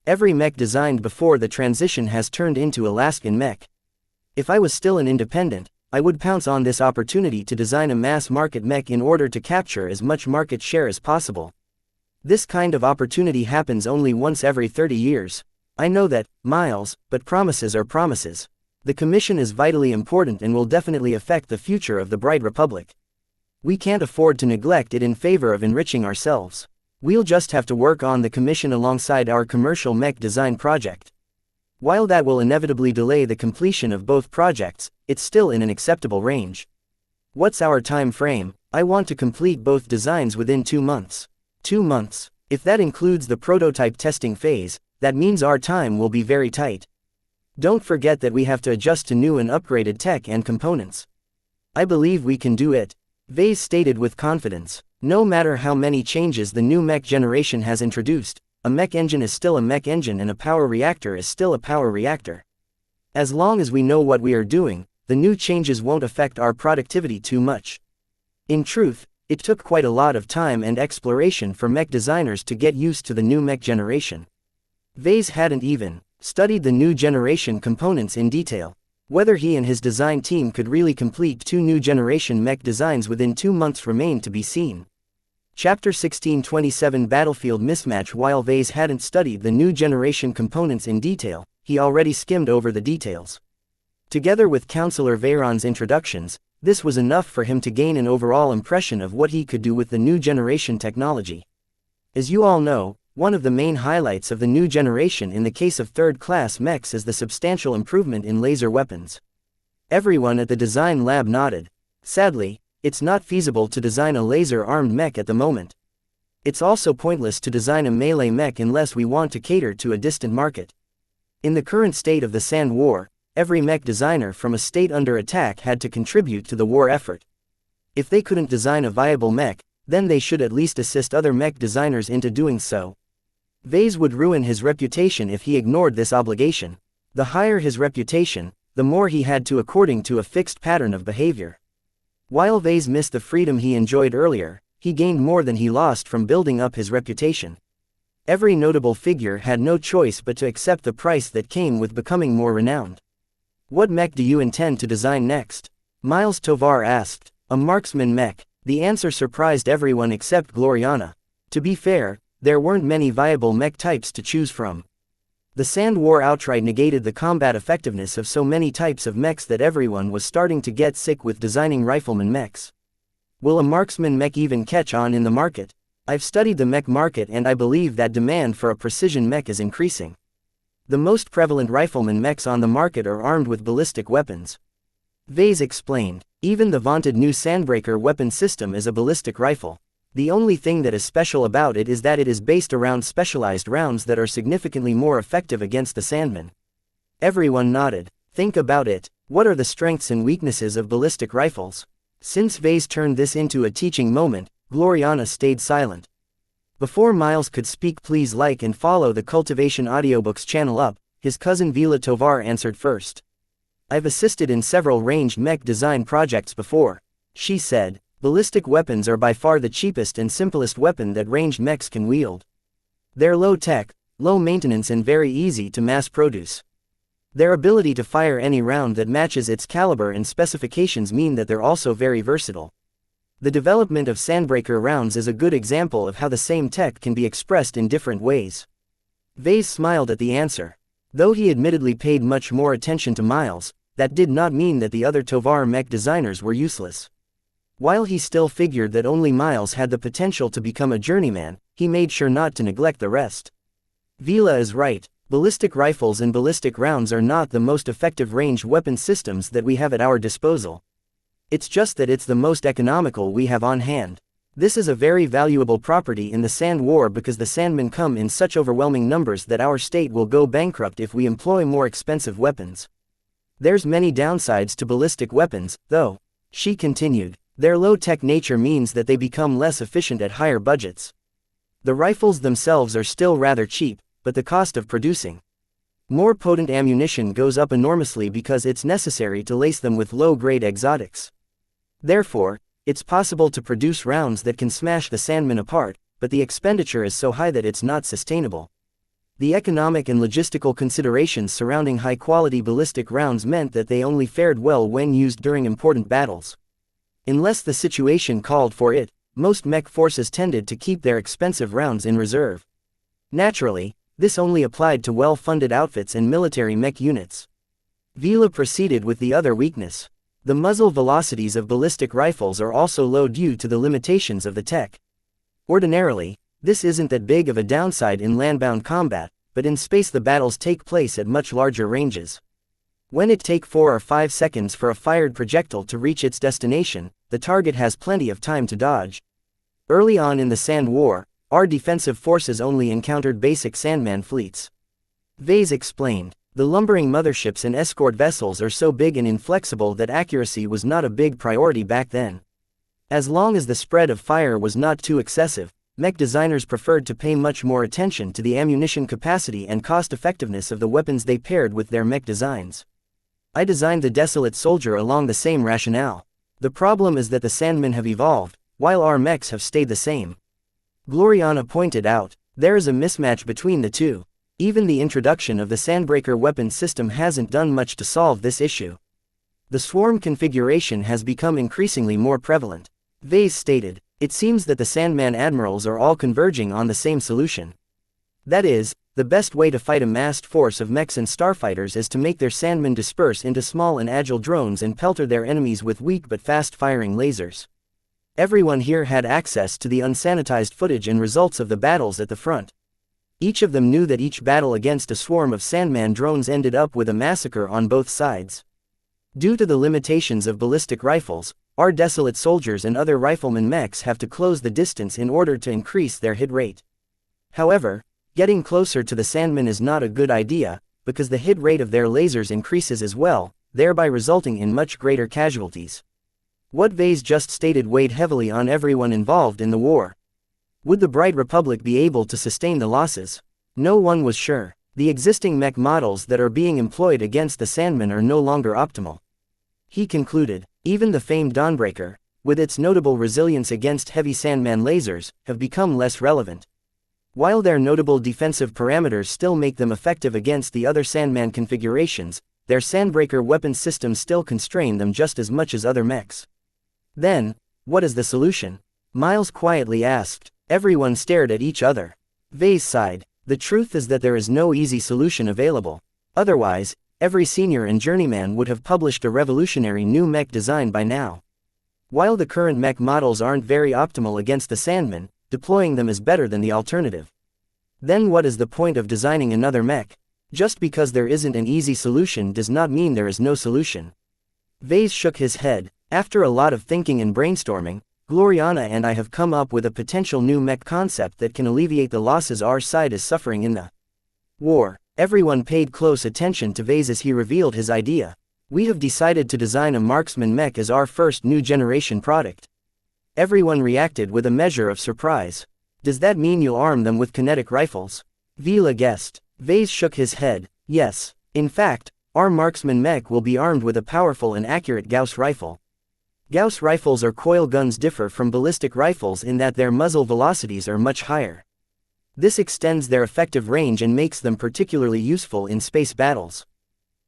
Every mech designed before the transition has turned into Alaskan mech. If I was still an independent, I would pounce on this opportunity to design a mass-market mech in order to capture as much market share as possible. This kind of opportunity happens only once every 30 years. I know that, Miles, but promises are promises. The commission is vitally important and will definitely affect the future of the Bright Republic. We can't afford to neglect it in favor of enriching ourselves. We'll just have to work on the commission alongside our commercial mech design project. While that will inevitably delay the completion of both projects, it's still in an acceptable range. What's our time frame? I want to complete both designs within 2 months. 2 months. If that includes the prototype testing phase, that means our time will be very tight. Don't forget that we have to adjust to new and upgraded tech and components. I believe we can do it, Vase stated with confidence. No matter how many changes the new mech generation has introduced, a mech engine is still a mech engine and a power reactor is still a power reactor. As long as we know what we are doing, the new changes won't affect our productivity too much. In truth, it took quite a lot of time and exploration for mech designers to get used to the new mech generation. Vase hadn't even studied the new generation components in detail. Whether he and his design team could really complete 2 new generation mech designs within 2 months remained to be seen. Chapter 1627 Battlefield Mismatch. While Vase hadn't studied the new generation components in detail, he already skimmed over the details. Together with Counselor Veyron's introductions, this was enough for him to gain an overall impression of what he could do with the new generation technology. As you all know, one of the main highlights of the new generation in the case of third-class mechs is the substantial improvement in laser weapons. Everyone at the design lab nodded. Sadly, it's not feasible to design a laser-armed mech at the moment. It's also pointless to design a melee mech unless we want to cater to a distant market. In the current state of the Sand War, every mech designer from a state under attack had to contribute to the war effort. If they couldn't design a viable mech, then they should at least assist other mech designers into doing so. Vase would ruin his reputation if he ignored this obligation. The higher his reputation, the more he had to according to a fixed pattern of behavior. While Vase missed the freedom he enjoyed earlier, he gained more than he lost from building up his reputation. Every notable figure had no choice but to accept the price that came with becoming more renowned. What mech do you intend to design next? Miles Tovar asked. A marksman mech. The answer surprised everyone except Gloriana. To be fair, there weren't many viable mech types to choose from. The Sand War outright negated the combat effectiveness of so many types of mechs that everyone was starting to get sick with designing rifleman mechs. Will a marksman mech even catch on in the market? I've studied the mech market and I believe that demand for a precision mech is increasing. The most prevalent rifleman mechs on the market are armed with ballistic weapons. Vase explained. Even the vaunted new Sandbreaker weapon system is a ballistic rifle. The only thing that is special about it is that it is based around specialized rounds that are significantly more effective against the Sandman. Everyone nodded. Think about it. What are the strengths and weaknesses of ballistic rifles? Since Vase turned this into a teaching moment, Gloriana stayed silent. Before Miles could speak, please like and follow the Cultivation Audiobooks channel up. His cousin Vila Tovar answered first. I've assisted in several ranged mech design projects before, she said. Ballistic weapons are by far the cheapest and simplest weapon that ranged mechs can wield. They're low-tech, low-maintenance and very easy to mass-produce. Their ability to fire any round that matches its caliber and specifications mean that they're also very versatile. The development of Sandbreaker rounds is a good example of how the same tech can be expressed in different ways. Vase smiled at the answer. Though he admittedly paid much more attention to Miles, that did not mean that the other Tovar mech designers were useless. While he still figured that only Miles had the potential to become a journeyman, he made sure not to neglect the rest. Vila is right. Ballistic rifles and ballistic rounds are not the most effective ranged weapon systems that we have at our disposal. It's just that it's the most economical we have on hand. This is a very valuable property in the Sand War because the Sandmen come in such overwhelming numbers that our state will go bankrupt if we employ more expensive weapons. There's many downsides to ballistic weapons, though, she continued. Their low-tech nature means that they become less efficient at higher budgets. The rifles themselves are still rather cheap, but the cost of producing more potent ammunition goes up enormously because it's necessary to lace them with low-grade exotics. Therefore, it's possible to produce rounds that can smash the Sandman apart, but the expenditure is so high that it's not sustainable. The economic and logistical considerations surrounding high-quality ballistic rounds meant that they only fared well when used during important battles. Unless the situation called for it, most mech forces tended to keep their expensive rounds in reserve. Naturally, this only applied to well-funded outfits and military mech units. Vila proceeded with the other weakness. The muzzle velocities of ballistic rifles are also low due to the limitations of the tech. Ordinarily, this isn't that big of a downside in landbound combat, but in space the battles take place at much larger ranges. When it takes 4 or 5 seconds for a fired projectile to reach its destination, the target has plenty of time to dodge. Early on in the Sand War, our defensive forces only encountered basic Sandman fleets. Vase explained. The lumbering motherships and escort vessels are so big and inflexible that accuracy was not a big priority back then. As long as the spread of fire was not too excessive, mech designers preferred to pay much more attention to the ammunition capacity and cost-effectiveness of the weapons they paired with their mech designs. I designed the Desolate Soldier along the same rationale. The problem is that the Sandmen have evolved, while our mechs have stayed the same. Gloriana pointed out. There is a mismatch between the two. Even the introduction of the Sandbreaker weapon system hasn't done much to solve this issue. The swarm configuration has become increasingly more prevalent. Vase stated, "It seems that the Sandman admirals are all converging on the same solution. That is, the best way to fight a massed force of mechs and starfighters is to make their Sandmen disperse into small and agile drones and pelter their enemies with weak but fast-firing lasers." Everyone here had access to the unsanitized footage and results of the battles at the front. Each of them knew that each battle against a swarm of Sandman drones ended up with a massacre on both sides. Due to the limitations of ballistic rifles, our desolate soldiers and other rifleman mechs have to close the distance in order to increase their hit rate. However, getting closer to the Sandmen is not a good idea, because the hit rate of their lasers increases as well, thereby resulting in much greater casualties. What Vase just stated weighed heavily on everyone involved in the war. Would the Bright Republic be able to sustain the losses? No one was sure. The existing mech models that are being employed against the Sandmen are no longer optimal. He concluded, even the famed Dawnbreaker, with its notable resilience against heavy Sandman lasers, have become less relevant. While their notable defensive parameters still make them effective against the other Sandman configurations, their Sandbreaker weapon systems still constrain them just as much as other mechs. Then, what is the solution? Miles quietly asked. Everyone stared at each other. Vase sighed. The truth is that there is no easy solution available. Otherwise, every senior and journeyman would have published a revolutionary new mech design by now. While the current mech models aren't very optimal against the Sandmen, deploying them is better than the alternative. Then what is the point of designing another mech? Just because there isn't an easy solution does not mean there is no solution. Vase shook his head. After a lot of thinking and brainstorming, Gloriana and I have come up with a potential new mech concept that can alleviate the losses our side is suffering in the war. Everyone paid close attention to Vase as he revealed his idea. We have decided to design a marksman mech as our first new generation product. Everyone reacted with a measure of surprise. Does that mean you'll arm them with kinetic rifles? Vila guessed. Vase shook his head. Yes. In fact, our marksman mech will be armed with a powerful and accurate Gauss rifle. Gauss rifles or coil guns differ from ballistic rifles in that their muzzle velocities are much higher. This extends their effective range and makes them particularly useful in space battles.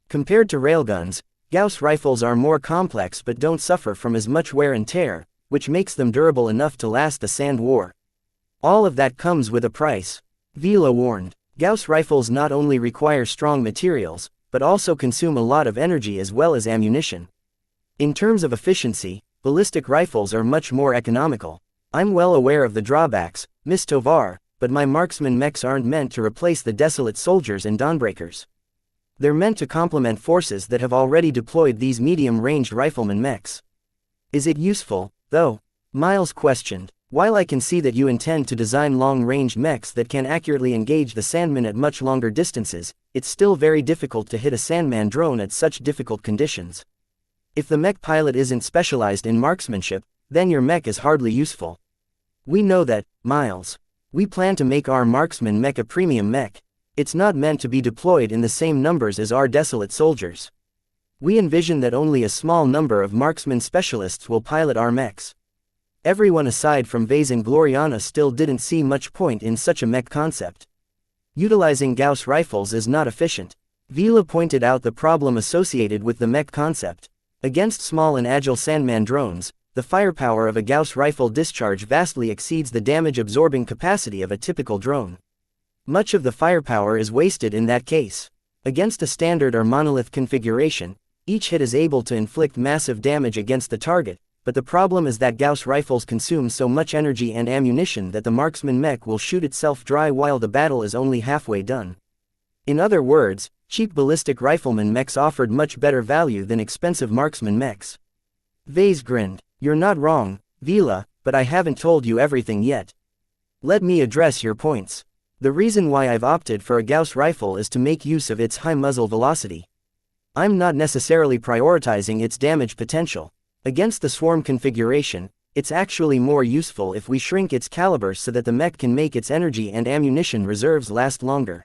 Compared to railguns, Gauss rifles are more complex but don't suffer from as much wear and tear, which makes them durable enough to last the Sand War. All of that comes with a price. Vila warned. Gauss rifles not only require strong materials, but also consume a lot of energy as well as ammunition. In terms of efficiency, ballistic rifles are much more economical. I'm well aware of the drawbacks, Miss Tovar, but my marksman mechs aren't meant to replace the desolate soldiers and Dawnbreakers. They're meant to complement forces that have already deployed these medium-ranged rifleman mechs. Is it useful, though? Miles questioned. While I can see that you intend to design long-range mechs that can accurately engage the Sandmen at much longer distances, it's still very difficult to hit a Sandman drone at such difficult conditions. If the mech pilot isn't specialized in marksmanship, then your mech is hardly useful. We know that, Miles. We plan to make our marksman mech a premium mech. It's not meant to be deployed in the same numbers as our desolate soldiers. We envision that only a small number of marksman specialists will pilot our mechs. Everyone aside from Vase and Gloriana still didn't see much point in such a mech concept. Utilizing Gauss rifles is not efficient. Vila pointed out the problem associated with the mech concept. Against small and agile Sandman drones, the firepower of a Gauss rifle discharge vastly exceeds the damage-absorbing capacity of a typical drone. Much of the firepower is wasted in that case. Against a standard or monolith configuration, each hit is able to inflict massive damage against the target, but the problem is that Gauss rifles consume so much energy and ammunition that the marksman mech will shoot itself dry while the battle is only halfway done. In other words, cheap ballistic rifleman mechs offered much better value than expensive marksman mechs. Vase grinned. You're not wrong, Vila, but I haven't told you everything yet. Let me address your points. The reason why I've opted for a Gauss rifle is to make use of its high muzzle velocity. I'm not necessarily prioritizing its damage potential. Against the swarm configuration, it's actually more useful if we shrink its caliber so that the mech can make its energy and ammunition reserves last longer.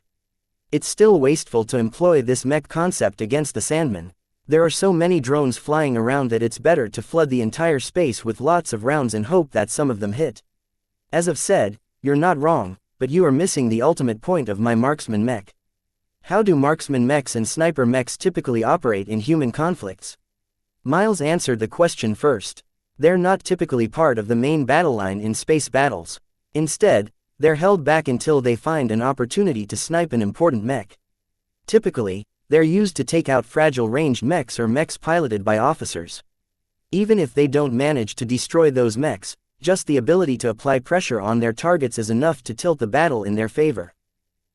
It's still wasteful to employ this mech concept against the Sandmen. There are so many drones flying around that it's better to flood the entire space with lots of rounds and hope that some of them hit. As I've said, you're not wrong, but you are missing the ultimate point of my marksman mech. How do marksman mechs and sniper mechs typically operate in human conflicts? Miles answered the question first. They're not typically part of the main battle line in space battles. Instead, they're held back until they find an opportunity to snipe an important mech. Typically, they're used to take out fragile ranged mechs or mechs piloted by officers. Even if they don't manage to destroy those mechs, just the ability to apply pressure on their targets is enough to tilt the battle in their favor.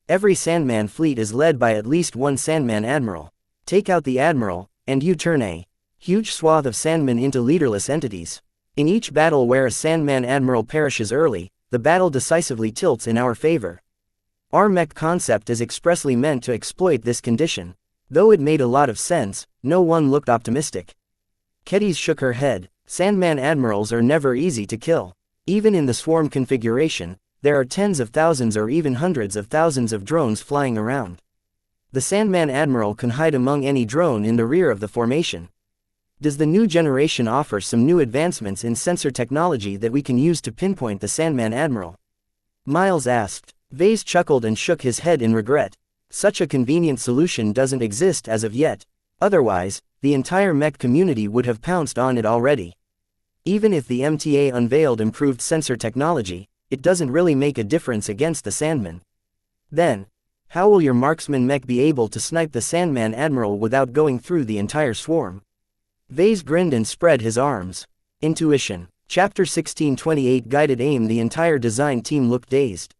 Every Sandman fleet is led by at least one Sandman admiral. Take out the admiral, and you turn a huge swath of Sandmen into leaderless entities. In each battle where a Sandman admiral perishes early, the battle decisively tilts in our favor. Our mech concept is expressly meant to exploit this condition. Though it made a lot of sense, no one looked optimistic. Kedis shook her head. Sandman admirals are never easy to kill. Even in the swarm configuration, there are tens of thousands or even hundreds of thousands of drones flying around. The Sandman admiral can hide among any drone in the rear of the formation. Does the new generation offer some new advancements in sensor technology that we can use to pinpoint the Sandman admiral? Miles asked. Vase chuckled and shook his head in regret. Such a convenient solution doesn't exist as of yet. Otherwise, the entire mech community would have pounced on it already. Even if the MTA unveiled improved sensor technology, it doesn't really make a difference against the Sandman. Then, how will your marksman mech be able to snipe the Sandman admiral without going through the entire swarm? Vase grinned and spread his arms. Intuition. Chapter 1628 Guided aim. The entire design team looked dazed.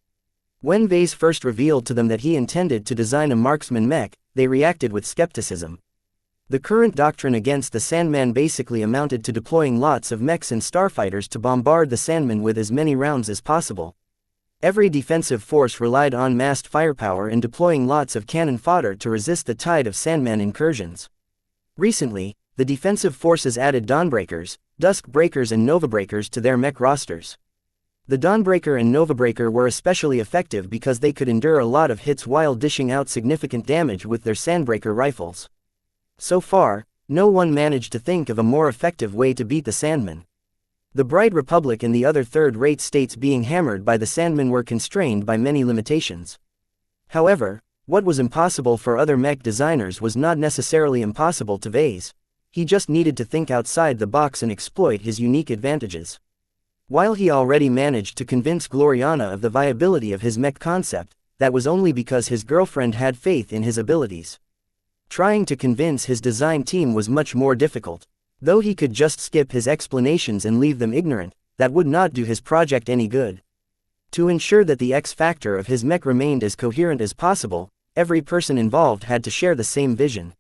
When Vase first revealed to them that he intended to design a marksman mech, they reacted with skepticism. The current doctrine against the Sandman basically amounted to deploying lots of mechs and starfighters to bombard the Sandman with as many rounds as possible. Every defensive force relied on massed firepower and deploying lots of cannon fodder to resist the tide of Sandman incursions. Recently, the defensive forces added Dawnbreakers, Duskbreakers and Novabreakers to their mech rosters. The Dawnbreaker and Novabreaker were especially effective because they could endure a lot of hits while dishing out significant damage with their Sandbreaker rifles. So far, no one managed to think of a more effective way to beat the Sandman. The Bright Republic and the other third-rate states being hammered by the Sandman were constrained by many limitations. However, what was impossible for other mech designers was not necessarily impossible to Vase. He just needed to think outside the box and exploit his unique advantages. While he already managed to convince Gloriana of the viability of his mech concept, that was only because his girlfriend had faith in his abilities. Trying to convince his design team was much more difficult. Though he could just skip his explanations and leave them ignorant, that would not do his project any good. To ensure that the X factor of his mech remained as coherent as possible, every person involved had to share the same vision.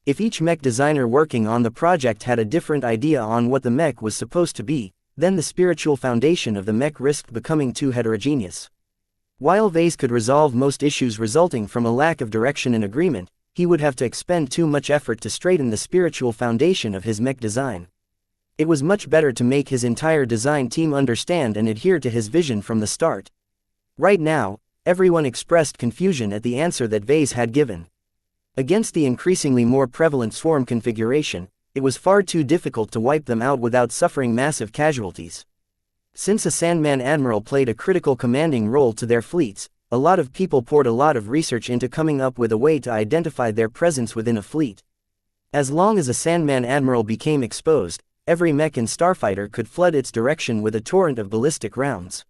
If each mech designer working on the project had a different idea on what the mech was supposed to be, then the spiritual foundation of the mech risked becoming too heterogeneous. While Vase could resolve most issues resulting from a lack of direction and agreement, he would have to expend too much effort to straighten the spiritual foundation of his mech design. It was much better to make his entire design team understand and adhere to his vision from the start. Right now, everyone expressed confusion at the answer that Vase had given. Against the increasingly more prevalent swarm configuration, it was far too difficult to wipe them out without suffering massive casualties. Since a Sandman admiral played a critical commanding role to their fleets, a lot of people poured a lot of research into coming up with a way to identify their presence within a fleet. As long as a Sandman admiral became exposed, every mech and starfighter could flood its direction with a torrent of ballistic rounds.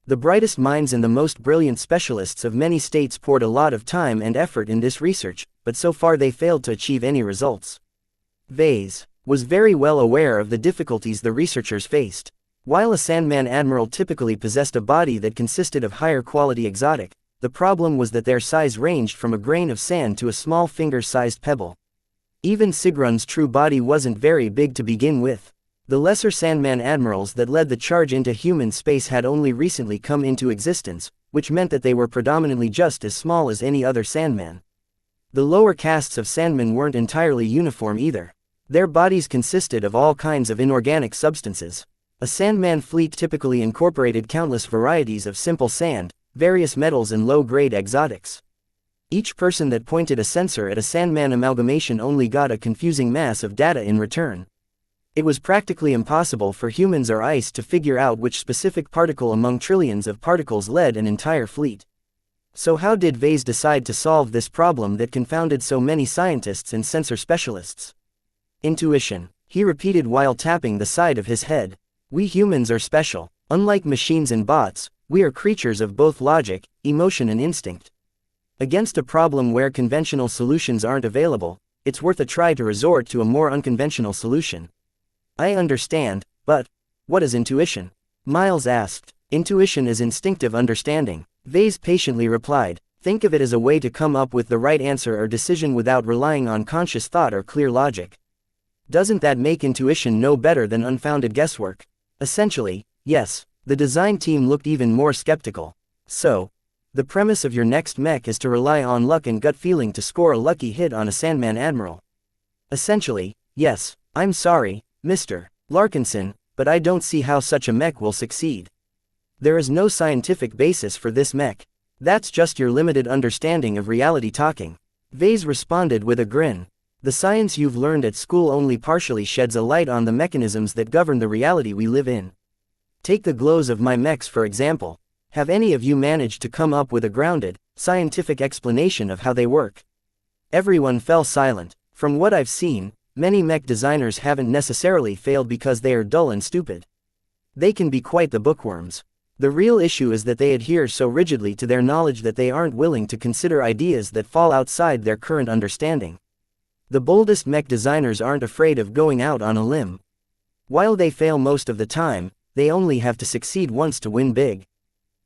The brightest minds and the most brilliant specialists of many states poured a lot of time and effort in this research, but so far they failed to achieve any results. Vase was very well aware of the difficulties the researchers faced. While a Sandman admiral typically possessed a body that consisted of higher quality exotic, the problem was that their size ranged from a grain of sand to a small finger-sized pebble. Even Sigrun's true body wasn't very big to begin with. The lesser Sandman admirals that led the charge into human space had only recently come into existence, which meant that they were predominantly just as small as any other Sandman. The lower castes of Sandmen weren't entirely uniform either. Their bodies consisted of all kinds of inorganic substances. A Sandman fleet typically incorporated countless varieties of simple sand, various metals and low-grade exotics. Each person that pointed a sensor at a Sandman amalgamation only got a confusing mass of data in return. It was practically impossible for humans or ice to figure out which specific particle among trillions of particles led an entire fleet. So how did Vase decide to solve this problem that confounded so many scientists and sensor specialists? Intuition, he repeated while tapping the side of his head. We humans are special. Unlike machines and bots, we are creatures of both logic, emotion and instinct. Against a problem where conventional solutions aren't available, it's worth a try to resort to a more unconventional solution. I understand, but what is intuition? Miles asked. Intuition is instinctive understanding, Vase patiently replied. Think of it as a way to come up with the right answer or decision without relying on conscious thought or clear logic. Doesn't that make intuition no better than unfounded guesswork? Essentially, yes. The design team looked even more skeptical. So, the premise of your next mech is to rely on luck and gut feeling to score a lucky hit on a Sandman Admiral. Essentially, yes. I'm sorry, Mr. Larkinson, but I don't see how such a mech will succeed. There is no scientific basis for this mech. That's just your limited understanding of reality talking. Vase responded with a grin. The science you've learned at school only partially sheds a light on the mechanisms that govern the reality we live in. Take the glows of my mechs for example. Have any of you managed to come up with a grounded, scientific explanation of how they work? Everyone fell silent. From what I've seen, many mech designers haven't necessarily failed because they are dull and stupid. They can be quite the bookworms. The real issue is that they adhere so rigidly to their knowledge that they aren't willing to consider ideas that fall outside their current understanding. The boldest mech designers aren't afraid of going out on a limb. While they fail most of the time, they only have to succeed once to win big.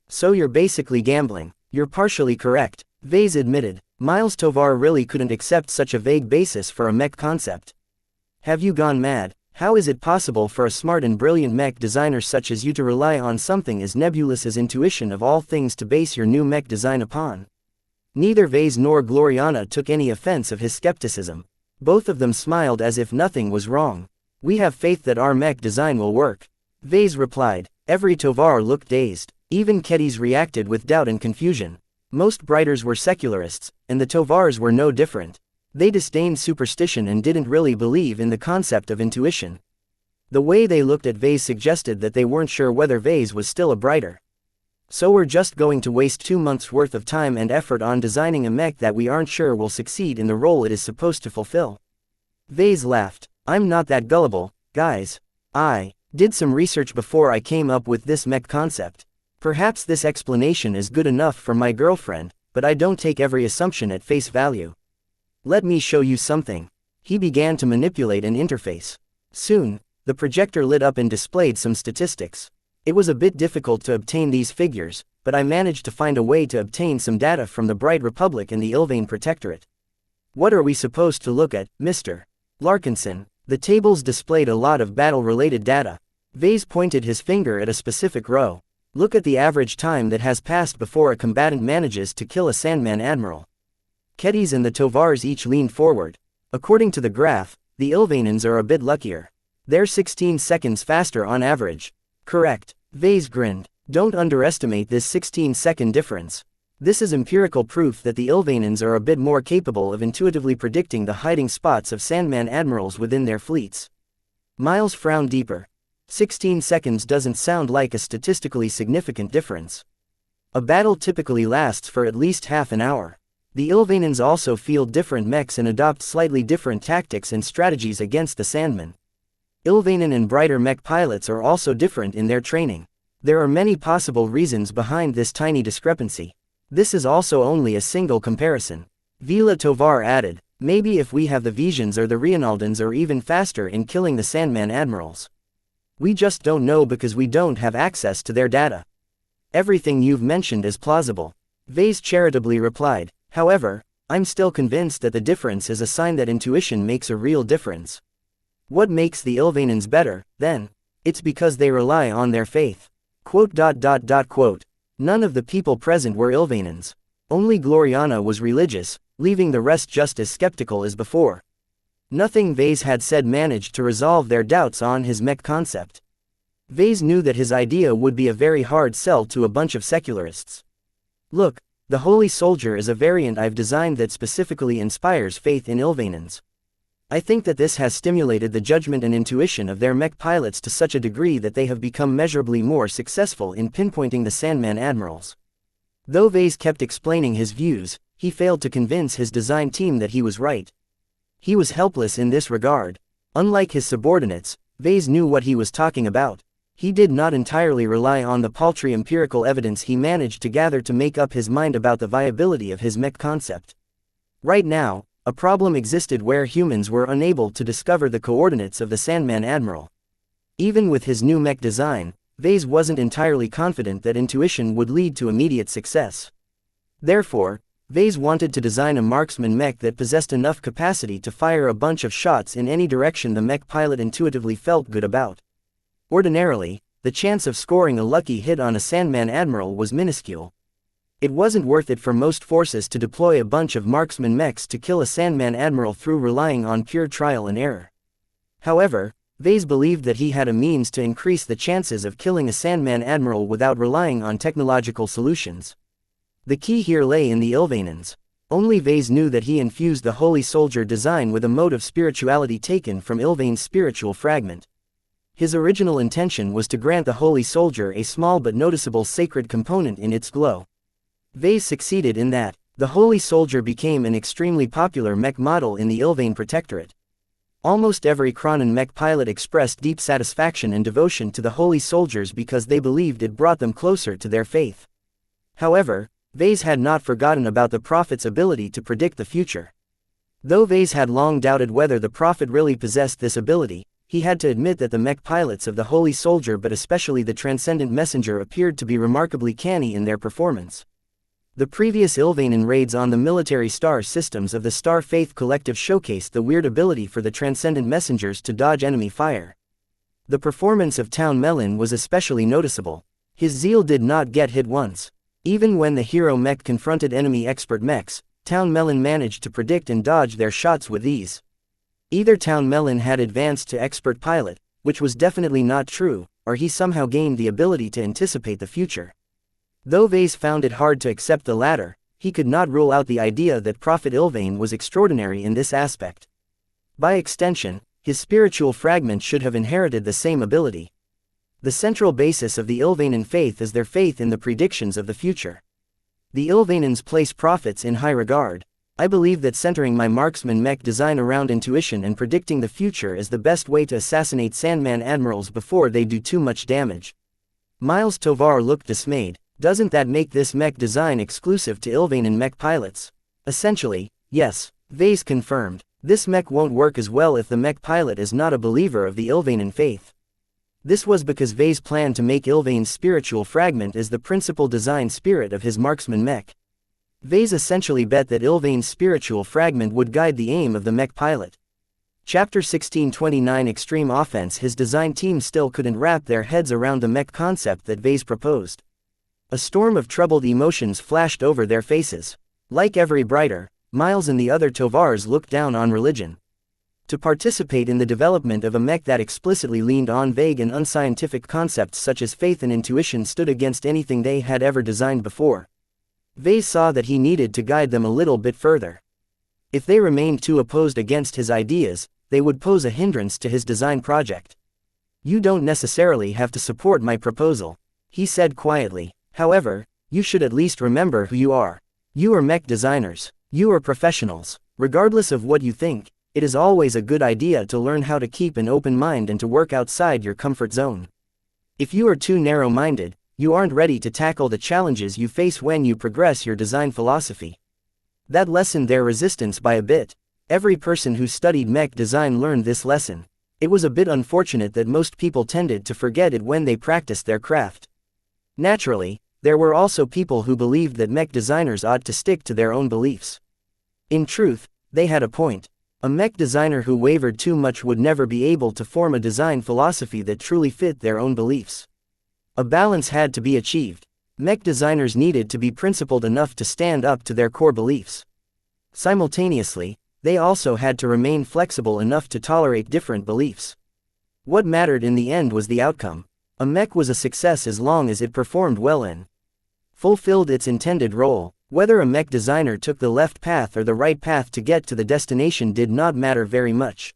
So you're basically gambling. You're partially correct, Vase admitted. Miles Tovar really couldn't accept such a vague basis for a mech concept. Have you gone mad? How is it possible for a smart and brilliant mech designer such as you to rely on something as nebulous as intuition of all things to base your new mech design upon? Neither Vase nor Gloriana took any offense of his skepticism. Both of them smiled as if nothing was wrong. We have faith that our mech design will work, Vase replied. Every Tovar looked dazed. Even Kedis reacted with doubt and confusion. Most Briters were secularists, and the Tovars were no different. They disdained superstition and didn't really believe in the concept of intuition. The way they looked at Vase suggested that they weren't sure whether Vase was still a Briter. So we're just going to waste 2 months' worth of time and effort on designing a mech that we aren't sure will succeed in the role it is supposed to fulfill. Vase laughed. I'm not that gullible, guys. I did some research before I came up with this mech concept. Perhaps this explanation is good enough for my girlfriend, but I don't take every assumption at face value. Let me show you something. He began to manipulate an interface. Soon, the projector lit up and displayed some statistics. It was a bit difficult to obtain these figures, but I managed to find a way to obtain some data from the Bright Republic and the Ilvain Protectorate. What are we supposed to look at, Mr. Larkinson? The tables displayed a lot of battle-related data. Vase pointed his finger at a specific row. Look at the average time that has passed before a combatant manages to kill a Sandman Admiral. Kedis and the Tovars each leaned forward. According to the graph, the Ilvainans are a bit luckier. They're 16 seconds faster on average. Correct. Vase grinned. Don't underestimate this 16-second difference. This is empirical proof that the Ilvainans are a bit more capable of intuitively predicting the hiding spots of Sandman Admirals within their fleets. Miles frowned deeper. 16 seconds doesn't sound like a statistically significant difference. A battle typically lasts for at least half an hour. The Ilvainans also field different mechs and adopt slightly different tactics and strategies against the Sandmen. Ilvainan and Brighter mech pilots are also different in their training. There are many possible reasons behind this tiny discrepancy. This is also only a single comparison. Vila Tovar added, maybe if we have the Visions or the Reinaldans are even faster in killing the Sandman Admirals. We just don't know because we don't have access to their data. Everything you've mentioned is plausible, Vase charitably replied. However, I'm still convinced that the difference is a sign that intuition makes a real difference. What makes the Ilvainans better, then? It's because they rely on their faith. Quote. None of the people present were Ilvainans. Only Gloriana was religious, leaving the rest just as skeptical as before. Nothing Vase had said managed to resolve their doubts on his mech concept. Vase knew that his idea would be a very hard sell to a bunch of secularists. Look, the Holy Soldier is a variant I've designed that specifically inspires faith in Ilvainans. I think that this has stimulated the judgment and intuition of their mech pilots to such a degree that they have become measurably more successful in pinpointing the Sandman Admirals. Though Vase kept explaining his views, he failed to convince his design team that he was right. He was helpless in this regard. Unlike his subordinates, Vase knew what he was talking about. He did not entirely rely on the paltry empirical evidence he managed to gather to make up his mind about the viability of his mech concept. Right now, a problem existed where humans were unable to discover the coordinates of the Sandman Admiral. Even with his new mech design, Vase wasn't entirely confident that intuition would lead to immediate success. Therefore, Vase wanted to design a marksman mech that possessed enough capacity to fire a bunch of shots in any direction the mech pilot intuitively felt good about. Ordinarily, the chance of scoring a lucky hit on a Sandman Admiral was minuscule. It wasn't worth it for most forces to deploy a bunch of marksman mechs to kill a Sandman Admiral through relying on pure trial and error. However, Vase believed that he had a means to increase the chances of killing a Sandman Admiral without relying on technological solutions. The key here lay in the Ilvanans. Only Vase knew that he infused the Holy Soldier design with a mode of spirituality taken from Ilvain's spiritual fragment. His original intention was to grant the Holy Soldier a small but noticeable sacred component in its glow. Vase succeeded in that. The Holy Soldier became an extremely popular mech model in the Ilvain Protectorate. Almost every Kronan mech pilot expressed deep satisfaction and devotion to the Holy Soldiers because they believed it brought them closer to their faith. However, Vase had not forgotten about the Prophet's ability to predict the future. Though Vase had long doubted whether the Prophet really possessed this ability, he had to admit that the mech pilots of the Holy Soldier, but especially the Transcendent Messenger, appeared to be remarkably canny in their performance. The previous Ilvanan raids on the military star systems of the Star Faith Collective showcased the weird ability for the Transcendent Messengers to dodge enemy fire. The performance of Town Melon was especially noticeable. His zeal did not get hit once. Even when the hero mech confronted enemy expert mechs, Town Melon managed to predict and dodge their shots with ease. Either Town Melon had advanced to expert pilot, which was definitely not true, or he somehow gained the ability to anticipate the future. Though Vase found it hard to accept the latter, he could not rule out the idea that Prophet Ilvain was extraordinary in this aspect. By extension, his spiritual fragment should have inherited the same ability. The central basis of the Ilvanan faith is their faith in the predictions of the future. The Ilvanans place prophets in high regard. I believe that centering my marksman mech design around intuition and predicting the future is the best way to assassinate Sandman Admirals before they do too much damage. Miles Tovar looked dismayed. Doesn't that make this mech design exclusive to Ilvanan mech pilots? Essentially, yes, Vase confirmed. This mech won't work as well if the mech pilot is not a believer of the Ilvanan faith. This was because Vase planned to make Ilvain's spiritual fragment as the principal design spirit of his marksman mech. Vase essentially bet that Ilvain's spiritual fragment would guide the aim of the mech pilot. Chapter 1629 Extreme Offense. His design team still couldn't wrap their heads around the mech concept that Vase proposed. A storm of troubled emotions flashed over their faces. Like every brighter, Miles and the other Tovars looked down on religion. To participate in the development of a mech that explicitly leaned on vague and unscientific concepts such as faith and intuition stood against anything they had ever designed before. Vase saw that he needed to guide them a little bit further. If they remained too opposed against his ideas, they would pose a hindrance to his design project. "You don't necessarily have to support my proposal," he said quietly. "However, you should at least remember who you are. You are mech designers. You are professionals. Regardless of what you think, it is always a good idea to learn how to keep an open mind and to work outside your comfort zone. If you are too narrow-minded, you aren't ready to tackle the challenges you face when you progress your design philosophy." That lessened their resistance by a bit. Every person who studied mech design learned this lesson. It was a bit unfortunate that most people tended to forget it when they practiced their craft. Naturally, there were also people who believed that mech designers ought to stick to their own beliefs. In truth, they had a point. A mech designer who wavered too much would never be able to form a design philosophy that truly fit their own beliefs. A balance had to be achieved. Mech designers needed to be principled enough to stand up to their core beliefs. Simultaneously, they also had to remain flexible enough to tolerate different beliefs. What mattered in the end was the outcome. A mech was a success as long as it performed well and fulfilled its intended role. Whether a mech designer took the left path or the right path to get to the destination did not matter very much.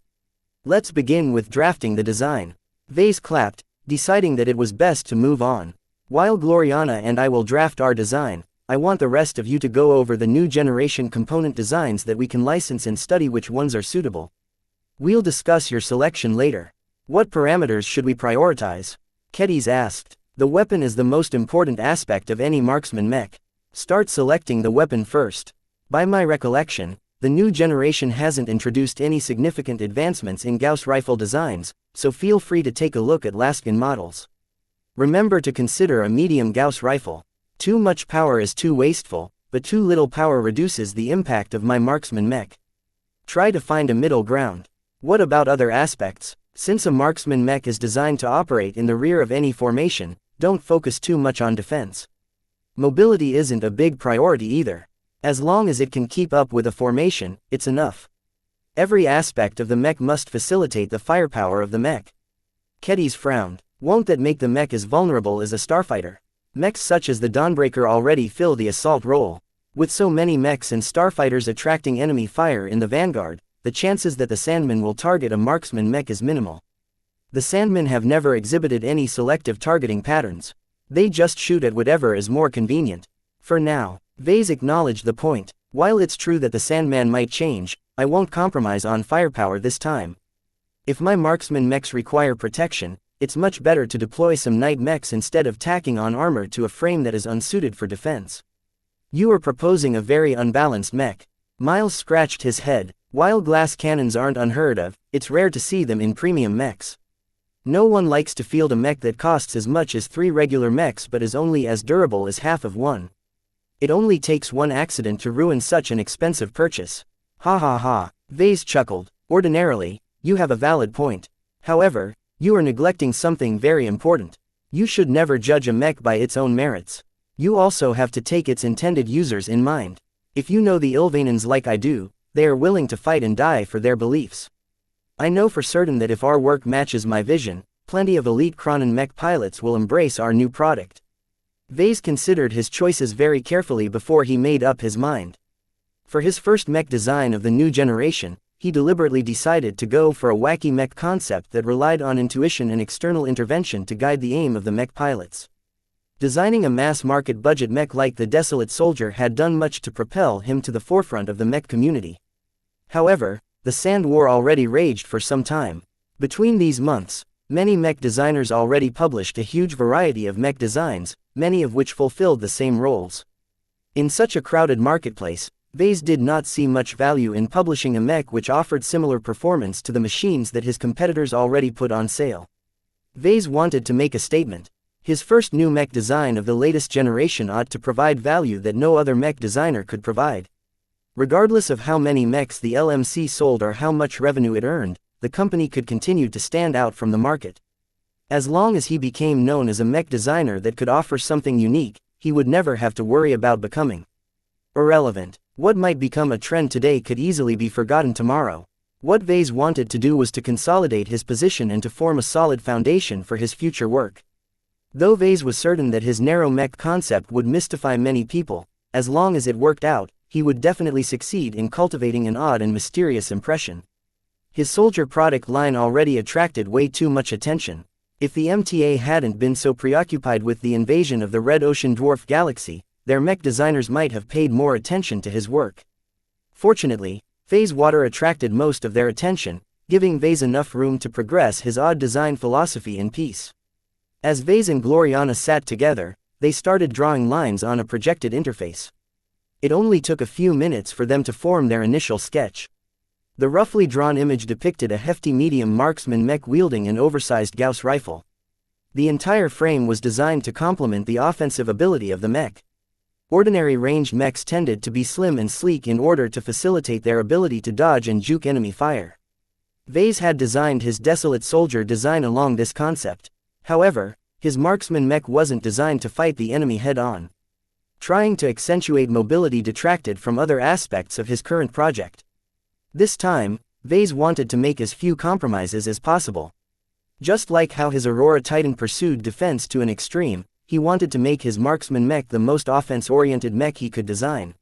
"Let's begin with drafting the design." Vase clapped, deciding that it was best to move on. "While Gloriana and I will draft our design, I want the rest of you to go over the new generation component designs that we can license and study which ones are suitable. We'll discuss your selection later. What parameters should we prioritize? Kedis asked. The weapon is the most important aspect of any marksman mech. Start selecting the weapon first. By my recollection, the new generation hasn't introduced any significant advancements in Gauss rifle designs, so feel free to take a look at last-gen models. Remember to consider a medium Gauss rifle. Too much power is too wasteful, but too little power reduces the impact of my marksman mech. Try to find a middle ground. What about other aspects? Since a marksman mech is designed to operate in the rear of any formation, don't focus too much on defense. Mobility isn't a big priority either. As long as it can keep up with a formation, it's enough. Every aspect of the mech must facilitate the firepower of the mech. Kedis frowned. Won't that make the mech as vulnerable as a starfighter? Mechs such as the Dawnbreaker already fill the assault role. With so many mechs and starfighters attracting enemy fire in the vanguard, the chances that the Sandmen will target a marksman mech is minimal. The Sandmen have never exhibited any selective targeting patterns. They just shoot at whatever is more convenient. For now, Vase acknowledged the point. While it's true that the Sandman might change, I won't compromise on firepower this time. If my marksman mechs require protection, it's much better to deploy some night mechs instead of tacking on armor to a frame that is unsuited for defense. You are proposing a very unbalanced mech. Miles scratched his head. While glass cannons aren't unheard of, it's rare to see them in premium mechs. No one likes to field a mech that costs as much as 3 regular mechs but is only as durable as half of one. It only takes one accident to ruin such an expensive purchase. Ha ha ha, Vase chuckled. Ordinarily, you have a valid point. However, you are neglecting something very important. You should never judge a mech by its own merits. You also have to take its intended users in mind. If you know the Ilvanans like I do, they are willing to fight and die for their beliefs. I know for certain that if our work matches my vision, plenty of elite Kronen mech pilots will embrace our new product. Vase considered his choices very carefully before he made up his mind. For his first mech design of the new generation, he deliberately decided to go for a wacky mech concept that relied on intuition and external intervention to guide the aim of the mech pilots. Designing a mass-market budget mech like the Desolate Soldier had done much to propel him to the forefront of the mech community. However, the Sand War already raged for some time. Between these months, many mech designers already published a huge variety of mech designs, many of which fulfilled the same roles. In such a crowded marketplace, Vase did not see much value in publishing a mech which offered similar performance to the machines that his competitors already put on sale. Vase wanted to make a statement. His first new mech design of the latest generation ought to provide value that no other mech designer could provide. Regardless of how many mechs the LMC sold or how much revenue it earned, the company could continue to stand out from the market. As long as he became known as a mech designer that could offer something unique, he would never have to worry about becoming irrelevant. What might become a trend today could easily be forgotten tomorrow. What Vase wanted to do was to consolidate his position and to form a solid foundation for his future work. Though Vase was certain that his narrow mech concept would mystify many people, as long as it worked out, he would definitely succeed in cultivating an odd and mysterious impression. His soldier product line already attracted way too much attention. If the MTA hadn't been so preoccupied with the invasion of the Red Ocean Dwarf Galaxy, their mech designers might have paid more attention to his work. Fortunately, Phase Water attracted most of their attention, giving Vase enough room to progress his odd design philosophy in peace. As Vase and Gloriana sat together, they started drawing lines on a projected interface. It only took a few minutes for them to form their initial sketch. The roughly drawn image depicted a hefty medium marksman mech wielding an oversized Gauss rifle. The entire frame was designed to complement the offensive ability of the mech. Ordinary ranged mechs tended to be slim and sleek in order to facilitate their ability to dodge and juke enemy fire. Vase had designed his Desolate Soldier design along this concept. However, his marksman mech wasn't designed to fight the enemy head-on. Trying to accentuate mobility detracted from other aspects of his current project. This time, Vase wanted to make as few compromises as possible. Just like how his Aurora Titan pursued defense to an extreme, he wanted to make his marksman mech the most offense-oriented mech he could design.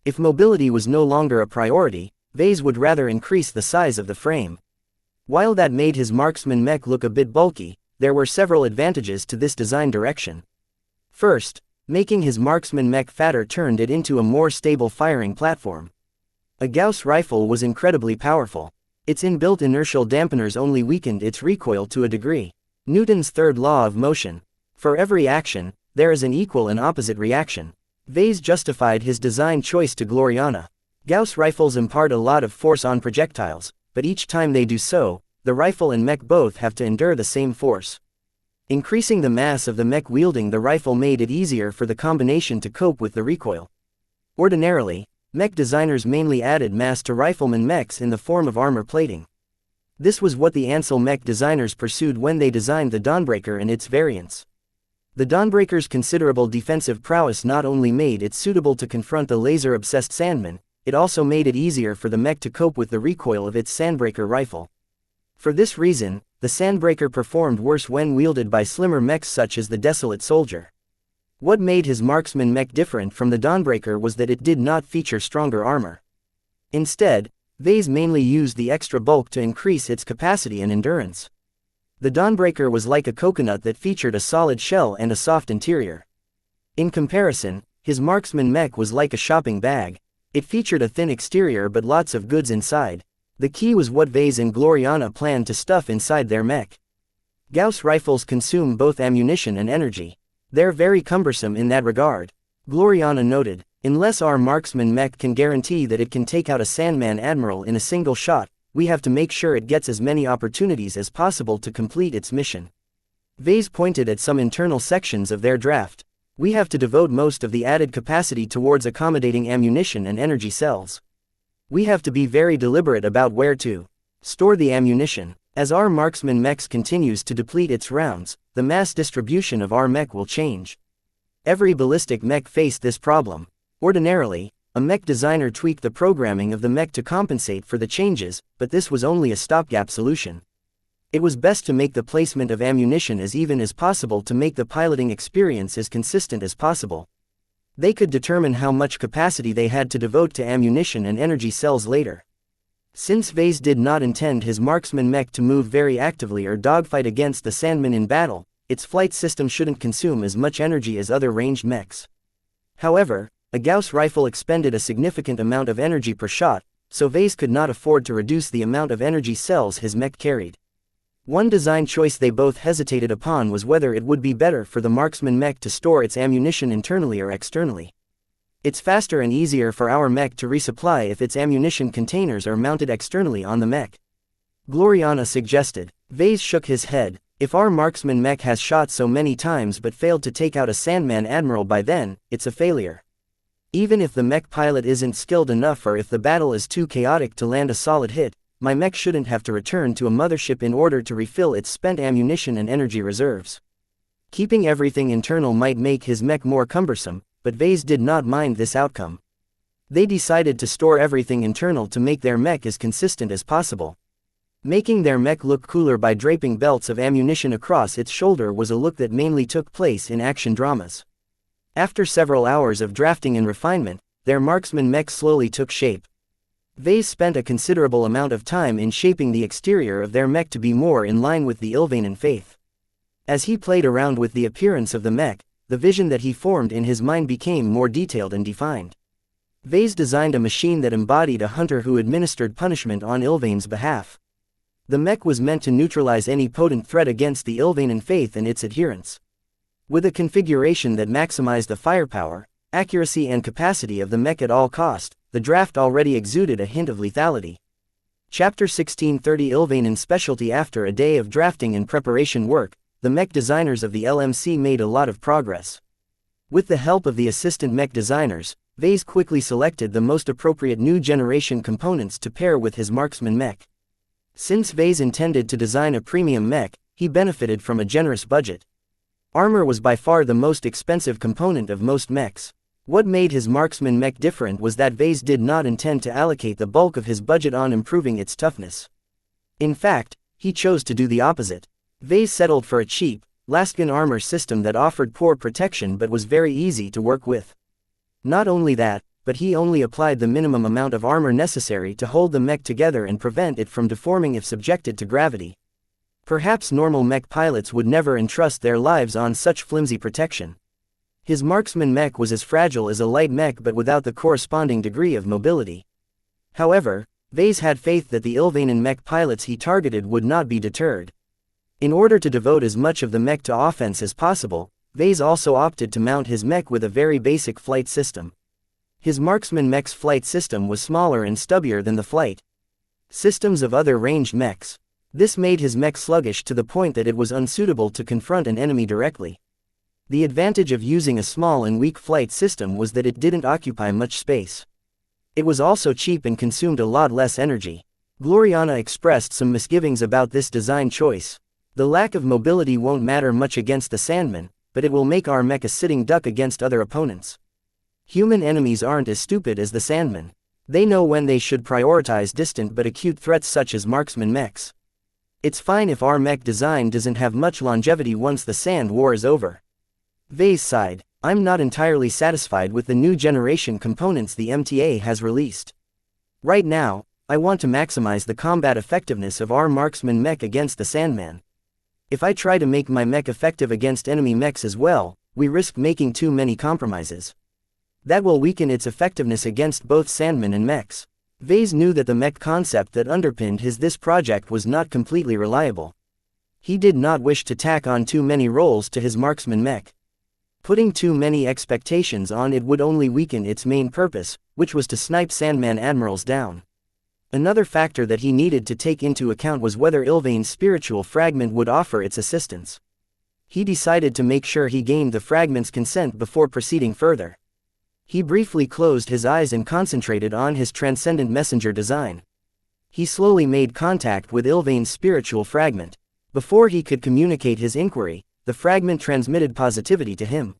If mobility was no longer a priority, Vase would rather increase the size of the frame. While that made his marksman mech look a bit bulky, there were several advantages to this design direction. First, Making his marksman mech fatter turned it into a more stable firing platform. A Gauss rifle was incredibly powerful. Its inbuilt inertial dampeners only weakened its recoil to a degree. Newton's third law of motion. For every action, there is an equal and opposite reaction. Vase justified his design choice to Gloriana. Gauss rifles impart a lot of force on projectiles, but each time they do so, the rifle and mech both have to endure the same force. Increasing the mass of the mech wielding the rifle made it easier for the combination to cope with the recoil. Ordinarily, mech designers mainly added mass to rifleman mechs in the form of armor plating. This was what the Ansel mech designers pursued when they designed the Dawnbreaker and its variants. The Dawnbreaker's considerable defensive prowess not only made it suitable to confront the laser-obsessed Sandman, it also made it easier for the mech to cope with the recoil of its Sandbreaker rifle. For this reason, the Sandbreaker performed worse when wielded by slimmer mechs such as the Desolate Soldier. What made his marksman mech different from the Dawnbreaker was that it did not feature stronger armor. Instead, Vase mainly used the extra bulk to increase its capacity and endurance. The Dawnbreaker was like a coconut that featured a solid shell and a soft interior. In comparison, his marksman mech was like a shopping bag. It featured a thin exterior but lots of goods inside. The key was what Vase and Gloriana planned to stuff inside their mech. Gauss rifles consume both ammunition and energy. They're very cumbersome in that regard. Gloriana noted, unless our marksman mech can guarantee that it can take out a Sandman Admiral in a single shot, we have to make sure it gets as many opportunities as possible to complete its mission. Vase pointed at some internal sections of their draft. We have to devote most of the added capacity towards accommodating ammunition and energy cells. We have to be very deliberate about where to store the ammunition. As our marksman mech continues to deplete its rounds, the mass distribution of our mech will change. Every ballistic mech faced this problem. Ordinarily, a mech designer tweaked the programming of the mech to compensate for the changes, but this was only a stopgap solution. It was best to make the placement of ammunition as even as possible to make the piloting experience as consistent as possible. They could determine how much capacity they had to devote to ammunition and energy cells later. Since Vase did not intend his marksman mech to move very actively or dogfight against the Sandman in battle, its flight system shouldn't consume as much energy as other ranged mechs. However, a Gauss rifle expended a significant amount of energy per shot, so Vase could not afford to reduce the amount of energy cells his mech carried. One design choice they both hesitated upon was whether it would be better for the marksman mech to store its ammunition internally or externally. It's faster and easier for our mech to resupply if its ammunition containers are mounted externally on the mech. Gloriana suggested. Vase shook his head. If our marksman mech has shot so many times but failed to take out a Sandman Admiral by then, it's a failure. Even if the mech pilot isn't skilled enough or if the battle is too chaotic to land a solid hit, my mech shouldn't have to return to a mothership in order to refill its spent ammunition and energy reserves. Keeping everything internal might make his mech more cumbersome, but Vase did not mind this outcome. They decided to store everything internal to make their mech as consistent as possible. Making their mech look cooler by draping belts of ammunition across its shoulder was a look that mainly took place in action dramas. After several hours of drafting and refinement, their marksman mech slowly took shape. Vase spent a considerable amount of time in shaping the exterior of their mech to be more in line with the Ylvanen faith. As he played around with the appearance of the mech, the vision that he formed in his mind became more detailed and defined. Vase designed a machine that embodied a hunter who administered punishment on Ylvane's behalf. The mech was meant to neutralize any potent threat against the Ylvanen faith and its adherents. With a configuration that maximized the firepower, accuracy and capacity of the mech at all cost, the draft already exuded a hint of lethality. Chapter 1630 Ylvanen's specialty. After a day of drafting and preparation work, the mech designers of the LMC made a lot of progress. With the help of the assistant mech designers, Vase quickly selected the most appropriate new generation components to pair with his marksman mech. Since Vase intended to design a premium mech, he benefited from a generous budget. Armor was by far the most expensive component of most mechs. What made his marksman mech different was that Vase did not intend to allocate the bulk of his budget on improving its toughness. In fact, he chose to do the opposite. Vase settled for a cheap, Laskin armor system that offered poor protection but was very easy to work with. Not only that, but he only applied the minimum amount of armor necessary to hold the mech together and prevent it from deforming if subjected to gravity. Perhaps normal mech pilots would never entrust their lives on such flimsy protection. His marksman mech was as fragile as a light mech but without the corresponding degree of mobility. However, Vase had faith that the Ilvanan mech pilots he targeted would not be deterred. In order to devote as much of the mech to offense as possible, Vase also opted to mount his mech with a very basic flight system. His marksman mech's flight system was smaller and stubbier than the flight systems of other ranged mechs. This made his mech sluggish to the point that it was unsuitable to confront an enemy directly. The advantage of using a small and weak flight system was that it didn't occupy much space. It was also cheap and consumed a lot less energy. Gloriana expressed some misgivings about this design choice. The lack of mobility won't matter much against the Sandman, but it will make our mech a sitting duck against other opponents. Human enemies aren't as stupid as the Sandman. They know when they should prioritize distant but acute threats such as marksman mechs. It's fine if our mech design doesn't have much longevity once the Sand War is over. Vase sighed. I'm not entirely satisfied with the new generation components the MTA has released. Right now, I want to maximize the combat effectiveness of our marksman mech against the Sandman. If I try to make my mech effective against enemy mechs as well, we risk making too many compromises. That will weaken its effectiveness against both Sandman and mechs. Vase knew that the mech concept that underpinned this project was not completely reliable. He did not wish to tack on too many roles to his marksman mech. Putting too many expectations on it would only weaken its main purpose, which was to snipe Sandman admirals down. Another factor that he needed to take into account was whether Ilvain's spiritual fragment would offer its assistance. He decided to make sure he gained the fragment's consent before proceeding further. He briefly closed his eyes and concentrated on his transcendent messenger design. He slowly made contact with Ilvain's spiritual fragment. Before he could communicate his inquiry, the fragment transmitted positivity to him.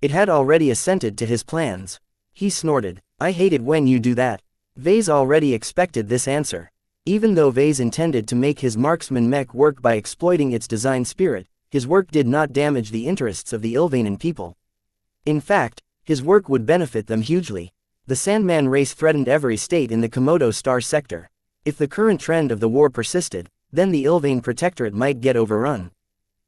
It had already assented to his plans. He snorted. I hate it when you do that. Vase already expected this answer. Even though Vase intended to make his marksman mech work by exploiting its design spirit, his work did not damage the interests of the Ilvanan people. In fact, his work would benefit them hugely. The Sandman race threatened every state in the Komodo Star sector. If the current trend of the war persisted, then the Ilvain Protectorate might get overrun.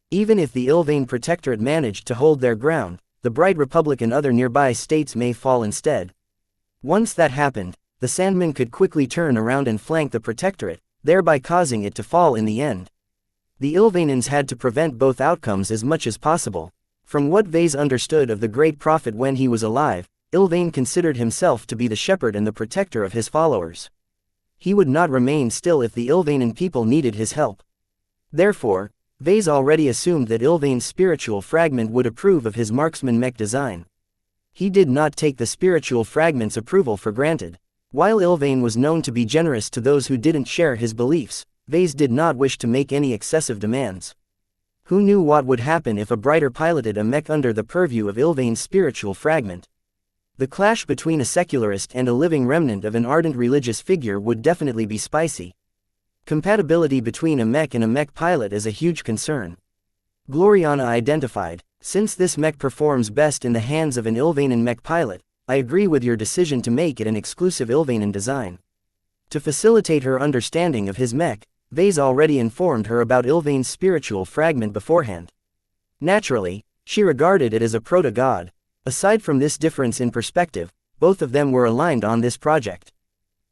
Even if the Ilvain Protectorate managed to hold their ground, the Bright Republic and other nearby states may fall instead. Once that happened, the Sandman could quickly turn around and flank the Protectorate, thereby causing it to fall in the end. The Ilvanans had to prevent both outcomes as much as possible. From what Vase understood of the Great Prophet when he was alive, Ilvain considered himself to be the shepherd and the protector of his followers. He would not remain still if the Ilvanan people needed his help. Therefore, Vase already assumed that Ilvain's spiritual fragment would approve of his marksman mech design. He did not take the spiritual fragment's approval for granted. While Ilvain was known to be generous to those who didn't share his beliefs, Vase did not wish to make any excessive demands. Who knew what would happen if a brighter piloted a mech under the purview of Ilvain's spiritual fragment? The clash between a secularist and a living remnant of an ardent religious figure would definitely be spicy. Compatibility between a mech and a mech pilot is a huge concern. Gloriana identified, since this mech performs best in the hands of an Ilvanan mech pilot, I agree with your decision to make it an exclusive Ilvanan design. To facilitate her understanding of his mech, Vase already informed her about Ilvain's spiritual fragment beforehand. Naturally, she regarded it as a proto-god. Aside from this difference in perspective, both of them were aligned on this project.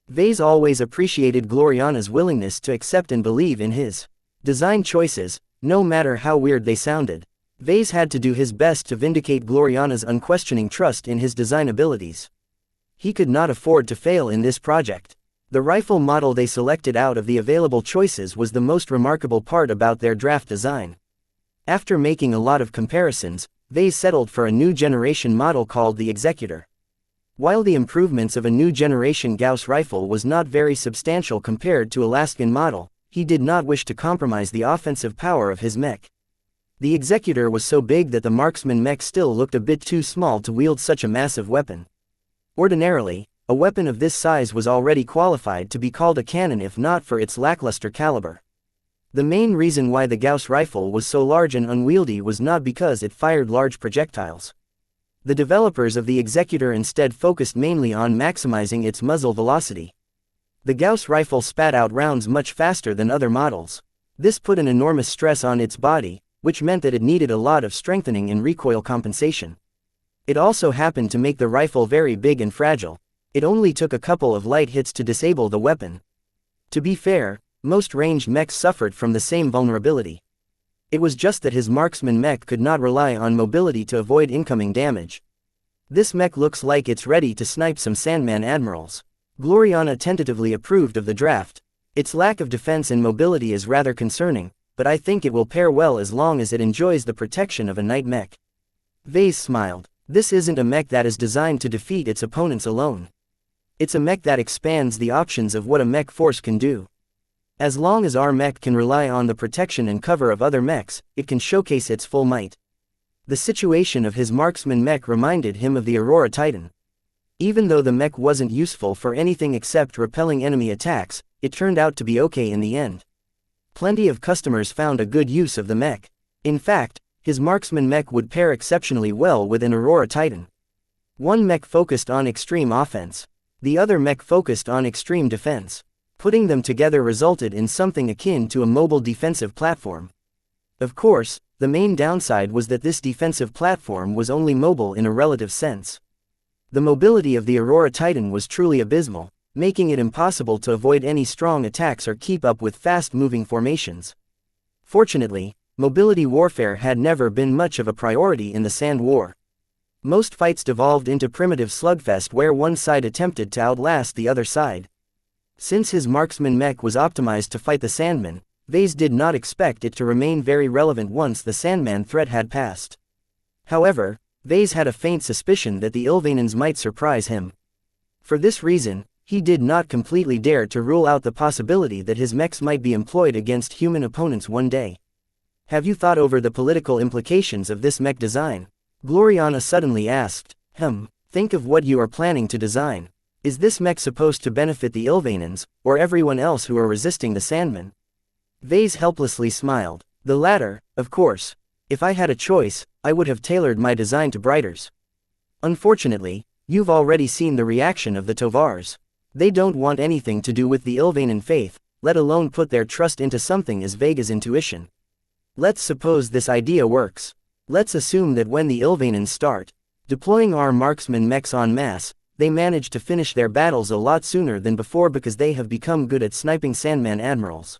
Vase always appreciated Gloriana's willingness to accept and believe in his design choices, no matter how weird they sounded. Vase had to do his best to vindicate Gloriana's unquestioning trust in his design abilities. He could not afford to fail in this project. The rifle model they selected out of the available choices was the most remarkable part about their draft design. After making a lot of comparisons, Vase settled for a new generation model called the Executor. While the improvements of a new generation Gauss rifle was not very substantial compared to Alaskan model, he did not wish to compromise the offensive power of his mech. The Executor was so big that the marksman mech still looked a bit too small to wield such a massive weapon. Ordinarily, a weapon of this size was already qualified to be called a cannon if not for its lackluster caliber. The main reason why the Gauss rifle was so large and unwieldy was not because it fired large projectiles. The developers of the Executor instead focused mainly on maximizing its muzzle velocity. The Gauss rifle spat out rounds much faster than other models. This put an enormous stress on its body, which meant that it needed a lot of strengthening and recoil compensation. It also happened to make the rifle very big and fragile. It only took a couple of light hits to disable the weapon. To be fair, most ranged mechs suffered from the same vulnerability. It was just that his marksman mech could not rely on mobility to avoid incoming damage. This mech looks like it's ready to snipe some Sandman admirals. Gloriana tentatively approved of the draft. Its lack of defense and mobility is rather concerning, but I think it will pair well as long as it enjoys the protection of a knight mech. Vase smiled. This isn't a mech that is designed to defeat its opponents alone. It's a mech that expands the options of what a mech force can do. As long as our mech can rely on the protection and cover of other mechs, it can showcase its full might. The situation of his marksman mech reminded him of the Aurora Titan. Even though the mech wasn't useful for anything except repelling enemy attacks, it turned out to be okay in the end. Plenty of customers found a good use of the mech. In fact, his marksman mech would pair exceptionally well with an Aurora Titan. One mech focused on extreme offense. The other mech focused on extreme defense. Putting them together resulted in something akin to a mobile defensive platform. Of course, the main downside was that this defensive platform was only mobile in a relative sense. The mobility of the Aurora Titan was truly abysmal, making it impossible to avoid any strong attacks or keep up with fast-moving formations. Fortunately, mobility warfare had never been much of a priority in the Sand War. Most fights devolved into primitive slugfest where one side attempted to outlast the other side. Since his marksman mech was optimized to fight the Sandman, Vase did not expect it to remain very relevant once the Sandman threat had passed. However, Vase had a faint suspicion that the Ilvanans might surprise him. For this reason, he did not completely dare to rule out the possibility that his mechs might be employed against human opponents one day. Have you thought over the political implications of this mech design? Gloriana suddenly asked. Think of what you are planning to design. Is this mech supposed to benefit the Ilvanans, or everyone else who are resisting the Sandman? Vase helplessly smiled. The latter, of course. If I had a choice, I would have tailored my design to Briters. Unfortunately, you've already seen the reaction of the Tovars. They don't want anything to do with the Ilvanan faith, let alone put their trust into something as vague as intuition. Let's suppose this idea works. Let's assume that when the Ilvanans start deploying our marksman mechs en masse, they manage to finish their battles a lot sooner than before because they have become good at sniping Sandman admirals.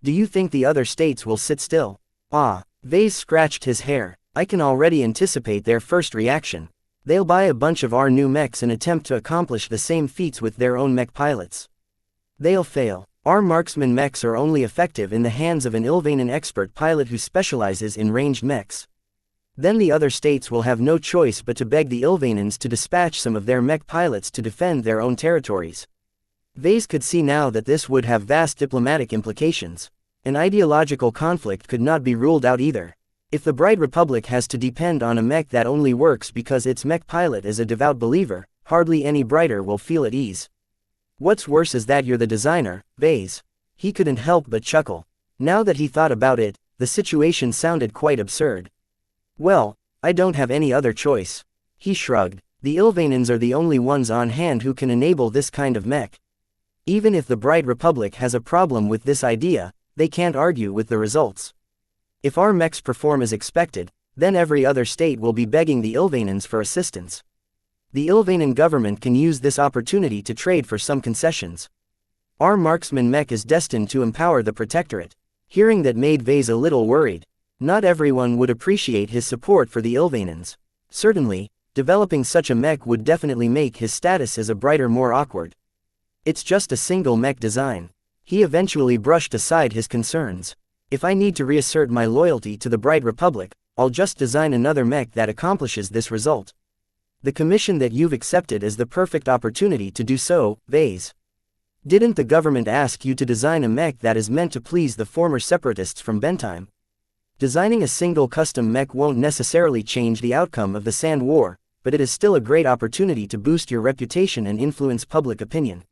Do you think the other states will sit still? Vase scratched his hair. I can already anticipate their first reaction. They'll buy a bunch of our new mechs and attempt to accomplish the same feats with their own mech pilots. They'll fail. Our marksman mechs are only effective in the hands of an Ilvanan expert pilot who specializes in ranged mechs. Then the other states will have no choice but to beg the Ilvanans to dispatch some of their mech pilots to defend their own territories. Vase could see now that this would have vast diplomatic implications. An ideological conflict could not be ruled out either. If the Bright Republic has to depend on a mech that only works because its mech pilot is a devout believer, hardly any Brighter will feel at ease. What's worse is that you're the designer, Vase. He couldn't help but chuckle. Now that he thought about it, the situation sounded quite absurd. Well, I don't have any other choice. He shrugged. The Ilvanans are the only ones on hand who can enable this kind of mech. Even if the Bright Republic has a problem with this idea, they can't argue with the results. If our mechs perform as expected, then every other state will be begging the Ilvanans for assistance. The Ilvanan government can use this opportunity to trade for some concessions. Our marksman mech is destined to empower the Protectorate. Hearing that made Vase a little worried. Not everyone would appreciate his support for the Ilvanans. Certainly, developing such a mech would definitely make his status as a Brighter more awkward. It's just a single mech design. He eventually brushed aside his concerns. If I need to reassert my loyalty to the Bright Republic, I'll just design another mech that accomplishes this result. The commission that you've accepted is the perfect opportunity to do so, Vase. Didn't the government ask you to design a mech that is meant to please the former separatists from Bentheim? Designing a single custom mech won't necessarily change the outcome of the Sand War, but it is still a great opportunity to boost your reputation and influence public opinion.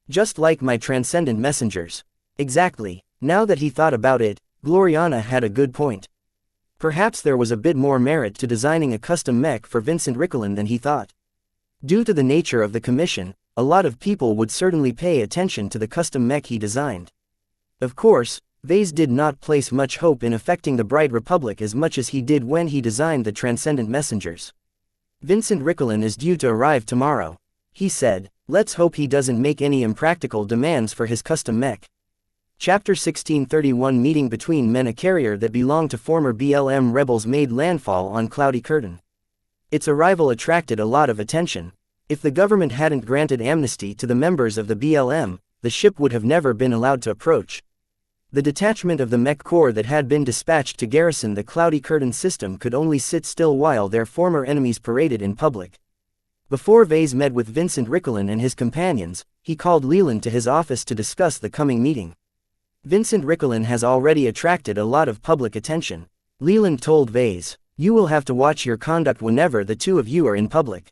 Just like my transcendent messengers. Exactly. Now that he thought about it, Gloriana had a good point. Perhaps there was a bit more merit to designing a custom mech for Vincent Rickelin than he thought. Due to the nature of the commission, a lot of people would certainly pay attention to the custom mech he designed. Of course, Vase did not place much hope in affecting the Bright Republic as much as he did when he designed the Transcendent Messengers. Vincent Ricklin is due to arrive tomorrow, he said. Let's hope he doesn't make any impractical demands for his custom mech. Chapter 1631 Meeting between men. A carrier that belonged to former BLM rebels made landfall on Cloudy Curtain. Its arrival attracted a lot of attention. If the government hadn't granted amnesty to the members of the BLM, the ship would have never been allowed to approach. The detachment of the Mech Corps that had been dispatched to garrison the Cloudy Curtain system could only sit still while their former enemies paraded in public. Before Vase met with Vincent Ricklin and his companions, he called Leland to his office to discuss the coming meeting. Vincent Ricklin has already attracted a lot of public attention. Leland told Vase, "You will have to watch your conduct whenever the two of you are in public.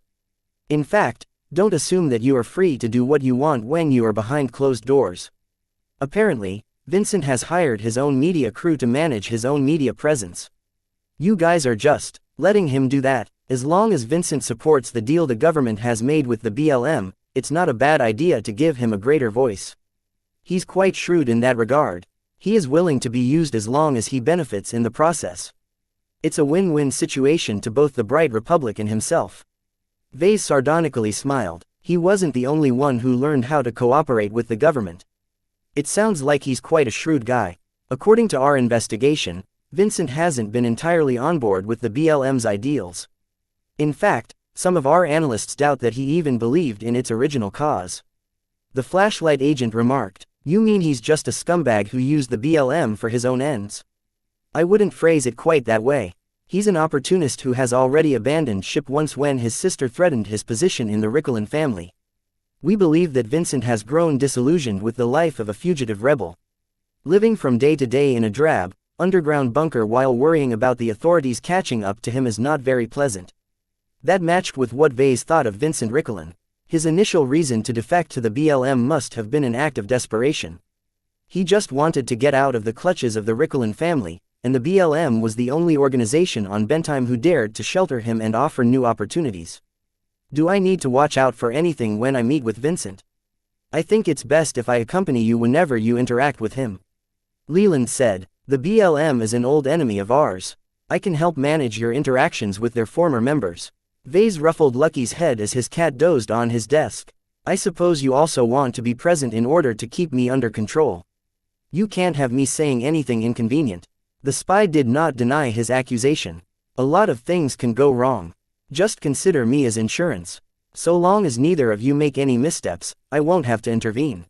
In fact, don't assume that you are free to do what you want when you are behind closed doors." Apparently, Vincent has hired his own media crew to manage his own media presence. You guys are just letting him do that. As long as Vincent supports the deal the government has made with the BLM, it's not a bad idea to give him a greater voice. He's quite shrewd in that regard. He is willing to be used as long as he benefits in the process. It's a win-win situation to both the Bright Republic and himself. Vase sardonically smiled. He wasn't the only one who learned how to cooperate with the government. It sounds like he's quite a shrewd guy. According to our investigation, Vincent hasn't been entirely on board with the BLM's ideals. In fact, some of our analysts doubt that he even believed in its original cause. The flashlight agent remarked, "You mean he's just a scumbag who used the BLM for his own ends?" "I wouldn't phrase it quite that way. He's an opportunist who has already abandoned ship once when his sister threatened his position in the Ricklin family. We believe that Vincent has grown disillusioned with the life of a fugitive rebel. Living from day to day in a drab, underground bunker while worrying about the authorities catching up to him is not very pleasant." That matched with what Vase thought of Vincent Ricklin. His initial reason to defect to the BLM must have been an act of desperation. He just wanted to get out of the clutches of the Ricklin family, and the BLM was the only organization on Bentheim who dared to shelter him and offer new opportunities. "Do I need to watch out for anything when I meet with Vincent?" "I think it's best if I accompany you whenever you interact with him," Leland said. "The BLM is an old enemy of ours. I can help manage your interactions with their former members." Vase ruffled Lucky's head as his cat dozed on his desk. "I suppose you also want to be present in order to keep me under control. You can't have me saying anything inconvenient." The spy did not deny his accusation. "A lot of things can go wrong. Just consider me as insurance. So long as neither of you make any missteps, I won't have to intervene."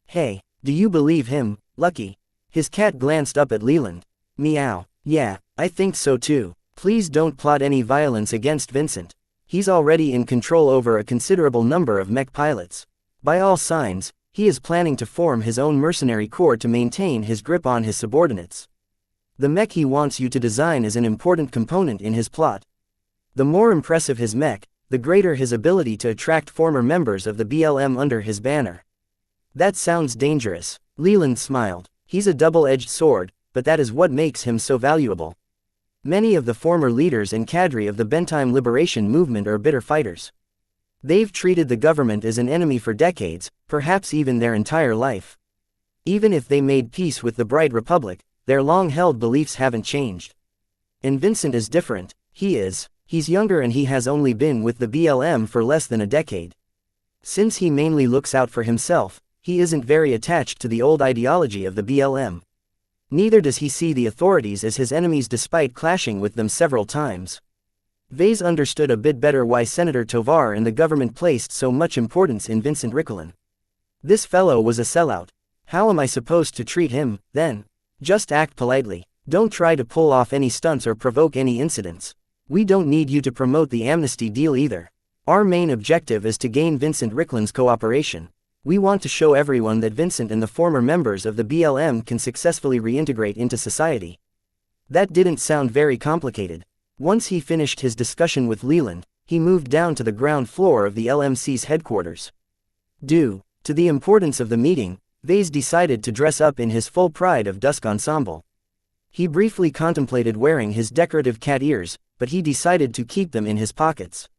"Hey, do you believe him, Lucky?" His cat glanced up at Leland. "Meow. Yeah, I think so too. Please don't plot any violence against Vincent. He's already in control over a considerable number of mech pilots. By all signs, he is planning to form his own mercenary corps to maintain his grip on his subordinates. The mech he wants you to design is an important component in his plot. The more impressive his mech, the greater his ability to attract former members of the BLM under his banner." "That sounds dangerous," Leland smiled. "He's a double-edged sword, but that is what makes him so valuable. Many of the former leaders and cadre of the Bentheim Liberation Movement are bitter fighters. They've treated the government as an enemy for decades, perhaps even their entire life. Even if they made peace with the Bright Republic, their long-held beliefs haven't changed. And Vincent is different. He's younger and he has only been with the BLM for less than a decade. Since he mainly looks out for himself, he isn't very attached to the old ideology of the BLM. Neither does he see the authorities as his enemies despite clashing with them several times." Vase understood a bit better why Senator Tovar and the government placed so much importance in Vincent Ricklin. This fellow was a sellout. How am I supposed to treat him, then? Just act politely. Don't try to pull off any stunts or provoke any incidents. We don't need you to promote the amnesty deal either. Our main objective is to gain Vincent Ricklin's cooperation. We want to show everyone that Vincent and the former members of the BLM can successfully reintegrate into society." That didn't sound very complicated. Once he finished his discussion with Leland, he moved down to the ground floor of the LMC's headquarters. Due to the importance of the meeting, Vase decided to dress up in his full Pride of Dusk ensemble. He briefly contemplated wearing his decorative cat ears, but he decided to keep them in his pockets.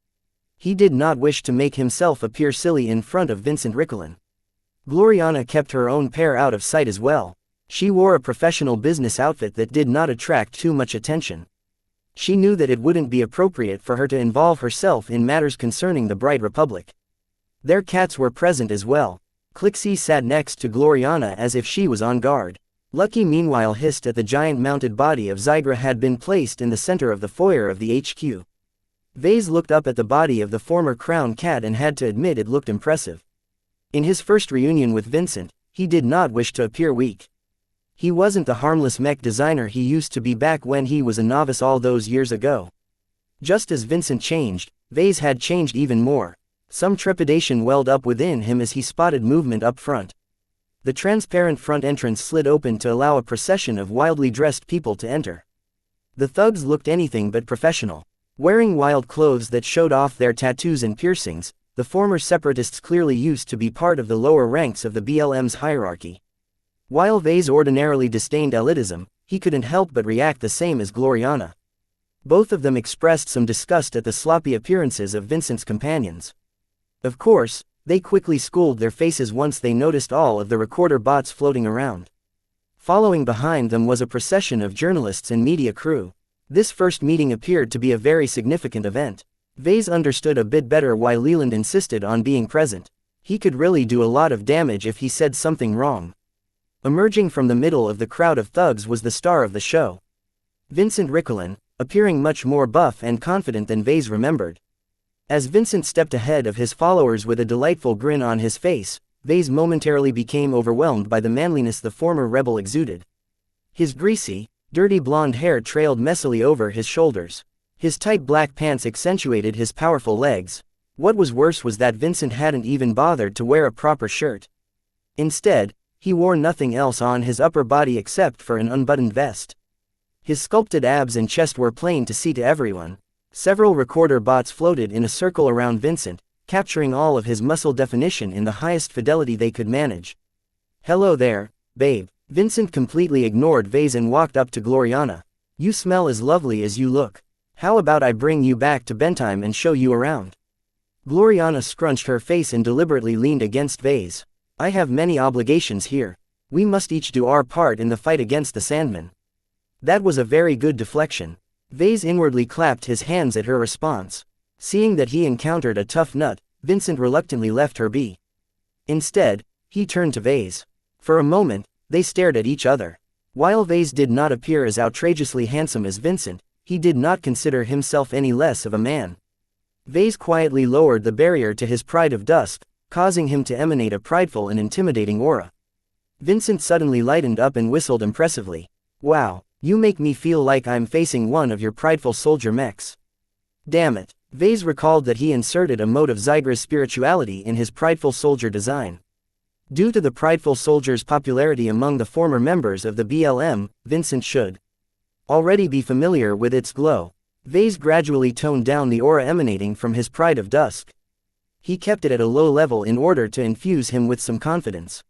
He did not wish to make himself appear silly in front of Vincent Ricklin. Gloriana kept her own pair out of sight as well. She wore a professional business outfit that did not attract too much attention. She knew that it wouldn't be appropriate for her to involve herself in matters concerning the Bright Republic. Their cats were present as well. Clixie sat next to Gloriana as if she was on guard. Lucky meanwhile hissed at the giant mounted body of Zygra had been placed in the center of the foyer of the HQ. Vase looked up at the body of the former crown cat and had to admit it looked impressive. In his first reunion with Vincent, he did not wish to appear weak. He wasn't the harmless mech designer he used to be back when he was a novice all those years ago. Just as Vincent changed, Vase had changed even more. Some trepidation welled up within him as he spotted movement up front. The transparent front entrance slid open to allow a procession of wildly dressed people to enter. The thugs looked anything but professional. Wearing wild clothes that showed off their tattoos and piercings, the former separatists clearly used to be part of the lower ranks of the BLM's hierarchy. While Vase ordinarily disdained elitism, he couldn't help but react the same as Gloriana. Both of them expressed some disgust at the sloppy appearances of Vincent's companions. Of course, they quickly schooled their faces once they noticed all of the recorder bots floating around. Following behind them was a procession of journalists and media crew. This first meeting appeared to be a very significant event. Vase understood a bit better why Leland insisted on being present. He could really do a lot of damage if he said something wrong. Emerging from the middle of the crowd of thugs was the star of the show. Vincent Rickelin, appearing much more buff and confident than Vase remembered. As Vincent stepped ahead of his followers with a delightful grin on his face, Vase momentarily became overwhelmed by the manliness the former rebel exuded. His greasy, dirty blonde hair trailed messily over his shoulders. His tight black pants accentuated his powerful legs. What was worse was that Vincent hadn't even bothered to wear a proper shirt. Instead, he wore nothing else on his upper body except for an unbuttoned vest. His sculpted abs and chest were plain to see to everyone. Several recorder bots floated in a circle around Vincent, capturing all of his muscle definition in the highest fidelity they could manage. "Hello there, babe." Vincent completely ignored Vase and walked up to Gloriana. "You smell as lovely as you look. How about I bring you back to Bentheim and show you around?" Gloriana scrunched her face and deliberately leaned against Vase. "I have many obligations here. We must each do our part in the fight against the Sandmen." That was a very good deflection. Vase inwardly clapped his hands at her response. Seeing that he encountered a tough nut, Vincent reluctantly left her be. Instead, he turned to Vase. For a moment, they stared at each other. While Vase did not appear as outrageously handsome as Vincent, he did not consider himself any less of a man. Vase quietly lowered the barrier to his pride of dusk, causing him to emanate a prideful and intimidating aura. Vincent suddenly lightened up and whistled impressively. "Wow, you make me feel like I'm facing one of your prideful soldier mechs." Damn it. Vase recalled that he inserted a mote of Zygra's spirituality in his prideful soldier design. Due to the prideful soldier's popularity among the former members of the BLM, Vincent should already be familiar with its glow. Vase gradually toned down the aura emanating from his pride of dusk. He kept it at a low level in order to infuse him with some confidence.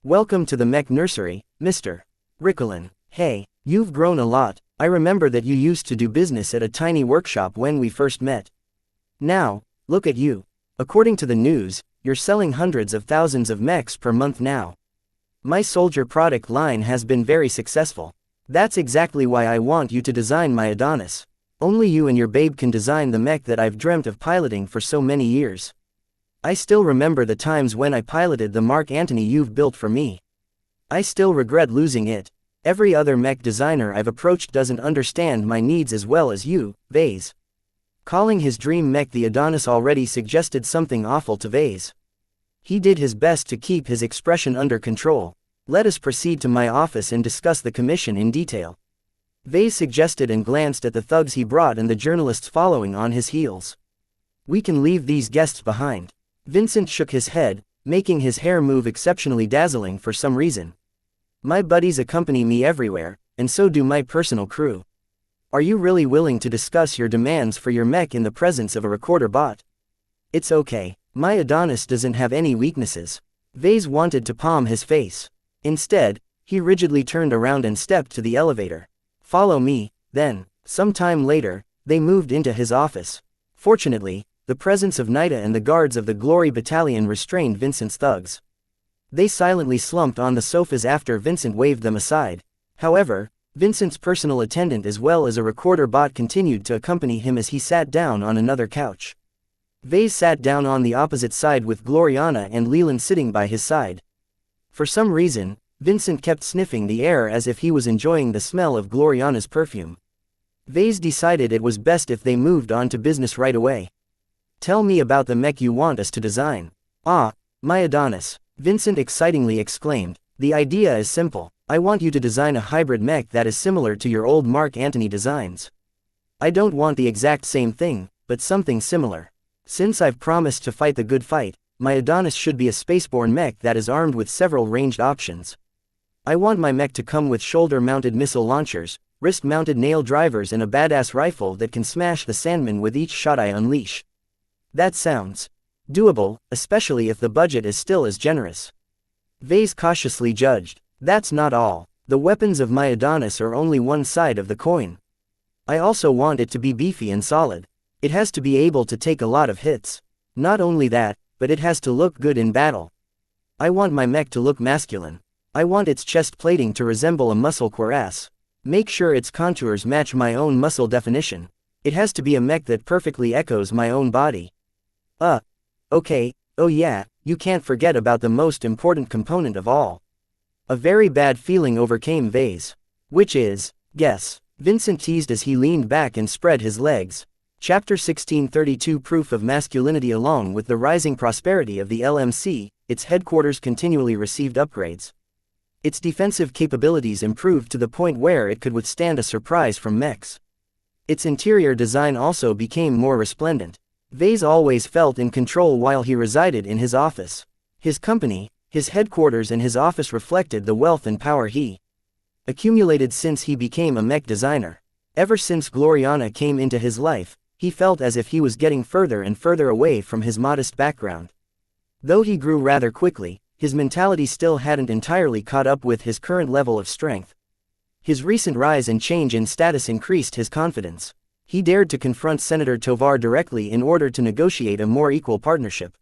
"Welcome to the Mech Nursery, Mr. Rickelin. Hey, you've grown a lot. I remember that you used to do business at a tiny workshop when we first met. Now, look at you. According to the news, you're selling hundreds of thousands of mechs per month now. My soldier product line has been very successful. That's exactly why I want you to design my Adonis. Only you and your babe can design the mech that I've dreamt of piloting for so many years. I still remember the times when I piloted the Mark Antony you've built for me. I still regret losing it. Every other mech designer I've approached doesn't understand my needs as well as you, Vase." Calling his dream mech the Adonis already suggested something awful to Vase. He did his best to keep his expression under control. "Let us proceed to my office and discuss the commission in detail," Vase suggested and glanced at the thugs he brought and the journalists following on his heels. "We can leave these guests behind." Vincent shook his head, making his hair move exceptionally dazzling for some reason. "My buddies accompany me everywhere, and so do my personal crew. Are you really willing to discuss your demands for your mech in the presence of a recorder bot?" "It's okay. My Adonis doesn't have any weaknesses." Vase wanted to palm his face. Instead, he rigidly turned around and stepped to the elevator. "Follow me." Then, some time later, they moved into his office. Fortunately, the presence of Nida and the guards of the Glory Battalion restrained Vincent's thugs. They silently slumped on the sofas after Vincent waved them aside. However, Vincent's personal attendant as well as a recorder bot continued to accompany him as he sat down on another couch. Vase sat down on the opposite side with Gloriana and Leland sitting by his side. For some reason, Vincent kept sniffing the air as if he was enjoying the smell of Gloriana's perfume. Vase decided it was best if they moved on to business right away. "Tell me about the mech you want us to design." "Ah, my Adonis," Vincent excitingly exclaimed. "The idea is simple. I want you to design a hybrid mech that is similar to your old Mark Antony designs. I don't want the exact same thing, but something similar. Since I've promised to fight the good fight, my Adonis should be a spaceborne mech that is armed with several ranged options. I want my mech to come with shoulder-mounted missile launchers, wrist-mounted nail drivers and a badass rifle that can smash the Sandman with each shot I unleash." "That sounds doable, especially if the budget is still as generous," Vase cautiously judged. "That's not all. The weapons of my Adonis are only one side of the coin. I also want it to be beefy and solid. It has to be able to take a lot of hits. Not only that, but it has to look good in battle. I want my mech to look masculine. I want its chest plating to resemble a muscle cuirass. Make sure its contours match my own muscle definition. It has to be a mech that perfectly echoes my own body. Okay, oh yeah, you can't forget about the most important component of all." A very bad feeling overcame Vase. "Which is, guess," Vincent teased as he leaned back and spread his legs. Chapter 1632 Proof of Masculinity. Along with the rising prosperity of the LMC, its headquarters continually received upgrades. Its defensive capabilities improved to the point where it could withstand a surprise from mechs. Its interior design also became more resplendent. Vase always felt in control while he resided in his office. His company, his headquarters and his office reflected the wealth and power he accumulated since he became a mech designer. Ever since Gloriana came into his life, he felt as if he was getting further and further away from his modest background. Though he grew rather quickly, his mentality still hadn't entirely caught up with his current level of strength. His recent rise and change in status increased his confidence. He dared to confront Senator Tovar directly in order to negotiate a more equal partnership.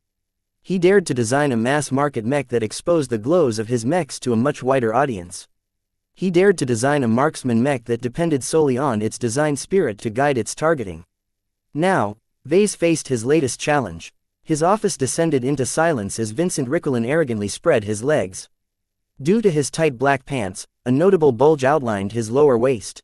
He dared to design a mass-market mech that exposed the glows of his mechs to a much wider audience. He dared to design a marksman mech that depended solely on its design spirit to guide its targeting. Now, Vase faced his latest challenge. His office descended into silence as Vincent Ricklin arrogantly spread his legs. Due to his tight black pants, a notable bulge outlined his lower waist.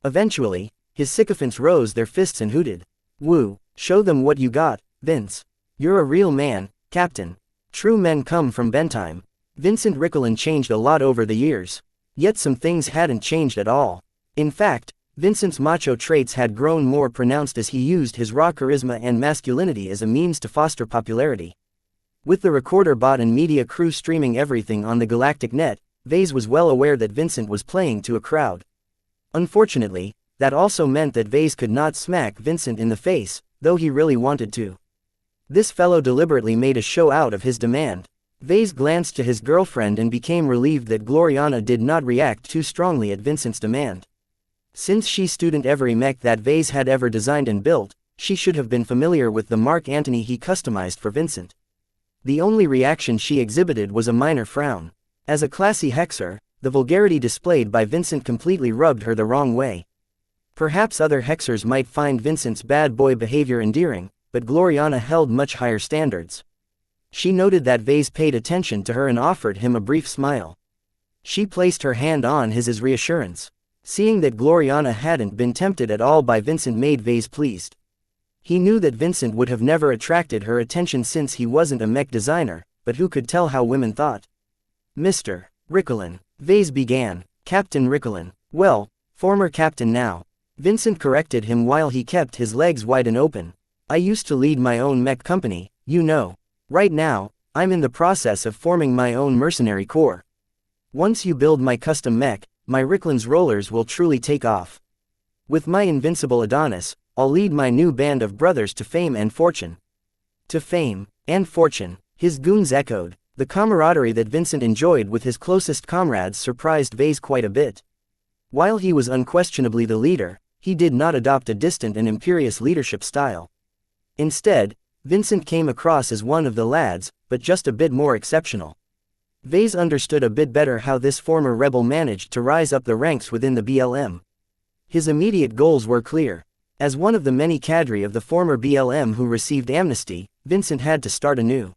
Eventually, his sycophants rose their fists and hooted. "Woo, show them what you got, Vince. You're a real man, Captain. True men come from bedtime." Vincent Ricklin changed a lot over the years. Yet some things hadn't changed at all. In fact, Vincent's macho traits had grown more pronounced as he used his raw charisma and masculinity as a means to foster popularity. With the recorder bot and media crew streaming everything on the galactic net, Vase was well aware that Vincent was playing to a crowd. Unfortunately, that also meant that Vase could not smack Vincent in the face, though he really wanted to. This fellow deliberately made a show out of his demand. Vase glanced to his girlfriend and became relieved that Gloriana did not react too strongly at Vincent's demand. Since she student every mech that Vase had ever designed and built, she should have been familiar with the Mark Antony he customized for Vincent. The only reaction she exhibited was a minor frown. As a classy hexer, the vulgarity displayed by Vincent completely rubbed her the wrong way. Perhaps other hexers might find Vincent's bad boy behavior endearing, but Gloriana held much higher standards. She noted that Vase paid attention to her and offered him a brief smile. She placed her hand on his as reassurance. Seeing that Gloriana hadn't been tempted at all by Vincent made Vase pleased. He knew that Vincent would have never attracted her attention since he wasn't a mech designer, but who could tell how women thought? "Mr. Ricklin," Vase began. "Captain Ricklin. Well, former captain now." Vincent corrected him while he kept his legs wide and open. "I used to lead my own mech company, you know. Right now, I'm in the process of forming my own mercenary corps. Once you build my custom mech, my Ricklin's rollers will truly take off. With my invincible Adonis, I'll lead my new band of brothers to fame and fortune." To fame and fortune, his goons echoed. The camaraderie that Vincent enjoyed with his closest comrades surprised Vase quite a bit. While he was unquestionably the leader, he did not adopt a distant and imperious leadership style. Instead, Vincent came across as one of the lads, but just a bit more exceptional. Vase understood a bit better how this former rebel managed to rise up the ranks within the BLM. His immediate goals were clear. As one of the many cadre of the former BLM who received amnesty, Vincent had to start anew.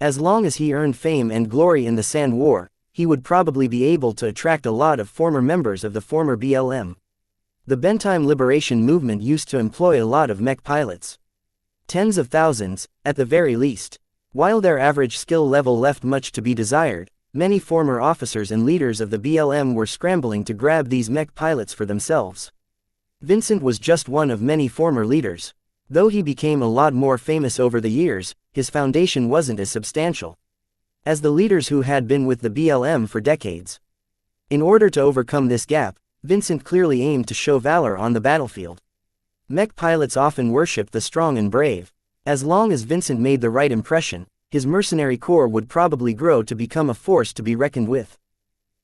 As long as he earned fame and glory in the Sand War, he would probably be able to attract a lot of former members of the former BLM. The Bentheim liberation movement used to employ a lot of mech pilots. Tens of thousands, at the very least. While their average skill level left much to be desired, many former officers and leaders of the BLM were scrambling to grab these mech pilots for themselves. Vincent was just one of many former leaders. Though he became a lot more famous over the years, his foundation wasn't as substantial as the leaders who had been with the BLM for decades. In order to overcome this gap, Vincent clearly aimed to show valor on the battlefield. Mech pilots often worshipped the strong and brave. As long as Vincent made the right impression, his mercenary corps would probably grow to become a force to be reckoned with.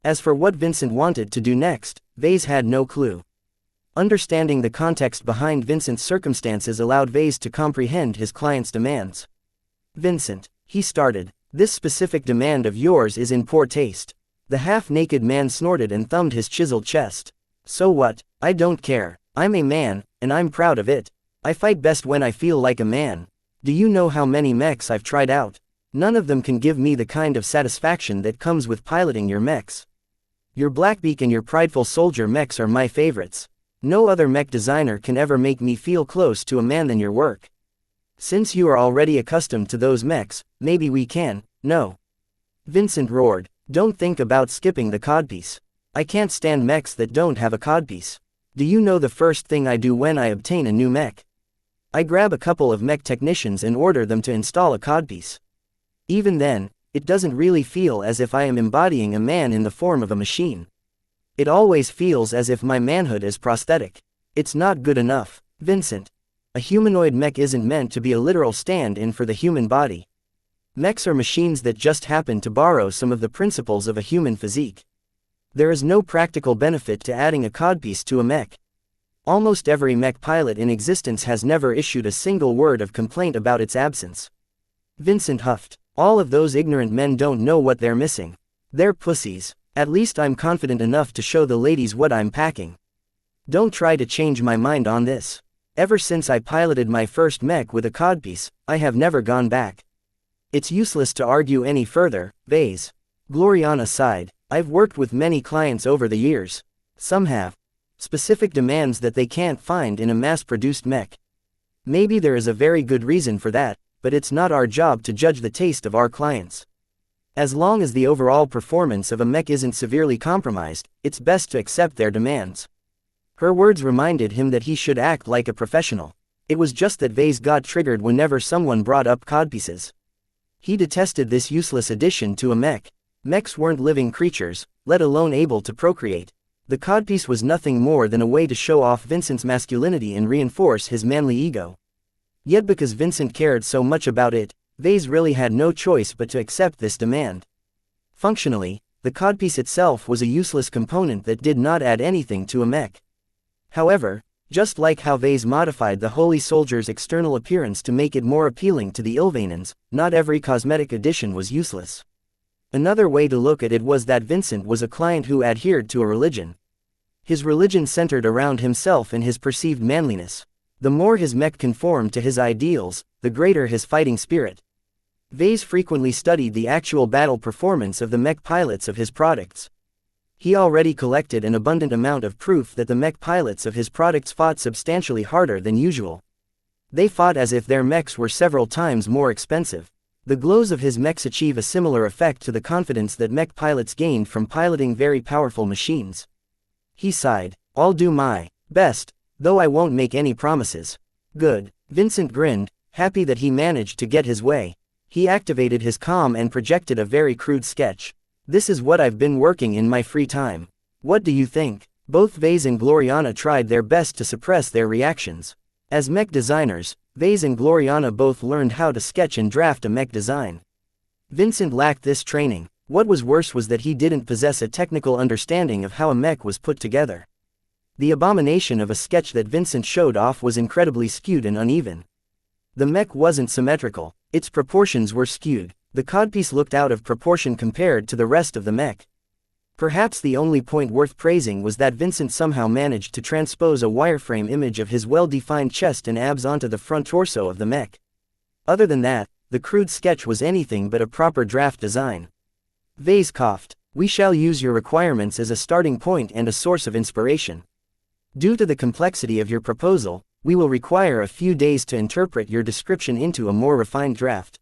As for what Vincent wanted to do next, Vase had no clue. Understanding the context behind Vincent's circumstances allowed Vase to comprehend his client's demands. "Vincent," he started, "this specific demand of yours is in poor taste." The half-naked man snorted and thumbed his chiseled chest. "So what? I don't care. I'm a man, and I'm proud of it. I fight best when I feel like a man. Do you know how many mechs I've tried out? None of them can give me the kind of satisfaction that comes with piloting your mechs. Your Blackbeak and your Prideful Soldier mechs are my favorites. No other mech designer can ever make me feel close to a man than your work. Since you are already accustomed to those mechs, maybe we can." "No." Vincent roared. "Don't think about skipping the codpiece. I can't stand mechs that don't have a codpiece. Do you know the first thing I do when I obtain a new mech? I grab a couple of mech technicians and order them to install a codpiece. Even then, it doesn't really feel as if I am embodying a man in the form of a machine. It always feels as if my manhood is prosthetic. It's not good enough, Vincent. A humanoid mech isn't meant to be a literal stand-in for the human body. Mechs are machines that just happen to borrow some of the principles of a human physique. There is no practical benefit to adding a codpiece to a mech. Almost every mech pilot in existence has never issued a single word of complaint about its absence." Vincent huffed. "All of those ignorant men don't know what they're missing. They're pussies. At least I'm confident enough to show the ladies what I'm packing. Don't try to change my mind on this. Ever since I piloted my first mech with a codpiece, I have never gone back. It's useless to argue any further, Vase." Gloriana sighed. "I've worked with many clients over the years. Some have specific demands that they can't find in a mass-produced mech. Maybe there is a very good reason for that, but it's not our job to judge the taste of our clients. As long as the overall performance of a mech isn't severely compromised, it's best to accept their demands." Her words reminded him that he should act like a professional. It was just that Vase got triggered whenever someone brought up codpieces. He detested this useless addition to a mech. Mechs weren't living creatures, let alone able to procreate. The codpiece was nothing more than a way to show off Vincent's masculinity and reinforce his manly ego. Yet because Vincent cared so much about it, Vase really had no choice but to accept this demand. Functionally, the codpiece itself was a useless component that did not add anything to a mech. However, just like how Vase modified the Holy Soldier's external appearance to make it more appealing to the Ilvanans, not every cosmetic addition was useless. Another way to look at it was that Vincent was a client who adhered to a religion. His religion centered around himself and his perceived manliness. The more his mech conformed to his ideals, the greater his fighting spirit. Vase frequently studied the actual battle performance of the mech pilots of his products. He already collected an abundant amount of proof that the mech pilots of his products fought substantially harder than usual. They fought as if their mechs were several times more expensive. The glows of his mechs achieve a similar effect to the confidence that mech pilots gained from piloting very powerful machines. He sighed. "I'll do my best, though I won't make any promises." "Good." Vincent grinned, happy that he managed to get his way. He activated his comm and projected a very crude sketch. "This is what I've been working in my free time. What do you think?" Both Vase and Gloriana tried their best to suppress their reactions. As mech designers, Vase and Gloriana both learned how to sketch and draft a mech design. Vincent lacked this training. What was worse was that he didn't possess a technical understanding of how a mech was put together. The abomination of a sketch that Vincent showed off was incredibly skewed and uneven. The mech wasn't symmetrical, its proportions were skewed, The codpiece looked out of proportion compared to the rest of the mech. Perhaps the only point worth praising was that Vincent somehow managed to transpose a wireframe image of his well-defined chest and abs onto the front torso of the mech. Other than that, the crude sketch was anything but a proper draft design. Vase coughed. We shall use your requirements as a starting point and a source of inspiration. Due to the complexity of your proposal, we will require a few days to interpret your description into a more refined draft.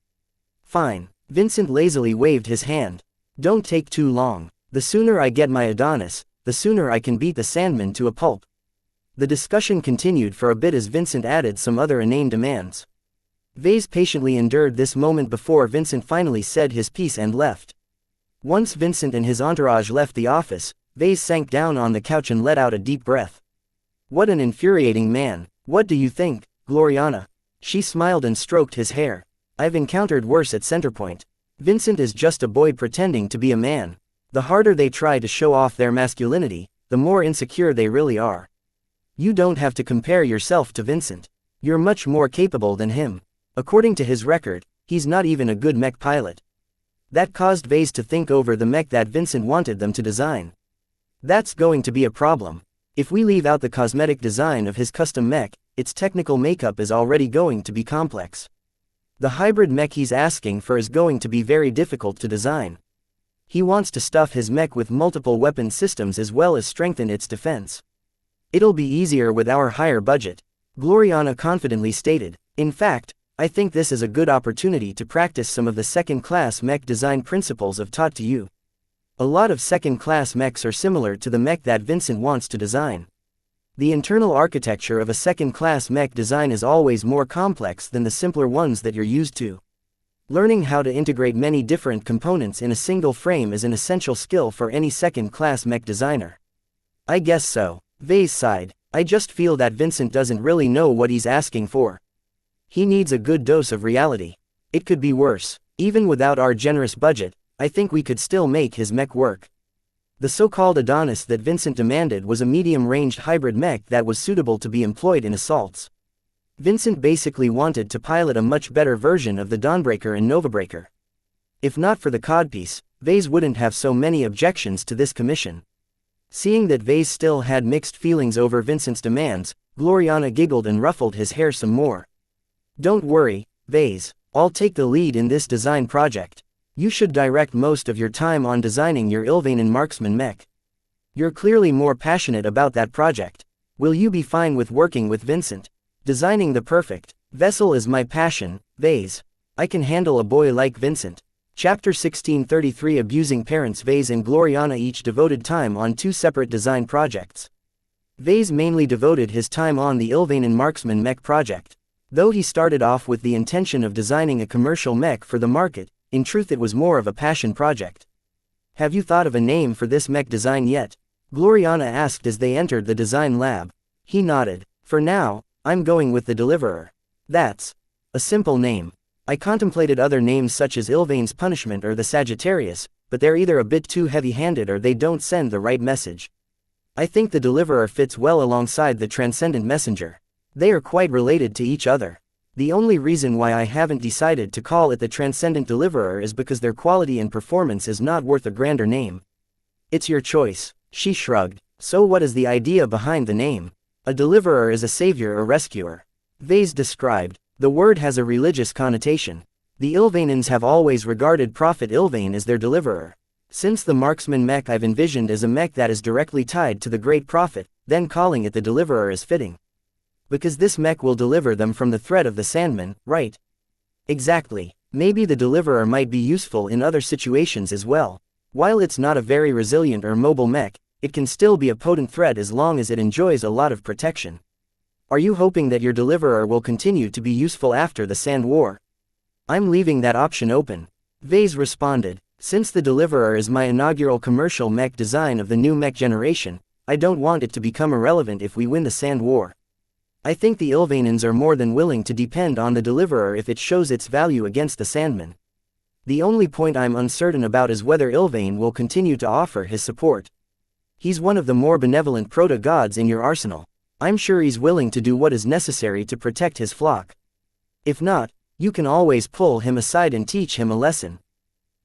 Fine. Vincent lazily waved his hand. Don't take too long. The sooner I get my Adonis, the sooner I can beat the Sandman to a pulp. The discussion continued for a bit as Vincent added some other inane demands. Vase patiently endured this moment before Vincent finally said his piece and left. Once Vincent and his entourage left the office, Vase sank down on the couch and let out a deep breath. What an infuriating man. What do you think, Gloriana? She smiled and stroked his hair. I've encountered worse at Centerpoint. Vincent is just a boy pretending to be a man. The harder they try to show off their masculinity, the more insecure they really are. You don't have to compare yourself to Vincent. You're much more capable than him. According to his record, he's not even a good mech pilot. That caused Vase to think over the mech that Vincent wanted them to design. That's going to be a problem. If we leave out the cosmetic design of his custom mech, its technical makeup is already going to be complex. The hybrid mech he's asking for is going to be very difficult to design. He wants to stuff his mech with multiple weapon systems as well as strengthen its defense. It'll be easier with our higher budget, Gloriana confidently stated. In fact, I think this is a good opportunity to practice some of the second-class mech design principles I've taught to you. A lot of second-class mechs are similar to the mech that Vincent wants to design. The internal architecture of a second-class mech design is always more complex than the simpler ones that you're used to. Learning how to integrate many different components in a single frame is an essential skill for any second-class mech designer. I guess so. Vase sighed. I just feel that Vincent doesn't really know what he's asking for. He needs a good dose of reality. It could be worse. Even without our generous budget, I think we could still make his mech work. The so-called Adonis that Vincent demanded was a medium-ranged hybrid mech that was suitable to be employed in assaults. Vincent basically wanted to pilot a much better version of the Dawnbreaker and Novabreaker. If not for the codpiece, Vase wouldn't have so many objections to this commission. Seeing that Vase still had mixed feelings over Vincent's demands, Gloriana giggled and ruffled his hair some more. Don't worry, Vase. I'll take the lead in this design project. You should direct most of your time on designing your Ilvanen marksman mech. You're clearly more passionate about that project. Will you be fine with working with Vincent? Designing the perfect vessel is my passion, Vase. I can handle a boy like Vincent. Chapter 1633 Abusing Parents. Vase and Gloriana each devoted time on two separate design projects. Vase mainly devoted his time on the Ilvanen marksman mech project. Though he started off with the intention of designing a commercial mech for the market, in truth it was more of a passion project. Have you thought of a name for this mech design yet? Gloriana asked as they entered the design lab. He nodded. For now, I'm going with the Deliverer. That's a simple name. I contemplated other names such as Ilvane's Punishment or the Sagittarius, but they're either a bit too heavy-handed or they don't send the right message. I think the Deliverer fits well alongside the Transcendent Messenger. They are quite related to each other. The only reason why I haven't decided to call it the Transcendent Deliverer is because their quality and performance is not worth a grander name. It's your choice, she shrugged. So what is the idea behind the name? A deliverer is a savior or rescuer. Vase described. The word has a religious connotation. The Ilvanens have always regarded Prophet Ilvane as their deliverer. Since the marksman mech I've envisioned as a mech that is directly tied to the Great Prophet, then calling it the Deliverer is fitting. Because this mech will deliver them from the threat of the Sandman, right? Exactly. Maybe the Deliverer might be useful in other situations as well. While it's not a very resilient or mobile mech, it can still be a potent threat as long as it enjoys a lot of protection. Are you hoping that your Deliverer will continue to be useful after the Sand War? I'm leaving that option open. Vase responded. Since the Deliverer is my inaugural commercial mech design of the new mech generation, I don't want it to become irrelevant if we win the Sand War. I think the Ilvanens are more than willing to depend on the Deliverer if it shows its value against the Sandman. The only point I'm uncertain about is whether Ilvane will continue to offer his support. He's one of the more benevolent proto-gods in your arsenal. I'm sure he's willing to do what is necessary to protect his flock. If not, You can always pull him aside and teach him a lesson.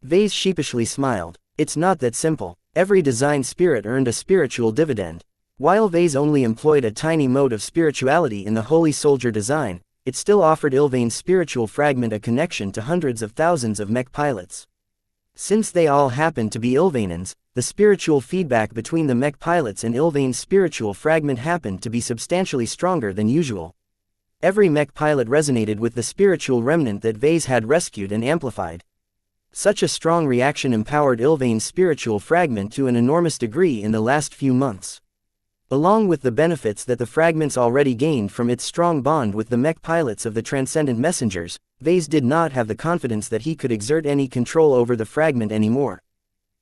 Vase sheepishly smiled. It's not that simple. Every design spirit earned a spiritual dividend. While Vase only employed a tiny mode of spirituality in the Holy Soldier design, it still offered Ylvain's spiritual fragment a connection to hundreds of thousands of mech pilots. Since they all happened to be Ylvainans, the spiritual feedback between the mech pilots and Ylvain's spiritual fragment happened to be substantially stronger than usual. Every mech pilot resonated with the spiritual remnant that Vase had rescued and amplified. Such a strong reaction empowered Ylvain's spiritual fragment to an enormous degree in the last few months. Along with the benefits that the fragments already gained from its strong bond with the mech pilots of the Transcendent Messengers, Vase did not have the confidence that he could exert any control over the fragment anymore.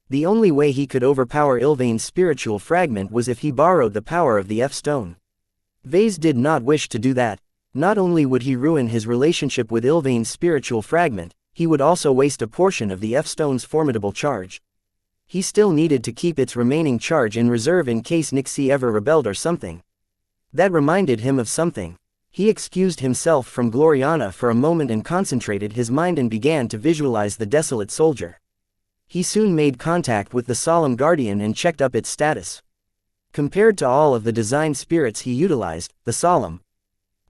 The only way he could overpower Ylvain's spiritual fragment was if he borrowed the power of the F-Stone. Vase did not wish to do that. Not only would he ruin his relationship with Ylvain's spiritual fragment, he would also waste a portion of the F-Stone's formidable charge. He still needed to keep its remaining charge in reserve in case xianxia ever rebelled or something. That reminded him of something. He excused himself from Gloriana for a moment and concentrated his mind and began to visualize the desolate soldier. He soon made contact with the Solemn Guardian and checked up its status. Compared to all of the design spirits he utilized, the Solemn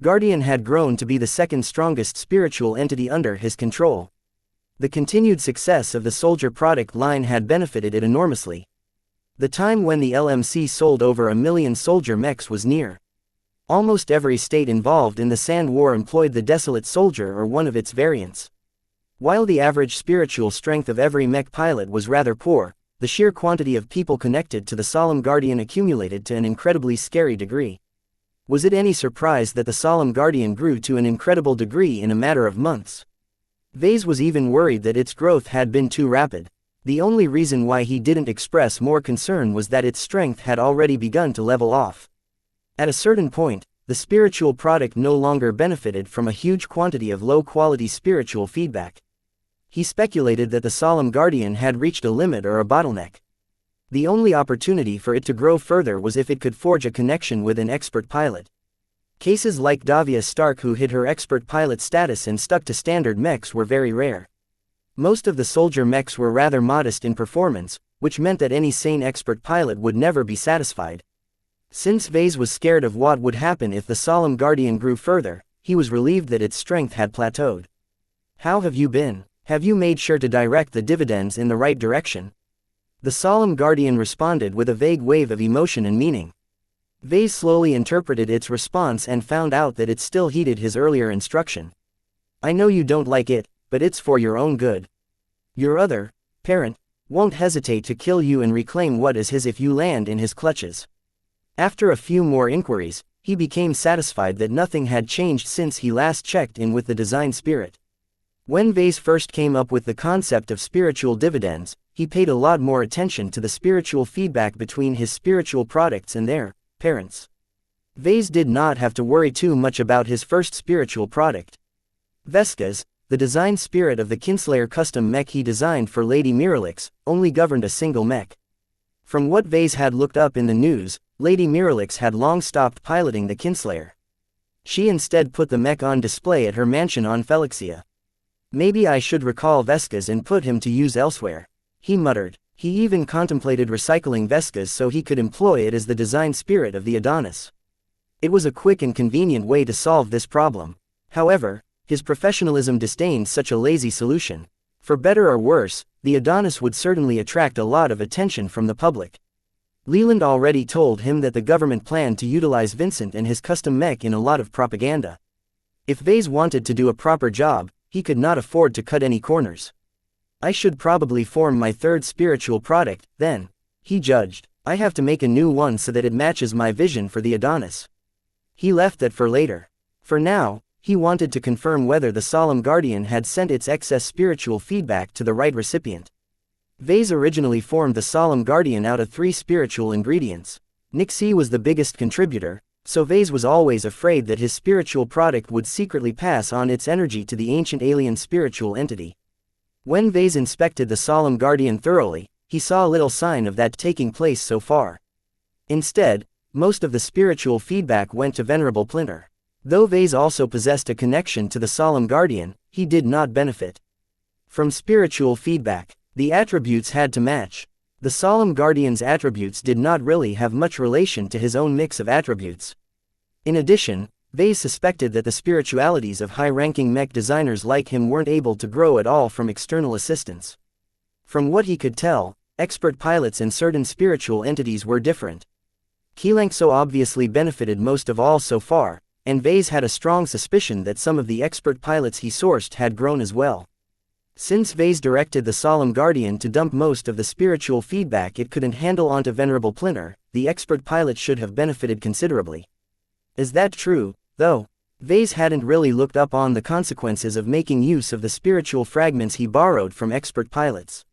Guardian had grown to be the second strongest spiritual entity under his control. The continued success of the soldier product line had benefited it enormously. The time when the LMC sold over 1 million soldier mechs was near. Almost every state involved in the Sand War employed the Desolate Soldier or one of its variants. While the average spiritual strength of every mech pilot was rather poor, the sheer quantity of people connected to the Solemn Guardian accumulated to an incredibly scary degree. Was it any surprise that the Solemn Guardian grew to an incredible degree in a matter of months? Vase was even worried that its growth had been too rapid. The only reason why he didn't express more concern was that its strength had already begun to level off. At a certain point, the spiritual product no longer benefited from a huge quantity of low-quality spiritual feedback. He speculated that the Solemn Guardian had reached a limit or a bottleneck. The only opportunity for it to grow further was if it could forge a connection with an expert pilot. Cases like Davia Stark, who hid her expert pilot status and stuck to standard mechs, were very rare. Most of the soldier mechs were rather modest in performance, which meant that any sane expert pilot would never be satisfied. Since Vase was scared of what would happen if the Solemn Guardian grew further, he was relieved that its strength had plateaued. "How have you been? Have you made sure to direct the dividends in the right direction?" The Solemn Guardian responded with a vague wave of emotion and meaning. Vase slowly interpreted its response and found out that it still heeded his earlier instruction. "I know you don't like it, but it's for your own good. Your other parent won't hesitate to kill you and reclaim what is his if you land in his clutches." After a few more inquiries, he became satisfied that nothing had changed since he last checked in with the design spirit. When Vase first came up with the concept of spiritual dividends, he paid a lot more attention to the spiritual feedback between his spiritual products and their parents. Vase did not have to worry too much about his first spiritual product. Vescas, the design spirit of the Kinslayer custom mech he designed for Lady Miralix, only governed a single mech. From what Vase had looked up in the news, Lady Miralix had long stopped piloting the Kinslayer. She instead put the mech on display at her mansion on Felixia. "Maybe I should recall Vescas and put him to use elsewhere," he muttered. He even contemplated recycling Vescas so he could employ it as the design spirit of the Adonis. It was a quick and convenient way to solve this problem. However, his professionalism disdained such a lazy solution. For better or worse, the Adonis would certainly attract a lot of attention from the public. Leland already told him that the government planned to utilize Vincent and his custom mech in a lot of propaganda. If Vase wanted to do a proper job, he could not afford to cut any corners. "I should probably form my third spiritual product, then," he judged. "I have to make a new one so that it matches my vision for the Adonis." He left that for later. For now, he wanted to confirm whether the Solemn Guardian had sent its excess spiritual feedback to the right recipient. Vase originally formed the Solemn Guardian out of 3 spiritual ingredients. xianxia was the biggest contributor, so Vase was always afraid that his spiritual product would secretly pass on its energy to the ancient alien spiritual entity. When Vase inspected the Solemn Guardian thoroughly, he saw little sign of that taking place so far. Instead, most of the spiritual feedback went to Venerable Plinter. Though Vase also possessed a connection to the Solemn Guardian, he did not benefit from spiritual feedback. The attributes had to match. The Solemn Guardian's attributes did not really have much relation to his own mix of attributes. In addition, Vase suspected that the spiritualities of high-ranking mech designers like him weren't able to grow at all from external assistance. From what he could tell, expert pilots and certain spiritual entities were different. xianxia obviously benefited most of all so far, and Vase had a strong suspicion that some of the expert pilots he sourced had grown as well. Since Vase directed the Solemn Guardian to dump most of the spiritual feedback it couldn't handle onto Venerable Plinter, the expert pilot should have benefited considerably. Is that true, though? Vase hadn't really looked up on the consequences of making use of the spiritual fragments he borrowed from expert pilots.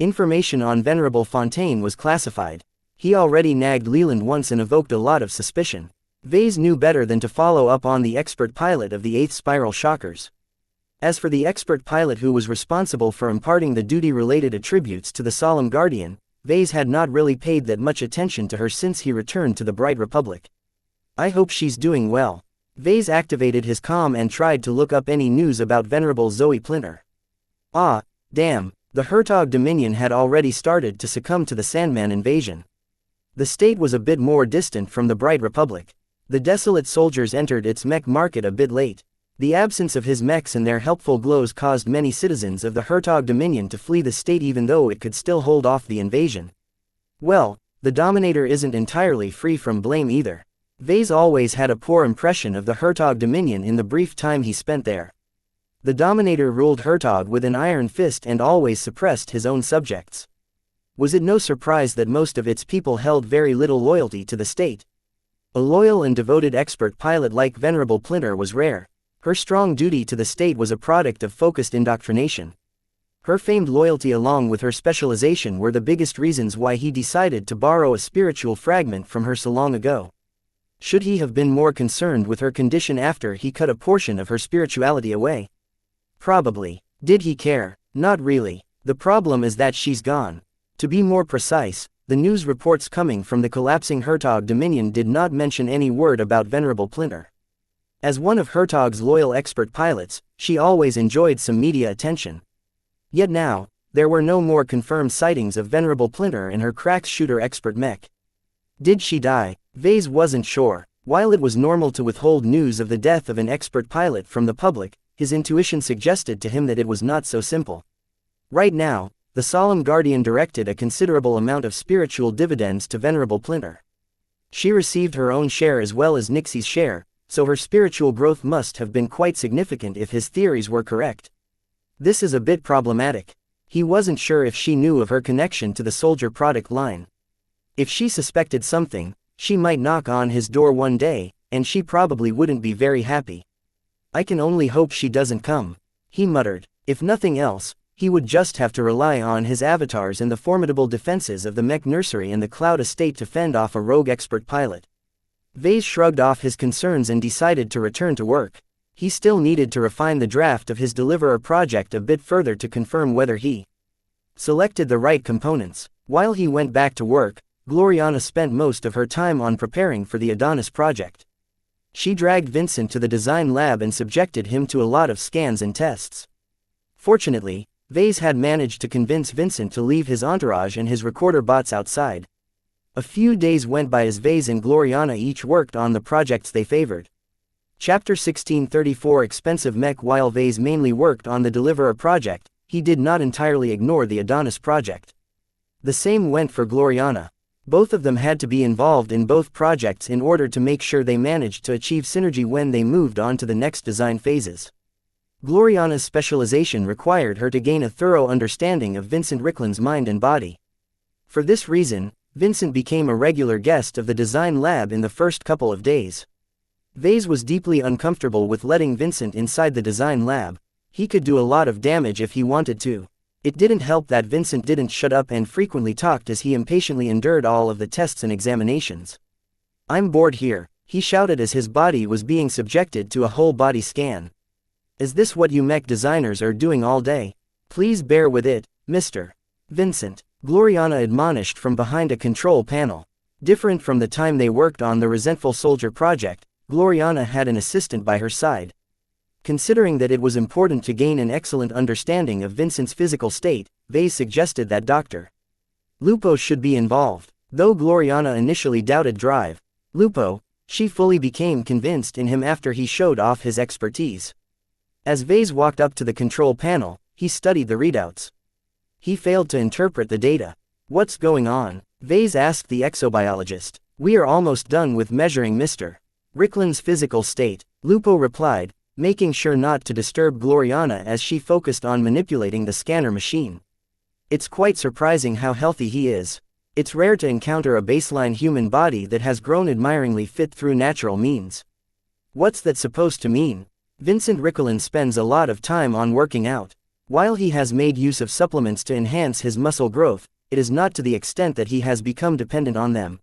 Information on Venerable Fontaine was classified. He already nagged Leland once and evoked a lot of suspicion. Vase knew better than to follow up on the expert pilot of the 8th Spiral Shockers. As for the expert pilot who was responsible for imparting the duty-related attributes to the Solemn Guardian, Vase had not really paid that much attention to her since he returned to the Bright Republic. I hope she's doing well. Vase activated his comm and tried to look up any news about Venerable Zoe Plinter. Ah, damn, the Hertog Dominion had already started to succumb to the Sandman invasion. The state was a bit more distant from the Bright Republic. The desolate soldiers entered its mech market a bit late. The absence of his mechs and their helpful glows caused many citizens of the Hertog Dominion to flee the state even though it could still hold off the invasion. Well, the Dominator isn't entirely free from blame either. Vase always had a poor impression of the Hertog Dominion in the brief time he spent there. The Dominator ruled Hertog with an iron fist and always suppressed his own subjects. Was it no surprise that most of its people held very little loyalty to the state? A loyal and devoted expert pilot like Venerable Plinter was rare. Her strong duty to the state was a product of focused indoctrination. Her famed loyalty along with her specialization were the biggest reasons why he decided to borrow a spiritual fragment from her so long ago. Should he have been more concerned with her condition after he cut a portion of her spirituality away? Probably. Did he care? Not really. The problem is that she's gone. To be more precise, the news reports coming from the collapsing Hertog Dominion did not mention any word about Venerable Plinter. As one of Hertog's loyal expert pilots, she always enjoyed some media attention. Yet now, there were no more confirmed sightings of Venerable Plinter and her crack shooter expert mech. Did she die? Vase wasn't sure. While it was normal to withhold news of the death of an expert pilot from the public, his intuition suggested to him that it was not so simple. Right now, the Solemn Guardian directed a considerable amount of spiritual dividends to Venerable Plinter. She received her own share as well as Nixie's share, so her spiritual growth must have been quite significant if his theories were correct. This is a bit problematic. He wasn't sure if she knew of her connection to the soldier product line. If she suspected something, she might knock on his door one day, and she probably wouldn't be very happy. I can only hope she doesn't come, he muttered. If nothing else, he would just have to rely on his avatars and the formidable defenses of the mech nursery and the Cloud Estate to fend off a rogue expert pilot. Vase shrugged off his concerns and decided to return to work. He still needed to refine the draft of his Deliverer project a bit further to confirm whether he selected the right components. While he went back to work, Gloriana spent most of her time on preparing for the Adonis project. She dragged Vincent to the design lab and subjected him to a lot of scans and tests. Fortunately, Vase had managed to convince Vincent to leave his entourage and his recorder bots outside. A few days went by as Vase and Gloriana each worked on the projects they favored. Chapter 1634 Expensive Mech. While Vase mainly worked on the Deliverer project, he did not entirely ignore the Adonis project. The same went for Gloriana. Both of them had to be involved in both projects in order to make sure they managed to achieve synergy when they moved on to the next design phases. Gloriana's specialization required her to gain a thorough understanding of Vincent Rickland's mind and body. For this reason, Vincent became a regular guest of the design lab in the first couple of days. Vase was deeply uncomfortable with letting Vincent inside the design lab. He could do a lot of damage if he wanted to. It didn't help that Vincent didn't shut up and frequently talked as he impatiently endured all of the tests and examinations. "I'm bored here," he shouted as his body was being subjected to a whole body scan. "Is this what you mech designers are doing all day? Please bear with it, Mr. Vincent," Gloriana admonished from behind a control panel. Different from the time they worked on the Resentful Soldier project, Gloriana had an assistant by her side. Considering that it was important to gain an excellent understanding of Vincent's physical state, Vase suggested that Dr. Lupo should be involved. Though Gloriana initially doubted Drive Lupo, she fully became convinced in him after he showed off his expertise. As Vase walked up to the control panel, he studied the readouts. He failed to interpret the data. "What's going on?" Vase asked the exobiologist. "We are almost done with measuring Mr. Rickland's physical state," Lupo replied, making sure not to disturb Gloriana as she focused on manipulating the scanner machine. "It's quite surprising how healthy he is. It's rare to encounter a baseline human body that has grown admiringly fit through natural means." "What's that supposed to mean?" Vincent Rickland spends a lot of time on working out. While he has made use of supplements to enhance his muscle growth, it is not to the extent that he has become dependent on them.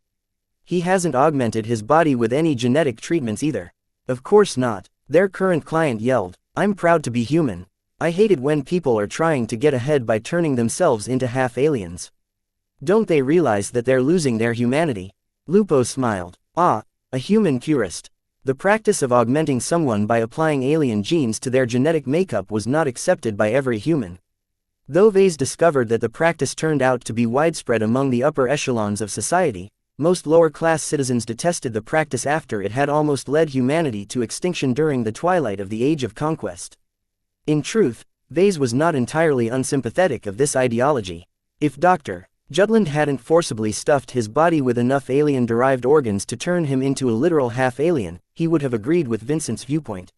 He hasn't augmented his body with any genetic treatments either. "Of course not," their current client yelled. "I'm proud to be human. I hate it when people are trying to get ahead by turning themselves into half-aliens. Don't they realize that they're losing their humanity?" Lupo smiled. "Ah, a human purist." The practice of augmenting someone by applying alien genes to their genetic makeup was not accepted by every human. Though Vase discovered that the practice turned out to be widespread among the upper echelons of society, most lower-class citizens detested the practice after it had almost led humanity to extinction during the twilight of the Age of Conquest. In truth, Vase was not entirely unsympathetic of this ideology. If Dr. Jutland hadn't forcibly stuffed his body with enough alien-derived organs to turn him into a literal half-alien, he would have agreed with Vincent's viewpoint.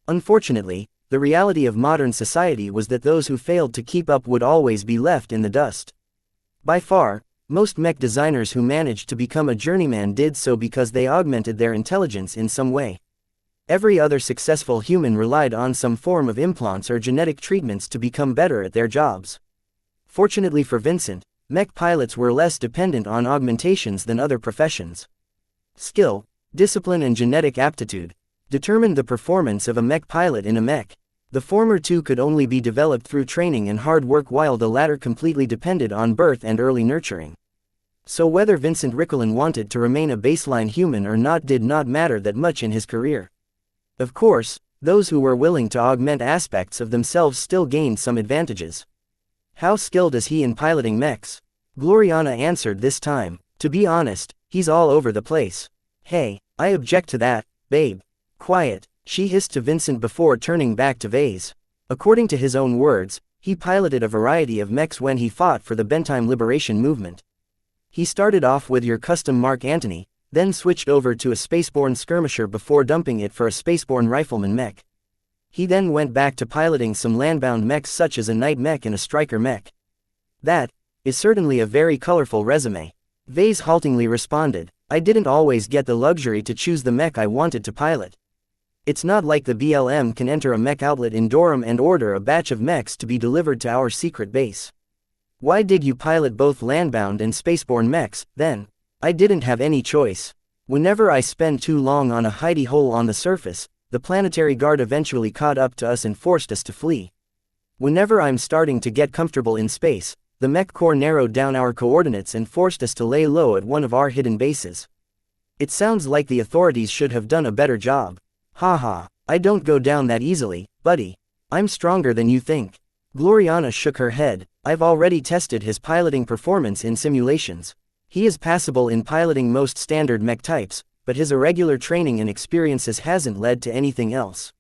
Unfortunately, the reality of modern society was that those who failed to keep up would always be left in the dust. By far, most mech designers who managed to become a journeyman did so because they augmented their intelligence in some way. Every other successful human relied on some form of implants or genetic treatments to become better at their jobs. Fortunately for Vincent, mech pilots were less dependent on augmentations than other professions. Skill, discipline and genetic aptitude determined the performance of a mech pilot in a mech. The former two could only be developed through training and hard work, while the latter completely depended on birth and early nurturing. So whether Vincent Rickland wanted to remain a baseline human or not did not matter that much in his career. Of course, those who were willing to augment aspects of themselves still gained some advantages. "How skilled is he in piloting mechs?" Gloriana answered this time. "To be honest, he's all over the place." "Hey, I object to that, babe." "Quiet," she hissed to Vincent before turning back to Vase. According to his own words, he piloted a variety of mechs when he fought for the Bentime Liberation Movement. He started off with your custom Mark Antony, then switched over to a spaceborne skirmisher before dumping it for a spaceborne rifleman mech. He then went back to piloting some landbound mechs such as a Knight mech and a Striker mech. "That is certainly a very colorful resume," Vase haltingly responded. "I didn't always get the luxury to choose the mech I wanted to pilot. It's not like the BLM can enter a mech outlet in Durham and order a batch of mechs to be delivered to our secret base. Why did you pilot both landbound and spaceborne mechs, then?" "I didn't have any choice. Whenever I spend too long on a hidey hole on the surface, the planetary guard eventually caught up to us and forced us to flee. Whenever I'm starting to get comfortable in space, the Mech Corps narrowed down our coordinates and forced us to lay low at one of our hidden bases. It sounds like the authorities should have done a better job." "Haha, I don't go down that easily, buddy. I'm stronger than you think." Gloriana shook her head. "I've already tested his piloting performance in simulations. He is passable in piloting most standard mech types, but his irregular training and experiences hasn't led to anything else.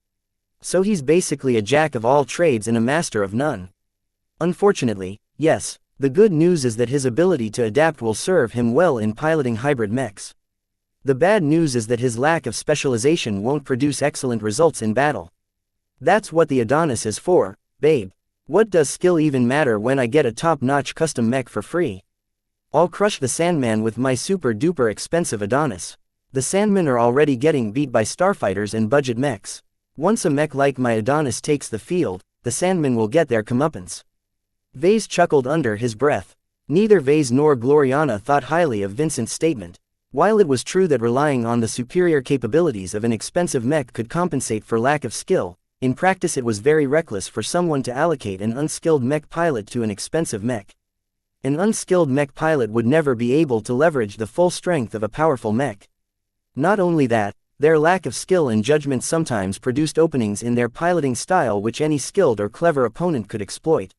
So he's basically a jack of all trades and a master of none." "Unfortunately, yes. The good news is that his ability to adapt will serve him well in piloting hybrid mechs. The bad news is that his lack of specialization won't produce excellent results in battle. That's what the Adonis is for, babe. What does skill even matter when I get a top-notch custom mech for free? I'll crush the Sandman with my super-duper expensive Adonis. The Sandmen are already getting beat by starfighters and budget mechs. Once a mech like my Adonis takes the field, the Sandmen will get their comeuppance." Vase chuckled under his breath. Neither Vase nor Gloriana thought highly of Vincent's statement. While it was true that relying on the superior capabilities of an expensive mech could compensate for lack of skill, in practice it was very reckless for someone to allocate an unskilled mech pilot to an expensive mech. An unskilled mech pilot would never be able to leverage the full strength of a powerful mech. Not only that, their lack of skill and judgment sometimes produced openings in their piloting style which any skilled or clever opponent could exploit.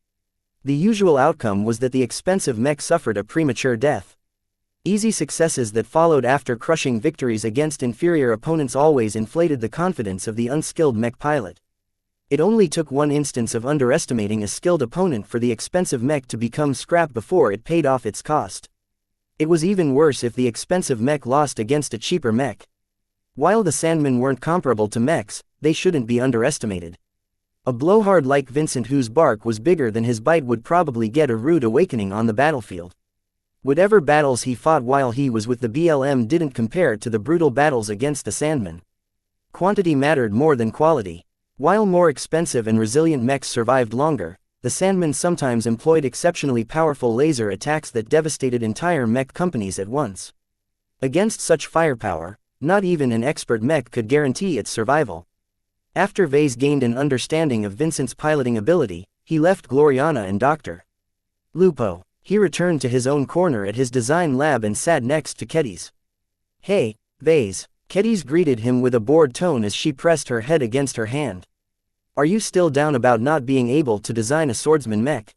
The usual outcome was that the expensive mech suffered a premature death. Easy successes that followed after crushing victories against inferior opponents always inflated the confidence of the unskilled mech pilot. It only took one instance of underestimating a skilled opponent for the expensive mech to become scrap before it paid off its cost. It was even worse if the expensive mech lost against a cheaper mech. While the Sandmen weren't comparable to mechs, they shouldn't be underestimated. A blowhard like Vincent, whose bark was bigger than his bite, would probably get a rude awakening on the battlefield. Whatever battles he fought while he was with the BLM didn't compare to the brutal battles against the Sandmen. Quantity mattered more than quality. While more expensive and resilient mechs survived longer, the Sandmen sometimes employed exceptionally powerful laser attacks that devastated entire mech companies at once. Against such firepower, not even an expert mech could guarantee its survival. After Vase gained an understanding of Vincent's piloting ability, he left Gloriana and Dr. Lupo. He returned to his own corner at his design lab and sat next to Keddy's. "Hey, Vase." Keddy's greeted him with a bored tone as she pressed her head against her hand. "Are you still down about not being able to design a swordsman mech?"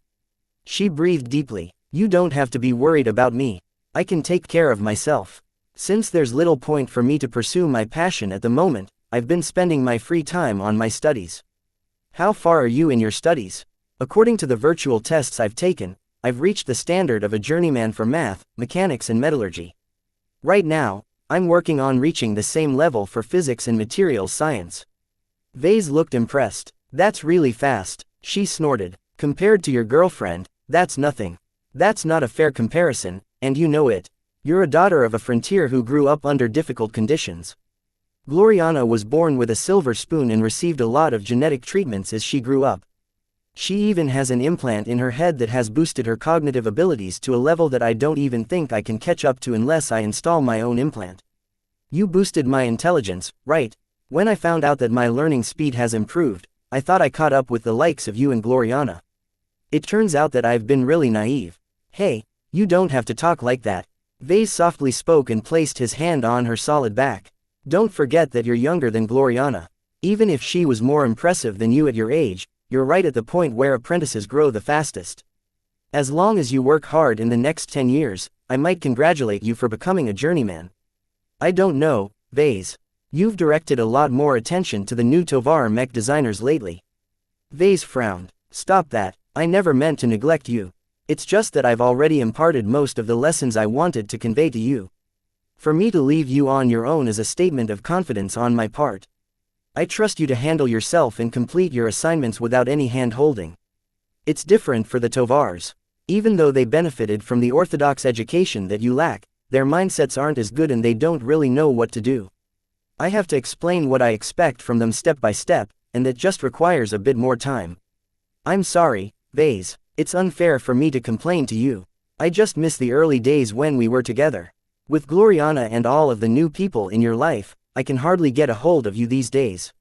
She breathed deeply. "You don't have to be worried about me. I can take care of myself. Since there's little point for me to pursue my passion at the moment, I've been spending my free time on my studies." "How far are you in your studies?" "According to the virtual tests I've taken, I've reached the standard of a journeyman for math, mechanics and metallurgy. Right now, I'm working on reaching the same level for physics and materials science." Vase looked impressed. "That's really fast," she snorted. "Compared to your girlfriend, that's nothing. That's not a fair comparison, and you know it. You're a daughter of a frontier who grew up under difficult conditions. Gloriana was born with a silver spoon and received a lot of genetic treatments as she grew up. She even has an implant in her head that has boosted her cognitive abilities to a level that I don't even think I can catch up to unless I install my own implant. You boosted my intelligence, right? When I found out that my learning speed has improved, I thought I caught up with the likes of you and Gloriana. It turns out that I've been really naive." "Hey, you don't have to talk like that." Vase softly spoke and placed his hand on her solid back. "Don't forget that you're younger than Gloriana. Even if she was more impressive than you at your age, you're right at the point where apprentices grow the fastest. As long as you work hard in the next 10 years, I might congratulate you for becoming a journeyman." "I don't know, Vase. You've directed a lot more attention to the new Tovar mech designers lately." Vase frowned. "Stop that, I never meant to neglect you. It's just that I've already imparted most of the lessons I wanted to convey to you. For me to leave you on your own is a statement of confidence on my part. I trust you to handle yourself and complete your assignments without any hand-holding. It's different for the Tovars. Even though they benefited from the orthodox education that you lack, their mindsets aren't as good and they don't really know what to do. I have to explain what I expect from them step by step, and that just requires a bit more time. I'm sorry, Vase, it's unfair for me to complain to you. I just miss the early days when we were together. With Gloriana and all of the new people in your life, I can hardly get a hold of you these days.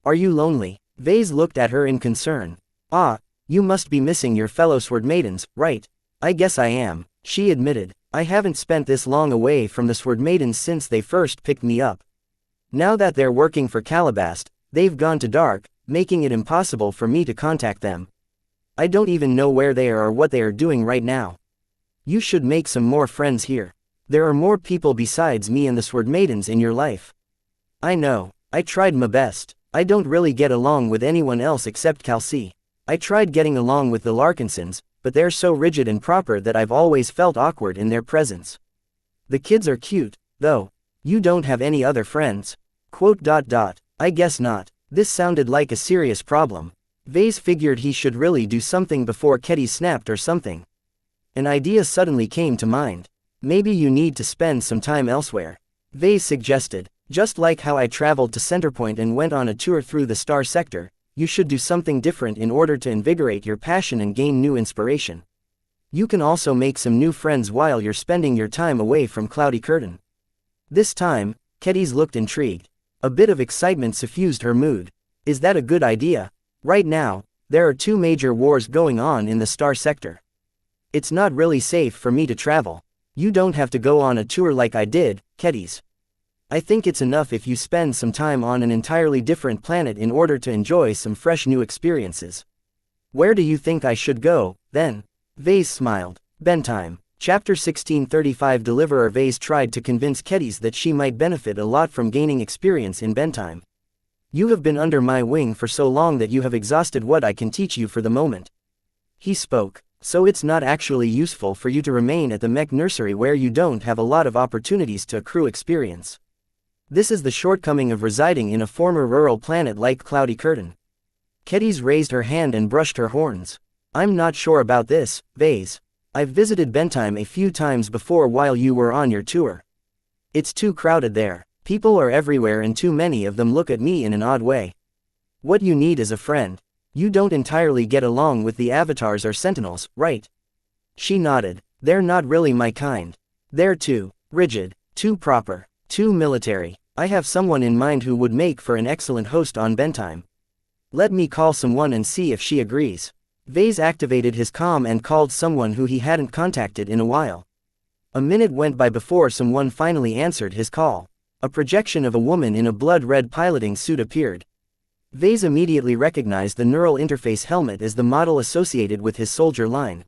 Are you lonely?" Vase looked at her in concern. "Ah, you must be missing your fellow sword maidens, right?" "I guess I am," she admitted. "I haven't spent this long away from the sword maidens since they first picked me up. Now that they're working for Calabast, they've gone to dark, making it impossible for me to contact them. I don't even know where they are or what they are doing right now. You should make some more friends here. There are more people besides me and the sword maidens in your life." "I know, I tried my best. I don't really get along with anyone else except Kelsey. I tried getting along with the Larkinsons, but they're so rigid and proper that I've always felt awkward in their presence. The kids are cute, though. You don't have any other friends?" "I guess not." This sounded like a serious problem. Vase figured he should really do something before Ketty snapped or something. An idea suddenly came to mind. "Maybe you need to spend some time elsewhere," Vase suggested. "Just like how I traveled to Centerpoint and went on a tour through the Star Sector, you should do something different in order to invigorate your passion and gain new inspiration. You can also make some new friends while you're spending your time away from Cloudy Curtain." This time, Keddy's looked intrigued. A bit of excitement suffused her mood. "Is that a good idea? Right now, there are 2 major wars going on in the Star Sector. It's not really safe for me to travel. You don't have to go on a tour like I did, Keddy's." I think it's enough if you spend some time on an entirely different planet in order to enjoy some fresh new experiences. Where do you think I should go, then? Vase smiled. Bentime. Chapter 1635. Deliverer. Vase tried to convince Kedis that she might benefit a lot from gaining experience in Bentime. You have been under my wing for so long that you have exhausted what I can teach you for the moment. He spoke. So it's not actually useful for you to remain at the Mech nursery where you don't have a lot of opportunities to accrue experience. This is the shortcoming of residing in a former rural planet like Cloudy Curtain. Kedis raised her hand and brushed her horns. I'm not sure about this, Vase. I've visited Bentime a few times before while you were on your tour. It's too crowded there. People are everywhere and too many of them look at me in an odd way. What you need is a friend. You don't entirely get along with the avatars or sentinels, right? She nodded. They're not really my kind. They're too rigid, too proper, too military. I have someone in mind who would make for an excellent host on Bentime. Let me call someone and see if she agrees. Vase activated his comm and called someone who he hadn't contacted in a while. A minute went by before someone finally answered his call. A projection of a woman in a blood-red piloting suit appeared. Vase immediately recognized the neural interface helmet as the model associated with his soldier line.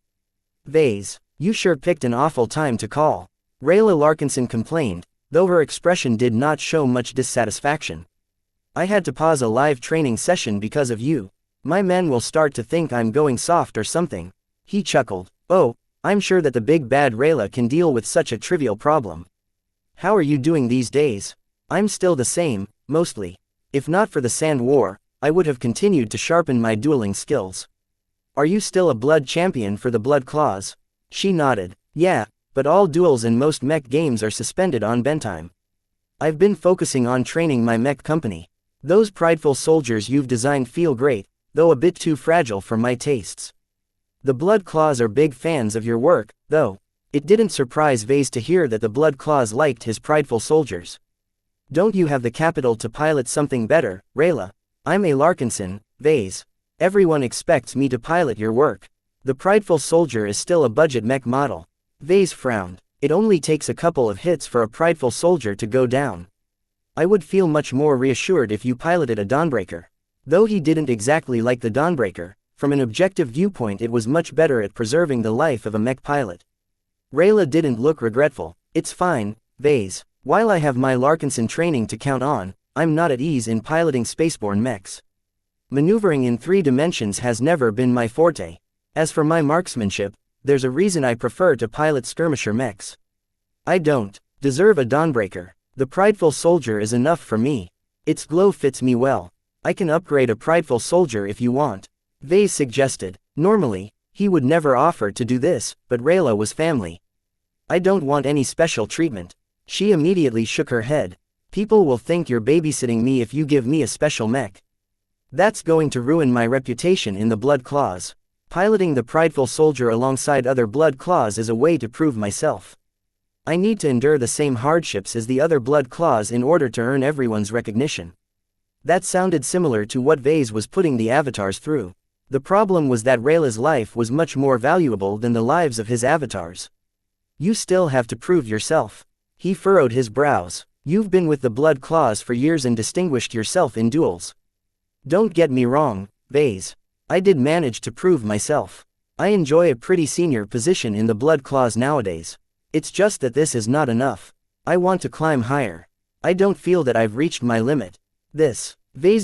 Vase, you sure picked an awful time to call. Rayla Larkinson complained, though her expression did not show much dissatisfaction. I had to pause a live training session because of you. My men will start to think I'm going soft or something. He chuckled. Oh, I'm sure that the big bad Rayla can deal with such a trivial problem. How are you doing these days? I'm still the same, mostly. If not for the Sand War, I would have continued to sharpen my dueling skills. Are you still a blood champion for the Blood Claws? She nodded. Yeah, but all duels and most mech games are suspended on Bentime. I've been focusing on training my mech company. Those prideful soldiers you've designed feel great, though a bit too fragile for my tastes. The Blood Claws are big fans of your work, though. It didn't surprise Vase to hear that the Blood Claws liked his prideful soldiers. Don't you have the capital to pilot something better, Rayla? I'm a Larkinson, Vase. Everyone expects me to pilot your work. The prideful soldier is still a budget mech model. Vase frowned. It only takes a couple of hits for a prideful soldier to go down. I would feel much more reassured if you piloted a Dawnbreaker. Though he didn't exactly like the Dawnbreaker, from an objective viewpoint it was much better at preserving the life of a mech pilot. Rayla didn't look regretful. It's fine, Vase. While I have my Larkinson training to count on, I'm not at ease in piloting spaceborne mechs. Maneuvering in 3 dimensions has never been my forte. As for my marksmanship, there's a reason I prefer to pilot skirmisher mechs. I don't deserve a Dawnbreaker. The prideful soldier is enough for me. Its glow fits me well. I can upgrade a prideful soldier if you want. Vase suggested. Normally, he would never offer to do this, but Rayla was family. I don't want any special treatment. She immediately shook her head. People will think you're babysitting me if you give me a special mech. That's going to ruin my reputation in the Blood Claws. Piloting the prideful soldier alongside other Blood Claws is a way to prove myself. I need to endure the same hardships as the other Blood Claws in order to earn everyone's recognition. That sounded similar to what Vase was putting the avatars through. The problem was that Rayla's life was much more valuable than the lives of his avatars. You still have to prove yourself. He furrowed his brows. You've been with the Blood Claws for years and distinguished yourself in duels. Don't get me wrong, Vase. I did manage to prove myself. I enjoy a pretty senior position in the Blood Claws nowadays. It's just that this is not enough. I want to climb higher. I don't feel that I've reached my limit. Vase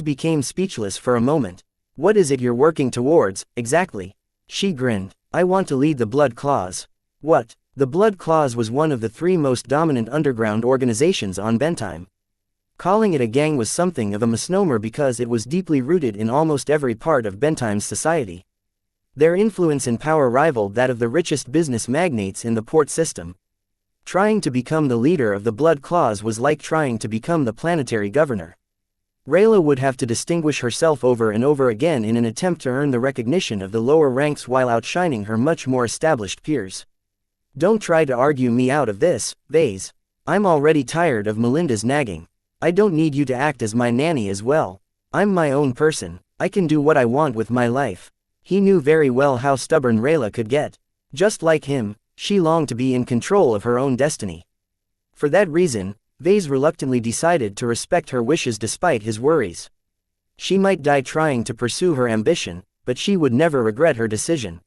became speechless for a moment. What is it you're working towards, exactly? She grinned. I want to lead the Blood Claws. What? The Blood Claws was one of the 3 most dominant underground organizations on Bentime. Calling it a gang was something of a misnomer because it was deeply rooted in almost every part of Bentime's society. Their influence and power rivaled that of the richest business magnates in the port system. Trying to become the leader of the Blood Claws was like trying to become the planetary governor. Rayla would have to distinguish herself over and over again in an attempt to earn the recognition of the lower ranks while outshining her much more established peers. Don't try to argue me out of this, Vase. I'm already tired of Melinda's nagging. I don't need you to act as my nanny as well. I'm my own person. I can do what I want with my life. He knew very well how stubborn Rayla could get. Just like him, she longed to be in control of her own destiny. For that reason, Vase reluctantly decided to respect her wishes despite his worries. She might die trying to pursue her ambition, but she would never regret her decision.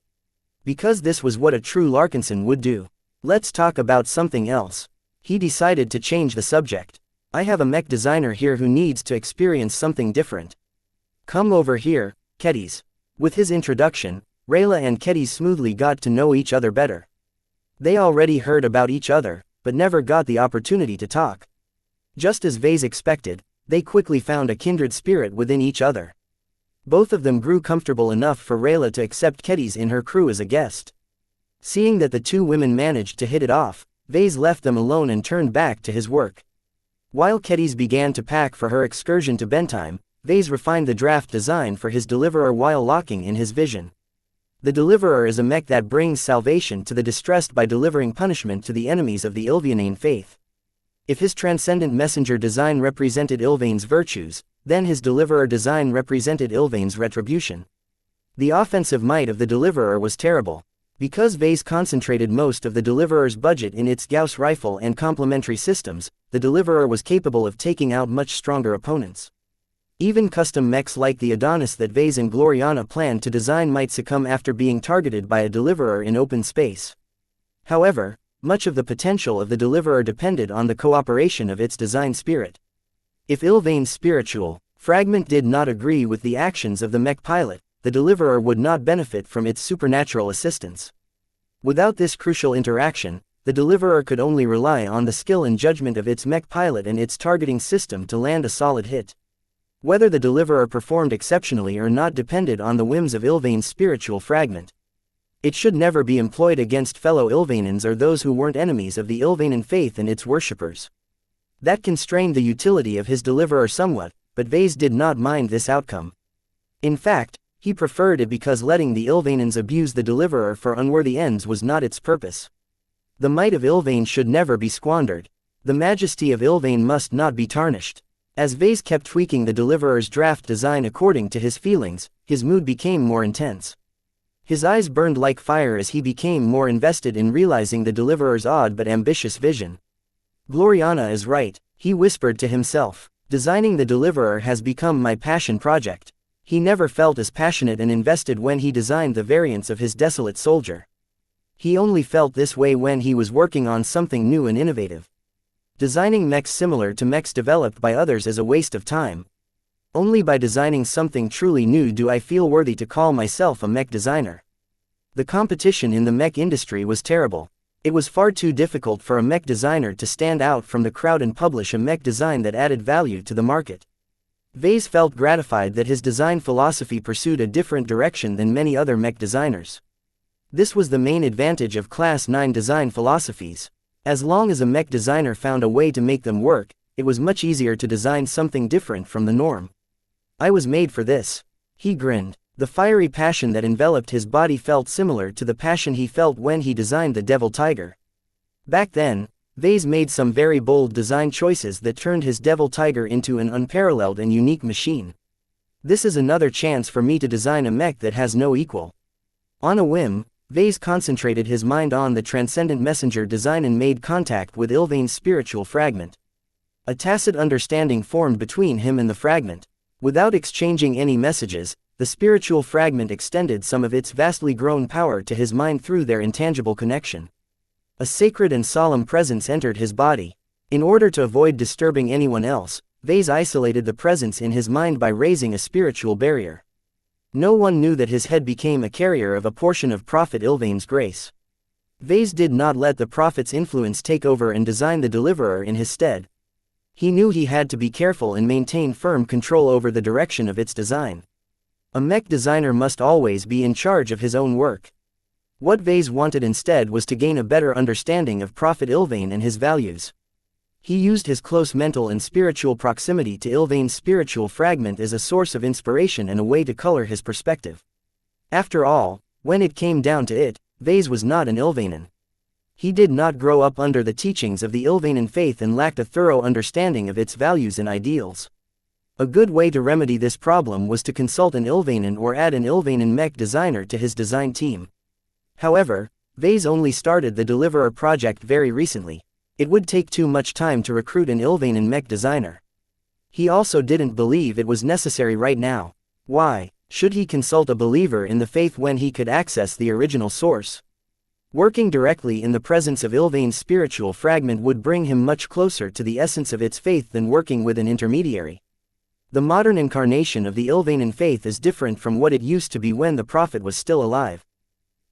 Because this was what a true Larkinson would do. Let's talk about something else. He decided to change the subject. I have a mech designer here who needs to experience something different. Come over here, Kedis. With his introduction, Rayla and Kedis smoothly got to know each other better. They already heard about each other, but never got the opportunity to talk. Just as Vase expected, they quickly found a kindred spirit within each other. Both of them grew comfortable enough for Rayla to accept Kedis in her crew as a guest. Seeing that the two women managed to hit it off, Vase left them alone and turned back to his work. While Kedis began to pack for her excursion to Bentheim, Vase refined the draft design for his deliverer while locking in his vision. The deliverer is a mech that brings salvation to the distressed by delivering punishment to the enemies of the Ilvianane faith. If his transcendent messenger design represented Ilvain's virtues, then his deliverer design represented Ilvain's retribution. The offensive might of the deliverer was terrible. Because Vase concentrated most of the deliverer's budget in its Gauss rifle and complementary systems, the deliverer was capable of taking out much stronger opponents. Even custom mechs like the Adonis that Vase and Gloriana planned to design might succumb after being targeted by a deliverer in open space. However, much of the potential of the deliverer depended on the cooperation of its design spirit. If Ilvain's spiritual fragment did not agree with the actions of the mech pilot, the deliverer would not benefit from its supernatural assistance. Without this crucial interaction, the deliverer could only rely on the skill and judgment of its mech pilot and its targeting system to land a solid hit. Whether the deliverer performed exceptionally or not depended on the whims of Ilvain's spiritual fragment. It should never be employed against fellow Ilvainans or those who weren't enemies of the Ilvainan faith and its worshippers. That constrained the utility of his deliverer somewhat, but Vase did not mind this outcome. In fact, he preferred it because letting the Ilvainans abuse the deliverer for unworthy ends was not its purpose. The might of Ilvain should never be squandered. The majesty of Ilvain must not be tarnished. As Vase kept tweaking the deliverer's draft design according to his feelings, his mood became more intense. His eyes burned like fire as he became more invested in realizing the deliverer's odd but ambitious vision. Gloriana is right, he whispered to himself. Designing the deliverer has become my passion project. He never felt as passionate and invested when he designed the variants of his desolate soldier. He only felt this way when he was working on something new and innovative. Designing mechs similar to mechs developed by others is a waste of time. Only by designing something truly new do I feel worthy to call myself a mech designer. The competition in the mech industry was terrible. It was far too difficult for a mech designer to stand out from the crowd and publish a mech design that added value to the market. Vase felt gratified that his design philosophy pursued a different direction than many other mech designers. This was the main advantage of Class 9 design philosophies. As long as a mech designer found a way to make them work, it was much easier to design something different from the norm. I was made for this. He grinned. The fiery passion that enveloped his body felt similar to the passion he felt when he designed the Devil Tiger. Back then, Vase made some very bold design choices that turned his Devil Tiger into an unparalleled and unique machine. This is another chance for me to design a mech that has no equal. On a whim, Vase concentrated his mind on the transcendent messenger design and made contact with Ilvain's spiritual fragment. A tacit understanding formed between him and the fragment. Without exchanging any messages, the spiritual fragment extended some of its vastly grown power to his mind through their intangible connection. A sacred and solemn presence entered his body. In order to avoid disturbing anyone else, Vase isolated the presence in his mind by raising a spiritual barrier. No one knew that his head became a carrier of a portion of Prophet Ilvain's grace. Vase did not let the Prophet's influence take over and design the deliverer in his stead. He knew he had to be careful and maintain firm control over the direction of its design. A mech designer must always be in charge of his own work. What Vase wanted instead was to gain a better understanding of Prophet Ilvain and his values. He used his close mental and spiritual proximity to Ilvain's spiritual fragment as a source of inspiration and a way to color his perspective. After all, when it came down to it, Vase was not an Ilvainan. He did not grow up under the teachings of the Ilvainan faith and lacked a thorough understanding of its values and ideals. A good way to remedy this problem was to consult an Ilvainan or add an Ilvainan mech designer to his design team. However, Vase only started the Deliverer project very recently. It would take too much time to recruit an Ilvanan mech designer. He also didn't believe it was necessary right now. Why should he consult a believer in the faith when he could access the original source? Working directly in the presence of Ilvain's spiritual fragment would bring him much closer to the essence of its faith than working with an intermediary. The modern incarnation of the Ilvanan faith is different from what it used to be when the prophet was still alive.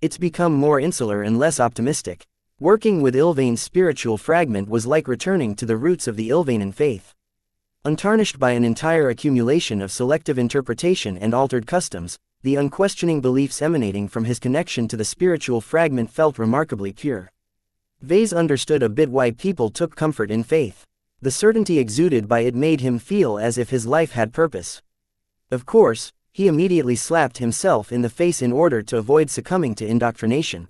It's become more insular and less optimistic. Working with Ilvain's spiritual fragment was like returning to the roots of the Ilvanan faith. Untarnished by an entire accumulation of selective interpretation and altered customs, the unquestioning beliefs emanating from his connection to the spiritual fragment felt remarkably pure. Vase understood a bit why people took comfort in faith. The certainty exuded by it made him feel as if his life had purpose. Of course, he immediately slapped himself in the face in order to avoid succumbing to indoctrination.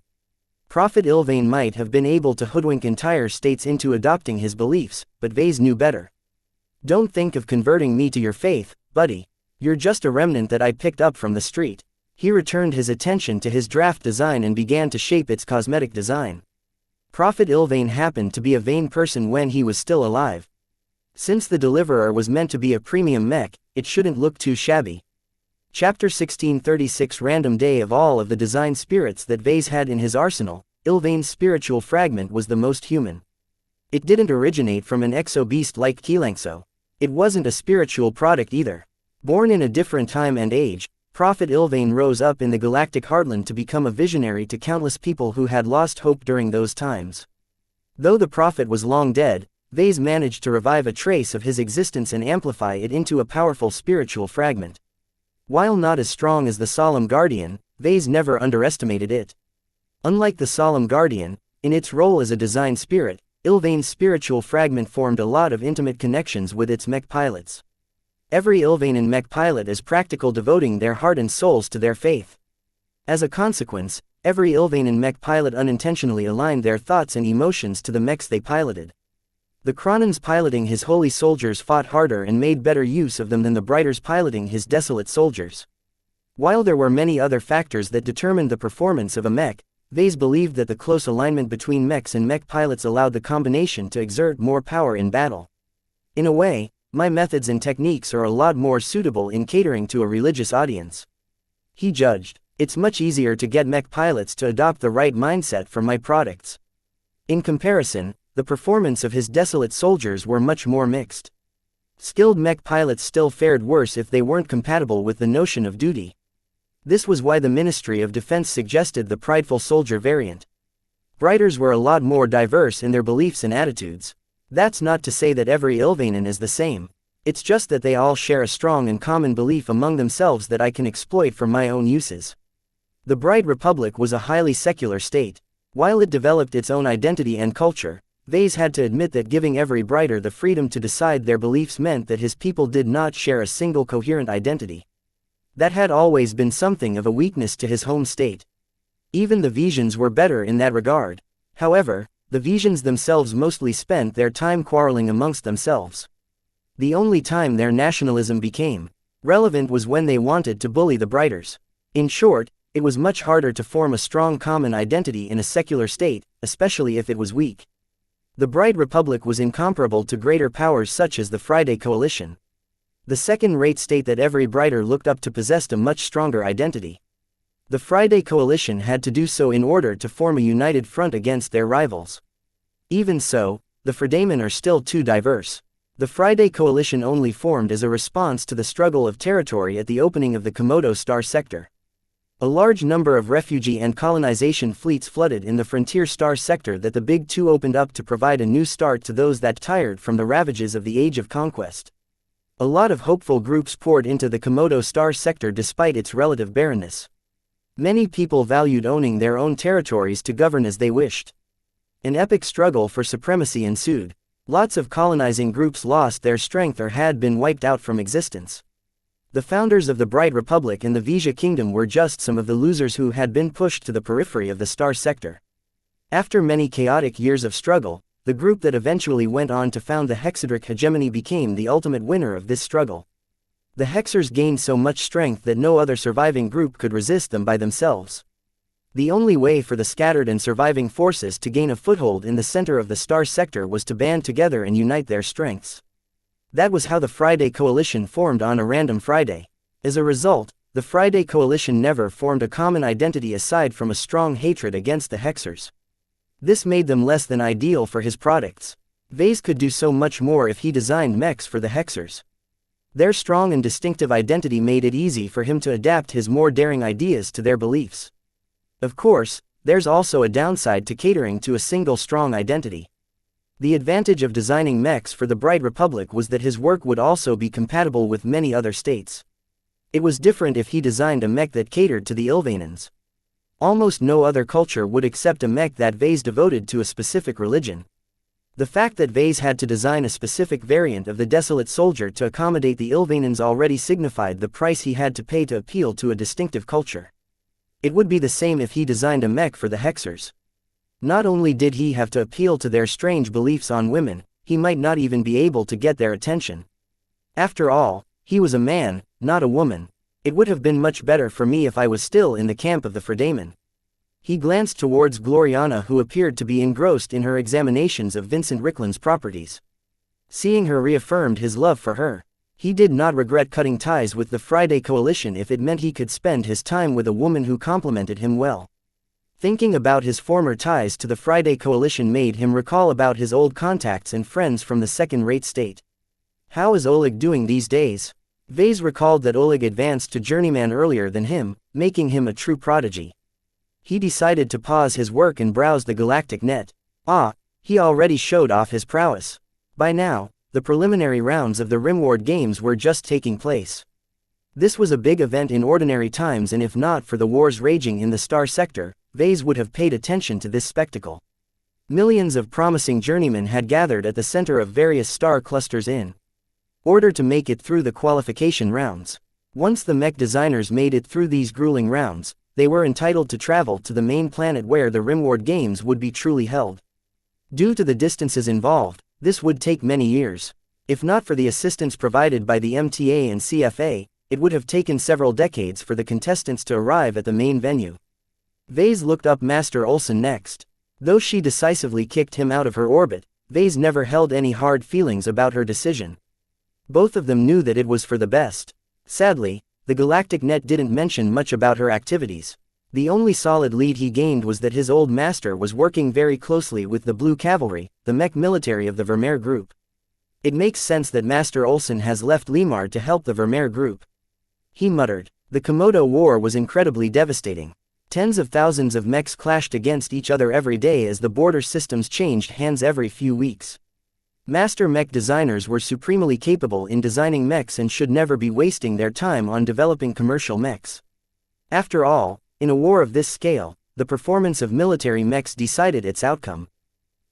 Prophet Ilvain might have been able to hoodwink entire states into adopting his beliefs, but Vase knew better. "Don't think of converting me to your faith, buddy. You're just a remnant that I picked up from the street." He returned his attention to his draft design and began to shape its cosmetic design. Prophet Ilvain happened to be a vain person when he was still alive. Since the deliverer was meant to be a premium mech, it shouldn't look too shabby. Chapter 1636 Random Day. Of all of the design spirits that Vase had in his arsenal, Ilvain's spiritual fragment was the most human. It didn't originate from an exo-beast like xianxia. It wasn't a spiritual product either. Born in a different time and age, Prophet Ilvain rose up in the galactic heartland to become a visionary to countless people who had lost hope during those times. Though the prophet was long dead, Vase managed to revive a trace of his existence and amplify it into a powerful spiritual fragment. While not as strong as the Solemn Guardian, Vase never underestimated it. Unlike the Solemn Guardian, in its role as a design spirit, Ilvain's spiritual fragment formed a lot of intimate connections with its mech pilots. Every Ilvanan mech pilot is practical, devoting their heart and souls to their faith. As a consequence, every Ilvanan mech pilot unintentionally aligned their thoughts and emotions to the mechs they piloted. The Kronans piloting his holy soldiers fought harder and made better use of them than the Briters piloting his desolate soldiers. While there were many other factors that determined the performance of a mech, Vase believed that the close alignment between mechs and mech pilots allowed the combination to exert more power in battle. In a way, my methods and techniques are a lot more suitable in catering to a religious audience. He judged. It's much easier to get mech pilots to adopt the right mindset for my products. In comparison, the performance of his desolate soldiers were much more mixed. Skilled mech pilots still fared worse if they weren't compatible with the notion of duty. This was why the Ministry of Defense suggested the prideful soldier variant. Briters were a lot more diverse in their beliefs and attitudes. That's not to say that every Ilvanan is the same. It's just that they all share a strong and common belief among themselves that I can exploit for my own uses. The Bright Republic was a highly secular state. While it developed its own identity and culture, Vase had to admit that giving every Briter the freedom to decide their beliefs meant that his people did not share a single coherent identity. That had always been something of a weakness to his home state. Even the Visions were better in that regard. However, the Visions themselves mostly spent their time quarreling amongst themselves. The only time their nationalism became relevant was when they wanted to bully the Briters. In short, it was much harder to form a strong common identity in a secular state, especially if it was weak. The Bright Republic was incomparable to greater powers such as the Friday Coalition. The second-rate state that every Briter looked up to possessed a much stronger identity. The Friday Coalition had to do so in order to form a united front against their rivals. Even so, the Fredamen are still too diverse. The Friday Coalition only formed as a response to the struggle of territory at the opening of the Komodo Star Sector. A large number of refugee and colonization fleets flooded in the Frontier Star Sector that the Big Two opened up to provide a new start to those that tired from the ravages of the Age of Conquest. A lot of hopeful groups poured into the Komodo Star Sector despite its relative barrenness. Many people valued owning their own territories to govern as they wished. An epic struggle for supremacy ensued. Lots of colonizing groups lost their strength or had been wiped out from existence. The founders of the Bright Republic and the Vija Kingdom were just some of the losers who had been pushed to the periphery of the Star Sector. After many chaotic years of struggle, the group that eventually went on to found the Hexadric hegemony became the ultimate winner of this struggle. The Hexers gained so much strength that no other surviving group could resist them by themselves. The only way for the scattered and surviving forces to gain a foothold in the center of the star sector was to band together and unite their strengths. That was how the Friday Coalition formed on a random Friday. As a result, the Friday Coalition never formed a common identity aside from a strong hatred against the Hexers. This made them less than ideal for his products. Vase could do so much more if he designed mechs for the Hexers. Their strong and distinctive identity made it easy for him to adapt his more daring ideas to their beliefs. Of course, there's also a downside to catering to a single strong identity. The advantage of designing mechs for the Bright Republic was that his work would also be compatible with many other states. It was different if he designed a mech that catered to the Ilvanans. Almost no other culture would accept a mech that Vase devoted to a specific religion. The fact that Vase had to design a specific variant of the Desolate Soldier to accommodate the Ilvanans already signified the price he had to pay to appeal to a distinctive culture. It would be the same if he designed a mech for the Hexers. Not only did he have to appeal to their strange beliefs on women, he might not even be able to get their attention. After all, he was a man, not a woman. It would have been much better for me if I was still in the camp of the Fredaman. He glanced towards Gloriana, who appeared to be engrossed in her examinations of Vincent Rickland's properties. Seeing her reaffirmed his love for her. He did not regret cutting ties with the Friday Coalition if it meant he could spend his time with a woman who complimented him well. Thinking about his former ties to the Friday Coalition made him recall about his old contacts and friends from the second-rate state. How is Oleg doing these days? Vase recalled that Oleg advanced to journeyman earlier than him, making him a true prodigy. He decided to pause his work and browse the galactic net. He already showed off his prowess. By now, the preliminary rounds of the Rimward Games were just taking place. This was a big event in ordinary times, and if not for the wars raging in the star sector, Vase would have paid attention to this spectacle. Millions of promising journeymen had gathered at the center of various star clusters in order to make it through the qualification rounds. Once the mech designers made it through these grueling rounds, they were entitled to travel to the main planet where the Rimward Games would be truly held. Due to the distances involved, this would take many years. If not for the assistance provided by the MTA and CFA, it would have taken several decades for the contestants to arrive at the main venue. Vase looked up Master Olsen next. Though she decisively kicked him out of her orbit, Vase never held any hard feelings about her decision. Both of them knew that it was for the best. Sadly, the Galactic Net didn't mention much about her activities. The only solid lead he gained was that his old master was working very closely with the Blue Cavalry, the mech military of the Vermeer Group. It makes sense that Master Olsen has left Limard to help the Vermeer Group. He muttered. The Komodo War was incredibly devastating. Tens of thousands of mechs clashed against each other every day as the border systems changed hands every few weeks. Master mech designers were supremely capable in designing mechs and should never be wasting their time on developing commercial mechs. After all, in a war of this scale, the performance of military mechs decided its outcome.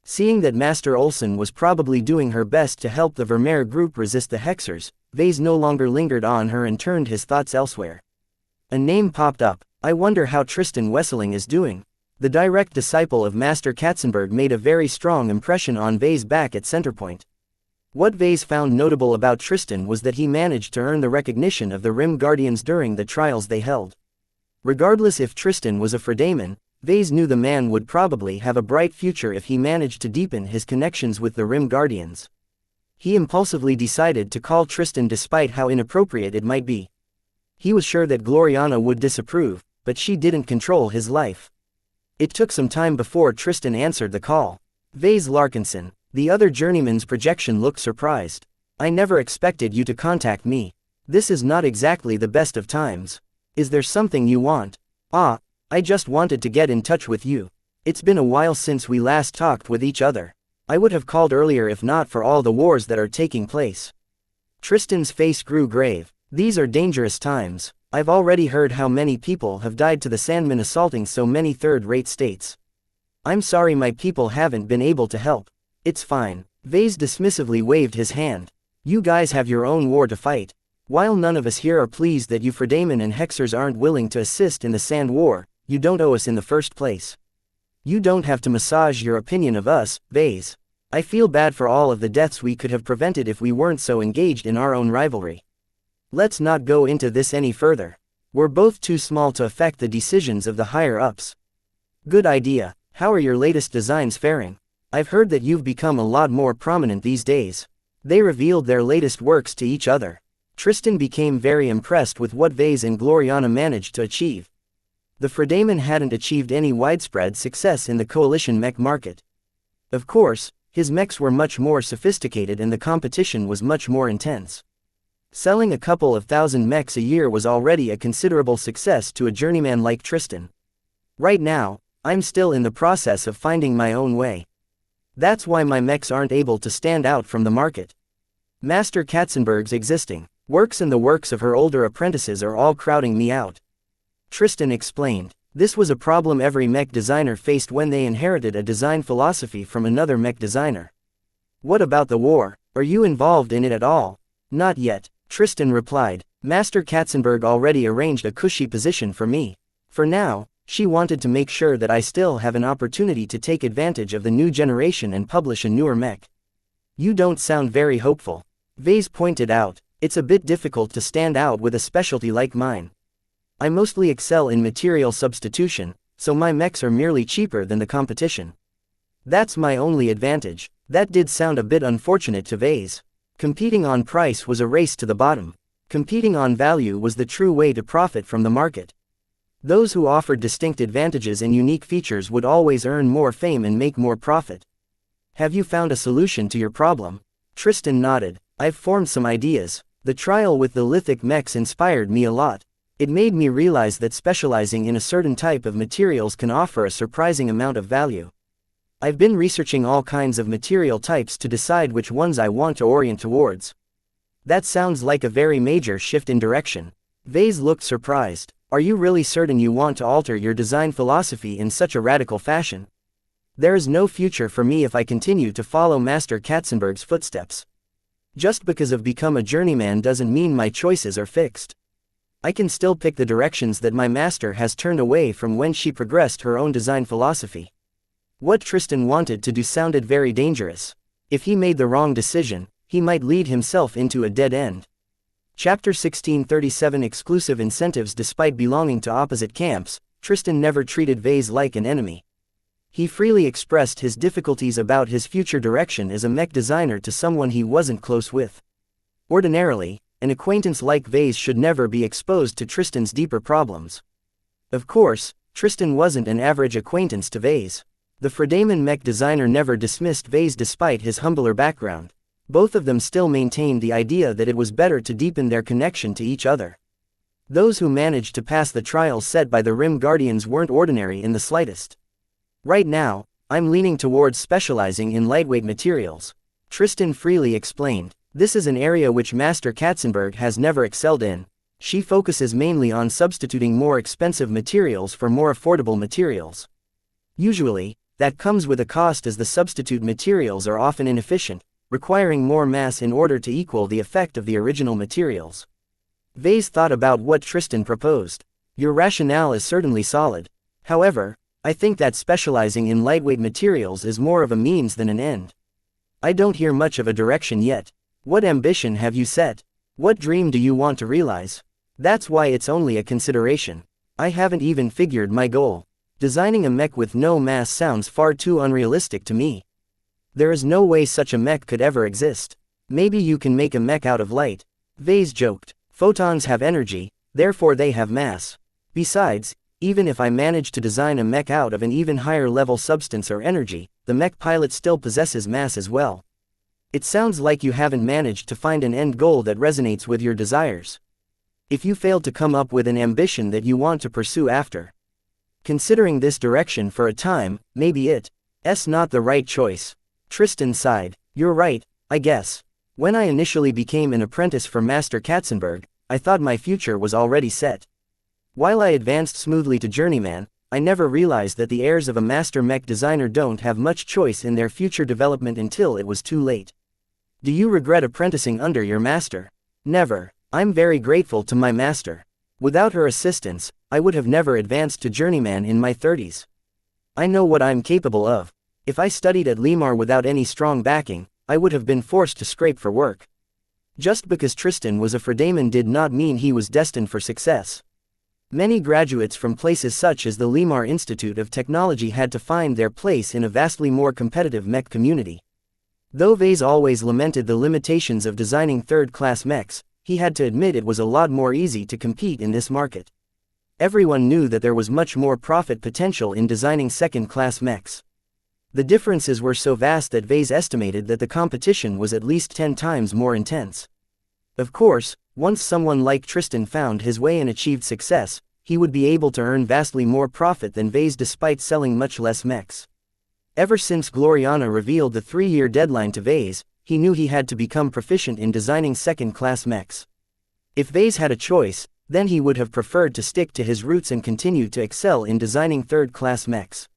Seeing that Master Olsen was probably doing her best to help the Vermeer Group resist the Hexers, Vase no longer lingered on her and turned his thoughts elsewhere. A name popped up. I wonder how Tristan Wesseling is doing. The direct disciple of Master Katzenberg made a very strong impression on Vase back at Centerpoint. What Vase found notable about Tristan was that he managed to earn the recognition of the Rim Guardians during the trials they held. Regardless if Tristan was a Fredaman, Vase knew the man would probably have a bright future if he managed to deepen his connections with the Rim Guardians. He impulsively decided to call Tristan despite how inappropriate it might be. He was sure that Gloriana would disapprove, but she didn't control his life. It took some time before Tristan answered the call. Vase Larkinson. The other journeyman's projection looked surprised. I never expected you to contact me. This is not exactly the best of times. Is there something you want? I just wanted to get in touch with you. It's been a while since we last talked with each other. I would have called earlier if not for all the wars that are taking place. Tristan's face grew grave. These are dangerous times. I've already heard how many people have died to the Sandmen assaulting so many third-rate states. I'm sorry my people haven't been able to help. It's fine. Vase dismissively waved his hand. You guys have your own war to fight. While none of us here are pleased that you Fredaman and Hexers aren't willing to assist in the Sand War, you don't owe us in the first place. You don't have to massage your opinion of us, Vase. I feel bad for all of the deaths we could have prevented if we weren't so engaged in our own rivalry. Let's not go into this any further. We're both too small to affect the decisions of the higher-ups. Good idea. How are your latest designs faring? I've heard that you've become a lot more prominent these days. They revealed their latest works to each other. Tristan became very impressed with what Vase and Gloriana managed to achieve. The Fredaman hadn't achieved any widespread success in the coalition mech market. Of course, his mechs were much more sophisticated and the competition was much more intense. Selling a couple of thousand mechs a year was already a considerable success to a journeyman like Tristan. Right now, I'm still in the process of finding my own way. That's why my mechs aren't able to stand out from the market. Master Katzenberg's existing works and the works of her older apprentices are all crowding me out. Tristan explained. This was a problem every mech designer faced when they inherited a design philosophy from another mech designer. What about the war? Are you involved in it at all? Not yet, Tristan replied. Master Katzenberg already arranged a cushy position for me. For now, she wanted to make sure that I still have an opportunity to take advantage of the new generation and publish a newer mech. You don't sound very hopeful. Vase pointed out. It's a bit difficult to stand out with a specialty like mine. I mostly excel in material substitution, so my mechs are merely cheaper than the competition. That's my only advantage. That did sound a bit unfortunate to Vase. Competing on price was a race to the bottom. Competing on value was the true way to profit from the market. Those who offered distinct advantages and unique features would always earn more fame and make more profit. Have you found a solution to your problem? Tristan nodded. I've formed some ideas. The trial with the lithic mechs inspired me a lot. It made me realize that specializing in a certain type of materials can offer a surprising amount of value. I've been researching all kinds of material types to decide which ones I want to orient towards. That sounds like a very major shift in direction. Vase looked surprised. Are you really certain you want to alter your design philosophy in such a radical fashion? There is no future for me if I continue to follow Master Katzenberg's footsteps. Just because I've become a journeyman doesn't mean my choices are fixed. I can still pick the directions that my master has turned away from when she progressed her own design philosophy. What Tristan wanted to do sounded very dangerous. If he made the wrong decision, he might lead himself into a dead end. Chapter 1637 Exclusive Incentives. Despite belonging to opposite camps, Tristan never treated Vase like an enemy. He freely expressed his difficulties about his future direction as a mech designer to someone he wasn't close with. Ordinarily, an acquaintance like Vase should never be exposed to Tristan's deeper problems. Of course, Tristan wasn't an average acquaintance to Vase. The Fredaman mech designer never dismissed Vase despite his humbler background. Both of them still maintained the idea that it was better to deepen their connection to each other. Those who managed to pass the trials set by the Rim Guardians weren't ordinary in the slightest. Right now, I'm leaning towards specializing in lightweight materials. Tristan freely explained. This is an area which Master Katzenberg has never excelled in. She focuses mainly on substituting more expensive materials for more affordable materials. Usually, that comes with a cost as the substitute materials are often inefficient, requiring more mass in order to equal the effect of the original materials. Vase thought about what Tristan proposed. Your rationale is certainly solid. However, I think that specializing in lightweight materials is more of a means than an end. I don't hear much of a direction yet. What ambition have you set? What dream do you want to realize? That's why it's only a consideration. I haven't even figured my goal. Designing a mech with no mass sounds far too unrealistic to me. There is no way such a mech could ever exist. Maybe you can make a mech out of light. Vase joked. Photons have energy, therefore they have mass. Besides, even if I manage to design a mech out of an even higher level substance or energy, the mech pilot still possesses mass as well. It sounds like you haven't managed to find an end goal that resonates with your desires. If you failed to come up with an ambition that you want to pursue after considering this direction for a time, maybe it's not the right choice. Tristan sighed. You're right, I guess. When I initially became an apprentice for Master Katzenberg, I thought my future was already set. While I advanced smoothly to journeyman, I never realized that the heirs of a master mech designer don't have much choice in their future development until it was too late. Do you regret apprenticing under your master? Never. I'm very grateful to my master. Without her assistance, I would have never advanced to journeyman in my 30s. I know what I'm capable of. If I studied at Limar without any strong backing, I would have been forced to scrape for work. Just because Tristan was a Fredaman did not mean he was destined for success. Many graduates from places such as the Limar Institute of Technology had to find their place in a vastly more competitive mech community. Though Vase always lamented the limitations of designing third-class mechs, he had to admit it was a lot more easy to compete in this market. Everyone knew that there was much more profit potential in designing second-class mechs. The differences were so vast that Vase estimated that the competition was at least 10 times more intense. Of course, once someone like Tristan found his way and achieved success, he would be able to earn vastly more profit than Vase despite selling much less mechs. Ever since Gloriana revealed the 3-year deadline to Vase, he knew he had to become proficient in designing second-class mechs. If Vase had a choice, then he would have preferred to stick to his roots and continue to excel in designing third-class mechs.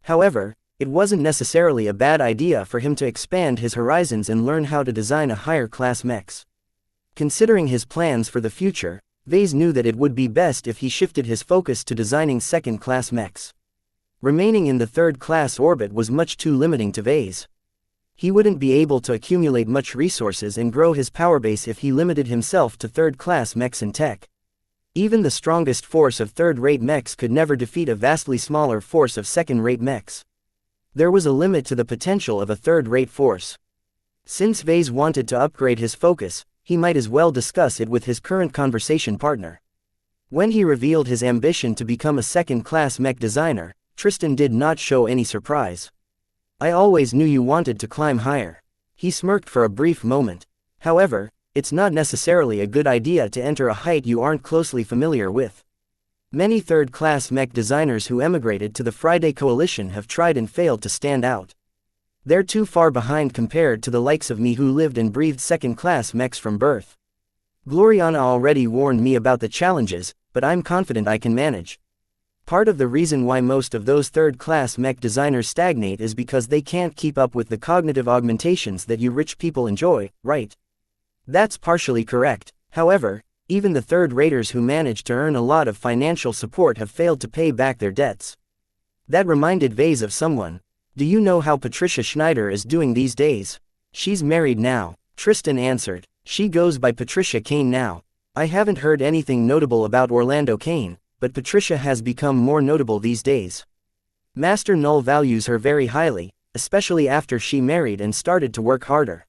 However, it wasn't necessarily a bad idea for him to expand his horizons and learn how to design a higher-class mechs. Considering his plans for the future, Vase knew that it would be best if he shifted his focus to designing second-class mechs. Remaining in the third-class orbit was much too limiting to Vase. He wouldn't be able to accumulate much resources and grow his power base if he limited himself to third-class mechs and tech. Even the strongest force of third-rate mechs could never defeat a vastly smaller force of second-rate mechs. There was a limit to the potential of a third-rate force. Since Vase wanted to upgrade his focus, he might as well discuss it with his current conversation partner. When he revealed his ambition to become a second-class mech designer, Tristan did not show any surprise. "I always knew you wanted to climb higher." He smirked for a brief moment. "However, it's not necessarily a good idea to enter a height you aren't closely familiar with. Many third-class mech designers who emigrated to the Friday Coalition have tried and failed to stand out. They're too far behind compared to the likes of me who lived and breathed second-class mechs from birth. Gloriana already warned me about the challenges, but I'm confident I can manage." Part of the reason why most of those third-class mech designers stagnate is because they can't keep up with the cognitive augmentations that you rich people enjoy, right? That's partially correct. However, even the third-raters who manage to earn a lot of financial support have failed to pay back their debts. That reminded Vase of someone. "Do you know how Patricia Schneider is doing these days?" "She's married now," Tristan answered. "She goes by Patricia Kane now. I haven't heard anything notable about Orlando Kane, but Patricia has become more notable these days. Master Null values her very highly, especially after she married and started to work harder."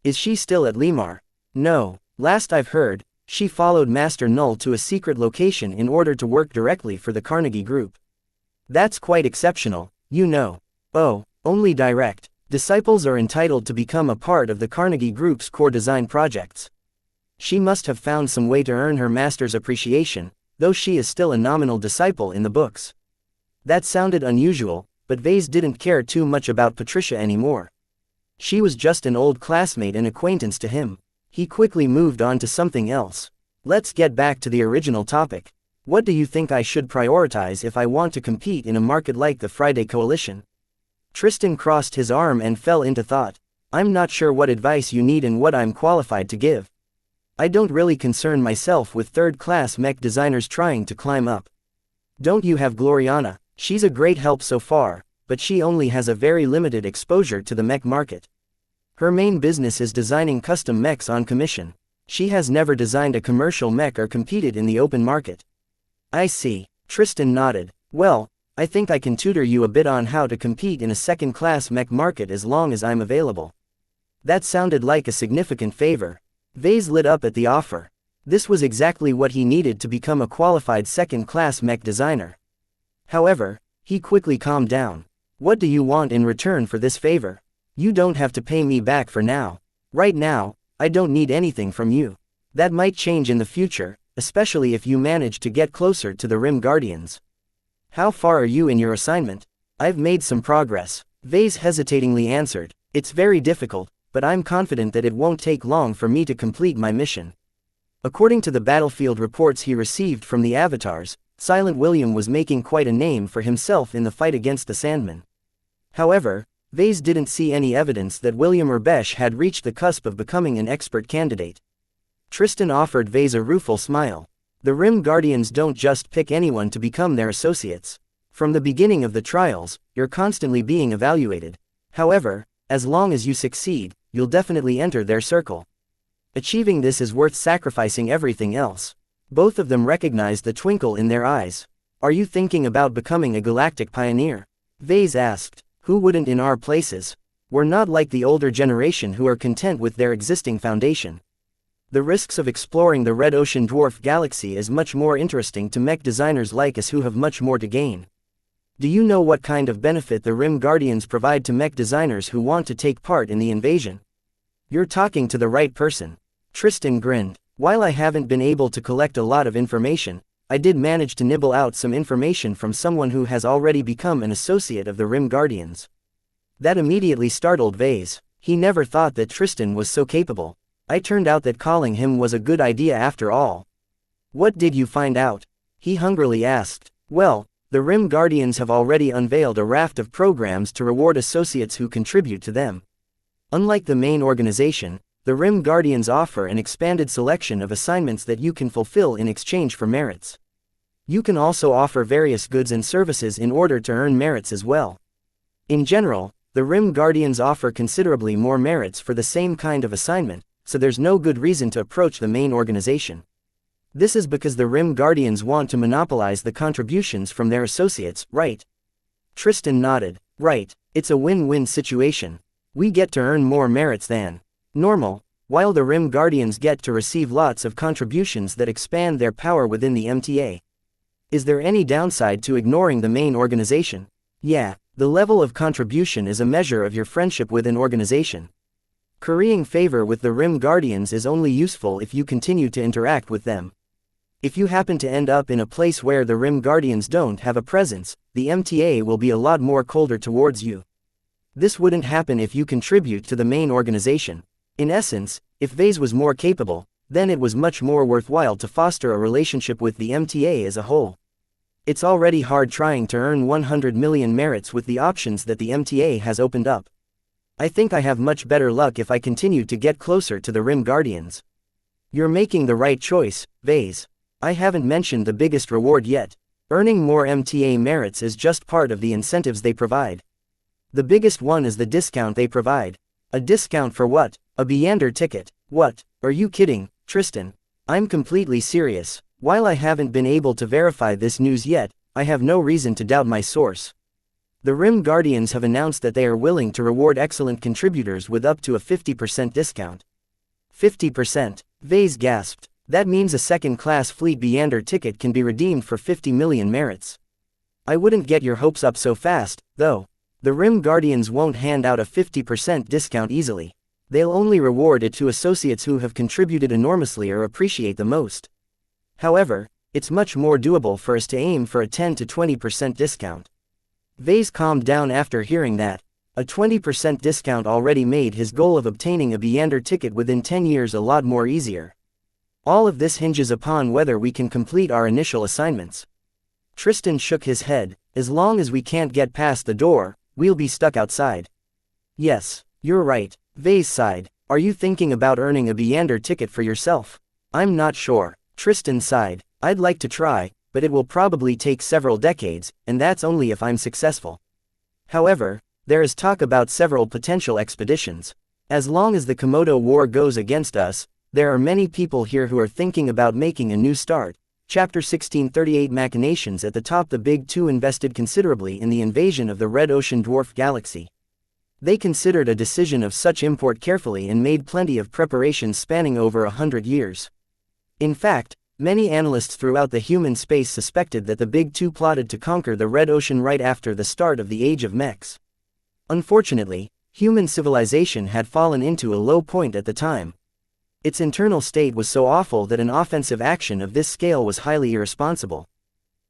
"Is she still at Limar?" "No. Last I've heard, she followed Master Null to a secret location in order to work directly for the Carnegie Group." "That's quite exceptional, you know." "Oh, only direct. Disciples are entitled to become a part of the Carnegie Group's core design projects. She must have found some way to earn her master's appreciation, though she is still a nominal disciple in the books." That sounded unusual, but Vase didn't care too much about Patricia anymore. She was just an old classmate and acquaintance to him. He quickly moved on to something else. "Let's get back to the original topic. What do you think I should prioritize if I want to compete in a market like the Friday Coalition?" Tristan crossed his arm and fell into thought. "I'm not sure what advice you need and what I'm qualified to give. I don't really concern myself with third-class mech designers trying to climb up. Don't you have Gloriana? She's a great help so far, but she only has a very limited exposure to the mech market. Her main business is designing custom mechs on commission. She has never designed a commercial mech or competed in the open market." "I see." Tristan nodded. "Well, I think I can tutor you a bit on how to compete in a second-class mech market as long as I'm available." That sounded like a significant favor. Vase lit up at the offer. This was exactly what he needed to become a qualified second-class mech designer. However, he quickly calmed down. "What do you want in return for this favor? You don't have to pay me back for now. Right now, I don't need anything from you. That might change in the future, especially if you manage to get closer to the Rim Guardians." "How far are you in your assignment?" "I've made some progress," Vase hesitatingly answered. "It's very difficult, but I'm confident that it won't take long for me to complete my mission." According to the battlefield reports he received from the avatars, Silent William was making quite a name for himself in the fight against the Sandmen. However, Vase didn't see any evidence that William or Besh had reached the cusp of becoming an expert candidate. Tristan offered Vase a rueful smile. "The Rim Guardians don't just pick anyone to become their associates. From the beginning of the trials, you're constantly being evaluated. However, as long as you succeed, you'll definitely enter their circle. Achieving this is worth sacrificing everything else." Both of them recognized the twinkle in their eyes. Are you thinking about becoming a galactic pioneer? Vase asked. Who wouldn't in our places? We're not like the older generation who are content with their existing foundation. The risks of exploring the red ocean dwarf galaxy is much more interesting to mech designers like us who have much more to gain. Do you know what kind of benefit the Rim Guardians provide to mech designers who want to take part in the invasion? You're talking to the right person. Tristan grinned. While I haven't been able to collect a lot of information, I did manage to nibble out some information from someone who has already become an associate of the Rim Guardians. That immediately startled Vase. He never thought that Tristan was so capable. It turned out that calling him was a good idea after all. What did you find out? He hungrily asked. Well, the Rim Guardians have already unveiled a raft of programs to reward associates who contribute to them. Unlike the main organization, the Rim Guardians offer an expanded selection of assignments that you can fulfill in exchange for merits. You can also offer various goods and services in order to earn merits as well. In general, the Rim Guardians offer considerably more merits for the same kind of assignment, so there's no good reason to approach the main organization. This is because the Rim Guardians want to monopolize the contributions from their associates, right? Tristan nodded. Right, it's a win-win situation. We get to earn more merits than normal, while the Rim Guardians get to receive lots of contributions that expand their power within the MTA. Is there any downside to ignoring the main organization? Yeah, the level of contribution is a measure of your friendship with an organization. Currying favor with the Rim Guardians is only useful if you continue to interact with them. If you happen to end up in a place where the Rim Guardians don't have a presence, the MTA will be a lot more colder towards you. This wouldn't happen if you contribute to the main organization. In essence, if Vase was more capable, then it was much more worthwhile to foster a relationship with the MTA as a whole. It's already hard trying to earn 100 million merits with the options that the MTA has opened up. I think I have much better luck if I continue to get closer to the Rim Guardians. You're making the right choice, Vase. I haven't mentioned the biggest reward yet. Earning more MTA merits is just part of the incentives they provide. The biggest one is the discount they provide. A discount for what? A Beyonder ticket. What? Are you kidding, Tristan? I'm completely serious. While I haven't been able to verify this news yet, I have no reason to doubt my source. The Rim Guardians have announced that they are willing to reward excellent contributors with up to a 50% discount. 50%? Vase gasped. That means a second-class fleet Beyonder ticket can be redeemed for 50 million merits. I wouldn't get your hopes up so fast, though. The Rim Guardians won't hand out a 50% discount easily. They'll only reward it to associates who have contributed enormously or appreciate the most. However, it's much more doable for us to aim for a 10 to 20% discount. Vase calmed down after hearing that. A 20% discount already made his goal of obtaining a Beyonder ticket within 10 years a lot more easier. All of this hinges upon whether we can complete our initial assignments. Tristan shook his head. As long as we can't get past the door, we'll be stuck outside. Yes, you're right, Vase sighed. Are you thinking about earning a Beyonder ticket for yourself? I'm not sure. Tristan sighed. I'd like to try, but it will probably take several decades, and that's only if I'm successful. However, there is talk about several potential expeditions. As long as the Komodo War goes against us, there are many people here who are thinking about making a new start. Chapter 1638 Machinations at the top. The Big Two invested considerably in the invasion of the Red Ocean Dwarf Galaxy. They considered a decision of such import carefully and made plenty of preparations spanning over 100 years. In fact, many analysts throughout the human space suspected that the Big Two plotted to conquer the Red Ocean right after the start of the Age of Mechs. Unfortunately, human civilization had fallen into a low point at the time. Its internal state was so awful that an offensive action of this scale was highly irresponsible.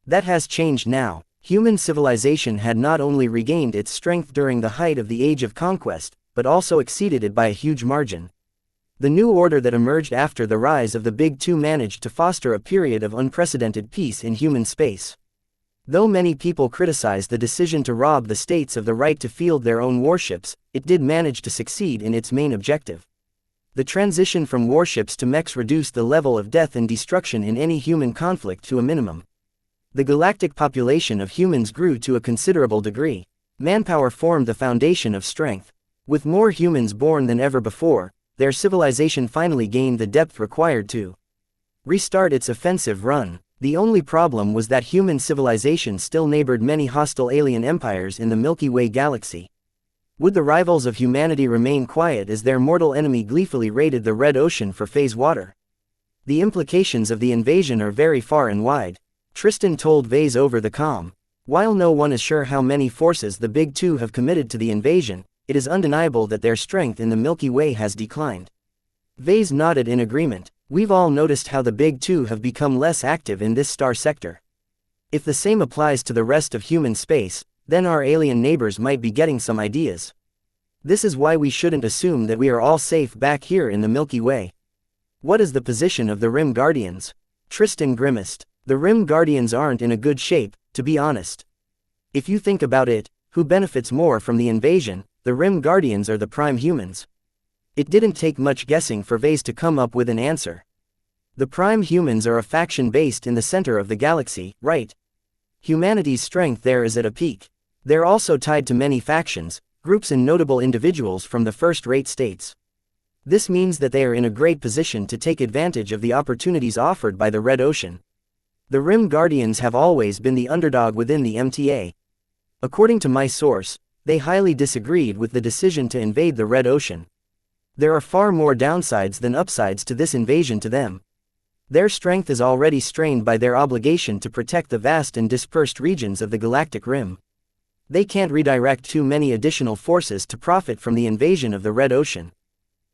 That has changed now. Human civilization had not only regained its strength during the height of the Age of Conquest, but also exceeded it by a huge margin. The new order that emerged after the rise of the Big Two managed to foster a period of unprecedented peace in human space. Though many people criticized the decision to rob the states of the right to field their own warships, it did manage to succeed in its main objective. The transition from warships to mechs reduced the level of death and destruction in any human conflict to a minimum. The galactic population of humans grew to a considerable degree. Manpower formed the foundation of strength. With more humans born than ever before, their civilization finally gained the depth required to restart its offensive run. The only problem was that human civilization still neighbored many hostile alien empires in the Milky Way galaxy. Would the rivals of humanity remain quiet as their mortal enemy gleefully raided the red ocean for phase water? The implications of the invasion are very far and wide, Tristan told Vase over the comm. While no one is sure how many forces the Big Two have committed to the invasion, it is undeniable that their strength in the Milky Way has declined. Vase nodded in agreement. We've all noticed how the Big Two have become less active in this star sector. If the same applies to the rest of human space, then our alien neighbors might be getting some ideas. This is why we shouldn't assume that we are all safe back here in the Milky Way. What is the position of the Rim Guardians? Tristan grimaced. The Rim Guardians aren't in a good shape, to be honest. If you think about it, who benefits more from the invasion, the Rim Guardians or the Prime Humans? It didn't take much guessing for Vase to come up with an answer. The Prime Humans are a faction based in the center of the galaxy, right? Humanity's strength there is at a peak. They're also tied to many factions, groups and notable individuals from the first-rate states. This means that they are in a great position to take advantage of the opportunities offered by the Red Ocean. The Rim Guardians have always been the underdog within the MTA. According to my source, they highly disagreed with the decision to invade the Red Ocean. There are far more downsides than upsides to this invasion to them. Their strength is already strained by their obligation to protect the vast and dispersed regions of the galactic rim. They can't redirect too many additional forces to profit from the invasion of the Red Ocean.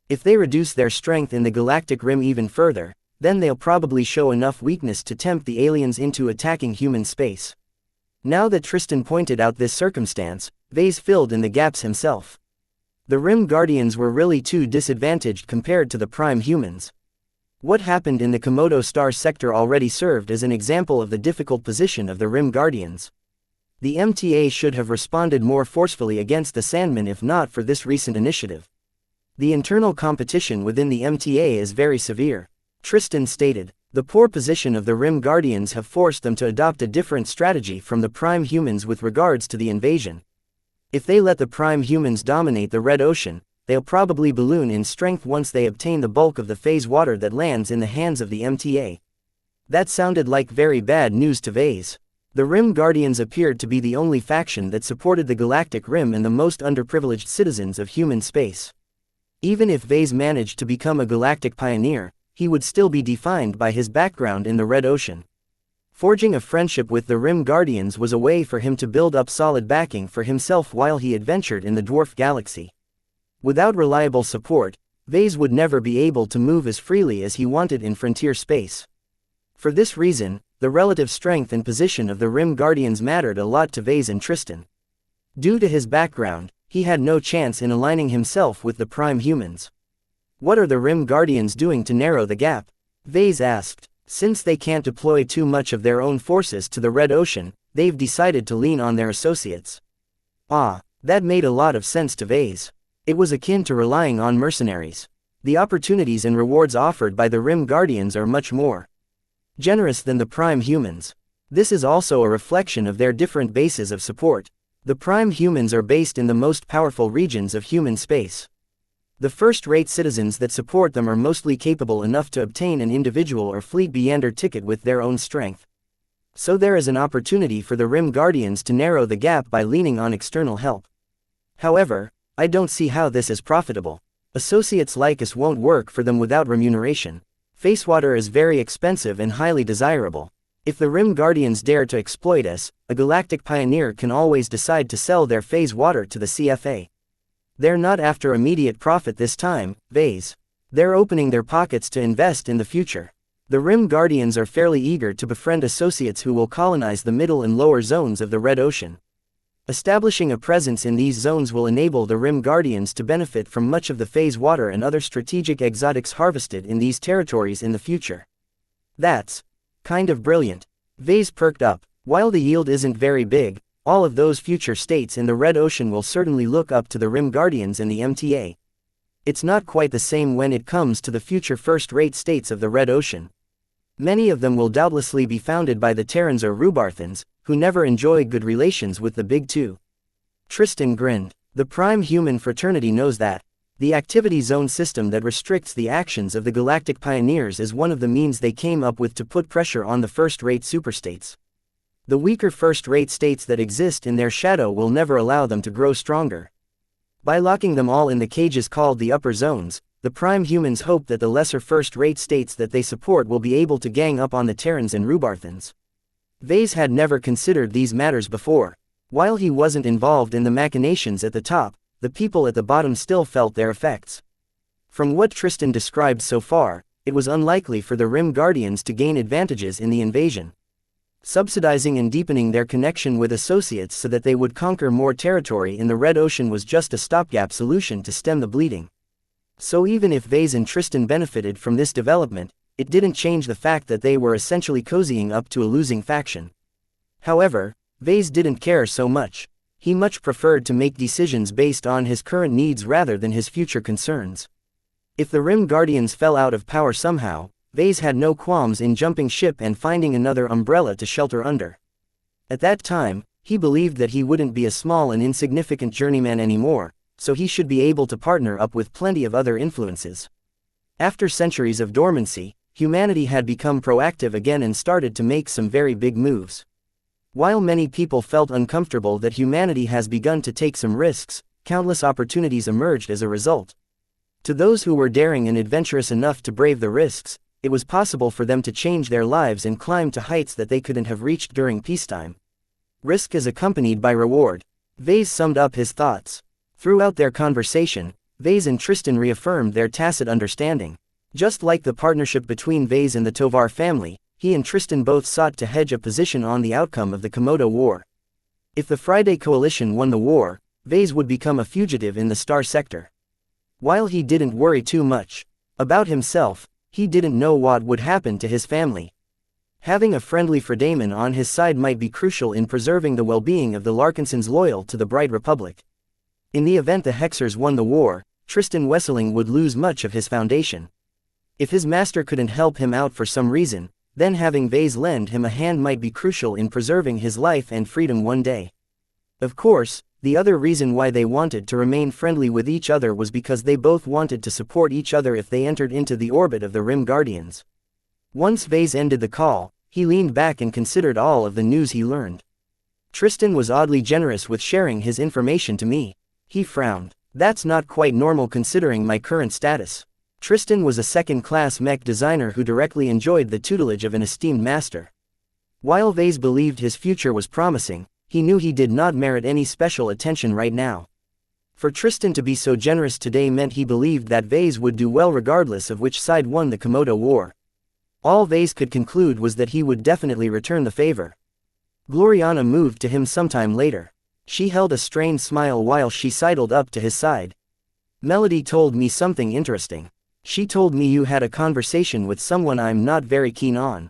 If they reduce their strength in the galactic rim even further, then they'll probably show enough weakness to tempt the aliens into attacking human space. Now that Tristan pointed out this circumstance, Vase filled in the gaps himself. The Rim Guardians were really too disadvantaged compared to the Prime Humans. What happened in the Komodo star sector already served as an example of the difficult position of the Rim Guardians. The MTA should have responded more forcefully against the Sandmen if not for this recent initiative. The internal competition within the MTA is very severe, Tristan stated. The poor position of the Rim Guardians have forced them to adopt a different strategy from the Prime Humans with regards to the invasion. If they let the Prime Humans dominate the Red Ocean, they'll probably balloon in strength once they obtain the bulk of the phase water that lands in the hands of the MTA. That sounded like very bad news to Vase. The Rim Guardians appeared to be the only faction that supported the galactic rim and the most underprivileged citizens of human space. Even if Vase managed to become a galactic pioneer, he would still be defined by his background in the Red Ocean. Forging a friendship with the Rim Guardians was a way for him to build up solid backing for himself while he adventured in the dwarf galaxy. Without reliable support, Vase would never be able to move as freely as he wanted in frontier space. For this reason, the relative strength and position of the Rim Guardians mattered a lot to Vase and Tristan. Due to his background, he had no chance in aligning himself with the Prime Humans. What are the Rim Guardians doing to narrow the gap? Vase asked. Since they can't deploy too much of their own forces to the Red Ocean, they've decided to lean on their associates. Ah, that made a lot of sense to Vase. It was akin to relying on mercenaries. The opportunities and rewards offered by the Rim Guardians are much more generous than the Prime Humans. This is also a reflection of their different bases of support. The Prime Humans are based in the most powerful regions of human space. The first-rate citizens that support them are mostly capable enough to obtain an individual or fleet Beander ticket with their own strength. So there is an opportunity for the Rim Guardians to narrow the gap by leaning on external help. However, I don't see how this is profitable. Associates like us won't work for them without remuneration. Facewater is very expensive and highly desirable. If the Rim Guardians dare to exploit us, a galactic pioneer can always decide to sell their phase water to the CFA. They're not after immediate profit this time, Vase. They're opening their pockets to invest in the future. The Rim Guardians are fairly eager to befriend associates who will colonize the middle and lower zones of the Red Ocean. Establishing a presence in these zones will enable the Rim Guardians to benefit from much of the phase water and other strategic exotics harvested in these territories in the future. That's kind of brilliant. Vase perked up. While the yield isn't very big, all of those future states in the Red Ocean will certainly look up to the Rim Guardians and the MTA. It's not quite the same when it comes to the future first-rate states of the Red Ocean. Many of them will doubtlessly be founded by the Terrans or Rubarthans, who never enjoy good relations with the Big Two. Tristan grinned. The Prime Human fraternity knows that. The activity zone system that restricts the actions of the galactic pioneers is one of the means they came up with to put pressure on the first-rate superstates. The weaker first-rate states that exist in their shadow will never allow them to grow stronger. By locking them all in the cages called the upper zones, the prime humans hope that the lesser first-rate states that they support will be able to gang up on the Terrans and Rubarthans. Vase had never considered these matters before. While he wasn't involved in the machinations at the top, the people at the bottom still felt their effects. From what Tristan described so far, it was unlikely for the Rim Guardians to gain advantages in the invasion. Subsidizing and deepening their connection with associates so that they would conquer more territory in the Red Ocean was just a stopgap solution to stem the bleeding. So even if Vase and Tristan benefited from this development, it didn't change the fact that they were essentially cozying up to a losing faction. However, Vase didn't care so much. He much preferred to make decisions based on his current needs rather than his future concerns. If the Rim Guardians fell out of power somehow, Vase had no qualms in jumping ship and finding another umbrella to shelter under. At that time, he believed that he wouldn't be a small and insignificant journeyman anymore, so he should be able to partner up with plenty of other influences. After centuries of dormancy, humanity had become proactive again and started to make some very big moves. While many people felt uncomfortable that humanity has begun to take some risks, countless opportunities emerged as a result. To those who were daring and adventurous enough to brave the risks, it was possible for them to change their lives and climb to heights that they couldn't have reached during peacetime. Risk is accompanied by reward. Vase summed up his thoughts. Throughout their conversation, Vase and Tristan reaffirmed their tacit understanding. Just like the partnership between Vase and the Tovar family, he and Tristan both sought to hedge a position on the outcome of the Komodo War. If the Friday Coalition won the war, Vase would become a fugitive in the Star Sector. While he didn't worry too much about himself, he didn't know what would happen to his family. Having a friendly Fredaman on his side might be crucial in preserving the well-being of the Larkinsons loyal to the Bright Republic. In the event the Hexers won the war, Tristan Wesseling would lose much of his foundation. If his master couldn't help him out for some reason, then having Vase lend him a hand might be crucial in preserving his life and freedom one day. Of course, the other reason why they wanted to remain friendly with each other was because they both wanted to support each other if they entered into the orbit of the Rim Guardians. Once Vase ended the call, he leaned back and considered all of the news he learned. Tristan was oddly generous with sharing his information to me. He frowned. That's not quite normal considering my current status. Tristan was a second-class mech designer who directly enjoyed the tutelage of an esteemed master. While Vase believed his future was promising, he knew he did not merit any special attention right now. For Tristan to be so generous today meant he believed that Vase would do well regardless of which side won the Komodo War. All Vase could conclude was that he would definitely return the favor. Gloriana moved to him sometime later. She held a strained smile while she sidled up to his side. Melody told me something interesting. She told me you had a conversation with someone I'm not very keen on.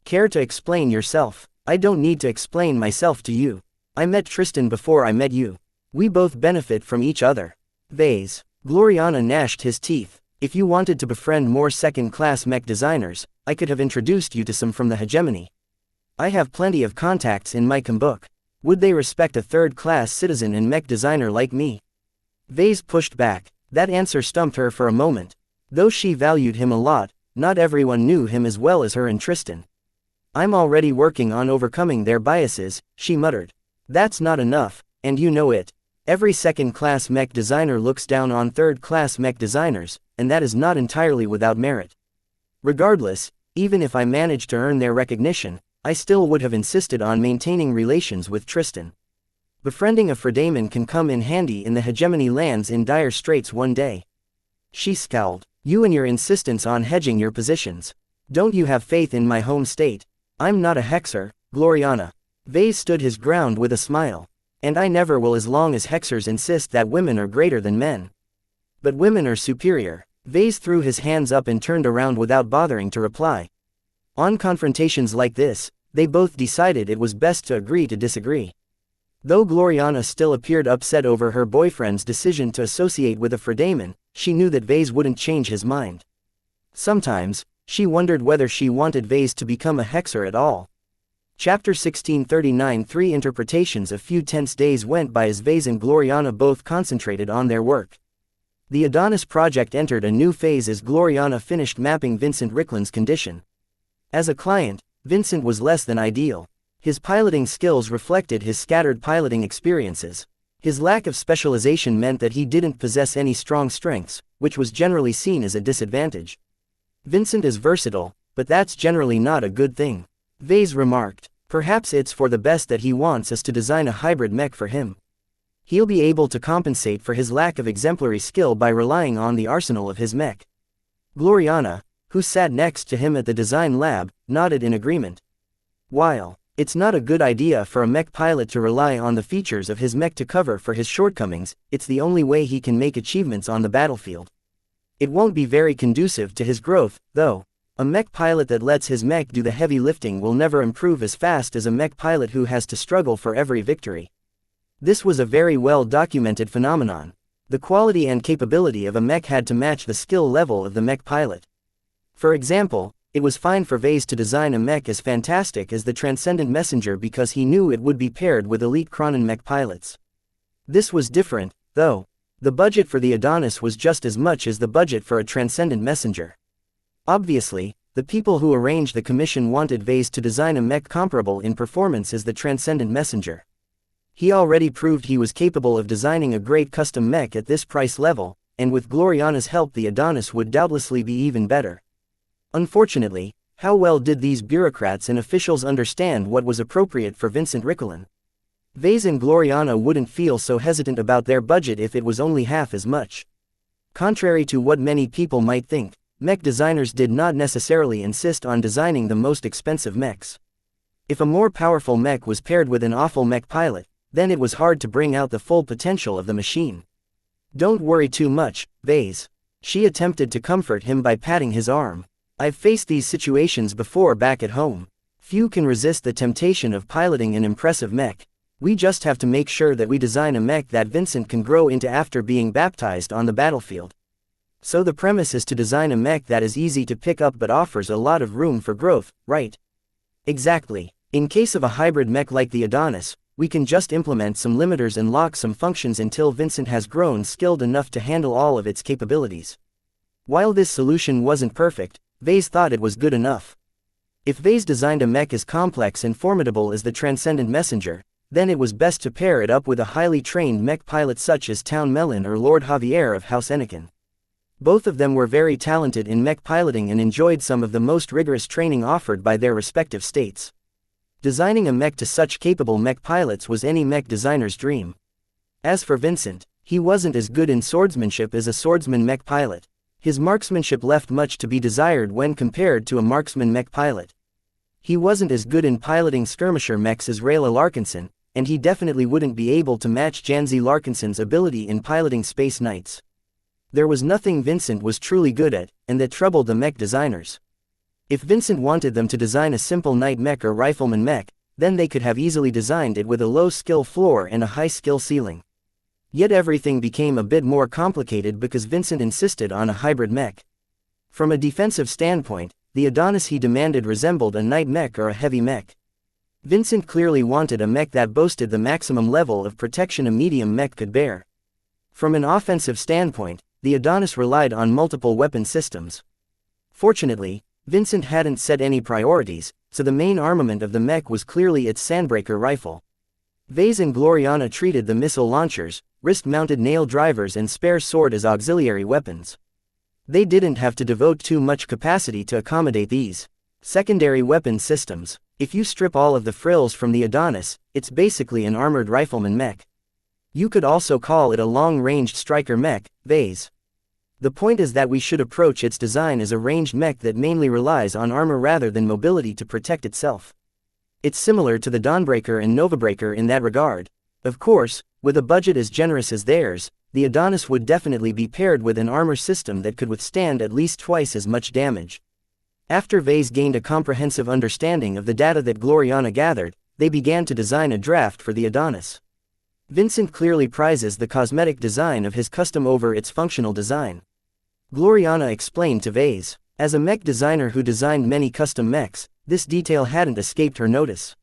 Care to explain yourself? I don't need to explain myself to you. I met Tristan before I met you. We both benefit from each other. Vase. Gloriana gnashed his teeth. If you wanted to befriend more second-class mech designers, I could have introduced you to some from the hegemony. I have plenty of contacts in my book. Would they respect a third-class citizen and mech designer like me? Vase pushed back. That answer stumped her for a moment. Though she valued him a lot, not everyone knew him as well as her and Tristan. I'm already working on overcoming their biases, she muttered. That's not enough, and you know it. Every second-class mech designer looks down on third-class mech designers, and that is not entirely without merit. Regardless, even if I managed to earn their recognition, I still would have insisted on maintaining relations with Tristan. Befriending a Fredaman can come in handy in the hegemony lands in dire straits one day. She scowled. You and your insistence on hedging your positions. Don't you have faith in my home state? I'm not a Hexer, Gloriana. Vase stood his ground with a smile. And I never will as long as Hexers insist that women are greater than men. But women are superior. Vase threw his hands up and turned around without bothering to reply. On confrontations like this, they both decided it was best to agree to disagree. Though Gloriana still appeared upset over her boyfriend's decision to associate with a Fredaman, she knew that Vase wouldn't change his mind. Sometimes, she wondered whether she wanted Vase to become a Hexer at all. Chapter 1639. 3 interpretations. A few tense days went by as Vase and Gloriana both concentrated on their work. The Adonis project entered a new phase as Gloriana finished mapping Vincent Rickland's condition. As a client, Vincent was less than ideal. His piloting skills reflected his scattered piloting experiences. His lack of specialization meant that he didn't possess any strong strengths, which was generally seen as a disadvantage. Vincent is versatile, but that's generally not a good thing. Vase remarked. Perhaps it's for the best that he wants us to design a hybrid mech for him. He'll be able to compensate for his lack of exemplary skill by relying on the arsenal of his mech. Gloriana, who sat next to him at the design lab, nodded in agreement. While it's not a good idea for a mech pilot to rely on the features of his mech to cover for his shortcomings, it's the only way he can make achievements on the battlefield. It won't be very conducive to his growth, though. A mech pilot that lets his mech do the heavy lifting will never improve as fast as a mech pilot who has to struggle for every victory. This was a very well-documented phenomenon. The quality and capability of a mech had to match the skill level of the mech pilot. For example, it was fine for Vase to design a mech as fantastic as the Transcendent Messenger because he knew it would be paired with elite Kronen mech pilots. This was different, though. The budget for the Adonis was just as much as the budget for a Transcendent Messenger. Obviously, the people who arranged the commission wanted Vase to design a mech comparable in performance as the Transcendent Messenger. He already proved he was capable of designing a great custom mech at this price level, and with Gloriana's help the Adonis would doubtlessly be even better. Unfortunately, how well did these bureaucrats and officials understand what was appropriate for Vincent Rickland? Vase and Gloriana wouldn't feel so hesitant about their budget if it was only half as much. Contrary to what many people might think, mech designers did not necessarily insist on designing the most expensive mechs. If a more powerful mech was paired with an awful mech pilot, then it was hard to bring out the full potential of the machine. Don't worry too much, Vase. She attempted to comfort him by patting his arm. I've faced these situations before back at home. Few can resist the temptation of piloting an impressive mech. We just have to make sure that we design a mech that Vincent can grow into after being baptized on the battlefield. So the premise is to design a mech that is easy to pick up but offers a lot of room for growth, right? Exactly. In case of a hybrid mech like the Adonis, we can just implement some limiters and lock some functions until Vincent has grown skilled enough to handle all of its capabilities. While this solution wasn't perfect, Vase thought it was good enough. If Vase designed a mech as complex and formidable as the Transcendent Messenger, then it was best to pair it up with a highly trained mech pilot such as Town Melon or Lord Javier of House Anakin. Both of them were very talented in mech piloting and enjoyed some of the most rigorous training offered by their respective states. Designing a mech to such capable mech pilots was any mech designer's dream. As for Vincent, he wasn't as good in swordsmanship as a swordsman mech pilot. His marksmanship left much to be desired when compared to a marksman mech pilot. He wasn't as good in piloting skirmisher mechs as Rayla Larkinson, and he definitely wouldn't be able to match Janzi Larkinson's ability in piloting Space Knights. There was nothing Vincent was truly good at, and that troubled the mech designers. If Vincent wanted them to design a simple knight mech or rifleman mech, then they could have easily designed it with a low skill floor and a high skill ceiling. Yet everything became a bit more complicated because Vincent insisted on a hybrid mech. From a defensive standpoint, the Adonis he demanded resembled a knight mech or a heavy mech. Vincent clearly wanted a mech that boasted the maximum level of protection a medium mech could bear. From an offensive standpoint, the Adonis relied on multiple weapon systems. Fortunately, Vincent hadn't set any priorities, so the main armament of the mech was clearly its Sandbreaker rifle. Vase and Gloriana treated the missile launchers, wrist-mounted nail drivers and spare sword as auxiliary weapons. They didn't have to devote too much capacity to accommodate these secondary weapon systems. If you strip all of the frills from the Adonis, it's basically an armored rifleman mech. You could also call it a long-ranged striker mech, Vase. The point is that we should approach its design as a ranged mech that mainly relies on armor rather than mobility to protect itself. It's similar to the Dawnbreaker and Novabreaker in that regard. Of course, with a budget as generous as theirs, the Adonis would definitely be paired with an armor system that could withstand at least twice as much damage. After Vase gained a comprehensive understanding of the data that Gloriana gathered, they began to design a draft for the Adonis. Vincent clearly prizes the cosmetic design of his custom over its functional design. Gloriana explained to Vase. As a mech designer who designed many custom mechs, this detail hadn't escaped her notice.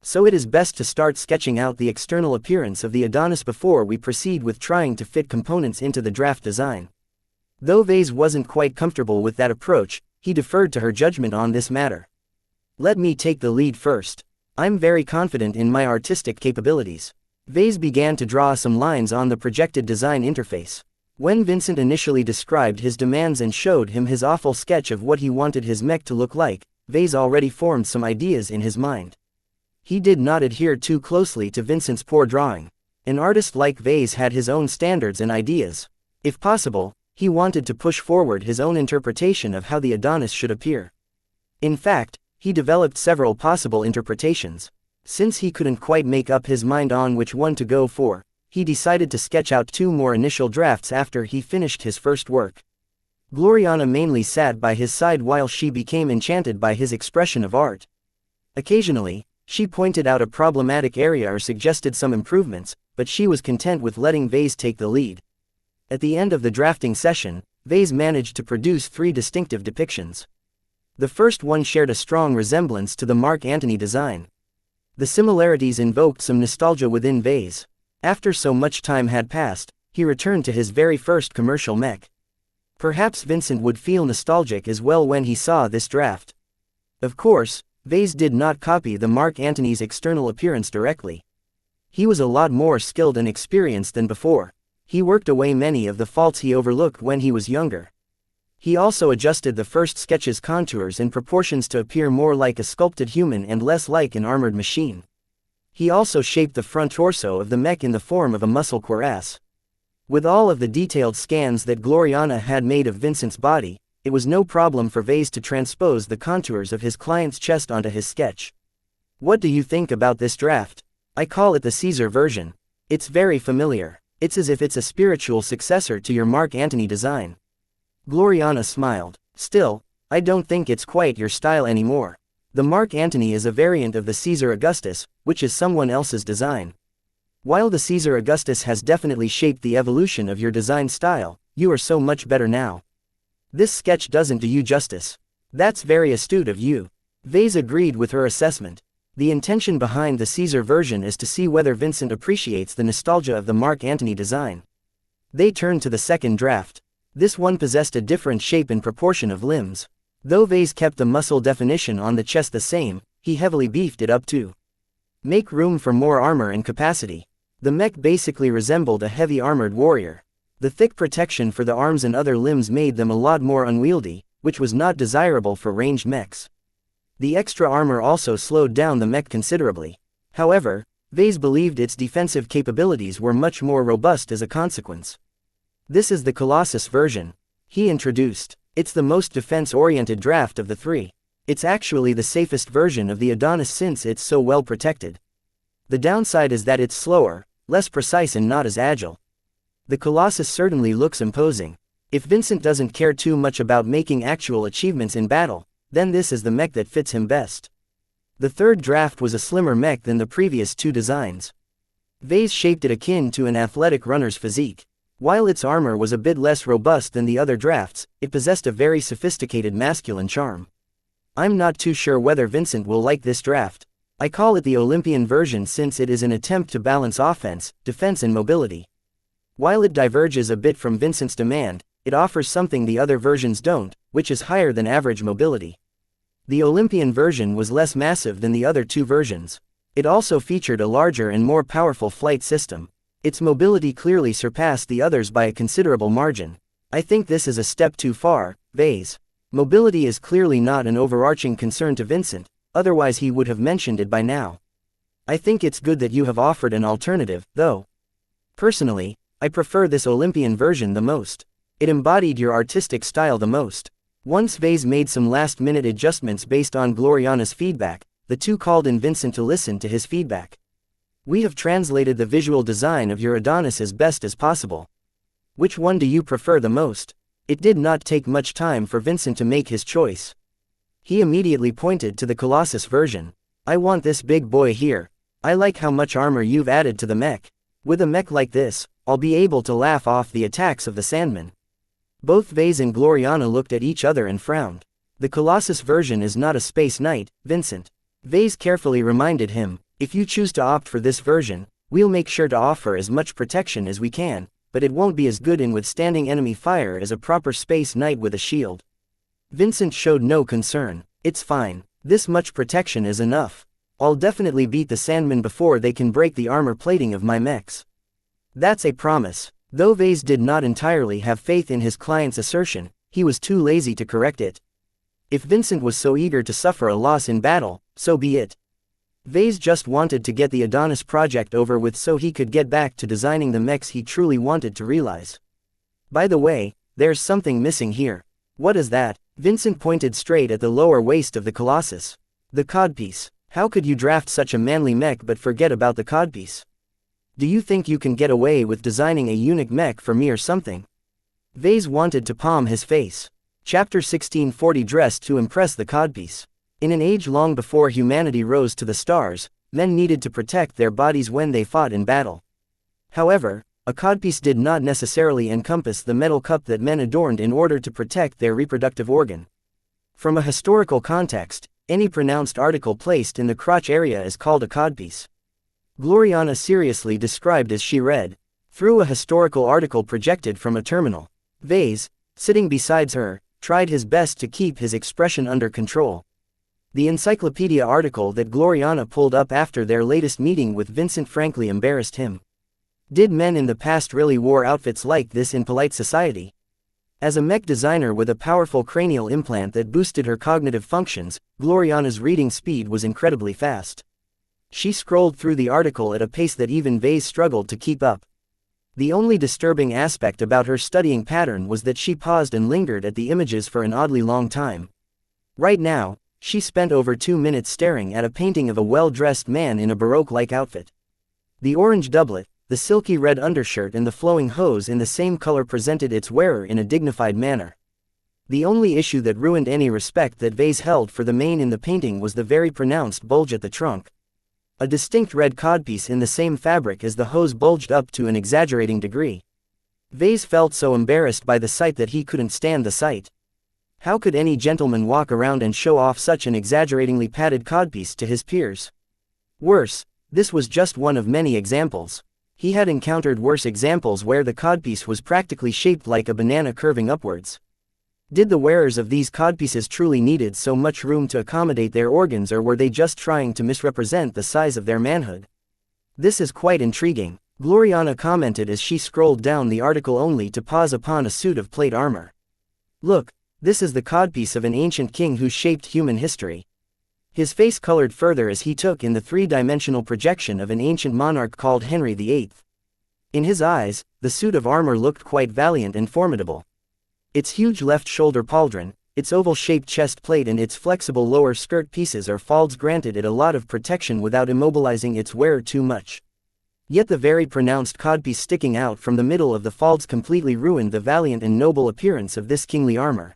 So it is best to start sketching out the external appearance of the Adonis before we proceed with trying to fit components into the draft design. Though Vase wasn't quite comfortable with that approach, he deferred to her judgment on this matter. Let me take the lead first. I'm very confident in my artistic capabilities. Vase began to draw some lines on the projected design interface. When Vincent initially described his demands and showed him his awful sketch of what he wanted his mech to look like, Vase already formed some ideas in his mind. He did not adhere too closely to Vincent's poor drawing. An artist like Vase had his own standards and ideas. If possible, he wanted to push forward his own interpretation of how the Adonis should appear. In fact, he developed several possible interpretations. Since he couldn't quite make up his mind on which one to go for, he decided to sketch out 2 more initial drafts after he finished his first work. Gloriana mainly sat by his side while she became enchanted by his expression of art. Occasionally, she pointed out a problematic area or suggested some improvements, but she was content with letting Vase take the lead. At the end of the drafting session, Vase managed to produce 3 distinctive depictions. The first one shared a strong resemblance to the Mark Antony design. The similarities invoked some nostalgia within Vase. After so much time had passed, he returned to his very first commercial mech. Perhaps Vincent would feel nostalgic as well when he saw this draft. Of course, Vase did not copy the Mark Antony's external appearance directly. He was a lot more skilled and experienced than before. He worked away many of the faults he overlooked when he was younger. He also adjusted the first sketch's contours and proportions to appear more like a sculpted human and less like an armored machine. He also shaped the front torso of the mech in the form of a muscle cuirass. With all of the detailed scans that Gloriana had made of Vincent's body, it was no problem for Vase to transpose the contours of his client's chest onto his sketch. What do you think about this draft? I call it the Caesar version. It's very familiar. It's as if it's a spiritual successor to your Mark Antony design. Gloriana smiled. Still, I don't think it's quite your style anymore. The Mark Antony is a variant of the Caesar Augustus, which is someone else's design. While the Caesar Augustus has definitely shaped the evolution of your design style, you are so much better now. This sketch doesn't do you justice. That's very astute of you. Vase agreed with her assessment. The intention behind the Caesar version is to see whether Vincent appreciates the nostalgia of the Mark Antony design. They turned to the second draft. This one possessed a different shape and proportion of limbs. Though Vase kept the muscle definition on the chest the same, he heavily beefed it up to make room for more armor and capacity. The mech basically resembled a heavy armored warrior. The thick protection for the arms and other limbs made them a lot more unwieldy, which was not desirable for ranged mechs. The extra armor also slowed down the mech considerably. However, Vase believed its defensive capabilities were much more robust as a consequence. This is the Colossus version. He introduced. It's the most defense-oriented draft of the 3. It's actually the safest version of the Adonis since it's so well protected. The downside is that it's slower, less precise and not as agile. The Colossus certainly looks imposing. If Vincent doesn't care too much about making actual achievements in battle, then this is the mech that fits him best. The third draft was a slimmer mech than the previous 2 designs. Vase shaped it akin to an athletic runner's physique. While its armor was a bit less robust than the other drafts, it possessed a very sophisticated masculine charm. I'm not too sure whether Vincent will like this draft. I call it the Olympian version since it is an attempt to balance offense, defense and mobility. While it diverges a bit from Vincent's demand, it offers something the other versions don't, which is higher than average mobility. The Olympian version was less massive than the other 2 versions. It also featured a larger and more powerful flight system. Its mobility clearly surpassed the others by a considerable margin. I think this is a step too far, Vase. Mobility is clearly not an overarching concern to Vincent, otherwise he would have mentioned it by now. I think it's good that you have offered an alternative, though. Personally, I prefer this Olympian version the most. It embodied your artistic style the most. Once Vase made some last-minute adjustments based on Gloriana's feedback, the 2 called in Vincent to listen to his feedback. We have translated the visual design of your Adonis as best as possible. Which one do you prefer the most? It did not take much time for Vincent to make his choice. He immediately pointed to the Colossus version. I want this big boy here. I like how much armor you've added to the mech. With a mech like this, I'll be able to laugh off the attacks of the Sandmen. Both Vase and Gloriana looked at each other and frowned. The Colossus version is not a space knight, Vincent. Vase carefully reminded him. If you choose to opt for this version, we'll make sure to offer as much protection as we can, but it won't be as good in withstanding enemy fire as a proper space knight with a shield. Vincent showed no concern. It's fine. This much protection is enough. I'll definitely beat the Sandmen before they can break the armor plating of my mechs. That's a promise. Though Vase did not entirely have faith in his client's assertion, he was too lazy to correct it. If Vincent was so eager to suffer a loss in battle, so be it. Vase just wanted to get the Adonis project over with so he could get back to designing the mechs he truly wanted to realize. By the way, there's something missing here. What is that? Vincent pointed straight at the lower waist of the Colossus. The codpiece. How could you draft such a manly mech but forget about the codpiece? Do you think you can get away with designing a eunuch mech for me or something? Vase wanted to palm his face. Chapter 1640 dressed to impress the codpiece. In an age long before humanity rose to the stars, men needed to protect their bodies when they fought in battle. However, a codpiece did not necessarily encompass the metal cup that men adorned in order to protect their reproductive organ. From a historical context, any pronounced article placed in the crotch area is called a codpiece. Gloriana seriously described as she read through a historical article projected from a terminal. Vase, sitting beside her, tried his best to keep his expression under control. The encyclopedia article that Gloriana pulled up after their latest meeting with Vincent frankly embarrassed him. Did men in the past really wear outfits like this in polite society? As a mech designer with a powerful cranial implant that boosted her cognitive functions, Gloriana's reading speed was incredibly fast. She scrolled through the article at a pace that even Vase struggled to keep up. The only disturbing aspect about her studying pattern was that she paused and lingered at the images for an oddly long time. Right now, she spent over 2 minutes staring at a painting of a well-dressed man in a Baroque-like outfit. The orange doublet, the silky red undershirt and the flowing hose in the same color presented its wearer in a dignified manner. The only issue that ruined any respect that Vase held for the mane in the painting was the very pronounced bulge at the trunk. A distinct red codpiece in the same fabric as the hose bulged up to an exaggerating degree. Vase felt so embarrassed by the sight that he couldn't stand the sight. How could any gentleman walk around and show off such an exaggeratingly padded codpiece to his peers? Worse, this was just one of many examples. He had encountered worse examples where the codpiece was practically shaped like a banana curving upwards. Did the wearers of these codpieces truly needed so much room to accommodate their organs, or were they just trying to misrepresent the size of their manhood? This is quite intriguing, Gloriana commented as she scrolled down the article only to pause upon a suit of plate armor. Look, this is the codpiece of an ancient king who shaped human history. His face colored further as he took in the three-dimensional projection of an ancient monarch called Henry VIII. In his eyes, the suit of armor looked quite valiant and formidable. Its huge left shoulder pauldron, its oval-shaped chest plate and its flexible lower skirt pieces or folds granted it a lot of protection without immobilizing its wearer too much. Yet the very pronounced codpiece sticking out from the middle of the folds completely ruined the valiant and noble appearance of this kingly armor.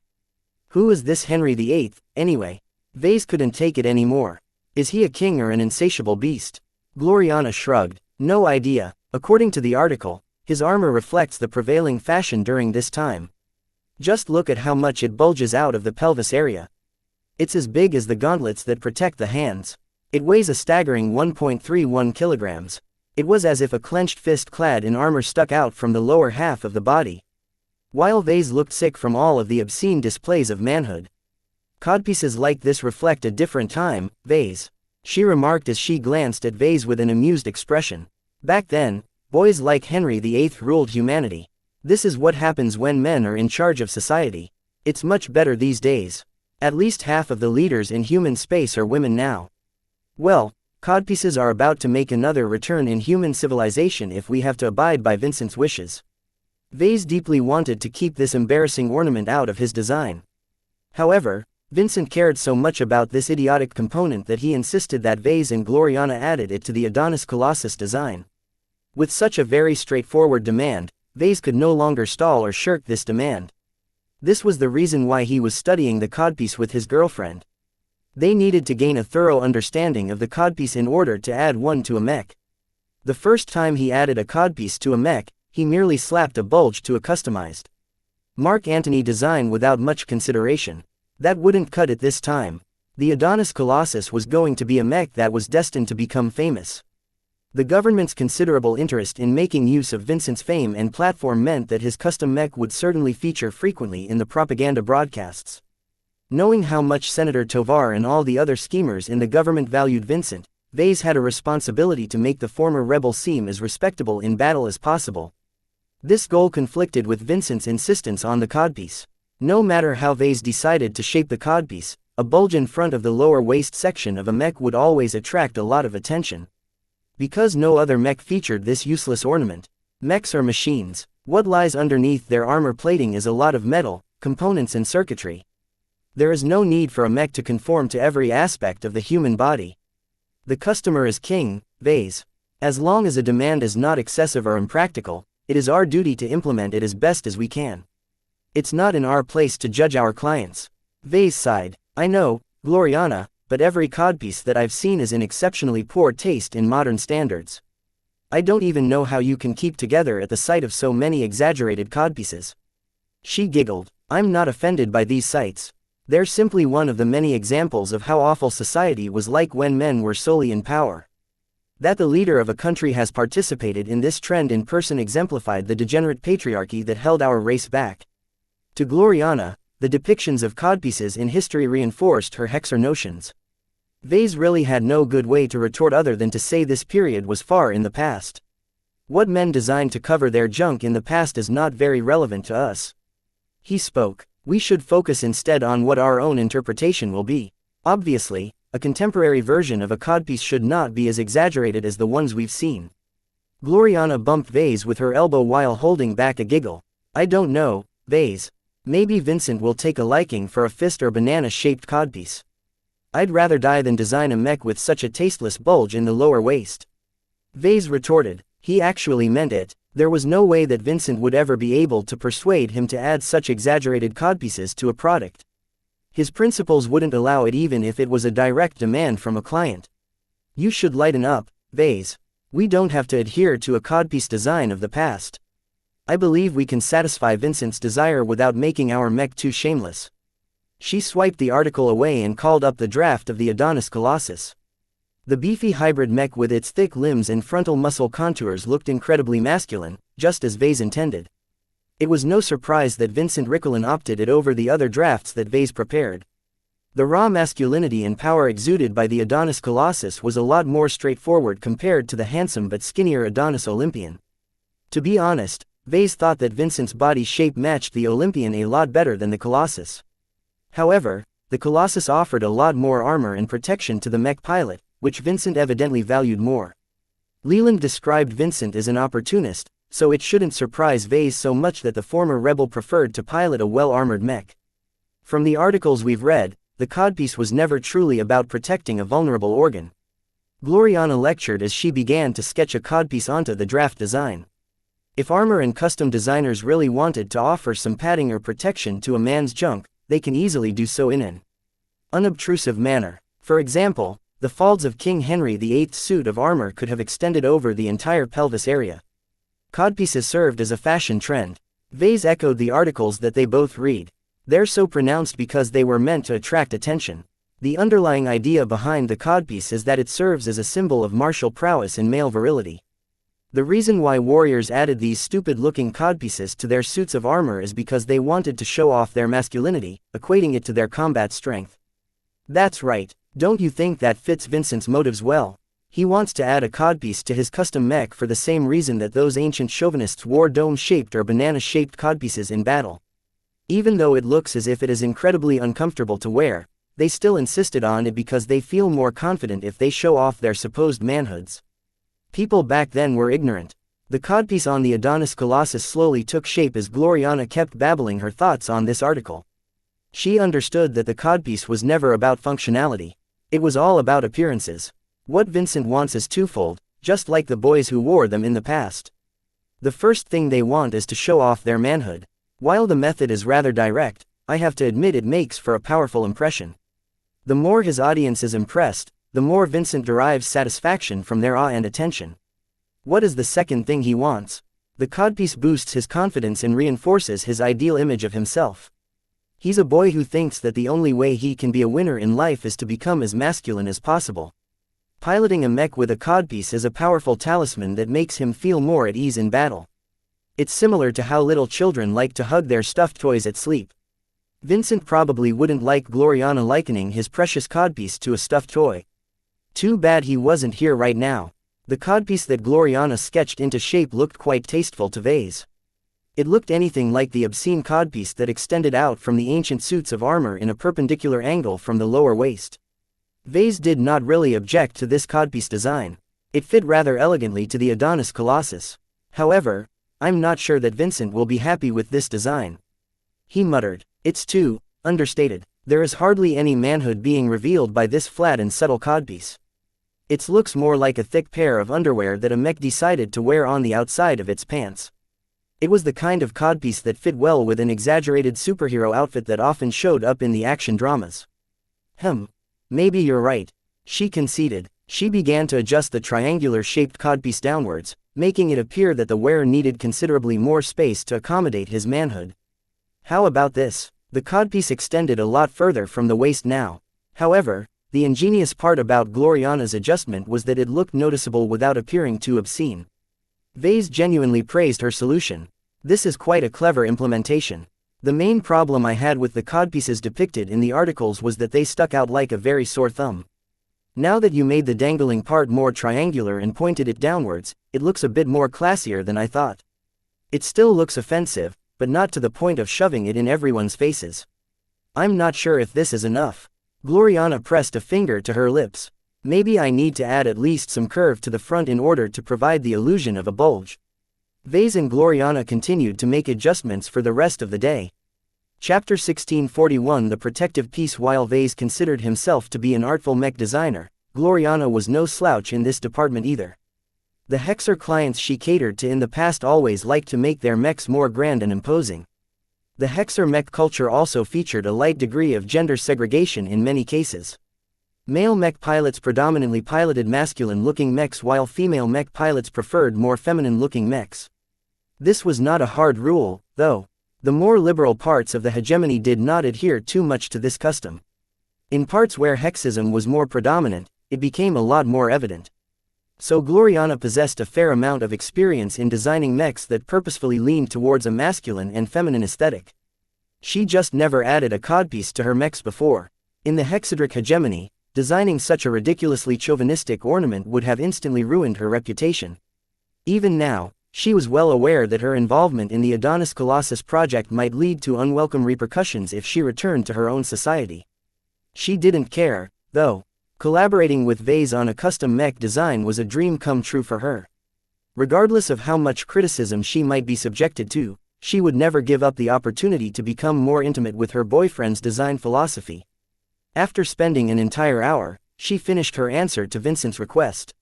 Who is this Henry VIII, anyway? Vase couldn't take it anymore. Is he a king or an insatiable beast? Gloriana shrugged. No idea. According to the article, his armor reflects the prevailing fashion during this time. Just look at how much it bulges out of the pelvis area. It's as big as the gauntlets that protect the hands. It weighs a staggering 1.31 kilograms. It was as if a clenched fist clad in armor stuck out from the lower half of the body. While Vase looked sick from all of the obscene displays of manhood. Codpieces like this reflect a different time, Vase. She remarked as she glanced at Vase with an amused expression. Back then, boys like Henry VIII ruled humanity. This is what happens when men are in charge of society. It's much better these days. At least half of the leaders in human space are women now. Well, codpieces are about to make another return in human civilization if we have to abide by Vincent's wishes. Vase deeply wanted to keep this embarrassing ornament out of his design. However, Vincent cared so much about this idiotic component that he insisted that Vase and Gloriana added it to the Adonis Colossus design. With such a very straightforward demand, Vase could no longer stall or shirk this demand. This was the reason why he was studying the codpiece with his girlfriend. They needed to gain a thorough understanding of the codpiece in order to add one to a mech. The first time he added a codpiece to a mech, he merely slapped a bulge to a customized Mark Antony design without much consideration. That wouldn't cut it this time. The Adonis Colossus was going to be a mech that was destined to become famous. The government's considerable interest in making use of Vincent's fame and platform meant that his custom mech would certainly feature frequently in the propaganda broadcasts. Knowing how much Senator Tovar and all the other schemers in the government valued Vincent, Vase had a responsibility to make the former rebel seem as respectable in battle as possible. This goal conflicted with Vincent's insistence on the codpiece. No matter how Vase decided to shape the codpiece, a bulge in front of the lower waist section of a mech would always attract a lot of attention. Because no other mech featured this useless ornament. Mechs are machines. What lies underneath their armor plating is a lot of metal, components and circuitry. There is no need for a mech to conform to every aspect of the human body. The customer is king, Vase. As long as a demand is not excessive or impractical, it is our duty to implement it as best as we can. It's not in our place to judge our clients. Vase sighed. I know, Gloriana, but every codpiece that I've seen is in exceptionally poor taste in modern standards. I don't even know how you can keep together at the sight of so many exaggerated codpieces. She giggled. I'm not offended by these sights. They're simply one of the many examples of how awful society was like when men were solely in power. That the leader of a country has participated in this trend in person exemplified the degenerate patriarchy that held our race back. To Gloriana, the depictions of codpieces in history reinforced her hexer notions. Vase really had no good way to retort other than to say this period was far in the past. What men designed to cover their junk in the past is not very relevant to us. He spoke. We should focus instead on what our own interpretation will be. Obviously, a contemporary version of a codpiece should not be as exaggerated as the ones we've seen. Gloriana bumped Vase with her elbow while holding back a giggle. I don't know, Vase. Maybe Vincent will take a liking for a fist or banana-shaped codpiece. I'd rather die than design a mech with such a tasteless bulge in the lower waist. Vase retorted. He actually meant it. There was no way that Vincent would ever be able to persuade him to add such exaggerated codpieces to a product. His principles wouldn't allow it even if it was a direct demand from a client. You should lighten up, Vase. We don't have to adhere to a codpiece design of the past. I believe we can satisfy Vincent's desire without making our mech too shameless. She swiped the article away and called up the draft of the Adonis Colossus. The beefy hybrid mech with its thick limbs and frontal muscle contours looked incredibly masculine, just as Vase intended. It was no surprise that Vincent Ricklin opted it over the other drafts that Vase prepared. The raw masculinity and power exuded by the Adonis Colossus was a lot more straightforward compared to the handsome but skinnier Adonis Olympian. To be honest, Vase thought that Vincent's body shape matched the Olympian a lot better than the Colossus. However, the Colossus offered a lot more armor and protection to the mech pilot, which Vincent evidently valued more. Leland described Vincent as an opportunist, so it shouldn't surprise Vase so much that the former rebel preferred to pilot a well-armored mech. From the articles we've read, the codpiece was never truly about protecting a vulnerable organ. Gloriana lectured as she began to sketch a codpiece onto the draft design. If armor and custom designers really wanted to offer some padding or protection to a man's junk, they can easily do so in an unobtrusive manner. For example, the folds of King Henry VIII's suit of armor could have extended over the entire pelvis area. Codpieces served as a fashion trend. Vase echoed the articles that they both read. They're so pronounced because they were meant to attract attention. The underlying idea behind the codpiece is that it serves as a symbol of martial prowess and male virility. The reason why warriors added these stupid-looking codpieces to their suits of armor is because they wanted to show off their masculinity, equating it to their combat strength. That's right, don't you think that fits Vincent's motives well? He wants to add a codpiece to his custom mech for the same reason that those ancient chauvinists wore dome-shaped or banana-shaped codpieces in battle. Even though it looks as if it is incredibly uncomfortable to wear, they still insisted on it because they feel more confident if they show off their supposed manhoods. People back then were ignorant. The codpiece on the Adonis Colossus slowly took shape as Gloriana kept babbling her thoughts on this article. She understood that the codpiece was never about functionality. It was all about appearances. What Vincent wants is twofold, just like the boys who wore them in the past. The first thing they want is to show off their manhood. While the method is rather direct, I have to admit it makes for a powerful impression. The more his audience is impressed, the more Vincent derives satisfaction from their awe and attention. What is the second thing he wants? The codpiece boosts his confidence and reinforces his ideal image of himself. He's a boy who thinks that the only way he can be a winner in life is to become as masculine as possible. Piloting a mech with a codpiece is a powerful talisman that makes him feel more at ease in battle. It's similar to how little children like to hug their stuffed toys at sleep. Vincent probably wouldn't like Gloriana likening his precious codpiece to a stuffed toy. Too bad he wasn't here right now. The codpiece that Gloriana sketched into shape looked quite tasteful to Vase. It looked anything like the obscene codpiece that extended out from the ancient suits of armor in a perpendicular angle from the lower waist. Vase did not really object to this codpiece design. It fit rather elegantly to the Adonis Colossus. However, I'm not sure that Vincent will be happy with this design. He muttered, "It's too understated. There is hardly any manhood being revealed by this flat and subtle codpiece. It looks more like a thick pair of underwear that a mech decided to wear on the outside of its pants." It was the kind of codpiece that fit well with an exaggerated superhero outfit that often showed up in the action dramas. Maybe you're right, she conceded. She began to adjust the triangular-shaped codpiece downwards, making it appear that the wearer needed considerably more space to accommodate his manhood. How about this? The codpiece extended a lot further from the waist now. However, the ingenious part about Gloriana's adjustment was that it looked noticeable without appearing too obscene. Vase genuinely praised her solution. This is quite a clever implementation. The main problem I had with the codpieces depicted in the articles was that they stuck out like a very sore thumb. Now that you made the dangling part more triangular and pointed it downwards, it looks a bit more classier than I thought. It still looks offensive, but not to the point of shoving it in everyone's faces. I'm not sure if this is enough. Gloriana pressed a finger to her lips. Maybe I need to add at least some curve to the front in order to provide the illusion of a bulge. Vase and Gloriana continued to make adjustments for the rest of the day. Chapter 1641 The Protective Piece. While Vase considered himself to be an artful mech designer, Gloriana was no slouch in this department either. The Hexer clients she catered to in the past always liked to make their mechs more grand and imposing. The Hexer mech culture also featured a light degree of gender segregation in many cases. Male mech pilots predominantly piloted masculine-looking mechs while female mech pilots preferred more feminine-looking mechs. This was not a hard rule, though. The more liberal parts of the hegemony did not adhere too much to this custom. In parts where hexism was more predominant, it became a lot more evident. So Gloriana possessed a fair amount of experience in designing mechs that purposefully leaned towards a masculine and feminine aesthetic. She just never added a codpiece to her mechs before. In the hexadric hegemony, designing such a ridiculously chauvinistic ornament would have instantly ruined her reputation. Even now, she was well aware that her involvement in the Adonis Colossus project might lead to unwelcome repercussions if she returned to her own society. She didn't care, though. Collaborating with Vase on a custom mech design was a dream come true for her. Regardless of how much criticism she might be subjected to, she would never give up the opportunity to become more intimate with her boyfriend's design philosophy. After spending an entire hour, she finished her answer to Vincent's request.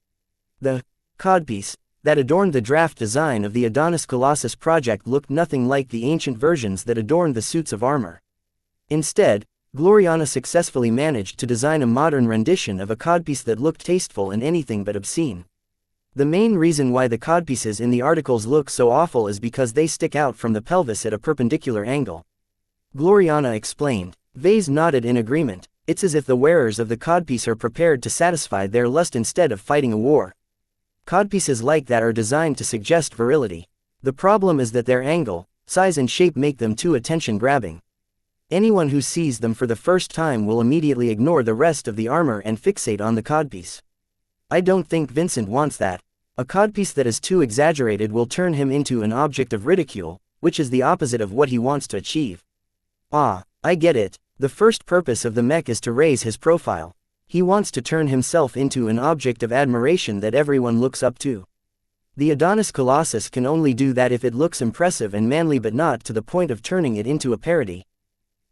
The codpiece that adorned the draft design of the Adonis Colossus project looked nothing like the ancient versions that adorned the suits of armor. Instead, Gloriana successfully managed to design a modern rendition of a codpiece that looked tasteful and anything but obscene. The main reason why the codpieces in the articles look so awful is because they stick out from the pelvis at a perpendicular angle. Gloriana explained. Vase nodded in agreement. It's as if the wearers of the codpiece are prepared to satisfy their lust instead of fighting a war. Codpieces like that are designed to suggest virility. The problem is that their angle, size and shape make them too attention-grabbing. Anyone who sees them for the first time will immediately ignore the rest of the armor and fixate on the codpiece. I don't think Vincent wants that. A codpiece that is too exaggerated will turn him into an object of ridicule, which is the opposite of what he wants to achieve. Ah, I get it. The first purpose of the mech is to raise his profile. He wants to turn himself into an object of admiration that everyone looks up to. The Adonis Colossus can only do that if it looks impressive and manly, but not to the point of turning it into a parody.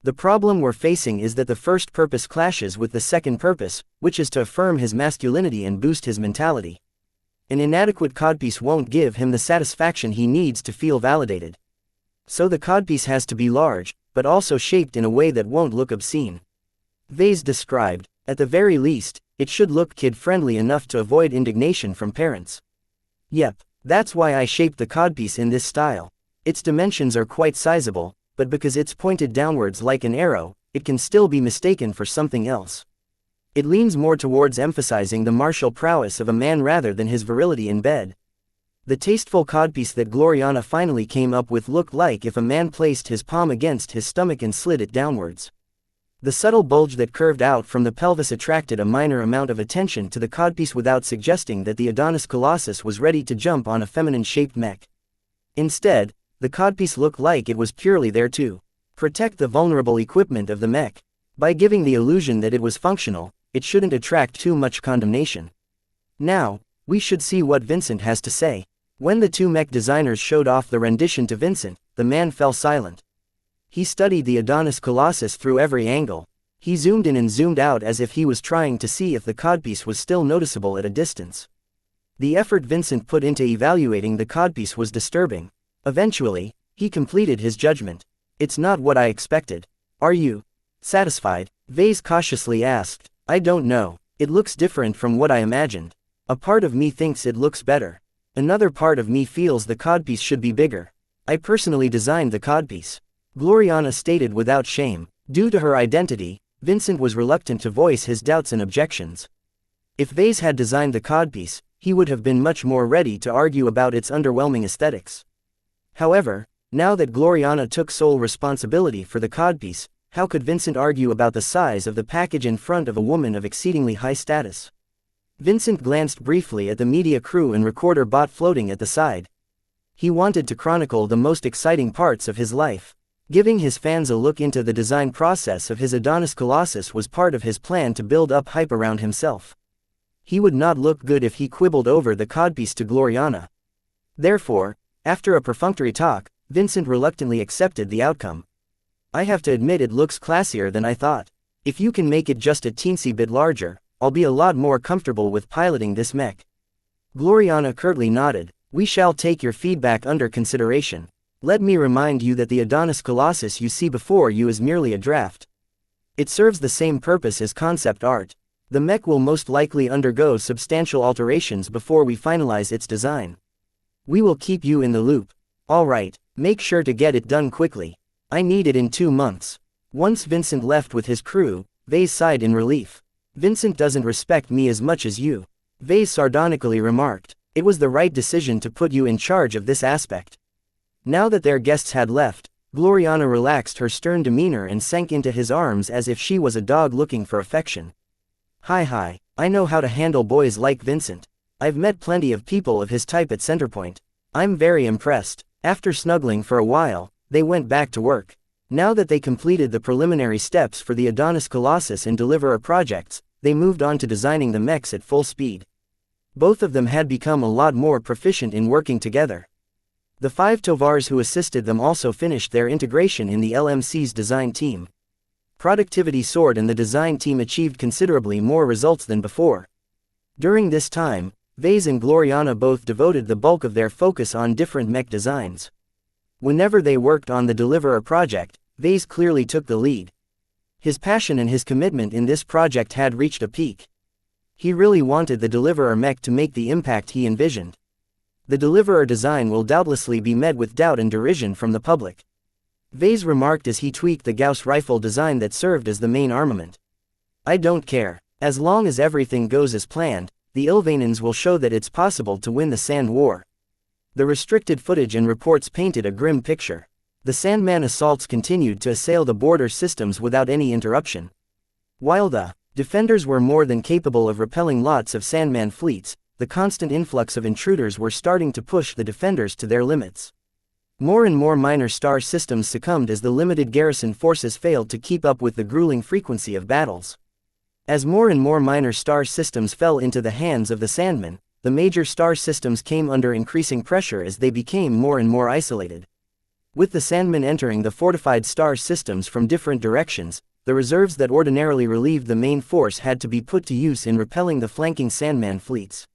The problem we're facing is that the first purpose clashes with the second purpose, which is to affirm his masculinity and boost his mentality. An inadequate codpiece won't give him the satisfaction he needs to feel validated. So the codpiece has to be large, but also shaped in a way that won't look obscene. Vase described. At the very least, it should look kid-friendly enough to avoid indignation from parents. Yep, that's why I shaped the codpiece in this style. Its dimensions are quite sizable, but because it's pointed downwards like an arrow, it can still be mistaken for something else. It leans more towards emphasizing the martial prowess of a man rather than his virility in bed. The tasteful codpiece that Gloriana finally came up with looked like if a man placed his palm against his stomach and slid it downwards. The subtle bulge that curved out from the pelvis attracted a minor amount of attention to the codpiece without suggesting that the Adonis Colossus was ready to jump on a feminine-shaped mech. Instead, the codpiece looked like it was purely there to protect the vulnerable equipment of the mech. By giving the illusion that it was functional, it shouldn't attract too much condemnation. Now, we should see what Vincent has to say. When the two mech designers showed off the rendition to Vincent, the man fell silent. He studied the Adonis Colossus through every angle. He zoomed in and zoomed out as if he was trying to see if the codpiece was still noticeable at a distance. The effort Vincent put into evaluating the codpiece was disturbing. Eventually, he completed his judgment. "It's not what I expected. Are you satisfied?" Vase cautiously asked. "I don't know. It looks different from what I imagined. A part of me thinks it looks better. Another part of me feels the codpiece should be bigger. I personally designed the codpiece," Gloriana stated without shame. Due to her identity, Vincent was reluctant to voice his doubts and objections. If Vase had designed the codpiece, he would have been much more ready to argue about its underwhelming aesthetics. However, now that Gloriana took sole responsibility for the codpiece, how could Vincent argue about the size of the package in front of a woman of exceedingly high status? Vincent glanced briefly at the media crew and recorder bot floating at the side. He wanted to chronicle the most exciting parts of his life. Giving his fans a look into the design process of his Adonis Colossus was part of his plan to build up hype around himself. He would not look good if he quibbled over the codpiece to Gloriana. Therefore, after a perfunctory talk, Vincent reluctantly accepted the outcome. "I have to admit it looks classier than I thought. If you can make it just a teensy bit larger, I'll be a lot more comfortable with piloting this mech." Gloriana curtly nodded. "We shall take your feedback under consideration. Let me remind you that the Adonis Colossus you see before you is merely a draft. It serves the same purpose as concept art. The mech will most likely undergo substantial alterations before we finalize its design. We will keep you in the loop. All right, make sure to get it done quickly. I need it in 2 months." Once Vincent left with his crew, Vase sighed in relief. "Vincent doesn't respect me as much as you," Vase sardonically remarked. "It was the right decision to put you in charge of this aspect." Now that their guests had left, Gloriana relaxed her stern demeanor and sank into his arms as if she was a dog looking for affection. Hi, I know how to handle boys like Vincent. I've met plenty of people of his type at Centerpoint. I'm very impressed." After snuggling for a while, they went back to work. Now that they completed the preliminary steps for the Adonis Colossus and Deliverer projects, they moved on to designing the mechs at full speed. Both of them had become a lot more proficient in working together. The 5 Tovars who assisted them also finished their integration in the LMC's design team. Productivity soared and the design team achieved considerably more results than before. During this time, Vase and Gloriana both devoted the bulk of their focus on different mech designs. Whenever they worked on the Deliverer project, Vase clearly took the lead. His passion and his commitment in this project had reached a peak. He really wanted the Deliverer mech to make the impact he envisioned. The Deliverer design will doubtlessly be met with doubt and derision from the public, Vase remarked as he tweaked the Gauss rifle design that served as the main armament. "I don't care. As long as everything goes as planned, the Ilvanans will show that it's possible to win the Sand War." The restricted footage and reports painted a grim picture. The Sandman assaults continued to assail the border systems without any interruption. While the defenders were more than capable of repelling lots of Sandman fleets, the constant influx of intruders were starting to push the defenders to their limits. More and more minor star systems succumbed as the limited garrison forces failed to keep up with the grueling frequency of battles. As more and more minor star systems fell into the hands of the Sandmen, the major star systems came under increasing pressure as they became more and more isolated. With the Sandmen entering the fortified star systems from different directions, the reserves that ordinarily relieved the main force had to be put to use in repelling the flanking Sandman fleets.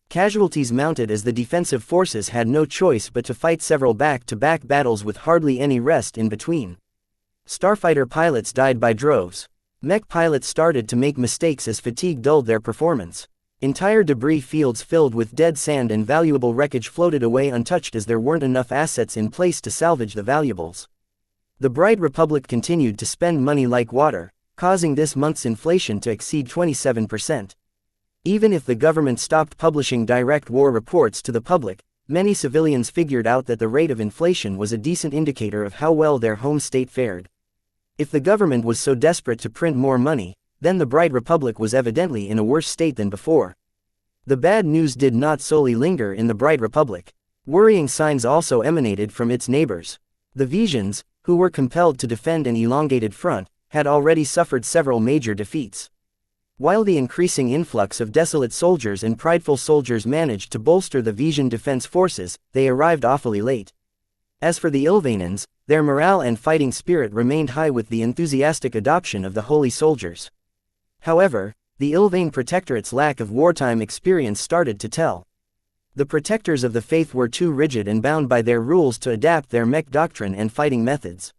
Casualties mounted as the defensive forces had no choice but to fight several back-to-back battles with hardly any rest in between. Starfighter pilots died by droves. Mech pilots started to make mistakes as fatigue dulled their performance. Entire debris fields filled with dead sand and valuable wreckage floated away untouched as there weren't enough assets in place to salvage the valuables. The Bright Republic continued to spend money like water, causing this month's inflation to exceed 27%. Even if the government stopped publishing direct war reports to the public, many civilians figured out that the rate of inflation was a decent indicator of how well their home state fared. If the government was so desperate to print more money, then the Bright Republic was evidently in a worse state than before. The bad news did not solely linger in the Bright Republic. Worrying signs also emanated from its neighbors. The Visions, who were compelled to defend an elongated front, had already suffered several major defeats. While the increasing influx of desolate soldiers and prideful soldiers managed to bolster the Vision defense forces, they arrived awfully late. As for the Ilvanans, their morale and fighting spirit remained high with the enthusiastic adoption of the holy soldiers. However, the Ilvane Protectorate's lack of wartime experience started to tell. The protectors of the faith were too rigid and bound by their rules to adapt their Mech doctrine and fighting methods.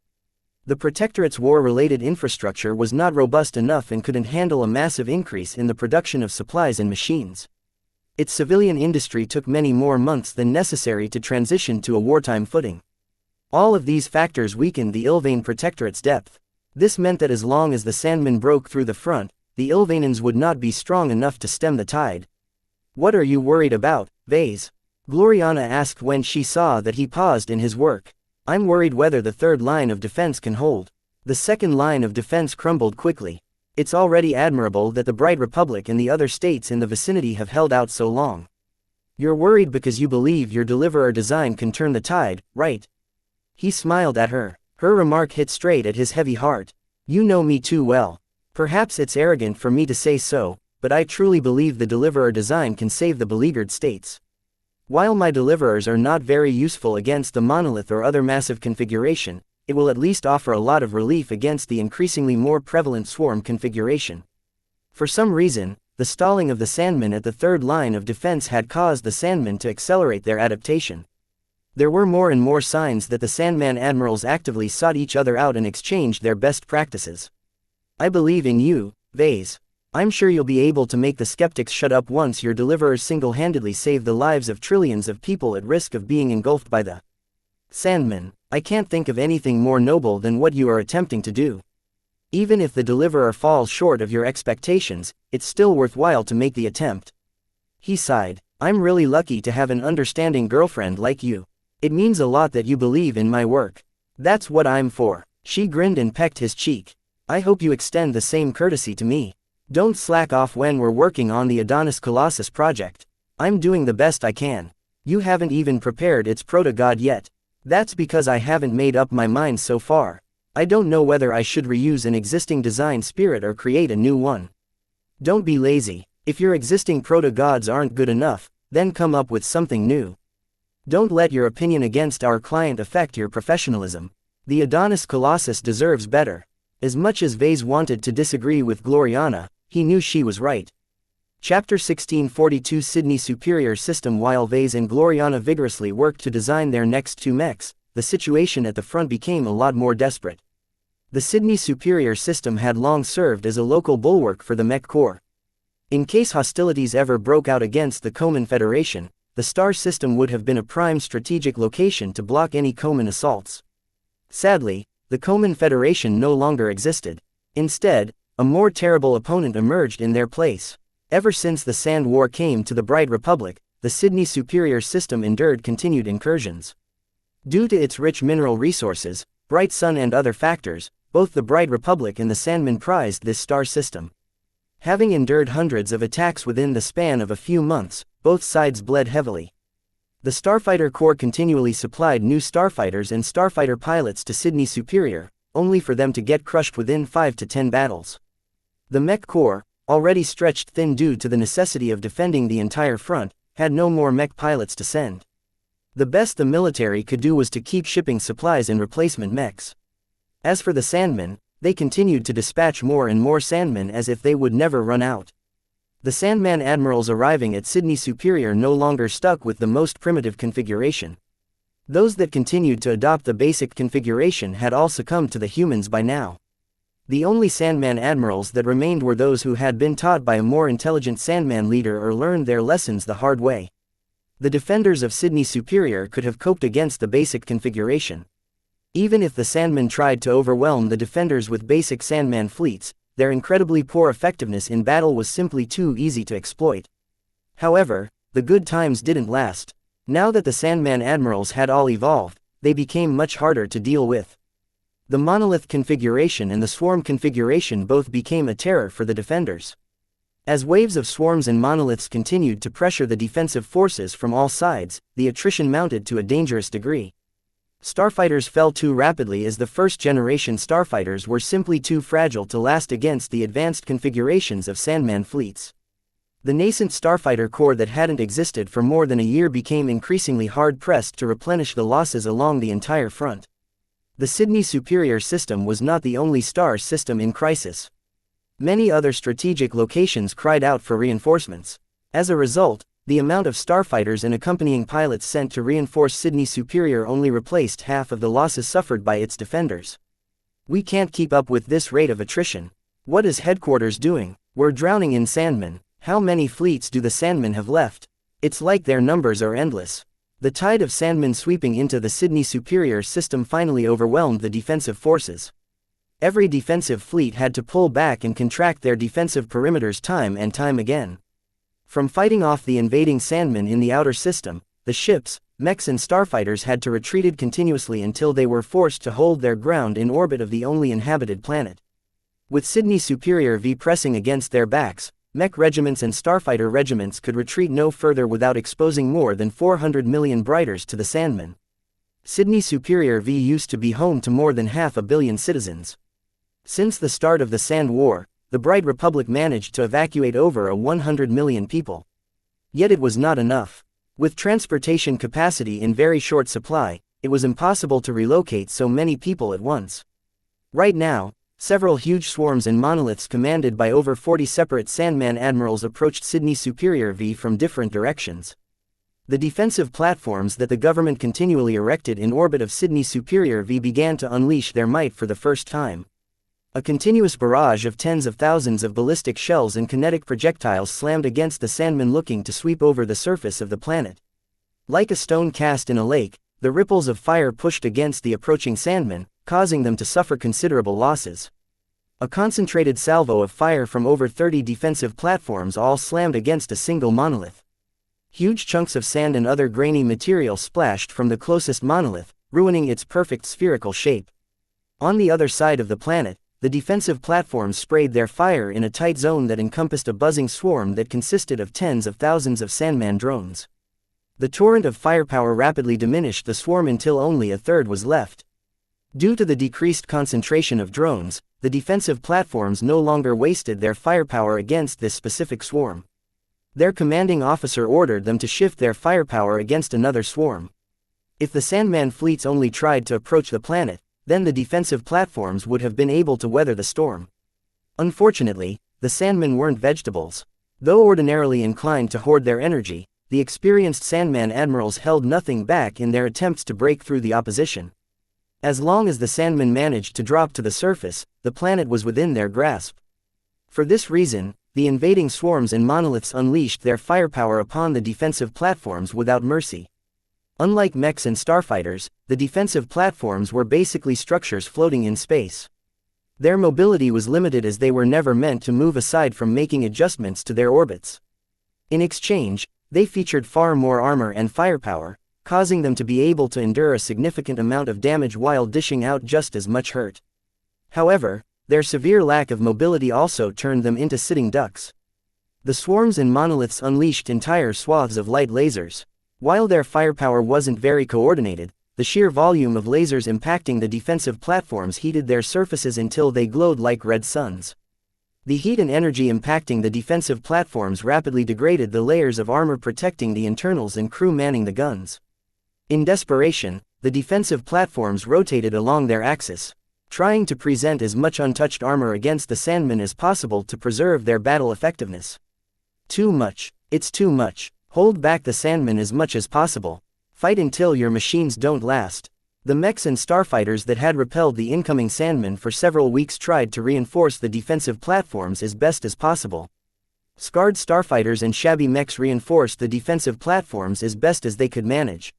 The Protectorate's war-related infrastructure was not robust enough and couldn't handle a massive increase in the production of supplies and machines. Its civilian industry took many more months than necessary to transition to a wartime footing. All of these factors weakened the Ilvane Protectorate's depth. This meant that as long as the Sandmen broke through the front, the Ilvanans would not be strong enough to stem the tide. "What are you worried about, Vase?" Gloriana asked when she saw that he paused in his work. "I'm worried whether the third line of defense can hold." The second line of defense crumbled quickly. It's already admirable that the Bright Republic and the other states in the vicinity have held out so long. You're worried because you believe your deliverer design can turn the tide, right? He smiled at her. Her remark hit straight at his heavy heart. "You know me too well. Perhaps it's arrogant for me to say so, but I truly believe the deliverer design can save the beleaguered states. While my deliverers are not very useful against the monolith or other massive configuration, it will at least offer a lot of relief against the increasingly more prevalent swarm configuration." For some reason, the stalling of the Sandmen at the third line of defense had caused the Sandmen to accelerate their adaptation. There were more and more signs that the Sandman admirals actively sought each other out and exchanged their best practices. "I believe in you, Vase. I'm sure you'll be able to make the skeptics shut up once your deliverers single-handedly save the lives of trillions of people at risk of being engulfed by the Sandmen. I can't think of anything more noble than what you are attempting to do. Even if the deliverer falls short of your expectations, it's still worthwhile to make the attempt." He sighed. "I'm really lucky to have an understanding girlfriend like you. It means a lot that you believe in my work. That's what I'm for." She grinned and pecked his cheek. "I hope you extend the same courtesy to me. Don't slack off when we're working on the Adonis Colossus project. I'm doing the best I can. You haven't even prepared its proto-god yet. That's because I haven't made up my mind so far. I don't know whether I should reuse an existing design spirit or create a new one." "Don't be lazy. If your existing proto-gods aren't good enough, then come up with something new. Don't let your opinion against our client affect your professionalism. The Adonis Colossus deserves better." As much as Vase wanted to disagree with Gloriana, he knew she was right. Chapter 1642 Sydney Superior System. While Vase and Gloriana vigorously worked to design their next two mechs, the situation at the front became a lot more desperate. The Sydney Superior System had long served as a local bulwark for the Mech Corps. In case hostilities ever broke out against the Coman Federation, the star system would have been a prime strategic location to block any Coman assaults. Sadly, the Coman Federation no longer existed. Instead, a more terrible opponent emerged in their place. Ever since the Sand War came to the Bright Republic, the Sydney Superior System endured continued incursions. Due to its rich mineral resources, bright sun and other factors, both the Bright Republic and the Sandmen prized this star system. Having endured hundreds of attacks within the span of a few months, both sides bled heavily. The Starfighter Corps continually supplied new starfighters and starfighter pilots to Sydney Superior, only for them to get crushed within 5 to 10 battles. The Mech Corps, already stretched thin due to the necessity of defending the entire front, had no more mech pilots to send. The best the military could do was to keep shipping supplies and replacement mechs. As for the Sandmen, they continued to dispatch more and more Sandmen as if they would never run out. The Sandman admirals arriving at Sydney Superior no longer stuck with the most primitive configuration. Those that continued to adopt the basic configuration had all succumbed to the humans by now. The only Sandman admirals that remained were those who had been taught by a more intelligent Sandman leader or learned their lessons the hard way. The defenders of Sydney Superior could have coped against the basic configuration. Even if the Sandmen tried to overwhelm the defenders with basic Sandman fleets, their incredibly poor effectiveness in battle was simply too easy to exploit. However, the good times didn't last. Now that the Sandman admirals had all evolved, they became much harder to deal with. The monolith configuration and the swarm configuration both became a terror for the defenders. As waves of swarms and monoliths continued to pressure the defensive forces from all sides, the attrition mounted to a dangerous degree. Starfighters fell too rapidly as the first-generation starfighters were simply too fragile to last against the advanced configurations of Sandman fleets. The nascent starfighter corps that hadn't existed for more than a year became increasingly hard-pressed to replenish the losses along the entire front. The Sydney Superior system was not the only star system in crisis. Many other strategic locations cried out for reinforcements. As a result, the amount of starfighters and accompanying pilots sent to reinforce Sydney Superior only replaced half of the losses suffered by its defenders. "We can't keep up with this rate of attrition. What is headquarters doing? We're drowning in Sandmen. How many fleets do the Sandmen have left? It's like their numbers are endless." The tide of Sandmen sweeping into the Sydney Superior system finally overwhelmed the defensive forces. Every defensive fleet had to pull back and contract their defensive perimeters time and time again. From fighting off the invading Sandmen in the outer system, the ships, mechs and starfighters had to retreat continuously until they were forced to hold their ground in orbit of the only inhabited planet. With Sydney Superior V pressing against their backs, mech regiments and starfighter regiments could retreat no further without exposing more than 400 million Briters to the Sandmen. Sydney Superior V used to be home to more than 500 million citizens. Since the start of the Sand War, the Bright Republic managed to evacuate over 100 million people. Yet it was not enough. With transportation capacity in very short supply, it was impossible to relocate so many people at once. Right now, several huge swarms and monoliths commanded by over 40 separate Sandman admirals approached Sydney Superior V from different directions. The defensive platforms that the government continually erected in orbit of Sydney Superior V began to unleash their might for the first time. A continuous barrage of tens of thousands of ballistic shells and kinetic projectiles slammed against the Sandmen looking to sweep over the surface of the planet. Like a stone cast in a lake, the ripples of fire pushed against the approaching Sandmen, causing them to suffer considerable losses. A concentrated salvo of fire from over 30 defensive platforms all slammed against a single monolith. Huge chunks of sand and other grainy material splashed from the closest monolith, ruining its perfect spherical shape. On the other side of the planet, the defensive platforms sprayed their fire in a tight zone that encompassed a buzzing swarm that consisted of tens of thousands of Sandman drones. The torrent of firepower rapidly diminished the swarm until only a third was left. Due to the decreased concentration of drones, the defensive platforms no longer wasted their firepower against this specific swarm. Their commanding officer ordered them to shift their firepower against another swarm. If the Sandman fleets only tried to approach the planet, then the defensive platforms would have been able to weather the storm. Unfortunately, the Sandmen weren't vegetables. Though ordinarily inclined to hoard their energy, the experienced Sandman admirals held nothing back in their attempts to break through the opposition. As long as the Sandmen managed to drop to the surface, the planet was within their grasp. For this reason, the invading swarms and monoliths unleashed their firepower upon the defensive platforms without mercy. Unlike mechs and starfighters, the defensive platforms were basically structures floating in space. Their mobility was limited as they were never meant to move aside from making adjustments to their orbits. In exchange, they featured far more armor and firepower, causing them to be able to endure a significant amount of damage while dishing out just as much hurt. However, their severe lack of mobility also turned them into sitting ducks. The swarms and monoliths unleashed entire swaths of light lasers. While their firepower wasn't very coordinated, the sheer volume of lasers impacting the defensive platforms heated their surfaces until they glowed like red suns. The heat and energy impacting the defensive platforms rapidly degraded the layers of armor protecting the internals and crew manning the guns. In desperation, the defensive platforms rotated along their axis, trying to present as much untouched armor against the Sandmen as possible to preserve their battle effectiveness. Too much. It's too much. Hold back the Sandmen as much as possible. Fight until your machines don't last. The mechs and starfighters that had repelled the incoming Sandmen for several weeks tried to reinforce the defensive platforms as best as possible. Scarred starfighters and shabby mechs reinforced the defensive platforms as best as they could manage.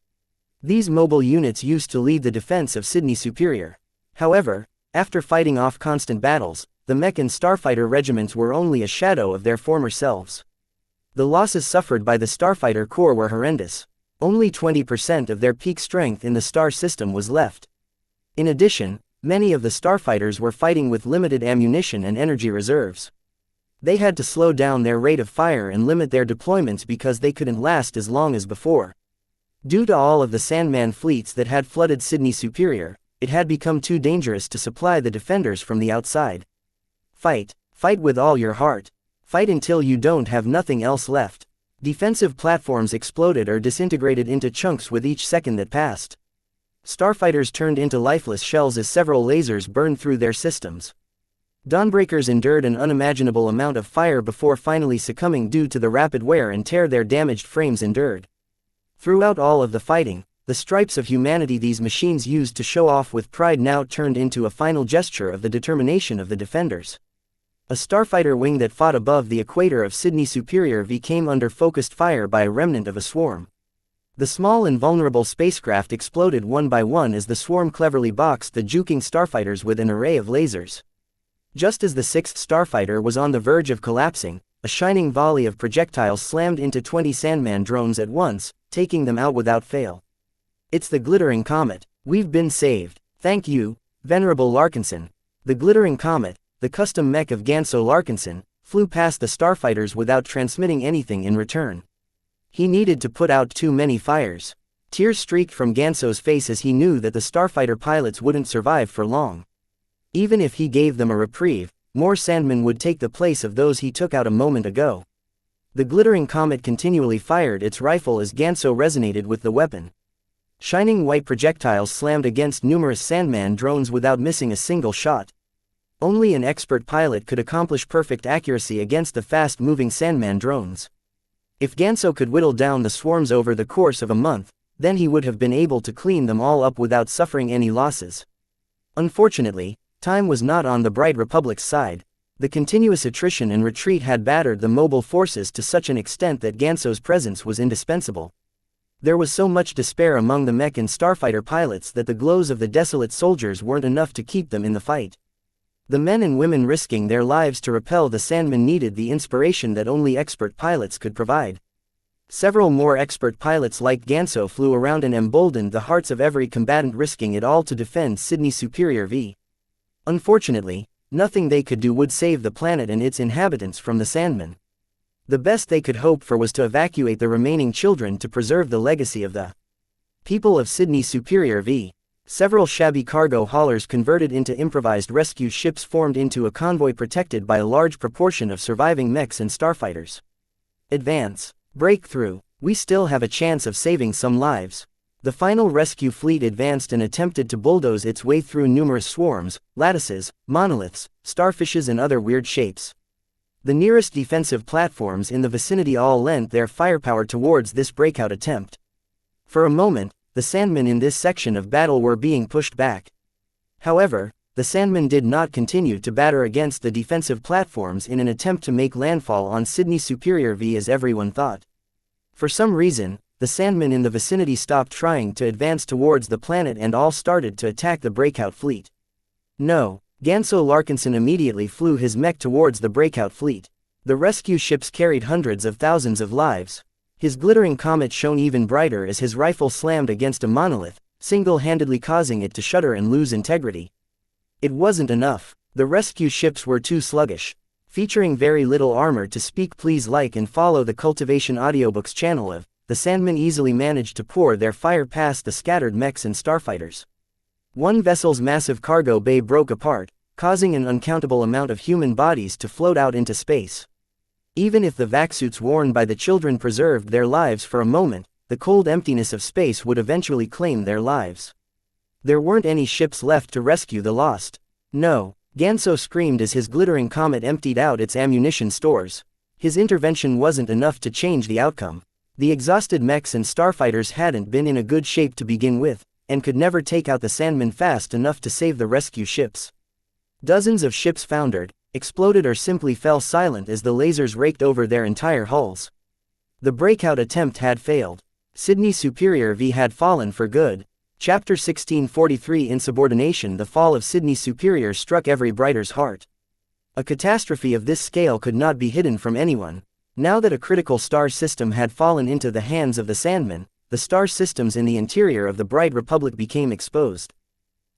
These mobile units used to lead the defense of Sydney Superior. However, after fighting off constant battles, the Mech and Starfighter regiments were only a shadow of their former selves. The losses suffered by the Starfighter Corps were horrendous. Only 20% of their peak strength in the star system was left. In addition, many of the starfighters were fighting with limited ammunition and energy reserves. They had to slow down their rate of fire and limit their deployments because they couldn't last as long as before. Due to all of the Sandman fleets that had flooded Sydney Superior, it had become too dangerous to supply the defenders from the outside. Fight. Fight with all your heart. Fight until you don't have nothing else left. Defensive platforms exploded or disintegrated into chunks with each second that passed. Starfighters turned into lifeless shells as several lasers burned through their systems. Dawnbreakers endured an unimaginable amount of fire before finally succumbing due to the rapid wear and tear their damaged frames endured. Throughout all of the fighting, the stripes of humanity these machines used to show off with pride now turned into a final gesture of the determination of the defenders. A starfighter wing that fought above the equator of Sydney Superior V came under focused fire by a remnant of a swarm. The small and vulnerable spacecraft exploded one by one as the swarm cleverly boxed the juking starfighters with an array of lasers. Just as the sixth starfighter was on the verge of collapsing, a shining volley of projectiles slammed into 20 Sandman drones at once, taking them out without fail. It's the glittering comet. We've been saved. Thank you, Venerable Larkinson. The glittering comet, the custom mech of Ganso Larkinson, flew past the starfighters without transmitting anything in return. He needed to put out too many fires. Tears streaked from Ganso's face as he knew that the starfighter pilots wouldn't survive for long. Even if he gave them a reprieve, more Sandmen would take the place of those he took out a moment ago. The glittering comet continually fired its rifle as Ganso resonated with the weapon. Shining white projectiles slammed against numerous Sandman drones without missing a single shot. Only an expert pilot could accomplish perfect accuracy against the fast-moving Sandman drones. If Ganso could whittle down the swarms over the course of a month, then he would have been able to clean them all up without suffering any losses. Unfortunately, time was not on the Bright Republic's side. The continuous attrition and retreat had battered the mobile forces to such an extent that Ganso's presence was indispensable. There was so much despair among the Mech and Starfighter pilots that the glows of the desolate soldiers weren't enough to keep them in the fight. The men and women risking their lives to repel the Sandmen needed the inspiration that only expert pilots could provide. Several more expert pilots like Ganso flew around and emboldened the hearts of every combatant, risking it all to defend Sydney Superior V. Unfortunately, nothing they could do would save the planet and its inhabitants from the Sandmen. The best they could hope for was to evacuate the remaining children to preserve the legacy of the people of Sydney Superior V. Several shabby cargo haulers converted into improvised rescue ships formed into a convoy protected by a large proportion of surviving mechs and starfighters. Advance. Breakthrough. We still have a chance of saving some lives. The final rescue fleet advanced and attempted to bulldoze its way through numerous swarms, lattices, monoliths, starfishes and other weird shapes. The nearest defensive platforms in the vicinity all lent their firepower towards this breakout attempt. For a moment, the Sandmen in this section of battle were being pushed back. However, the Sandmen did not continue to batter against the defensive platforms in an attempt to make landfall on Sydney Superior V as everyone thought. For some reason, the Sandmen in the vicinity stopped trying to advance towards the planet and all started to attack the breakout fleet. No, Ganso Larkinson immediately flew his mech towards the breakout fleet. The rescue ships carried hundreds of thousands of lives. His glittering comet shone even brighter as his rifle slammed against a monolith, single-handedly causing it to shudder and lose integrity. It wasn't enough. The rescue ships were too sluggish. Featuring very little armor to speak, please like and follow the Cultivation Audiobooks channel of the Sandmen easily managed to pour their fire past the scattered mechs and starfighters. One vessel's massive cargo bay broke apart, causing an uncountable amount of human bodies to float out into space. Even if the vac-suits worn by the children preserved their lives for a moment, the cold emptiness of space would eventually claim their lives. There weren't any ships left to rescue the lost. No, Ganso screamed as his glittering comet emptied out its ammunition stores. His intervention wasn't enough to change the outcome. The exhausted mechs and starfighters hadn't been in a good shape to begin with, and could never take out the Sandmen fast enough to save the rescue ships. Dozens of ships foundered, exploded or simply fell silent as the lasers raked over their entire hulls. The breakout attempt had failed. Sydney Superior V had fallen for good. Chapter 1643 Insubordination. The fall of Sydney Superior struck every Brighter's heart. A catastrophe of this scale could not be hidden from anyone. Now that a critical star system had fallen into the hands of the Sandmen, the star systems in the interior of the Bright Republic became exposed.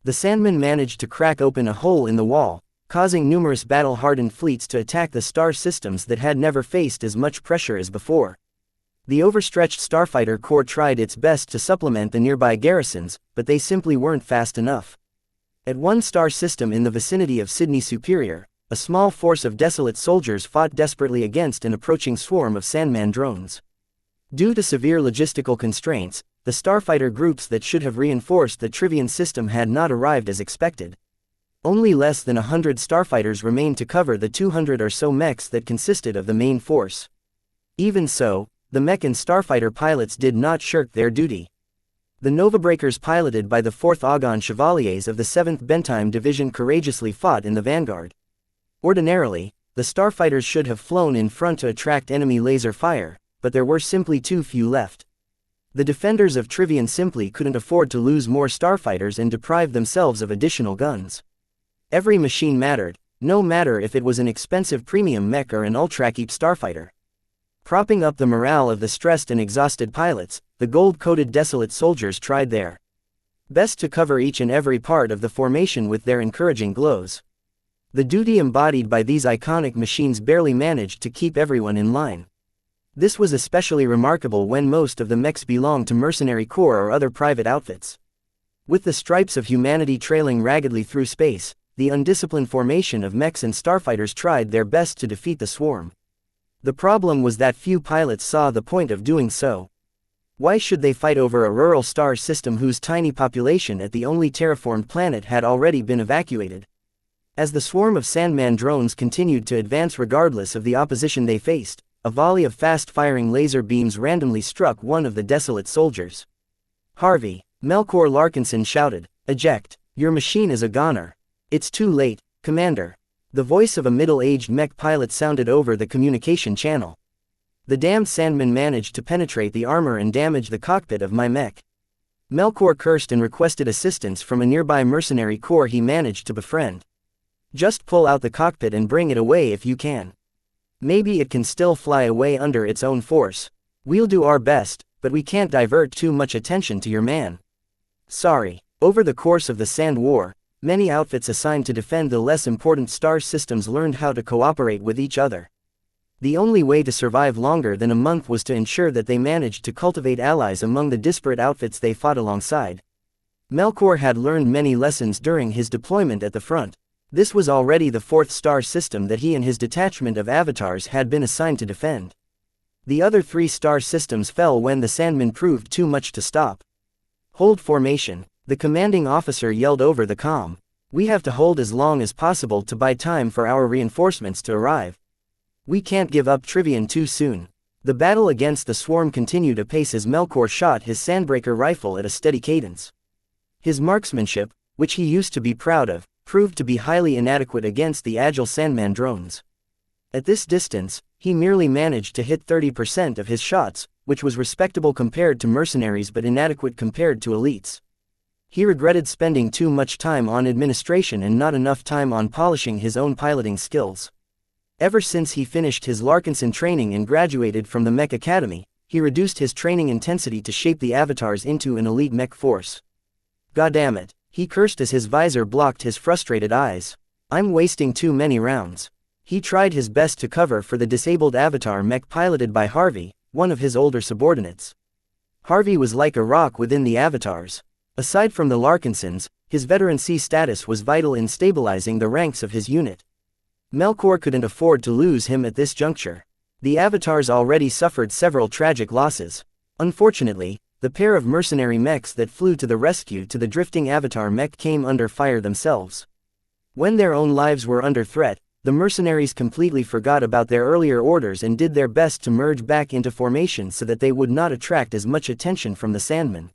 The Sandmen managed to crack open a hole in the wall, causing numerous battle-hardened fleets to attack the star systems that had never faced as much pressure as before. The overstretched Starfighter Corps tried its best to supplement the nearby garrisons, but they simply weren't fast enough. At one star system in the vicinity of Sydney Superior, a small force of desolate soldiers fought desperately against an approaching swarm of Sandman drones. Due to severe logistical constraints, the starfighter groups that should have reinforced the Trivian system had not arrived as expected. Only less than 100 starfighters remained to cover the 200 or so mechs that consisted of the main force. Even so, the mech and starfighter pilots did not shirk their duty. The Novabreakers piloted by the 4th Augon Chevaliers of the 7th Bentheim Division courageously fought in the vanguard. Ordinarily, the starfighters should have flown in front to attract enemy laser fire, but there were simply too few left. The defenders of Trivian simply couldn't afford to lose more starfighters and deprive themselves of additional guns. Every machine mattered, no matter if it was an expensive premium mech or an ultra-cheap starfighter. Propping up the morale of the stressed and exhausted pilots, the gold-coated desolate soldiers tried their best to cover each and every part of the formation with their encouraging glows. The duty embodied by these iconic machines barely managed to keep everyone in line. This was especially remarkable when most of the mechs belonged to mercenary corps or other private outfits. With the stripes of humanity trailing raggedly through space, the undisciplined formation of mechs and starfighters tried their best to defeat the swarm. The problem was that few pilots saw the point of doing so. Why should they fight over a rural star system whose tiny population at the only terraformed planet had already been evacuated? As the swarm of Sandman drones continued to advance regardless of the opposition they faced, a volley of fast-firing laser beams randomly struck one of the desolate soldiers. "Harvey," Melkor Larkinson shouted, "eject. Your machine is a goner." "It's too late, Commander." The voice of a middle-aged mech pilot sounded over the communication channel. "The damned Sandmen managed to penetrate the armor and damage the cockpit of my mech." Melkor cursed and requested assistance from a nearby mercenary corps he managed to befriend. "Just pull out the cockpit and bring it away if you can. Maybe it can still fly away under its own force. We'll do our best, but we can't divert too much attention to your man." "Sorry." Over the course of the Sand War, many outfits assigned to defend the less important star systems learned how to cooperate with each other. The only way to survive longer than a month was to ensure that they managed to cultivate allies among the disparate outfits they fought alongside. Melkor had learned many lessons during his deployment at the front. This was already the 4th star system that he and his detachment of avatars had been assigned to defend. The other 3 star systems fell when the Sandmen proved too much to stop. "Hold formation," the commanding officer yelled over the comm. "We have to hold as long as possible to buy time for our reinforcements to arrive. We can't give up Trivian too soon." The battle against the swarm continued apace as Melkor shot his Sandbreaker rifle at a steady cadence. His marksmanship, which he used to be proud of, proved to be highly inadequate against the agile Sandman drones. At this distance, he merely managed to hit 30% of his shots, which was respectable compared to mercenaries but inadequate compared to elites. He regretted spending too much time on administration and not enough time on polishing his own piloting skills. Ever since he finished his Larkinson training and graduated from the Mech Academy, he reduced his training intensity to shape the avatars into an elite mech force. "Goddamn," he cursed as his visor blocked his frustrated eyes. "I'm wasting too many rounds." He tried his best to cover for the disabled avatar mech piloted by Harvey, one of his older subordinates. Harvey was like a rock within the avatars. Aside from the Larkinsons, his veterancy status was vital in stabilizing the ranks of his unit. Melkor couldn't afford to lose him at this juncture. The avatars already suffered several tragic losses. Unfortunately, the pair of mercenary mechs that flew to the rescue to the drifting avatar mech came under fire themselves. When their own lives were under threat, the mercenaries completely forgot about their earlier orders and did their best to merge back into formation so that they would not attract as much attention from the Sandmen.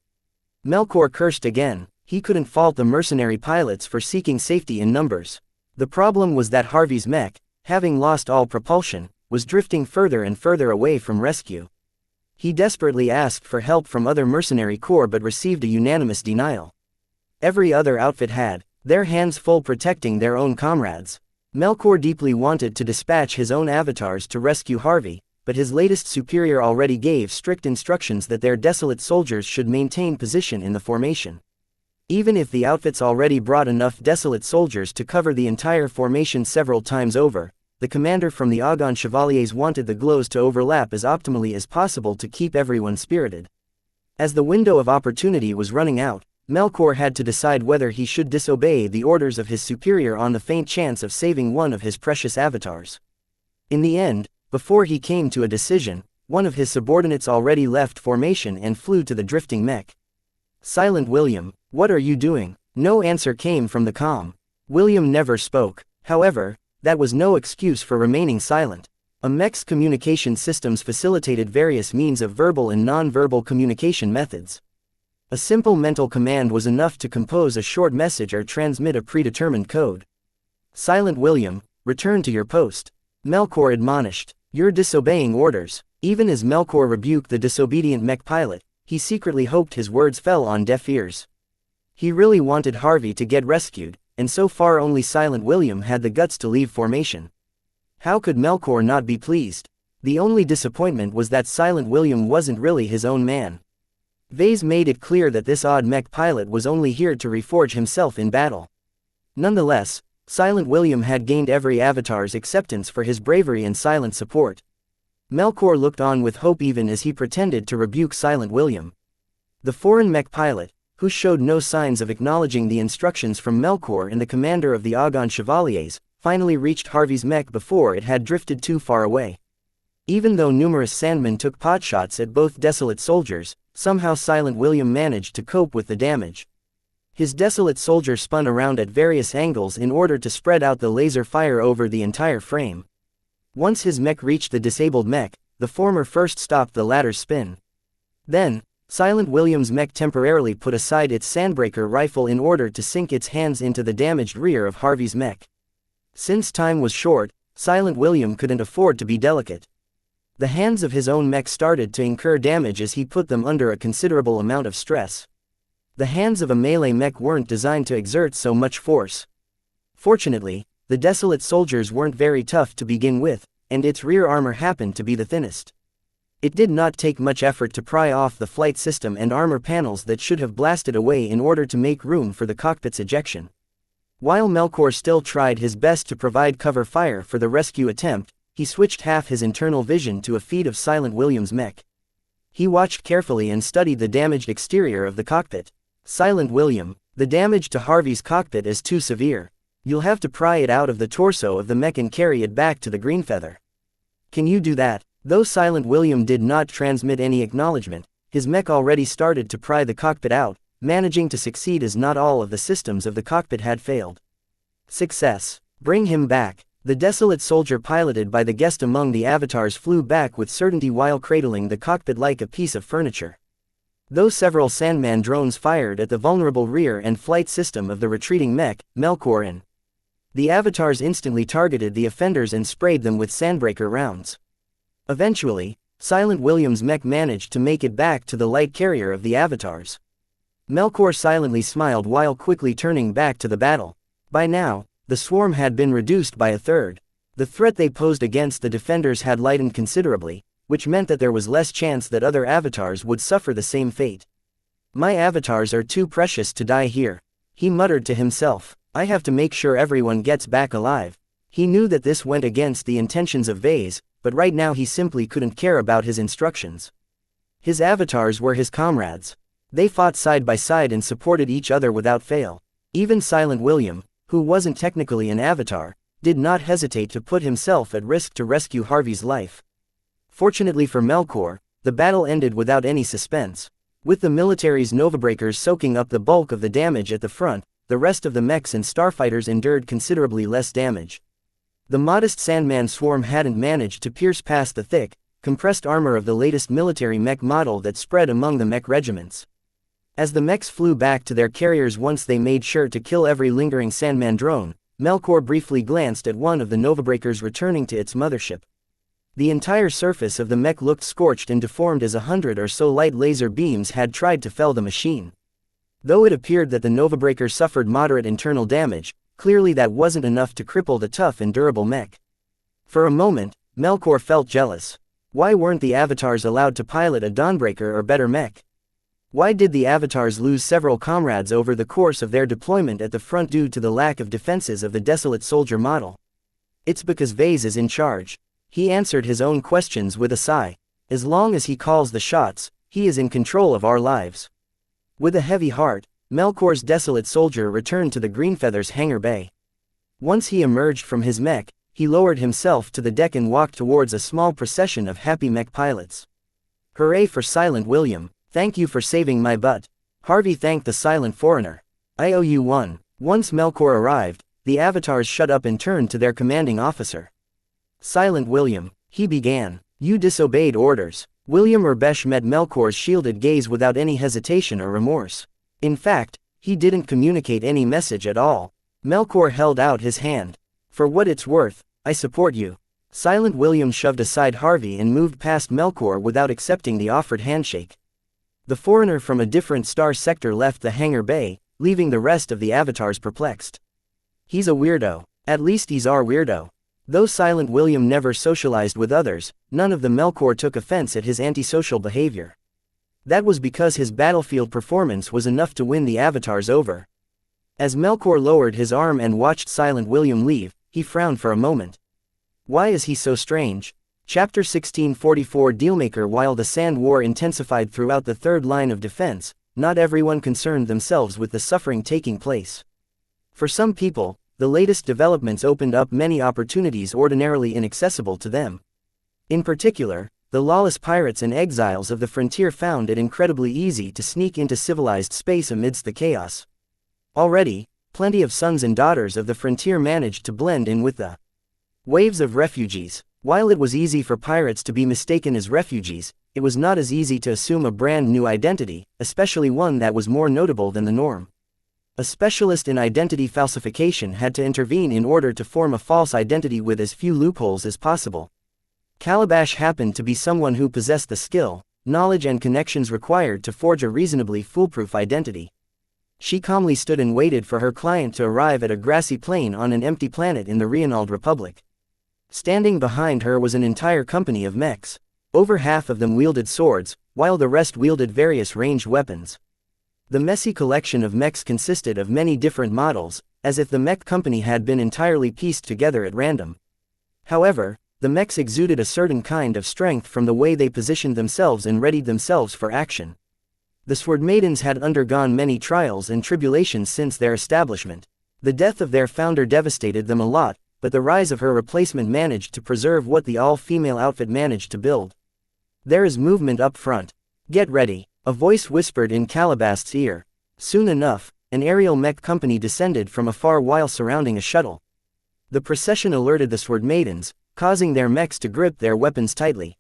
Melkor cursed again. He couldn't fault the mercenary pilots for seeking safety in numbers. The problem was that Harvey's mech, having lost all propulsion, was drifting further and further away from rescue. He desperately asked for help from other mercenary corps but received a unanimous denial. Every other outfit had their hands full protecting their own comrades. Melkor deeply wanted to dispatch his own avatars to rescue Harvey, but his latest superior already gave strict instructions that their desolate soldiers should maintain position in the formation. Even if the outfits already brought enough desolate soldiers to cover the entire formation several times over, the commander from the Augan Chevaliers wanted the glows to overlap as optimally as possible to keep everyone spirited. As the window of opportunity was running out, Melkor had to decide whether he should disobey the orders of his superior on the faint chance of saving one of his precious avatars. In the end, before he came to a decision, one of his subordinates already left formation and flew to the drifting mech. "Silent William, what are you doing?" No answer came from the comm. William never spoke. However, that was no excuse for remaining silent. A mech's communication systems facilitated various means of verbal and non-verbal communication methods. A simple mental command was enough to compose a short message or transmit a predetermined code. "Silent William, return to your post," Melkor admonished. "You're disobeying orders." Even as Melkor rebuked the disobedient mech pilot, he secretly hoped his words fell on deaf ears. He really wanted Harvey to get rescued, and so far only Silent William had the guts to leave formation. How could Melkor not be pleased? The only disappointment was that Silent William wasn't really his own man. Vase made it clear that this odd mech pilot was only here to reforge himself in battle. Nonetheless, Silent William had gained every avatar's acceptance for his bravery and silent support. Melkor looked on with hope even as he pretended to rebuke Silent William. The foreign mech pilot, who showed no signs of acknowledging the instructions from Melkor and the commander of the Augan Chevaliers, finally reached Harvey's mech before it had drifted too far away. Even though numerous sandmen took potshots at both desolate soldiers, somehow Silent William managed to cope with the damage. His desolate soldier spun around at various angles in order to spread out the laser fire over the entire frame. Once his mech reached the disabled mech, the former first stopped the latter's spin. Then, Silent William's mech temporarily put aside its sandbreaker rifle in order to sink its hands into the damaged rear of Harvey's mech. Since time was short, Silent William couldn't afford to be delicate. The hands of his own mech started to incur damage as he put them under a considerable amount of stress. The hands of a melee mech weren't designed to exert so much force. Fortunately, the desolate soldiers weren't very tough to begin with, and its rear armor happened to be the thinnest. It did not take much effort to pry off the flight system and armor panels that should have blasted away in order to make room for the cockpit's ejection. While Melkor still tried his best to provide cover fire for the rescue attempt, he switched half his internal vision to a feed of Silent William's mech. He watched carefully and studied the damaged exterior of the cockpit. "Silent William, the damage to Harvey's cockpit is too severe. You'll have to pry it out of the torso of the mech and carry it back to the Greenfeather. Can you do that?" Though Silent William did not transmit any acknowledgement, his mech already started to pry the cockpit out, managing to succeed as not all of the systems of the cockpit had failed. "Success. Bring him back." The desolate soldier piloted by the guest among the avatars flew back with certainty while cradling the cockpit like a piece of furniture. Though several Sandman drones fired at the vulnerable rear and flight system of the retreating mech, Melkor and the avatars instantly targeted the offenders and sprayed them with sandbreaker rounds. Eventually, Silent William's mech managed to make it back to the light carrier of the avatars. Melkor silently smiled while quickly turning back to the battle. By now, the swarm had been reduced by a third. The threat they posed against the defenders had lightened considerably, which meant that there was less chance that other avatars would suffer the same fate. "My avatars are too precious to die here," he muttered to himself. "I have to make sure everyone gets back alive." He knew that this went against the intentions of Vase, but right now he simply couldn't care about his instructions. His avatars were his comrades. They fought side by side and supported each other without fail. Even Silent William, who wasn't technically an avatar, did not hesitate to put himself at risk to rescue Harvey's life. Fortunately for Melkor, the battle ended without any suspense. With the military's Novabreakers soaking up the bulk of the damage at the front, the rest of the mechs and starfighters endured considerably less damage. The modest Sandman swarm hadn't managed to pierce past the thick, compressed armor of the latest military mech model that spread among the mech regiments. As the mechs flew back to their carriers once they made sure to kill every lingering Sandman drone, Melkor briefly glanced at one of the Novabreakers returning to its mothership. The entire surface of the mech looked scorched and deformed as 100 or so light laser beams had tried to fell the machine. Though it appeared that the Novabreaker suffered moderate internal damage, clearly that wasn't enough to cripple the tough and durable mech. For a moment, Melkor felt jealous. Why weren't the avatars allowed to pilot a Dawnbreaker or better mech? Why did the avatars lose several comrades over the course of their deployment at the front due to the lack of defenses of the desolate soldier model? It's because Vase is in charge. He answered his own questions with a sigh. As long as he calls the shots, he is in control of our lives. With a heavy heart, Melkor's desolate soldier returned to the Greenfeather's hangar bay. Once he emerged from his mech, he lowered himself to the deck and walked towards a small procession of happy mech pilots. Hooray for Silent William, thank you for saving my butt. Harvey thanked the silent foreigner. I owe you one. Once Melkor arrived, the avatars shut up and turned to their commanding officer. Silent William, he began, you disobeyed orders. William Urbesh met Melkor's shielded gaze without any hesitation or remorse. In fact, he didn't communicate any message at all. Melkor held out his hand. For what it's worth, I support you. Silent William shoved aside Harvey and moved past Melkor without accepting the offered handshake. The foreigner from a different star sector left the hangar bay, leaving the rest of the avatars perplexed. He's a weirdo. At least he's our weirdo. Though Silent William never socialized with others, none of the Melkor took offense at his antisocial behavior. That was because his battlefield performance was enough to win the avatars over. As Melkor lowered his arm and watched Silent William leave, he frowned for a moment. Why is he so strange? Chapter 1644 Dealmaker. While the Sand War intensified throughout the third line of defense, not everyone concerned themselves with the suffering taking place. For some people, the latest developments opened up many opportunities ordinarily inaccessible to them. In particular, the lawless pirates and exiles of the frontier found it incredibly easy to sneak into civilized space amidst the chaos. Already, plenty of sons and daughters of the frontier managed to blend in with the waves of refugees. While it was easy for pirates to be mistaken as refugees, it was not as easy to assume a brand new identity, especially one that was more notable than the norm. A specialist in identity falsification had to intervene in order to form a false identity with as few loopholes as possible. Calabash happened to be someone who possessed the skill, knowledge and connections required to forge a reasonably foolproof identity. She calmly stood and waited for her client to arrive at a grassy plain on an empty planet in the Reinald Republic. Standing behind her was an entire company of mechs. Over half of them wielded swords, while the rest wielded various ranged weapons. The messy collection of mechs consisted of many different models, as if the mech company had been entirely pieced together at random. However, the mechs exuded a certain kind of strength from the way they positioned themselves and readied themselves for action. The Sword Maidens had undergone many trials and tribulations since their establishment. The death of their founder devastated them a lot, but the rise of her replacement managed to preserve what the all-female outfit managed to build. There is movement up front. Get ready, a voice whispered in Calabast's ear. Soon enough, an aerial mech company descended from afar while surrounding a shuttle. The procession alerted the Sword Maidens, causing their mechs to grip their weapons tightly.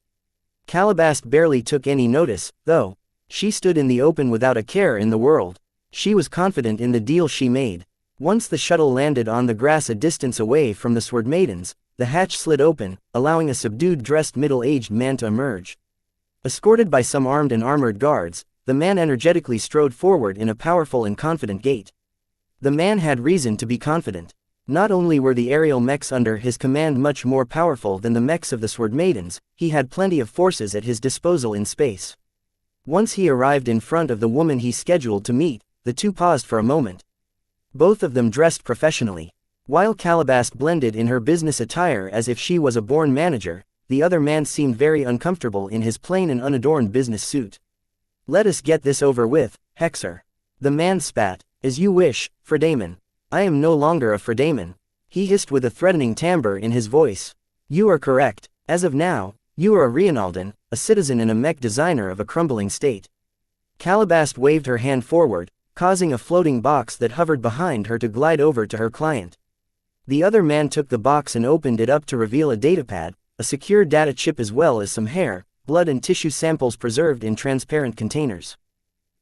Calabast barely took any notice, though. She stood in the open without a care in the world. She was confident in the deal she made. Once the shuttle landed on the grass a distance away from the Sword Maidens, the hatch slid open, allowing a subdued dressed middle-aged man to emerge. Escorted by some armed and armored guards, the man energetically strode forward in a powerful and confident gait. The man had reason to be confident. Not only were the aerial mechs under his command much more powerful than the mechs of the Sword Maidens, he had plenty of forces at his disposal in space. Once he arrived in front of the woman he scheduled to meet, the two paused for a moment. Both of them dressed professionally. While Calabast blended in her business attire as if she was a born manager, the other man seemed very uncomfortable in his plain and unadorned business suit. Let us get this over with, Hexer. The man spat. As you wish, Fredaemon. I am no longer a Fredaemon. He hissed with a threatening timbre in his voice. You are correct. As of now, you are a Reinaldan, a citizen and a mech designer of a crumbling state. Calabast waved her hand forward, causing a floating box that hovered behind her to glide over to her client. The other man took the box and opened it up to reveal a datapad, a secure data chip as well as some hair, blood and tissue samples preserved in transparent containers.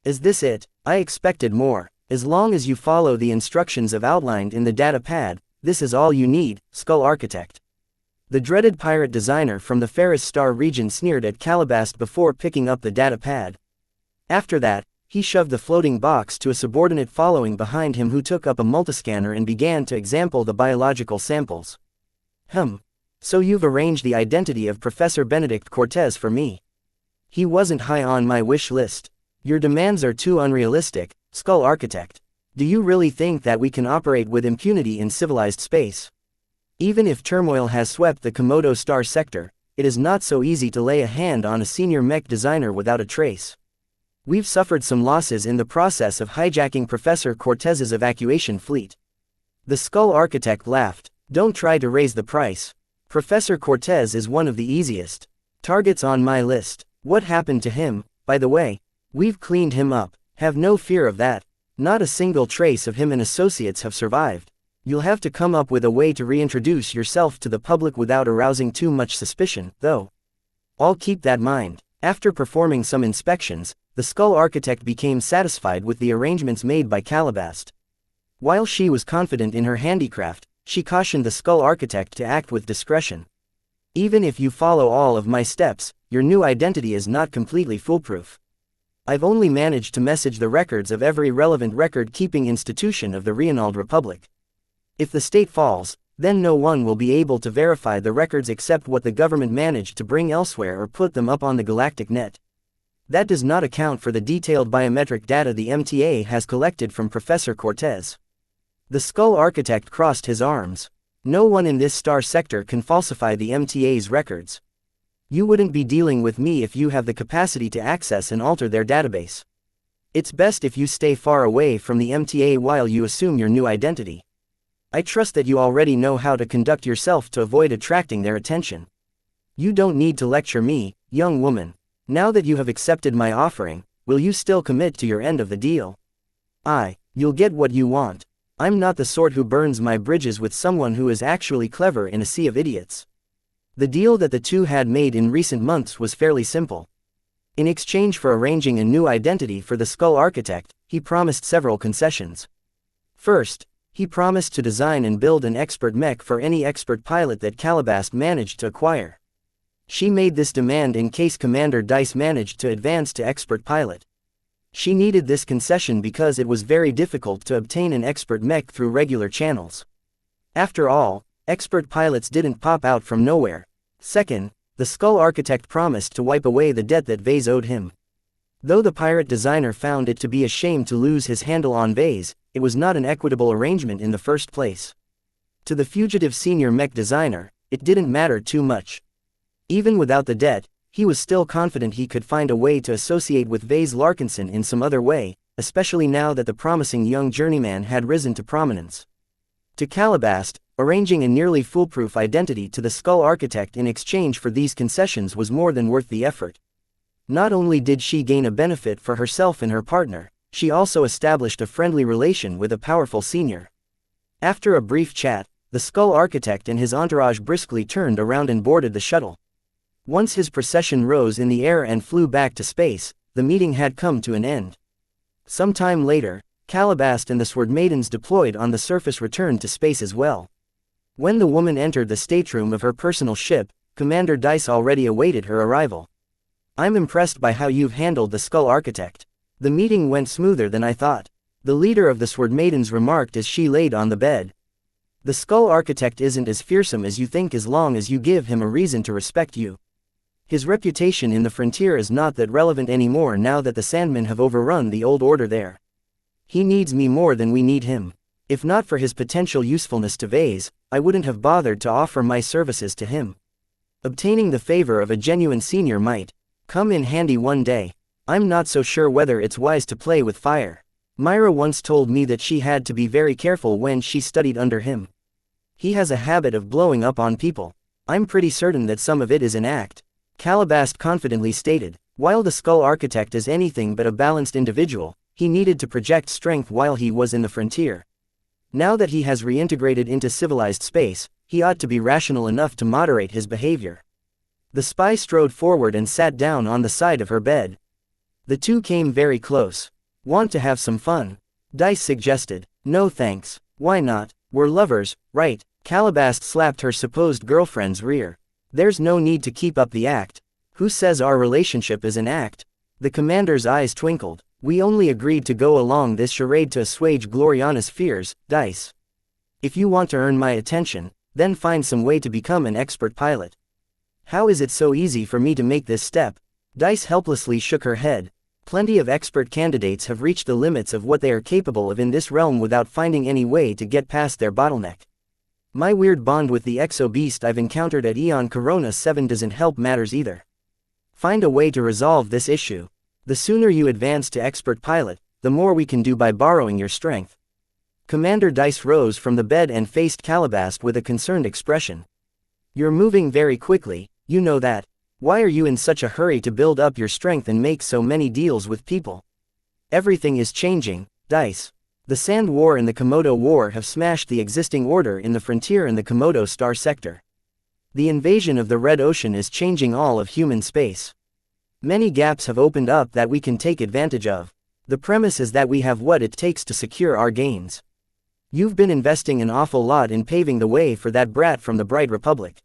Is this it? I expected more. As long as you follow the instructions outlined in the data pad, this is all you need, Skull Architect. The dreaded pirate designer from the Ferris Star region sneered at Calabast before picking up the data pad. After that, he shoved the floating box to a subordinate following behind him who took up a multiscanner and began to examine the biological samples. So you've arranged the identity of Professor Benedict Cortez for me. He wasn't high on my wish list. Your demands are too unrealistic, Skull Architect. Do you really think that we can operate with impunity in civilized space? Even if turmoil has swept the Komodo star sector, it is not so easy to lay a hand on a senior mech designer without a trace. We've suffered some losses in the process of hijacking Professor Cortez's evacuation fleet. The Skull Architect laughed. Don't try to raise the price. Professor Cortez is one of the easiest targets on my list. What happened to him, by the way? We've cleaned him up. Have no fear of that. Not a single trace of him and associates have survived. You'll have to come up with a way to reintroduce yourself to the public without arousing too much suspicion, though. I'll keep that in mind. After performing some inspections, the Skull Architect became satisfied with the arrangements made by Calabast. While she was confident in her handicraft, she cautioned the Skull Architect to act with discretion. Even if you follow all of my steps, your new identity is not completely foolproof. I've only managed to message the records of every relevant record-keeping institution of the Reynald Republic. If the state falls, then no one will be able to verify the records except what the government managed to bring elsewhere or put them up on the galactic net. That does not account for the detailed biometric data the MTA has collected from Professor Cortez. The Skull Architect crossed his arms. No one in this star sector can falsify the MTA's records. You wouldn't be dealing with me if you have the capacity to access and alter their database. It's best if you stay far away from the MTA while you assume your new identity. I trust that you already know how to conduct yourself to avoid attracting their attention. You don't need to lecture me, young woman. Now that you have accepted my offering, will you still commit to your end of the deal? You'll get what you want. I'm not the sort who burns my bridges with someone who is actually clever in a sea of idiots. The deal that the two had made in recent months was fairly simple. In exchange for arranging a new identity for the Skull Architect, he promised several concessions. First, he promised to design and build an expert mech for any expert pilot that Calabast managed to acquire. She made this demand in case Commander Dice managed to advance to expert pilot. She needed this concession because it was very difficult to obtain an expert mech through regular channels. After all, expert pilots didn't pop out from nowhere. Second, the Skull Architect promised to wipe away the debt that Vase owed him. Though the pirate designer found it to be a shame to lose his handle on Vase, it was not an equitable arrangement in the first place. To the fugitive senior mech designer, it didn't matter too much. Even without the debt, he was still confident he could find a way to associate with Vase Larkinson in some other way, especially now that the promising young journeyman had risen to prominence. To Calabast, arranging a nearly foolproof identity to the Skull Architect in exchange for these concessions was more than worth the effort. Not only did she gain a benefit for herself and her partner, she also established a friendly relation with a powerful senior. After a brief chat, the Skull Architect and his entourage briskly turned around and boarded the shuttle. Once his procession rose in the air and flew back to space, the meeting had come to an end. Some time later, Calabast and the Sword Maidens deployed on the surface returned to space as well. When the woman entered the stateroom of her personal ship, Commander Dice already awaited her arrival. I'm impressed by how you've handled the Skull Architect. The meeting went smoother than I thought, the leader of the Sword Maidens remarked as she laid on the bed. The Skull Architect isn't as fearsome as you think as long as you give him a reason to respect you. His reputation in the frontier is not that relevant anymore now that the Sandmen have overrun the old order there. He needs me more than we need him. If not for his potential usefulness to Vase, I wouldn't have bothered to offer my services to him. Obtaining the favor of a genuine senior might come in handy one day. I'm not so sure whether it's wise to play with fire. Myra once told me that she had to be very careful when she studied under him. He has a habit of blowing up on people. I'm pretty certain that some of it is an act. Calabast confidently stated. While the Skull Architect is anything but a balanced individual, he needed to project strength while he was in the frontier. Now that he has reintegrated into civilized space, he ought to be rational enough to moderate his behavior. The spy strode forward and sat down on the side of her bed. The two came very close. Want to have some fun? Dice suggested. No thanks. Why not? We're lovers, right? Calabast slapped her supposed girlfriend's rear. There's no need to keep up the act. Who says our relationship is an act? The commander's eyes twinkled. We only agreed to go along this charade to assuage Gloriana's fears, Dice. If you want to earn my attention, then find some way to become an expert pilot. How is it so easy for me to make this step? Dice helplessly shook her head. Plenty of expert candidates have reached the limits of what they are capable of in this realm without finding any way to get past their bottleneck. My weird bond with the exo-beast I've encountered at Eon Corona 7 doesn't help matters either. Find a way to resolve this issue. The sooner you advance to expert pilot, the more we can do by borrowing your strength. Commander Dice rose from the bed and faced Calabast with a concerned expression. You're moving very quickly, you know that. Why are you in such a hurry to build up your strength and make so many deals with people? Everything is changing, Dice. The Sand War and the Komodo War have smashed the existing order in the frontier and the Komodo Star sector. The invasion of the Red Ocean is changing all of human space. Many gaps have opened up that we can take advantage of. The premise is that we have what it takes to secure our gains. You've been investing an awful lot in paving the way for that brat from the Bright Republic.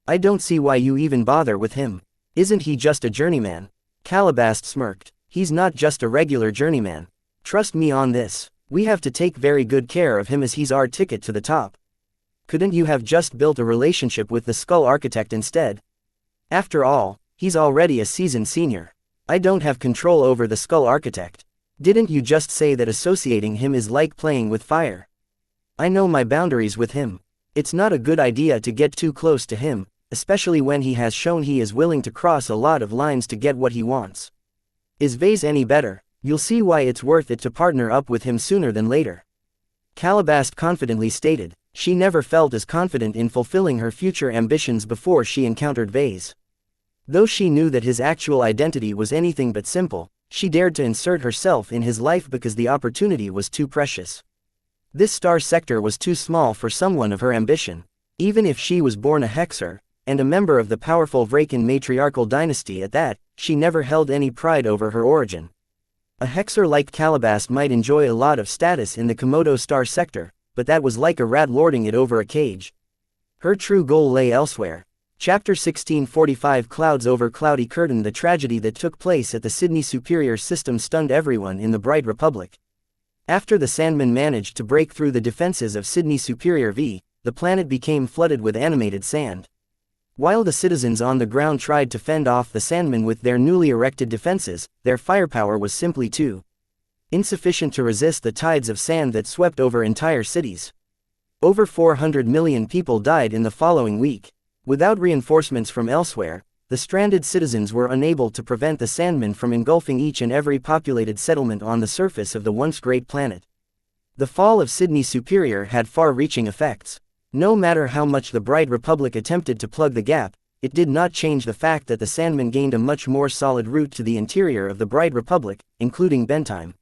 I don't see why you even bother with him. Isn't he just a journeyman? Calabast smirked. He's not just a regular journeyman. Trust me on this. We have to take very good care of him as he's our ticket to the top. Couldn't you have just built a relationship with the Skull Architect instead? After all, he's already a seasoned senior. I don't have control over the Skull Architect. Didn't you just say that associating him is like playing with fire? I know my boundaries with him. It's not a good idea to get too close to him, especially when he has shown he is willing to cross a lot of lines to get what he wants. Is Vase any better? You'll see why it's worth it to partner up with him sooner than later. Calabast confidently stated. She never felt as confident in fulfilling her future ambitions before she encountered Vase. Though she knew that his actual identity was anything but simple, she dared to insert herself in his life because the opportunity was too precious. This star sector was too small for someone of her ambition. Even if she was born a Hexer, and a member of the powerful Vraken matriarchal dynasty at that, she never held any pride over her origin. A Hexer like Calabast might enjoy a lot of status in the Komodo Star sector, but that was like a rat lording it over a cage. Her true goal lay elsewhere. Chapter 1645 Clouds over Cloudy Curtain. The tragedy that took place at the Sydney Superior system stunned everyone in the Bright Republic. After the Sandmen managed to break through the defenses of Sydney Superior V, the planet became flooded with animated sand. While the citizens on the ground tried to fend off the Sandmen with their newly erected defenses, their firepower was simply too insufficient to resist the tides of sand that swept over entire cities. Over 400 million people died in the following week. Without reinforcements from elsewhere, the stranded citizens were unable to prevent the Sandmen from engulfing each and every populated settlement on the surface of the once great planet. The fall of Sydney Superior had far-reaching effects. No matter how much the Bright Republic attempted to plug the gap, it did not change the fact that the Sandmen gained a much more solid route to the interior of the Bright Republic, including Bentime.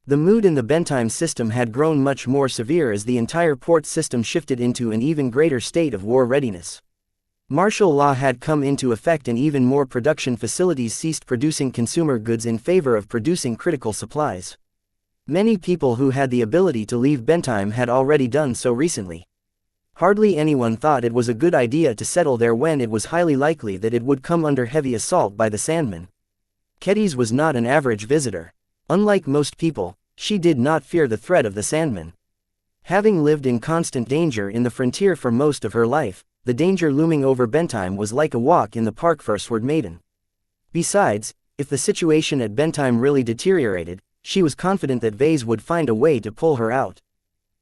The mood in the Bentime system had grown much more severe as the entire port system shifted into an even greater state of war readiness. Martial law had come into effect and even more production facilities ceased producing consumer goods in favor of producing critical supplies. Many people who had the ability to leave Bentime had already done so recently. Hardly anyone thought it was a good idea to settle there when it was highly likely that it would come under heavy assault by the Sandmen. Kedis was not an average visitor. Unlike most people, she did not fear the threat of the Sandmen. Having lived in constant danger in the frontier for most of her life, the danger looming over Bentime was like a walk in the park for a sword maiden. Besides, if the situation at Bentime really deteriorated, she was confident that Vase would find a way to pull her out.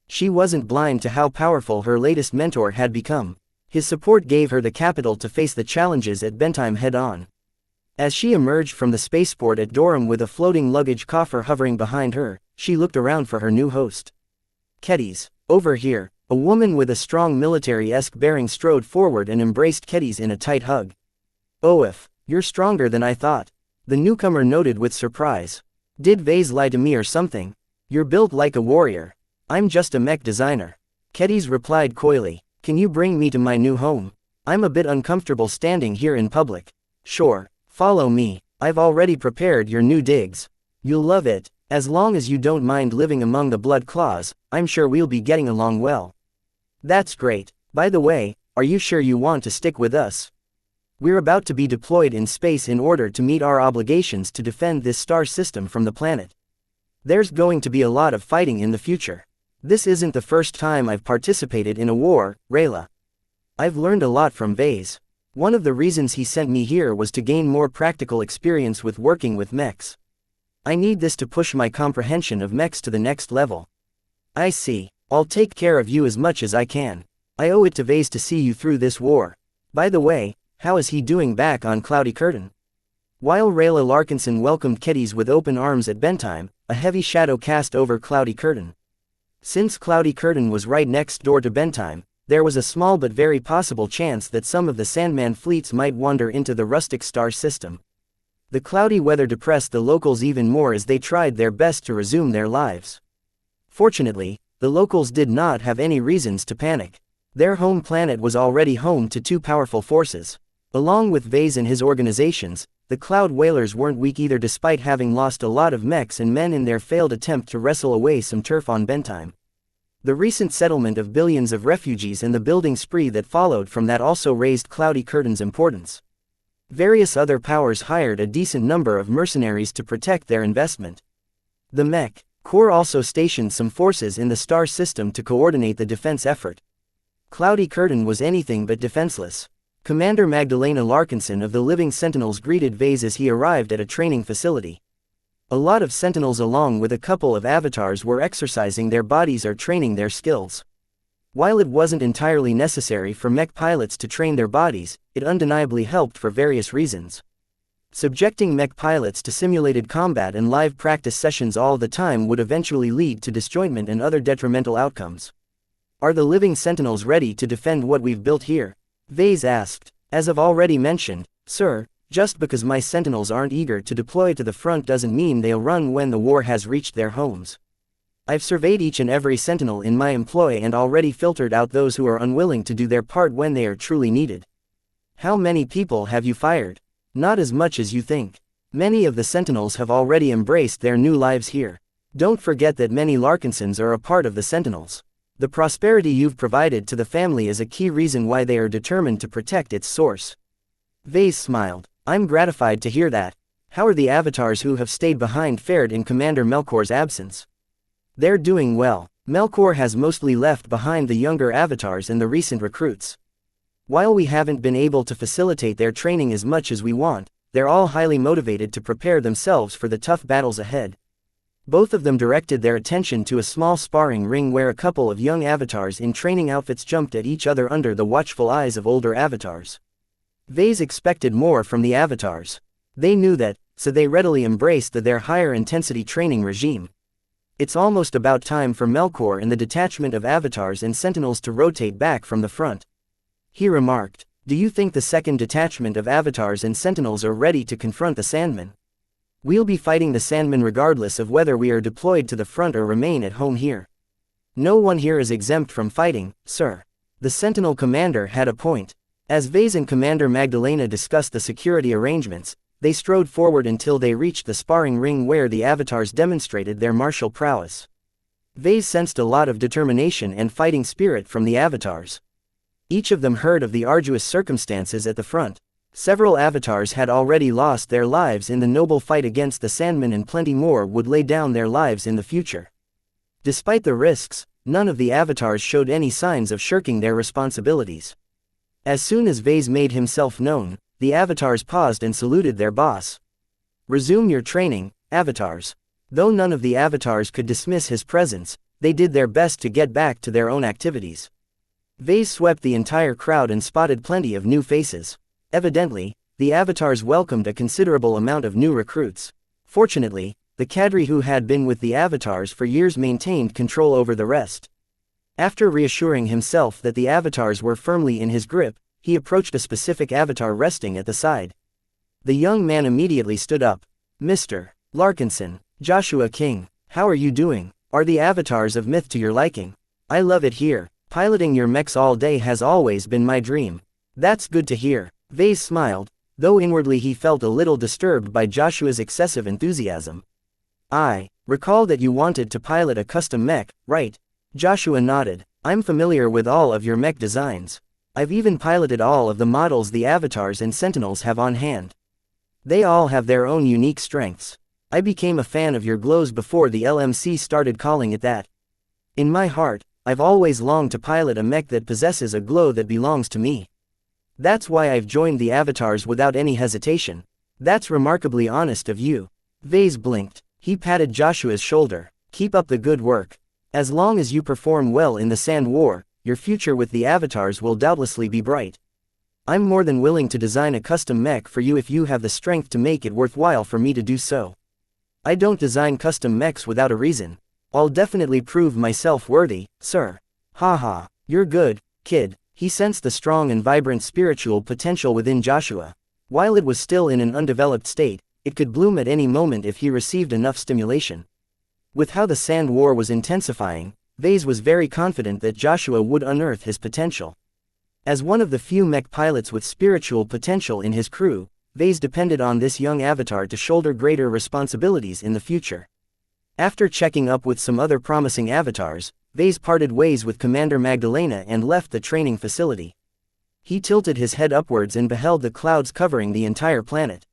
She wasn't blind to how powerful her latest mentor had become. His support gave her the capital to face the challenges at Bentime head-on. As she emerged from the spaceport at Durham with a floating luggage coffer hovering behind her, she looked around for her new host. Kedis, over here. A woman with a strong military-esque bearing strode forward and embraced Kedis in a tight hug. "Oaf, you're stronger than I thought," the newcomer noted with surprise. "Did Vase lie to me or something? You're built like a warrior." "I'm just a mech designer," Kedis replied coyly. "Can you bring me to my new home? I'm a bit uncomfortable standing here in public." "Sure, follow me. I've already prepared your new digs. You'll love it. As long as you don't mind living among the blood claws, I'm sure we'll be getting along well." That's great. By the way, are you sure you want to stick with us? We're about to be deployed in space in order to meet our obligations to defend this star system from the planet. There's going to be a lot of fighting in the future. This isn't the first time I've participated in a war, Rayla. I've learned a lot from Vase. One of the reasons he sent me here was to gain more practical experience with working with mechs. I need this to push my comprehension of mechs to the next level. I see. I'll take care of you as much as I can. I owe it to Vase to see you through this war. By the way, how is he doing back on Cloudy Curtain? While Rayla Larkinson welcomed kiddies with open arms at bedtime, a heavy shadow cast over Cloudy Curtain. Since Cloudy Curtain was right next door to bedtime, there was a small but very possible chance that some of the Sandman fleets might wander into the rustic star system. The cloudy weather depressed the locals even more as they tried their best to resume their lives. Fortunately, the locals did not have any reasons to panic. Their home planet was already home to two powerful forces. Along with Vase and his organizations, the Cloud Whalers weren't weak either despite having lost a lot of mechs and men in their failed attempt to wrestle away some turf on bedtime. The recent settlement of billions of refugees and the building spree that followed from that also raised Cloudy Curtain's importance. Various other powers hired a decent number of mercenaries to protect their investment. The Mech Corps also stationed some forces in the star system to coordinate the defense effort. Cloudy Curtain was anything but defenseless. Commander Magdalena Larkinson of the Living Sentinels greeted Vase as he arrived at a training facility. A lot of Sentinels along with a couple of avatars were exercising their bodies or training their skills. While it wasn't entirely necessary for mech pilots to train their bodies, it undeniably helped for various reasons. Subjecting mech pilots to simulated combat and live practice sessions all the time would eventually lead to disjointment and other detrimental outcomes. Are the Living Sentinels ready to defend what we've built here? Vase asked. As I've already mentioned, sir, just because my Sentinels aren't eager to deploy to the front doesn't mean they'll run when the war has reached their homes. I've surveyed each and every Sentinel in my employ and already filtered out those who are unwilling to do their part when they are truly needed. How many people have you fired? Not as much as you think. Many of the Sentinels have already embraced their new lives here. Don't forget that many Larkinsons are a part of the Sentinels. The prosperity you've provided to the family is a key reason why they are determined to protect its source. Vase smiled. I'm gratified to hear that. How are the avatars who have stayed behind fared in Commander Melkor's absence? They're doing well. Melkor has mostly left behind the younger avatars and the recent recruits. While we haven't been able to facilitate their training as much as we want, they're all highly motivated to prepare themselves for the tough battles ahead. Both of them directed their attention to a small sparring ring where a couple of young avatars in training outfits jumped at each other under the watchful eyes of older avatars. Vase expected more from the avatars. They knew that, so they readily embraced their higher intensity training regime. It's almost about time for Melkor and the detachment of avatars and sentinels to rotate back from the front. He remarked, do you think the second detachment of avatars and sentinels are ready to confront the Sandmen? We'll be fighting the Sandmen regardless of whether we are deployed to the front or remain at home here. No one here is exempt from fighting, sir. The Sentinel commander had a point. As Vase and Commander Magdalena discussed the security arrangements, they strode forward until they reached the sparring ring where the avatars demonstrated their martial prowess. Vase sensed a lot of determination and fighting spirit from the avatars. Each of them heard of the arduous circumstances at the front. Several avatars had already lost their lives in the noble fight against the Sandmen and plenty more would lay down their lives in the future. Despite the risks, none of the avatars showed any signs of shirking their responsibilities. As soon as Vase made himself known, the avatars paused and saluted their boss. Resume your training, avatars. Though none of the avatars could dismiss his presence, they did their best to get back to their own activities. Vase swept the entire crowd and spotted plenty of new faces. Evidently, the avatars welcomed a considerable amount of new recruits. Fortunately, the cadre who had been with the avatars for years maintained control over the rest. After reassuring himself that the avatars were firmly in his grip, he approached a specific avatar resting at the side. The young man immediately stood up. Mr. Larkinson, Joshua King, how are you doing? Are the avatars of myth to your liking? I love it here. Piloting your mechs all day has always been my dream. That's good to hear. Vase smiled, though inwardly he felt a little disturbed by Joshua's excessive enthusiasm. I recall that you wanted to pilot a custom mech, right? Joshua nodded. I'm familiar with all of your mech designs. I've even piloted all of the models the avatars and sentinels have on hand. They all have their own unique strengths. I became a fan of your glows before the LMC started calling it that. In my heart, I've always longed to pilot a mech that possesses a glow that belongs to me. That's why I've joined the avatars without any hesitation. That's remarkably honest of you. Vase blinked. He patted Joshua's shoulder. Keep up the good work. As long as you perform well in the Sand War, your future with the avatars will doubtlessly be bright. I'm more than willing to design a custom mech for you if you have the strength to make it worthwhile for me to do so. I don't design custom mechs without a reason. I'll definitely prove myself worthy, sir. Haha, you're good, kid. He sensed the strong and vibrant spiritual potential within Joshua. While it was still in an undeveloped state, it could bloom at any moment if he received enough stimulation. With how the Sand War was intensifying, Vase was very confident that Joshua would unearth his potential. As one of the few mech pilots with spiritual potential in his crew, Vase depended on this young avatar to shoulder greater responsibilities in the future. After checking up with some other promising avatars, Vase parted ways with Commander Magdalena and left the training facility. He tilted his head upwards and beheld the clouds covering the entire planet.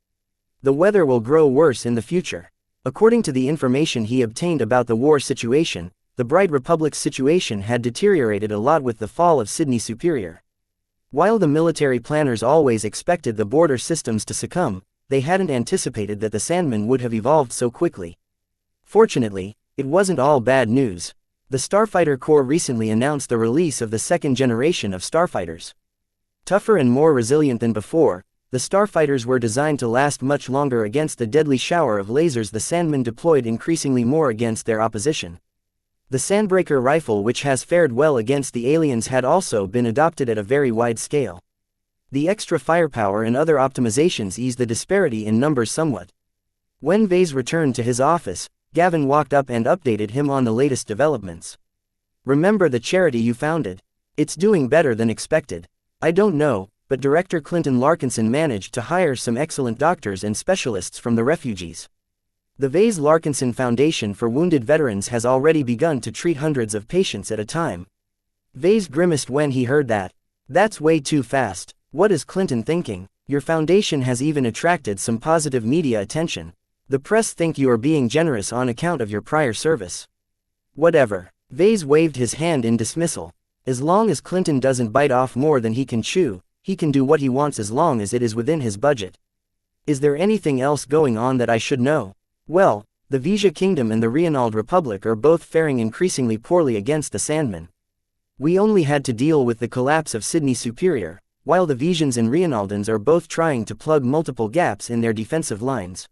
The weather will grow worse in the future. According to the information he obtained about the war situation, the Bright Republic's situation had deteriorated a lot with the fall of Sydney Superior. While the military planners always expected the border systems to succumb, they hadn't anticipated that the Sandmen would have evolved so quickly. Fortunately, it wasn't all bad news. The Starfighter Corps recently announced the release of the second generation of starfighters. Tougher and more resilient than before, the starfighters were designed to last much longer against the deadly shower of lasers the Sandmen deployed, increasingly more against their opposition. The Sandbreaker rifle, which has fared well against the aliens, had also been adopted at a very wide scale. The extra firepower and other optimizations eased the disparity in numbers somewhat. When Vase returned to his office, Gavin walked up and updated him on the latest developments. Remember the charity you founded? It's doing better than expected. I don't know, but Director Clinton Larkinson managed to hire some excellent doctors and specialists from the refugees. The Vase Larkinson Foundation for Wounded Veterans has already begun to treat hundreds of patients at a time. Vase grimaced when he heard that. That's way too fast. What is Clinton thinking? Your foundation has even attracted some positive media attention. The press think you are being generous on account of your prior service. Whatever. Vase waved his hand in dismissal. As long as Clinton doesn't bite off more than he can chew, he can do what he wants as long as it is within his budget. Is there anything else going on that I should know? Well, the Wuxia Kingdom and the Reinald Republic are both faring increasingly poorly against the Sandmen. We only had to deal with the collapse of Sydney Superior, while the Wuxians and Reinaldans are both trying to plug multiple gaps in their defensive lines.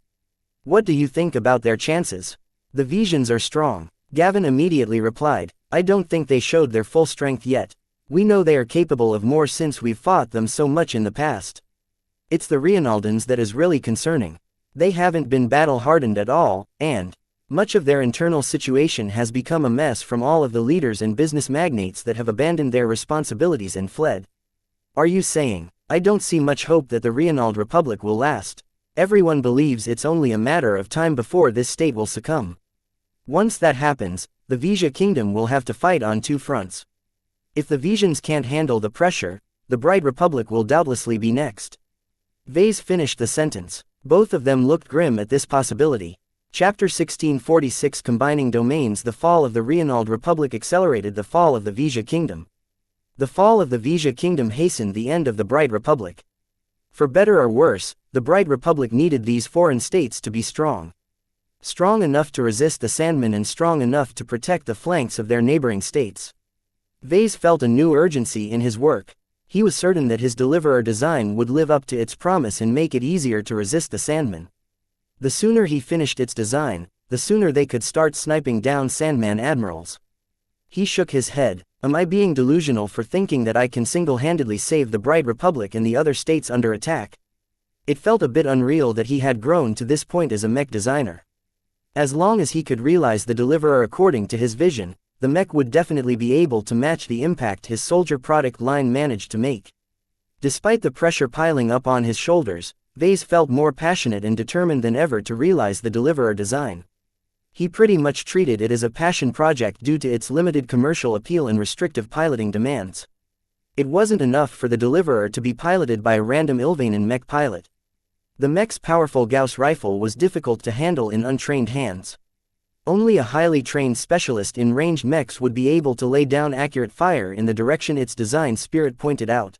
What do you think about their chances? The Wuxians are strong. Gavin immediately replied, I don't think they showed their full strength yet. We know they are capable of more since we've fought them so much in the past. It's the Reinaldans that is really concerning. They haven't been battle-hardened at all, and much of their internal situation has become a mess from all of the leaders and business magnates that have abandoned their responsibilities and fled. Are you saying, I don't see much hope that the Reinald Republic will last? Everyone believes it's only a matter of time before this state will succumb. Once that happens, the Wuxia Kingdom will have to fight on two fronts. If the Wuxians can't handle the pressure, the Bright Republic will doubtlessly be next. Vase finished the sentence. Both of them looked grim at this possibility. Chapter 1646 Combining Domains. The fall of the Reinald Republic accelerated the fall of the Wuxia Kingdom. The fall of the Wuxia Kingdom hastened the end of the Bright Republic. For better or worse, the Bright Republic needed these foreign states to be strong. Strong enough to resist the Sandmen and strong enough to protect the flanks of their neighboring states. Vase felt a new urgency in his work. He was certain that his Deliverer design would live up to its promise and make it easier to resist the Sandmen. The sooner he finished its design, the sooner they could start sniping down Sandman admirals. He shook his head. Am I being delusional for thinking that I can single-handedly save the Bright Republic and the other states under attack? It felt a bit unreal that he had grown to this point as a mech designer. As long as he could realize the Deliverer according to his vision, the mech would definitely be able to match the impact his soldier product line managed to make. Despite the pressure piling up on his shoulders, Vase felt more passionate and determined than ever to realize the Deliverer design. He pretty much treated it as a passion project due to its limited commercial appeal and restrictive piloting demands. It wasn't enough for the deliverer to be piloted by a random Ilvanan mech pilot. The mech's powerful Gauss rifle was difficult to handle in untrained hands. Only a highly trained specialist in ranged mechs would be able to lay down accurate fire in the direction its design spirit pointed out.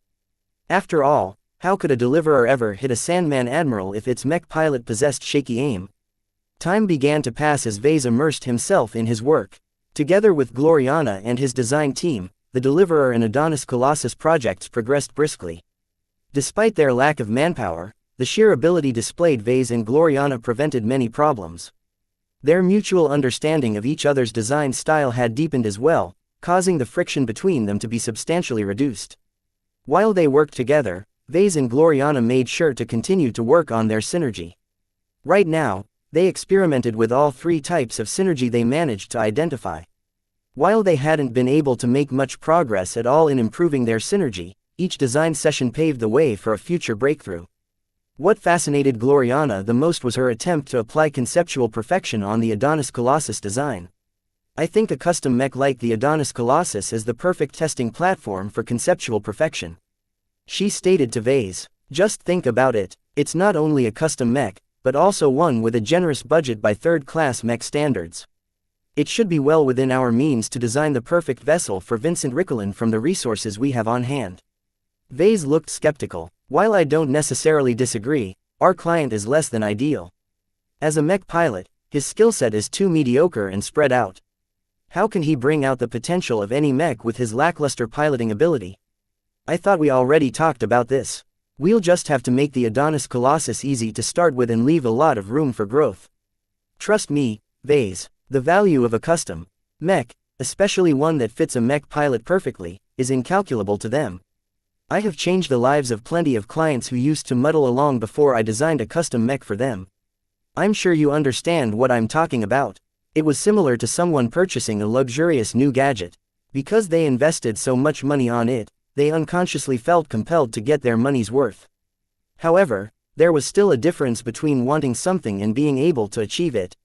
After all, how could a deliverer ever hit a Sandman Admiral if its mech pilot possessed shaky aim? Time began to pass as Vase immersed himself in his work. Together with Gloriana and his design team, the Deliverer and Adonis Colossus projects progressed briskly. Despite their lack of manpower, the sheer ability displayed Vase and Gloriana prevented many problems. Their mutual understanding of each other's design style had deepened as well, causing the friction between them to be substantially reduced. While they worked together, Vase and Gloriana made sure to continue to work on their synergy. Right now, they experimented with all three types of synergy they managed to identify. While they hadn't been able to make much progress at all in improving their synergy, each design session paved the way for a future breakthrough. What fascinated Gloriana the most was her attempt to apply conceptual perfection on the Adonis Colossus design. I think a custom mech like the Adonis Colossus is the perfect testing platform for conceptual perfection. She stated to Vase, "Just think about it, it's not only a custom mech, but also one with a generous budget by third-class mech standards. It should be well within our means to design the perfect vessel for Vincent Riccolin from the resources we have on hand." Vase looked skeptical. "While I don't necessarily disagree, our client is less than ideal. As a mech pilot, his skill set is too mediocre and spread out. How can he bring out the potential of any mech with his lackluster piloting ability? I thought we already talked about this. We'll just have to make the Adonis Colossus easy to start with and leave a lot of room for growth. Trust me, Vase, the value of a custom mech, especially one that fits a mech pilot perfectly, is incalculable to them. I have changed the lives of plenty of clients who used to muddle along before I designed a custom mech for them. I'm sure you understand what I'm talking about. It was similar to someone purchasing a luxurious new gadget. Because they invested so much money on it, they unconsciously felt compelled to get their money's worth. However, there was still a difference between wanting something and being able to achieve it.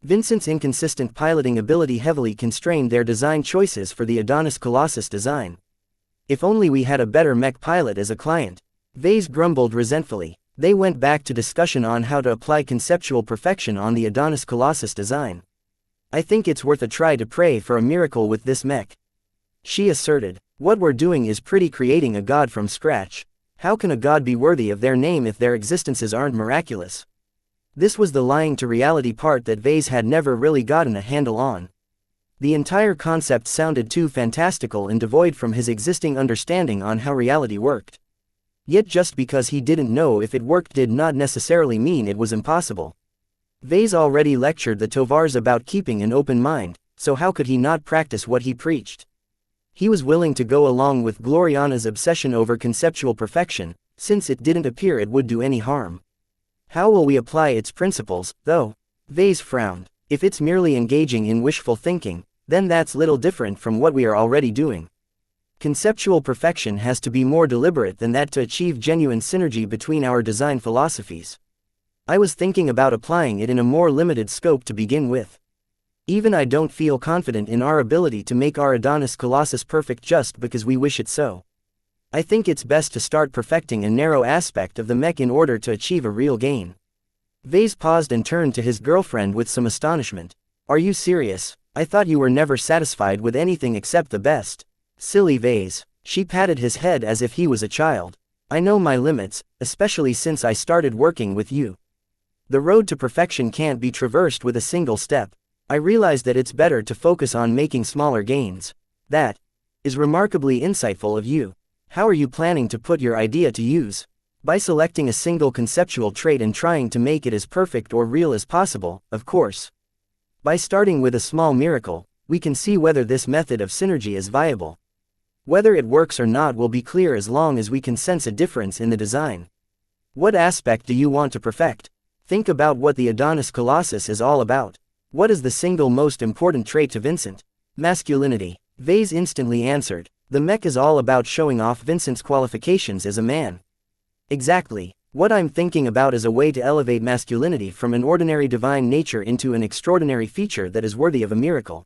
Vincent's inconsistent piloting ability heavily constrained their design choices for the Adonis Colossus design. If only we had a better mech pilot as a client. Vase grumbled resentfully. They went back to discussion on how to apply conceptual perfection on the Adonis Colossus design. I think it's worth a try to pray for a miracle with this mech, she asserted. What we're doing is creating a god from scratch. How can a god be worthy of their name if their existences aren't miraculous? This was the lying to reality part that Vase had never really gotten a handle on. The entire concept sounded too fantastical and devoid from his existing understanding on how reality worked. Yet just because he didn't know if it worked did not necessarily mean it was impossible. Vase already lectured the Tovars about keeping an open mind, so how could he not practice what he preached? He was willing to go along with Gloriana's obsession over conceptual perfection, since it didn't appear it would do any harm. How will we apply its principles, though? Vase frowned. If it's merely engaging in wishful thinking, then that's little different from what we are already doing. Conceptual perfection has to be more deliberate than that to achieve genuine synergy between our design philosophies. I was thinking about applying it in a more limited scope to begin with. Even I don't feel confident in our ability to make our Adonis Colossus perfect just because we wish it so. I think it's best to start perfecting a narrow aspect of the mech in order to achieve a real gain. Vase paused and turned to his girlfriend with some astonishment. Are you serious? I thought you were never satisfied with anything except the best. Silly Vase. She patted his head as if he was a child. I know my limits, especially since I started working with you. The road to perfection can't be traversed with a single step. I realize that it's better to focus on making smaller gains. That is remarkably insightful of you. How are you planning to put your idea to use? By selecting a single conceptual trait and trying to make it as perfect or real as possible, of course. By starting with a small miracle, we can see whether this method of synergy is viable. Whether it works or not will be clear as long as we can sense a difference in the design. What aspect do you want to perfect? Think about what the Adonis Colossus is all about. What is the single most important trait to Vincent? Masculinity. Vase instantly answered. The mech is all about showing off Vincent's qualifications as a man. Exactly. What I'm thinking about is a way to elevate masculinity from an ordinary divine nature into an extraordinary feature that is worthy of a miracle.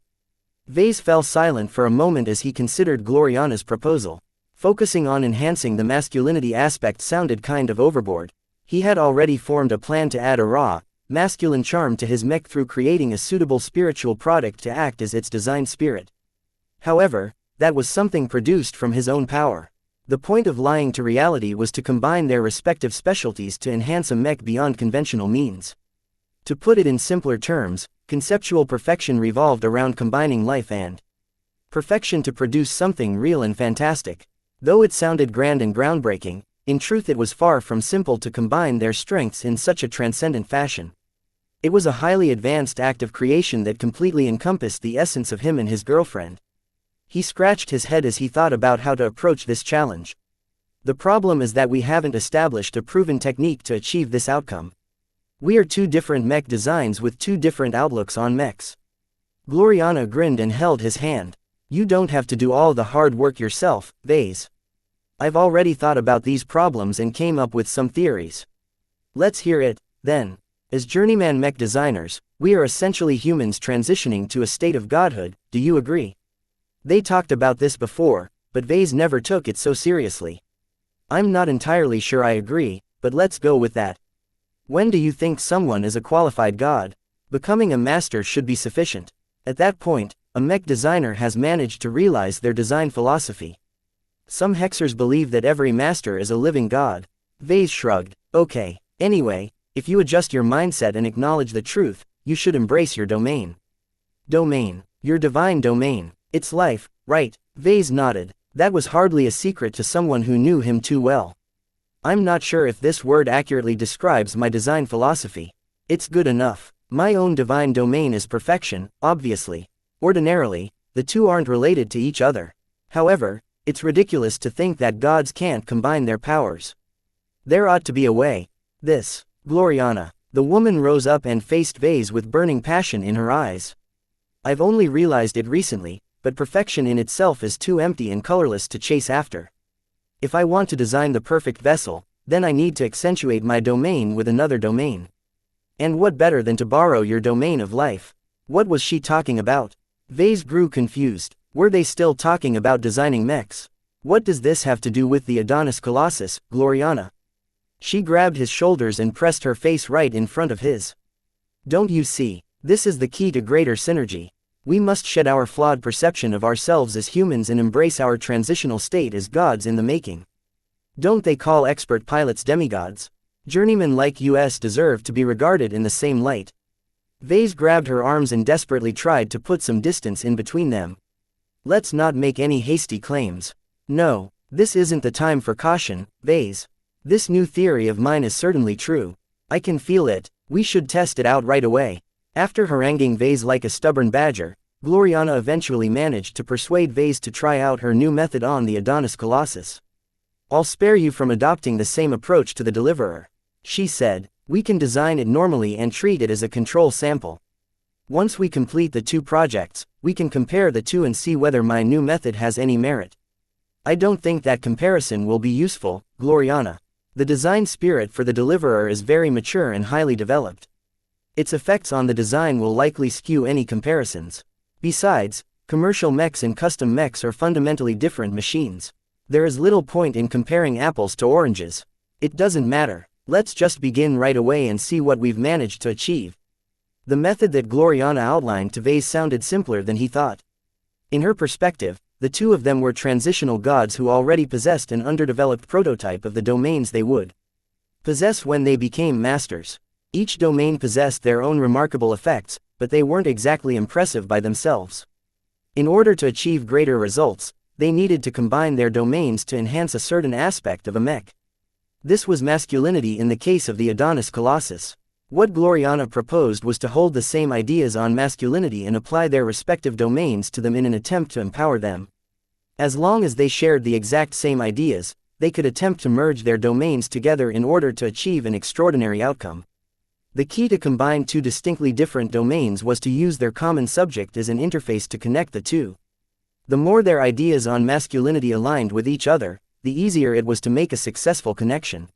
Vase fell silent for a moment as he considered Gloriana's proposal. Focusing on enhancing the masculinity aspect sounded kind of overboard. He had already formed a plan to add a raw, masculine charm to his mech through creating a suitable spiritual product to act as its design spirit. However, that was something produced from his own power. The point of lying to reality was to combine their respective specialties to enhance a mech beyond conventional means. To put it in simpler terms, conceptual perfection revolved around combining life and perfection to produce something real and fantastic. Though it sounded grand and groundbreaking, in truth it was far from simple to combine their strengths in such a transcendent fashion. It was a highly advanced act of creation that completely encompassed the essence of him and his girlfriend. He scratched his head as he thought about how to approach this challenge. The problem is that we haven't established a proven technique to achieve this outcome. We are two different mech designs with two different outlooks on mechs. Gloriana grinned and held his hand. You don't have to do all the hard work yourself, Vase. I've already thought about these problems and came up with some theories. Let's hear it, then. As journeyman mech designers, we are essentially humans transitioning to a state of godhood, do you agree? They talked about this before, but Vase never took it so seriously. I'm not entirely sure I agree, but let's go with that. When do you think someone is a qualified god? Becoming a master should be sufficient. At that point, a mech designer has managed to realize their design philosophy. Some hexers believe that every master is a living god. Vase shrugged. Okay, anyway, if you adjust your mindset and acknowledge the truth, you should embrace your domain. Domain. Your divine domain. It's life, right? Vase nodded. That was hardly a secret to someone who knew him too well. I'm not sure if this word accurately describes my design philosophy. It's good enough. My own divine domain is perfection, obviously. Ordinarily, the two aren't related to each other. However, it's ridiculous to think that gods can't combine their powers. There ought to be a way. This. Gloriana. The woman rose up and faced Vase with burning passion in her eyes. I've only realized it recently, but perfection in itself is too empty and colorless to chase after. If I want to design the perfect vessel, then I need to accentuate my domain with another domain. And what better than to borrow your domain of life? What was she talking about? Vase grew confused. Were they still talking about designing mechs? What does this have to do with the Adonis Colossus, Gloriana? She grabbed his shoulders and pressed her face right in front of his. Don't you see? This is the key to greater synergy. We must shed our flawed perception of ourselves as humans and embrace our transitional state as gods in the making. Don't they call expert pilots demigods? Journeymen like us deserve to be regarded in the same light. Vase grabbed her arms and desperately tried to put some distance in between them. Let's not make any hasty claims. No, this isn't the time for caution, Vase. This new theory of mine is certainly true. I can feel it. We should test it out right away. After haranguing Vase like a stubborn badger, Gloriana eventually managed to persuade Vase to try out her new method on the Adonis Colossus. I'll spare you from adopting the same approach to the deliverer, she said. We can design it normally and treat it as a control sample. Once we complete the two projects, we can compare the two and see whether my new method has any merit. I don't think that comparison will be useful, Gloriana. The design spirit for the deliverer is very mature and highly developed. Its effects on the design will likely skew any comparisons. Besides, commercial mechs and custom mechs are fundamentally different machines. There is little point in comparing apples to oranges. It doesn't matter. Let's just begin right away and see what we've managed to achieve. The method that Gloriana outlined to Vase sounded simpler than he thought. In her perspective, the two of them were transitional gods who already possessed an underdeveloped prototype of the domains they would possess when they became masters. Each domain possessed their own remarkable effects, but they weren't exactly impressive by themselves. In order to achieve greater results, they needed to combine their domains to enhance a certain aspect of a mech. This was masculinity in the case of the Adonis Colossus. What Gloriana proposed was to hold the same ideas on masculinity and apply their respective domains to them in an attempt to empower them. As long as they shared the exact same ideas, they could attempt to merge their domains together in order to achieve an extraordinary outcome. The key to combine two distinctly different domains was to use their common subject as an interface to connect the two. The more their ideas on masculinity aligned with each other, the easier it was to make a successful connection.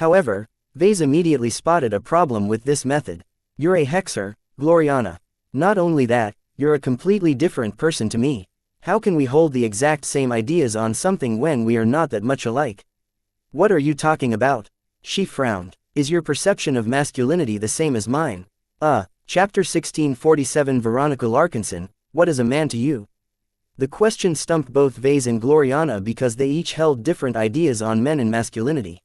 However, Vase immediately spotted a problem with this method. "You're a hexer, Gloriana. Not only that, you're a completely different person to me. How can we hold the exact same ideas on something when we are not that much alike?" "What are you talking about?" She frowned. "Is your perception of masculinity the same as mine?" Chapter 1647 Veronica Larkinson, what is a man to you? The question stumped both Vase and Gloriana because they each held different ideas on men and masculinity.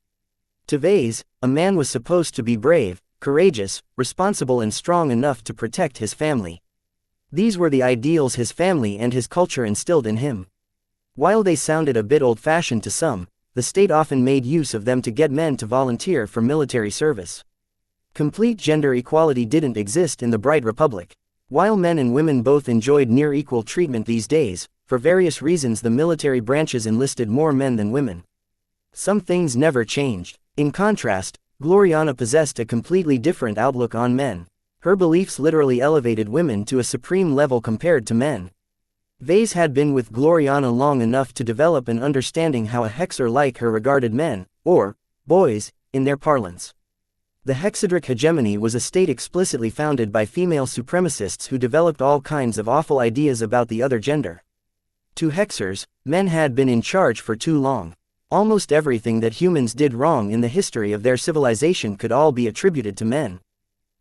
To Vase, a man was supposed to be brave, courageous, responsible and strong enough to protect his family. These were the ideals his family and his culture instilled in him. While they sounded a bit old-fashioned to some, the state often made use of them to get men to volunteer for military service. Complete gender equality didn't exist in the Bright Republic. While men and women both enjoyed near equal treatment these days, for various reasons the military branches enlisted more men than women. Some things never changed. In contrast, Gloriana possessed a completely different outlook on men. Her beliefs literally elevated women to a supreme level compared to men. Vase had been with Gloriana long enough to develop an understanding how a hexer like her regarded men, or boys, in their parlance. The hexadric hegemony was a state explicitly founded by female supremacists who developed all kinds of awful ideas about the other gender. To hexers, men had been in charge for too long. Almost everything that humans did wrong in the history of their civilization could all be attributed to men.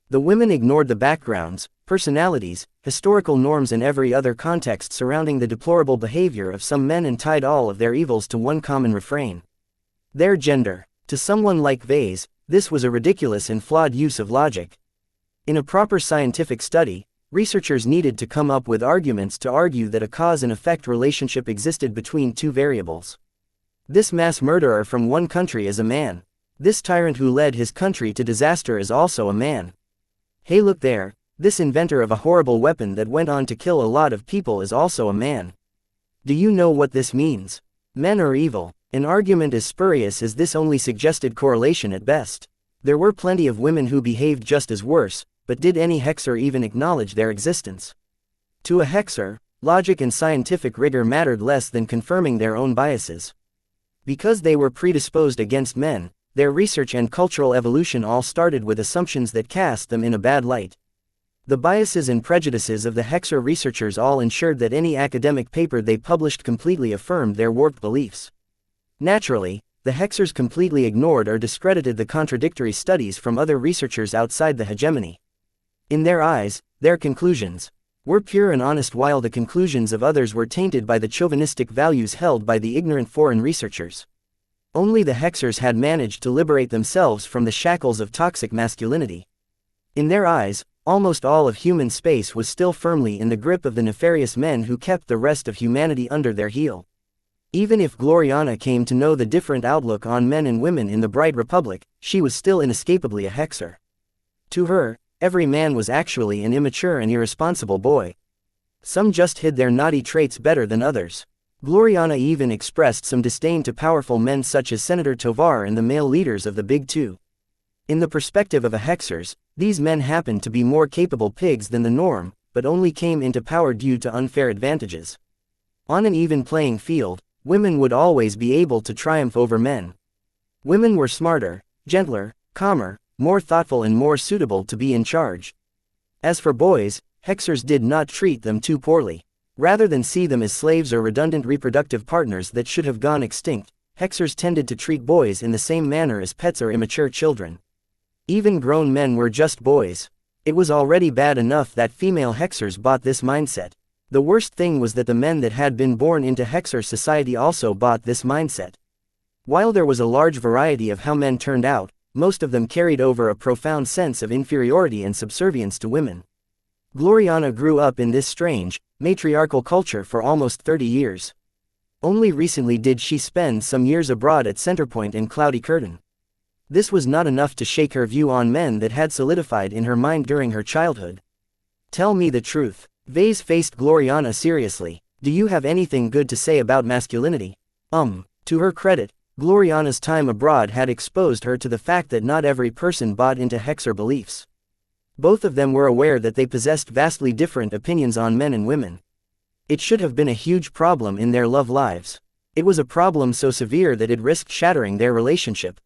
The women ignored the backgrounds, personalities, historical norms and every other context surrounding the deplorable behavior of some men and tied all of their evils to one common refrain: their gender. To someone like Vase, this was a ridiculous and flawed use of logic. In a proper scientific study, researchers needed to come up with arguments to argue that a cause and effect relationship existed between two variables. This mass murderer from one country is a man. This tyrant who led his country to disaster is also a man. Hey, look there, this inventor of a horrible weapon that went on to kill a lot of people is also a man. Do you know what this means? Men are evil. An argument as spurious as this only suggested correlation at best. There were plenty of women who behaved just as worse, but did any hexer even acknowledge their existence? To a hexer, logic and scientific rigor mattered less than confirming their own biases. Because they were predisposed against men, their research and cultural evolution all started with assumptions that cast them in a bad light. The biases and prejudices of the hexer researchers all ensured that any academic paper they published completely affirmed their warped beliefs. Naturally, the hexers completely ignored or discredited the contradictory studies from other researchers outside the hegemony. In their eyes, their conclusions were pure and honest while the conclusions of others were tainted by the chauvinistic values held by the ignorant foreign researchers. Only the hexers had managed to liberate themselves from the shackles of toxic masculinity. In their eyes, almost all of human space was still firmly in the grip of the nefarious men who kept the rest of humanity under their heel. Even if Gloriana came to know the different outlook on men and women in the Bright Republic, she was still inescapably a hexer. To her, every man was actually an immature and irresponsible boy. Some just hid their naughty traits better than others. Gloriana even expressed some disdain to powerful men such as Senator Tovar and the male leaders of the Big Two. In the perspective of a hexers, these men happened to be more capable pigs than the norm, but only came into power due to unfair advantages. On an even playing field, women would always be able to triumph over men. Women were smarter, gentler, calmer, more thoughtful and more suitable to be in charge. As for boys, hexers did not treat them too poorly. Rather than see them as slaves or redundant reproductive partners that should have gone extinct, hexers tended to treat boys in the same manner as pets or immature children. Even grown men were just boys. It was already bad enough that female hexers bought this mindset. The worst thing was that the men that had been born into hexer society also bought this mindset. While there was a large variety of how men turned out, most of them carried over a profound sense of inferiority and subservience to women. Gloriana grew up in this strange, matriarchal culture for almost 30 years. Only recently did she spend some years abroad at Centerpoint and Cloudy Curtain. This was not enough to shake her view on men that had solidified in her mind during her childhood. Tell me the truth. Vase faced Gloriana seriously. Do you have anything good to say about masculinity? To her credit, Gloriana's time abroad had exposed her to the fact that not every person bought into hexer beliefs. Both of them were aware that they possessed vastly different opinions on men and women. It should have been a huge problem in their love lives. It was a problem so severe that it risked shattering their relationship.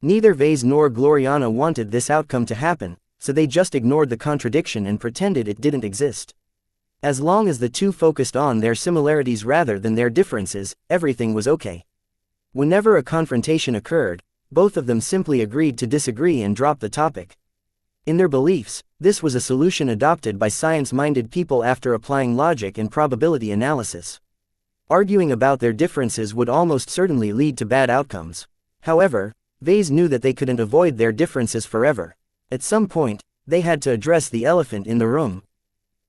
Neither Vase nor Gloriana wanted this outcome to happen, so they just ignored the contradiction and pretended it didn't exist. As long as the two focused on their similarities rather than their differences, everything was okay. Whenever a confrontation occurred, both of them simply agreed to disagree and drop the topic. In their beliefs, this was a solution adopted by science-minded people after applying logic and probability analysis. Arguing about their differences would almost certainly lead to bad outcomes. However, Vase knew that they couldn't avoid their differences forever. At some point, they had to address the elephant in the room.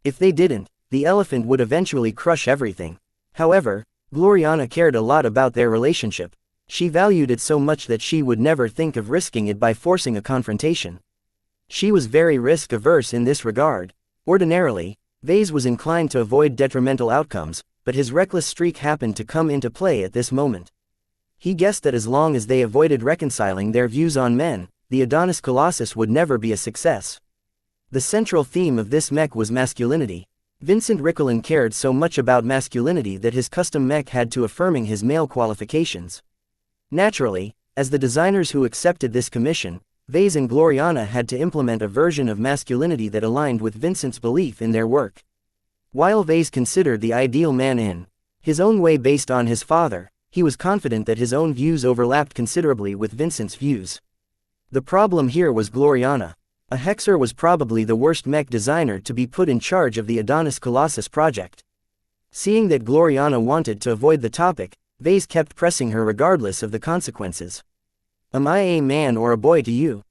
If they didn't, the elephant would eventually crush everything. However, Gloriana cared a lot about their relationship. She valued it so much that she would never think of risking it by forcing a confrontation. She was very risk-averse in this regard. Ordinarily, Vase was inclined to avoid detrimental outcomes, but his reckless streak happened to come into play at this moment. He guessed that as long as they avoided reconciling their views on men, the Adonis Colossus would never be a success. The central theme of this mech was masculinity. Vincent Rickelin cared so much about masculinity that his custom mech had to affirming his male qualifications. Naturally, as the designers who accepted this commission, Vase and Gloriana had to implement a version of masculinity that aligned with Vincent's belief in their work. While Vase considered the ideal man in his own way based on his father, he was confident that his own views overlapped considerably with Vincent's views. The problem here was Gloriana. A hexer was probably the worst mech designer to be put in charge of the Adonis Colossus project. Seeing that Gloriana wanted to avoid the topic, Vase kept pressing her regardless of the consequences. "Am I a man or a boy to you?"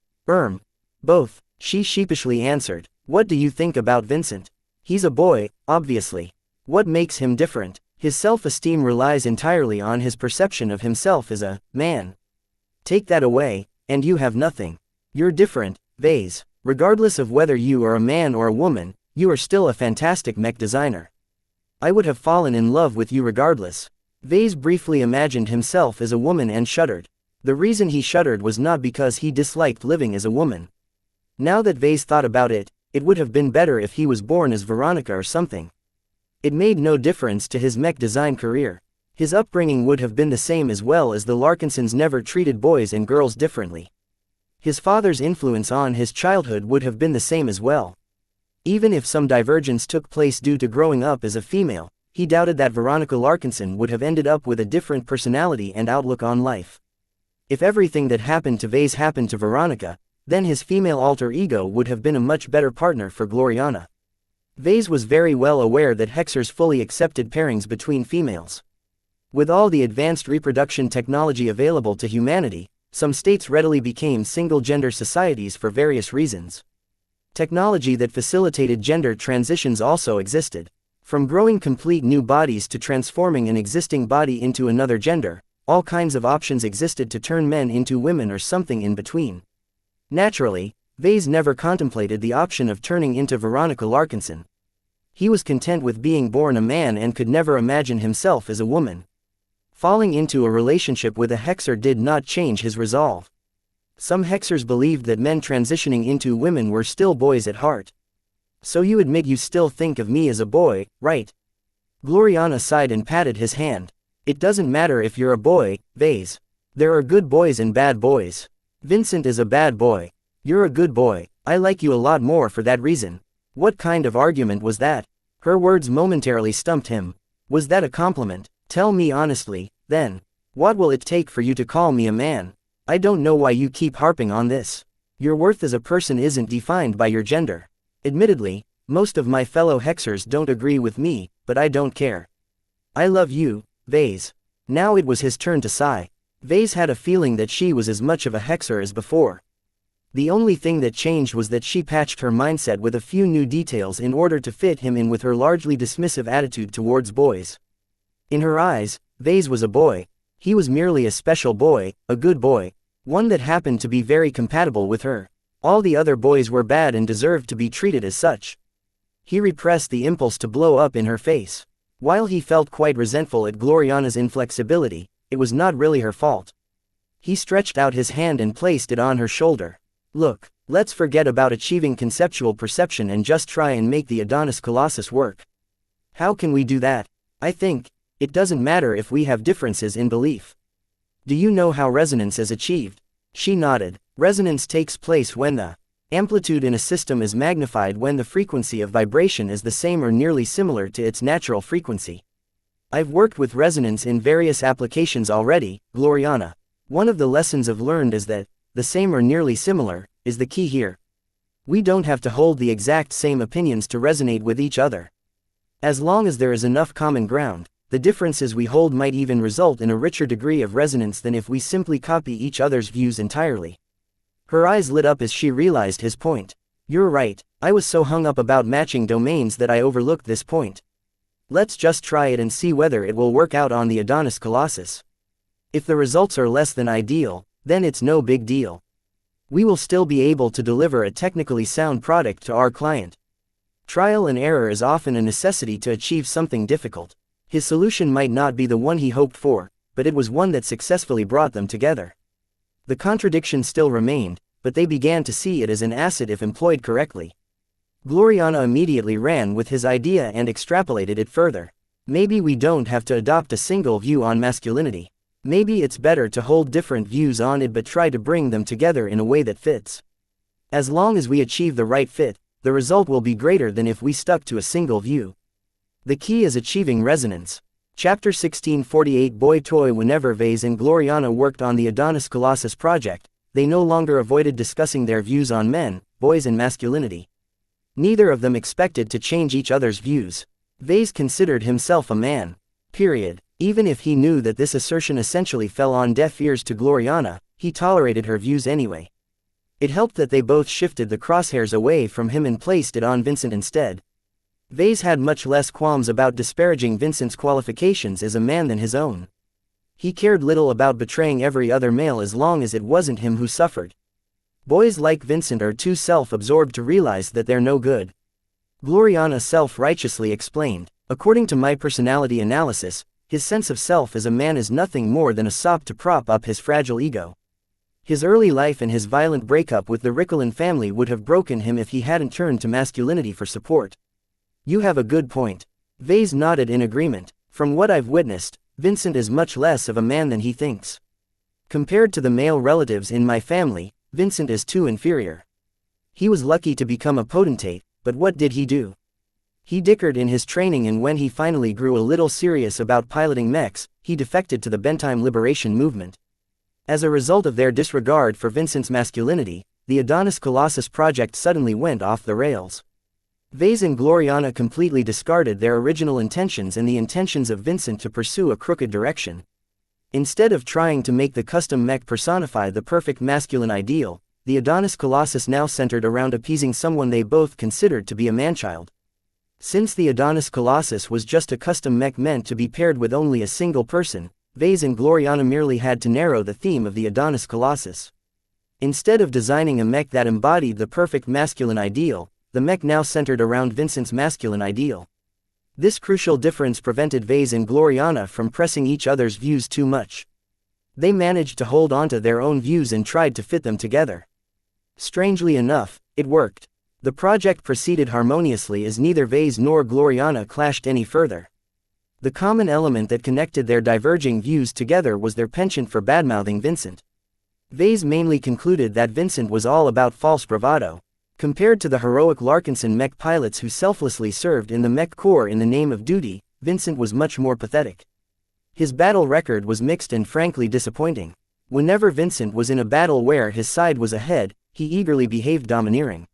Both," she sheepishly answered. "What do you think about Vincent?" "He's a boy, obviously." "What makes him different?" "His self-esteem relies entirely on his perception of himself as a man. Take that away, and you have nothing. You're different, Vase. Regardless of whether you are a man or a woman, you are still a fantastic mech designer. I would have fallen in love with you regardless." Vase briefly imagined himself as a woman and shuddered. The reason he shuddered was not because he disliked living as a woman. Now that Vase thought about it, it would have been better if he was born as Veronica or something. It made no difference to his mech design career. His upbringing would have been the same as well as the Larkinsons never treated boys and girls differently. His father's influence on his childhood would have been the same as well. Even if some divergence took place due to growing up as a female, he doubted that Veronica Larkinson would have ended up with a different personality and outlook on life. If everything that happened to Vase happened to Veronica, then his female alter ego would have been a much better partner for Gloriana. Vase was very well aware that hexers fully accepted pairings between females. With all the advanced reproduction technology available to humanity, some states readily became single-gender societies for various reasons. Technology that facilitated gender transitions also existed. From growing complete new bodies to transforming an existing body into another gender, all kinds of options existed to turn men into women or something in between. Naturally, Vase never contemplated the option of turning into Veronica Larkinson. He was content with being born a man and could never imagine himself as a woman. Falling into a relationship with a hexer did not change his resolve. Some hexers believed that men transitioning into women were still boys at heart. "So you admit you still think of me as a boy, right?" Gloriana sighed and patted his hand. "It doesn't matter if you're a boy, Vase. There are good boys and bad boys. Vincent is a bad boy. You're a good boy. I like you a lot more for that reason." What kind of argument was that? Her words momentarily stumped him. Was that a compliment? "Tell me honestly, then. What will it take for you to call me a man? I don't know why you keep harping on this. Your worth as a person isn't defined by your gender. Admittedly, most of my fellow hexers don't agree with me, but I don't care. I love you, Vase." Now it was his turn to sigh. Vase had a feeling that she was as much of a hexer as before. The only thing that changed was that she patched her mindset with a few new details in order to fit him in with her largely dismissive attitude towards boys. In her eyes, Vase was a boy. He was merely a special boy, a good boy, one that happened to be very compatible with her. All the other boys were bad and deserved to be treated as such. He repressed the impulse to blow up in her face. While he felt quite resentful at Gloriana's inflexibility, it was not really her fault. He stretched out his hand and placed it on her shoulder. "Look, let's forget about achieving conceptual perception and just try and make the Adonis Colossus work." "How can we do that?" "I think it doesn't matter if we have differences in belief. Do you know how resonance is achieved?" She nodded. Resonance takes place when the amplitude in a system is magnified when the frequency of vibration is the same or nearly similar to its natural frequency. I've worked with resonance in various applications already, Gloriana. One of the lessons I've learned is that the same or nearly similar is the key here. We don't have to hold the exact same opinions to resonate with each other. As long as there is enough common ground, the differences we hold might even result in a richer degree of resonance than if we simply copy each other's views entirely. Her eyes lit up as she realized his point. You're right, I was so hung up about matching domains that I overlooked this point. Let's just try it and see whether it will work out on the Adonis Colossus. If the results are less than ideal, then it's no big deal. We will still be able to deliver a technically sound product to our client. Trial and error is often a necessity to achieve something difficult. His solution might not be the one he hoped for, but it was one that successfully brought them together. The contradiction still remained, but they began to see it as an asset if employed correctly. Gloriana immediately ran with his idea and extrapolated it further. Maybe we don't have to adopt a single view on masculinity. Maybe it's better to hold different views on it but try to bring them together in a way that fits. As long as we achieve the right fit, the result will be greater than if we stuck to a single view. The key is achieving resonance. Chapter 1648 Boy Toy. Whenever Vase and Gloriana worked on the Adonis Colossus project, they no longer avoided discussing their views on men, boys and masculinity. Neither of them expected to change each other's views. Vase considered himself a man. Period. Even if he knew that this assertion essentially fell on deaf ears to Gloriana, he tolerated her views anyway. It helped that they both shifted the crosshairs away from him and placed it on Vincent instead. Vase had much less qualms about disparaging Vincent's qualifications as a man than his own. He cared little about betraying every other male as long as it wasn't him who suffered. Boys like Vincent are too self-absorbed to realize that they're no good. Gloriana self-righteously explained, according to my personality analysis, his sense of self as a man is nothing more than a sop to prop up his fragile ego. His early life and his violent breakup with the Ricklin family would have broken him if he hadn't turned to masculinity for support. You have a good point. Vase nodded in agreement. From what I've witnessed, Vincent is much less of a man than he thinks. Compared to the male relatives in my family, Vincent is too inferior. He was lucky to become a potentate, but what did he do? He dickered in his training, and when he finally grew a little serious about piloting mechs, he defected to the Bentime Liberation Movement. As a result of their disregard for Vincent's masculinity, the Adonis Colossus project suddenly went off the rails. Vase and Gloriana completely discarded their original intentions and the intentions of Vincent to pursue a crooked direction. Instead of trying to make the custom mech personify the perfect masculine ideal, the Adonis Colossus now centered around appeasing someone they both considered to be a manchild. Since the Adonis Colossus was just a custom mech meant to be paired with only a single person, Vase and Gloriana merely had to narrow the theme of the Adonis Colossus. Instead of designing a mech that embodied the perfect masculine ideal, the mech now centered around Vincent's masculine ideal. This crucial difference prevented Vase and Gloriana from pressing each other's views too much. They managed to hold onto their own views and tried to fit them together. Strangely enough, it worked. The project proceeded harmoniously as neither Vase nor Gloriana clashed any further. The common element that connected their diverging views together was their penchant for badmouthing Vincent. Vase mainly concluded that Vincent was all about false bravado. Compared to the heroic Larkinson mech pilots who selflessly served in the mech corps in the name of duty, Vincent was much more pathetic. His battle record was mixed and frankly disappointing. Whenever Vincent was in a battle where his side was ahead, he eagerly behaved domineering.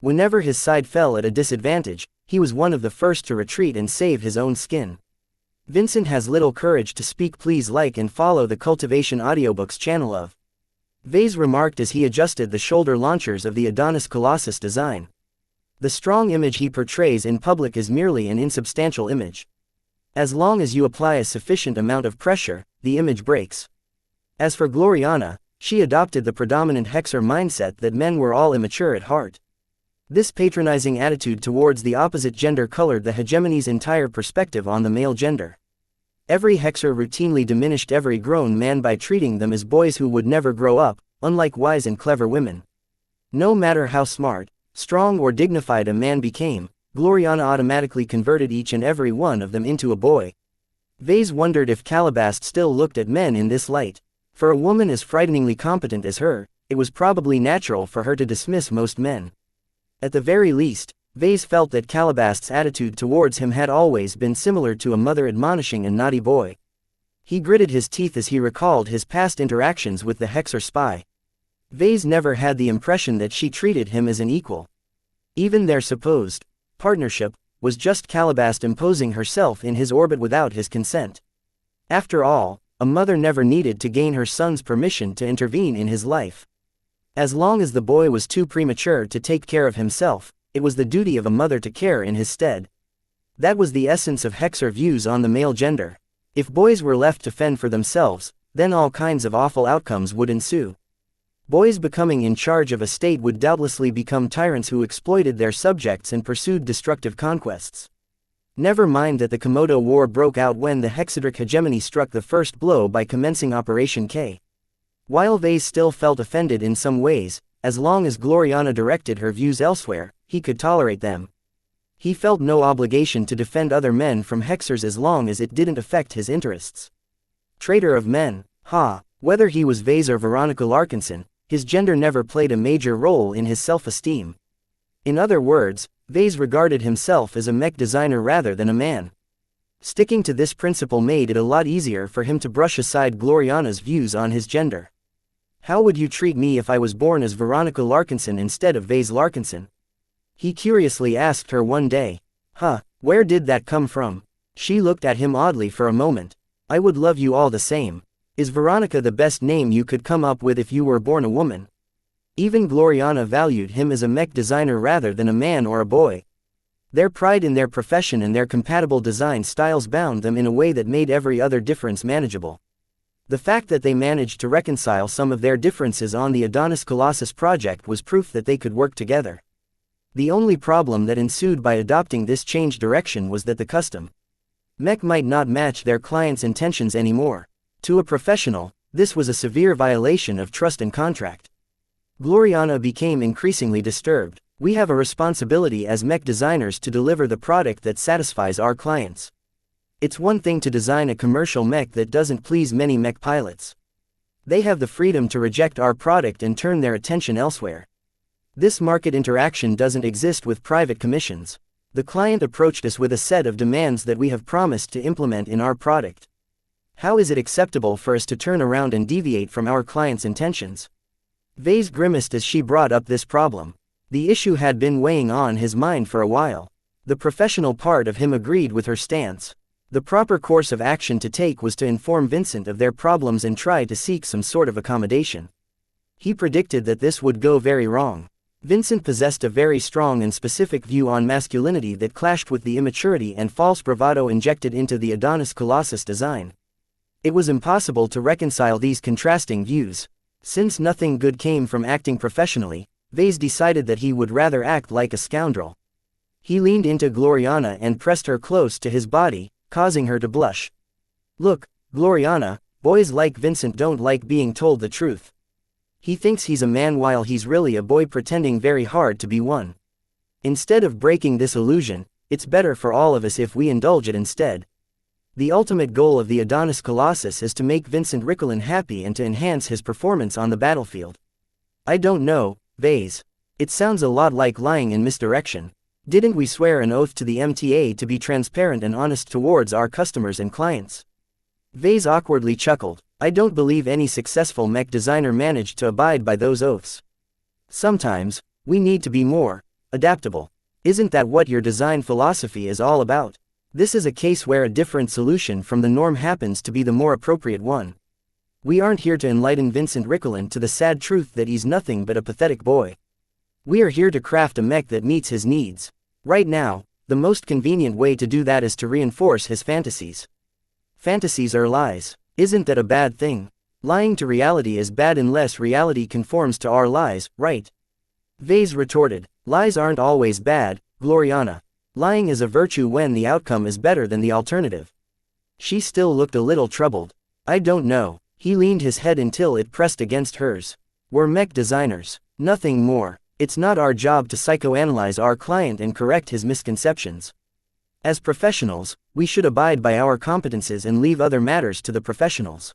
Whenever his side fell at a disadvantage, he was one of the first to retreat and save his own skin. Vincent has little courage to speak. Please like and follow the Cultivation Audiobooks channel of Vase remarked as he adjusted the shoulder launchers of the Adonis Colossus design. The strong image he portrays in public is merely an insubstantial image. As long as you apply a sufficient amount of pressure, the image breaks. As for Gloriana, she adopted the predominant hexer mindset that men were all immature at heart. This patronizing attitude towards the opposite gender colored the hegemony's entire perspective on the male gender. Every hexer routinely diminished every grown man by treating them as boys who would never grow up, unlike wise and clever women. No matter how smart, strong or dignified a man became, Gloriana automatically converted each and every one of them into a boy. Vase wondered if Calabast still looked at men in this light. For a woman as frighteningly competent as her, it was probably natural for her to dismiss most men. At the very least, Vase felt that Calabast's attitude towards him had always been similar to a mother admonishing a naughty boy. He gritted his teeth as he recalled his past interactions with the Hexer spy. Vase never had the impression that she treated him as an equal. Even their supposed partnership was just Calabast imposing herself in his orbit without his consent. After all, a mother never needed to gain her son's permission to intervene in his life. As long as the boy was too premature to take care of himself, it was the duty of a mother to care in his stead. That was the essence of Hexer views on the male gender. If boys were left to fend for themselves, then all kinds of awful outcomes would ensue. Boys becoming in charge of a state would doubtlessly become tyrants who exploited their subjects and pursued destructive conquests. Never mind that the Komodo War broke out when the Hexadric hegemony struck the first blow by commencing Operation K. While Vase still felt offended in some ways, as long as Gloriana directed her views elsewhere, he could tolerate them. He felt no obligation to defend other men from Hexers as long as it didn't affect his interests. Traitor of men, whether he was Vase or Veronica Larkinson, his gender never played a major role in his self-esteem. In other words, Vase regarded himself as a mech designer rather than a man. Sticking to this principle made it a lot easier for him to brush aside Gloriana's views on his gender. How would you treat me if I was born as Veronica Larkinson instead of Vase Larkinson? He curiously asked her one day. Where did that come from? She looked at him oddly for a moment. I would love you all the same. Is Veronica the best name you could come up with if you were born a woman? Even Gloriana valued him as a mech designer rather than a man or a boy. Their pride in their profession and their compatible design styles bound them in a way that made every other difference manageable. The fact that they managed to reconcile some of their differences on the Adonis Colossus project was proof that they could work together. The only problem that ensued by adopting this changed direction was that the custom mech might not match their client's intentions anymore. To a professional, this was a severe violation of trust and contract. Gloriana became increasingly disturbed. We have a responsibility as mech designers to deliver the product that satisfies our clients. It's one thing to design a commercial mech that doesn't please many mech pilots. They have the freedom to reject our product and turn their attention elsewhere. This market interaction doesn't exist with private commissions. The client approached us with a set of demands that we have promised to implement in our product. How is it acceptable for us to turn around and deviate from our client's intentions? Vase grimaced as she brought up this problem. The issue had been weighing on his mind for a while. The professional part of him agreed with her stance. The proper course of action to take was to inform Vincent of their problems and try to seek some sort of accommodation. He predicted that this would go very wrong. Vincent possessed a very strong and specific view on masculinity that clashed with the immaturity and false bravado injected into the Adonis Colossus design. It was impossible to reconcile these contrasting views. Since nothing good came from acting professionally, Vase decided that he would rather act like a scoundrel. He leaned into Gloriana and pressed her close to his body, causing her to blush. Look, Gloriana, boys like Vincent don't like being told the truth. He thinks he's a man while he's really a boy pretending very hard to be one. Instead of breaking this illusion, it's better for all of us if we indulge it instead. The ultimate goal of the Adonis Colossus is to make Vincent Ricklin happy and to enhance his performance on the battlefield. I don't know, Vase. It sounds a lot like lying and misdirection. Didn't we swear an oath to the MTA to be transparent and honest towards our customers and clients? Vase awkwardly chuckled. I don't believe any successful mech designer managed to abide by those oaths. Sometimes, we need to be more adaptable. Isn't that what your design philosophy is all about? This is a case where a different solution from the norm happens to be the more appropriate one. We aren't here to enlighten Vincent Ricklin to the sad truth that he's nothing but a pathetic boy. We are here to craft a mech that meets his needs. Right now, the most convenient way to do that is to reinforce his fantasies. Fantasies are lies. Isn't that a bad thing? Lying to reality is bad unless reality conforms to our lies, right? Vase retorted. Lies aren't always bad, Gloriana. Lying is a virtue when the outcome is better than the alternative. She still looked a little troubled. I don't know. He leaned his head until it pressed against hers. We're mech designers. Nothing more. It's not our job to psychoanalyze our client and correct his misconceptions. As professionals, we should abide by our competences and leave other matters to the professionals.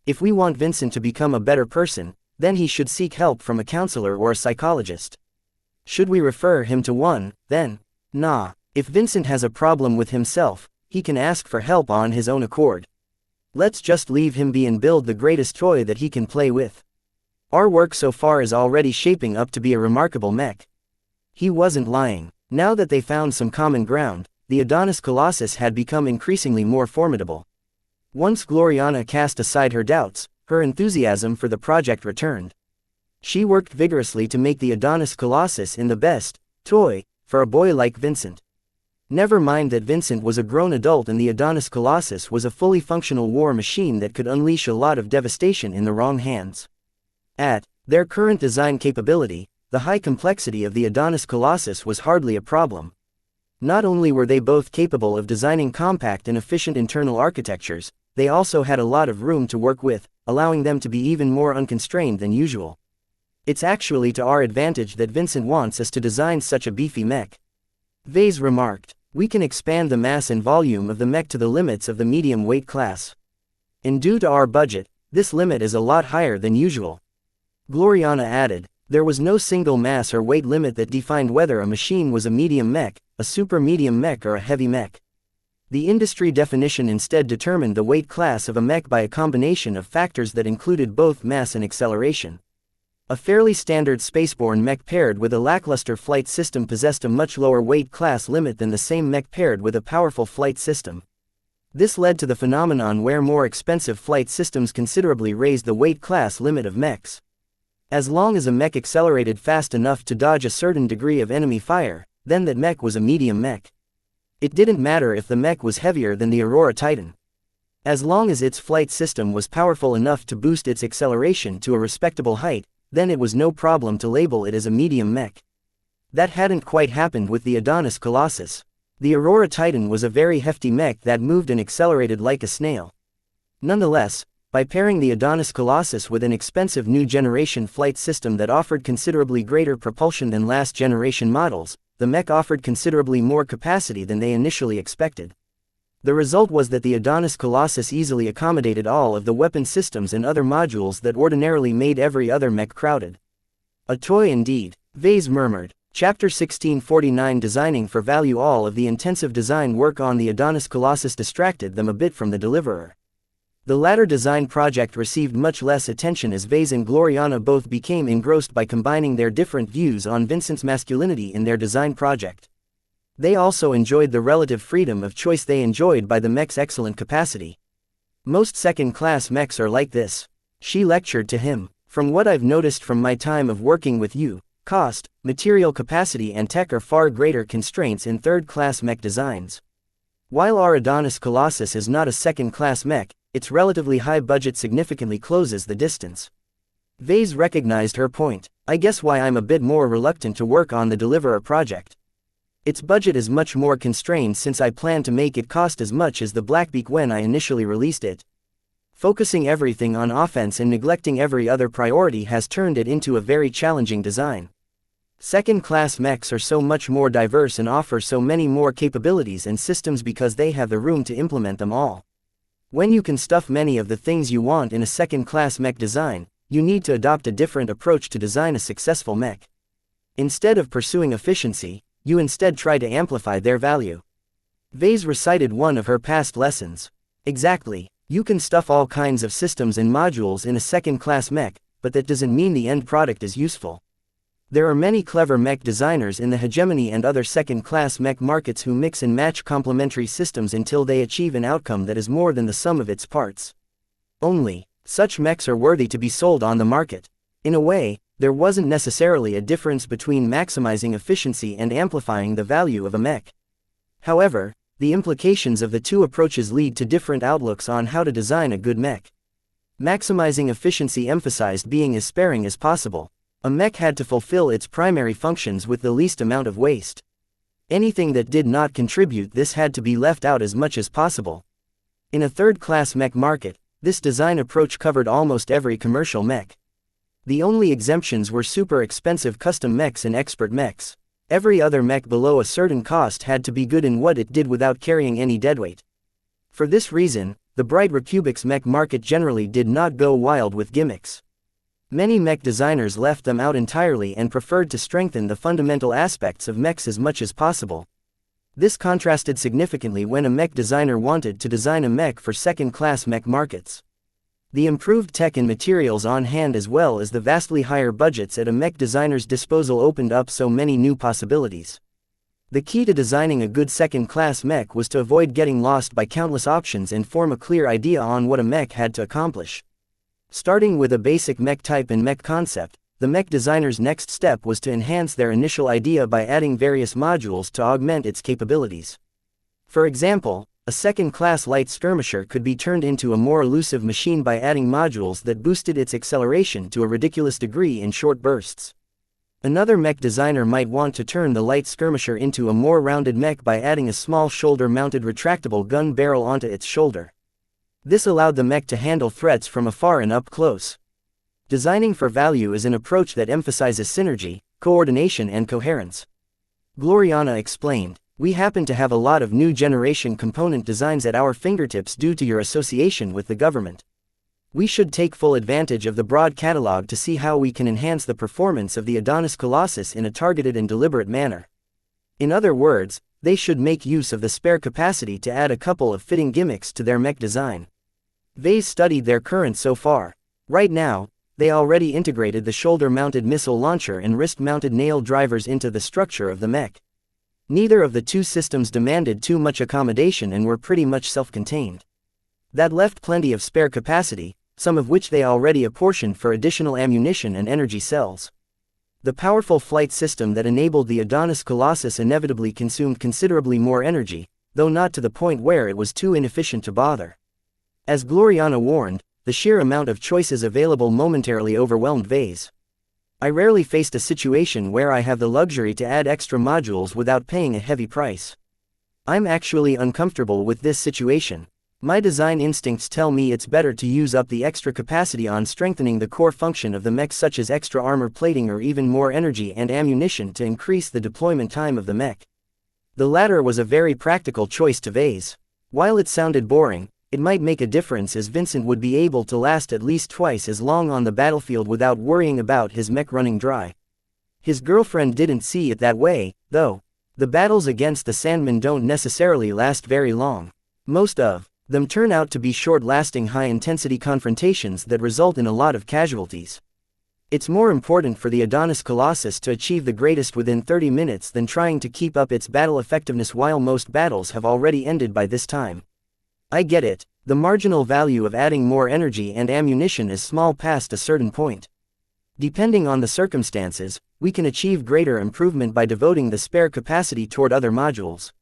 If we want Vincent to become a better person, then he should seek help from a counselor or a psychologist. Should we refer him to one, then? Nah. If Vincent has a problem with himself, he can ask for help on his own accord. Let's just leave him be and build the greatest toy that he can play with. Our work so far is already shaping up to be a remarkable mech. He wasn't lying. Now that they found some common ground, the Adonis Colossus had become increasingly more formidable. Once Gloriana cast aside her doubts, her enthusiasm for the project returned. She worked vigorously to make the Adonis Colossus in the best toy for a boy like Vincent. Never mind that Vincent was a grown adult and the Adonis Colossus was a fully functional war machine that could unleash a lot of devastation in the wrong hands. At their current design capability, the high complexity of the Adonis Colossus was hardly a problem. Not only were they both capable of designing compact and efficient internal architectures, they also had a lot of room to work with, allowing them to be even more unconstrained than usual. It's actually to our advantage that Vincent wants us to design such a beefy mech. Vase remarked. We can expand the mass and volume of the mech to the limits of the medium weight class. And due to our budget, this limit is a lot higher than usual. Gloriana added, there was no single mass or weight limit that defined whether a machine was a medium mech, a super medium mech or a heavy mech. The industry definition instead determined the weight class of a mech by a combination of factors that included both mass and acceleration. A fairly standard spaceborne mech paired with a lackluster flight system possessed a much lower weight class limit than the same mech paired with a powerful flight system. This led to the phenomenon where more expensive flight systems considerably raised the weight class limit of mechs. As long as a mech accelerated fast enough to dodge a certain degree of enemy fire, then that mech was a medium mech. It didn't matter if the mech was heavier than the Aurora Titan. As long as its flight system was powerful enough to boost its acceleration to a respectable height, then it was no problem to label it as a medium mech. That hadn't quite happened with the Adonis Colossus. The Aurora Titan was a very hefty mech that moved and accelerated like a snail. Nonetheless, by pairing the Adonis Colossus with an expensive new generation flight system that offered considerably greater propulsion than last generation models, the mech offered considerably more capacity than they initially expected. The result was that the Adonis Colossus easily accommodated all of the weapon systems and other modules that ordinarily made every other mech crowded. A toy indeed, Vase murmured. Chapter 1649 Designing for value. All of the intensive design work on the Adonis Colossus distracted them a bit from the deliverer. The latter design project received much less attention as Vase and Gloriana both became engrossed by combining their different views on Vincent's masculinity in their design project. They also enjoyed the relative freedom of choice they enjoyed by the mech's excellent capacity. Most second-class mechs are like this. She lectured to him. From what I've noticed from my time of working with you, cost, material capacity and tech are far greater constraints in third-class mech designs. While our Adonis Colossus is not a second-class mech, its relatively high budget significantly closes the distance. Vase recognized her point. I guess why I'm a bit more reluctant to work on the Deliverer project. Its budget is much more constrained since I plan to make it cost as much as the Blackbeak when I initially released it. Focusing everything on offense and neglecting every other priority has turned it into a very challenging design. Second-class mechs are so much more diverse and offer so many more capabilities and systems because they have the room to implement them all. When you can stuff many of the things you want in a second-class mech design, you need to adopt a different approach to design a successful mech. Instead of pursuing efficiency, you instead try to amplify their value. Vase recited one of her past lessons. Exactly. You can stuff all kinds of systems and modules in a second-class mech, but that doesn't mean the end product is useful. There are many clever mech designers in the hegemony and other second-class mech markets who mix and match complementary systems until they achieve an outcome that is more than the sum of its parts. Only, such mechs are worthy to be sold on the market. In a way, there wasn't necessarily a difference between maximizing efficiency and amplifying the value of a mech. However, the implications of the two approaches lead to different outlooks on how to design a good mech. Maximizing efficiency emphasized being as sparing as possible. A mech had to fulfill its primary functions with the least amount of waste. Anything that did not contribute this had to be left out as much as possible. In a third-class mech market, this design approach covered almost every commercial mech. The only exemptions were super expensive custom mechs and expert mechs. Every other mech below a certain cost had to be good in what it did without carrying any deadweight. For this reason, the Bright Republic's mech market generally did not go wild with gimmicks. Many mech designers left them out entirely and preferred to strengthen the fundamental aspects of mechs as much as possible. This contrasted significantly when a mech designer wanted to design a mech for second-class mech markets. The improved tech and materials on hand as well as the vastly higher budgets at a mech designer's disposal opened up so many new possibilities. The key to designing a good second-class mech was to avoid getting lost by countless options and form a clear idea on what a mech had to accomplish. Starting with a basic mech type and mech concept, the mech designer's next step was to enhance their initial idea by adding various modules to augment its capabilities. For example, a second-class light skirmisher could be turned into a more elusive machine by adding modules that boosted its acceleration to a ridiculous degree in short bursts. Another mech designer might want to turn the light skirmisher into a more rounded mech by adding a small shoulder-mounted retractable gun barrel onto its shoulder. This allowed the mech to handle threats from afar and up close. Designing for value is an approach that emphasizes synergy, coordination and coherence. Gloriana explained, "We happen to have a lot of new generation component designs at our fingertips due to your association with the government. We should take full advantage of the broad catalog to see how we can enhance the performance of the Adonis Colossus in a targeted and deliberate manner." In other words, they should make use of the spare capacity to add a couple of fitting gimmicks to their mech design. Vase studied their current so far. Right now, they already integrated the shoulder-mounted missile launcher and wrist-mounted nail drivers into the structure of the mech. Neither of the two systems demanded too much accommodation and were pretty much self-contained. That left plenty of spare capacity, some of which they already apportioned for additional ammunition and energy cells. The powerful flight system that enabled the Adonis Colossus inevitably consumed considerably more energy, though not to the point where it was too inefficient to bother. As Gloriana warned, the sheer amount of choices available momentarily overwhelmed Vase. "I rarely faced a situation where I have the luxury to add extra modules without paying a heavy price. I'm actually uncomfortable with this situation. My design instincts tell me it's better to use up the extra capacity on strengthening the core function of the mech, such as extra armor plating or even more energy and ammunition to increase the deployment time of the mech." The latter was a very practical choice to Vase. While it sounded boring, it might make a difference, as Vincent would be able to last at least twice as long on the battlefield without worrying about his mech running dry. His girlfriend didn't see it that way, though. The battles against the Sandmen don't necessarily last very long. Most of them turn out to be short-lasting, high-intensity confrontations that result in a lot of casualties. It's more important for the Adonis Colossus to achieve the greatest within 30 minutes than trying to keep up its battle effectiveness while most battles have already ended by this time. I get it, the marginal value of adding more energy and ammunition is small past a certain point. Depending on the circumstances, we can achieve greater improvement by devoting the spare capacity toward other modules.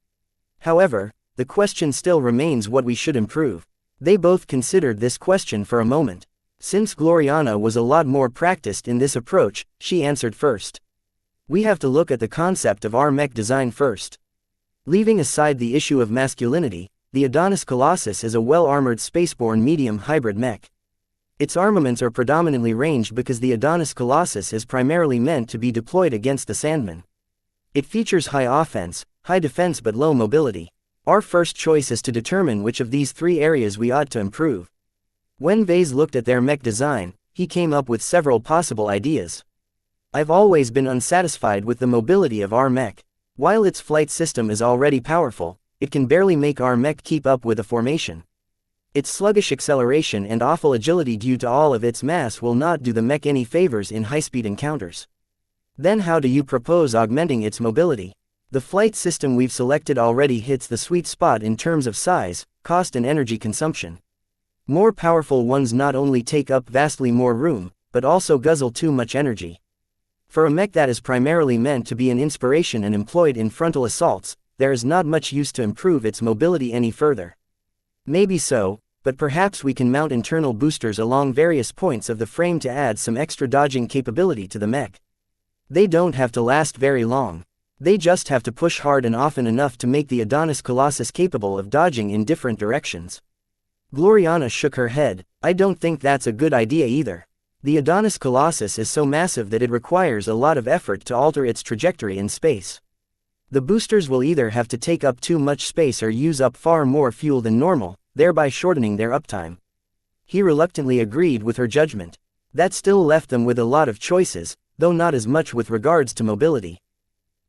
However, the question still remains what we should improve. They both considered this question for a moment. Since Gloriana was a lot more practiced in this approach, she answered first. "We have to look at the concept of our mech design first. Leaving aside the issue of masculinity, the Adonis Colossus is a well-armored spaceborne medium hybrid mech. Its armaments are predominantly ranged because the Adonis Colossus is primarily meant to be deployed against the Sandmen. It features high offense, high defense but low mobility. Our first choice is to determine which of these three areas we ought to improve." When Vase looked at their mech design, he came up with several possible ideas. "I've always been unsatisfied with the mobility of our mech. While its flight system is already powerful, it can barely make our mech keep up with the formation. Its sluggish acceleration and awful agility due to all of its mass will not do the mech any favors in high-speed encounters. Then how do you propose augmenting its mobility? The flight system we've selected already hits the sweet spot in terms of size, cost and energy consumption. More powerful ones not only take up vastly more room, but also guzzle too much energy. For a mech that is primarily meant to be an inspiration and employed in frontal assaults, there is not much use to improve its mobility any further." Maybe so, but perhaps we can mount internal boosters along various points of the frame to add some extra dodging capability to the mech. They don't have to last very long. They just have to push hard and often enough to make the Adonis Colossus capable of dodging in different directions. Gloriana shook her head. "I don't think that's a good idea either. The Adonis Colossus is so massive that it requires a lot of effort to alter its trajectory in space. The boosters will either have to take up too much space or use up far more fuel than normal, thereby shortening their uptime. He reluctantly agreed with her judgment. That still left them with a lot of choices, though not as much with regards to mobility.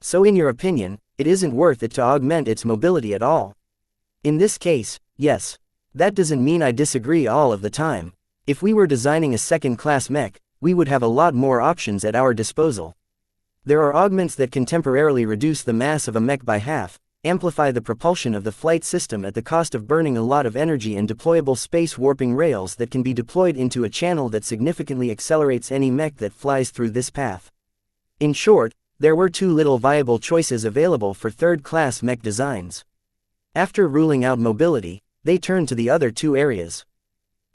So in your opinion, it isn't worth it to augment its mobility at all? In this case, yes. That doesn't mean I disagree all of the time. If we were designing a second-class mech, we would have a lot more options at our disposal. There are augments that can temporarily reduce the mass of a mech by half, amplify the propulsion of the flight system at the cost of burning a lot of energy, and deployable space warping rails that can be deployed into a channel that significantly accelerates any mech that flies through this path. In short, there were too little viable choices available for third-class mech designs. After ruling out mobility, they turned to the other two areas.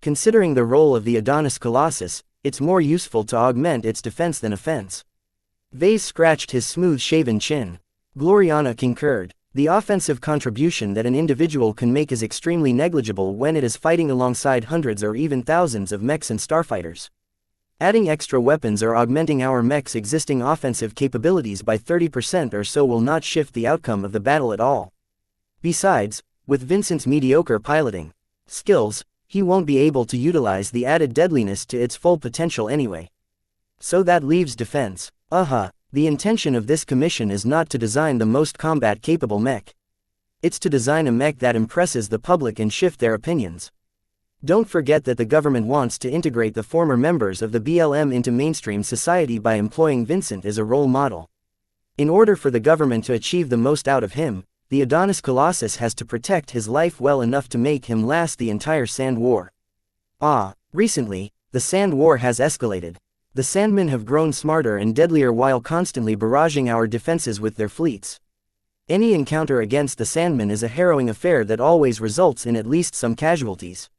Considering the role of the Adonis Colossus, it's more useful to augment its defense than offense. Vase scratched his smooth-shaven chin. Gloriana concurred. The offensive contribution that an individual can make is extremely negligible when it is fighting alongside hundreds or even thousands of mechs and starfighters. Adding extra weapons or augmenting our mech's existing offensive capabilities by 30% or so will not shift the outcome of the battle at all. Besides, with Vincent's mediocre piloting skills, he won't be able to utilize the added deadliness to its full potential anyway. So that leaves defense. The intention of this commission is not to design the most combat-capable mech. It's to design a mech that impresses the public and shift their opinions. Don't forget that the government wants to integrate the former members of the BLM into mainstream society by employing Vincent as a role model. In order for the government to achieve the most out of him, the Adonis Colossus has to protect his life well enough to make him last the entire Sand War. Recently, the Sand War has escalated. The Sandmen have grown smarter and deadlier while constantly barraging our defenses with their fleets. Any encounter against the Sandmen is a harrowing affair that always results in at least some casualties.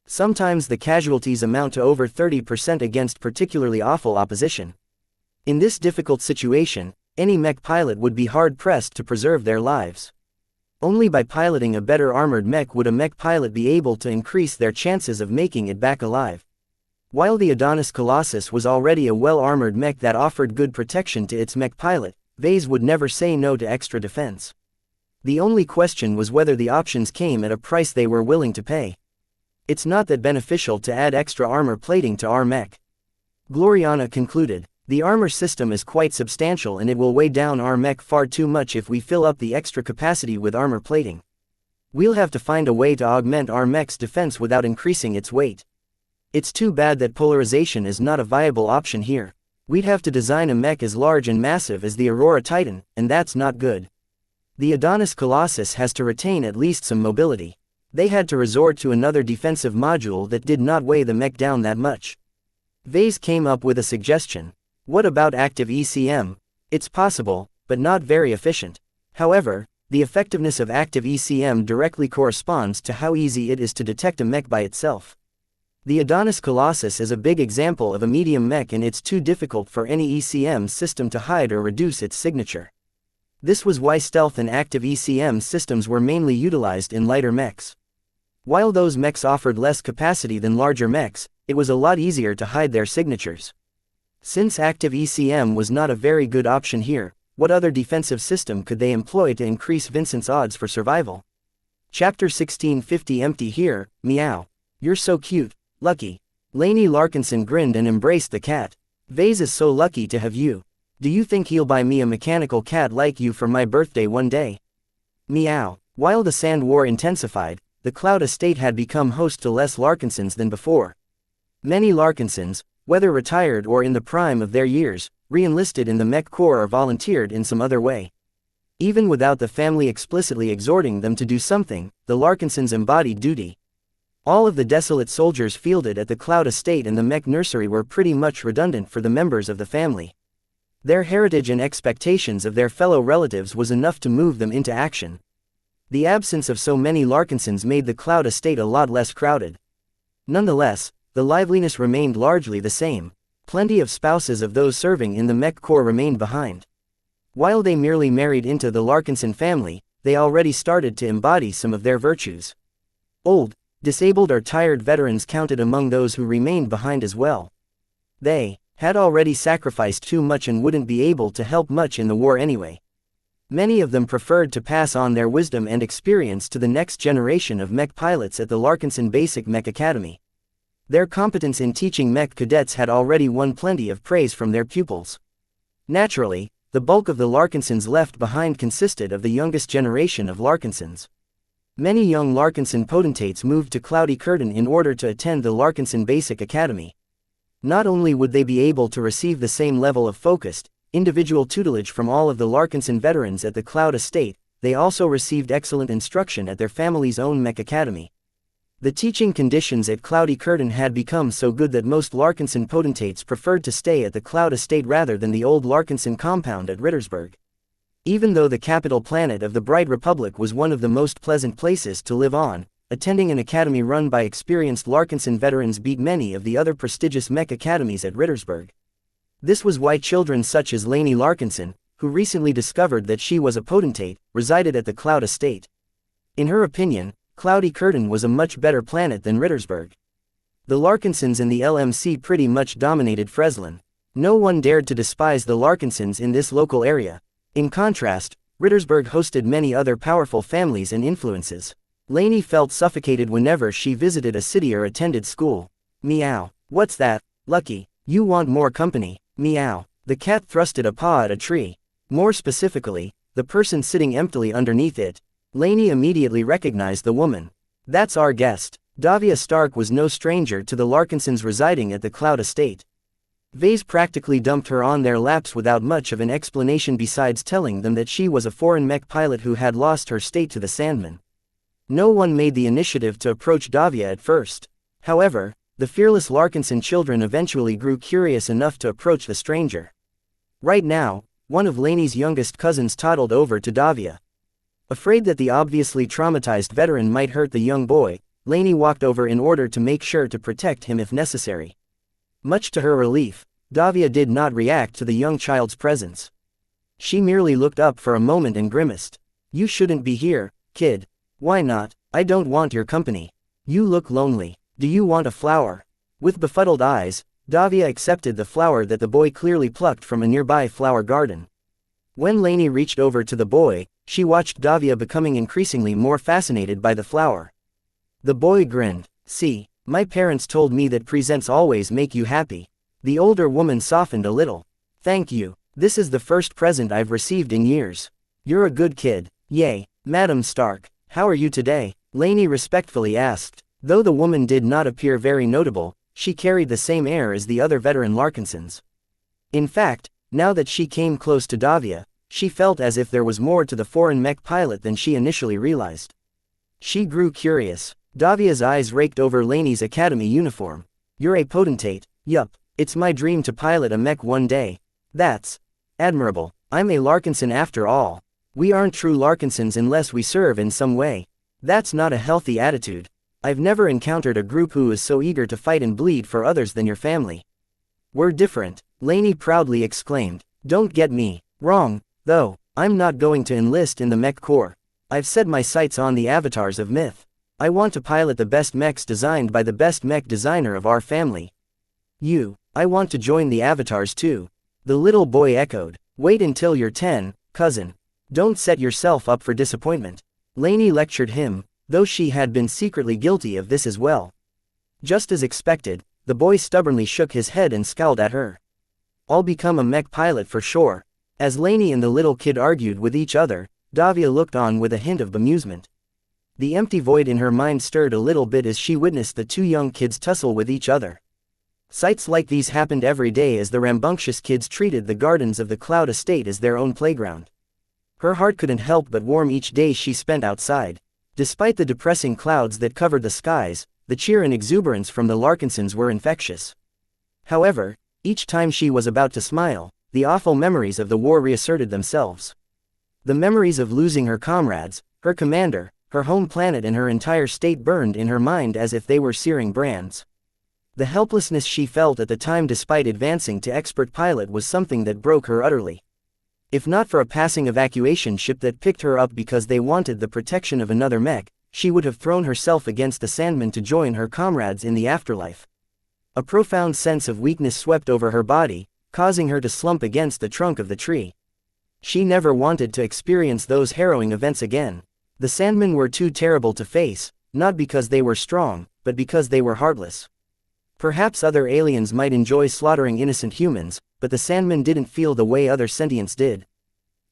Sometimes the casualties amount to over 30% against particularly awful opposition. In this difficult situation, any mech pilot would be hard-pressed to preserve their lives. Only by piloting a better armored mech would a mech pilot be able to increase their chances of making it back alive. While the Adonis Colossus was already a well-armored mech that offered good protection to its mech pilot, Vase would never say no to extra defense. The only question was whether the options came at a price they were willing to pay. It's not that beneficial to add extra armor plating to our mech. Gloriana concluded. The armor system is quite substantial and it will weigh down our mech far too much if we fill up the extra capacity with armor plating. We'll have to find a way to augment our mech's defense without increasing its weight. It's too bad that polarization is not a viable option here. We'd have to design a mech as large and massive as the Aurora Titan, and that's not good. The Adonis Colossus has to retain at least some mobility. They had to resort to another defensive module that did not weigh the mech down that much. Vase came up with a suggestion. What about active ECM? It's possible, but not very efficient. However, the effectiveness of active ECM directly corresponds to how easy it is to detect a mech by itself. The Adonis Colossus is a big example of a medium mech and it's too difficult for any ECM system to hide or reduce its signature. This was why stealth and active ECM systems were mainly utilized in lighter mechs. While those mechs offered less capacity than larger mechs, it was a lot easier to hide their signatures. Since active ECM was not a very good option here, what other defensive system could they employ to increase Vincent's odds for survival? Chapter 1650 Empty here, meow. You're so cute. Lucky. Lainey Larkinson grinned and embraced the cat. Vase is so lucky to have you. Do you think he'll buy me a mechanical cat like you for my birthday one day? Meow. While the Sand War intensified, the Cloud Estate had become host to less Larkinsons than before. Many Larkinsons, whether retired or in the prime of their years, re-enlisted in the Mech Corps or volunteered in some other way. Even without the family explicitly exhorting them to do something, the Larkinsons embodied duty. All of the desolate soldiers fielded at the Cloud Estate and the Mech Nursery were pretty much redundant for the members of the family. Their heritage and expectations of their fellow relatives was enough to move them into action. The absence of so many Larkinsons made the Cloud Estate a lot less crowded. Nonetheless, the liveliness remained largely the same. Plenty of spouses of those serving in the Mech Corps remained behind. While they merely married into the Larkinson family, they already started to embody some of their virtues. Old, disabled or tired veterans counted among those who remained behind as well. They had already sacrificed too much and wouldn't be able to help much in the war anyway. Many of them preferred to pass on their wisdom and experience to the next generation of mech pilots at the Larkinson Basic Mech Academy. Their competence in teaching mech cadets had already won plenty of praise from their pupils. Naturally, the bulk of the Larkinsons left behind consisted of the youngest generation of Larkinsons. Many young Larkinson potentates moved to Cloudy Curtain in order to attend the Larkinson Basic Academy. Not only would they be able to receive the same level of focused, individual tutelage from all of the Larkinson veterans at the Cloud Estate, they also received excellent instruction at their family's own mech academy. The teaching conditions at Cloudy Curtain had become so good that most Larkinson potentates preferred to stay at the Cloud Estate rather than the old Larkinson compound at Rittersburg. Even though the capital planet of the Bright Republic was one of the most pleasant places to live on, attending an academy run by experienced Larkinson veterans beat many of the other prestigious mech academies at Rittersburg. This was why children such as Lainey Larkinson, who recently discovered that she was a potentate, resided at the Cloud Estate. In her opinion, Cloudy Curtain was a much better planet than Rittersburg. The Larkinsons and the LMC pretty much dominated Freslin. No one dared to despise the Larkinsons in this local area. In contrast, Rittersburg hosted many other powerful families and influences. Lainey felt suffocated whenever she visited a city or attended school. Meow. What's that, Lucky? You want more company? Meow. The cat thrusted a paw at a tree. More specifically, the person sitting emptily underneath it. Lainey immediately recognized the woman. That's our guest. Davia Stark was no stranger to the Larkinsons residing at the Cloud Estate. Vase practically dumped her on their laps without much of an explanation besides telling them that she was a foreign mech pilot who had lost her state to the Sandman. No one made the initiative to approach Davia at first. However, the fearless Larkinson children eventually grew curious enough to approach the stranger. Right now, one of Lainey's youngest cousins toddled over to Davia. Afraid that the obviously traumatized veteran might hurt the young boy, Lainey walked over in order to make sure to protect him if necessary. Much to her relief, Davia did not react to the young child's presence. She merely looked up for a moment and grimaced. You shouldn't be here, kid. Why not? I don't want your company. You look lonely. Do you want a flower? With befuddled eyes, Davia accepted the flower that the boy clearly plucked from a nearby flower garden. When Lainey reached over to the boy, she watched Davia becoming increasingly more fascinated by the flower. The boy grinned. See, my parents told me that presents always make you happy. The older woman softened a little. Thank you. This is the first present I've received in years. You're a good kid. Yay. Madam Stark, how are you today? Lainey respectfully asked. Though the woman did not appear very notable, she carried the same air as the other veteran Larkinsons. In fact, now that she came close to Davia, she felt as if there was more to the foreign mech pilot than she initially realized. She grew curious. Davia's eyes raked over Lainey's academy uniform. You're a potentate. Yup, it's my dream to pilot a mech one day. That's admirable. I'm a Larkinson after all. We aren't true Larkinsons unless we serve in some way. That's not a healthy attitude. I've never encountered a group who is so eager to fight and bleed for others than your family. We're different, Lainey proudly exclaimed. Don't get me wrong, though, I'm not going to enlist in the Mech Corps. I've set my sights on the avatars of myth. I want to pilot the best mechs designed by the best mech designer of our family. I want to join the avatars too. The little boy echoed. Wait until you're 10, cousin. Don't set yourself up for disappointment. Lainey lectured him, though she had been secretly guilty of this as well. Just as expected, the boy stubbornly shook his head and scowled at her. I'll become a mech pilot for sure. As Lainey and the little kid argued with each other, Davia looked on with a hint of bemusement. The empty void in her mind stirred a little bit as she witnessed the two young kids tussle with each other. Sights like these happened every day as the rambunctious kids treated the gardens of the Cloud Estate as their own playground. Her heart couldn't help but warm each day she spent outside. Despite the depressing clouds that covered the skies, the cheer and exuberance from the Larkinsons were infectious. However, each time she was about to smile, the awful memories of the war reasserted themselves. The memories of losing her comrades, her commander, her home planet and her entire state burned in her mind as if they were searing brands. The helplessness she felt at the time despite advancing to expert pilot was something that broke her utterly. If not for a passing evacuation ship that picked her up because they wanted the protection of another mech, she would have thrown herself against the Sandman to join her comrades in the afterlife. A profound sense of weakness swept over her body, causing her to slump against the trunk of the tree. She never wanted to experience those harrowing events again. The Sandmen were too terrible to face, not because they were strong, but because they were heartless. Perhaps other aliens might enjoy slaughtering innocent humans, but the Sandmen didn't feel the way other sentients did.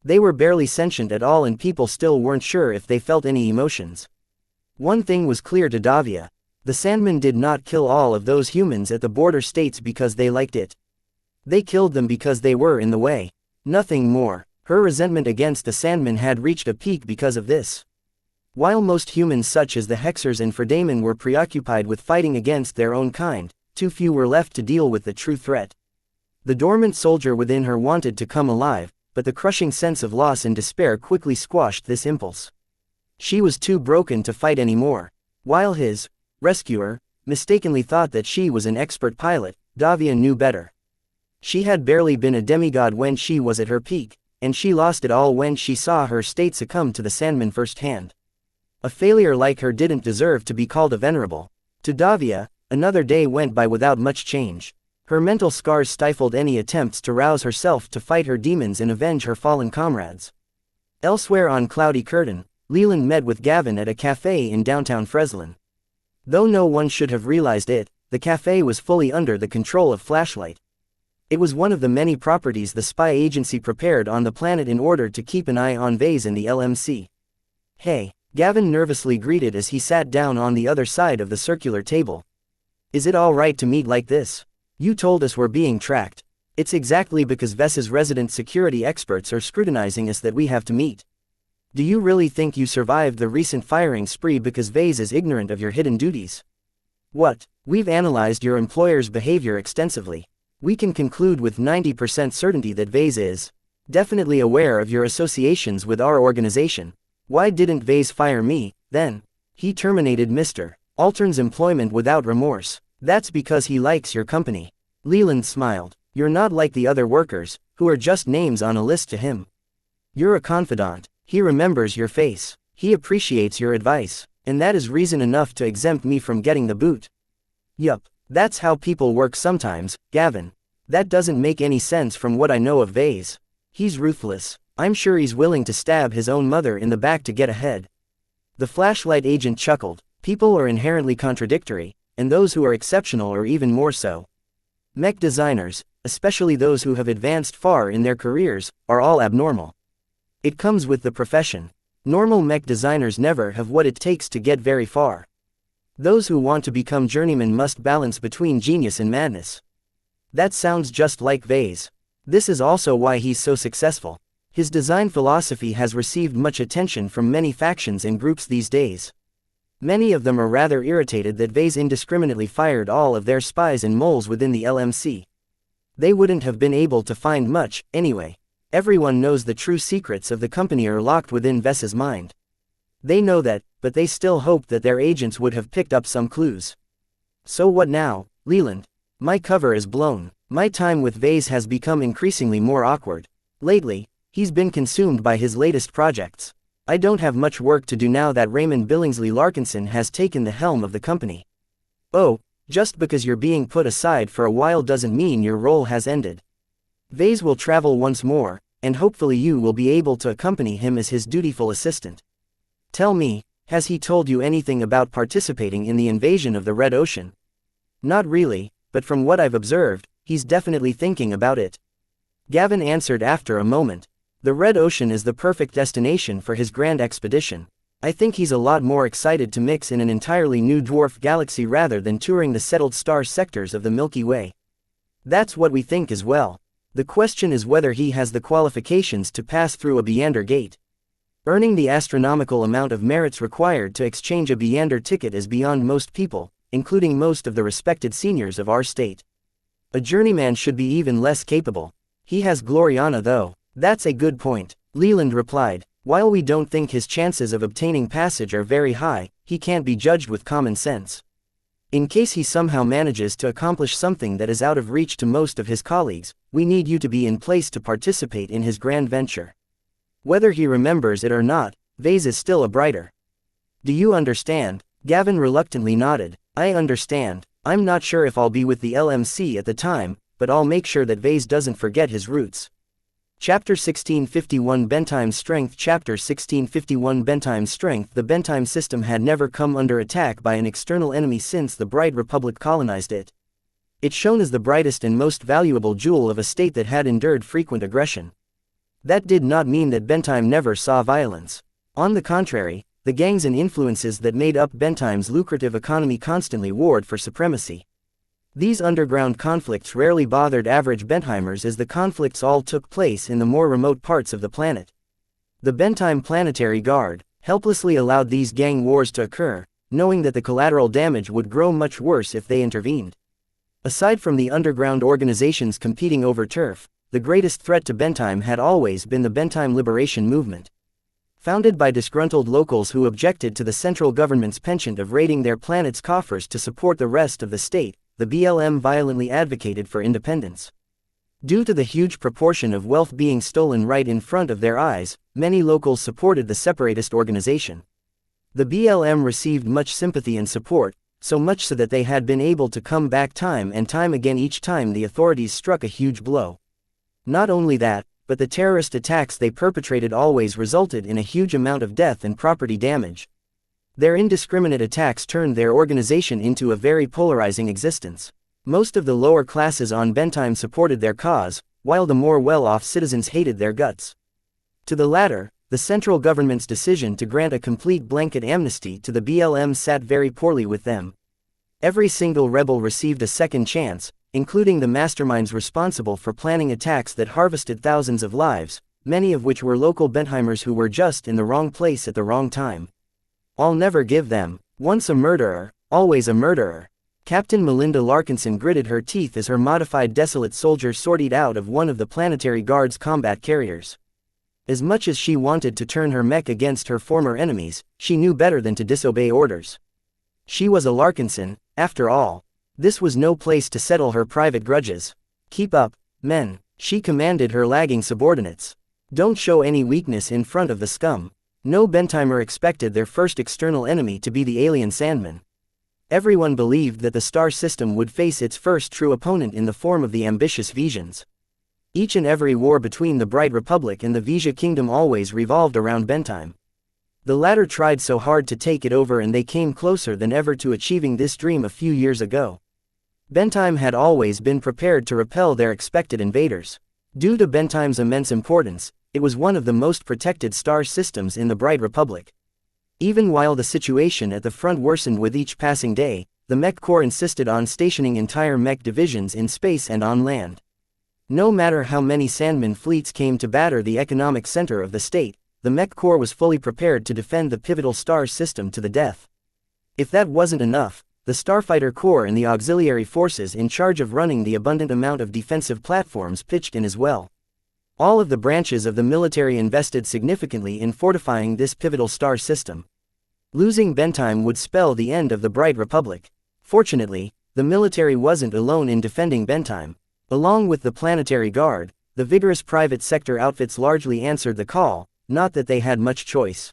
They were barely sentient at all, and people still weren't sure if they felt any emotions. One thing was clear to Davia. The Sandmen did not kill all of those humans at the border states because they liked it. They killed them because they were in the way. Nothing more. Her resentment against the Sandmen had reached a peak because of this. While most humans such as the Hexers and Fredamen were preoccupied with fighting against their own kind, too few were left to deal with the true threat. The dormant soldier within her wanted to come alive, but the crushing sense of loss and despair quickly squashed this impulse. She was too broken to fight anymore. While his rescuer mistakenly thought that she was an expert pilot, Davia knew better. She had barely been a demigod when she was at her peak, and she lost it all when she saw her state succumb to the Sandmen firsthand. A failure like her didn't deserve to be called a venerable. To Davia, another day went by without much change. Her mental scars stifled any attempts to rouse herself to fight her demons and avenge her fallen comrades. Elsewhere on Cloudy Curtain, Leland met with Gavin at a cafe in downtown Freslin. Though no one should have realized it, the cafe was fully under the control of Flashlight. It was one of the many properties the spy agency prepared on the planet in order to keep an eye on Vase and the LMC. "Hey," Gavin nervously greeted as he sat down on the other side of the circular table. "Is it all right to meet like this? You told us we're being tracked. It's exactly because Ves's resident security experts are scrutinizing us that we have to meet. Do you really think you survived the recent firing spree because Vase is ignorant of your hidden duties? What? We've analyzed your employer's behavior extensively. We can conclude with 90% certainty that Vase is definitely aware of your associations with our organization. Why didn't Vase fire me, then? He terminated Mr. Altern's employment without remorse. That's because he likes your company." Leland smiled. "You're not like the other workers, who are just names on a list to him. You're a confidant. He remembers your face. He appreciates your advice, and that is reason enough to exempt me from getting the boot." "Yup, that's how people work sometimes, Gavin. That doesn't make any sense from what I know of Vase. He's ruthless. I'm sure he's willing to stab his own mother in the back to get ahead." The Flashlight agent chuckled. "People are inherently contradictory, and those who are exceptional are even more so. Mech designers, especially those who have advanced far in their careers, are all abnormal. It comes with the profession. Normal mech designers never have what it takes to get very far. Those who want to become journeymen must balance between genius and madness." That sounds just like Vase. This is also why he's so successful. His design philosophy has received much attention from many factions and groups these days. Many of them are rather irritated that Vase indiscriminately fired all of their spies and moles within the LMC. They wouldn't have been able to find much, anyway. Everyone knows the true secrets of the company are locked within Ves's mind. They know that, but they still hoped that their agents would have picked up some clues. "So what now, Leland? My cover is blown. My time with Vase has become increasingly more awkward. Lately, he's been consumed by his latest projects. I don't have much work to do now that Raymond Billingsley Larkinson has taken the helm of the company." "Oh, just because you're being put aside for a while doesn't mean your role has ended. Vase will travel once more, and hopefully you will be able to accompany him as his dutiful assistant. Tell me, has he told you anything about participating in the invasion of the Red Ocean?" "Not really, but from what I've observed, he's definitely thinking about it," Gavin answered after a moment. "The Red Ocean is the perfect destination for his grand expedition. I think he's a lot more excited to mix in an entirely new dwarf galaxy rather than touring the settled star sectors of the Milky Way." "That's what we think as well. The question is whether he has the qualifications to pass through a Beander gate. Earning the astronomical amount of merits required to exchange a Beander ticket is beyond most people, including most of the respected seniors of our state. A journeyman should be even less capable. He has Gloriana though." "That's a good point," Leland replied. "While we don't think his chances of obtaining passage are very high, he can't be judged with common sense. In case he somehow manages to accomplish something that is out of reach to most of his colleagues, we need you to be in place to participate in his grand venture. Whether he remembers it or not, Vase is still a brighter." "Do you understand?" Gavin reluctantly nodded. "I understand. I'm not sure if I'll be with the LMC at the time, but I'll make sure that Vase doesn't forget his roots." Chapter 1651 Bentime's Strength Chapter 1651 Bentime's Strength The Bentime system had never come under attack by an external enemy since the Bright Republic colonized it. It shone as the brightest and most valuable jewel of a state that had endured frequent aggression. That did not mean that Bentime never saw violence. On the contrary, the gangs and influences that made up Bentime's lucrative economy constantly warred for supremacy. These underground conflicts rarely bothered average Bentheimers, as the conflicts all took place in the more remote parts of the planet. The Bentime Planetary Guard helplessly allowed these gang wars to occur, knowing that the collateral damage would grow much worse if they intervened. Aside from the underground organizations competing over turf, the greatest threat to Bentime had always been the Bentime Liberation Movement. Founded by disgruntled locals who objected to the central government's penchant of raiding their planet's coffers to support the rest of the state, the BLM violently advocated for independence. Due to the huge proportion of wealth being stolen right in front of their eyes, many locals supported the separatist organization. The BLM received much sympathy and support, so much so that they had been able to come back time and time again each time the authorities struck a huge blow. Not only that, but the terrorist attacks they perpetrated always resulted in a huge amount of death and property damage. Their indiscriminate attacks turned their organization into a very polarizing existence. Most of the lower classes on Bentime supported their cause, while the more well-off citizens hated their guts. To the latter, the central government's decision to grant a complete blanket amnesty to the BLM sat very poorly with them. Every single rebel received a second chance, including the masterminds responsible for planning attacks that harvested thousands of lives, many of which were local Bentheimers who were just in the wrong place at the wrong time. I'll never give them. Once a murderer, always a murderer. Captain Melinda Larkinson gritted her teeth as her modified desolate soldier sortied out of one of the Planetary Guard's combat carriers. As much as she wanted to turn her mech against her former enemies, she knew better than to disobey orders. She was a Larkinson, after all. This was no place to settle her private grudges. Keep up, men, she commanded her lagging subordinates. Don't show any weakness in front of the scum. No Bentimer expected their first external enemy to be the alien Sandman. Everyone believed that the star system would face its first true opponent in the form of the ambitious Visions. Each and every war between the Bright Republic and the Vija Kingdom always revolved around Bentime. The latter tried so hard to take it over, and they came closer than ever to achieving this dream a few years ago. Bentime had always been prepared to repel their expected invaders. Due to Bentime's immense importance, it was one of the most protected star systems in the Bright Republic. Even while the situation at the front worsened with each passing day, the Mech Corps insisted on stationing entire Mech divisions in space and on land. No matter how many Sandman fleets came to batter the economic center of the state, the Mech Corps was fully prepared to defend the pivotal star system to the death. If that wasn't enough, the Starfighter Corps and the auxiliary forces in charge of running the abundant amount of defensive platforms pitched in as well. All of the branches of the military invested significantly in fortifying this pivotal star system. Losing Bentime would spell the end of the Bright Republic. Fortunately, the military wasn't alone in defending Bentime. Along with the Planetary Guard, the vigorous private sector outfits largely answered the call, not that they had much choice.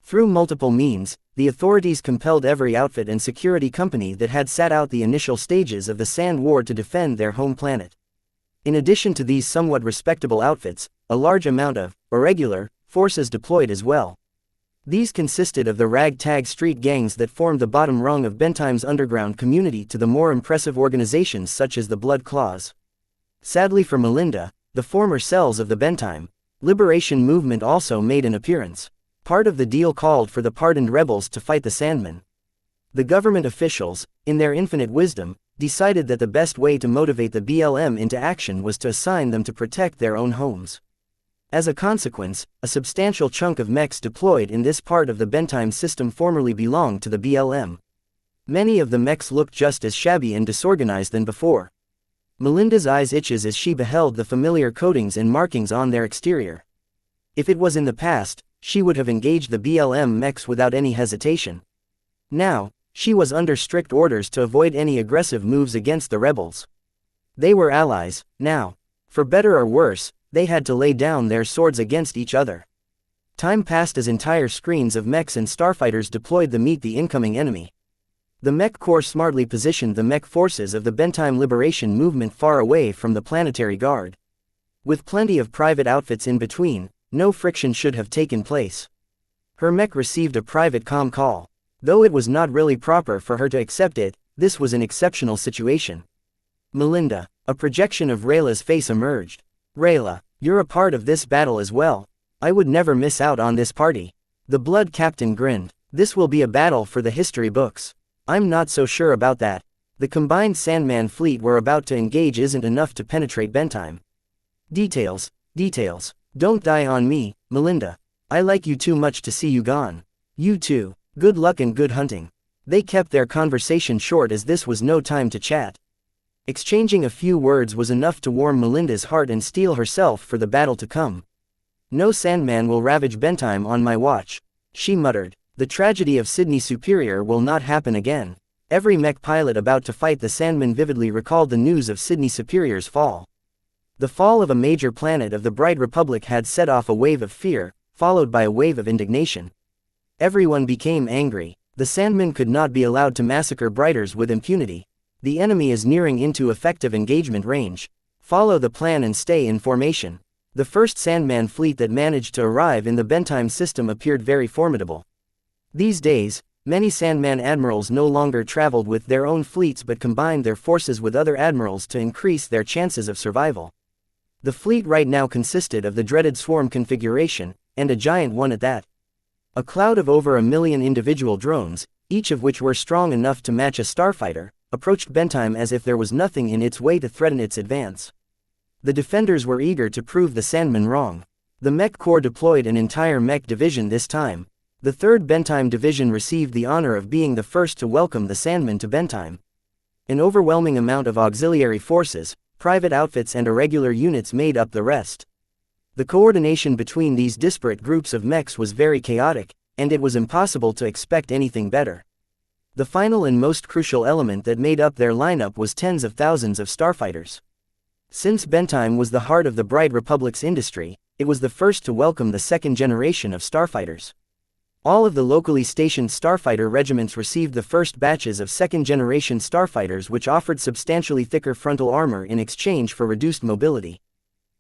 Through multiple means, the authorities compelled every outfit and security company that had sat out the initial stages of the Sand War to defend their home planet. In addition to these somewhat respectable outfits, a large amount of irregular forces deployed as well. These consisted of the ragtag street gangs that formed the bottom rung of Bentime's underground community to the more impressive organizations such as the Blood Claws. Sadly for Melinda, the former cells of the Bentime Liberation Movement also made an appearance. Part of the deal called for the pardoned rebels to fight the Sandmen. The government officials, in their infinite wisdom, decided that the best way to motivate the BLM into action was to assign them to protect their own homes. As a consequence, a substantial chunk of mechs deployed in this part of the Bentime system formerly belonged to the BLM. Many of the mechs looked just as shabby and disorganized than before. Melinda's eyes itches as she beheld the familiar coatings and markings on their exterior. If it was in the past, she would have engaged the BLM mechs without any hesitation. Now, she was under strict orders to avoid any aggressive moves against the rebels. They were allies, now. For better or worse, they had to lay down their swords against each other. Time passed as entire screens of mechs and starfighters deployed to meet the incoming enemy. The Mech Corps smartly positioned the mech forces of the Bentime Liberation Movement far away from the Planetary Guard. With plenty of private outfits in between, no friction should have taken place. Her mech received a private comm call. Though it was not really proper for her to accept it, this was an exceptional situation. Melinda, a projection of Rayla's face emerged. Rayla, you're a part of this battle as well. I would never miss out on this party. The Blood Captain grinned. This will be a battle for the history books. I'm not so sure about that. The combined Sandman fleet we're about to engage isn't enough to penetrate Bentime. Details. Don't die on me, Melinda. I like you too much to see you gone. You too. Good luck and good hunting. They kept their conversation short as this was no time to chat. Exchanging a few words was enough to warm Melinda's heart and steel herself for the battle to come. No Sandman will ravage Bentime on my watch, she muttered. The tragedy of Sydney Superior will not happen again. Every mech pilot about to fight the Sandman vividly recalled the news of Sydney Superior's fall. The fall of a major planet of the Bright Republic had set off a wave of fear, followed by a wave of indignation. Everyone became angry. The Sandmen could not be allowed to massacre Brighters with impunity. The enemy is nearing into effective engagement range. Follow the plan and stay in formation. The first Sandman fleet that managed to arrive in the Bentime system appeared very formidable. These days, many Sandman admirals no longer traveled with their own fleets but combined their forces with other admirals to increase their chances of survival. The fleet right now consisted of the dreaded swarm configuration, and a giant one at that. A cloud of over 1 million individual drones, each of which were strong enough to match a starfighter, approached Bentime as if there was nothing in its way to threaten its advance. The defenders were eager to prove the Sandmen wrong. The Mech Corps deployed an entire Mech division this time. The 3rd Bentime Division received the honor of being the first to welcome the Sandmen to Bentime. An overwhelming amount of auxiliary forces, private outfits and irregular units made up the rest. The coordination between these disparate groups of mechs was very chaotic, and it was impossible to expect anything better. The final and most crucial element that made up their lineup was tens of thousands of starfighters. Since Bentime was the heart of the Bright Republic's industry, it was the first to welcome the second generation of starfighters. All of the locally stationed starfighter regiments received the first batches of second-generation starfighters, which offered substantially thicker frontal armor in exchange for reduced mobility.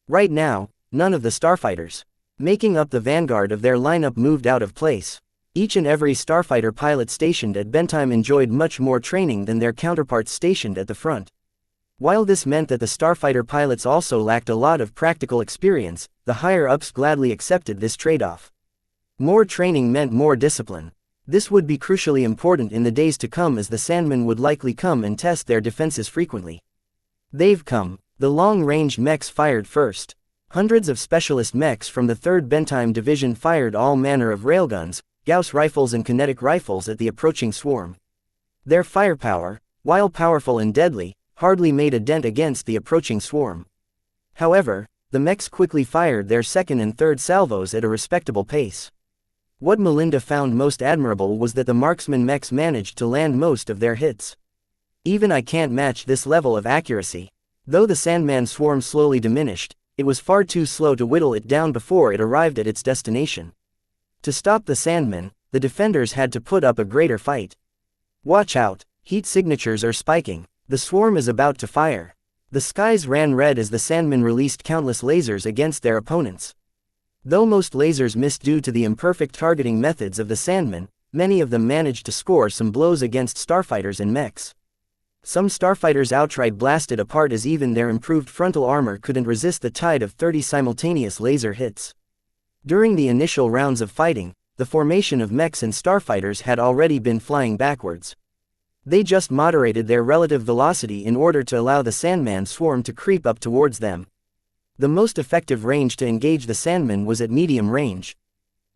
Right now, none of the starfighters making up the vanguard of their lineup moved out of place. Each and every starfighter pilot stationed at Bentime enjoyed much more training than their counterparts stationed at the front. While this meant that the starfighter pilots also lacked a lot of practical experience, the higher-ups gladly accepted this trade-off. More training meant more discipline. This would be crucially important in the days to come, as the Sandmen would likely come and test their defenses frequently. They've come. The long-ranged mechs fired first. Hundreds of specialist mechs from the 3rd Bentime Division fired all manner of railguns, Gauss rifles and kinetic rifles at the approaching swarm. Their firepower, while powerful and deadly, hardly made a dent against the approaching swarm. However, the mechs quickly fired their 2nd and 3rd salvos at a respectable pace. What Melinda found most admirable was that the marksman mechs managed to land most of their hits. Even I can't match this level of accuracy. Though the Sandman swarm slowly diminished, it was far too slow to whittle it down before it arrived at its destination. To stop the Sandmen, the defenders had to put up a greater fight. Watch out, heat signatures are spiking. The swarm is about to fire. The skies ran red as the Sandmen released countless lasers against their opponents. Though most lasers missed due to the imperfect targeting methods of the Sandmen, many of them managed to score some blows against starfighters and mechs. Some starfighters outright blasted apart as even their improved frontal armor couldn't resist the tide of 30 simultaneous laser hits. During the initial rounds of fighting, the formation of mechs and starfighters had already been flying backwards. They just moderated their relative velocity in order to allow the Sandman swarm to creep up towards them. The most effective range to engage the Sandmen was at medium range.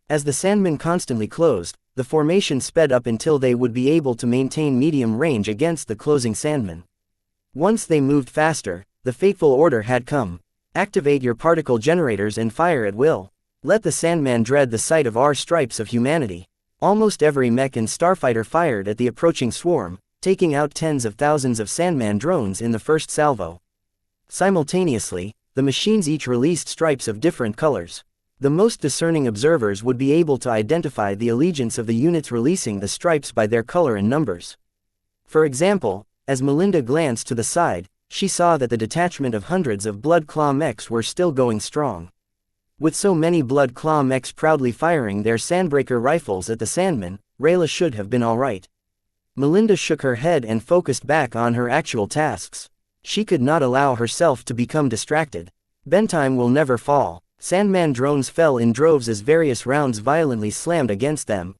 As the Sandmen constantly closed, the formation sped up until they would be able to maintain medium range against the closing Sandmen. Once they moved faster, the fateful order had come. Activate your particle generators and fire at will. Let the Sandman dread the sight of our stripes of humanity. Almost every mech and starfighter fired at the approaching swarm, taking out tens of thousands of Sandman drones in the first salvo. Simultaneously, the machines each released stripes of different colors. The most discerning observers would be able to identify the allegiance of the units releasing the stripes by their color and numbers. For example, as Melinda glanced to the side, she saw that the detachment of hundreds of Blood Claw mechs were still going strong. With so many Blood Claw mechs proudly firing their Sandbreaker rifles at the Sandman, Rayla should have been alright. Melinda shook her head and focused back on her actual tasks. She could not allow herself to become distracted. Bentime will never fall. Sandman drones fell in droves as various rounds violently slammed against them.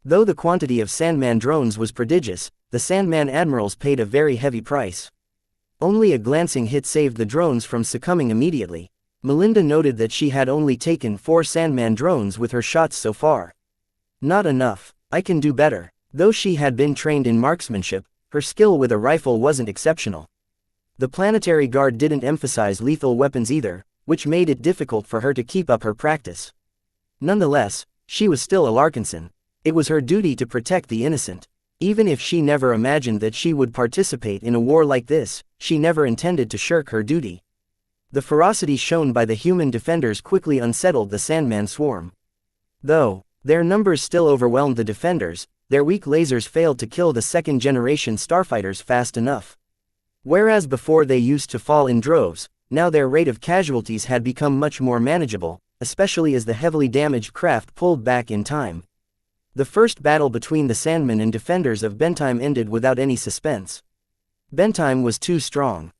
Though the quantity of Sandman drones was prodigious, the Sandman admirals paid a very heavy price. Only a glancing hit saved the drones from succumbing immediately. Melinda noted that she had only taken 4 Sandman drones with her shots so far. Not enough. I can do better. Though she had been trained in marksmanship, her skill with a rifle wasn't exceptional. The Planetary Guard didn't emphasize lethal weapons either, which made it difficult for her to keep up her practice. Nonetheless, she was still a Larkinson. It was her duty to protect the innocent. Even if she never imagined that she would participate in a war like this, she never intended to shirk her duty. The ferocity shown by the human defenders quickly unsettled the Sandman swarm. Though their numbers still overwhelmed the defenders, their weak lasers failed to kill the second-generation starfighters fast enough. Whereas before they used to fall in droves, now their rate of casualties had become much more manageable, especially as the heavily damaged craft pulled back in time. The first battle between the Sandmen and defenders of Bentime ended without any suspense. Bentime was too strong.